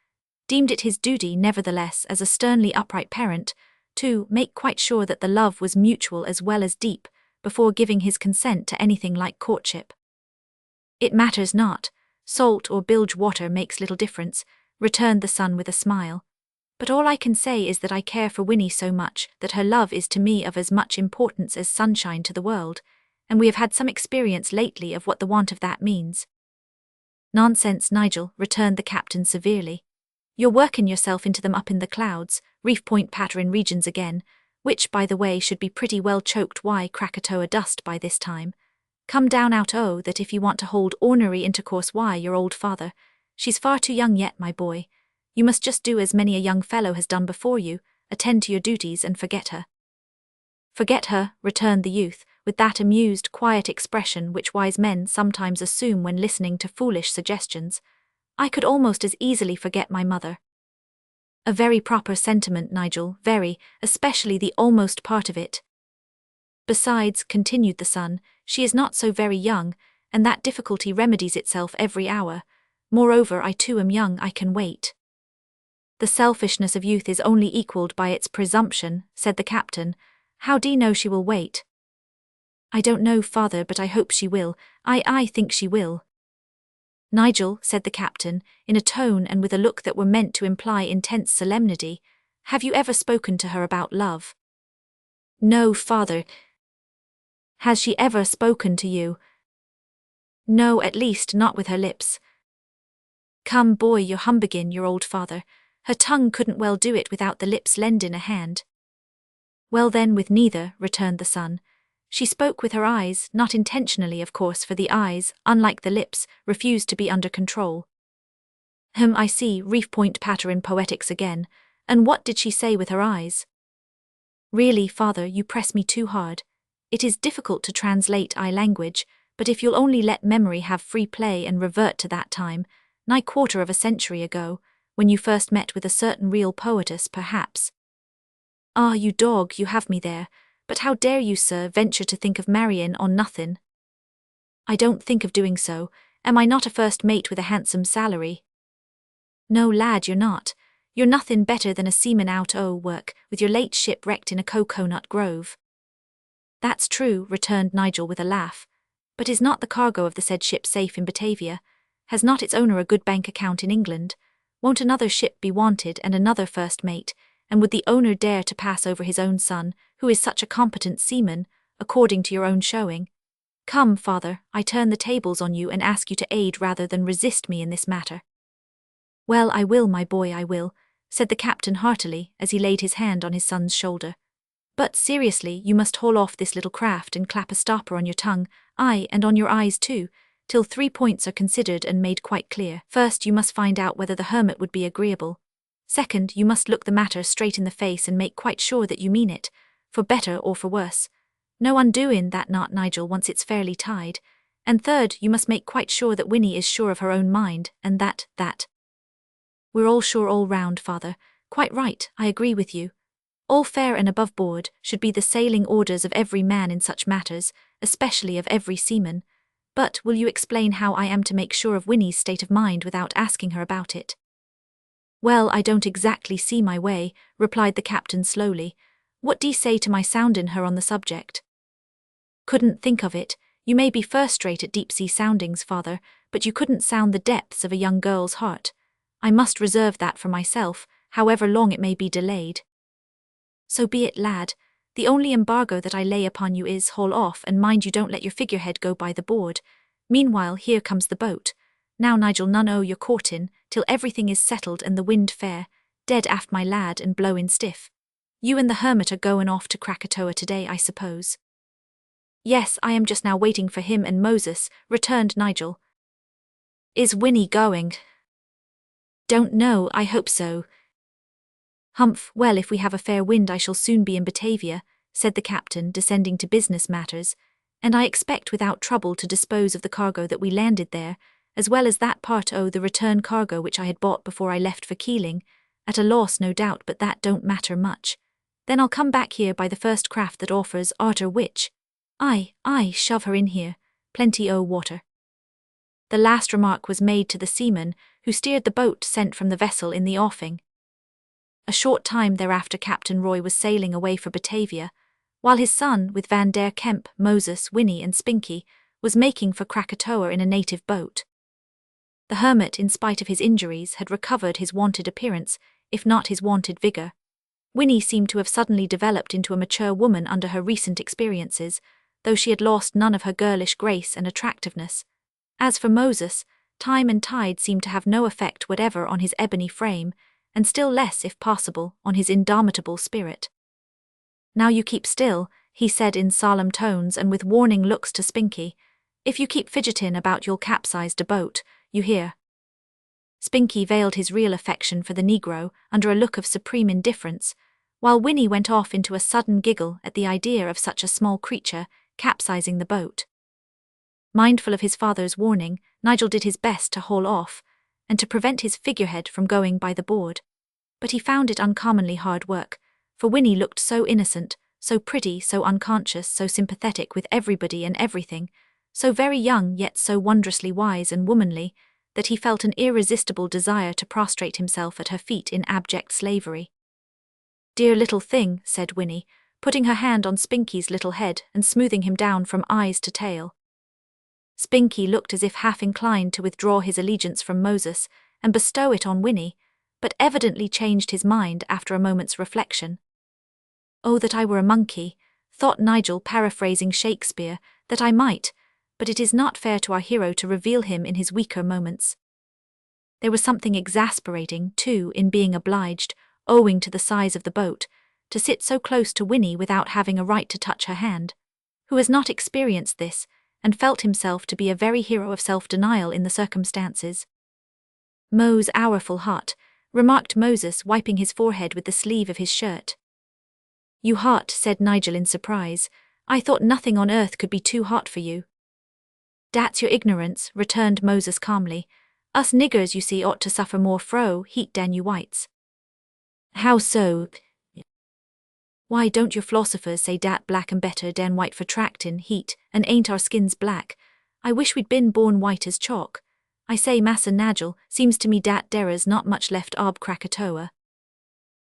deemed it his duty, nevertheless, as a sternly upright parent, to make quite sure that the love was mutual as well as deep, before giving his consent to anything like courtship. "It matters not. Salt or bilge water makes little difference," returned the son with a smile. "But all I can say is that I care for Winnie so much that her love is to me of as much importance as sunshine to the world, and we have had some experience lately of what the want of that means." "Nonsense, Nigel," returned the captain severely. "You're working yourself into them up in the clouds, reef point pattern regions again, which, by the way, should be pretty well choked Krakatoa dust by this time. Come down out that if you want to hold ornery intercourse your old father, she's far too young yet, my boy. You must just do as many a young fellow has done before you, attend to your duties and forget her." "Forget her," returned the youth, with that amused, quiet expression which wise men sometimes assume when listening to foolish suggestions. "I could almost as easily forget my mother." "A very proper sentiment, Nigel, very, especially the almost part of it. Besides," continued the son, "she is not so very young, and that difficulty remedies itself every hour. Moreover, I too am young, I can wait." "The selfishness of youth is only equalled by its presumption," said the captain. "How do you know she will wait?" "I don't know, father, but I hope she will. I think she will." "Nigel," said the captain, in a tone and with a look that were meant to imply intense solemnity, "have you ever spoken to her about love?" "No, father." "Has she ever spoken to you?" "No, at least not with her lips." "Come, boy, you're humbugging your old father. Her tongue couldn't well do it without the lips lending a hand." "Well then, with neither," returned the son. "She spoke with her eyes, not intentionally, of course, for the eyes, unlike the lips, refused to be under control." I see, reef point pattern poetics again. And what did she say with her eyes?" "Really, father, you press me too hard. It is difficult to translate language, but if you'll only let memory have free play and revert to that time, nigh quarter of a century ago, when you first met with a certain real poetess, perhaps." "Ah, you dog, you have me there. But how dare you, sir, venture to think of marrying on nothing?" "I don't think of doing so. Am I not a first mate with a handsome salary?" "No, lad, you're not. You're nothing better than a seaman out work, with your late ship wrecked in a coconut grove." "That's true," returned Nigel with a laugh. "But is not the cargo of the said ship safe in Batavia? Has not its owner a good bank account in England? Won't another ship be wanted and another first mate, and would the owner dare to pass over his own son, who is such a competent seaman, according to your own showing? Come, father, I turn the tables on you and ask you to aid rather than resist me in this matter." "Well, I will, my boy, I will," said the captain heartily, as he laid his hand on his son's shoulder. But seriously, you must haul off this little craft and clap a stopper on your tongue, aye, and on your eyes too, till 3 points are considered and made quite clear. First, you must find out whether the hermit would be agreeable. Second, you must look the matter straight in the face and make quite sure that you mean it, for better or for worse. No undoing that knot, Nigel, once it's fairly tied. And third, you must make quite sure that Winnie is sure of her own mind, and that. We're all sure all round, father. Quite right, I agree with you. All fair and above board should be the sailing orders of every man in such matters, especially of every seaman. But will you explain how I am to make sure of Winnie's state of mind without asking her about it? Well, I don't exactly see my way, replied the captain slowly. What d'ye say to my soundin' her on the subject? Couldn't think of it. You may be first-rate at deep-sea soundings, father, but you couldn't sound the depths of a young girl's heart. I must reserve that for myself, however long it may be delayed. So be it, lad. The only embargo that I lay upon you is, haul off, and mind you don't let your figurehead go by the board. Meanwhile, here comes the boat. Now, Nigel, none o' your courtin', till everything is settled and the wind fair, dead aft, my lad, and blowin' stiff. You and the hermit are goin' off to Krakatoa today, I suppose. Yes, I am just now waiting for him and Moses, returned Nigel. Is Winnie going? Don't know, I hope so. Humph, well, if we have a fair wind I shall soon be in Batavia, said the captain, descending to business matters, and I expect without trouble to dispose of the cargo that we landed there, as well as that part o' the return cargo which I had bought before I left for Keeling, at a loss no doubt, but that don't matter much. Then I'll come back here by the first craft that offers, arter which. Aye, shove her in here, plenty o' water. The last remark was made to the seaman, who steered the boat sent from the vessel in the offing. A short time thereafter Captain Roy was sailing away for Batavia, while his son, with Van der Kemp, Moses, Winnie and Spinky, was making for Krakatoa in a native boat. The hermit, in spite of his injuries, had recovered his wonted appearance, if not his wonted vigour. Winnie seemed to have suddenly developed into a mature woman under her recent experiences, though she had lost none of her girlish grace and attractiveness. As for Moses, time and tide seemed to have no effect whatever on his ebony frame, and still less, if possible, on his indomitable spirit. Now you keep still, he said in solemn tones and with warning looks to Spinky. If you keep fidgetin' about you'll capsize the boat, you hear. Spinky veiled his real affection for the Negro under a look of supreme indifference, while Winnie went off into a sudden giggle at the idea of such a small creature capsizing the boat. Mindful of his father's warning, Nigel did his best to haul off, and to prevent his figurehead from going by the board. But he found it uncommonly hard work, for Winnie looked so innocent, so pretty, so unconscious, so sympathetic with everybody and everything, so very young yet so wondrously wise and womanly, that he felt an irresistible desire to prostrate himself at her feet in abject slavery. Dear little thing, said Winnie, putting her hand on Spinky's little head and smoothing him down from eyes to tail. Spinky looked as if half inclined to withdraw his allegiance from Moses and bestow it on Winnie, but evidently changed his mind after a moment's reflection. Oh, that I were a monkey, thought Nigel, paraphrasing Shakespeare, that I might, but it is not fair to our hero to reveal him in his weaker moments. There was something exasperating, too, in being obliged, owing to the size of the boat, to sit so close to Winnie without having a right to touch her hand. Who has not experienced this, and felt himself to be a very hero of self-denial in the circumstances? Mo's hourful heart, remarked Moses, wiping his forehead with the sleeve of his shirt. You hot, said Nigel in surprise. I thought nothing on earth could be too hot for you. Dat's your ignorance, returned Moses calmly. Us niggers, you see, ought to suffer more fro heat dan you whites. How so? Why don't your philosophers say dat black and better dan white for tractin' heat, and ain't our skins black? I wish we'd been born white as chalk. I say, Massa Nigel, seems to me dat dera's not much left ob Krakatoa.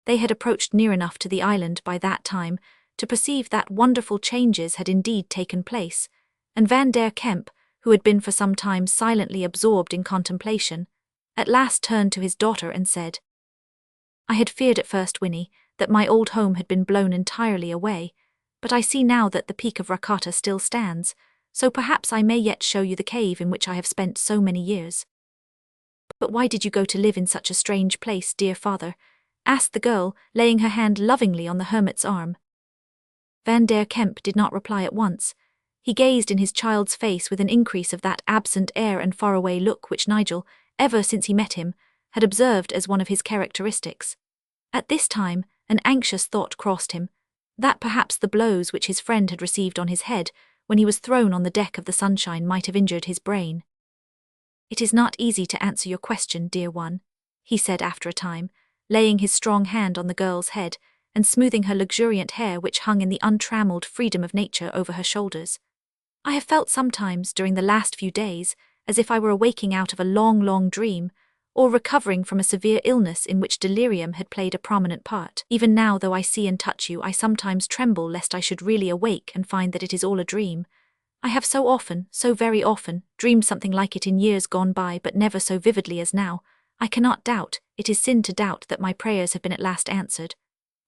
They had approached near enough to the island by that time to perceive that wonderful changes had indeed taken place, and Van der Kemp, who had been for some time silently absorbed in contemplation, at last turned to his daughter and said, I had feared at first, Winnie, that my old home had been blown entirely away, but I see now that the peak of Rakata still stands, so perhaps I may yet show you the cave in which I have spent so many years. But why did you go to live in such a strange place, dear father? Asked the girl, laying her hand lovingly on the hermit's arm. Van der Kemp did not reply at once. He gazed in his child's face with an increase of that absent air and faraway look which Nigel, ever since he met him, had observed as one of his characteristics. At this time, an anxious thought crossed him, that perhaps the blows which his friend had received on his head when he was thrown on the deck of the Sunshine might have injured his brain. "It is not easy to answer your question, dear one," he said after a time, laying his strong hand on the girl's head and smoothing her luxuriant hair which hung in the untrammeled freedom of nature over her shoulders. "I have felt sometimes, during the last few days, as if I were awaking out of a long, long dream, or recovering from a severe illness in which delirium had played a prominent part. Even now, though I see and touch you, I sometimes tremble lest I should really awake and find that it is all a dream. I have so often, so very often, dreamed something like it in years gone by, but never so vividly as now. I cannot doubt, it is sin to doubt, that my prayers have been at last answered.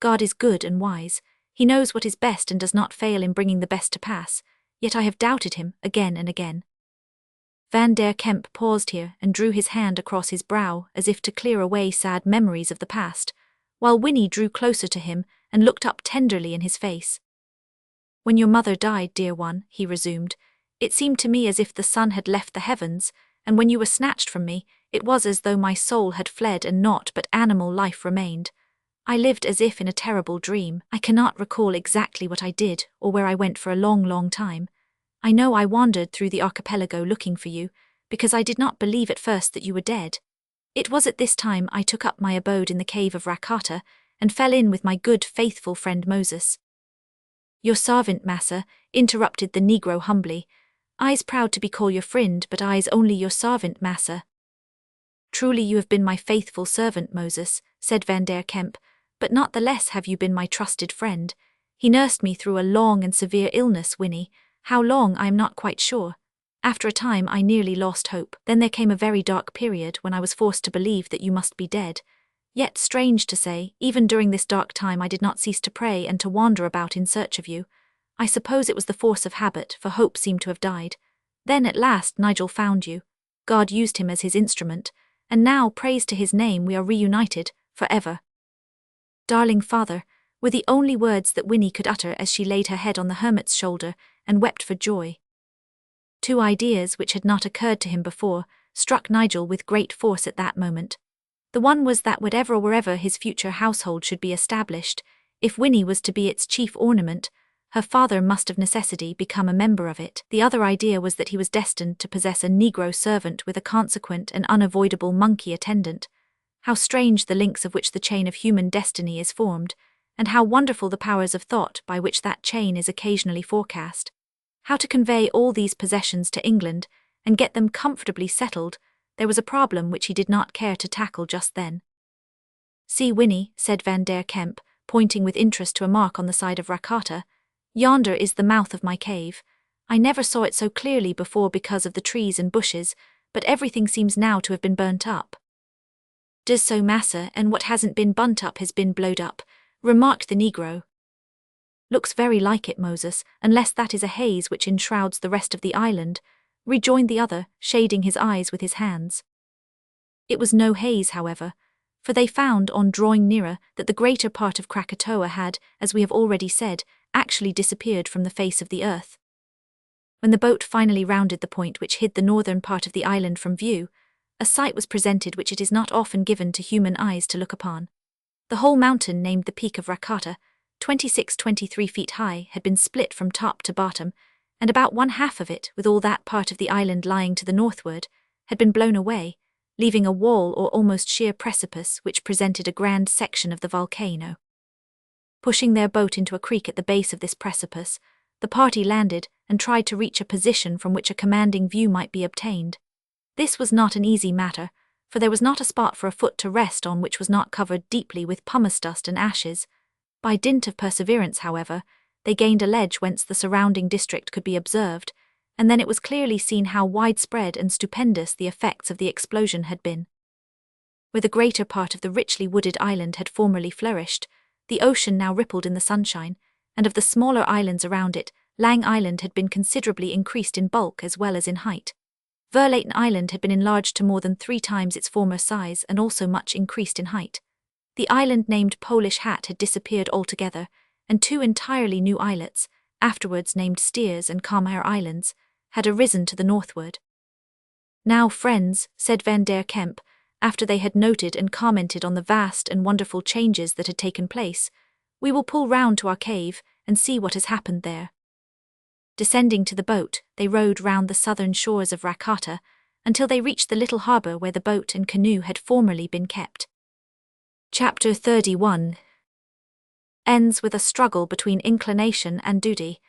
God is good and wise. He knows what is best and does not fail in bringing the best to pass, yet I have doubted him again and again." Van der Kemp paused here and drew his hand across his brow as if to clear away sad memories of the past, while Winnie drew closer to him and looked up tenderly in his face. "When your mother died, dear one," he resumed, "it seemed to me as if the sun had left the heavens, and when you were snatched from me, it was as though my soul had fled and naught but animal life remained. I lived as if in a terrible dream. I cannot recall exactly what I did or where I went for a long, long time. I know I wandered through the archipelago looking for you, because I did not believe at first that you were dead. It was at this time I took up my abode in the cave of Rakata and fell in with my good, faithful friend Moses." "Your servant, massa," interrupted the Negro humbly. "I's proud to be called your friend, but I's only your servant, massa." "Truly you have been my faithful servant, Moses," said Van der Kemp, "but not the less have you been my trusted friend. He nursed me through a long and severe illness, Winnie. How long, I am not quite sure. After a time I nearly lost hope. Then there came a very dark period when I was forced to believe that you must be dead. Yet, strange to say, even during this dark time I did not cease to pray and to wander about in search of you. I suppose it was the force of habit, for hope seemed to have died. Then at last Nigel found you. God used him as his instrument, and now, praise to his name, we are reunited, forever." "Darling father," were the only words that Winnie could utter as she laid her head on the hermit's shoulder and wept for joy. Two ideas which had not occurred to him before struck Nigel with great force at that moment. The one was that whatever or wherever his future household should be established, if Winnie was to be its chief ornament, her father must of necessity become a member of it. The other idea was that he was destined to possess a Negro servant with a consequent and unavoidable monkey attendant. How strange the links of which the chain of human destiny is formed, and how wonderful the powers of thought by which that chain is occasionally forecast. How to convey all these possessions to England and get them comfortably settled, there was a problem which he did not care to tackle just then. "See, Winnie," said Van der Kemp, pointing with interest to a mark on the side of Rakata, "yonder is the mouth of my cave. I never saw it so clearly before because of the trees and bushes, but everything seems now to have been burnt up." "Does so, massa, and what hasn't been burnt up has been blowed up," remarked the Negro. "Looks very like it, Moses, unless that is a haze which enshrouds the rest of the island," rejoined the other, shading his eyes with his hands. It was no haze, however, for they found, on drawing nearer, that the greater part of Krakatoa had, as we have already said, actually disappeared from the face of the earth. When the boat finally rounded the point which hid the northern part of the island from view, a sight was presented which it is not often given to human eyes to look upon. The whole mountain, named the Peak of Rakata, 23 feet high, had been split from top to bottom, and about one half of it, with all that part of the island lying to the northward, had been blown away, leaving a wall or almost sheer precipice which presented a grand section of the volcano. Pushing their boat into a creek at the base of this precipice, the party landed and tried to reach a position from which a commanding view might be obtained. This was not an easy matter, for there was not a spot for a foot to rest on which was not covered deeply with pumice dust and ashes. By dint of perseverance, however, they gained a ledge whence the surrounding district could be observed, and then it was clearly seen how widespread and stupendous the effects of the explosion had been. Where the greater part of the richly wooded island had formerly flourished, the ocean now rippled in the sunshine, and of the smaller islands around it, Lang Island had been considerably increased in bulk as well as in height. Verlaten Island had been enlarged to more than 3 times its former size and also much increased in height. The island named Polish Hat had disappeared altogether, and 2 entirely new islets, afterwards named Steers and Calm Air Islands, had arisen to the northward. "Now, friends," said Van der Kemp, after they had noted and commented on the vast and wonderful changes that had taken place, "we will pull round to our cave and see what has happened there." Descending to the boat, they rowed round the southern shores of Rakata until they reached the little harbour where the boat and canoe had formerly been kept. Chapter 31 ends with a struggle between inclination and duty.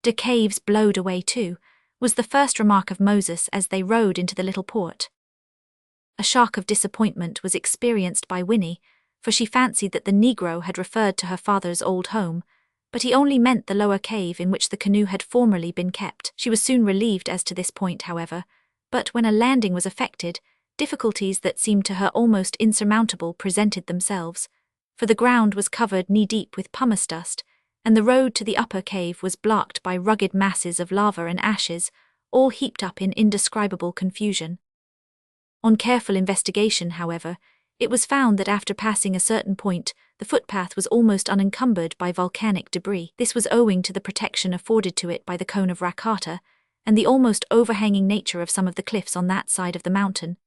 "The caves blowed away too," was the first remark of Moses as they rowed into the little port. A shock of disappointment was experienced by Winnie, for she fancied that the Negro had referred to her father's old home, but he only meant the lower cave in which the canoe had formerly been kept. She was soon relieved as to this point, however, but when a landing was effected, difficulties that seemed to her almost insurmountable presented themselves, for the ground was covered knee-deep with pumice dust, and the road to the upper cave was blocked by rugged masses of lava and ashes, all heaped up in indescribable confusion. On careful investigation, however, it was found that after passing a certain point, the footpath was almost unencumbered by volcanic debris. This was owing to the protection afforded to it by the cone of Rakata, and the almost overhanging nature of some of the cliffs on that side of the mountain.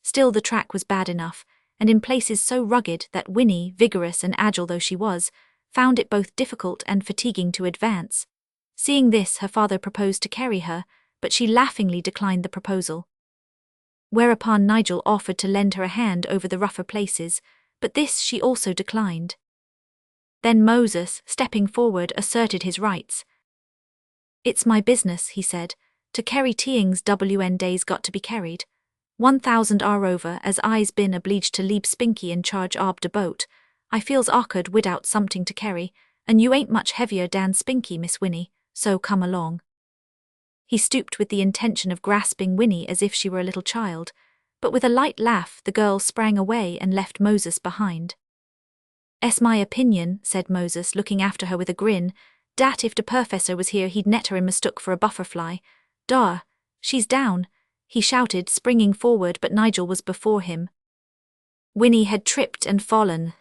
Still, the track was bad enough, and in places so rugged that Winnie, vigorous and agile though she was, found it both difficult and fatiguing to advance. Seeing this, her father proposed to carry her, but she laughingly declined the proposal. Whereupon Nigel offered to lend her a hand over the rougher places, but this she also declined. Then Moses, stepping forward, asserted his rights. "It's my business," he said, "to carry teings WN days got to be carried. 1,000 are over, as I's been obliged to leave Spinky in charge ob de boat. I feels awkward without something to carry, and you ain't much heavier dan Spinky, Miss Winnie, so come along." He stooped with the intention of grasping Winnie as if she were a little child, but with a light laugh the girl sprang away and left Moses behind. "Es my opinion," said Moses, looking after her with a grin, "dat if de professor was here he'd net her and mistook for a butterfly. Dar, she's down," he shouted, springing forward, but Nigel was before him. Winnie had tripped and fallen.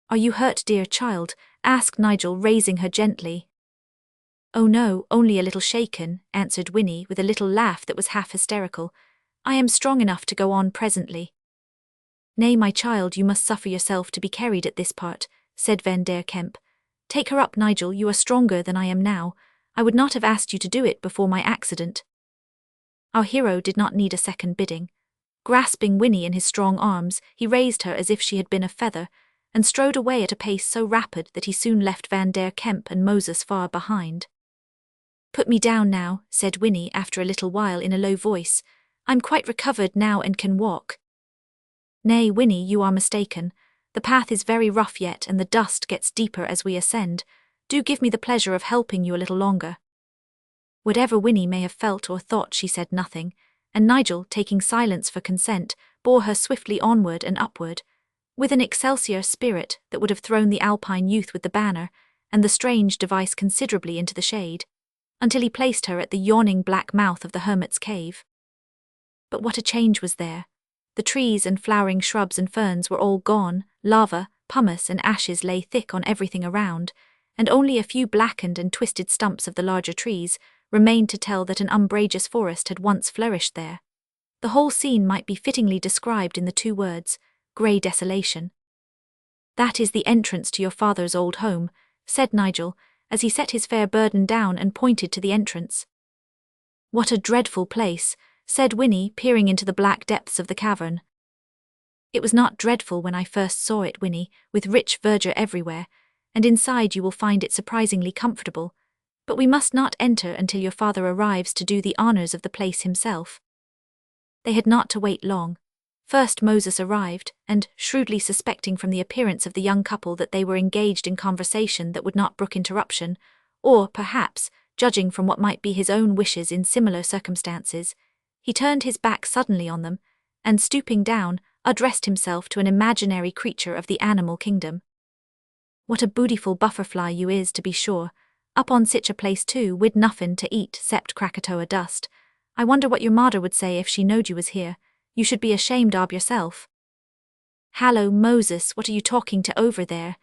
"Are you hurt, dear child?" asked Nigel, raising her gently. "Oh no, only a little shaken," answered Winnie with a little laugh that was half hysterical. "I am strong enough to go on presently." "Nay, my child, you must suffer yourself to be carried at this part," said Van der Kemp. "Take her up, Nigel, you are stronger than I am now. I would not have asked you to do it before my accident." Our hero did not need a second bidding. Grasping Winnie in his strong arms, he raised her as if she had been a feather, and strode away at a pace so rapid that he soon left Van der Kemp and Moses far behind. "Put me down now," said Winnie after a little while in a low voice. "I'm quite recovered now and can walk." "Nay, Winnie, you are mistaken. The path is very rough yet, and the dust gets deeper as we ascend. Do give me the pleasure of helping you a little longer." Whatever Winnie may have felt or thought, she said nothing, and Nigel, taking silence for consent, bore her swiftly onward and upward, with an excelsior spirit that would have thrown the Alpine youth with the banner, and the strange device considerably into the shade, until he placed her at the yawning black mouth of the hermit's cave. But what a change was there! The trees and flowering shrubs and ferns were all gone, lava, pumice and ashes lay thick on everything around, and only a few blackened and twisted stumps of the larger trees remained to tell that an umbrageous forest had once flourished there. The whole scene might be fittingly described in the 2 words, grey desolation. "That is the entrance to your father's old home," said Nigel, as he set his fair burden down and pointed to the entrance. "What a dreadful place," said Winnie, peering into the black depths of the cavern. "It was not dreadful when I first saw it, Winnie, with rich verdure everywhere, and inside you will find it surprisingly comfortable, but we must not enter until your father arrives to do the honours of the place himself." They had not to wait long. First Moses arrived, and, shrewdly suspecting from the appearance of the young couple that they were engaged in conversation that would not brook interruption, or, perhaps, judging from what might be his own wishes in similar circumstances, he turned his back suddenly on them, and, stooping down, addressed himself to an imaginary creature of the animal kingdom. "What a bootiful butterfly you is, to be sure. Up on sich a place too, wid nuffin to eat cept Krakatoa dust. I wonder what your mother would say if she knowed you was here. You should be ashamed of yourself." "Hallo, Moses, what are you talking to over there?"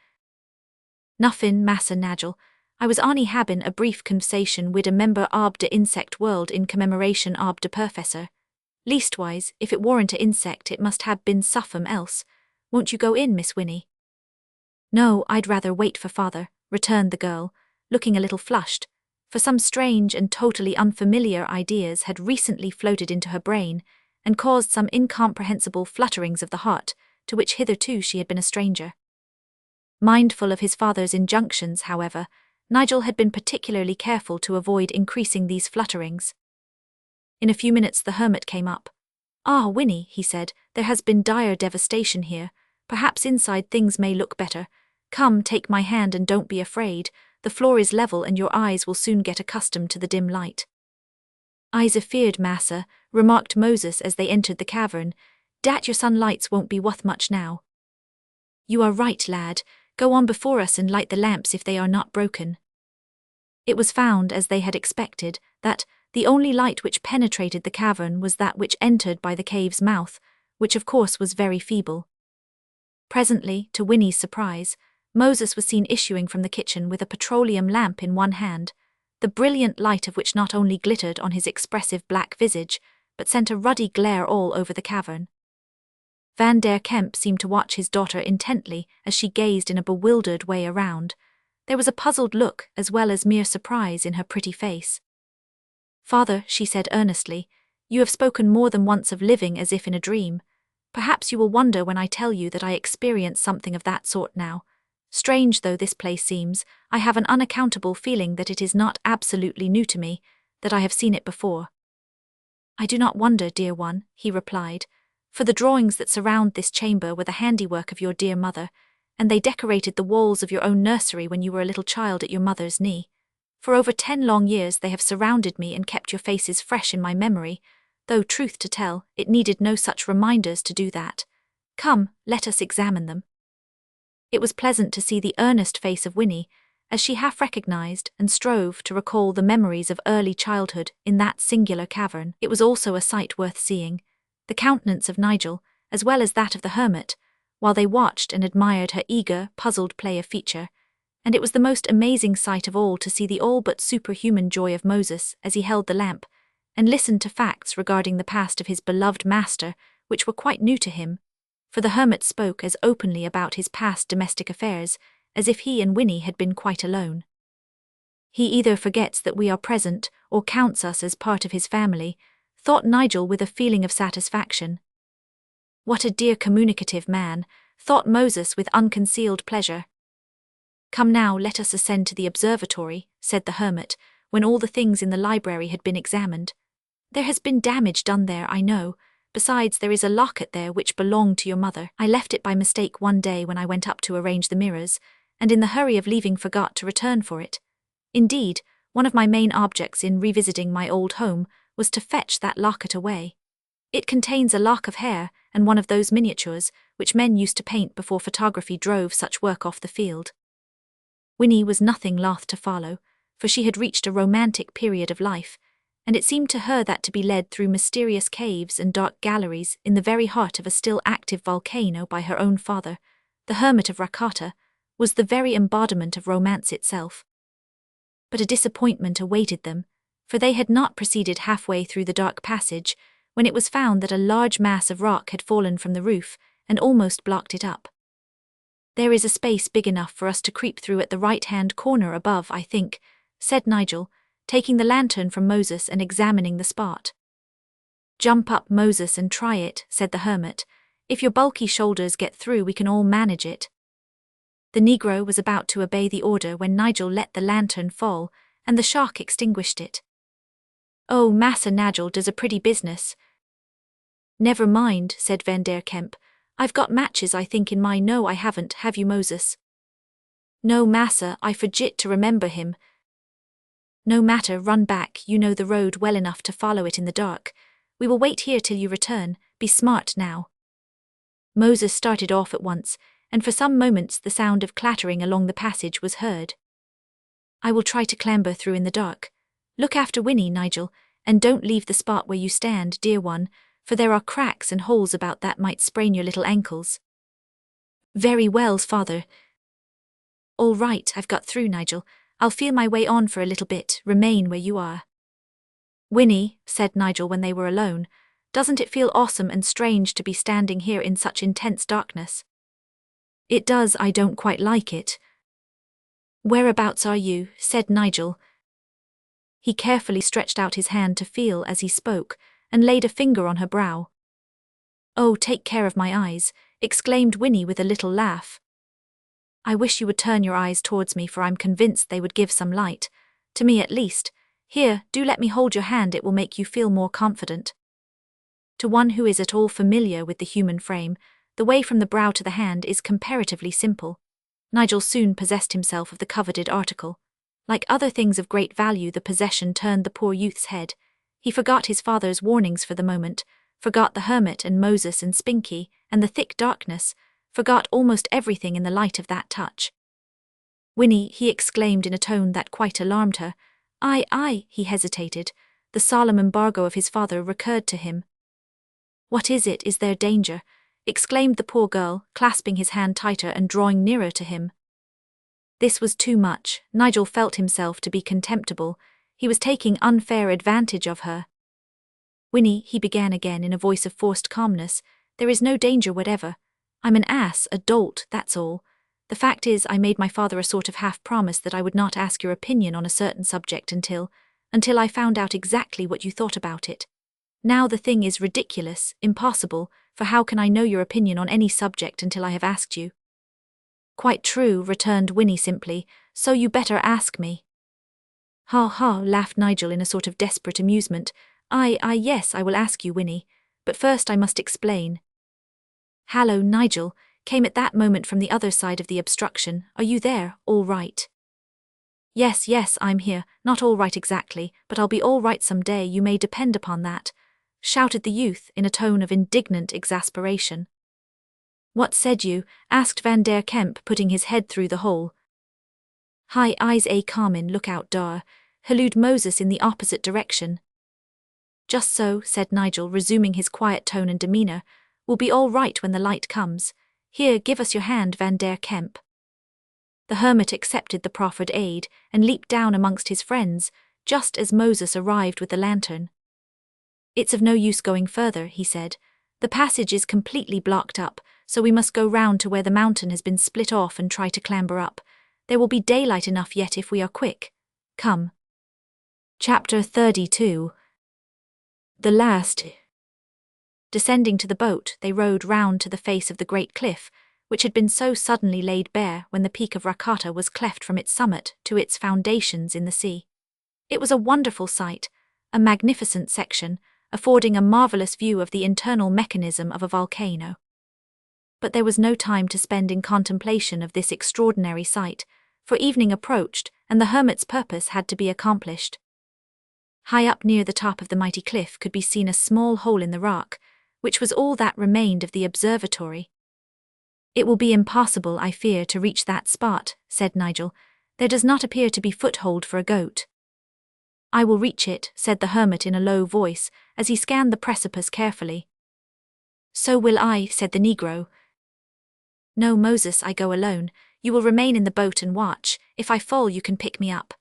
Nuffin, Massa Nagel. I was only having a brief conversation wid a member ob de insect world in commemoration ob de professor. Leastwise, if it warn't a insect it must have been suffum else. Won't you go in, Miss Winnie? No, I'd rather wait for father, returned the girl, looking a little flushed, for some strange and totally unfamiliar ideas had recently floated into her brain and caused some incomprehensible flutterings of the heart to which hitherto she had been a stranger. Mindful of his father's injunctions, however, Nigel had been particularly careful to avoid increasing these flutterings. In a few minutes the hermit came up. "Ah, Winnie," he said, "there has been dire devastation here. Perhaps inside things may look better. Come, take my hand and don't be afraid. The floor is level and your eyes will soon get accustomed to the dim light." "I's afeard, massa," remarked Moses as they entered the cavern, "dat your sunlights won't be wuth much now." "You are right, lad. Go on before us and light the lamps if they are not broken." It was found, as they had expected, that the only light which penetrated the cavern was that which entered by the cave's mouth, which of course was very feeble. Presently, to Winnie's surprise, Moses was seen issuing from the kitchen with a petroleum lamp in one hand, the brilliant light of which not only glittered on his expressive black visage, but sent a ruddy glare all over the cavern. Van der Kemp seemed to watch his daughter intently as she gazed in a bewildered way around. There was a puzzled look as well as mere surprise in her pretty face. "Father," she said earnestly, "you have spoken more than once of living as if in a dream. Perhaps you will wonder when I tell you that I experience something of that sort now. Strange though this place seems, I have an unaccountable feeling that it is not absolutely new to me, that I have seen it before." "I do not wonder, dear one," he replied, "for the drawings that surround this chamber were the handiwork of your dear mother, and they decorated the walls of your own nursery when you were a little child at your mother's knee. For over 10 long years they have surrounded me and kept your faces fresh in my memory, though, truth to tell, it needed no such reminders to do that. Come, let us examine them." It was pleasant to see the earnest face of Winnie, as she half recognized and strove to recall the memories of early childhood in that singular cavern. It was also a sight worth seeing, the countenance of Nigel, as well as that of the hermit, while they watched and admired her eager, puzzled play of feature, and it was the most amazing sight of all to see the all but superhuman joy of Moses as he held the lamp, and listened to facts regarding the past of his beloved master, which were quite new to him, for the hermit spoke as openly about his past domestic affairs as if he and Winnie had been quite alone. "He either forgets that we are present or counts us as part of his family," thought Nigel with a feeling of satisfaction. "What a dear communicative man," thought Moses with unconcealed pleasure. "Come now, let us ascend to the observatory," said the hermit, when all the things in the library had been examined. "There has been damage done there, I know. Besides, there is a locket there which belonged to your mother. I left it by mistake one day when I went up to arrange the mirrors, and in the hurry of leaving forgot to return for it. Indeed, one of my main objects in revisiting my old home was to fetch that locket away. It contains a lock of hair and one of those miniatures which men used to paint before photography drove such work off the field." Winnie was nothing loth to follow, for she had reached a romantic period of life, and it seemed to her that to be led through mysterious caves and dark galleries in the very heart of a still active volcano by her own father, the hermit of Rakata, was the very embodiment of romance itself. But a disappointment awaited them, for they had not proceeded halfway through the dark passage when it was found that a large mass of rock had fallen from the roof and almost blocked it up. "There is a space big enough for us to creep through at the right-hand corner above, I think," said Nigel, taking the lantern from Moses and examining the spot. "Jump up, Moses, and try it," said the hermit. "If your bulky shoulders get through, we can all manage it." The Negro was about to obey the order when Nigel let the lantern fall, and the shock extinguished it. "Oh, Massa Nigel does a pretty business." "Never mind," said Van der Kemp. "I've got matches I think in my No, I haven't, have you, Moses?" "No, massa, I forgit to remember him." "No matter, run back, you know the road well enough to follow it in the dark. We will wait here till you return, be smart now." Moses started off at once, and for some moments the sound of clattering along the passage was heard. "I will try to clamber through in the dark. Look after Winnie, Nigel, and don't leave the spot where you stand, dear one, for there are cracks and holes about that might sprain your little ankles." "Very well, father." All right, I've got through, Nigel. I'll feel my way on for a little bit. Remain where you are. Winnie, said Nigel when they were alone, doesn't it feel awesome and strange to be standing here in such intense darkness? It does, I don't quite like it. Whereabouts are you? Said Nigel. He carefully stretched out his hand to feel as he spoke, and laid a finger on her brow. Oh, take care of my eyes, exclaimed Winnie with a little laugh. I wish you would turn your eyes towards me, for I'm convinced they would give some light, to me at least. Here, do let me hold your hand, it will make you feel more confident. To one who is at all familiar with the human frame, the way from the brow to the hand is comparatively simple. Nigel soon possessed himself of the coveted article. Like other things of great value, the possession turned the poor youth's head. He forgot his father's warnings for the moment, forgot the hermit and Moses and Spinky, and the thick darkness, forgot almost everything in the light of that touch. Winnie, he exclaimed in a tone that quite alarmed her. Aye, he hesitated. The solemn embargo of his father recurred to him. What is it? Is there danger? Exclaimed the poor girl, clasping his hand tighter and drawing nearer to him. This was too much. Nigel felt himself to be contemptible. He was taking unfair advantage of her. Winnie, he began again in a voice of forced calmness, there is no danger whatever. I'm an ass, a dolt, that's all. The fact is, I made my father a sort of half-promise that I would not ask your opinion on a certain subject until I found out exactly what you thought about it. Now the thing is ridiculous, impossible, for how can I know your opinion on any subject until I have asked you? Quite true, returned Winnie simply, so you better ask me. Ha ha, laughed Nigel in a sort of desperate amusement. Yes, I will ask you, Winnie, but first I must explain. Hallo, Nigel, came at that moment from the other side of the obstruction. Are you there, all right? Yes, I'm here, not all right exactly, but I'll be all right some day, you may depend upon that, shouted the youth in a tone of indignant exasperation. What said you? Asked Van der Kemp, putting his head through the hole. Hi, eyes a Carmen, look out dar, hallooed Moses in the opposite direction. Just so, said Nigel, resuming his quiet tone and demeanour. We'll be all right when the light comes. Here, give us your hand, Van der Kemp. The hermit accepted the proffered aid and leaped down amongst his friends, just as Moses arrived with the lantern. It's of no use going further, he said. The passage is completely blocked up, so we must go round to where the mountain has been split off and try to clamber up. There will be daylight enough yet if we are quick. Come. Chapter 32. The last. Descending to the boat, they rowed round to the face of the great cliff, which had been so suddenly laid bare when the peak of Rakata was cleft from its summit to its foundations in the sea. It was a wonderful sight, a magnificent section, affording a marvellous view of the internal mechanism of a volcano. But there was no time to spend in contemplation of this extraordinary sight, for evening approached, and the hermit's purpose had to be accomplished. High up near the top of the mighty cliff could be seen a small hole in the rock, which was all that remained of the observatory. It will be impossible, I fear, to reach that spot, said Nigel. There does not appear to be foothold for a goat. I will reach it, said the hermit in a low voice, as he scanned the precipice carefully. So will I, said the Negro. No, Moses, I go alone. You will remain in the boat and watch. If I fall, you can pick me up.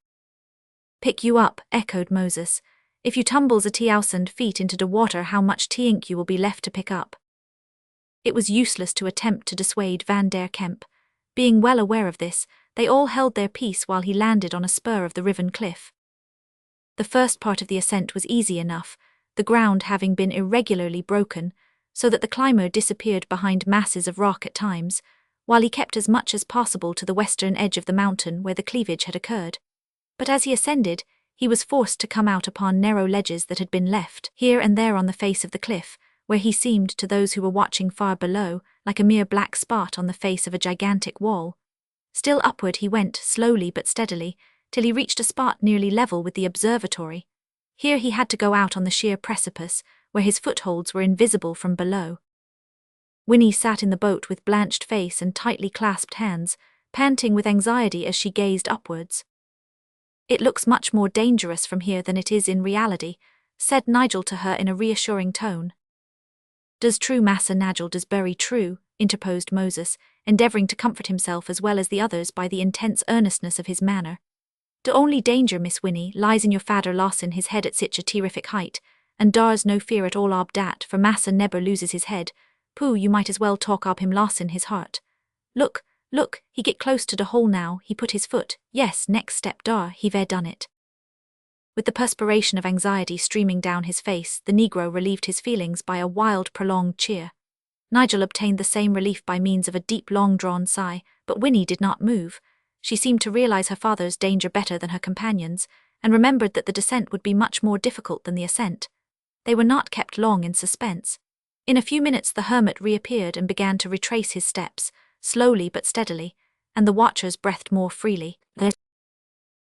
Pick you up, echoed Moses. If you tumbles a 1,000 feet into the water, how much tink you will be left to pick up? It was useless to attempt to dissuade Van der Kemp. Being well aware of this, they all held their peace while he landed on a spur of the riven cliff. The first part of the ascent was easy enough, the ground having been irregularly broken, so that the climber disappeared behind masses of rock at times, while he kept as much as possible to the western edge of the mountain where the cleavage had occurred. But as he ascended, he was forced to come out upon narrow ledges that had been left here and there on the face of the cliff, where he seemed to those who were watching far below like a mere black spot on the face of a gigantic wall. Still upward he went, slowly but steadily, till he reached a spot nearly level with the observatory. Here he had to go out on the sheer precipice, where his footholds were invisible from below. Winnie sat in the boat with blanched face and tightly clasped hands, panting with anxiety as she gazed upwards. It looks much more dangerous from here than it is in reality, said Nigel to her in a reassuring tone. Does true, Massa Nigel, does very true, interposed Moses, endeavouring to comfort himself as well as the others by the intense earnestness of his manner. "The only danger, Miss Winnie, lies in your fader Lawson his head at sich a terrific height, and dar's no fear at all ob dat, for massa never loses his head. Pooh, you might as well talk ob him Lawson his heart. Look, he get close to the hole now, he put his foot, yes, next step dar, he ver done it." With the perspiration of anxiety streaming down his face, the Negro relieved his feelings by a wild, prolonged cheer. Nigel obtained the same relief by means of a deep, long-drawn sigh, but Winnie did not move. She seemed to realize her father's danger better than her companions, and remembered that the descent would be much more difficult than the ascent. They were not kept long in suspense. In a few minutes the hermit reappeared and began to retrace his steps, slowly but steadily, and the watchers breathed more freely.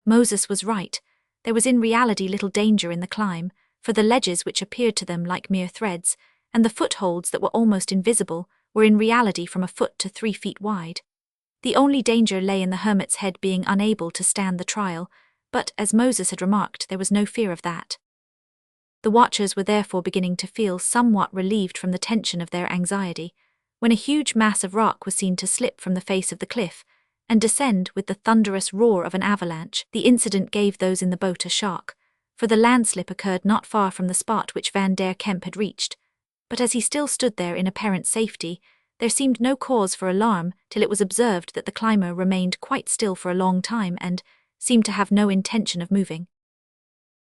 Moses was right. There was in reality little danger in the climb, for the ledges which appeared to them like mere threads, and the footholds that were almost invisible, were in reality from a foot to 3 feet wide. The only danger lay in the hermit's head being unable to stand the trial, but, as Moses had remarked, there was no fear of that. The watchers were therefore beginning to feel somewhat relieved from the tension of their anxiety, when a huge mass of rock was seen to slip from the face of the cliff, and descend with the thunderous roar of an avalanche. The incident gave those in the boat a shock, for the landslip occurred not far from the spot which Van der Kemp had reached, but as he still stood there in apparent safety, there seemed no cause for alarm till it was observed that the climber remained quite still for a long time and seemed to have no intention of moving.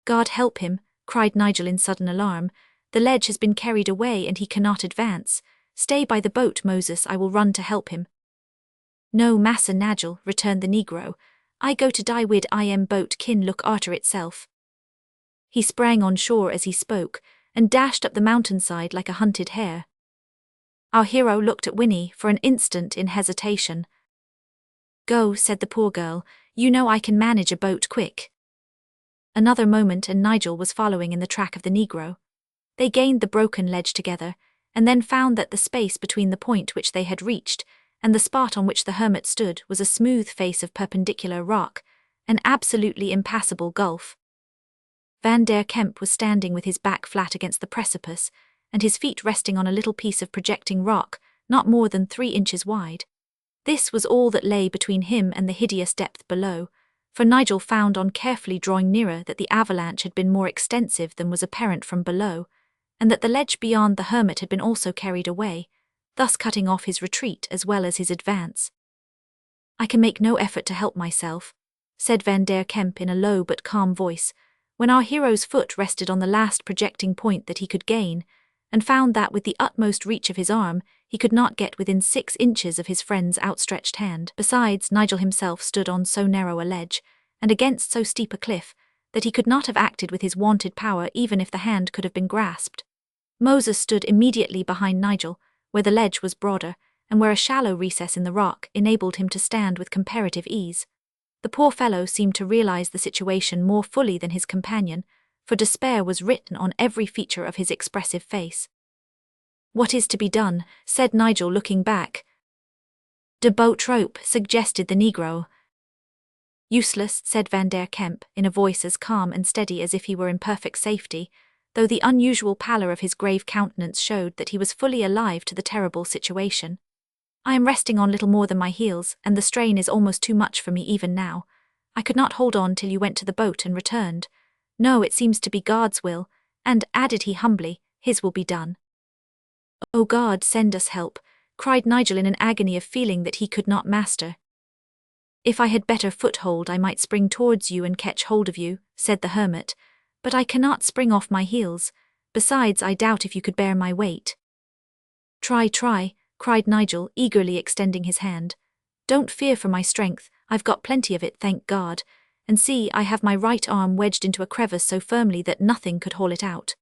"God help him," cried Nigel in sudden alarm. "The ledge has been carried away and he cannot advance. Stay by the boat, Moses, I will run to help him." "No, Massa Nigel," returned the Negro. "I go to die wid I am boat kin look arter itself." He sprang on shore as he spoke, and dashed up the mountainside like a hunted hare. Our hero looked at Winnie for an instant in hesitation. "Go," said the poor girl, "you know I can manage a boat quick." Another moment and Nigel was following in the track of the Negro. They gained the broken ledge together, and then found that the space between the point which they had reached and the spot on which the hermit stood was a smooth face of perpendicular rock, an absolutely impassable gulf. Van der Kemp was standing with his back flat against the precipice, and his feet resting on a little piece of projecting rock, not more than 3 inches wide. This was all that lay between him and the hideous depth below, for Nigel found on carefully drawing nearer that the avalanche had been more extensive than was apparent from below, and that the ledge beyond the hermit had been also carried away, thus cutting off his retreat as well as his advance. "I can make no effort to help myself," said Van der Kemp in a low but calm voice, when our hero's foot rested on the last projecting point that he could gain, and found that with the utmost reach of his arm he could not get within 6 inches of his friend's outstretched hand. Besides, Nigel himself stood on so narrow a ledge, and against so steep a cliff, that he could not have acted with his wonted power even if the hand could have been grasped. Moses stood immediately behind Nigel, where the ledge was broader, and where a shallow recess in the rock enabled him to stand with comparative ease. The poor fellow seemed to realize the situation more fully than his companion, for despair was written on every feature of his expressive face. "What is to be done?" said Nigel, looking back. "De boat rope," suggested the Negro. "Useless," said Van der Kemp, in a voice as calm and steady as if he were in perfect safety, though the unusual pallor of his grave countenance showed that he was fully alive to the terrible situation. "I am resting on little more than my heels, and the strain is almost too much for me even now. I could not hold on till you went to the boat and returned. No, it seems to be God's will, and," added he humbly, "His will be done." "O God, send us help," cried Nigel in an agony of feeling that he could not master. "If I had better foothold I might spring towards you and catch hold of you," said the hermit, "but I cannot spring off my heels. Besides, I doubt if you could bear my weight." Try," cried Nigel, eagerly extending his hand. "Don't fear for my strength, I've got plenty of it, thank God, and see, I have my right arm wedged into a crevice so firmly that nothing could haul it out."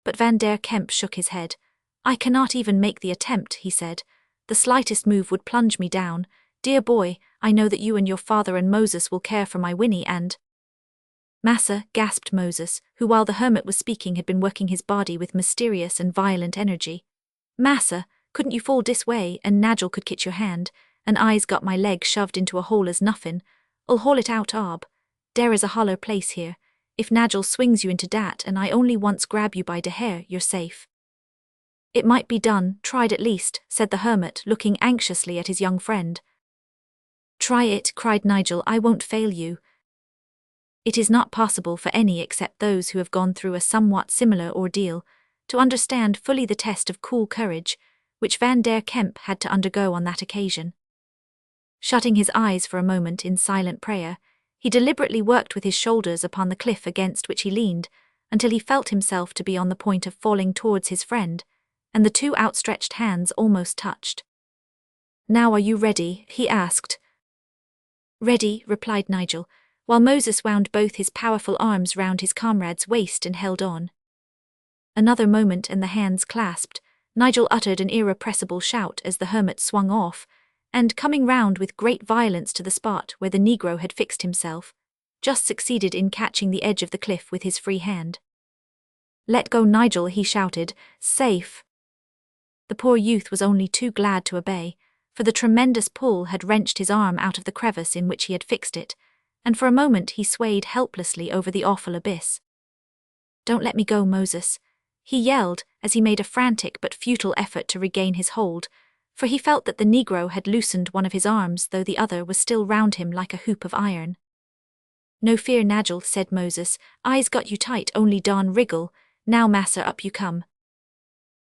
But Van der Kemp shook his head. "I cannot even make the attempt," he said. "The slightest move would plunge me down. Dear boy, I know that you and your father and Moses will care for my Winnie and—" "Massa," gasped Moses, who while the hermit was speaking had been working his body with mysterious and violent energy. "Massa, couldn't you fall dis way, and Nigel could kitch your hand, and I's got my leg shoved into a hole as nuffin. I'll haul it out ob. Dere is a holler place here. If Nigel swings you into dat and I only once grab you by de hair, you're safe." It might be done, tried at least, said the hermit, looking anxiously at his young friend. Try it, cried Nigel, I won't fail you. It is not possible for any except those who have gone through a somewhat similar ordeal to understand fully the test of cool courage which Van der Kemp had to undergo on that occasion. Shutting his eyes for a moment in silent prayer, he deliberately worked with his shoulders upon the cliff against which he leaned until he felt himself to be on the point of falling towards his friend, and the two outstretched hands almost touched. Now are you ready? He asked. Ready, replied Nigel, while Moses wound both his powerful arms round his comrade's waist and held on. Another moment and the hands clasped. Nigel uttered an irrepressible shout as the hermit swung off, and, coming round with great violence to the spot where the Negro had fixed himself, just succeeded in catching the edge of the cliff with his free hand. Let go, Nigel, he shouted. Safe. The poor youth was only too glad to obey, for the tremendous pull had wrenched his arm out of the crevice in which he had fixed it, and for a moment he swayed helplessly over the awful abyss. Don't let me go, Moses, he yelled as he made a frantic but futile effort to regain his hold, for he felt that the Negro had loosened one of his arms though the other was still round him like a hoop of iron. No fear, Nigel, said Moses, I's got you tight, only darn wriggle, now massa up you come.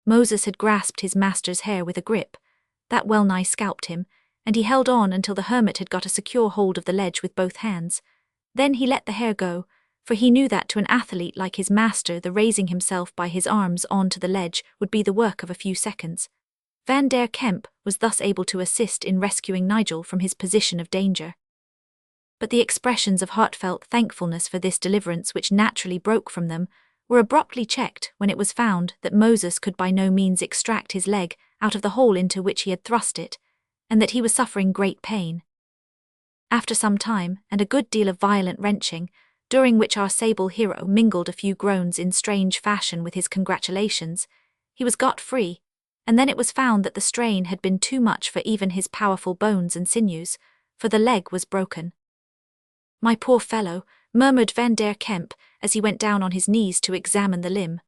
Moses had grasped his master's hair with a grip that well-nigh scalped him, and he held on until the hermit had got a secure hold of the ledge with both hands. Then he let the hair go, for he knew that to an athlete like his master the raising himself by his arms on to the ledge would be the work of a few seconds. Van der Kemp was thus able to assist in rescuing Nigel from his position of danger. But the expressions of heartfelt thankfulness for this deliverance which naturally broke from them were abruptly checked when it was found that Moses could by no means extract his leg out of the hole into which he had thrust it, and that he was suffering great pain. After some time, and a good deal of violent wrenching, during which our sable hero mingled a few groans in strange fashion with his congratulations, he was got free, and then it was found that the strain had been too much for even his powerful bones and sinews, for the leg was broken. My poor fellow, murmured Van der Kemp as he went down on his knees to examine the limb.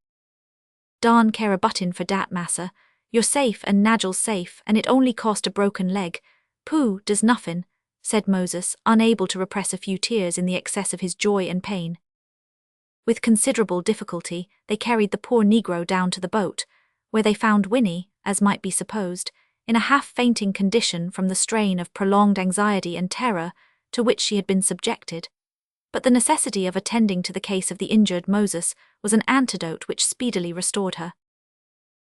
Darn care a button for dat, massa. You're safe and Nigel's safe, and it only cost a broken leg. Pooh, does nuffin, said Moses, unable to repress a few tears in the excess of his joy and pain. With considerable difficulty, they carried the poor Negro down to the boat, where they found Winnie, as might be supposed, in a half-fainting condition from the strain of prolonged anxiety and terror to which she had been subjected. But the necessity of attending to the case of the injured Moses was an antidote which speedily restored her.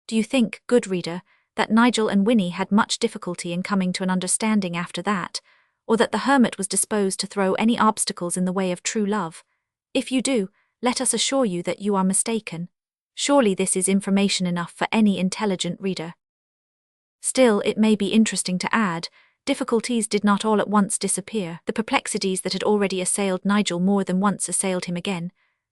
Do you think, good reader, that Nigel and Winnie had much difficulty in coming to an understanding after that, or that the hermit was disposed to throw any obstacles in the way of true love? If you do, let us assure you that you are mistaken. Surely this is information enough for any intelligent reader. Still, it may be interesting to add, difficulties did not all at once disappear. The perplexities that had already assailed Nigel more than once assailed him again.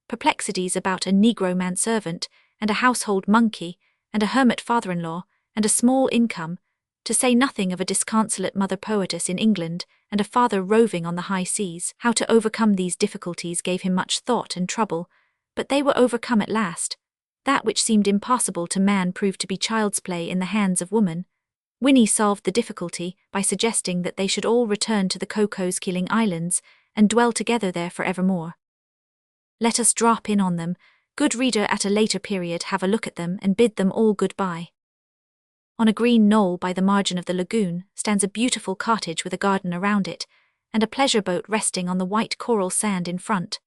Perplexities about a Negro manservant, and a household monkey, and a hermit father-in-law, and a small income, to say nothing of a disconsolate mother poetess in England, and a father roving on the high seas. How to overcome these difficulties gave him much thought and trouble, but they were overcome at last. That which seemed impossible to man proved to be child's play in the hands of woman. Winnie solved the difficulty by suggesting that they should all return to the Cocos-Keeling Islands and dwell together there for evermore. Let us drop in on them, good reader, at a later period, have a look at them and bid them all goodbye. On a green knoll by the margin of the lagoon stands a beautiful cottage with a garden around it, and a pleasure boat resting on the white coral sand in front.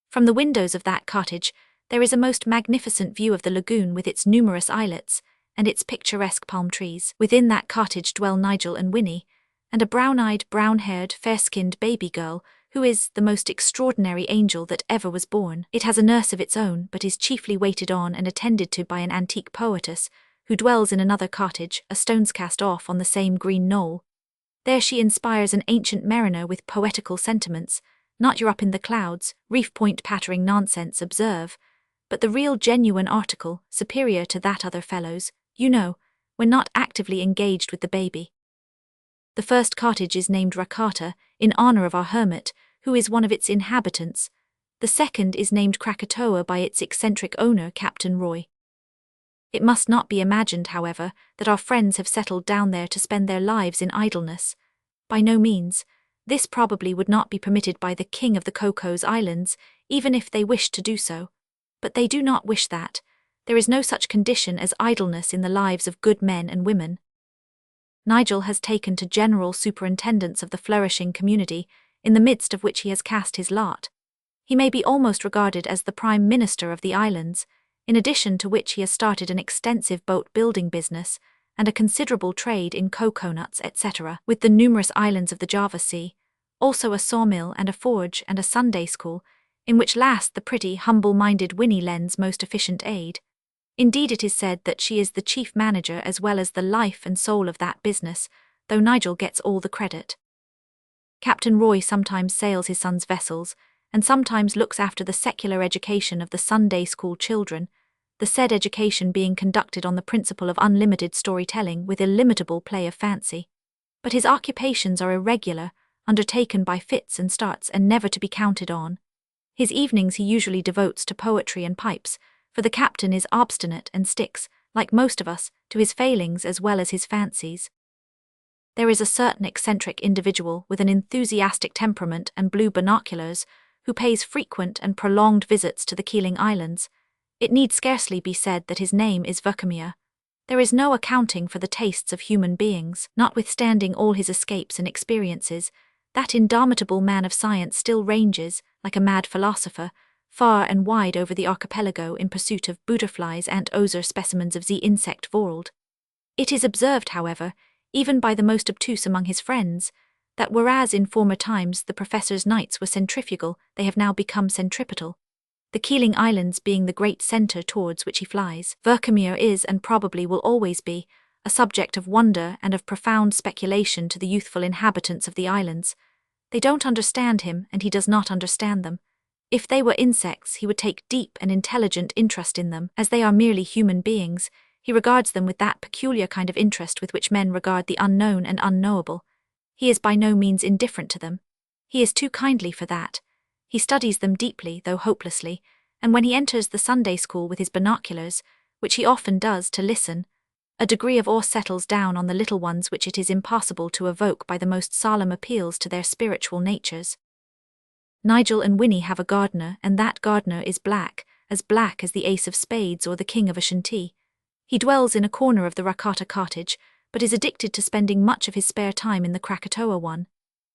From the windows of that cottage there is a most magnificent view of the lagoon with its numerous islets and its picturesque palm trees. Within that cottage dwell Nigel and Winnie, and a brown-eyed, brown-haired, fair-skinned baby girl who is the most extraordinary angel that ever was born. It has a nurse of its own, but is chiefly waited on and attended to by an antique poetess, who dwells in another cottage, a stone's cast off on the same green knoll. There she inspires an ancient mariner with poetical sentiments, not your up-in-the-clouds, reef-point pattering nonsense, observe, but the real genuine article, superior to that other fellow's, you know, when not actively engaged with the baby. The first cottage is named Rakata, in honor of our hermit, who is one of its inhabitants. The second is named Krakatoa by its eccentric owner, Captain Roy. It must not be imagined, however, that our friends have settled down there to spend their lives in idleness. By no means. This probably would not be permitted by the king of the Cocos Islands, even if they wished to do so. But they do not wish that. There is no such condition as idleness in the lives of good men and women. Nigel has taken to general superintendence of the flourishing community, in the midst of which he has cast his lot. He may be almost regarded as the prime minister of the islands, in addition to which he has started an extensive boat-building business and a considerable trade in coconuts, etc., with the numerous islands of the Java Sea, also a sawmill and a forge and a Sunday school, in which last the pretty, humble-minded Winnie lends most efficient aid. Indeed, it is said that she is the chief manager as well as the life and soul of that business, though Nigel gets all the credit. Captain Roy sometimes sails his son's vessels, and sometimes looks after the secular education of the Sunday school children, the said education being conducted on the principle of unlimited storytelling with illimitable play of fancy. But his occupations are irregular, undertaken by fits and starts and never to be counted on. His evenings he usually devotes to poetry and pipes, for the captain is obstinate and sticks, like most of us, to his failings as well as his fancies. There is a certain eccentric individual with an enthusiastic temperament and blue binoculars, who pays frequent and prolonged visits to the Keeling Islands. It need scarcely be said that his name is Verkemir. There is no accounting for the tastes of human beings. Notwithstanding all his escapes and experiences, that indomitable man of science still ranges, like a mad philosopher, far and wide over the archipelago in pursuit of butterflies and other specimens of the insect world. It is observed, however, even by the most obtuse among his friends, that whereas in former times the professor's nights were centrifugal, they have now become centripetal. The Keeling Islands being the great centre towards which he flies, Verkemir is, and probably will always be, a subject of wonder and of profound speculation to the youthful inhabitants of the islands. They don't understand him, and he does not understand them. If they were insects, he would take deep and intelligent interest in them. As they are merely human beings, he regards them with that peculiar kind of interest with which men regard the unknown and unknowable. He is by no means indifferent to them. He is too kindly for that. He studies them deeply, though hopelessly, and when he enters the Sunday school with his binoculars, which he often does to listen, a degree of awe settles down on the little ones which it is impossible to evoke by the most solemn appeals to their spiritual natures. Nigel and Winnie have a gardener, and that gardener is black as the ace of spades or the king of Ashanti. He dwells in a corner of the Rakata cottage, but is addicted to spending much of his spare time in the Krakatoa one.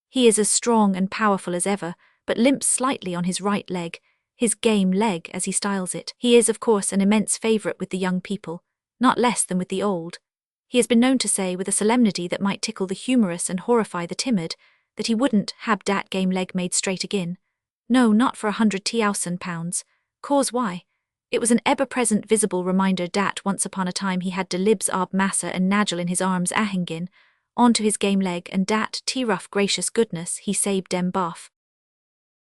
He is as strong and powerful as ever, but limps slightly on his right leg, his game leg as he styles it. He is, of course, an immense favourite with the young people, not less than with the old. He has been known to say, with a solemnity that might tickle the humorous and horrify the timid, that he wouldn't have dat game leg made straight again. No, not for 100,000 pounds. Cause why? It was an ever-present visible reminder dat once upon a time he had de libs ob massa and Nigel in his arms ahingin, on to his game leg, and dat rough gracious goodness he saved dem boff.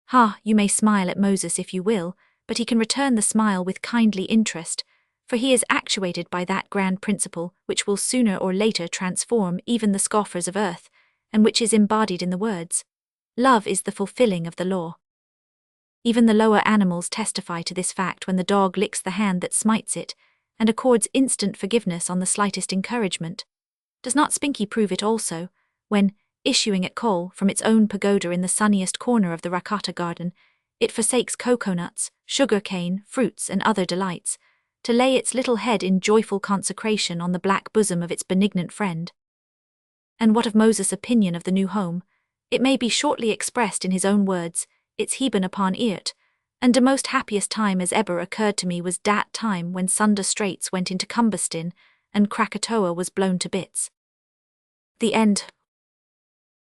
Ha, you may smile at Moses if you will, but he can return the smile with kindly interest, for he is actuated by that grand principle which will sooner or later transform even the scoffers of earth, and which is embodied in the words, "Love is the fulfilling of the law." Even the lower animals testify to this fact when the dog licks the hand that smites it, and accords instant forgiveness on the slightest encouragement. Does not Spinky prove it also, when, issuing at call from its own pagoda in the sunniest corner of the Rakata garden, it forsakes coconuts, sugar cane, fruits, and other delights, to lay its little head in joyful consecration on the black bosom of its benignant friend? And what of Moses' opinion of the new home? It may be shortly expressed in his own words, "It's heben upon eart, and the most happiest time as ever occurred to me was dat time when Sunder Straits went into combustion, and Krakatoa was blown to bits." The end.